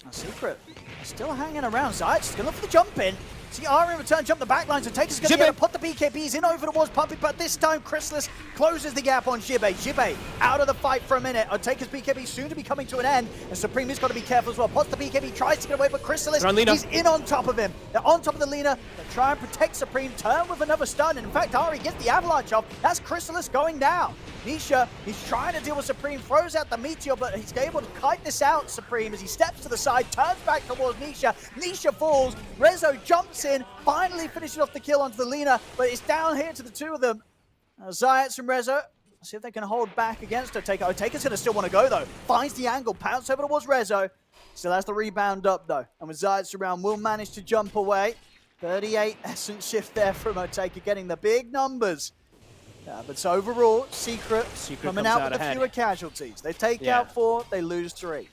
S6: A Secret still hanging around. Zayt's going to look for the jump in. See Ari in return, jump the backlines, and Taker's going to be able to put the BKBs in over towards Puppy, but this time Crystallis closes the gap on Jibei. Jibei out of the fight for a minute. Taker's BKB soon to be coming to an end, and Supreme has got to be careful as well. Puts the BKB, tries to get away, but Crystallis, he's in on top of him. They're on top of the Lina. They try and protect Supreme, turn with another stun, and in fact, Ari gets the avalanche off. That's Crystallis going down. Nisha, he's trying to deal with Supreme, throws out the Meteor, but he's able to kite this out, Supreme, as he steps to the side, turns back towards Nisha. Nisha falls, Rezo jumps in, finally finishes off the kill onto the Lina, but it's down here to the two of them. Zayat and Rezo, see if they can hold back against her. Taker's going to still want to go, though. Finds the angle, pounce over towards Rezo. Still has the rebound up, though. And with Zayat around, will manage to jump away. 38 essence shift there from Taker, getting the big numbers. But overall, Secret coming out with the fewer casualties. They take out 4, they lose 3.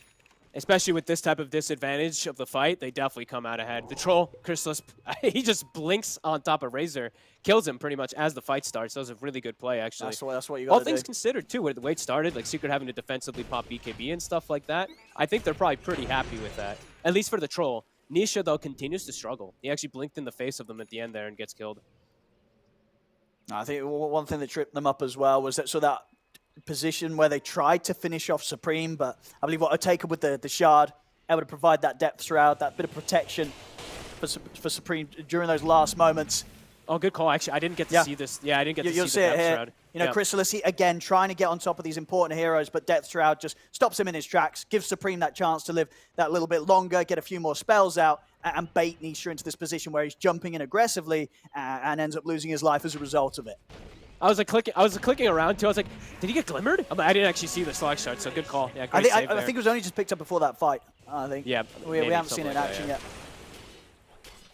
S7: especially with this type of disadvantage of the fight, they definitely come out ahead. The Troll, Chrysalis, he just blinks on top of Razor, kills him pretty much as the fight starts. That was a really good play, actually.
S6: That's what you got
S7: All
S6: to
S7: things
S6: do.
S7: considered, too, with the way it started, like Secret having to defensively pop BKB and stuff like that, I think they're probably pretty happy with that, at least for the Troll. Nisha, though, continues to struggle. He actually blinked in the face of them at the end there and gets killed.
S6: I think one thing that tripped them up as well was that position where they tried to finish off Supreme, but I believe what Otaka with the shard, able to provide that depth throughout, that bit of protection for Supreme during those last moments.
S7: Oh, good call. Actually, I didn't get to see this. Yeah, I didn't get to
S6: You'll
S7: see the
S6: it
S7: depth
S6: here.
S7: shroud.
S6: You know, Chrysalis, again, trying to get on top of these important heroes, but Death Shroud just stops him in his tracks, gives Supreme that chance to live that little bit longer, get a few more spells out, and bait Nisha into this position where he's jumping in aggressively and ends up losing his life as a result of it.
S7: I was clicking around too. I was like, did he get glimmered? I didn't actually see the Slack shard, so good call. Yeah, great save there.
S6: I think it was only just picked up before that fight. I think.
S7: Yeah,
S6: we haven't seen it in action
S7: yet.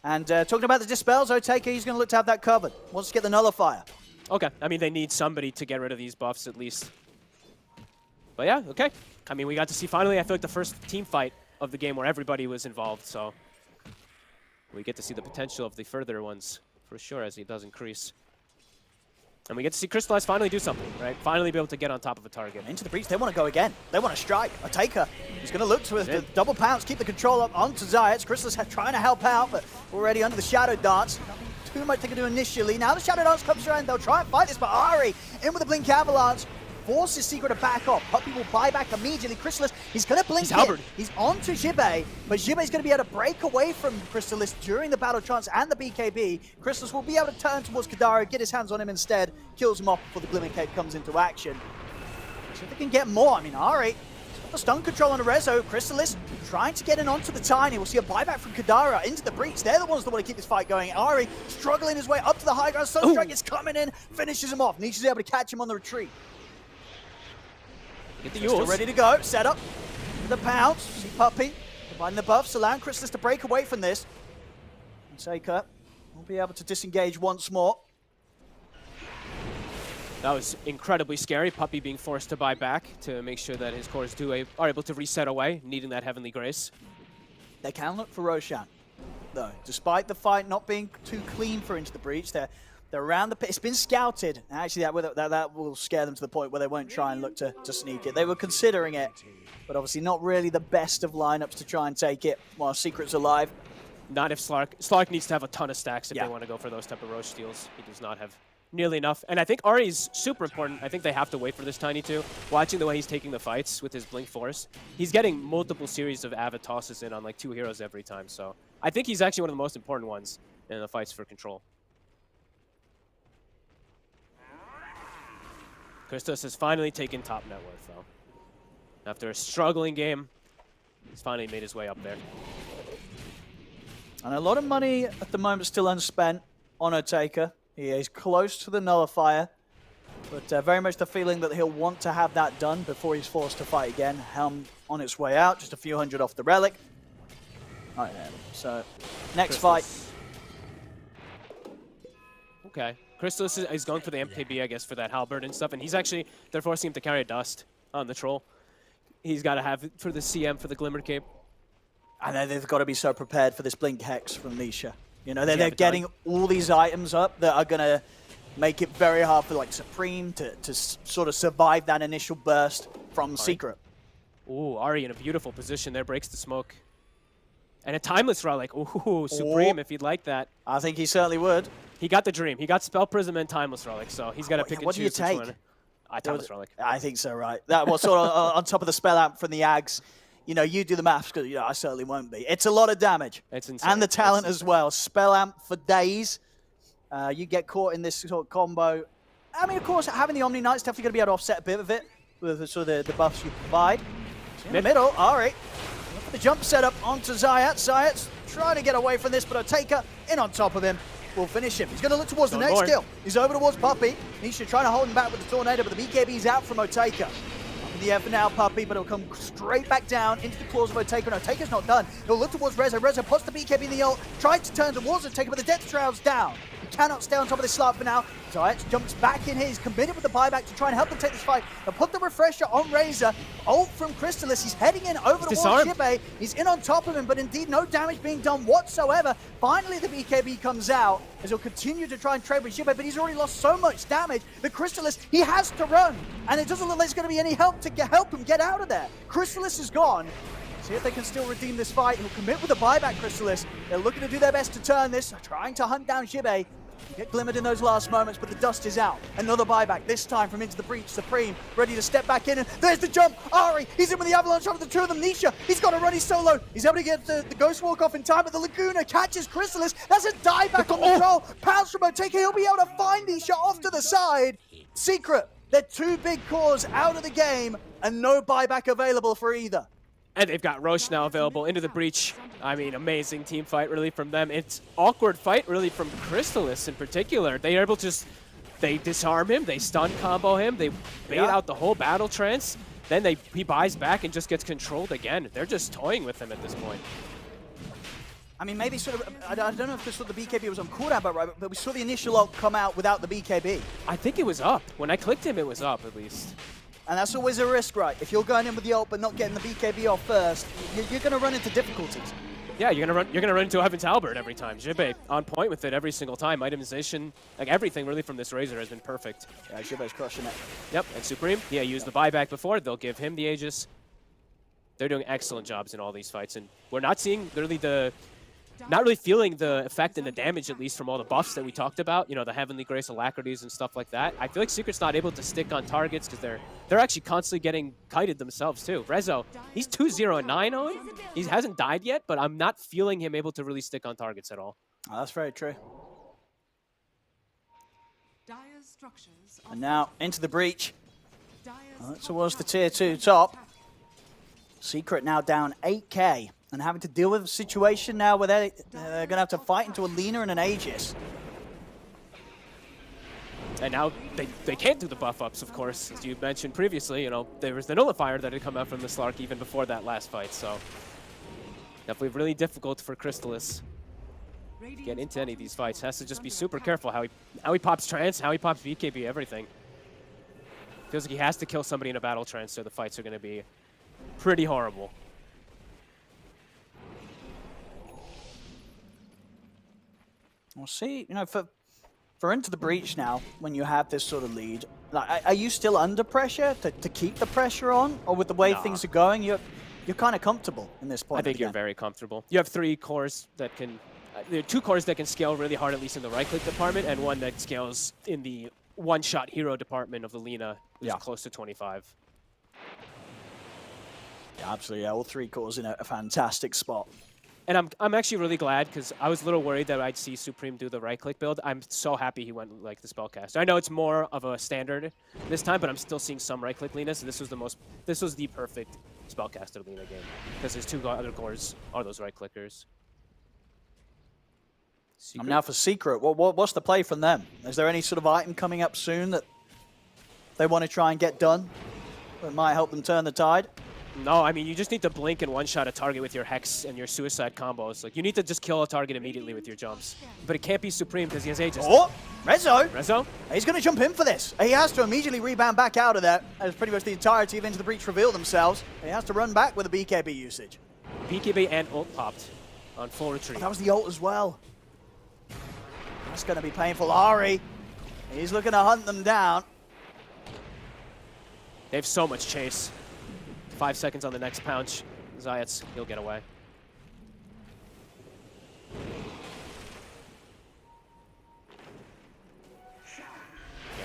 S6: And talking about the dispels, Otaka, he's going to look to have that covered. Wants to get the nullifier.
S7: Okay, I mean, they need somebody to get rid of these buffs at least. But yeah, okay. I mean, we got to see finally, I feel like the first team fight of the game where everybody was involved, so we get to see the potential of the further ones for sure as it does increase. And we get to see Crystallize finally do something, right? Finally be able to get on top of a target.
S6: Into the breach, they want to go again. They want to strike. Otaka, he's going to look to the double pounce, keep the control up onto Zayat. Crystallize trying to help out, but already under the Shadow Dance. Nothing too much they can do initially. Now the Shadow Dance comes around, they'll try and fight this, but Ari, in with the Blink Avalanche, forces Secret to back off. Puppey will buy back immediately. Crystallis, he's going to blink in. He's on to Jibei, but Jibei's going to be able to break away from Crystallis during the battle chance and the BKB. Crystallis will be able to turn towards Kadara, get his hands on him instead, kills him off before the Glimmer Cape comes into action. See if they can get more. I mean, Ari, the stun control on the Rezo. Crystallis trying to get in onto the Tiny. We'll see a buyback from Kadara into the breach. They're the ones that want to keep this fight going. Ari struggling his way up to the high ground. Sunstrike is coming in, finishes him off. Nisha's able to catch him on the retreat.
S7: Get the
S6: Still ready to go. Set up the pounce. See Puppey providing the buffs, allowing Crystallis to break away from this. And Seika will be able to disengage once more.
S7: That was incredibly scary. Puppey being forced to buy back to make sure that his cores are able to reset away, needing that Heavenly Grace.
S6: They can look for Roshan, though. Despite the fight not being too clean for Into the Breach, they're around the pit. It's been scouted. Actually, that will scare them to the point where they won't try and look to sneak it. They were considering it, but obviously not really the best of lineups to try and take it while Secret's alive.
S7: Not if Slark. Slark needs to have a ton of stacks if they want to go for those type of Roche steals. He does not have nearly enough. And I think Ari's super important. I think they have to wait for this Tiny too. Watching the way he's taking the fights with his Blink Force, he's getting multiple series of Avid tosses in on like 2 heroes every time. So I think he's actually one of the most important ones in the fights for control. Christos has finally taken top net worth, though. After a struggling game, he's finally made his way up there.
S6: And a lot of money at the moment still unspent on Otaka. He is close to the nullifier, but very much the feeling that he'll want to have that done before he's forced to fight again. Helm on its way out, just a few hundred off the relic. All right, so next fight.
S7: Okay. Crystallis is going for the MKB, I guess, for that halberd and stuff, and they're forcing him to carry a dust on the Troll. He's got to have it for the CM, for the Glimmer Cape.
S6: And then they've got to be so prepared for this Blink Hex from Nisha. You know, they're getting all these items up that are going to make it very hard for like Supreme to sort of survive that initial burst from Secret.
S7: Ooh, Ari in a beautiful position there, breaks the smoke. And a Timeless Relic. Ooh, Supreme, if he'd like that.
S6: I think he certainly would.
S7: He got the dream. He got Spell Prism and Timeless Relic, so he's got to pick and choose.
S6: What do you take?
S7: Which one. Timeless Relic.
S6: I think so, right. That was sort of on top of the spell amp from the Ags. You know, you do the maths, because I certainly won't be. It's a lot of damage.
S7: It's insane.
S6: And the talent as well. Spell amp for days. You get caught in this sort of combo. I mean, of course, having the Omni Knight's definitely going to be able to offset a bit of it with the, sort of the buffs you provide. In the middle, Ari. The jump setup onto Zayat. Zayat's trying to get away from this, but Otaka in on top of him will finish him. He's going to look towards the next kill. He's over towards Puppey. Nisha trying to hold him back with the Tornado, but the BKB's out from Otaka. Up in the air for now, Puppey, but it'll come straight back down into the claws of Otaka, and Otaka's not done. He'll look towards Rezo. Rezo puts the BKB in the ult, tries to turn towards Otaka, but the Death Shroud's down. He cannot stay on top of this slot for now. Zayat jumps back in here. He's committed with the buyback to try and help them take this fight. They'll put the refresher on Razor. Ult from Crystallis. He's heading in over the wall. Shibe. He's in on top of him, but indeed no damage being done whatsoever. Finally, the BKB comes out as he'll continue to try and trade with Shibe, but he's already lost so much damage that Crystallis, he has to run. And it doesn't look like there's going to be any help to help him get out of there. Crystallis is gone. See if they can still redeem this fight. He'll commit with the buyback, Crystallis. They're looking to do their best to turn this, trying to hunt down Shibe. Get glimmered in those last moments, but the dust is out. Another buyback, this time from Into the Breach. Supreme, ready to step back in, and there's the jump. Ari, he's in with the avalanche over the two of them. Nisha, he's got to run his solo. He's able to get the Ghost Walk off in time, but the Laguna catches Crystallis. That's a dive back on the troll. Pounce from Otake, he'll be able to find Nisha off to the side. Secret, they're two big cores out of the game, and no buyback available for either.
S7: And they've got Roche now available into the breach. I mean, amazing team fight really from them. It's awkward fight really from Crystallis in particular. They are able to just, they disarm him, they stun combo him, they bait out the whole battle trance. Then he buys back and just gets controlled again. They're just toying with him at this point.
S6: I mean, maybe sort of, I don't know if this was the BKB was on cooldown, but we saw the initial ult come out without the BKB.
S7: I think it was up. When I clicked him, it was up at least.
S6: And that's always a risk, right? If you're going in with the ult but not getting the BKB off first, you're going to run into difficulties.
S7: Yeah, you're gonna run into Heaven's Halberd every time. Jibe on point with it every single time. Itemization, like everything really from this Razor has been perfect.
S6: Yeah, Jibe's crushing it.
S7: Yep, and Supreme, yeah, used the buyback before. They'll give him the Aegis. They're doing excellent jobs in all these fights, and we're not seeing really not really feeling the effect and the damage, at least from all the buffs that we talked about, you know, the Heavenly Grace Alacrities and stuff like that. I feel like Secret's not able to stick on targets because they're actually constantly getting kited themselves too. Rezo, he's 2-0-9 Owen. He hasn't died yet, but I'm not feeling him able to really stick on targets at all.
S6: Oh, that's very true.
S3: Dire's structures are
S6: And now into the breach.
S3: Dire's
S6: Towards the tier 2 top. Secret now down 8k. And having to deal with a situation now where they're going to have to fight into a Lina and an Aegis.
S7: And now they can't do the buff ups, of course, as you mentioned previously. You know, there was the nullifier that had come out from the Slark even before that last fight, so definitely really difficult for Crystallis to get into any of these fights. Has to just be super careful how he pops trance, how he pops BKB, everything. Feels like he has to kill somebody in a battle trance, so the fights are going to be pretty horrible.
S6: We'll see, you know, for Into the Breach now, when you have this sort of lead, like, are you still under pressure to keep the pressure on? Or with the way things are going, you're kind of comfortable in this point?
S7: I think you're very comfortable. You have 3 cores that can, there are 2 cores that can scale really hard, at least in the right-click department, and 1 that scales in the one-shot hero department of the Lina, which is close to 25.
S6: Yeah, absolutely. Yeah, all 3 cores in a fantastic spot.
S7: And I'm actually really glad, because I was a little worried that I'd see Supreme do the right-click build. I'm so happy he went like the spellcaster. I know it's more of a standard this time, but I'm still seeing some right-click Lina, so this was the perfect spellcaster Lina game, because his 2 other cores are those right-clickers.
S6: I'm now for Secret. What's the play from them? Is there any sort of item coming up soon that they want to try and get done that might help them turn the tide?
S7: No, I mean, you just need to blink and one-shot a target with your Hex and your Suicide combos. Like, you need to just kill a target immediately with your jumps. But it can't be Supreme because he has Aegis.
S6: Oh, Rezo!
S7: Rezo?
S6: He's going to jump in for this. He has to immediately rebound back out of that, as pretty much the entirety of Into the Breach reveal themselves. He has to run back with a BKB usage.
S7: BKB and ult popped on full retreat.
S6: Oh, that was the ult as well. That's going to be painful. Ari, he's looking to hunt them down.
S7: They have so much chase. 5 seconds on the next punch. Zayat, he'll get away. Yeah,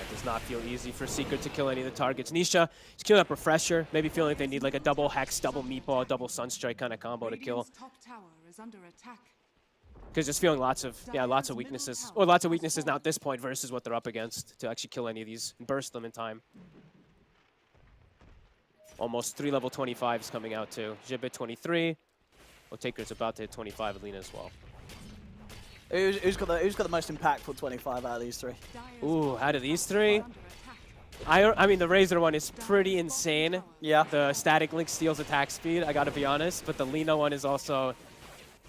S7: it does not feel easy for Secret to kill any of the targets. Nisha, he's killing up Refresher, maybe feeling like they need like a double Hex, double Meatball, double Sunstrike kind of combo to kill.
S3: top tower is under attack.
S7: Because just feeling lots of weaknesses. Or lots of weaknesses now at this point versus what they're up against to actually kill any of these and burst them in time. Almost 3 level 25s coming out too. Jibe 23. Otaker's about to hit 25. Alina as well.
S6: Who's got the most impactful 25 out of these 3?
S7: Ooh, out of these 3? I mean, the Razor one is pretty insane.
S6: Yeah.
S7: The static link steals attack speed, I gotta be honest. But the Lina one is also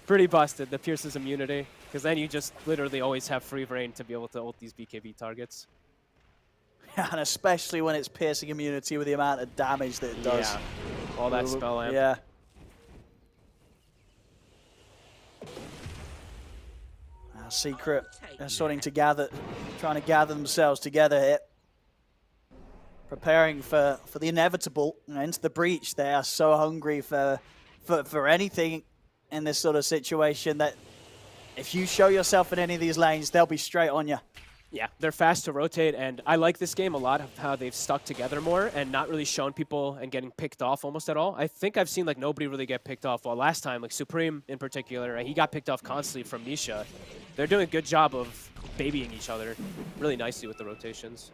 S7: pretty busted. The Pierce's immunity. because then you just literally always have free reign to be able to ult these BKB targets.
S6: And especially when it's piercing immunity with the amount of damage that it does.
S7: Yeah, all that spell amp.
S6: Yeah. Secret starting to trying to gather themselves together here. Preparing for the inevitable, into the breach. They are so hungry for anything in this sort of situation that if you show yourself in any of these lanes, they'll be straight on you.
S7: Yeah, they're fast to rotate, and I like this game a lot of how they've stuck together more and not really shown people and getting picked off almost at all. I think I've seen like nobody really get picked off. Well, last time, like Supreme in particular, he got picked off constantly from Nisha. They're doing a good job of babying each other really nicely with the rotations.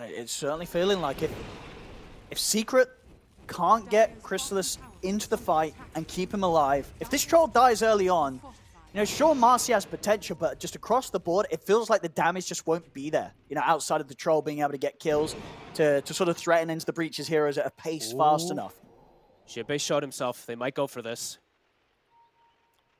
S6: It's certainly feeling like if Secret can't get Chrysalis into the fight and keep him alive, if this troll dies early on, sure, Marcy has potential, but just across the board, it feels like the damage just won't be there. Outside of the troll being able to get kills to sort of threaten into the breach's heroes at a pace fast enough.
S7: Xiebe showed himself. They might go for this.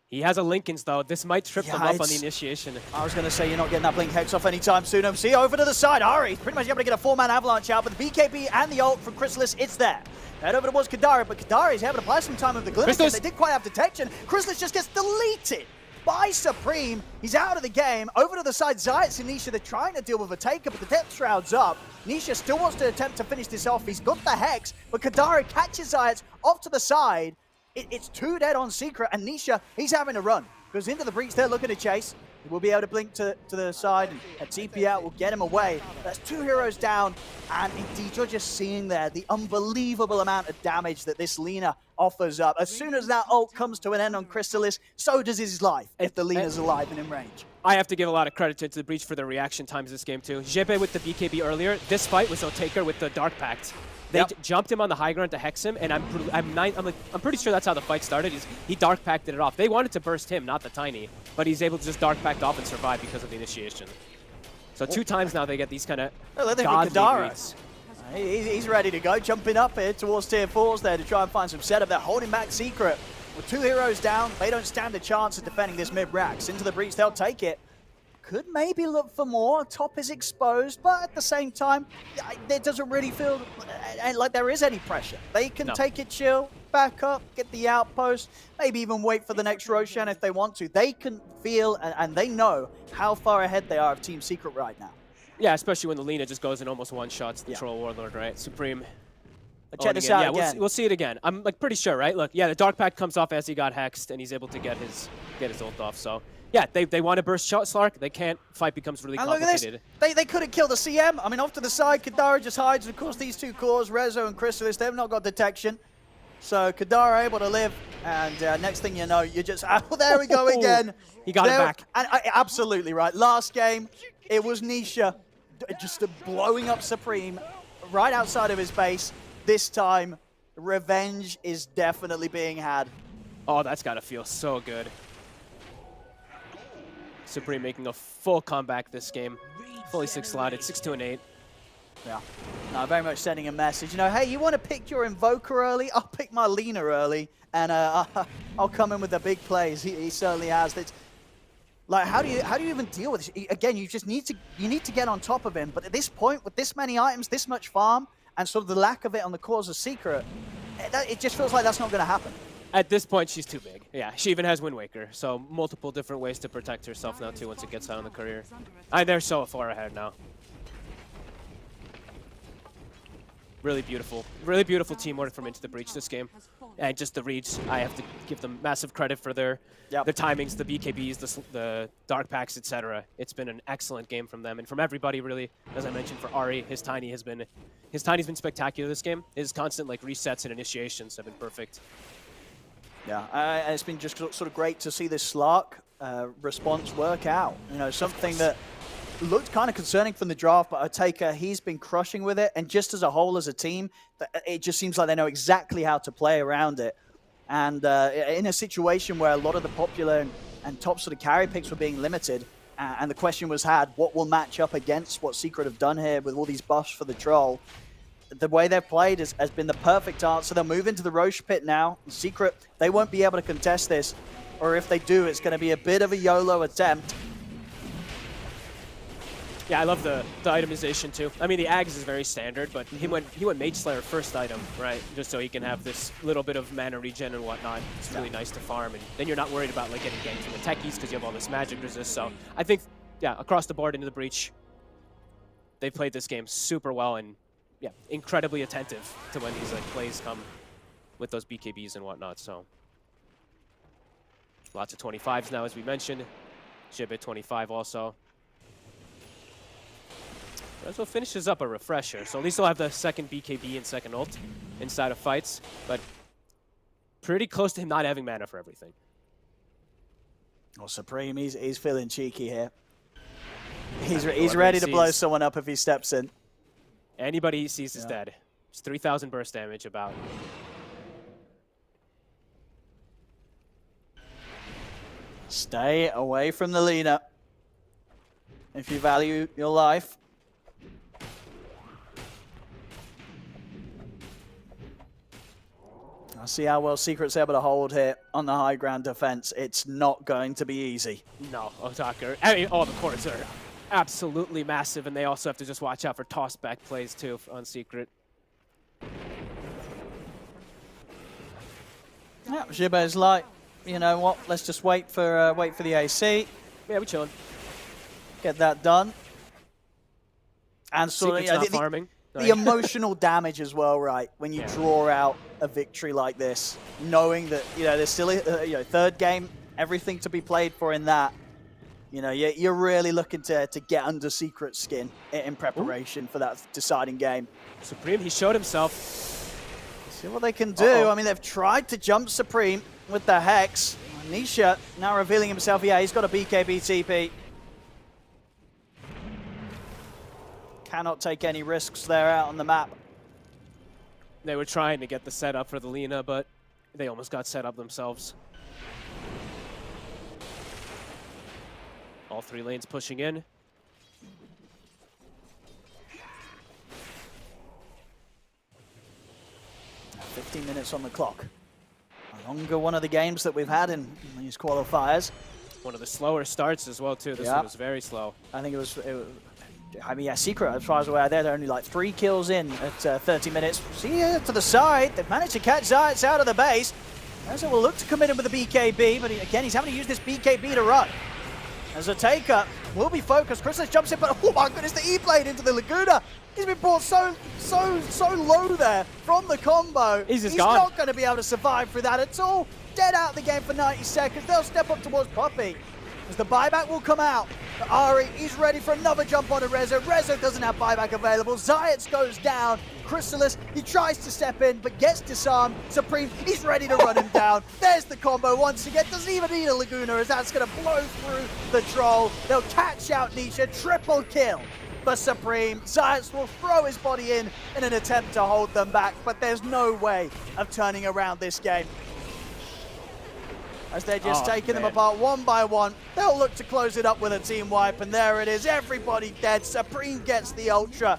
S7: He has a Linken's, though. This might trip them up on the initiation.
S6: I was going to say, you're not getting that Blink Hex off anytime soon. See, over to the side. Ari pretty much able to get a 4-man avalanche out, but the BKB and the ult from Chrysalis, it's there. Head over towards Kadari, but Kadari is able to apply some time with the Glimmer. They didn't quite have detection. Chrysalis just gets deleted by Supreme. He's out of the game. Over to the side, Zayats and Nisha, they're trying to deal with a taker, but the Depth Shroud's up. Nisha still wants to attempt to finish this off. He's got the Hex, but Kadari catches Zayats off to the side. It's 2 dead on Secret, and Nisha, he's having a run. Goes into the breach, they're looking to chase. He will be able to blink to the side, and a TP out will get him away. That's 2 heroes down, and indeed, you're just seeing there the unbelievable amount of damage that this Lina offers up. As soon as that ult comes to an end on Chrysalis, so does his life, if the Lina's alive and in range.
S7: I have to give a lot of credit to the breach for their reaction times this game, too. Xiebe with the BKB earlier. This fight was Taker with the Dark Pact. They jumped him on the high ground to hex him, and I'm pretty sure that's how the fight started. He Dark Pacted it off. They wanted to burst him, not the Tiny, but he's able to just Dark Pact off and survive because of the initiation. So 2 times now they get these kind of godly reads.
S6: He's ready to go, jumping up here towards tier 4s there to try and find some setup. They're holding back Secret. With 2 heroes down, they don't stand a chance of defending this mid-racks. Into the breach, they'll take it. Could maybe look for more. Top is exposed, but at the same time, it doesn't really feel like there is any pressure. They can take it chill, back up, get the outpost, maybe even wait for the next Roshan if they want to. They can feel and they know how far ahead they are of Team Secret right now.
S7: Yeah, especially when the Lina just goes and almost one-shots the Troll Warlord, right? Supreme.
S6: Check this out again.
S7: We'll see it again. I'm pretty sure, right? Look, yeah, the Dark Pact comes off as he got hexed, and he's able to get his ult off, so... Yeah, they want to burst Slark. They can't. Fight becomes really complicated.
S6: Look at this. They couldn't kill the CM. I mean, off to the side, Kadara just hides. And of course, these 2 cores, Rezo and Chrysalis, they've not got detection. So Kadara able to live. And next thing you know, you just... Oh, there we go again.
S7: He got it back.
S6: And absolutely right. Last game, it was Nisha just blowing up Supreme right outside of his base. This time, revenge is definitely being had.
S7: Oh, that's got to feel so good. Supreme making a full comeback this game. Fully 6-slotted, 6-2 and 8.
S6: Yeah. No, very much sending a message. Hey, you want to pick your Invoker early? I'll pick my Lina early, and I'll come in with the big plays. He certainly has. It's like, how do you even deal with this? Again, you just need to get on top of him. But at this point, with this many items, this much farm, and sort of the lack of it on the cores of Secret, it just feels like that's not going to happen.
S7: At this point, she's too big. Yeah, she even has Wind Waker, so multiple different ways to protect herself now, too, once it gets out on the career. They're so far ahead now. Really beautiful teamwork from Into the Breach this game. And just the reads, I have to give them massive credit for their timings, the BKBs, the Dark Packs, etc. It's been an excellent game from them, and from everybody, really. As I mentioned, for Ari, his Tiny's been spectacular this game. His constant resets and initiations have been perfect.
S6: Yeah, it's been just sort of great to see this Slark response work out. Something that looked kind of concerning from the draft, but Taker, he's been crushing with it. And just as a whole, as a team, it just seems like they know exactly how to play around it. And in a situation where a lot of the popular and top sort of carry picks were being limited, and the question was what will match up against what Secret have done here with all these buffs for the Troll? The way they've played has been the perfect answer. They'll move into the Roche pit now. Secret, they won't be able to contest this. or if they do, it's going to be a bit of a YOLO attempt.
S7: Yeah, I love the itemization too. I mean, the Ags is very standard, but he went Mage Slayer first item, right? Just so he can have this little bit of mana regen and whatnot. It's really nice to farm, and then you're not worried about like getting ganked from the techies because you have all this magic resist. So I think, yeah, across the board into the breach, they played this game super well and yeah, incredibly attentive to when these like plays come with those BKBs and whatnot. So lots of 25s now, as we mentioned. Gibbet 25 also. Rezo finishes up a refresher, so at least they'll have the second BKB and second ult inside of fights, but pretty close to him not having mana for everything.
S6: Well, Supreme, he's feeling cheeky here. He's ready to blow someone up if he steps in.
S7: Anybody he sees is dead. It's 3,000 burst damage about.
S6: Stay away from the Lina if you value your life. I'll see how well Secret's able to hold here on the high ground defense. It's not going to be easy.
S7: No, Otaker. I mean, all the cores are absolutely massive, and they also have to just watch out for toss-back plays, too, on Secret.
S6: Yeah, Gibbet's like, you know what, let's just wait for the AC.
S7: Yeah, we're chilling.
S6: Get that done. And sort
S7: Secret's not farming.
S6: The emotional damage as well, right? When you draw out a victory like this, knowing that, you know, there's still a third game, everything to be played for in that. You know, you're really looking to get under Secret's skin in preparation for that deciding game.
S7: Supreme, he showed himself.
S6: See what they can do. I mean, they've tried to jump Supreme with the Hex. Nisha now revealing himself. Yeah, he's got a BKB TP. Cannot take any risks there out on the map.
S7: They were trying to get the setup for the Lina, but they almost got set up themselves. All three lanes pushing in.
S6: Now 15 minutes on the clock. A longer one of the games that we've had in these qualifiers.
S7: One of the slower starts as well, too. This one was very slow.
S6: I think it was I mean, yeah, Secret, as far as I'm aware, they're only like 3 kills in at 30 minutes. See here to the side, they've managed to catch Zayats out of the base. Rezo will look to commit him with the BKB, but again, he's having to use this BKB to run. As a taker will be focused, Chrysalis jumps in, but oh my goodness, the E-blade into the Laguna. He's been brought so low there from the combo.
S7: He's
S6: gone. Not going to be able to survive through that at all. Dead out of the game for 90 seconds. They'll step up towards Puppey. As the buyback will come out. But Ari, he's ready for another jump onto Rezo. Rezo doesn't have buyback available. Zayats goes down. Chrysalis, he tries to step in, but gets disarmed. Supreme, he's ready to run him down. There's the combo once again. Doesn't even need a Laguna, as that's going to blow through the troll. They'll catch out Nisha. Triple kill for Supreme. Zayats will throw his body in an attempt to hold them back, but there's no way of turning around this game. As they're just taking them apart one by one. They'll look to close it up with a team wipe, and there it is. Everybody dead. Supreme gets the Ultra.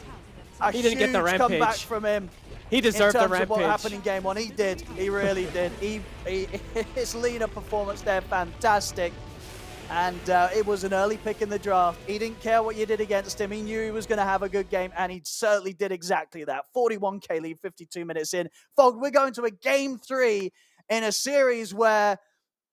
S7: He didn't get the rampage.
S6: Comeback from him.
S7: He deserved the rampage.
S6: Of what happened in game one. He did. He really did. His Lina performance there, fantastic. And it was an early pick in the draft. He didn't care what you did against him. He knew he was going to have a good game, and he certainly did exactly that. 41k lead, 52 minutes in. Fog, we're going to a game 3 in a series where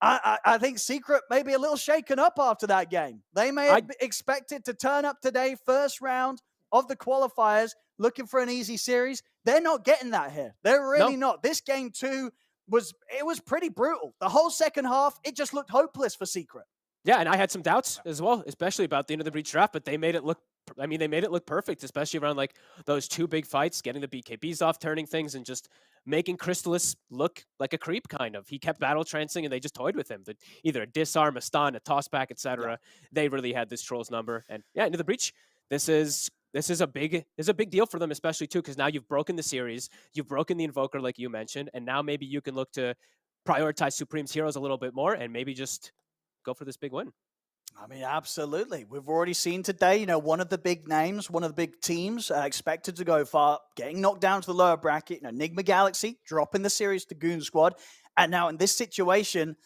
S6: I think Secret may be a little shaken up after that game. They may have expected to turn up today, first round of the qualifiers, looking for an easy series. They're not getting that here. They're really not. This game 2 was pretty brutal. The whole second half, it just looked hopeless for Secret.
S7: Yeah, and I had some doubts as well, especially about the end of the breach draft, but they made it look, I mean, they made it look perfect, especially around like those 2 big fights, getting the BKBs off, turning things, and just making Chrysalis look like a creep, kind of. He kept battle trancing, and they just toyed with him. Either a disarm, a stun, a tossback, etc. Yeah. They really had this Troll's number. And yeah, into the breach, this is a big deal for them, especially too, because now you've broken the series, you've broken the Invoker, like you mentioned, and now maybe you can look to prioritize Supreme's heroes a little bit more, and maybe just go for this big win.
S6: I mean, absolutely. We've already seen today, you know, one of the big names, one of the big teams expected to go far, getting knocked down to the lower bracket. You know, Enigma Galaxy dropping the series to Goon Squad. And now in this situation,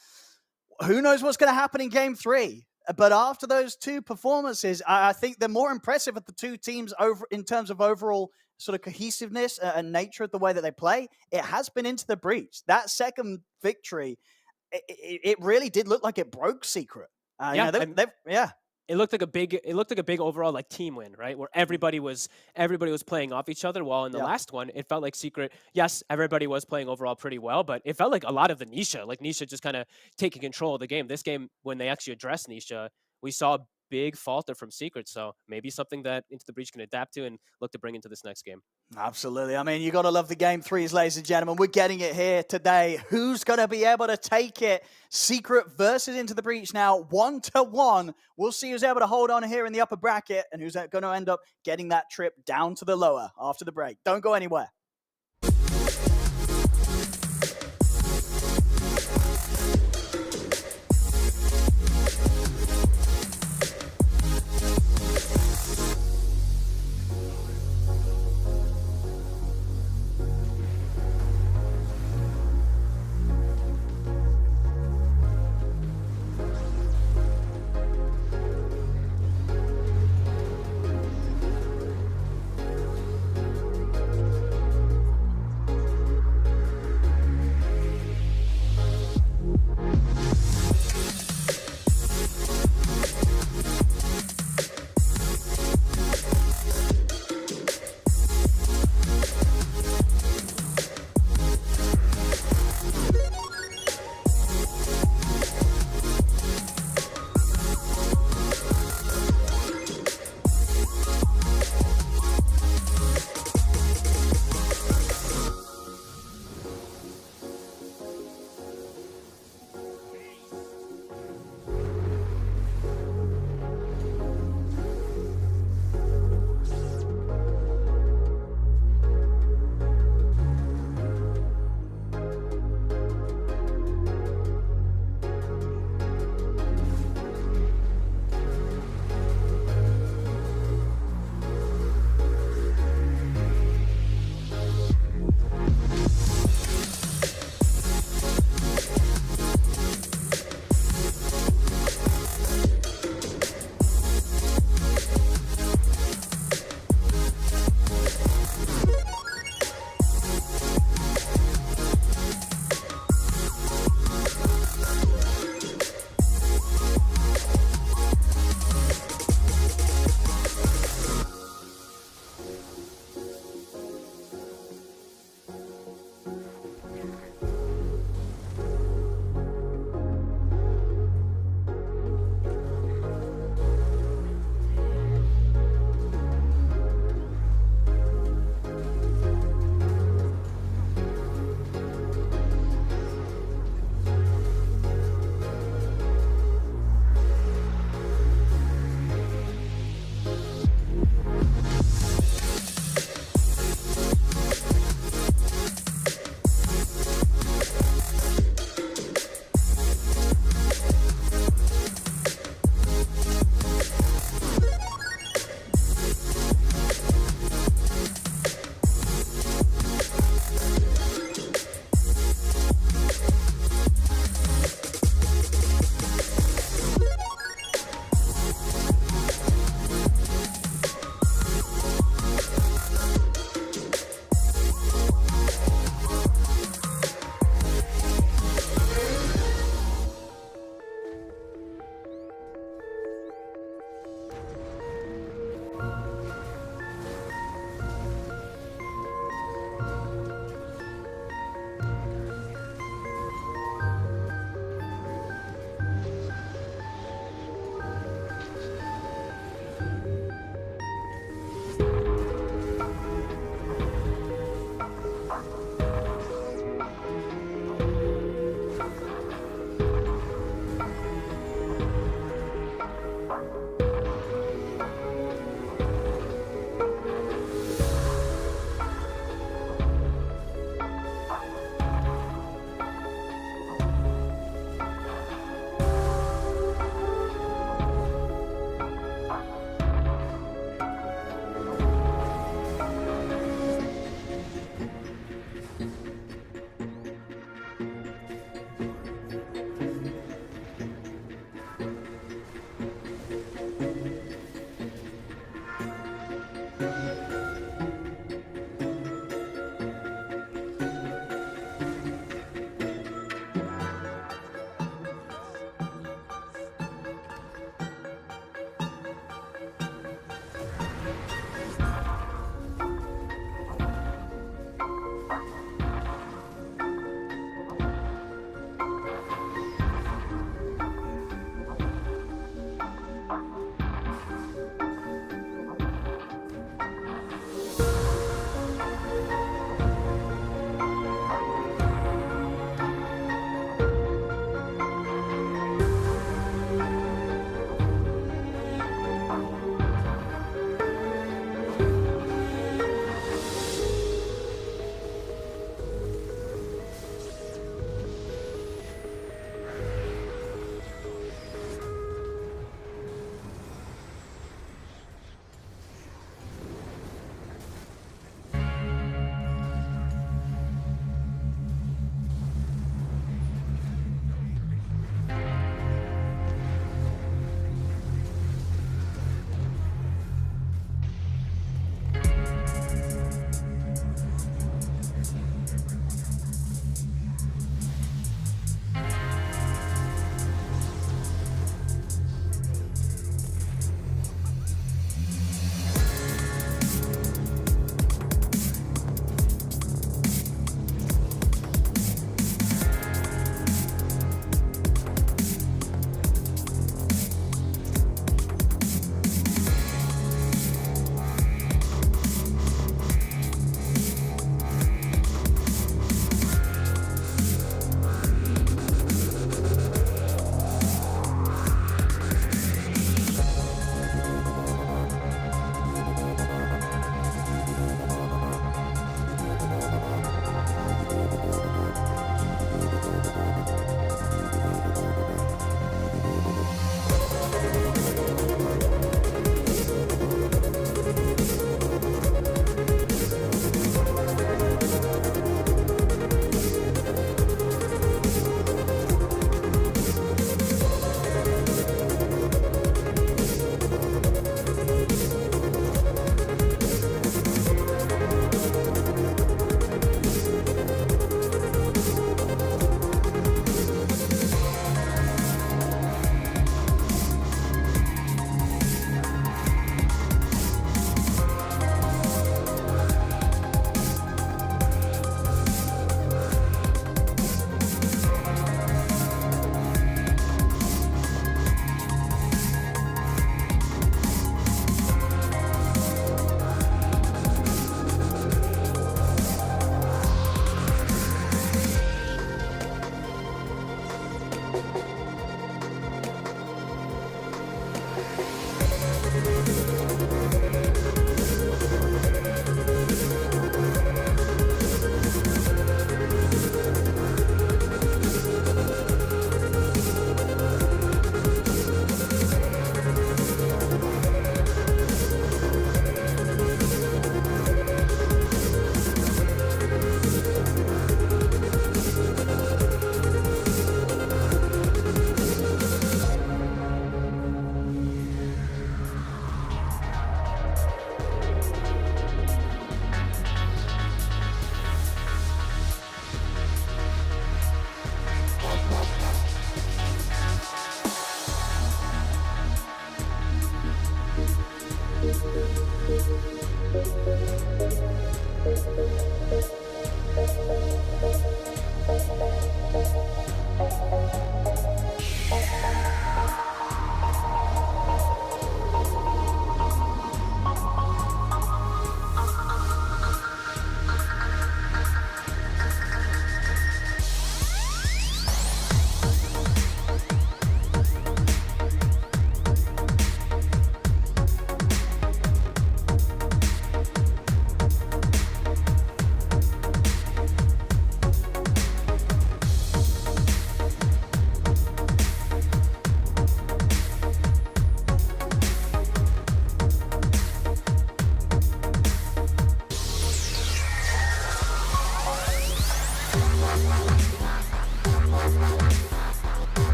S6: who knows what's going to happen in game 3? But after those 2 performances, I think they're more impressive of the 2 teams over in terms of overall sort of cohesiveness and nature of the way that they play. It has been into the breach. That second victory, it really did look like it broke Secret.
S7: Yeah,
S6: yeah.
S7: It looked like a big overall like team win, right? Where everybody was playing off each other. While in the last one, it felt like Secret. Yes, everybody was playing overall pretty well, but it felt like a lot of the Nisha just kind of taking control of the game. This game, when they actually addressed Nisha, we saw a big falter from Secret. So maybe something that Into the Breach can adapt to and look to bring into this next game.
S6: Absolutely. I mean, you got to love the game 3s, ladies and gentlemen. We're getting it here today. Who's going to be able to take it? Secret versus Into the Breach now, 1-1. We'll see who's able to hold on here in the upper bracket and who's going to end up getting that trip down to the lower after the break. Don't go anywhere.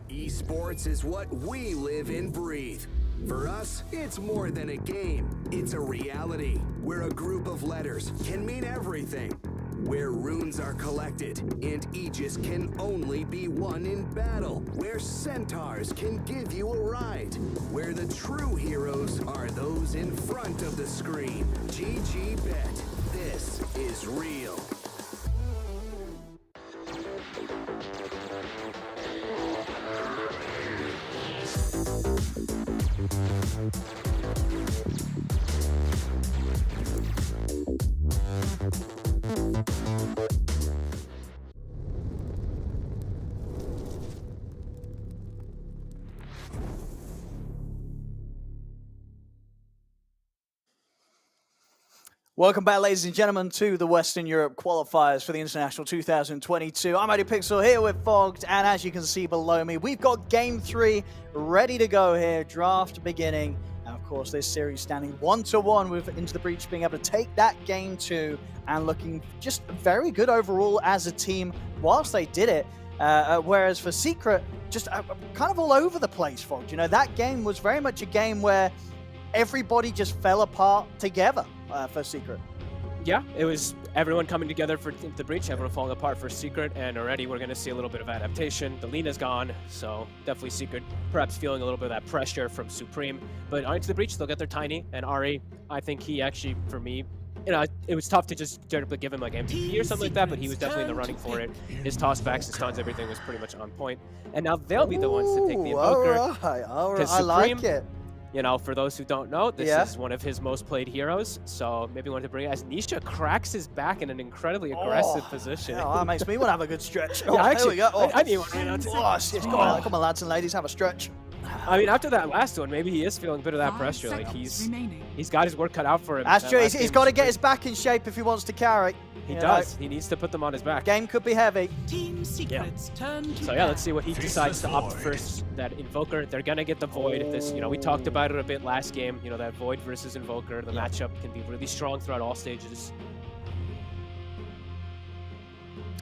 S4: Esports is what we live and breathe. For us, it's more than a game. It's a reality where a group of letters can mean everything. Where runes are collected and Aegis can only be won in battle. Where centaurs can give you a ride. Where the true heroes are those in front of the screen. GG Bet. This is real.
S6: Welcome back, ladies and gentlemen, to the Western Europe qualifiers for the International 2022. I'm Eddie Pixel here with Fogged, and as you can see below me, we've got Game 3 ready to go here, draft beginning. And of course, this series standing 1-1 with Into the Breach being able to take that Game 2 and looking just very good overall as a team whilst they did it. Whereas for Secret, just kind of all over the place, Fogged. You know, that game was very much a game where everybody just fell apart together. For Secret.
S7: Yeah, it was everyone coming together for the breach, everyone falling apart for Secret, and already we're going to see a little bit of adaptation. The Lena's gone, so definitely Secret perhaps feeling a little bit of that pressure from Supreme. But on to the breach, they'll get their Tiny, and Ari, I think he actually, for me, you know, it was tough to just generally give him like MVP or something like that, but he was definitely in the running for it. His tossbacks, his stuns, everything was pretty much on point. And now they'll be the ones to take the Invoker.
S6: All right, I like it.
S7: You know, for those who don't know, this is one of his most played heroes, so maybe wanted to bring it as Nisha cracks his back in an incredibly aggressive position.
S6: Yeah, that makes me want to have a good stretch.
S7: Yeah, actually,
S6: there we go.
S7: I need one right now too.
S6: Come on, lads and ladies, have a stretch.
S7: I mean, after that last one, maybe he is feeling a bit of that pressure. Like he's got his work cut out for him.
S6: That's true. He's got to get his back in shape if he wants to carry.
S7: He does. He needs to put them on his back.
S6: Game could be heavy.
S3: Team Secrets turn to
S7: So yeah, let's see what he decides to opt first. That Invoker, they're gonna get the Void. This, you know, we talked about it a bit last game. You know, that Void versus Invoker, the matchup can be really strong throughout all stages.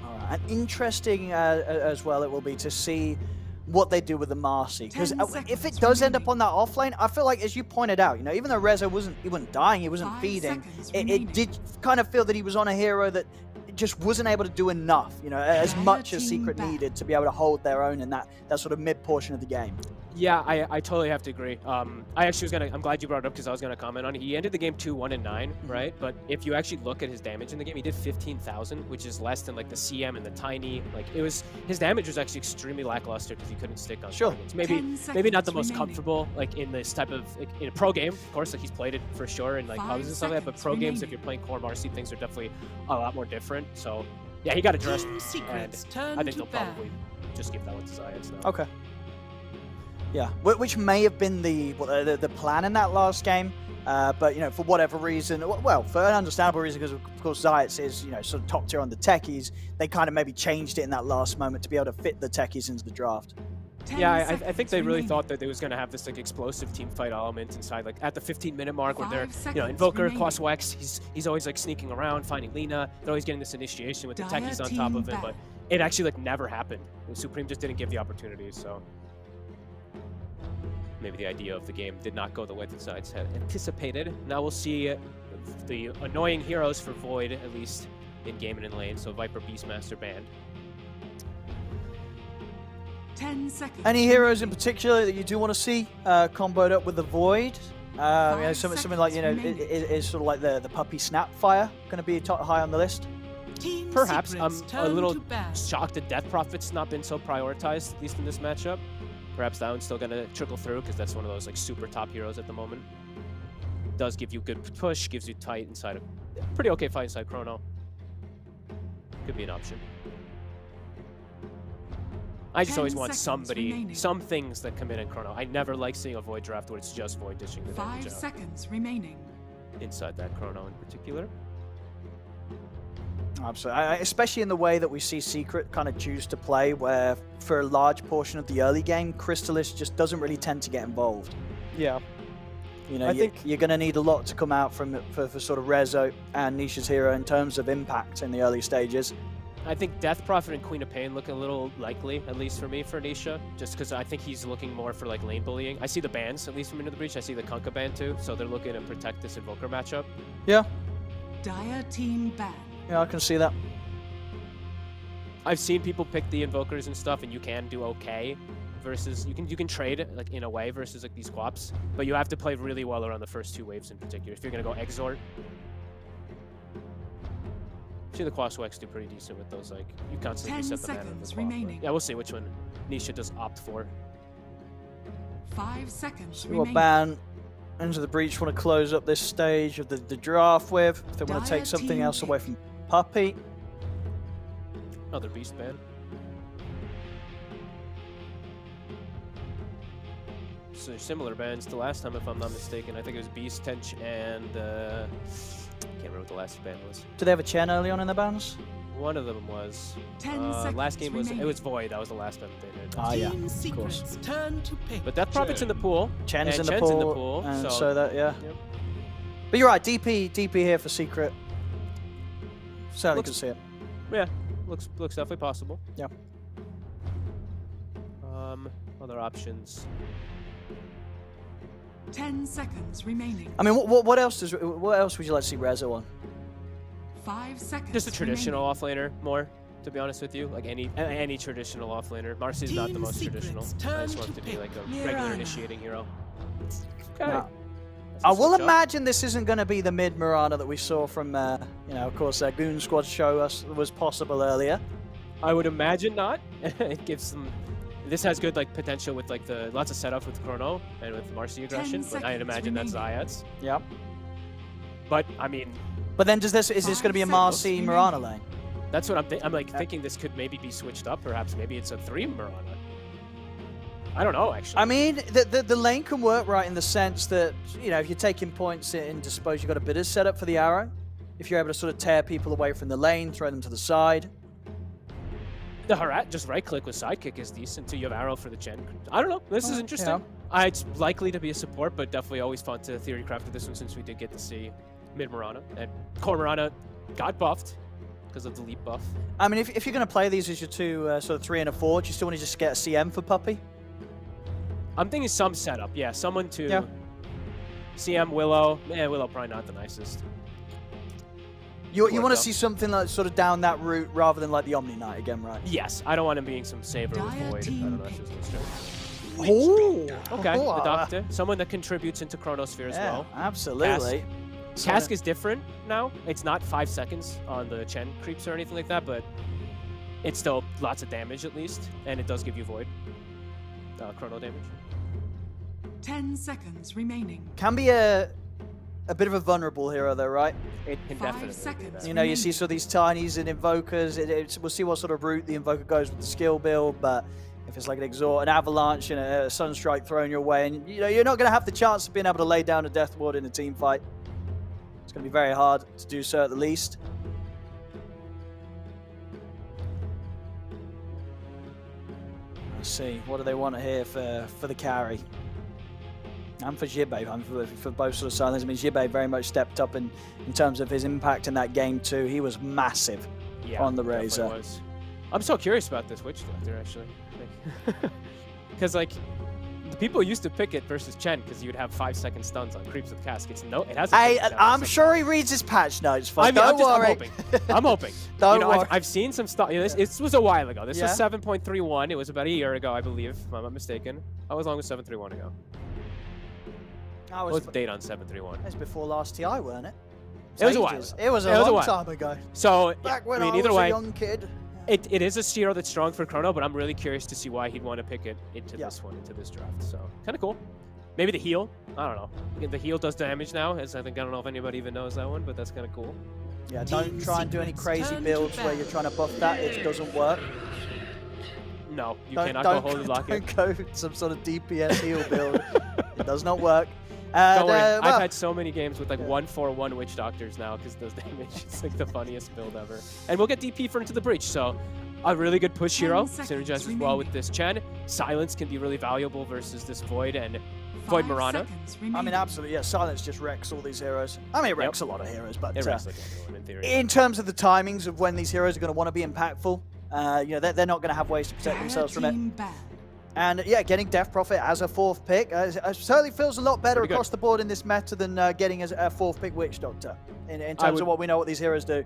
S6: All right, and interesting as well it will be to see what they do with the Marcy, because if it does end up on that offlane, I feel like, as you pointed out, you know, even though Reza wasn't dying, he wasn't feeding, it did kind of feel that he was on a hero that just wasn't able to do enough, you know, as much as Secret needed to be able to hold their own in that sort of mid portion of the game.
S7: Yeah, I totally have to agree. I actually was I'm glad you brought it up because I was gonna comment on it. He ended the game 2-1-9, right? But if you actually look at his damage in the game, he did 15,000, which is less than like the CM and the Tiny. Like his damage was actually extremely lackluster because he couldn't stick on targets. Maybe not the most comfortable like in this type of like, in a pro game, of course. Like he's played it for sure in like hubs and stuff like that. But pro games, if you're playing core Marcy, things are definitely a lot more different. So yeah, he got addressed, and I think they'll probably just give that one to Zayas now.
S6: Okay. Yeah, which may have been the plan in that last game, but you know, for whatever reason, well, for an understandable reason, because of course Zayas is, you know, sort of top tier on the techies, they kind of maybe changed it in that last moment to be able to fit the techies into the draft.
S7: Yeah, I think they really thought that they was going to have this like explosive team fight element inside, like at the 15-minute mark where they're, you know, Invoker, Quas Wex, he's always like sneaking around, finding Lena, they're always getting this initiation with the techies on top of him, but it actually like never happened. Supreme just didn't give the opportunity, so maybe the idea of the game did not go the way the sides had anticipated. Now we'll see the annoying heroes for Void, at least in game and in lane, so Viper, Beastmaster, Band.
S3: 10 seconds.
S6: Any heroes in particular that you do want to see comboed up with the Void? Something like, is sort of like the puppy snap fire going to be high on the list?
S3: Team
S7: Perhaps. I'm
S3: Secrets,
S7: a
S3: turn
S7: little
S3: to ban.
S7: shocked that Death Prophet's not been so prioritized, at least in this matchup. Perhaps that one's still going to trickle through because that's one of those like super top heroes at the moment. Does give you good push, gives you tight inside of pretty okay fight inside Chrono. Could be an option. I just
S3: 10
S7: always want
S3: seconds
S7: somebody,
S3: remaining.
S7: some things that come in Chrono. I never like seeing a Void draft where it's just Void dishing the
S3: 5
S7: damage out
S3: seconds remaining.
S7: inside that Chrono in particular.
S6: Absolutely, especially in the way that we see Secret kind of choose to play, where for a large portion of the early game, Crystallis just doesn't really tend to get involved.
S7: Yeah.
S6: I think you're going to need a lot to come out for sort of Rezo and Nisha's hero in terms of impact in the early stages.
S7: I think Death Prophet and Queen of Pain look a little likely, at least for me, for Nisha, just because I think he's looking more for like lane bullying. I see the bans, at least from Into the Breach. I see the Kunkka ban too, so they're looking to protect this Invoker matchup.
S6: Yeah.
S3: Dire team ban.
S6: Yeah, I can see that.
S7: I've seen people pick the Invokers and stuff, and you can do okay versus you can trade like in a way versus like these Quaps, but you have to play really well around the first 2 waves in particular. If you're gonna go Exort, actually the Quaswex do pretty decent with those. Like you constantly
S3: 10
S7: reset the mana of the
S3: seconds
S7: Quap,
S3: remaining.
S7: but yeah, we'll see which one Nisha does opt for.
S3: 5 seconds
S6: We will
S3: remaining.
S6: ban Into the Breach want to close up this stage of the draft with. If they want to
S3: Dire
S6: take something
S3: team
S6: else away
S3: pick.
S6: from Puppy.
S7: Another Beast ban. So similar bans to last time, if I'm not mistaken. I think it was Beast, Tench, and I can't remember what the last ban was.
S6: Do they have a Chen early on in the bans?
S7: One of them was
S3: 10 seconds
S7: last game was
S3: remaining.
S7: it was Void. That was the last ban that they did.
S6: Ah, yeah,
S3: Team
S6: of course.
S3: Secrets, turn to pick.
S7: But Death Prophet's in the pool.
S6: Chen's
S7: and
S6: in the
S7: Chen's
S6: pool, and so that, yeah.
S7: Yep.
S6: But you're right, DP here for Secret. Certainly
S7: Looks-
S6: can see it.
S7: Yeah, looks definitely possible.
S6: Yeah.
S7: Other options.
S3: 10 seconds remaining.
S6: I mean, what else would you like to see Rezo on?
S3: 5 seconds.
S7: Just a traditional offlaner, more. To be honest with you, like any traditional offlaner. Marcy's not the
S3: Team
S7: most
S3: Secrets,
S7: traditional. I
S3: turn
S7: just want
S3: to
S7: to be
S3: pick
S7: like a
S3: Mirana.
S7: regular initiating hero. Okay.
S6: Now,
S7: That's a
S6: I will
S7: switch up.
S6: imagine this isn't going to be the mid Mirana that we saw from, of course, Goon Squad show us was possible earlier.
S7: I would imagine not. It gives some. This has good like potential with like the lots of setup with Chrono and with Marcy aggression, but I'd
S3: seconds
S7: imagine that's
S3: remaining.
S7: Zayat's.
S6: Yep.
S7: But I mean,
S6: But then is this going to be a
S3: 5
S6: Marcy
S3: seconds
S6: Mirana
S3: remaining.
S6: lane?
S7: that's what I'm like thinking. This could maybe be switched up. Perhaps maybe it's a 3 Mirana. I don't know actually.
S6: I mean, the lane can work right in the sense that, if you're taking points in Dispose, you've got a bit of setup for the arrow. If you're able to sort of tear people away from the lane, throw them to the side.
S7: The Harat, just right click with sidekick is decent too. You have arrow for the gen. I don't know. This is interesting.
S6: yeah.
S7: It's likely to be a support, but definitely always fun to theory craft with this one since we did get to see mid Mirana and core Mirana got buffed because of the leap buff.
S6: I mean, if you're going to play these as your two sort of 3 and a 4, do you still want to just get a CM for Puppy?
S7: I'm thinking some setup. Yeah, someone to
S6: Yeah.
S7: CM Willow. Willow probably not the nicest.
S6: You want to
S7: though.
S6: see something like sort of down that route rather than like the Omni Knight again, right?
S7: Yes, I don't want him being some saver with
S3: Dire
S7: Void. I
S3: team
S7: don't know. That's
S3: pick.
S7: just no strength.
S6: Oh,
S7: Okay,
S6: oh,
S7: the Doctor. Someone that contributes into Chronosphere as
S6: yeah,
S7: well.
S6: absolutely.
S7: Cask is different now. It's not 5 seconds on the Chen creeps or anything like that, but it's still lots of damage at least, and it does give you Void. Chrono damage.
S3: 10 seconds remaining.
S6: Can be a bit of a vulnerable hero though, right?
S7: It can
S3: 5
S7: definitely be
S3: seconds.
S7: that.
S6: You know, you see sort of these tinies and invokers. We'll see what sort of route the invoker goes with the skill build, but if it's like an exhort, an avalanche, and a sunstrike thrown your way, and you're not going to have the chance of being able to lay down a death ward in a team fight. It's going to be very hard to do so at the least. Let's see, what do they want here for the carry? And for Jibbe, for both sort of sides. I mean, Jibbe very much stepped up in terms of his impact in that game too. He was massive on the
S7: definitely
S6: Razor.
S7: was. I'm so curious about this Witch Doctor actually, because like the people used to pick it versus Chen because you'd have 5-second stuns on creeps with Cask. It hasn't.
S6: I'm sure he reads his patch notes. Folks.
S7: I mean,
S6: Don't
S7: I'm
S6: worry.
S7: hoping. I'm hoping.
S6: Don't
S7: I've,
S6: worry.
S7: I've seen some stuff. This was a while ago. This was
S6: Yeah?
S7: 7.31. It was about a year ago, I believe, if I'm not mistaken. How long was 7.31 ago?
S6: That
S7: What's the date on 731?
S6: It was before last TI, weren't it?
S7: It was a while
S6: ages.
S7: ago.
S6: It was a
S7: It was a
S6: long
S7: while.
S6: time ago.
S7: So,
S6: Back when
S7: I mean,
S6: I
S7: either
S6: was
S7: way,
S6: a young kid.
S7: it is a hero that's strong for Chrono, but I'm really curious to see why he'd want to pick it into
S6: Yeah.
S7: this one, into this draft. So, kind of cool. Maybe the heal. I don't know. The heal does damage now, as I don't know if anybody even knows that one, but that's kind of cool.
S6: Yeah, don't
S3: Team
S6: try and do any
S3: sequence,
S6: crazy
S3: turn to
S6: builds where you're
S3: battle.
S6: trying to buff that. It doesn't work.
S7: No, you
S6: Don't,
S7: cannot
S6: don't,
S7: go Holy Lock it.
S6: don't go some sort of DPS heal build. It does not work.
S7: Don't worry,
S6: well,
S7: I've had so many games with like
S6: yeah.
S7: 1-4-1 Witch Doctors now because those damage. It's like the funniest build ever. And we'll get DP for Into the Breach, so a really good push
S3: 10
S7: hero.
S3: seconds
S7: Synergizes well with this Chen. Silence can be really valuable versus this Void and Void
S3: 5
S7: Mirana.
S3: seconds
S6: I mean,
S3: remaining.
S6: absolutely, yeah. Silence just wrecks all these heroes. I mean, it wrecks
S7: Yep.
S6: a lot of heroes, but
S7: It wrecks like everyone in theory.
S6: in terms of the timings of when these heroes are going to want to be impactful, they're not going to have ways to protect
S3: Dire
S6: themselves from it.
S3: team ban.
S6: And yeah, getting Death Prophet as a 4th pick certainly feels a lot better
S7: Pretty good.
S6: across the board in this meta than getting as a 4th pick Witch Doctor in terms
S7: would-
S6: of what we know what these heroes do.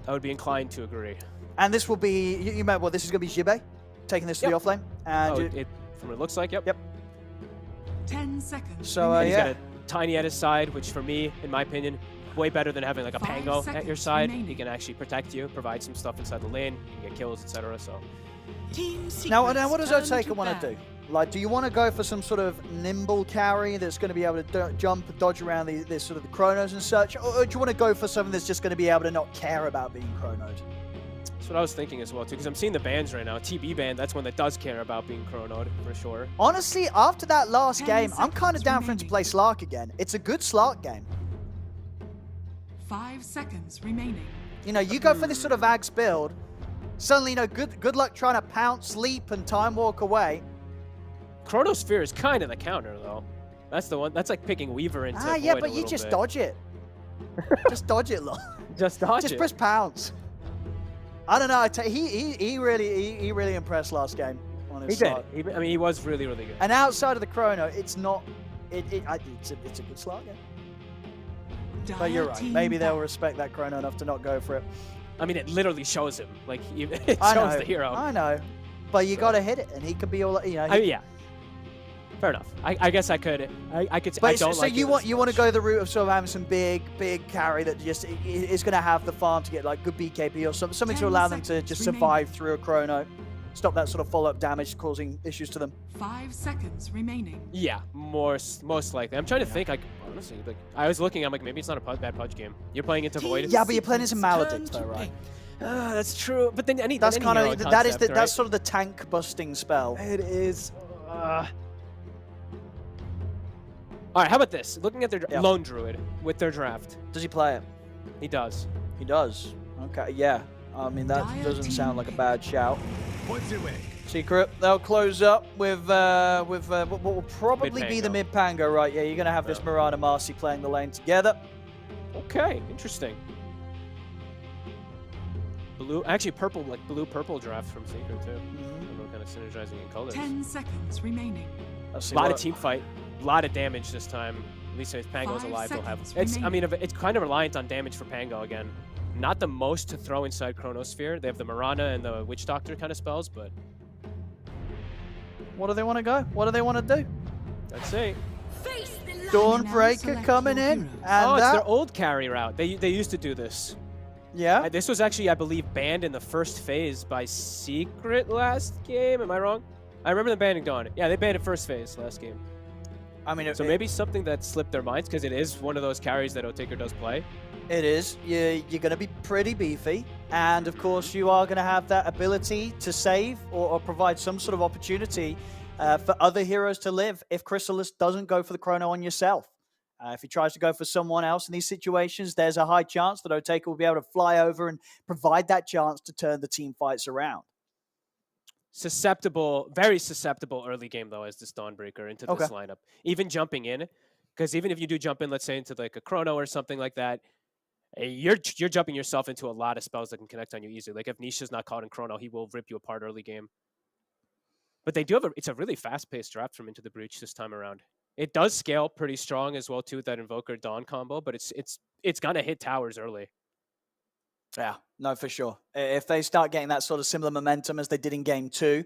S7: I would be inclined to agree.
S6: And this will be, you meant, well, this is going to be Jibei taking this to the
S7: Yep.
S6: offlane. And
S7: Oh, from what it looks like, yep.
S6: Yep.
S3: 10 seconds.
S6: So,
S7: And he's
S6: yeah.
S7: got a Tiny at his side, which for me, in my opinion, way better than having like a
S3: 5
S7: Pango at your
S3: seconds
S7: side. He
S3: remaining.
S7: can actually protect you, provide some stuff inside the lane, you can get kills, etc. So
S3: Team
S6: Now,
S3: sequence,
S6: what does
S3: turn
S6: Otake
S3: to
S6: want to
S3: battle.
S6: do? Like, do you want to go for some sort of nimble carry that's going to be able to jump and dodge around the sort of the chronos and such? Or do you want to go for something that's just going to be able to not care about being chronoed?
S7: that's what I was thinking as well too, because I'm seeing the bans right now. TB ban, that's one that does care about being chronoed for sure.
S6: Honestly, after that last
S3: 10
S6: game, I'm kind of
S3: seconds
S6: down for him to
S3: remaining.
S6: play Slark again. It's a good Slark game.
S3: 5 seconds remaining.
S6: You know, you go for this sort of Ags build, suddenly, you know, good luck trying to pounce, leap, and time walk away.
S7: Chronosphere is kind of the counter though. That's the one. That's like picking Weaver into
S6: Yeah,
S7: Void
S6: but
S7: a
S6: you
S7: little
S6: just
S7: bit.
S6: dodge it. Just dodge it, look.
S7: Just dodge
S6: Just
S7: it.
S6: press pounce. I don't know. He really impressed last game on his
S7: He did.
S6: Slark.
S7: I mean, he was really, really good.
S6: And outside of the chrono, it's not. It's a good Slark game. But you're
S3: Dire
S6: right.
S3: team
S6: Maybe they'll
S3: ban.
S6: respect that chrono enough to not go for it.
S7: I mean, it literally shows him. Like, it
S6: I
S7: shows
S6: know.
S7: the hero.
S6: I know. But you got to hit it, and he could be all. You know.
S7: I mean, yeah. Fair enough. I guess I could. I could.
S6: But
S7: I don't
S6: so
S7: like
S6: you
S7: it
S6: want
S7: as
S6: you want to
S7: much.
S6: go the route of sort of having some big carry that just is going to have the farm to get like good BKB or something to
S3: 10
S6: allow them to
S3: seconds
S6: just
S3: remaining.
S6: survive through a chrono, stop that sort of follow up damage causing issues to them.
S3: 5 seconds remaining.
S7: Yeah, most likely. I'm trying to think. Like, honestly, like I was looking. I'm like, maybe it's not a bad Pudge game. You're playing into Void.
S6: Yeah, but you're playing as a
S3: Sequence,
S6: Maledict
S3: turn
S6: though,
S3: to
S6: right?
S7: That's true. But then any
S6: That's
S7: any
S6: kind
S7: hero
S6: of that is
S7: concept,
S6: that's
S7: right?
S6: sort of the tank busting spell.
S7: It is. All right, how about this? Looking at their
S6: Yeah.
S7: Lone Druid with their draft,
S6: Does he play it?
S7: he does.
S6: He does. Okay, yeah. I mean that
S3: Dire
S6: doesn't sound like a
S3: team.
S6: bad shout.
S4: What's away?
S6: Secret. They'll close up with what will probably be the
S7: Mid-Pango.
S6: mid Pango, right? Yeah, you're gonna have this
S7: Yeah.
S6: Mirana Marcy playing the lane together.
S7: Okay, interesting. Blue, actually purple, like blue-purple draft from Secret too.
S6: Mhm.
S7: Everyone kind of synergizing in colors.
S3: 10 seconds remaining.
S6: Let's see
S7: A lot
S6: what-
S7: of team fight, a lot of damage this time. At least if Pango's
S3: 5
S7: alive, they'll have.
S3: seconds
S7: It's. I mean,
S3: remaining.
S7: it's kind of reliant on damage for Pango again. Not the most to throw inside Chronosphere. They have the Mirana and the Witch Doctor kind of spells, but
S6: What do they want to go? What do they want to do?
S7: let's see.
S6: Dawnbreaker
S3: select
S6: coming
S3: your
S6: in,
S3: hero.
S6: and
S7: Oh, it's
S6: that,
S7: their old carry route. They used to do this.
S6: yeah.
S7: This was actually, I believe, banned in the first phase by Secret last game. Am I wrong? I remember them banning Dawn. Yeah, they banned it first phase last game.
S6: I mean,
S7: So maybe something that slipped their minds because it is one of those carries that Otaker does play.
S6: it is. You're going to be pretty beefy, and of course, you are going to have that ability to save or provide some sort of opportunity for other heroes to live if Chrysalis doesn't go for the chrono on yourself. If he tries to go for someone else in these situations, there's a high chance that Otaker will be able to fly over and provide that chance to turn the team fights around.
S7: Susceptible, very susceptible early game though as this Dawnbreaker into this
S6: Okay.
S7: lineup. Even jumping in, because even if you do jump in, let's say into like a Chrono or something like that, you're jumping yourself into a lot of spells that can connect on you easily. Like if Nisha's not caught in Chrono, he will rip you apart early game. But they do have it's a really fast-paced draft from Into the Breach this time around. It does scale pretty strong as well too with that Invoker Dawn combo, but it's gonna hit towers early.
S6: Yeah, no, for sure. If they start getting that sort of similar momentum as they did in game 2,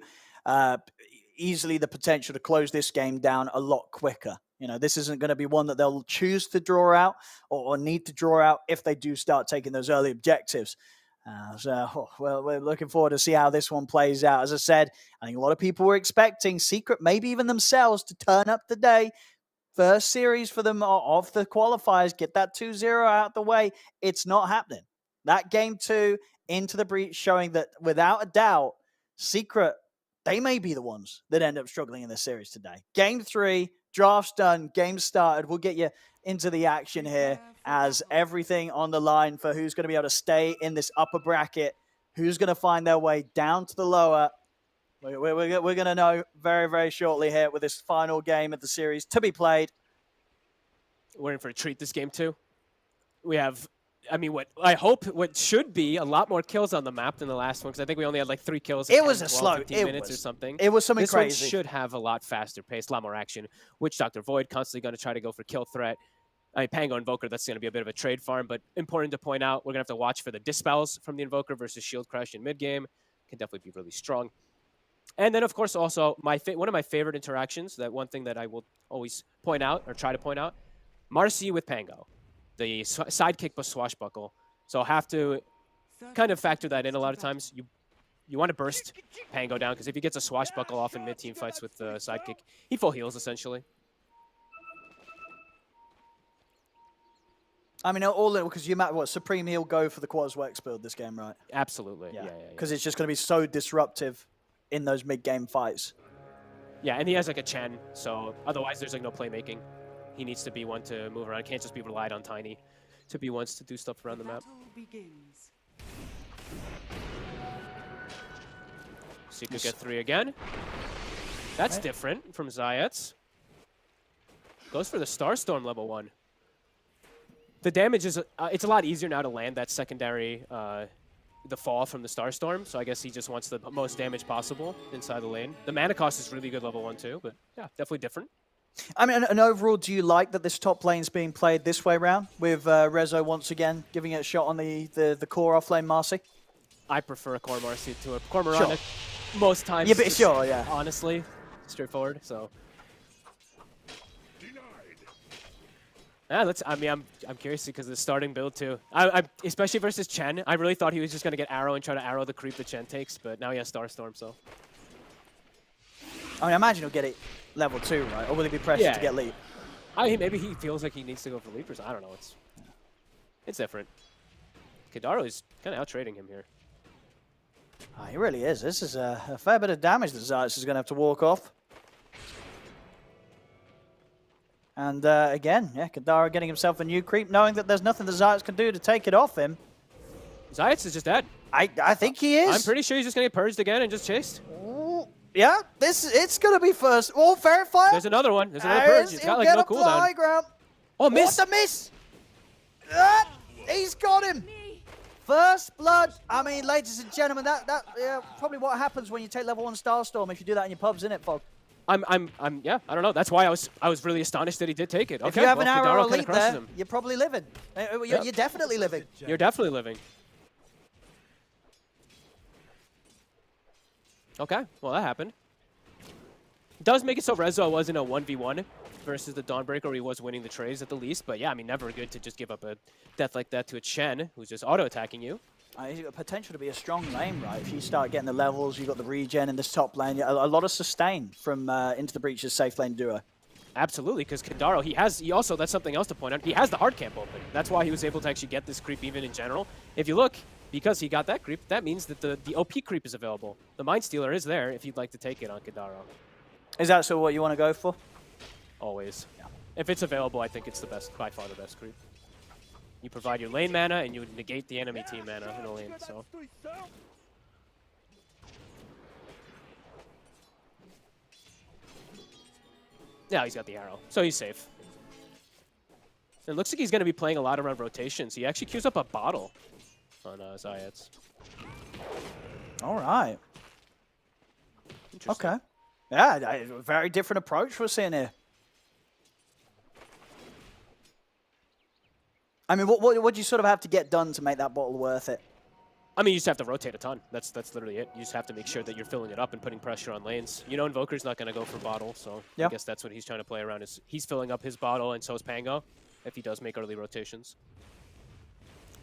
S6: easily the potential to close this game down a lot quicker You know, this isn't going to be one that they'll choose to draw out or need to draw out if they do start taking those early objectives. Well, we're looking forward to see how this one plays out. As I said, I think a lot of people were expecting Secret, maybe even themselves, to turn up today. First series for them of the qualifiers, get that 2-0 out the way. It's not happening. That game 2 into the breach showing that without a doubt, Secret, they may be the ones that end up struggling in this series today. Game 3, draft's done, game started. We'll get you into the action here as everything on the line for who's going to be able to stay in this upper bracket, who's going to find their way down to the lower. We're going to know very, very shortly here with this final game of the series to be played.
S7: We're in for a treat this game, too. We have, I mean, what should be a lot more kills on the map than the last one, because I think we only had like 3 kills.
S6: It was a
S7: 12,
S6: slow
S7: 15 minutes or something.
S6: It was something crazy.
S7: This one should have a lot faster pace, a lot more action. Witch Doctor Void constantly going to try to go for kill threat. I mean, Pango Invoker, that's going to be a bit of a trade farm, but important to point out, we're going to have to watch for the dispels from the Invoker versus Shield Crush in mid-game. Can definitely be really strong. And then, of course, also one of my favorite interactions, that one thing that I will always point out, or try to point out, Marcy with Pango, the sidekick plus swashbuckle. So I'll have to kind of factor that in a lot of times. You want to burst Pango down, because if he gets a swashbuckle off in mid-team fights with the sidekick, he full heals, essentially.
S6: I mean, all in, because you might, Supreme Heal go for the Quaswex build this game, right?
S7: Absolutely, yeah.
S6: Because it's just going to be so disruptive in those mid-game fights.
S7: Yeah, and he has like a Chen, so otherwise there's like no playmaking. He needs to be one to move around. Can't just be relied on Tiny to be ones to do stuff around the map. So you could get 3 again. That's different from Zayats. Goes for the Starstorm level 1. The damage is, it's a lot easier now to land that secondary, the fall from the Starstorm, so I guess he just wants the most damage possible inside the lane. The mana cost is really good level 1 too, but yeah, definitely different.
S6: I mean, and overall, do you like that this top lane is being played this way around, with Rezo once again giving it a shot on the core offlane Marcy?
S7: I prefer a core Marcy to a core Mirana most times.
S6: Yeah, but sure, yeah.
S7: Honestly, straightforward, so. Yeah, I'm curious because the starting build too. I especially versus Chen. I really thought he was just gonna get arrow and try to arrow the creep that Chen takes, but now he has Starstorm, so.
S6: I mean, I imagine he'll get it level 2, right? Or will he be pressured to get leap?
S7: Maybe he feels like he needs to go for leapers. I don't know. It's different. Kadaro is kind of out trading him here.
S6: Oh, he really is. This is a fair bit of damage that Zayats is going to have to walk off. And again, Kadaro getting himself a new creep, knowing that there's nothing that Zayats can do to take it off him.
S7: Zayats is just dead.
S6: I think he is.
S7: I'm pretty sure he's just going to get purged again and just chased.
S6: Yeah, it's going to be first. Oh, Verifier.
S7: There's another one. There's another purge. It's got like no cooldown.
S6: High ground.
S7: Oh, miss.
S6: What a miss. He's got him. First blood. I mean, ladies and gentlemen, that probably what happens when you take level 1 Starstorm if you do that in your pubs, isn't it, Fog?
S7: Yeah, I don't know. That's why I was really astonished that he did take it. Okay,
S6: if you have an arrow
S7: Kadaro
S6: elite there, you're probably living. You're definitely living.
S7: You're definitely living. Okay, well that happened. It does make it so Rezo wasn't a 1v1 versus the Dawnbreaker, where he was winning the trades at the least, but yeah, I mean, never good to just give up a death like that to a Chen, who's just auto-attacking you.
S6: He's got potential to be a strong lane, right? If you start getting the levels, you've got the regen in this top lane, a lot of sustain from Into the Breach's safe lane duo.
S7: Absolutely, because Kadaro, he also, that's something else to point out, he has the hard camp open. That's why he was able to actually get this creep even in general. If you look, because he got that creep, that means that the OP creep is available. The Mind Stealer is there if you'd like to take it on Kadaro.
S6: Is that so what you want to go for?
S7: Always. Yeah. If it's available, I think it's the best, by far the best creep. You provide your lane mana, and you negate the enemy team mana in the lane, so. Yeah, he's got the arrow, so he's safe. It looks like he's going to be playing a lot around rotations. He actually queues up a bottle on Zayats.
S6: All right. Okay. Yeah, a very different approach we're seeing here. I mean, what do you sort of have to get done to make that bottle worth it?
S7: I mean, you just have to rotate a ton. That's literally it. You just have to make sure that you're filling it up and putting pressure on lanes. You know, Invoker's not going to go for bottle, so I guess that's what he's trying to play around. Is he's filling up his bottle, and so is Pango, if he does make early rotations.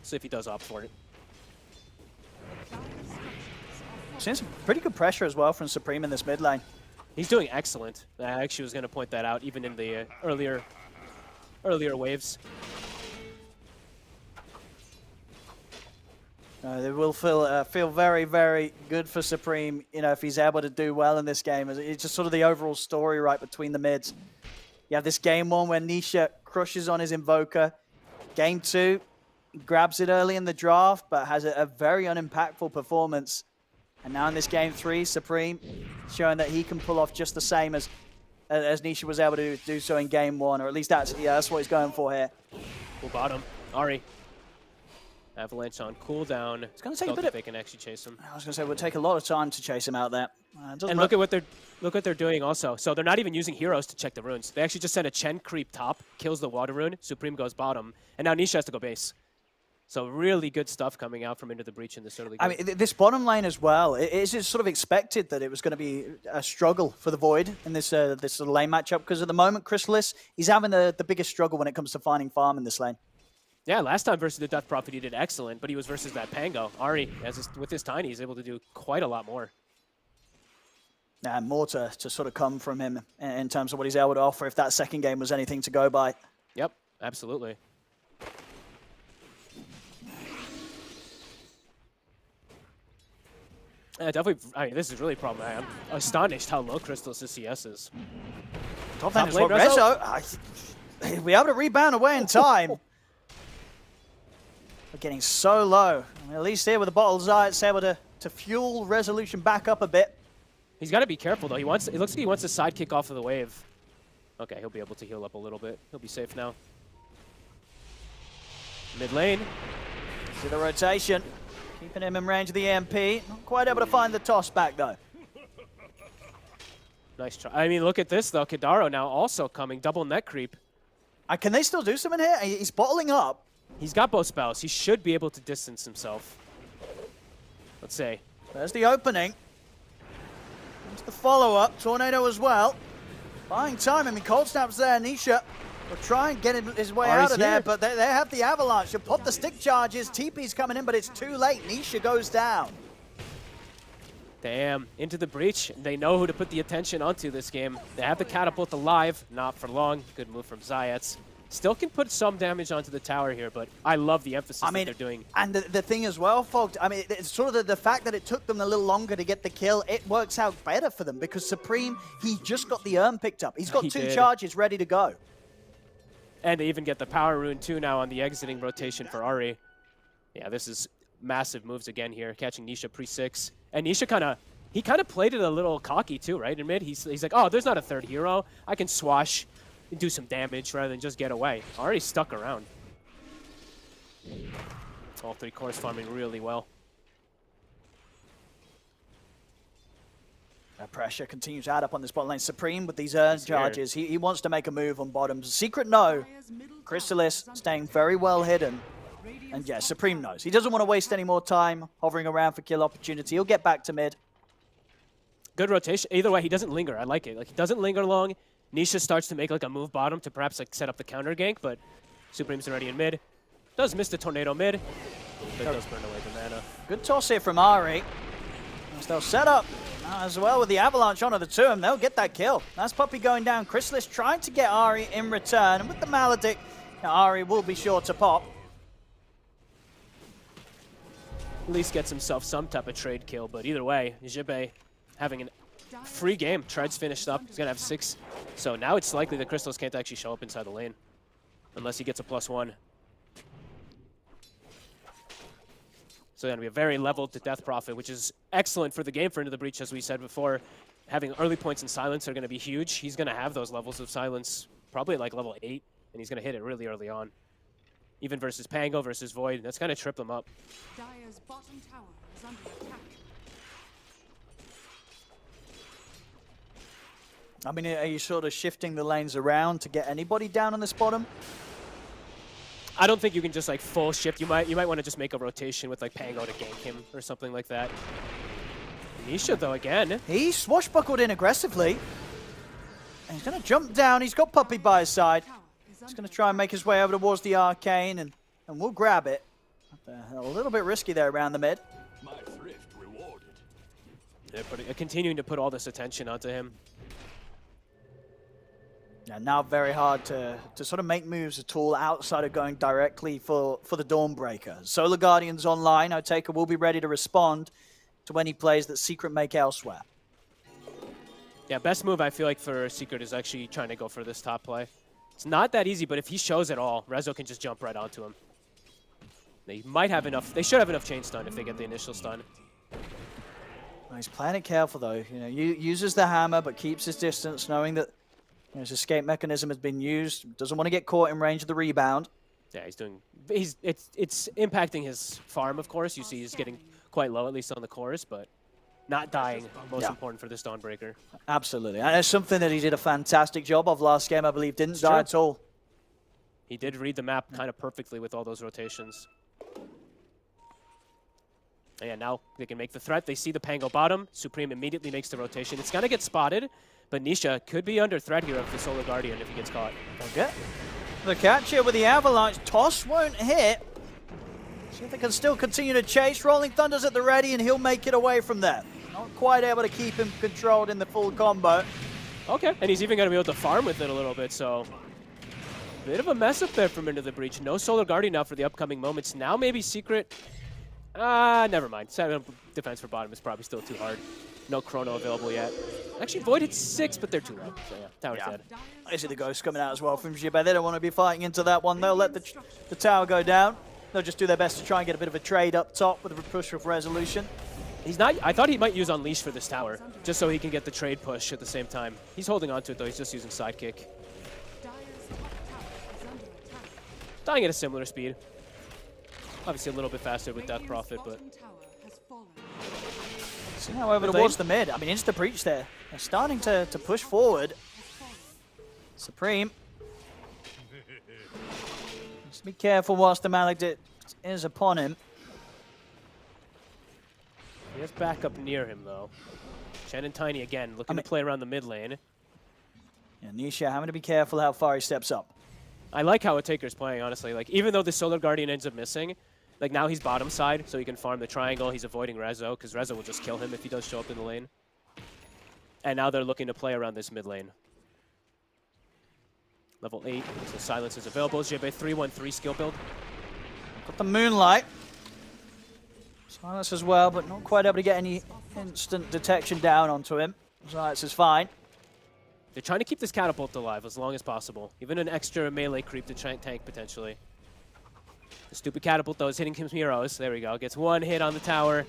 S7: So if he does opt for it.
S6: Seeing some pretty good pressure as well from Supreme in this mid lane.
S7: He's doing excellent. I actually was going to point that out, even in the earlier waves.
S6: They will feel very, very good for Supreme, you know, if he's able to do well in this game. It's just sort of the overall story right between the mids. You have this game 1 where Nisha crushes on his Invoker. Game 2, grabs it early in the draft, but has a very unimpactful performance. And now in this game 3, Supreme showing that he can pull off just the same as Nisha was able to do so in game 1, or at least that's what he's going for here.
S7: Full bottom, Ahri. Avalanche on cooldown.
S6: It's going to take a bit
S7: of... They can actually chase him.
S6: I was going to say, it would take a lot of time to chase him out there.
S7: And look what they're doing also. So they're not even using heroes to check the runes. They actually just send a Chen creep top, kills the water rune, Supreme goes bottom, and now Nisha has to go base. So really good stuff coming out from Into the Breach in this early game.
S6: I mean, this bottom lane as well, it is sort of expected that it was going to be a struggle for the Void in this sort of lane matchup, because at the moment, Chrysalis, he's having the biggest struggle when it comes to finding farm in this lane.
S7: Yeah, last time versus the Death Prophet he did excellent, but he was versus that Pango. Ahri, with his Tiny, he's able to do quite a lot more.
S6: And more to sort of come from him in terms of what he's able to offer, if that second game was anything to go by.
S7: Yep, absolutely. Definitely, I mean, this is really problematic. I'm astonished how low Crystal's CS is.
S6: Top lane is what Rezo. We're able to rebound away in time. We're getting so low. I mean, at least here with the bottle's eye, it's able to fuel Resolution back up a bit.
S7: He's got to be careful, though. It looks like he wants a sidekick off of the wave. Okay, he'll be able to heal up a little bit. He'll be safe now. Mid lane.
S6: See the rotation. Keeping him in range of the EMP. Not quite able to find the toss back, though.
S7: Nice try. I mean, look at this, though. Kidaro now also coming. Double net creep.
S6: Can they still do something here? He's bottling up.
S7: He's got both spells. He should be able to distance himself. Let's see.
S6: There's the opening. There's the follow-up. Tornado as well. Buying time. I mean, Cold Snap's there. Nisha will try and get his way out of there, but they have the Avalanche. She'll pop the stick charges. TP's coming in, but it's too late. Nisha goes down.
S7: Damn. Into the breach. They know who to put the attention onto this game. They have the catapult alive. Not for long. Good move from Zayats. Still can put some damage onto the tower here, but I love the emphasis that they're doing.
S6: And the thing as well, folks, I mean, it's sort of the fact that it took them a little longer to get the kill, it works out better for them, because Supreme, he just got the urn picked up. He's got two charges ready to go.
S7: And they even get the power rune too now on the exiting rotation for Ahri. Yeah, this is massive moves again here, catching Nisha pre-6. And Nisha kind of played it a little cocky too, right? In mid, he's like, oh, there's not a third hero. I can swash and do some damage rather than just get away. Already stuck around. All three cores farming really well.
S6: That pressure continues to add up on this bot lane. Supreme with these urn charges. He wants to make a move on bottom. Secret no. Chrysalis staying very well hidden. And yeah, Supreme knows. He doesn't want to waste any more time hovering around for kill opportunity. He'll get back to mid.
S7: Good rotation. Either way, he doesn't linger. I like it. Like, he doesn't linger long. Nisha starts to make like a move bottom to perhaps like set up the counter gank, but Supreme's already in mid. Does miss the tornado mid, but does burn away the mana.
S6: Good toss here from Ahri. As they'll set up as well with the Avalanche onto the tomb. They'll get that kill. That's Puppey going down. Chrysalis trying to get Ahri in return. And with the Maledict, Ahri will be sure to pop.
S7: At least gets himself some type of trade kill, but either way, Jibe having a free game. Tread's finished up. He's going to have 6. So now it's likely that Crystals can't actually show up inside the lane unless he gets a +1. So going to be a very leveled to Death Prophet, which is excellent for the game for Into the Breach, as we said before. Having early points in silence are going to be huge. He's going to have those levels of silence probably at like level 8, and he's going to hit it really early on. Even versus Pango, versus Void, that's going to trip them up.
S3: Dire's bottom tower is under attack.
S6: I mean, are you sort of shifting the lanes around to get anybody down on this bottom?
S7: I don't think you can just like full shift. You might want to just make a rotation with like Pango to gank him or something like that. Nisha though again.
S6: He swashbuckled in aggressively. And he's going to jump down. He's got Puppey by his side. He's going to try and make his way over towards the arcane, and we'll grab it. A little bit risky there around the mid.
S8: My thrift rewarded.
S7: They're continuing to put all this attention onto him.
S6: Yeah, now very hard to sort of make moves at all outside of going directly for the Dawnbreaker. Solar Guardian's online. Oteka will be ready to respond to any plays that Secret make elsewhere.
S7: Yeah, best move I feel like for Secret is actually trying to go for this top play. It's not that easy, but if he shows it all, Rezo can just jump right onto him. They might have enough. They should have enough chain stun if they get the initial stun.
S6: Well, he's playing it careful though. You know, uses the hammer but keeps his distance, knowing that his escape mechanism has been used. Doesn't want to get caught in range of the rebound.
S7: Yeah, it's impacting his farm, of course. You see he's getting quite low, at least on the chorus, but not dying. Most important for this Dawnbreaker.
S6: Absolutely. And it's something that he did a fantastic job of last game, I believe. Didn't die at all.
S7: He did read the map kind of perfectly with all those rotations. And yeah, now they can make the threat. They see the Pango bottom. Supreme immediately makes the rotation. It's going to get spotted, but Nisha could be under threat here of the Solar Guardian if he gets caught.
S6: Okay. The catch here with the Avalanche. Toss won't hit. See if they can still continue to chase. Rolling Thunder's at the ready, and he'll make it away from there. Not quite able to keep him controlled in the full combo.
S7: Okay, and he's even going to be able to farm with it a little bit, so... Bit of a mess up there from Into the Breach. No Solar Guardian now for the upcoming moments. Now maybe Secret... never mind. 7 defense for bottom is probably still too hard. No Chrono available yet. Actually, Void hit 6, but they're too low. So yeah, tower's dead.
S6: I see the Ghost coming out as well from Jibbe. They don't want to be fighting into that one. They'll let the tower go down. They'll just do their best to try and get a bit of a trade up top with a push of Resolution.
S7: He's not... I thought he might use Unleash for this tower, just so he can get the trade push at the same time. He's holding on to it, though. He's just using Sidekick. Dying at a similar speed. Obviously a little bit faster with Death Prophet, but...
S6: So now over towards the mid. I mean, into the breach there. They're starting to push forward. Supreme. Just be careful whilst the Maledict is upon him.
S7: He has backup near him, though. Shen and Tiny again, looking to play around the mid lane.
S6: Yeah, Nisha having to be careful how far he steps up.
S7: I like how Otaker's playing, honestly. Like, even though the Solar Guardian ends up missing, like, now he's bottom side, so he can farm the triangle. He's avoiding Rezo, because Rezo will just kill him if he does show up in the lane. And now they're looking to play around this mid lane. Level 8, so Silence is available. Jibbe 3-1-3 skill build.
S6: Got the Moonlight. Silence as well, but not quite able to get any instant detection down onto him. Silence is fine.
S7: They're trying to keep this Catapult alive as long as possible. Even an extra melee creep to tank potentially. The stupid Catapult, though, is hitting him heroes. There we go. Gets one hit on the tower.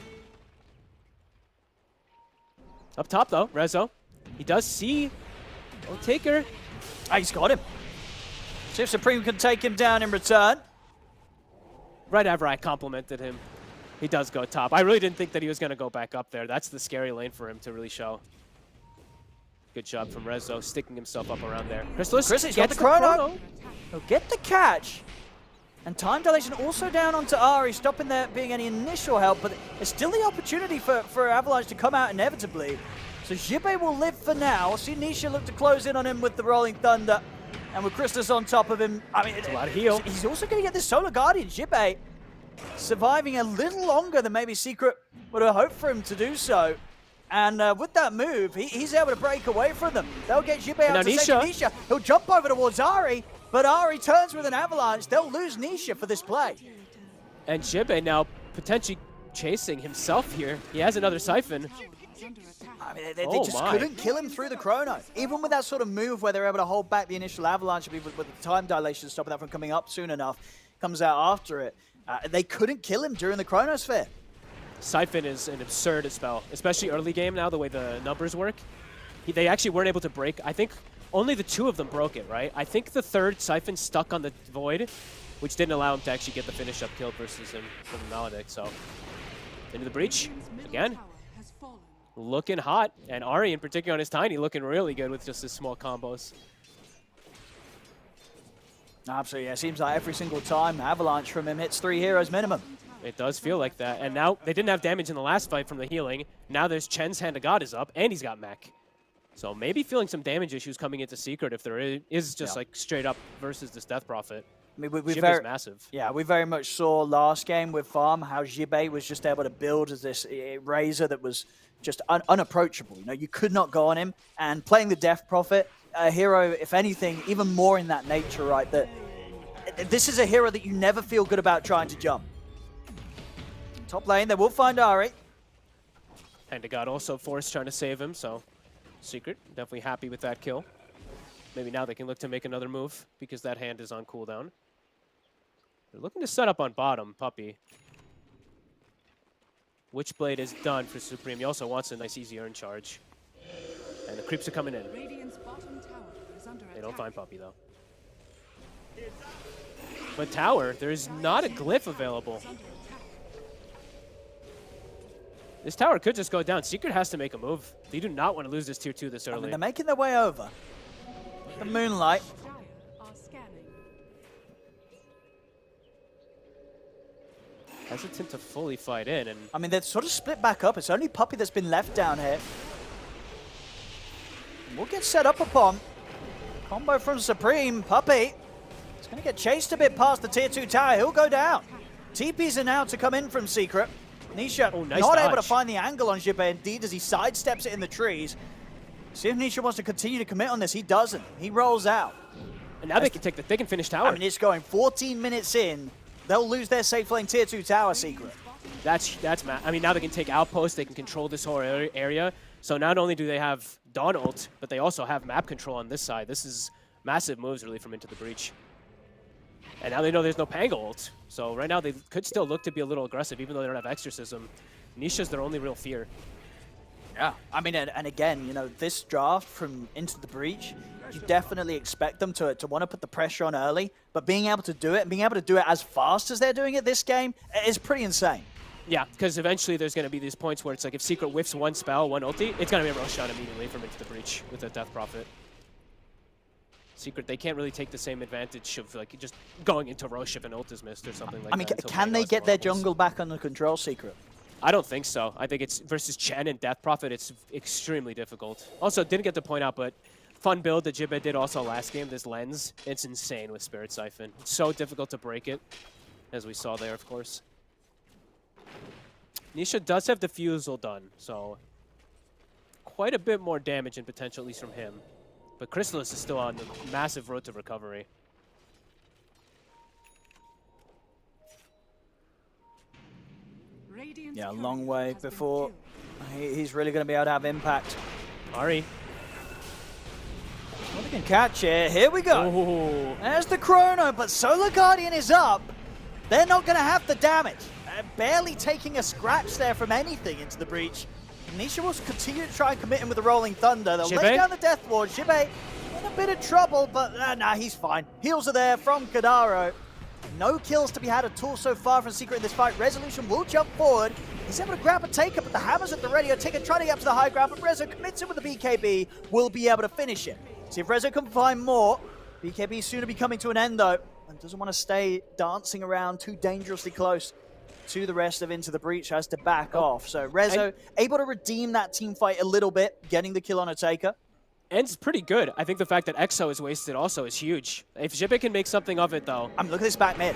S7: Up top, though, Rezo. He does see Otaker.
S6: Ah, he's got him. See if Supreme can take him down in return.
S7: Right after I complimented him, he does go top. I really didn't think that he was going to go back up there. That's the scary lane for him to really show. Good job from Rezo, sticking himself up around there. Chrysalis
S6: got the chrono. He'll get the catch. And time dilation also down onto Ari, stopping there being any initial help, but it's still the opportunity for Avalanche to come out inevitably. So Jibbe will live for now. See Nisha look to close in on him with the Rolling Thunder. And with Christus on top of him, I mean,
S7: it's a lot of heal.
S6: He's also going to get this Solar Guardian. Jibbe surviving a little longer than maybe Secret would have hoped for him to do so. And with that move, he's able to break away from them. They'll get Jibbe out to Nisha. He'll jump over towards Ari, but Ari turns with an avalanche. They'll lose Nisha for this play.
S7: And Jibbe now potentially chasing himself here. He has another Siphon.
S6: I mean, they just couldn't kill him through the chrono. Even with that sort of move where they're able to hold back the initial avalanche with the time dilation, stopping that from coming up soon enough, comes out after it. They couldn't kill him during the chronosphere.
S7: Siphon is an absurd spell, especially early game now, the way the numbers work. They actually weren't able to break. I think only the 2 of them broke it, right? I think the 3rd Siphon stuck on the Void, which didn't allow him to actually get the finish up kill versus him from Maledict. So, into the breach again. Looking hot, and Ari in particular on his Tiny looking really good with just his small combos.
S6: Absolutely, yeah. It seems like every single time Avalanche from him hits 3 heroes minimum.
S7: It does feel like that. And now they didn't have damage in the last fight from the healing. Now there's Chen's Hand of God is up, and he's got mech. So maybe feeling some damage issues coming into Secret if there is just like straight up versus this Death Prophet.
S6: I mean, we
S7: Jib
S6: very
S7: is massive.
S6: Yeah, we very much saw last game with Farm how Jibbe was just able to build as this Razor that was just unapproachable. You know, you could not go on him. And playing the Death Prophet, a hero, if anything, even more in that nature, right? That this is a hero that you never feel good about trying to jump. Top lane, they will find Ari.
S7: Hand of God also forced trying to save him, so Secret definitely happy with that kill. Maybe now they can look to make another move because that hand is on cooldown. They're looking to set up on bottom, Puppy. Witchblade is done for Supreme. He also wants a nice easy earn charge. And the creeps are coming in.
S3: Radiant's bottom tower is under
S7: They don't
S3: attack.
S7: find Puppy, though. But Tower, there's not a glyph available. This tower could just go down. Secret has to make a move. They do not want to lose this tier 2 this
S6: I mean,
S7: early.
S6: they're making their way over. The Moonlight.
S3: Dire are scanning.
S7: Hesitant to fully fight in, and
S6: I mean, they're sort of split back up. It's only Puppy that's been left down here. We'll get set up upon. Combo from Supreme. Puppy. It's going to get chased a bit past the tier 2 tower. He'll go down. TPs are now to come in from Secret. Nisha
S7: nice
S6: not able to
S7: dodge.
S6: find the angle on Jibbe. Indeed, as he sidesteps it in the trees. See if Nisha wants to continue to commit on this. He doesn't. He rolls out.
S7: and now they can take they can finish tower.
S6: I mean, it's going 14 minutes in. They'll lose their safe lane tier 2 tower, Secret.
S7: That's I mean, now they can take outposts. They can control this whole area. So not only do they have Dawn ult, but they also have map control on this side. This is massive moves really from Into the Breach. And now they know there's no Pango ult. So right now they could still look to be a little aggressive, even though they don't have Exorcism. Nisha's their only real fear.
S6: Yeah, I mean, and again, you know, this draft from Into the Breach, you definitely expect them to want to put the pressure on early, but being able to do it, and being able to do it as fast as they're doing it this game, is pretty insane.
S7: Yeah, because eventually there's going to be these points where it's like if Secret whiffs one spell, one ulti, it's going to be a rush shot immediately from Into the Breach with a Death Prophet. Secret, they can't really take the same advantage of like just going into Roche if an ult is missed or something like that.
S6: I mean,
S7: until
S6: can
S7: Pango
S6: they
S7: has
S6: get
S7: more
S6: their
S7: levels.
S6: jungle back under control, Secret?
S7: I don't think so. I think it's versus Chen and Death Prophet, it's extremely difficult. Also, didn't get to point out, but fun build that Jibbe did also last game, this lens, it's insane with Spirit Siphon. It's so difficult to break it, as we saw there, of course. Nisha does have Diffusal done, so quite a bit more damage and potential, at least from him. But Chrysalis is still on the massive road to recovery.
S3: Radiant's
S6: Yeah, a
S3: turret
S6: long way
S3: has been
S6: before
S3: killed.
S6: he's really going to be able to have impact.
S7: Ari.
S6: Well, they can catch it. Here we go.
S7: Oh.
S6: There's the Chrono, but Solar Guardian is up. They're not going to have the damage. Barely taking a scratch there from anything Into the Breach. Nisha will continue to try and commit him with the Rolling Thunder. They'll lay
S7: Jibbe?
S6: down the Death Ward. Jibbe in a bit of trouble, but nah, he's fine. Heals are there from Kadaro. No kills to be had at all so far from Secret in this fight. Resolution will jump forward. He's able to grab a taker, but the hammer's at the ready. A taker trying to get up to the high ground, but Rezo commits it with the BKB. Will be able to finish it. See if Rezo can find more. BKB soon to be coming to an end, though, and doesn't want to stay dancing around too dangerously close to the rest of Into the Breach, has to back off. So Rezo able to redeem that team fight a little bit, getting the kill on a taker.
S7: And it's pretty good. I think the fact that Exo is wasted also is huge. If Jibbe can make something of it, though.
S6: I mean, look at this back mid.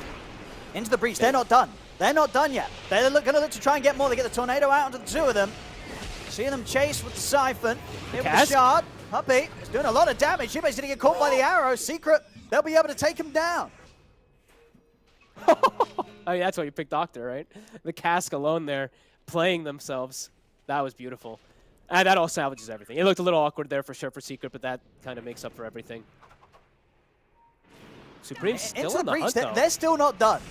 S6: Into the Breach, they're not done. They're not done yet. They're going to look to try and get more. They get the Tornado out onto the two of them. Seeing them chase with the Siphon. Hit with the
S7: Cask?
S6: Shard. Puppy is doing a lot of damage. Jibbe's going to get caught by the arrow. Secret, they'll be able to take him down.
S7: I mean, that's why you picked Doctor, right? The cask alone there, playing themselves. That was beautiful. And that all salvages everything. It looked a little awkward there for sure for Secret, but that kind of makes up for everything. Supreme's still
S6: Into
S7: on
S6: the
S7: the
S6: Breach,
S7: hunt, though.
S6: they're still not done.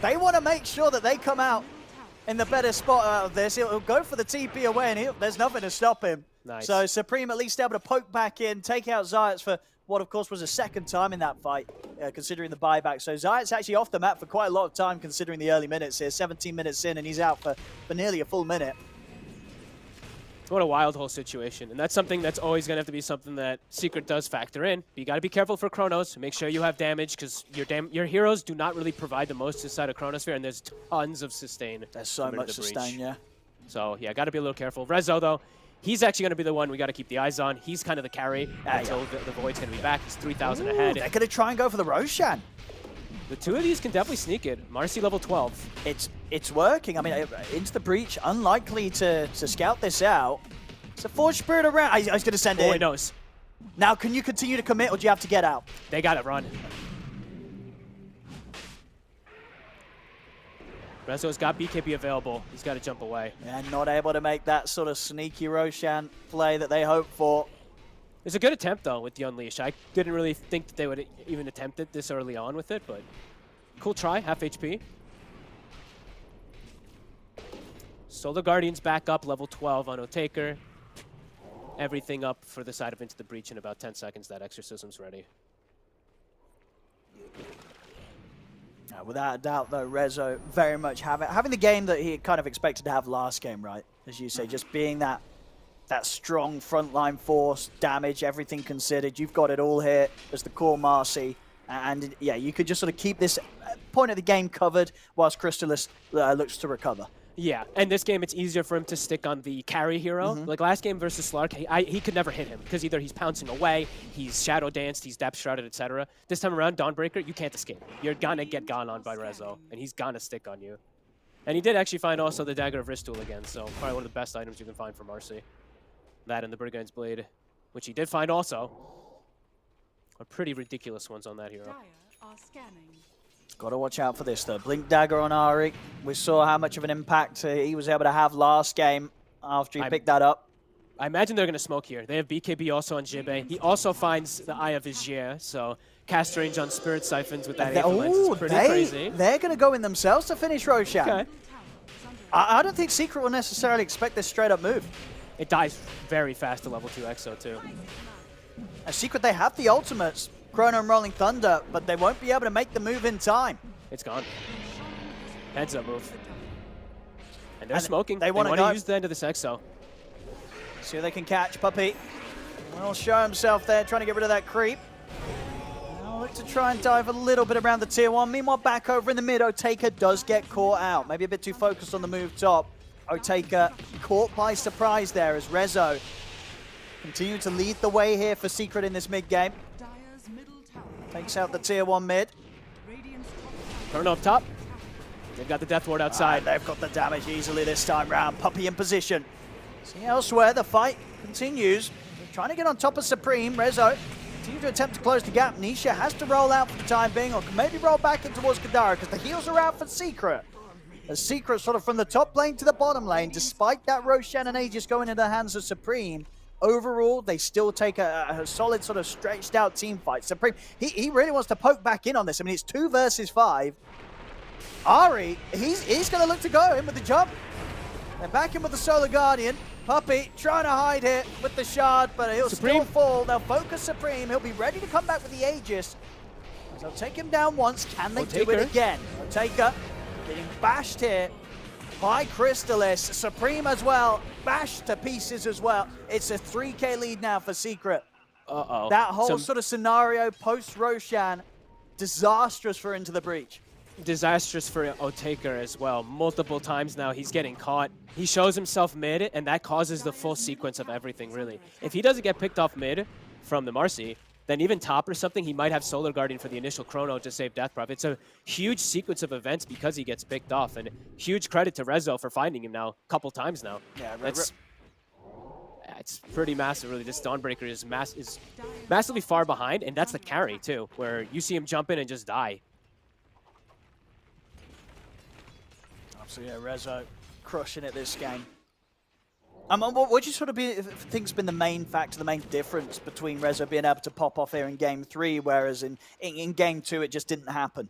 S6: They want to make sure that they come out in the better spot out of this. He'll go for the TP away, and there's nothing to stop him.
S7: Nice.
S6: So Supreme at least able to poke back in, take out Zayats for what, of course, was a second time in that fight, considering the buyback. So Zayat's actually off the map for quite a lot of time, considering the early minutes here. 17 minutes in, and he's out for nearly a full minute.
S7: What a wild whole situation. And that's something that's always going to have to be something that Secret does factor in. But you got to be careful for Chronos. Make sure you have damage, because your heroes do not really provide the most inside of Chronosphere, and there's tons of sustain.
S6: There's so much sustain, yeah.
S7: So, yeah, got to be a little careful. Rezo, though, he's actually going to be the one we got to keep the eyes on. He's kind of the carry until the Void's going to be back. He's 3,000 ahead.
S6: They're going to try and go for the Roshan.
S7: The two of these can definitely sneak it. Marcy level 12.
S6: It's working. I mean, into the breach, unlikely to scout this out. It's a Forge Spirit around. He's going to send it in.
S7: Knows.
S6: Now, can you continue to commit, or do you have to get out?
S7: They got to run. Rezo's got BKB available. He's got to jump away.
S6: And not able to make that sort of sneaky Roshan play that they hoped for.
S7: It's a good attempt, though, with the Unleash. I didn't really think that they would even attempt it this early on with it, but cool try, half HP. Solar Guardian's back up, level 12 on Otaker. Everything up for the side of Into the Breach in about 10 seconds. That Exorcism's ready.
S6: Without a doubt, though, Rezo very much having the game that he kind of expected to have last game, right? As you say, just being that strong frontline force, damage, everything considered. You've got it all here as the core Marcy. And yeah, you could just sort of keep this point of the game covered whilst Crystallis looks to recover.
S7: Yeah, and this game, it's easier for him to stick on the carry hero. Like last game versus Slark, he could never hit him, because either he's pouncing away, he's Shadow Danced, he's Depth Shrouded, etc. This time around, Dawnbreaker, you can't escape. You're gonna get gone on by Rezo, and he's gonna stick on you. And he did actually find also the Dagger of Ristul again, so probably one of the best items you can find for Marcy. That and the Brigand's Blade, which he did find also. Are pretty ridiculous ones on that hero.
S3: Dire are scanning.
S6: Got to watch out for this, though. Blink Dagger on Ari. We saw how much of an impact he was able to have last game after he picked that up.
S7: I imagine they're going to smoke here. They have BKB also on Jibe. He also finds the Eye of Vizier, so cast range on Spirit Siphons with that Aether is pretty crazy.
S6: They're going to go in themselves to finish Roshan.
S7: Okay.
S6: I don't think Secret will necessarily expect this straight-up move.
S7: It dies very fast to level 2 Exo, too.
S6: At Secret, they have the ultimates, Chrono and Rolling Thunder, but they won't be able to make the move in time.
S7: It's gone. Heads up move. And they're smoking.
S6: They want
S7: to use the end of this Exo.
S6: See if they can catch Puppey. Will show himself there, trying to get rid of that creep. Now look to try and dive a little bit around the tier 1. Meanwhile, back over in the mid, Otaker does get caught out. Maybe a bit too focused on the move top. Otaker caught by surprise there as Rezo continue to lead the way here for Secret in this mid game.
S3: Dire's middle tower.
S6: Takes out the tier 1 mid.
S3: Radiant's
S7: Turn up top. They've got the Death Ward outside.
S6: They've got the damage easily this time round. Puppey in position. See elsewhere, the fight continues. They're trying to get on top of Supreme. Rezo continue to attempt to close the gap. Nisha has to roll out for the time being, or can maybe roll back in towards Kadara, because the heals are out for Secret. A Secret sort of from the top lane to the bottom lane, despite that Roshan and Aegis going into the hands of Supreme. Overall, they still take a solid sort of stretched out team fight. Supreme, he really wants to poke back in on this. I mean, it's 2 versus 5. Ari, he's going to look to go in with the jump. They're back in with the Solar Guardian. Puppey trying to hide here with the shard, but he'll still fall. They'll focus Supreme. He'll be ready to come back with the Aegis. They'll take him down once. Can they do it again? Otaker getting bashed here by Crystallis. Supreme as well, bashed to pieces as well. It's a 3K lead now for Secret.
S7: Uh-oh.
S6: That whole sort of scenario post-Roshan, disastrous for Into the Breach.
S7: Disastrous for Otaker as well. Multiple times now he's getting caught. He shows himself mid, and that causes the full sequence of everything, really. If he doesn't get picked off mid from the Marcy, then even top or something, he might have Solar Guardian for the initial Chrono to save Death Prop. It's a huge sequence of events because he gets picked off, and huge credit to Rezo for finding him now a couple times now.
S6: Yeah,
S7: it's pretty massive, really. This Dawnbreaker is massively far behind, and that's the carry, too, where you see him jump in and just die.
S6: Absolutely, yeah, Rezo crushing it this game. What do you sort of think's been the main factor, the main difference between Rezo being able to pop off here in Game 3, whereas in Game 2 it just didn't happen?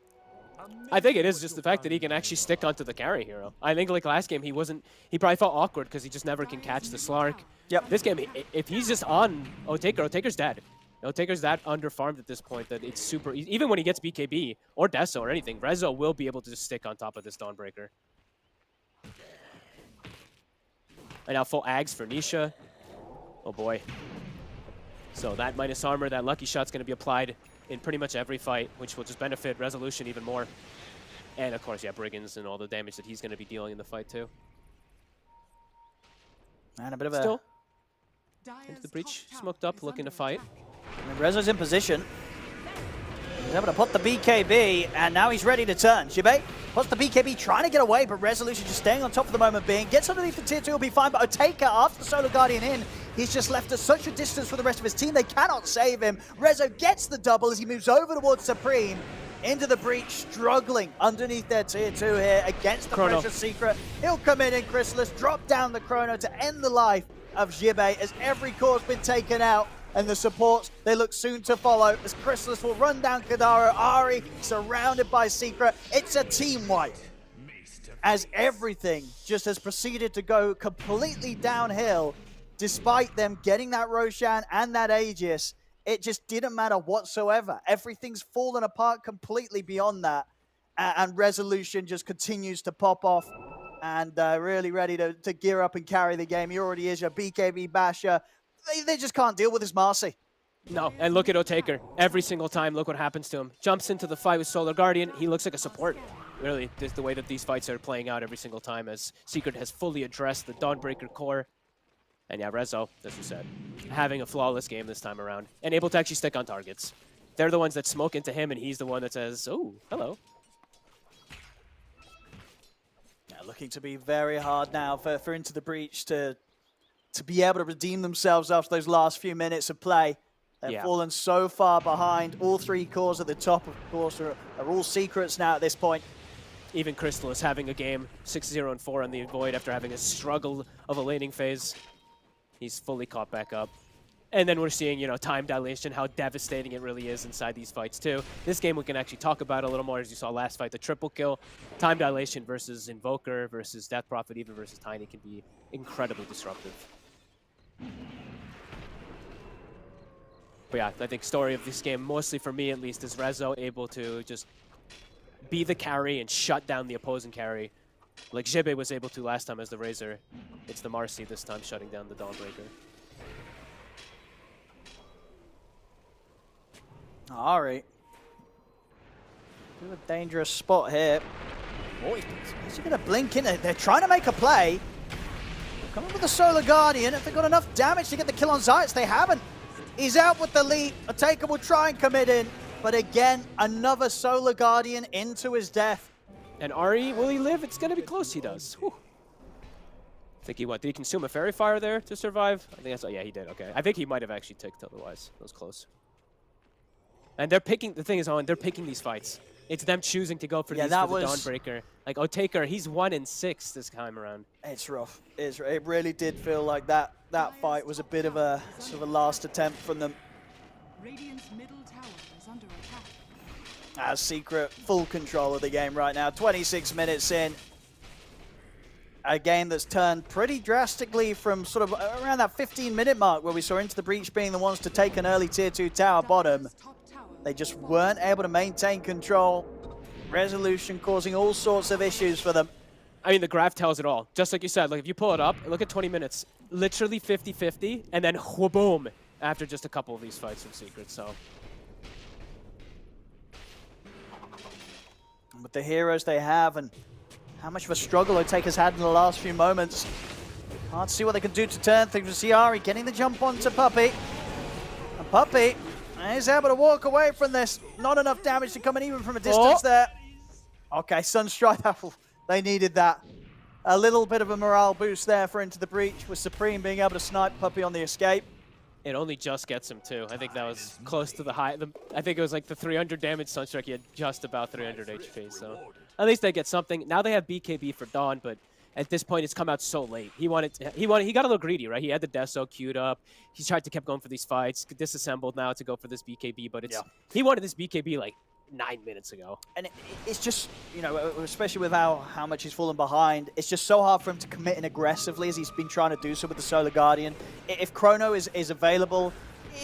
S7: I think it is just the fact that he can actually stick onto the carry hero. I think like last game he probably felt awkward because he just never can catch the Slark.
S6: Yep.
S7: This game, if he's just on Otaker's dead. Otaker's that underfarmed at this point that it's super easy. Even when he gets BKB or Deso or anything, Rezo will be able to just stick on top of this Dawnbreaker. And now full Ags for Nisha. Oh boy. So that minus armor, that lucky shot's going to be applied in pretty much every fight, which will just benefit Resolution even more. And of course, yeah, Brigands and all the damage that he's going to be dealing in the fight too.
S6: And a bit of
S7: Still,
S3: Dire's
S7: into the breach,
S3: top tower
S7: smoked up,
S3: is
S7: looking to
S3: under
S7: fight.
S3: attack.
S6: I mean, Rezo's in position. He's able to put the BKB, and now he's ready to turn. Jibe puts the BKB, trying to get away, but Resolution just staying on top for the moment being. Gets underneath the tier 2, will be fine, but Oteka, after the Solar Guardian in, he's just left at such a distance from the rest of his team, they cannot save him. Rezo gets the double as he moves over towards Supreme. Into the breach, struggling underneath their tier 2 here against the
S7: Chrono.
S6: Precious Secret. He'll come in Chrysalis, drop down the Chrono to end the life of Jibe as every core's been taken out. And the supports, they look soon to follow as Chrysalis will run down Kadara. Ari surrounded by Secret. It's a team wipe as everything just has proceeded to go completely downhill despite them getting that Roshan and that Aegis. It just didn't matter whatsoever. Everything's fallen apart completely beyond that. And Resolution just continues to pop off and really ready to gear up and carry the game. He already is your BKB basher. They just can't deal with his Marcy.
S7: No, and look at Otaker. Every single time, look what happens to him. Jumps into the fight with Solar Guardian. He looks like a support. Really, just the way that these fights are playing out every single time as Secret has fully addressed the Dawnbreaker core. And yeah, Rezo, as you said, having a flawless game this time around and able to actually stick on targets. They're the ones that smoke into him, and he's the one that says, oh, hello.
S6: Yeah, looking to be very hard now for Into the Breach to be able to redeem themselves after those last few minutes of play. They've fallen so far behind. All three cores at the top, of course, are all secrets now at this point.
S7: Even Crystal is having a game 6-0-4 on the Void after having a struggle of a laning phase. He's fully caught back up. And then we're seeing, you know, time dilation, how devastating it really is inside these fights too. This game we can actually talk about a little more, as you saw last fight, the triple kill. Time dilation versus Invoker versus Death Prophet, even versus Tiny, can be incredibly disruptive. But yeah, I think story of this game, mostly for me at least, is Rezo able to just be the carry and shut down the opposing carry. Like Jibe was able to last time as the Razor. It's the Marcy this time shutting down the Dawnbreaker.
S6: Ari. Bit of a dangerous spot here. Oh, he's going to blink in it. They're trying to make a play. Coming with the Solar Guardian. If they've got enough damage to get the kill on Zayas, they haven't. He's out with the leap. Oteka will try and commit in. But again, another Solar Guardian into his death.
S7: And Ari, will he live? It's going to be close, he does. Whew. I think he what? Did he consume a Fairy Fire there to survive? I think that's, yeah, he did, okay. I think he might have actually ticked otherwise. That was close. And they're picking, the thing is, Owen, they're picking these fights. It's them choosing to go for these for the Dawnbreaker. Like, Otaker, he's 1-6 this time around.
S6: It's rough. It really did feel like that fight was a bit of a sort of a last attempt from them.
S3: Radiant's middle tower is under attack.
S6: As Secret full control of the game right now. 26 minutes in. A game that's turned pretty drastically from sort of around that 15-minute mark where we saw Into the Breach being the ones to take an early tier 2 tower bottom. They just weren't able to maintain control. Resolution causing all sorts of issues for them.
S7: I mean, the graph tells it all. Just like you said, like if you pull it up, look at 20 minutes. Literally 50-50, and then boom after just a couple of these fights from Secret, so.
S6: With the heroes they have and how much of a struggle Oteka's had in the last few moments. Hard to see what they can do to turn things with Ari getting the jump onto Puppey. And Puppey is able to walk away from this. Not enough damage to come in even from a distance there. Okay, Sunstrike, they needed that. A little bit of a morale boost there for Into the Breach with Supreme being able to snipe Puppey on the escape.
S7: It only just gets him too. I think that was close to the high. I think it was like the 300 damage Sunstrike. He had just about 300 HP. So at least they get something. Now they have BKB for Dawn, but at this point it's come out so late. He got a little greedy, right? He had the Deso queued up. He tried to keep going for these fights. Disassembled now to go for this BKB, but he wanted this BKB like 9 minutes ago.
S6: And it's just, you know, especially with how much he's fallen behind, it's just so hard for him to commit in aggressively as he's been trying to do so with the Solar Guardian. If Chrono is available,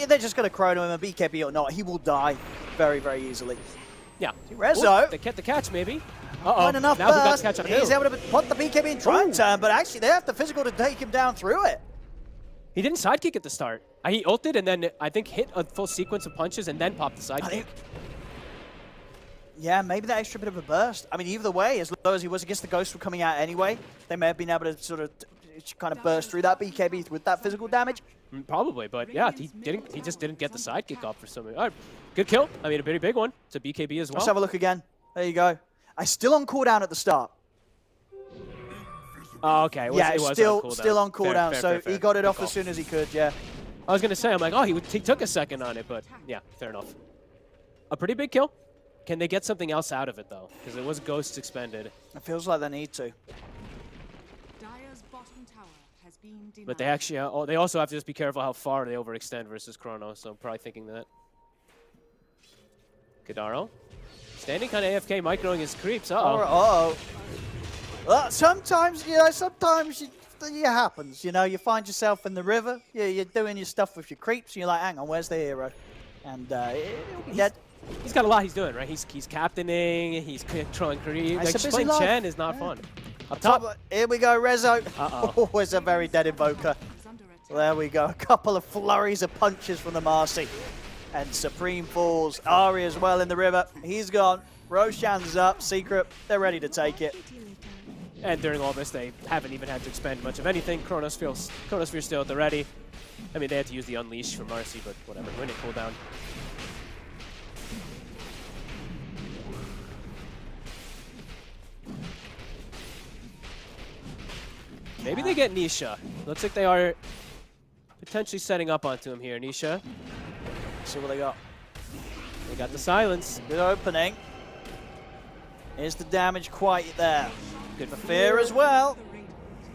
S6: they're just going to Chrono him, a BKB or not. He will die very, very easily.
S7: Yeah.
S6: Rezo.
S7: They get the catch, maybe.
S6: Not enough
S7: Now who got
S6: burst.
S7: the catch on
S6: He's
S7: who?
S6: able to put the BKB in try and turn, but actually they have the physical to take him down through it.
S7: He didn't sidekick at the start. He ulted and then I think hit a full sequence of punches and then popped the sidekick.
S6: Yeah, maybe that extra bit of a burst. I mean, either way, as low as he was against the Ghost were coming out anyway, they may have been able to sort of kind of burst through that BKB with that physical damage.
S7: Probably, but yeah, he just didn't get the sidekick off for some reason. All right, good kill. I mean, a pretty big one. It's a BKB as well.
S6: Let's have a look again. There you go. I still on cooldown at the start.
S7: Oh, okay. It was
S6: still on cooldown.
S7: Fair,
S6: He got it
S7: Good
S6: off
S7: call.
S6: as soon as he could. Yeah.
S7: I was gonna say, I'm like, oh, he took a second on it, but yeah, fair enough. A pretty big kill. Can they get something else out of it though? Because it was Ghosts expended.
S6: It feels like they need to.
S3: Dire's bottom tower has been denied.
S7: But they actually, they also have to just be careful how far they overextend versus Chrono. So I'm probably thinking that. Kadaro, standing kind of AFK, microing his creeps.
S6: Uh-oh. Sometimes, it happens. You find yourself in the river. You're doing your stuff with your creeps. And you're like, hang on, where's the hero? And he'll be dead.
S7: He's got a lot he's doing, right? He's captaining, he's controlling creep. Like,
S6: It's a
S7: just
S6: busy
S7: playing
S6: life.
S7: Chen is not fun. Up top.
S6: Here we go, Rezo.
S7: Uh-oh.
S6: Oh, it's a very dead invoker.
S3: Is under attack.
S6: There we go. A couple of flurries of punches from the Marcy. And Supreme falls. Ari as well in the river. He's gone. Roshan's up. Secret. They're ready to take it.
S7: And during all this, they haven't even had to expend much of anything. Chronosphere still at the ready. I mean, they had to use the Unleash for Marcy, but whatever. Winning cooldown. Maybe they get Nisha. Looks like they are potentially setting up onto him here. Nisha.
S6: See what they got.
S7: They got the silence.
S6: Good opening. Is the damage quite there?
S7: Good
S6: The fear as well.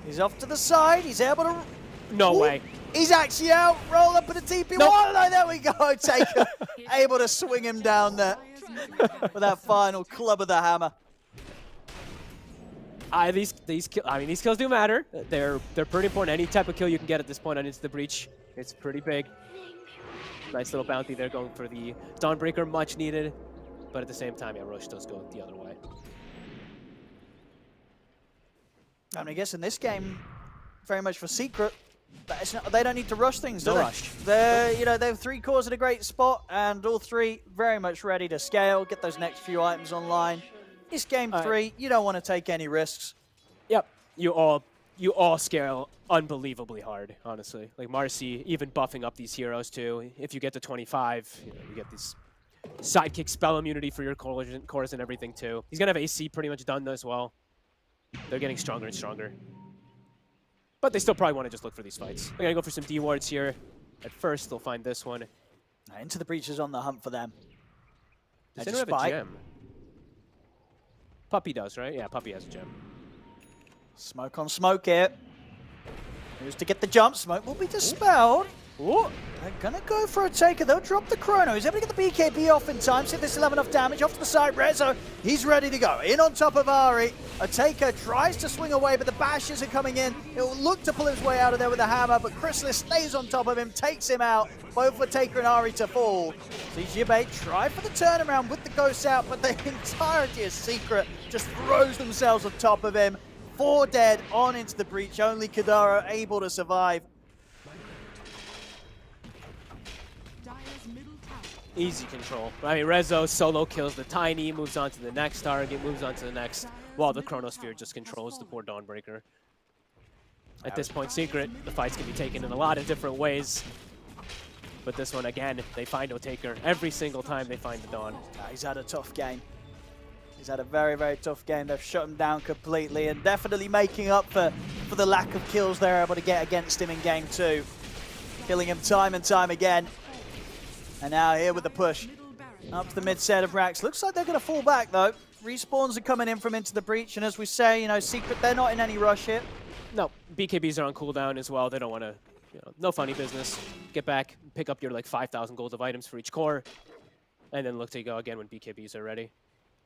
S6: He's off to the side. He's able to...
S7: No
S6: Ooh,
S7: way.
S6: He's actually out. Roll up at the TP.
S7: Nope.
S6: Oh, no, there we go. Taker able to swing him down there with that final club of the hammer.
S7: These kills do matter. They're pretty important. Any type of kill you can get at this point on Into the Breach, it's pretty big. Nice little bounty there going for the Dawnbreaker, much needed. But at the same time, yeah, Roche does go the other way.
S6: I mean, I guess in this game, very much for Secret, but it's not, they don't need to rush things, do
S7: No
S6: they?
S7: rush.
S6: They're 3 cores at a great spot, and all 3 very much ready to scale, get those next few items online. It's game 3. You don't want to take any risks.
S7: Yep, you all scale unbelievably hard, honestly. Like Marcy, even buffing up these heroes too. If you get to 25, you get this sidekick spell immunity for your cores and everything too. He's gonna have AC pretty much done as well. They're getting stronger and stronger. But they still probably want to just look for these fights. They're gonna go for some D wards here. At first, they'll find this one.
S6: Into the Breach is on the hunt for them.
S7: Does
S6: Edge
S7: anyone have a
S6: spike.
S7: gem? Puppy does, right? Yeah, Puppy has a gem.
S6: Smoke on smoke here. Who's to get the jump? Smoke will be dispelled.
S7: Ooh.
S6: They're gonna go for a taker. They'll drop the chrono. He's able to get the BKB off in time. See if this will have enough damage. Off to the side, Rezo. He's ready to go. In on top of Ari. A taker tries to swing away, but the bashes are coming in. He'll look to pull his way out of there with a hammer, but Chrysalis stays on top of him, takes him out. Both for Taker and Ari to fall. See Jibei try for the turnaround with the ghosts out, but the entirety of Secret just throws themselves on top of him. 4 dead on Into the Breach. Only Kadaro able to survive.
S3: Dire's middle tower.
S7: Easy control. I mean, Rezo solo kills the Tiny, moves on to the next target, moves on to the next, while the Chronosphere just controls the poor Dawnbreaker. At this point, Secret, the fights can be taken in a lot of different ways. But this one, again, they find no taker. Every single time they find the Dawn.
S6: He's had a tough game. He's had a very, very tough game. They've shut him down completely and definitely making up for the lack of kills they're able to get against him in game 2. Killing him time and time again. And now here with the push. Up to the mid set of racks. Looks like they're going to fall back though. Respawns are coming in from Into the Breach. And as we say, Secret, they're not in any rush here.
S7: No, BKBs are on cooldown as well. They don't want to, no funny business. Get back, pick up your like 5,000 gold of items for each core. And then look to go again when BKBs are ready.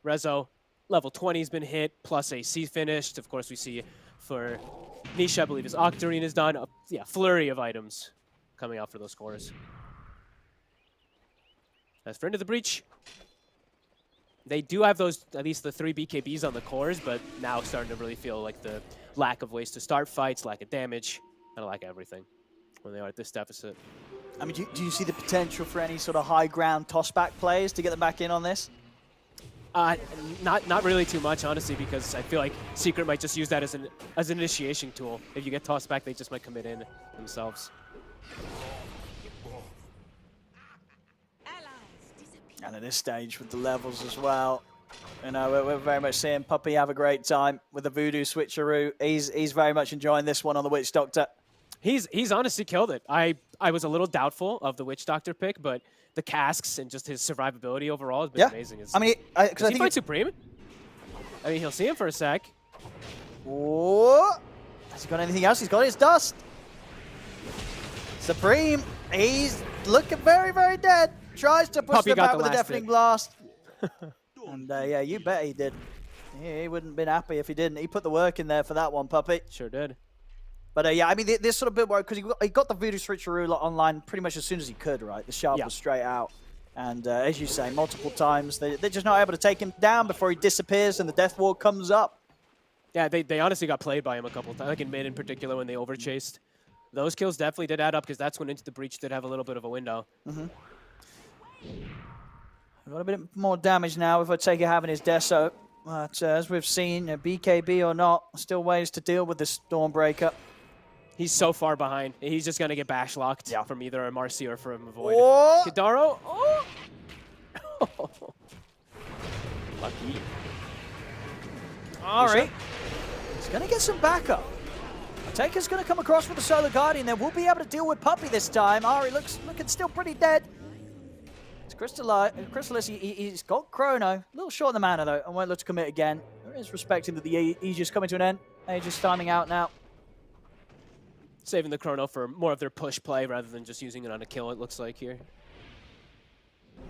S7: Rezo, level 20 has been hit, plus AC finished. Of course, we see for Nisha, I believe his Octarine is done. Yeah, flurry of items coming out for those cores. As for Into the Breach, They do have those, at least the 3 BKBs on the cores, but now starting to really feel like the lack of ways to start fights, lack of damage, kind of lack everything when they are at this deficit.
S6: I mean, do you see the potential for any sort of high ground toss-back players to get them back in on this?
S7: Not really too much, honestly, because I feel like Secret might just use that as an initiation tool. If you get tossed back, they just might commit in themselves.
S6: And at this stage with the levels as well, you know, we're very much seeing Puppey have a great time with the Voodoo switcheroo. He's very much enjoying this one on the Witch Doctor.
S7: He's honestly killed it. I was a little doubtful of the Witch Doctor pick, but the casks and just his survivability overall has been amazing.
S6: I mean,
S7: does he fight Supreme? I mean, he'll see him for a sec.
S6: Oh, has he got anything else? He's got his dust. Supreme, he's looking very, very dead. Tries to push them back with a deafening blast. And yeah, you bet he did. He wouldn't have been happy if he didn't. He put the work in there for that one, Puppey.
S7: Sure did.
S6: But yeah, I mean, this sort of bit where, because he got the Voodoo switcheroo online pretty much as soon as he could, right? The sharp was straight out. And as you say, multiple times, they're just not able to take him down before he disappears and the Death Wall comes up.
S7: Yeah, they honestly got played by him a couple times, like in mid in particular when they overchased. Those kills definitely did add up because that's when Into the Breach did have a little bit of a window.
S6: Got a bit more damage now if I take it having his Deso. But as we've seen, BKB or not, still ways to deal with this Stormbreaker.
S7: He's so far behind. He's just going to get bash locked from either a Marcy or from a Void.
S6: Oh!
S7: Kidaro? Oh! Lucky.
S6: Ari, he's going to get some backup. Taker's going to come across with the Solar Guardian there. We'll be able to deal with Puppey this time. Ari looking still pretty dead. It's Chrysalis, he's got Chrono. A little short on the mana, though, and won't look to commit again. There is respecting that the Aegis coming to an end. Aegis timing out now.
S7: Saving the Chrono for more of their push play rather than just using it on a kill, it looks like here.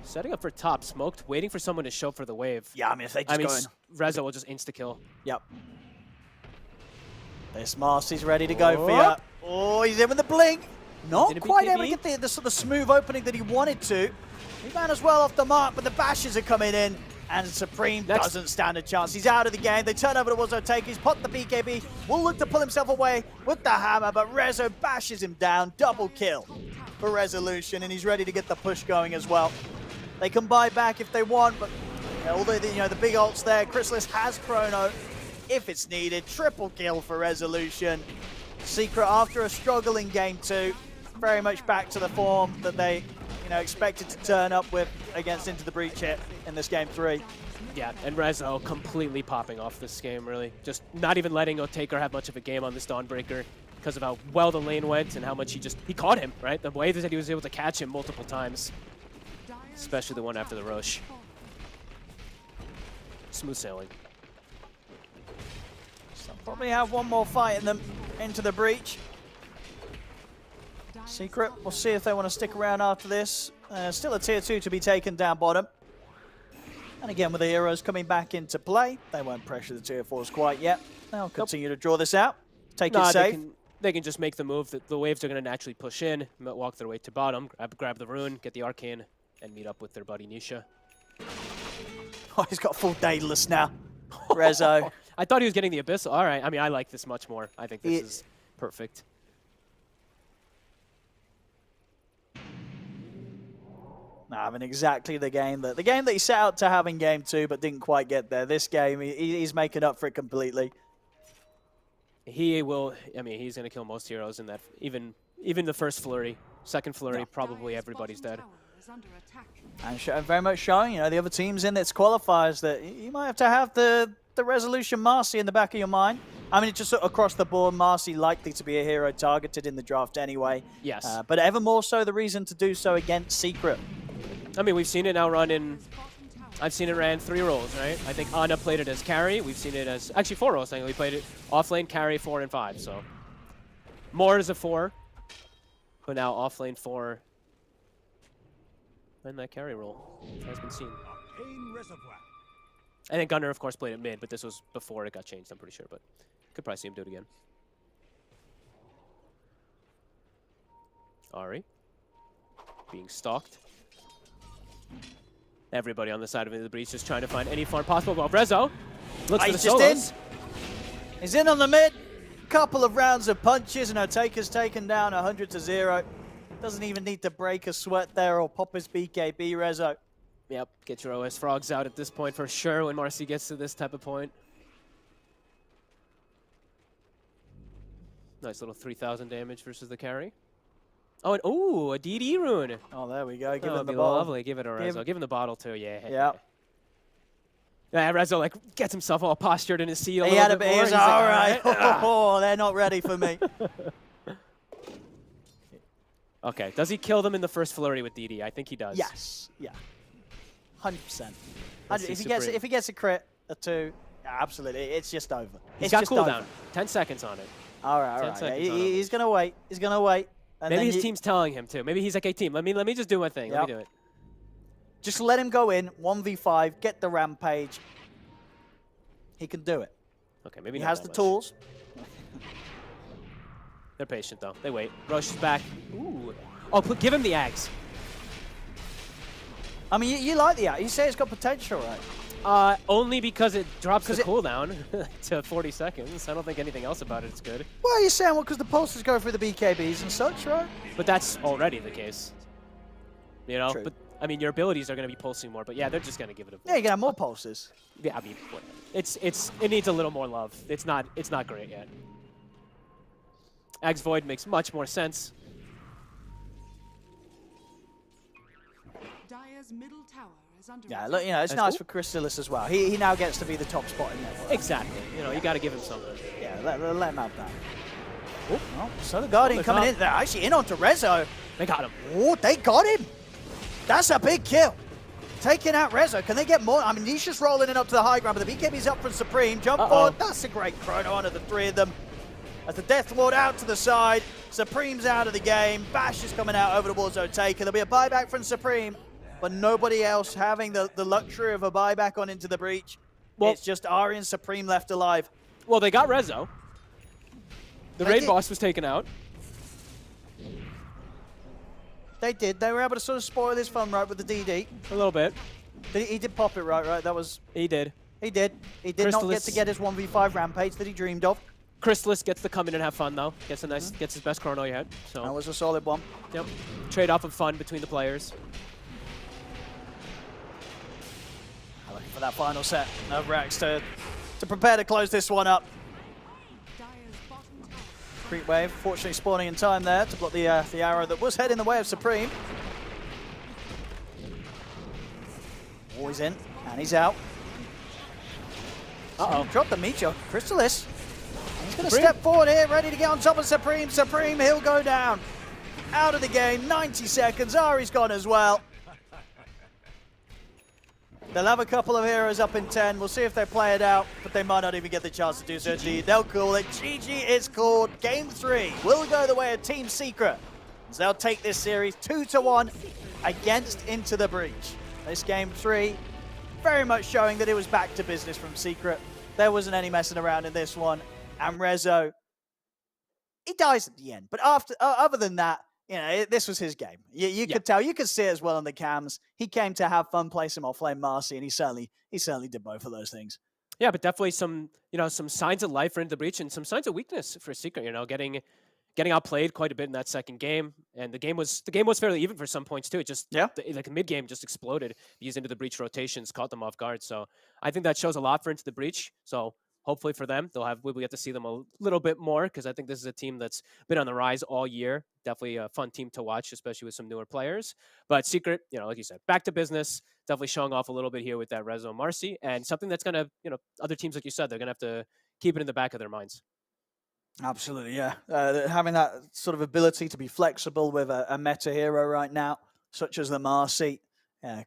S7: Setting up for top, smoked, waiting for someone to show up for the wave.
S6: Yeah, I mean, if they just go in.
S7: Reza will just insta-kill.
S6: Yep. This Marcy's ready to go for you. Oh, he's in with the blink. Not quite able to get the sort of smooth opening that he wanted to. He ran as well off the mark, but the bashes are coming in. And Supreme doesn't stand a chance. He's out of the game. They turn over to Wazo Take. He's popped the BKB. Will look to pull himself away with the hammer, but Rezo bashes him down. Double kill for Resolution, and he's ready to get the push going as well. They can buy back if they want, but although the big ult's there, Chrysalis has Chrono if it's needed. Triple kill for Resolution. Secret, after a struggle in game 2, very much back to the form that they expected to turn up with against Into the Breach here in this game 3.
S7: Yeah, and Rezo completely popping off this game, really. Just not even letting Otaker have much of a game on this Dawnbreaker because of how well the lane went and how much he caught him, right? The way that he was able to catch him multiple times, especially the one after the Roche. Smooth sailing.
S6: So probably have one more fight in them Into the Breach. Secret, we'll see if they want to stick around after this. Still a tier 2 to be taken down bottom. And again, with the heroes coming back into play, they won't pressure the tier 4s quite yet. They'll continue to draw this out, take it safe.
S7: They can just make the move that the waves are going to naturally push in, walk their way to bottom, grab the rune, get the arcane, and meet up with their buddy Nisha.
S6: Oh, he's got full Daedalus now. Rezo.
S7: I thought he was getting the Abyssal. All right, I mean, I like this much more. I think this is perfect.
S6: Having exactly the game that he set out to have in game 2, but didn't quite get there. This game, he's making up for it completely.
S7: He will. I mean, he's going to kill most heroes in that. Even the first flurry, second flurry, probably everybody's dead.
S6: And very much showing, the other teams in its qualifiers that you might have to have the Resolution Marcy in the back of your mind. I mean, it's just across the board, Marcy likely to be a hero targeted in the draft anyway.
S7: Yes.
S6: But ever more so the reason to do so against Secret.
S7: I mean, we've seen it now run in... I've seen it ran 3 roles, right? I think Ana played it as carry. We've seen it as... Actually, 4 roles. I think we played it off-lane, carry, 4, and 5. So more as a 4, but now off-lane 4 and that carry role has been seen. I think Gunner, of course, played it mid, but this was before it got changed, I'm pretty sure. But could probably see him do it again. Ari being stalked. Everybody on the side of the breach just trying to find any farm possible. Well, Rezo looks for the
S6: He's just
S7: solos.
S6: in. He's in on the mid. Couple of rounds of punches, and Otaker's taken down 100-0. Doesn't even need to break a sweat there or pop his BKB, Rezo.
S7: Yep, get your OS frogs out at this point for sure when Marcy gets to this type of point. Nice little 3,000 damage versus the carry. Oh, and ooh, a DD rune.
S6: Oh, there we go. Give
S7: Oh,
S6: him the
S7: be
S6: ball.
S7: lovely. Give it a Rezo. Give him the bottle too. Yeah.
S6: Yeah.
S7: Yeah, Rezo like gets himself all postured in his seat a
S6: He
S7: little
S6: had a
S7: bit
S6: bit. He
S7: more.
S6: was
S7: He's
S6: like,
S7: like,
S6: all right.
S7: "Ah."
S6: Oh, they're not ready for me.
S7: Okay, does he kill them in the first flurry with DD? I think he does.
S6: Yes. Yeah. 100%.
S7: Let's see
S6: If
S7: Supreme.
S6: he gets a crit, a 2, absolutely, it's just over.
S7: He's
S6: It's
S7: got
S6: just
S7: cooldown.
S6: over.
S7: 10 seconds on it.
S6: All right,
S7: 10
S6: all right. Yeah,
S7: seconds on
S6: he's gonna wait. He's gonna wait. And
S7: Maybe
S6: then
S7: his team's telling him to. Maybe he's like, hey team, let me just do my thing. Let
S6: Yep.
S7: me do it.
S6: just let him go in 1v5, get the rampage. He can do it.
S7: Okay, maybe
S6: He
S7: not
S6: has
S7: that
S6: the
S7: much.
S6: tools.
S7: They're patient though. They wait. Roche is back. Ooh. Oh, give him the Ags.
S6: I mean, you like the act. You say it's got potential, right?
S7: Only because it drops the
S6: 'Cause it-
S7: cooldown to 40 seconds. I don't think anything else about it is good.
S6: Well, you're saying, well, because the pulses go through the BKBs and such, right?
S7: But that's already the case. You know?
S6: True.
S7: But I mean, your abilities are going to be pulsing more. But yeah, they're just going to give it a.
S6: Yeah, you can have more pulses.
S7: Yeah, I mean, it needs a little more love. It's not great yet. Ags Void makes much more sense.
S3: Dire's middle tower is under
S6: Yeah,
S3: attack.
S6: look, you know, it's
S7: That's
S6: nice
S7: cool.
S6: for Chrysalis as well. He now gets to be the top spot in network.
S7: Exactly. You know, you got to give him something.
S6: Yeah, let him have that. Oh, Solar Guardian
S7: Look
S6: coming
S7: up.
S6: in. They're actually in onto Rezo.
S7: They got him.
S6: Oh, they got him. That's a big kill. Taking out Rezo. Can they get more? I mean, he's just rolling it up to the high ground, but the BKB's up from Supreme. Jump forward. That's a great chrono onto the 3 of them. As the Death Lord out to the side. Supreme's out of the game. Bash is coming out over towards Otaker. There'll be a buyback from Supreme, but nobody else having the luxury of a buyback on into the breach.
S7: Well-
S6: It's just Ari and Supreme left alive.
S7: Well, they got Rezo. The
S6: They
S7: raid
S6: did.
S7: boss was taken out.
S6: They did. They were able to sort of spoil his fun, right, with the DD.
S7: A little bit.
S6: He did pop it, right? That was...
S7: He did.
S6: He did. He did not get
S7: Chrysalis-
S6: to get his 1v5 rampage that he dreamed of.
S7: Chrysalis gets to come in and have fun though. Gets his best chrono yet. So
S6: That was a solid one.
S7: yep. Trade off of fun between the players.
S6: I'm looking for that final set of Rex to prepare to close this one up.
S3: Dire's bottom tower.
S6: Creep wave, fortunately spawning in time there to block the arrow that was heading the way of Supreme. Oh, he's in, and he's out.
S7: Uh-oh.
S6: Drop the Meteor. Chrysalis. He's going to
S7: Supreme.
S6: step forward here, ready to get on top of Supreme. Supreme, he'll go down. Out of the game, 90 seconds. Ari's gone as well. They'll have a couple of heroes up in 10. We'll see if they play it out, but they might not even get the chance to do so. They'll call it. GG is called. Game 3 will go the way of Team Secret. So they'll take this series 2-1 against Into the Breach. This Game 3 very much showing that it was back to business from Secret. There wasn't any messing around in this one. And Rezo, he dies at the end. But other than that, you know, this was his game. You could tell, you could see it as well on the cams. He came to have fun, play some offlane Marcy, and he certainly did both of those things.
S7: Yeah, but definitely some signs of life for Into the Breach and some signs of weakness for Secret. You know, getting outplayed quite a bit in that second game, and the game was fairly even for some points too. It just like mid game just exploded because Into the Breach rotations caught them off guard. So I think that shows a lot for Into the Breach. So hopefully for them, we'll get to see them a little bit more because I think this is a team that's been on the rise all year. Definitely a fun team to watch, especially with some newer players. But Secret, you know, like you said, back to business. Definitely showing off a little bit here with that Rezo Marcy, and something that's gonna, you know, other teams like you said, they're gonna have to keep it in the back of their minds.
S6: Absolutely, yeah. Having that sort of ability to be flexible with a meta hero right now, such as the Marcy,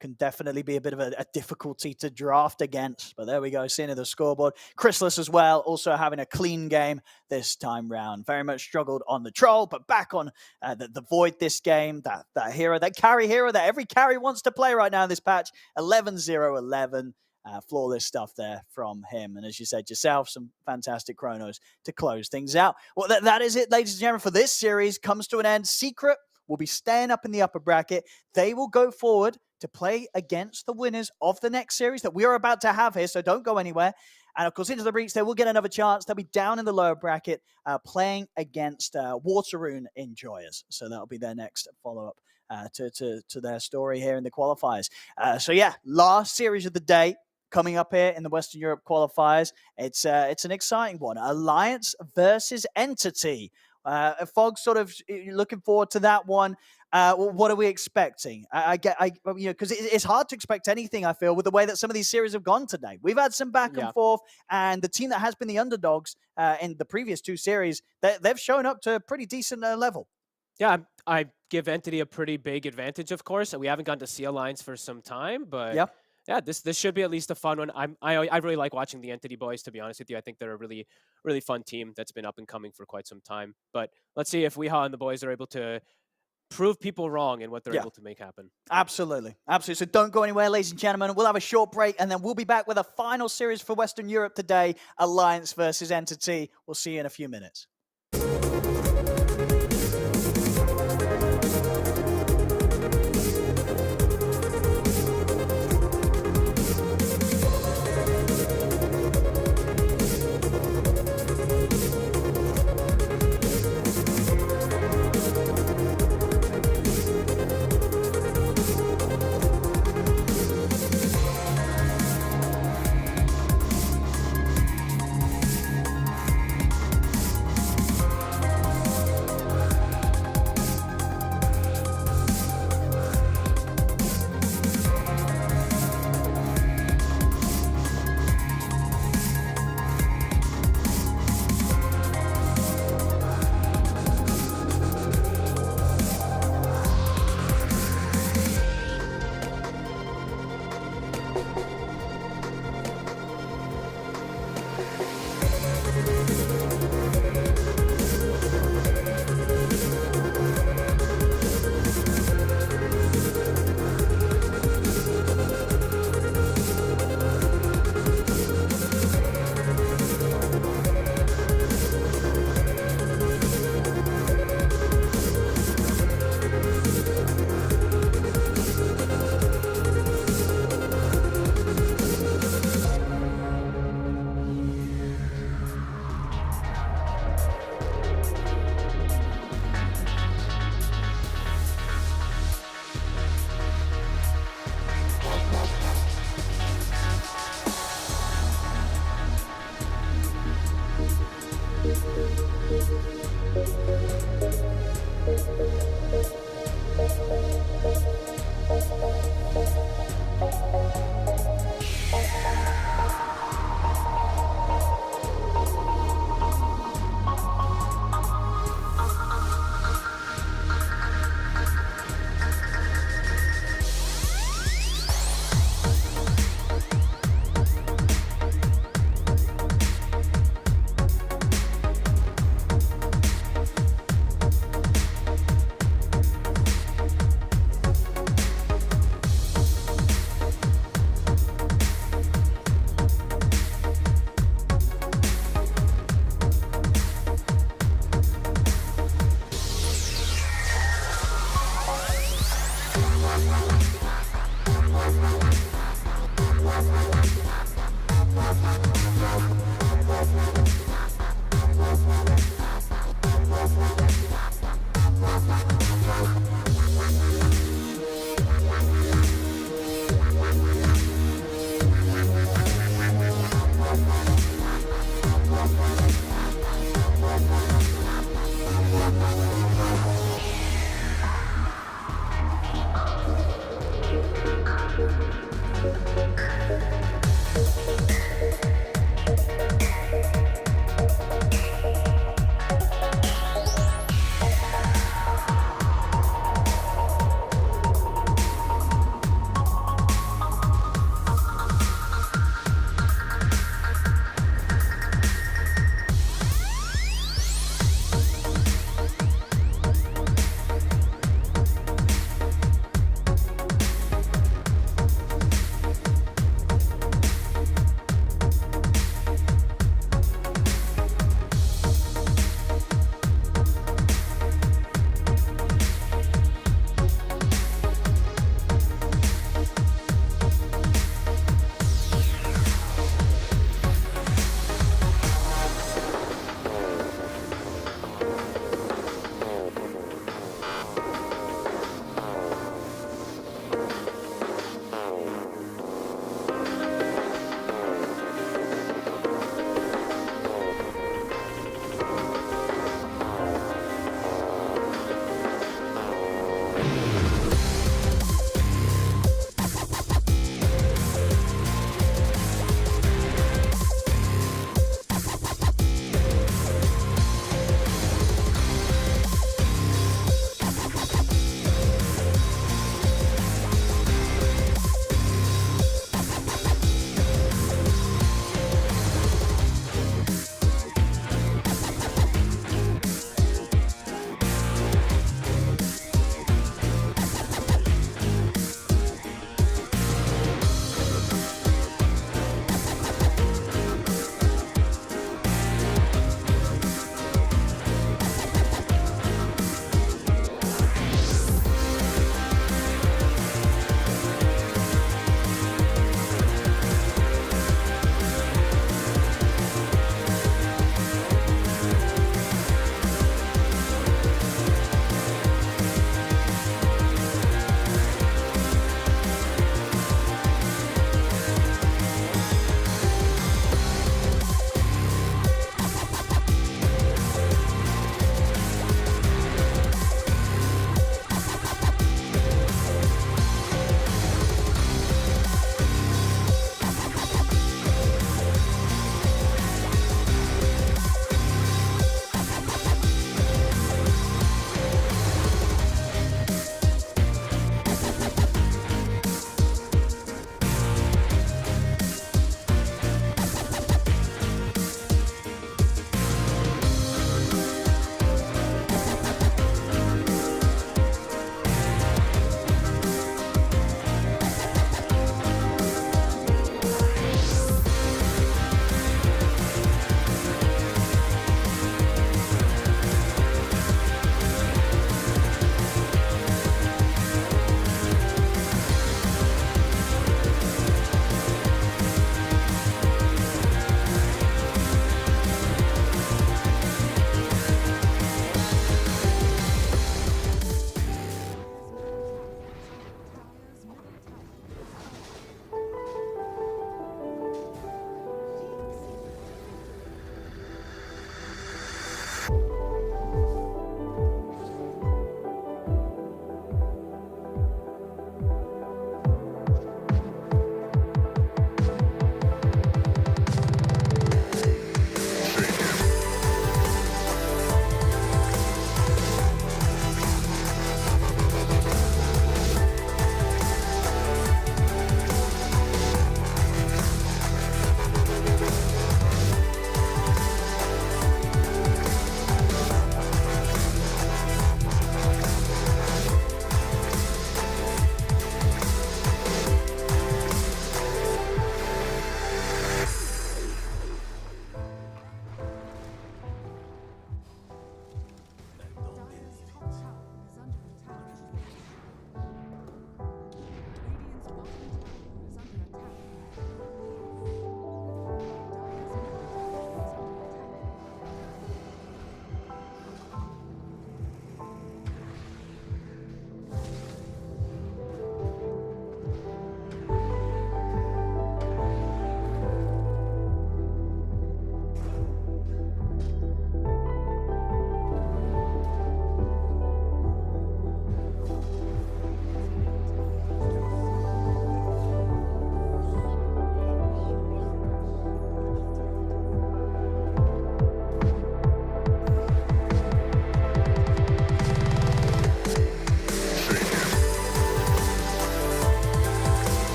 S6: can definitely be a bit of a difficulty to draft against. But there we go, seeing the scoreboard. Chrysalis as well, also having a clean game this time round. Very much struggled on the Troll, but back on the Void this game. That hero, that carry hero that every carry wants to play right now in this patch. 11-0-11. Flawless stuff there from him. And as you said yourself, some fantastic chronos to close things out. Well, that is it, ladies and gentlemen, for this series. Comes to an end. Secret will be staying up in the upper bracket. They will go forward to play against the winners of the next series that we are about to have here, so don't go anywhere. And of course, Into the Breach, they will get another chance. They'll be down in the lower bracket playing against Waterrune Enjoyers. So that'll be their next follow-up to their story here in the qualifiers. So yeah, last series of the day coming up here in the Western Europe qualifiers. It's an exciting one. Alliance versus Entity. Fog sort of looking forward to that one. What are we expecting? Because it's hard to expect anything, I feel, with the way that some of these series have gone today. We've had some back and forth, and the team that has been the underdogs in the previous two series, they've shown up to a pretty decent level.
S7: Yeah, I give Entity a pretty big advantage, of course. We haven't gotten to see Alliance for some time, but yeah, this should be at least a fun one. I really like watching the Entity boys, to be honest with you. I think they're a really, really fun team that's been up and coming for quite some time. But let's see if Weehaw and the boys are able to prove people wrong in what they're able to make happen.
S6: Absolutely. So don't go anywhere, ladies and gentlemen. We'll have a short break, and then we'll be back with a final series for Western Europe today, Alliance versus Entity. We'll see you in a few minutes.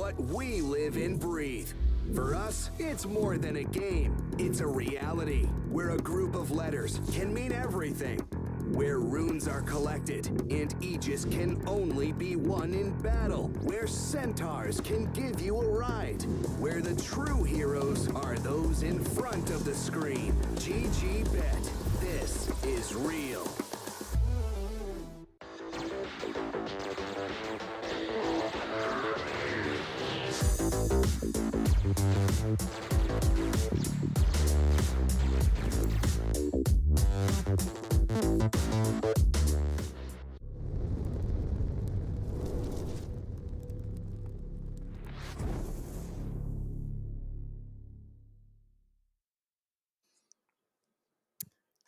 S4: what we live and breathe. For us, it's more than a game. It's a reality where a group of letters can mean everything. Where runes are collected and Aegis can only be won in battle. Where centaurs can give you a ride. Where the true heroes are those in front of the screen. GG Bet. This is real.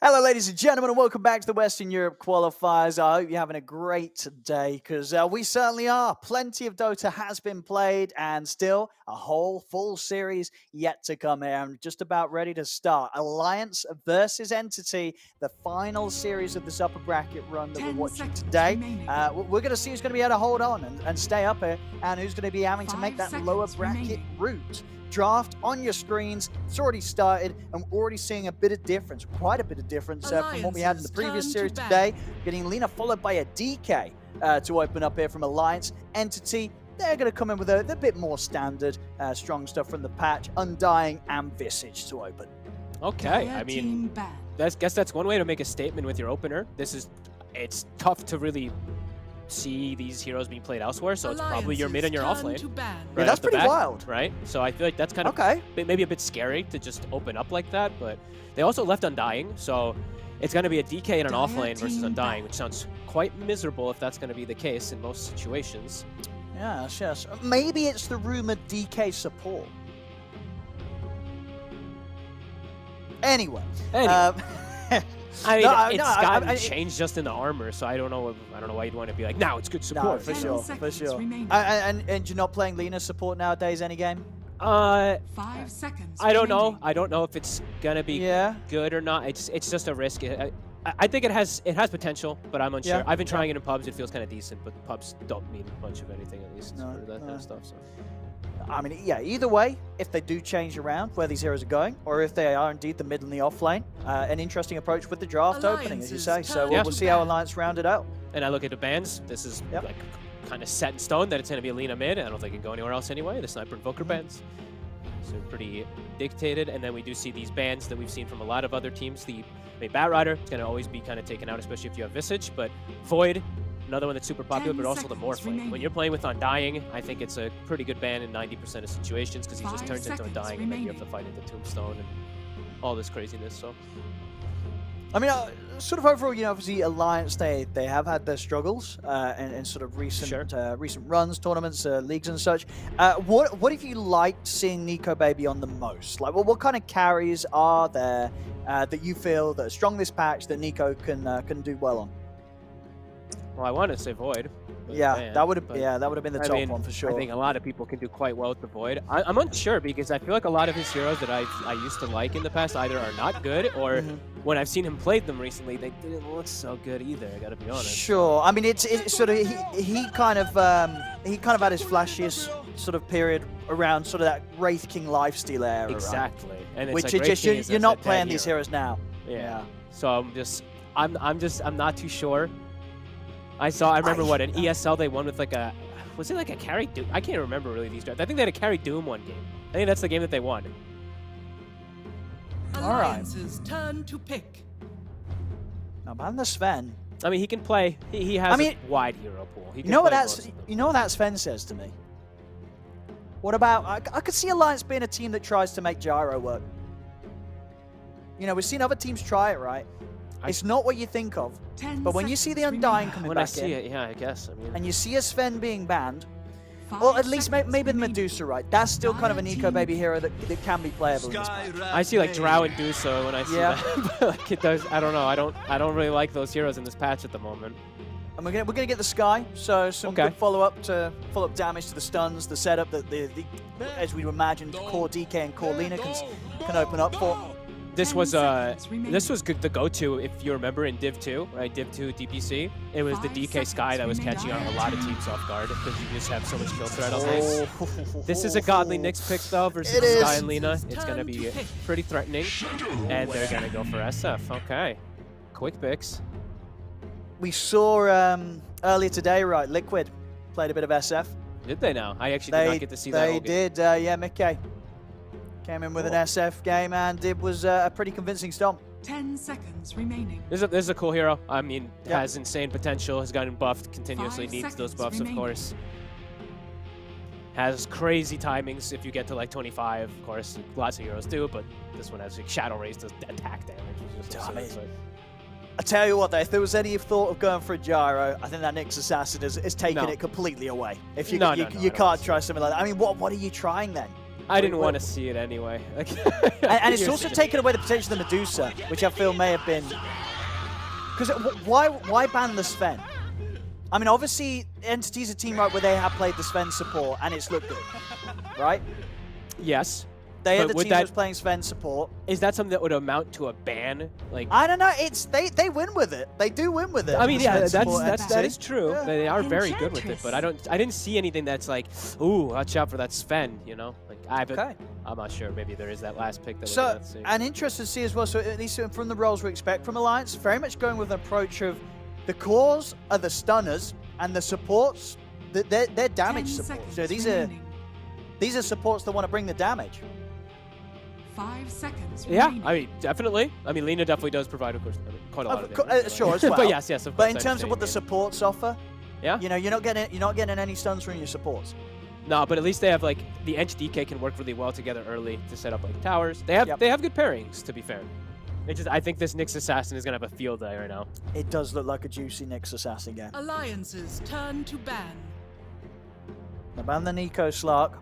S6: Hello, ladies and gentlemen, and welcome back to the Western Europe Qualifiers. I hope you're having a great day, because we certainly are. Plenty of Dota has been played, and still a whole full series yet to come here. I'm just about ready to start. Alliance versus Entity, the final series of this upper bracket run that we're watching today. We're going to see who's going to be able to hold on and stay up here, and who's going to be having to make that lower bracket route. Draft on your screens. It's already started, and we're already seeing a bit of difference, quite a bit of difference from what we had in the previous series today. Getting Lina followed by a DK to open up here from Alliance. Entity, they're going to come in with a bit more standard, strong stuff from the patch. Undying and Visage to open.
S7: Okay, I mean, guess that's one way to make a statement with your opener. It's tough to really see these heroes being played elsewhere, so it's probably your mid and your off lane.
S6: Right, yeah, that's pretty wild,
S7: right? So I feel like that's kind of maybe a bit scary to just open up like that, but they also left Undying, so it's going to be a DK in an off lane versus Undying, which sounds quite miserable if that's going to be the case in most situations.
S6: Yes. Maybe it's the rumored DK support. Anyway.
S7: I mean, it's gotten changed just in the armor, so I don't know why you'd want to be like, now it's good support.
S6: No, for sure. And you're not playing Lina support nowadays, any game?
S3: 5 seconds.
S7: I don't know. I don't know if it's gonna be good or not. It's just a risk. I think it has potential, but I'm unsure. I've been trying it in pubs. It feels kind of decent, but pubs don't mean much of anything, at least for that kind of stuff. So.
S6: I mean, yeah, either way, if they do change around where these heroes are going, or if they are indeed the mid and the off lane, an interesting approach with the draft opening, as you say. So we'll see how Alliance round it out.
S7: And I look at the bans. This is like kind of set in stone that it's going to be a Lina mid. I don't think it can go anywhere else anyway. The Sniper Invoker bans. So pretty dictated. And then we do see these bans that we've seen from a lot of other teams. Bat Rider is going to always be kind of taken out, especially if you have Visage. But Void, another one that's super popular, but also the Morph lane. When you're playing with Undying, I think it's a pretty good ban in 90% of situations, because he just turns into Undying and then you have to fight into Tombstone and all this craziness. So,
S6: I mean, sort of overall, obviously Alliance, they have had their struggles in sort of recent recent runs, tournaments, leagues and such. What have you liked seeing Nico Baby on the most? Like, what kind of carries are there that you feel that are strong this patch that Nico can do well on?
S7: Well, I want to say Void.
S6: That would have been the top one for sure.
S7: I think a lot of people can do quite well with the Void. I'm unsure, because I feel like a lot of his heroes that I used to like in the past either are not good, or when I've seen him play them recently, they didn't look so good either. I gotta be honest.
S6: Sure. I mean, it's sort of he kind of had his flashiest sort of period around sort of that Wraith King lifesteal era.
S7: Exactly.
S6: Right?
S7: And
S6: which is just you're not playing these heroes now.
S7: Yeah. So I'm not too sure. I remember what, an ESL they won with was it like a carry Doom? I can't remember really these drafts. I think they had a carry Doom one game. I think that's the game that they won.
S3: Alliance's turn to pick.
S6: Now, man, the Sven.
S7: I mean, he can play. He has a wide hero pool.
S6: You know what that Sven says to me? What about, I could see Alliance being a team that tries to make Gyro work. We've seen other teams try it, right? It's not what you think of. But when you see the Undying coming back in,
S7: when I see it, I guess.
S6: And you see a Sven being banned, or at least maybe the Medusa, right? That's still kind of an Eco Baby hero that can be playable in this patch.
S7: I see like Drow and Duso when I see that. But like it does. I don't know. I don't really like those heroes in this patch at the moment.
S6: And we're gonna get the Sky, so some good follow up damage to the stuns, the setup that the as we imagined core DK and core Lina can open up for.
S7: this
S3: 10
S7: was
S3: seconds remaining.
S7: this was good, the go-to if you remember in Div 2, right? Div 2 DPC. It was the
S3: 5
S7: DK Sky that was
S3: seconds
S7: catching out a
S3: remaining.
S7: lot of teams off guard because you just have so much kill threat on base. This is a godly Nyx pick though versus
S6: It
S7: Sky
S6: is.
S7: and Lina. It's gonna be pretty threatening, and they're gonna go for SF. Okay, quick picks.
S6: We saw earlier today, right? Liquid played a bit of SF.
S7: Did they now? I actually did not get to see that.
S6: They
S7: whole game.
S6: did, yeah. Mickey came in with an SF game, and it was a pretty convincing stomp.
S3: 10 seconds remaining.
S7: This is a cool hero. I mean,
S6: Yep.
S7: has insane potential. Has gotten buffed continuously.
S3: 5
S7: Needs those
S3: seconds
S7: buffs,
S3: remaining.
S7: of course. Has crazy timings if you get to like 25. Of course, lots of heroes do, but this one has like Shadow Rays does attack damage. Which is just
S6: Damn it.
S7: absurd.
S6: I tell you what, though, if there was any thought of going for a gyro, I think that Nyx Assassin is taking
S7: No.
S6: it completely away. If you
S7: No,
S6: you,
S7: no, no, I
S6: you
S7: don't
S6: can't
S7: wanna see
S6: try
S7: it.
S6: something like that. I mean, what are you trying then?
S7: I didn't
S6: Wait,
S7: want to see it anyway. Like,
S6: And it's also taken away the potential of the Medusa, which I feel may have been. Because why ban the Sven? I mean, obviously, Entity's a team right where they have played the Sven support, and it's looked good, right?
S7: Yes.
S6: They are
S7: But
S6: the
S7: would
S6: team
S7: that-
S6: that's playing Sven support.
S7: Is that something that would amount to a ban? Like,
S6: I don't know. It's they win with it. They do win with it.
S7: I mean,
S6: the
S7: yeah,
S6: Sven
S7: that
S6: support
S7: is
S6: entity.
S7: true.
S6: Yeah.
S7: They are very good with it, but I didn't see anything that's like, ooh, watch out for that Sven. You know, like
S6: Okay.
S7: I'm not sure. Maybe there is that last pick that we're
S6: So,
S7: not seeing.
S6: and interested to see as well, so at least from the roles we expect from Alliance, very much going with an approach of the cores are the stunners and the supports, they're
S3: 10
S6: damage supports. So
S3: seconds
S6: these are supports that want to bring the damage.
S3: 5 seconds
S7: Yeah,
S3: remaining.
S7: I mean, definitely. I mean, Lina definitely does provide, of course, quite a lot of
S6: Of
S7: damage.
S6: sure, as well.
S7: But yes, of course.
S6: But in
S7: I
S6: terms of what the
S7: understand,
S6: supports offer,
S7: yeah.
S6: you know, you're not getting any stuns from your supports.
S7: No, but at least they have like the Ench DK can work really well together early to set up like towers. They have
S6: Yep.
S7: they have good pairings, to be fair. I think this Nyx Assassin is gonna have a field day right now.
S6: It does look like a juicy Nyx Assassin game.
S3: Alliances turn to ban.
S6: Now ban the Nico Slark.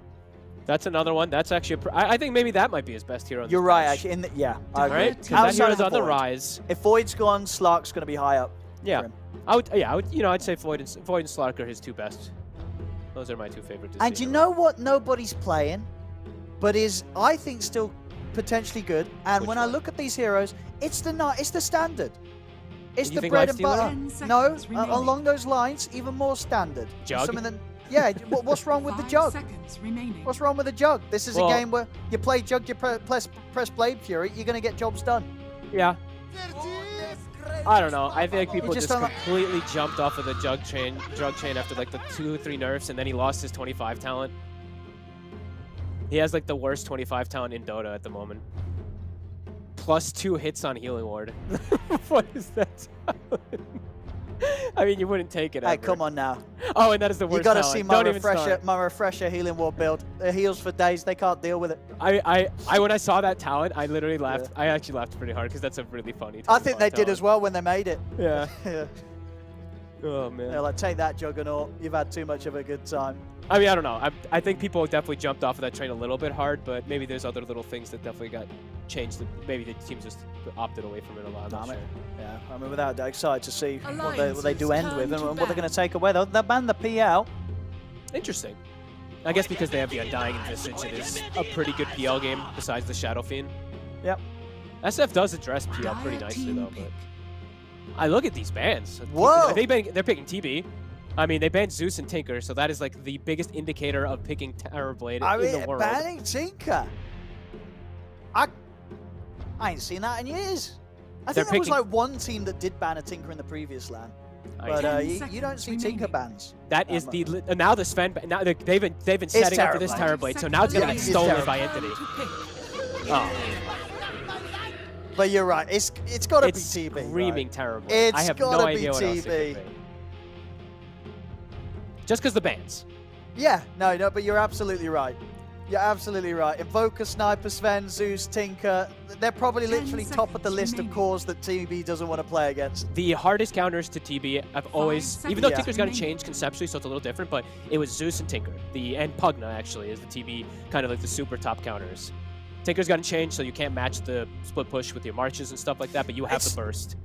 S7: That's another one. That's actually I think maybe that might be his best hero. In
S6: You're
S7: this
S6: right,
S7: bunch.
S6: actually. Yeah, I agree.
S7: Right? Because that
S6: Outside
S7: hero's
S6: of
S7: on the
S6: Void.
S7: rise.
S6: If Void's gone, Slark's going to be high up.
S7: Yeah.
S6: for him.
S7: I'd say Void and Slark are his two best. Those are my two favorite.
S6: And you know what nobody's playing, but is, I think, still potentially good. And
S7: Which
S6: when I
S7: one?
S6: look at these heroes, it's the standard. It's
S7: You
S6: the
S7: think
S6: bread and
S7: Lifestealer?
S6: butter.
S3: 10
S6: No,
S3: seconds remaining.
S6: along those lines, even more standard.
S7: Jug?
S6: Something that, yeah, what's wrong with the
S3: 5
S6: jug?
S3: seconds remaining.
S6: What's wrong with the jug? This is
S7: Well-
S6: a game where you play jug, you press Blade Fury, you're going to get jobs done.
S7: Yeah. I don't know. I think people
S6: just
S7: just
S6: don't
S7: completely jumped off of the drug chain after like the 2 or 3 nerfs, and then he lost his 25 talent. He has like the worst 25 talent in Dota at the moment. Plus 2 hits on healing ward. What is that talent? I mean, you wouldn't take it.
S6: Hey,
S7: ever.
S6: come on now.
S7: Oh, and that is the worst.
S6: You got to
S7: talent.
S6: see my
S7: Don't even
S6: refresher,
S7: start.
S6: my refresher healing ward build. It heals for days. They can't deal with it.
S7: I when I saw that talent, I literally laughed. I actually laughed pretty hard because that's a really funny.
S6: I think they
S7: 25
S6: did as well when they made it.
S7: Yeah.
S6: Yeah.
S7: Oh man.
S6: They're like, take that, Juggernaut. You've had too much of a good time.
S7: I mean, I don't know. I think people definitely jumped off of that train a little bit hard, but maybe there's other little things that definitely got changed. Maybe the teams just opted away from it a lot. I'm not
S6: Damn it.
S7: sure.
S6: Yeah, I mean, without doubt, excited to see what they do
S3: Alliances
S6: end with
S3: turn
S6: and
S3: to
S6: what they're
S3: ban.
S6: going to take away. They'll ban the PL.
S7: Interesting. I guess because they have the Undying Visage, it is a pretty good PL game besides the Shadow Fiend.
S6: Yep.
S7: SF does address PL pretty
S3: Dire
S7: nicely
S3: team
S7: though,
S3: pick.
S7: but I look at these bans.
S6: Whoa!
S7: They're picking TB. I mean, they banned Zeus and Tinker, so that is like the biggest indicator of picking Terrorblade
S6: I
S7: in
S6: mean,
S7: the world.
S6: banning Tinker. I ain't seen that in years. I
S7: They're
S6: think there was
S7: picking-
S6: like one team that did ban a Tinker in the previous LAN.
S7: I
S6: But
S7: know.
S3: 10
S6: you don't see
S3: seconds
S6: Tinker
S3: remaining.
S6: bans.
S7: That is the now the Sven. Now they've been setting up for this
S6: Terrorblade.
S7: Terrorblade, so now it's gonna
S6: Yeah,
S7: get
S6: it's
S7: stolen by
S6: Terrorblade.
S7: Entity.
S3: To pick.
S7: Oh,
S6: But you're right. It's got to be
S7: it's
S6: TB. right?
S7: screaming Terrorblade.
S6: It's
S7: I have no
S6: gotta be
S7: idea what else it
S6: TB.
S7: could be. Just because the bans.
S6: Yeah, no, but you're absolutely right. You're absolutely right. Invoker, Sniper, Sven, Zeus, Tinker, they're probably
S3: 10
S6: literally top of the
S3: seconds
S6: list of
S3: remaining.
S6: cores that TB doesn't want to play against.
S7: The hardest counters to TB, I've always, even though
S6: seconds
S7: Tinker's got to
S3: remaining.
S7: change conceptually, so it's a little different, but it was Zeus and Tinker. And Pugna, actually, is the TB, kind of like the super top counters. Tinker's got to change, so you can't match the split push with your marches and stuff like that, but you have
S6: It's-
S7: the burst.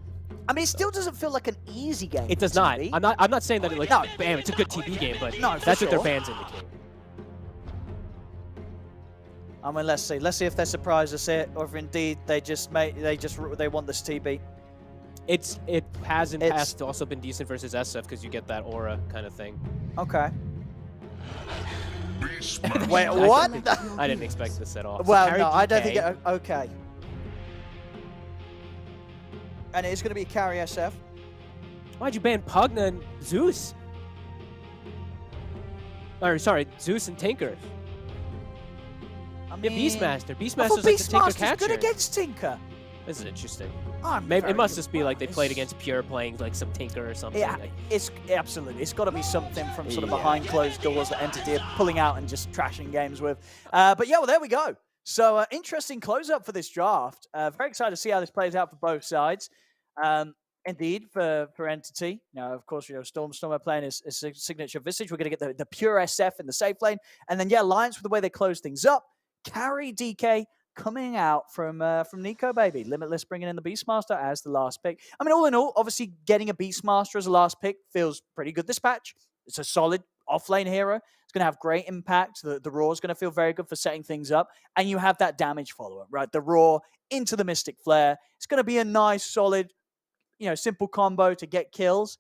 S6: I mean, it still doesn't feel like an easy game.
S7: It does
S6: for
S7: not.
S6: TB.
S7: I'm not saying that it, like,
S6: No.
S7: bam, it's a good TB game, but
S6: No, for
S7: that's what their
S6: sure.
S7: bans indicate.
S6: I mean, let's see. Let's see if they surprise us here, or if indeed they want this TB.
S7: It has in past also been decent versus SF because you get that aura kind of thing.
S6: Okay. Wait, what?
S7: I didn't expect this at all.
S6: Well,
S7: so
S6: no, I don't
S7: DK.
S6: think. Okay. And it is going to be carry SF.
S7: Why'd you ban Pugna and Zeus? Or sorry, Zeus and Tinker.
S6: I
S7: Yeah,
S6: mean,
S7: Beastmaster.
S6: I
S7: Beastmaster's
S6: thought
S7: like the Tinker
S6: Beastmaster's
S7: catcher.
S6: good against Tinker.
S7: This is interesting.
S6: Maybe
S7: It must just be like they played against Pure playing like some Tinker or something.
S6: Yeah,
S7: like,
S6: it's absolutely. It's got to be something from sort of behind closed doors that Entity are pulling out and just trashing games with. But yeah, well, there we go. So interesting close-up for this draft. Very excited to see how this plays out for both sides. Indeed, for Entity. Now, of course, Storm are playing his signature Visage. We're going to get the pure SF in the safe lane. And then, yeah, Alliance with the way they close things up. Carry DK coming out from Nico, baby. Limitless bringing in the Beastmaster as the last pick. I mean, all in all, obviously getting a Beastmaster as a last pick feels pretty good this patch. It's a solid off-lane hero. It's going to have great impact. The Raw is going to feel very good for setting things up. And you have that damage follower, right? The Raw into the Mystic Flare. It's going to be a nice, solid, simple combo to get kills.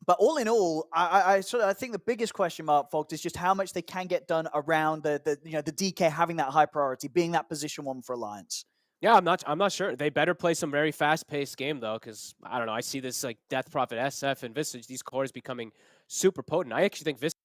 S6: But all in all, I think the biggest question mark, folks, is just how much they can get done around the DK having that high priority, being that position 1 for Alliance.
S7: Yeah, I'm not sure. They better play some very fast-paced game though, because I don't know. I see this like Death Prophet SF and Visage, these cores becoming super potent. I actually think Visage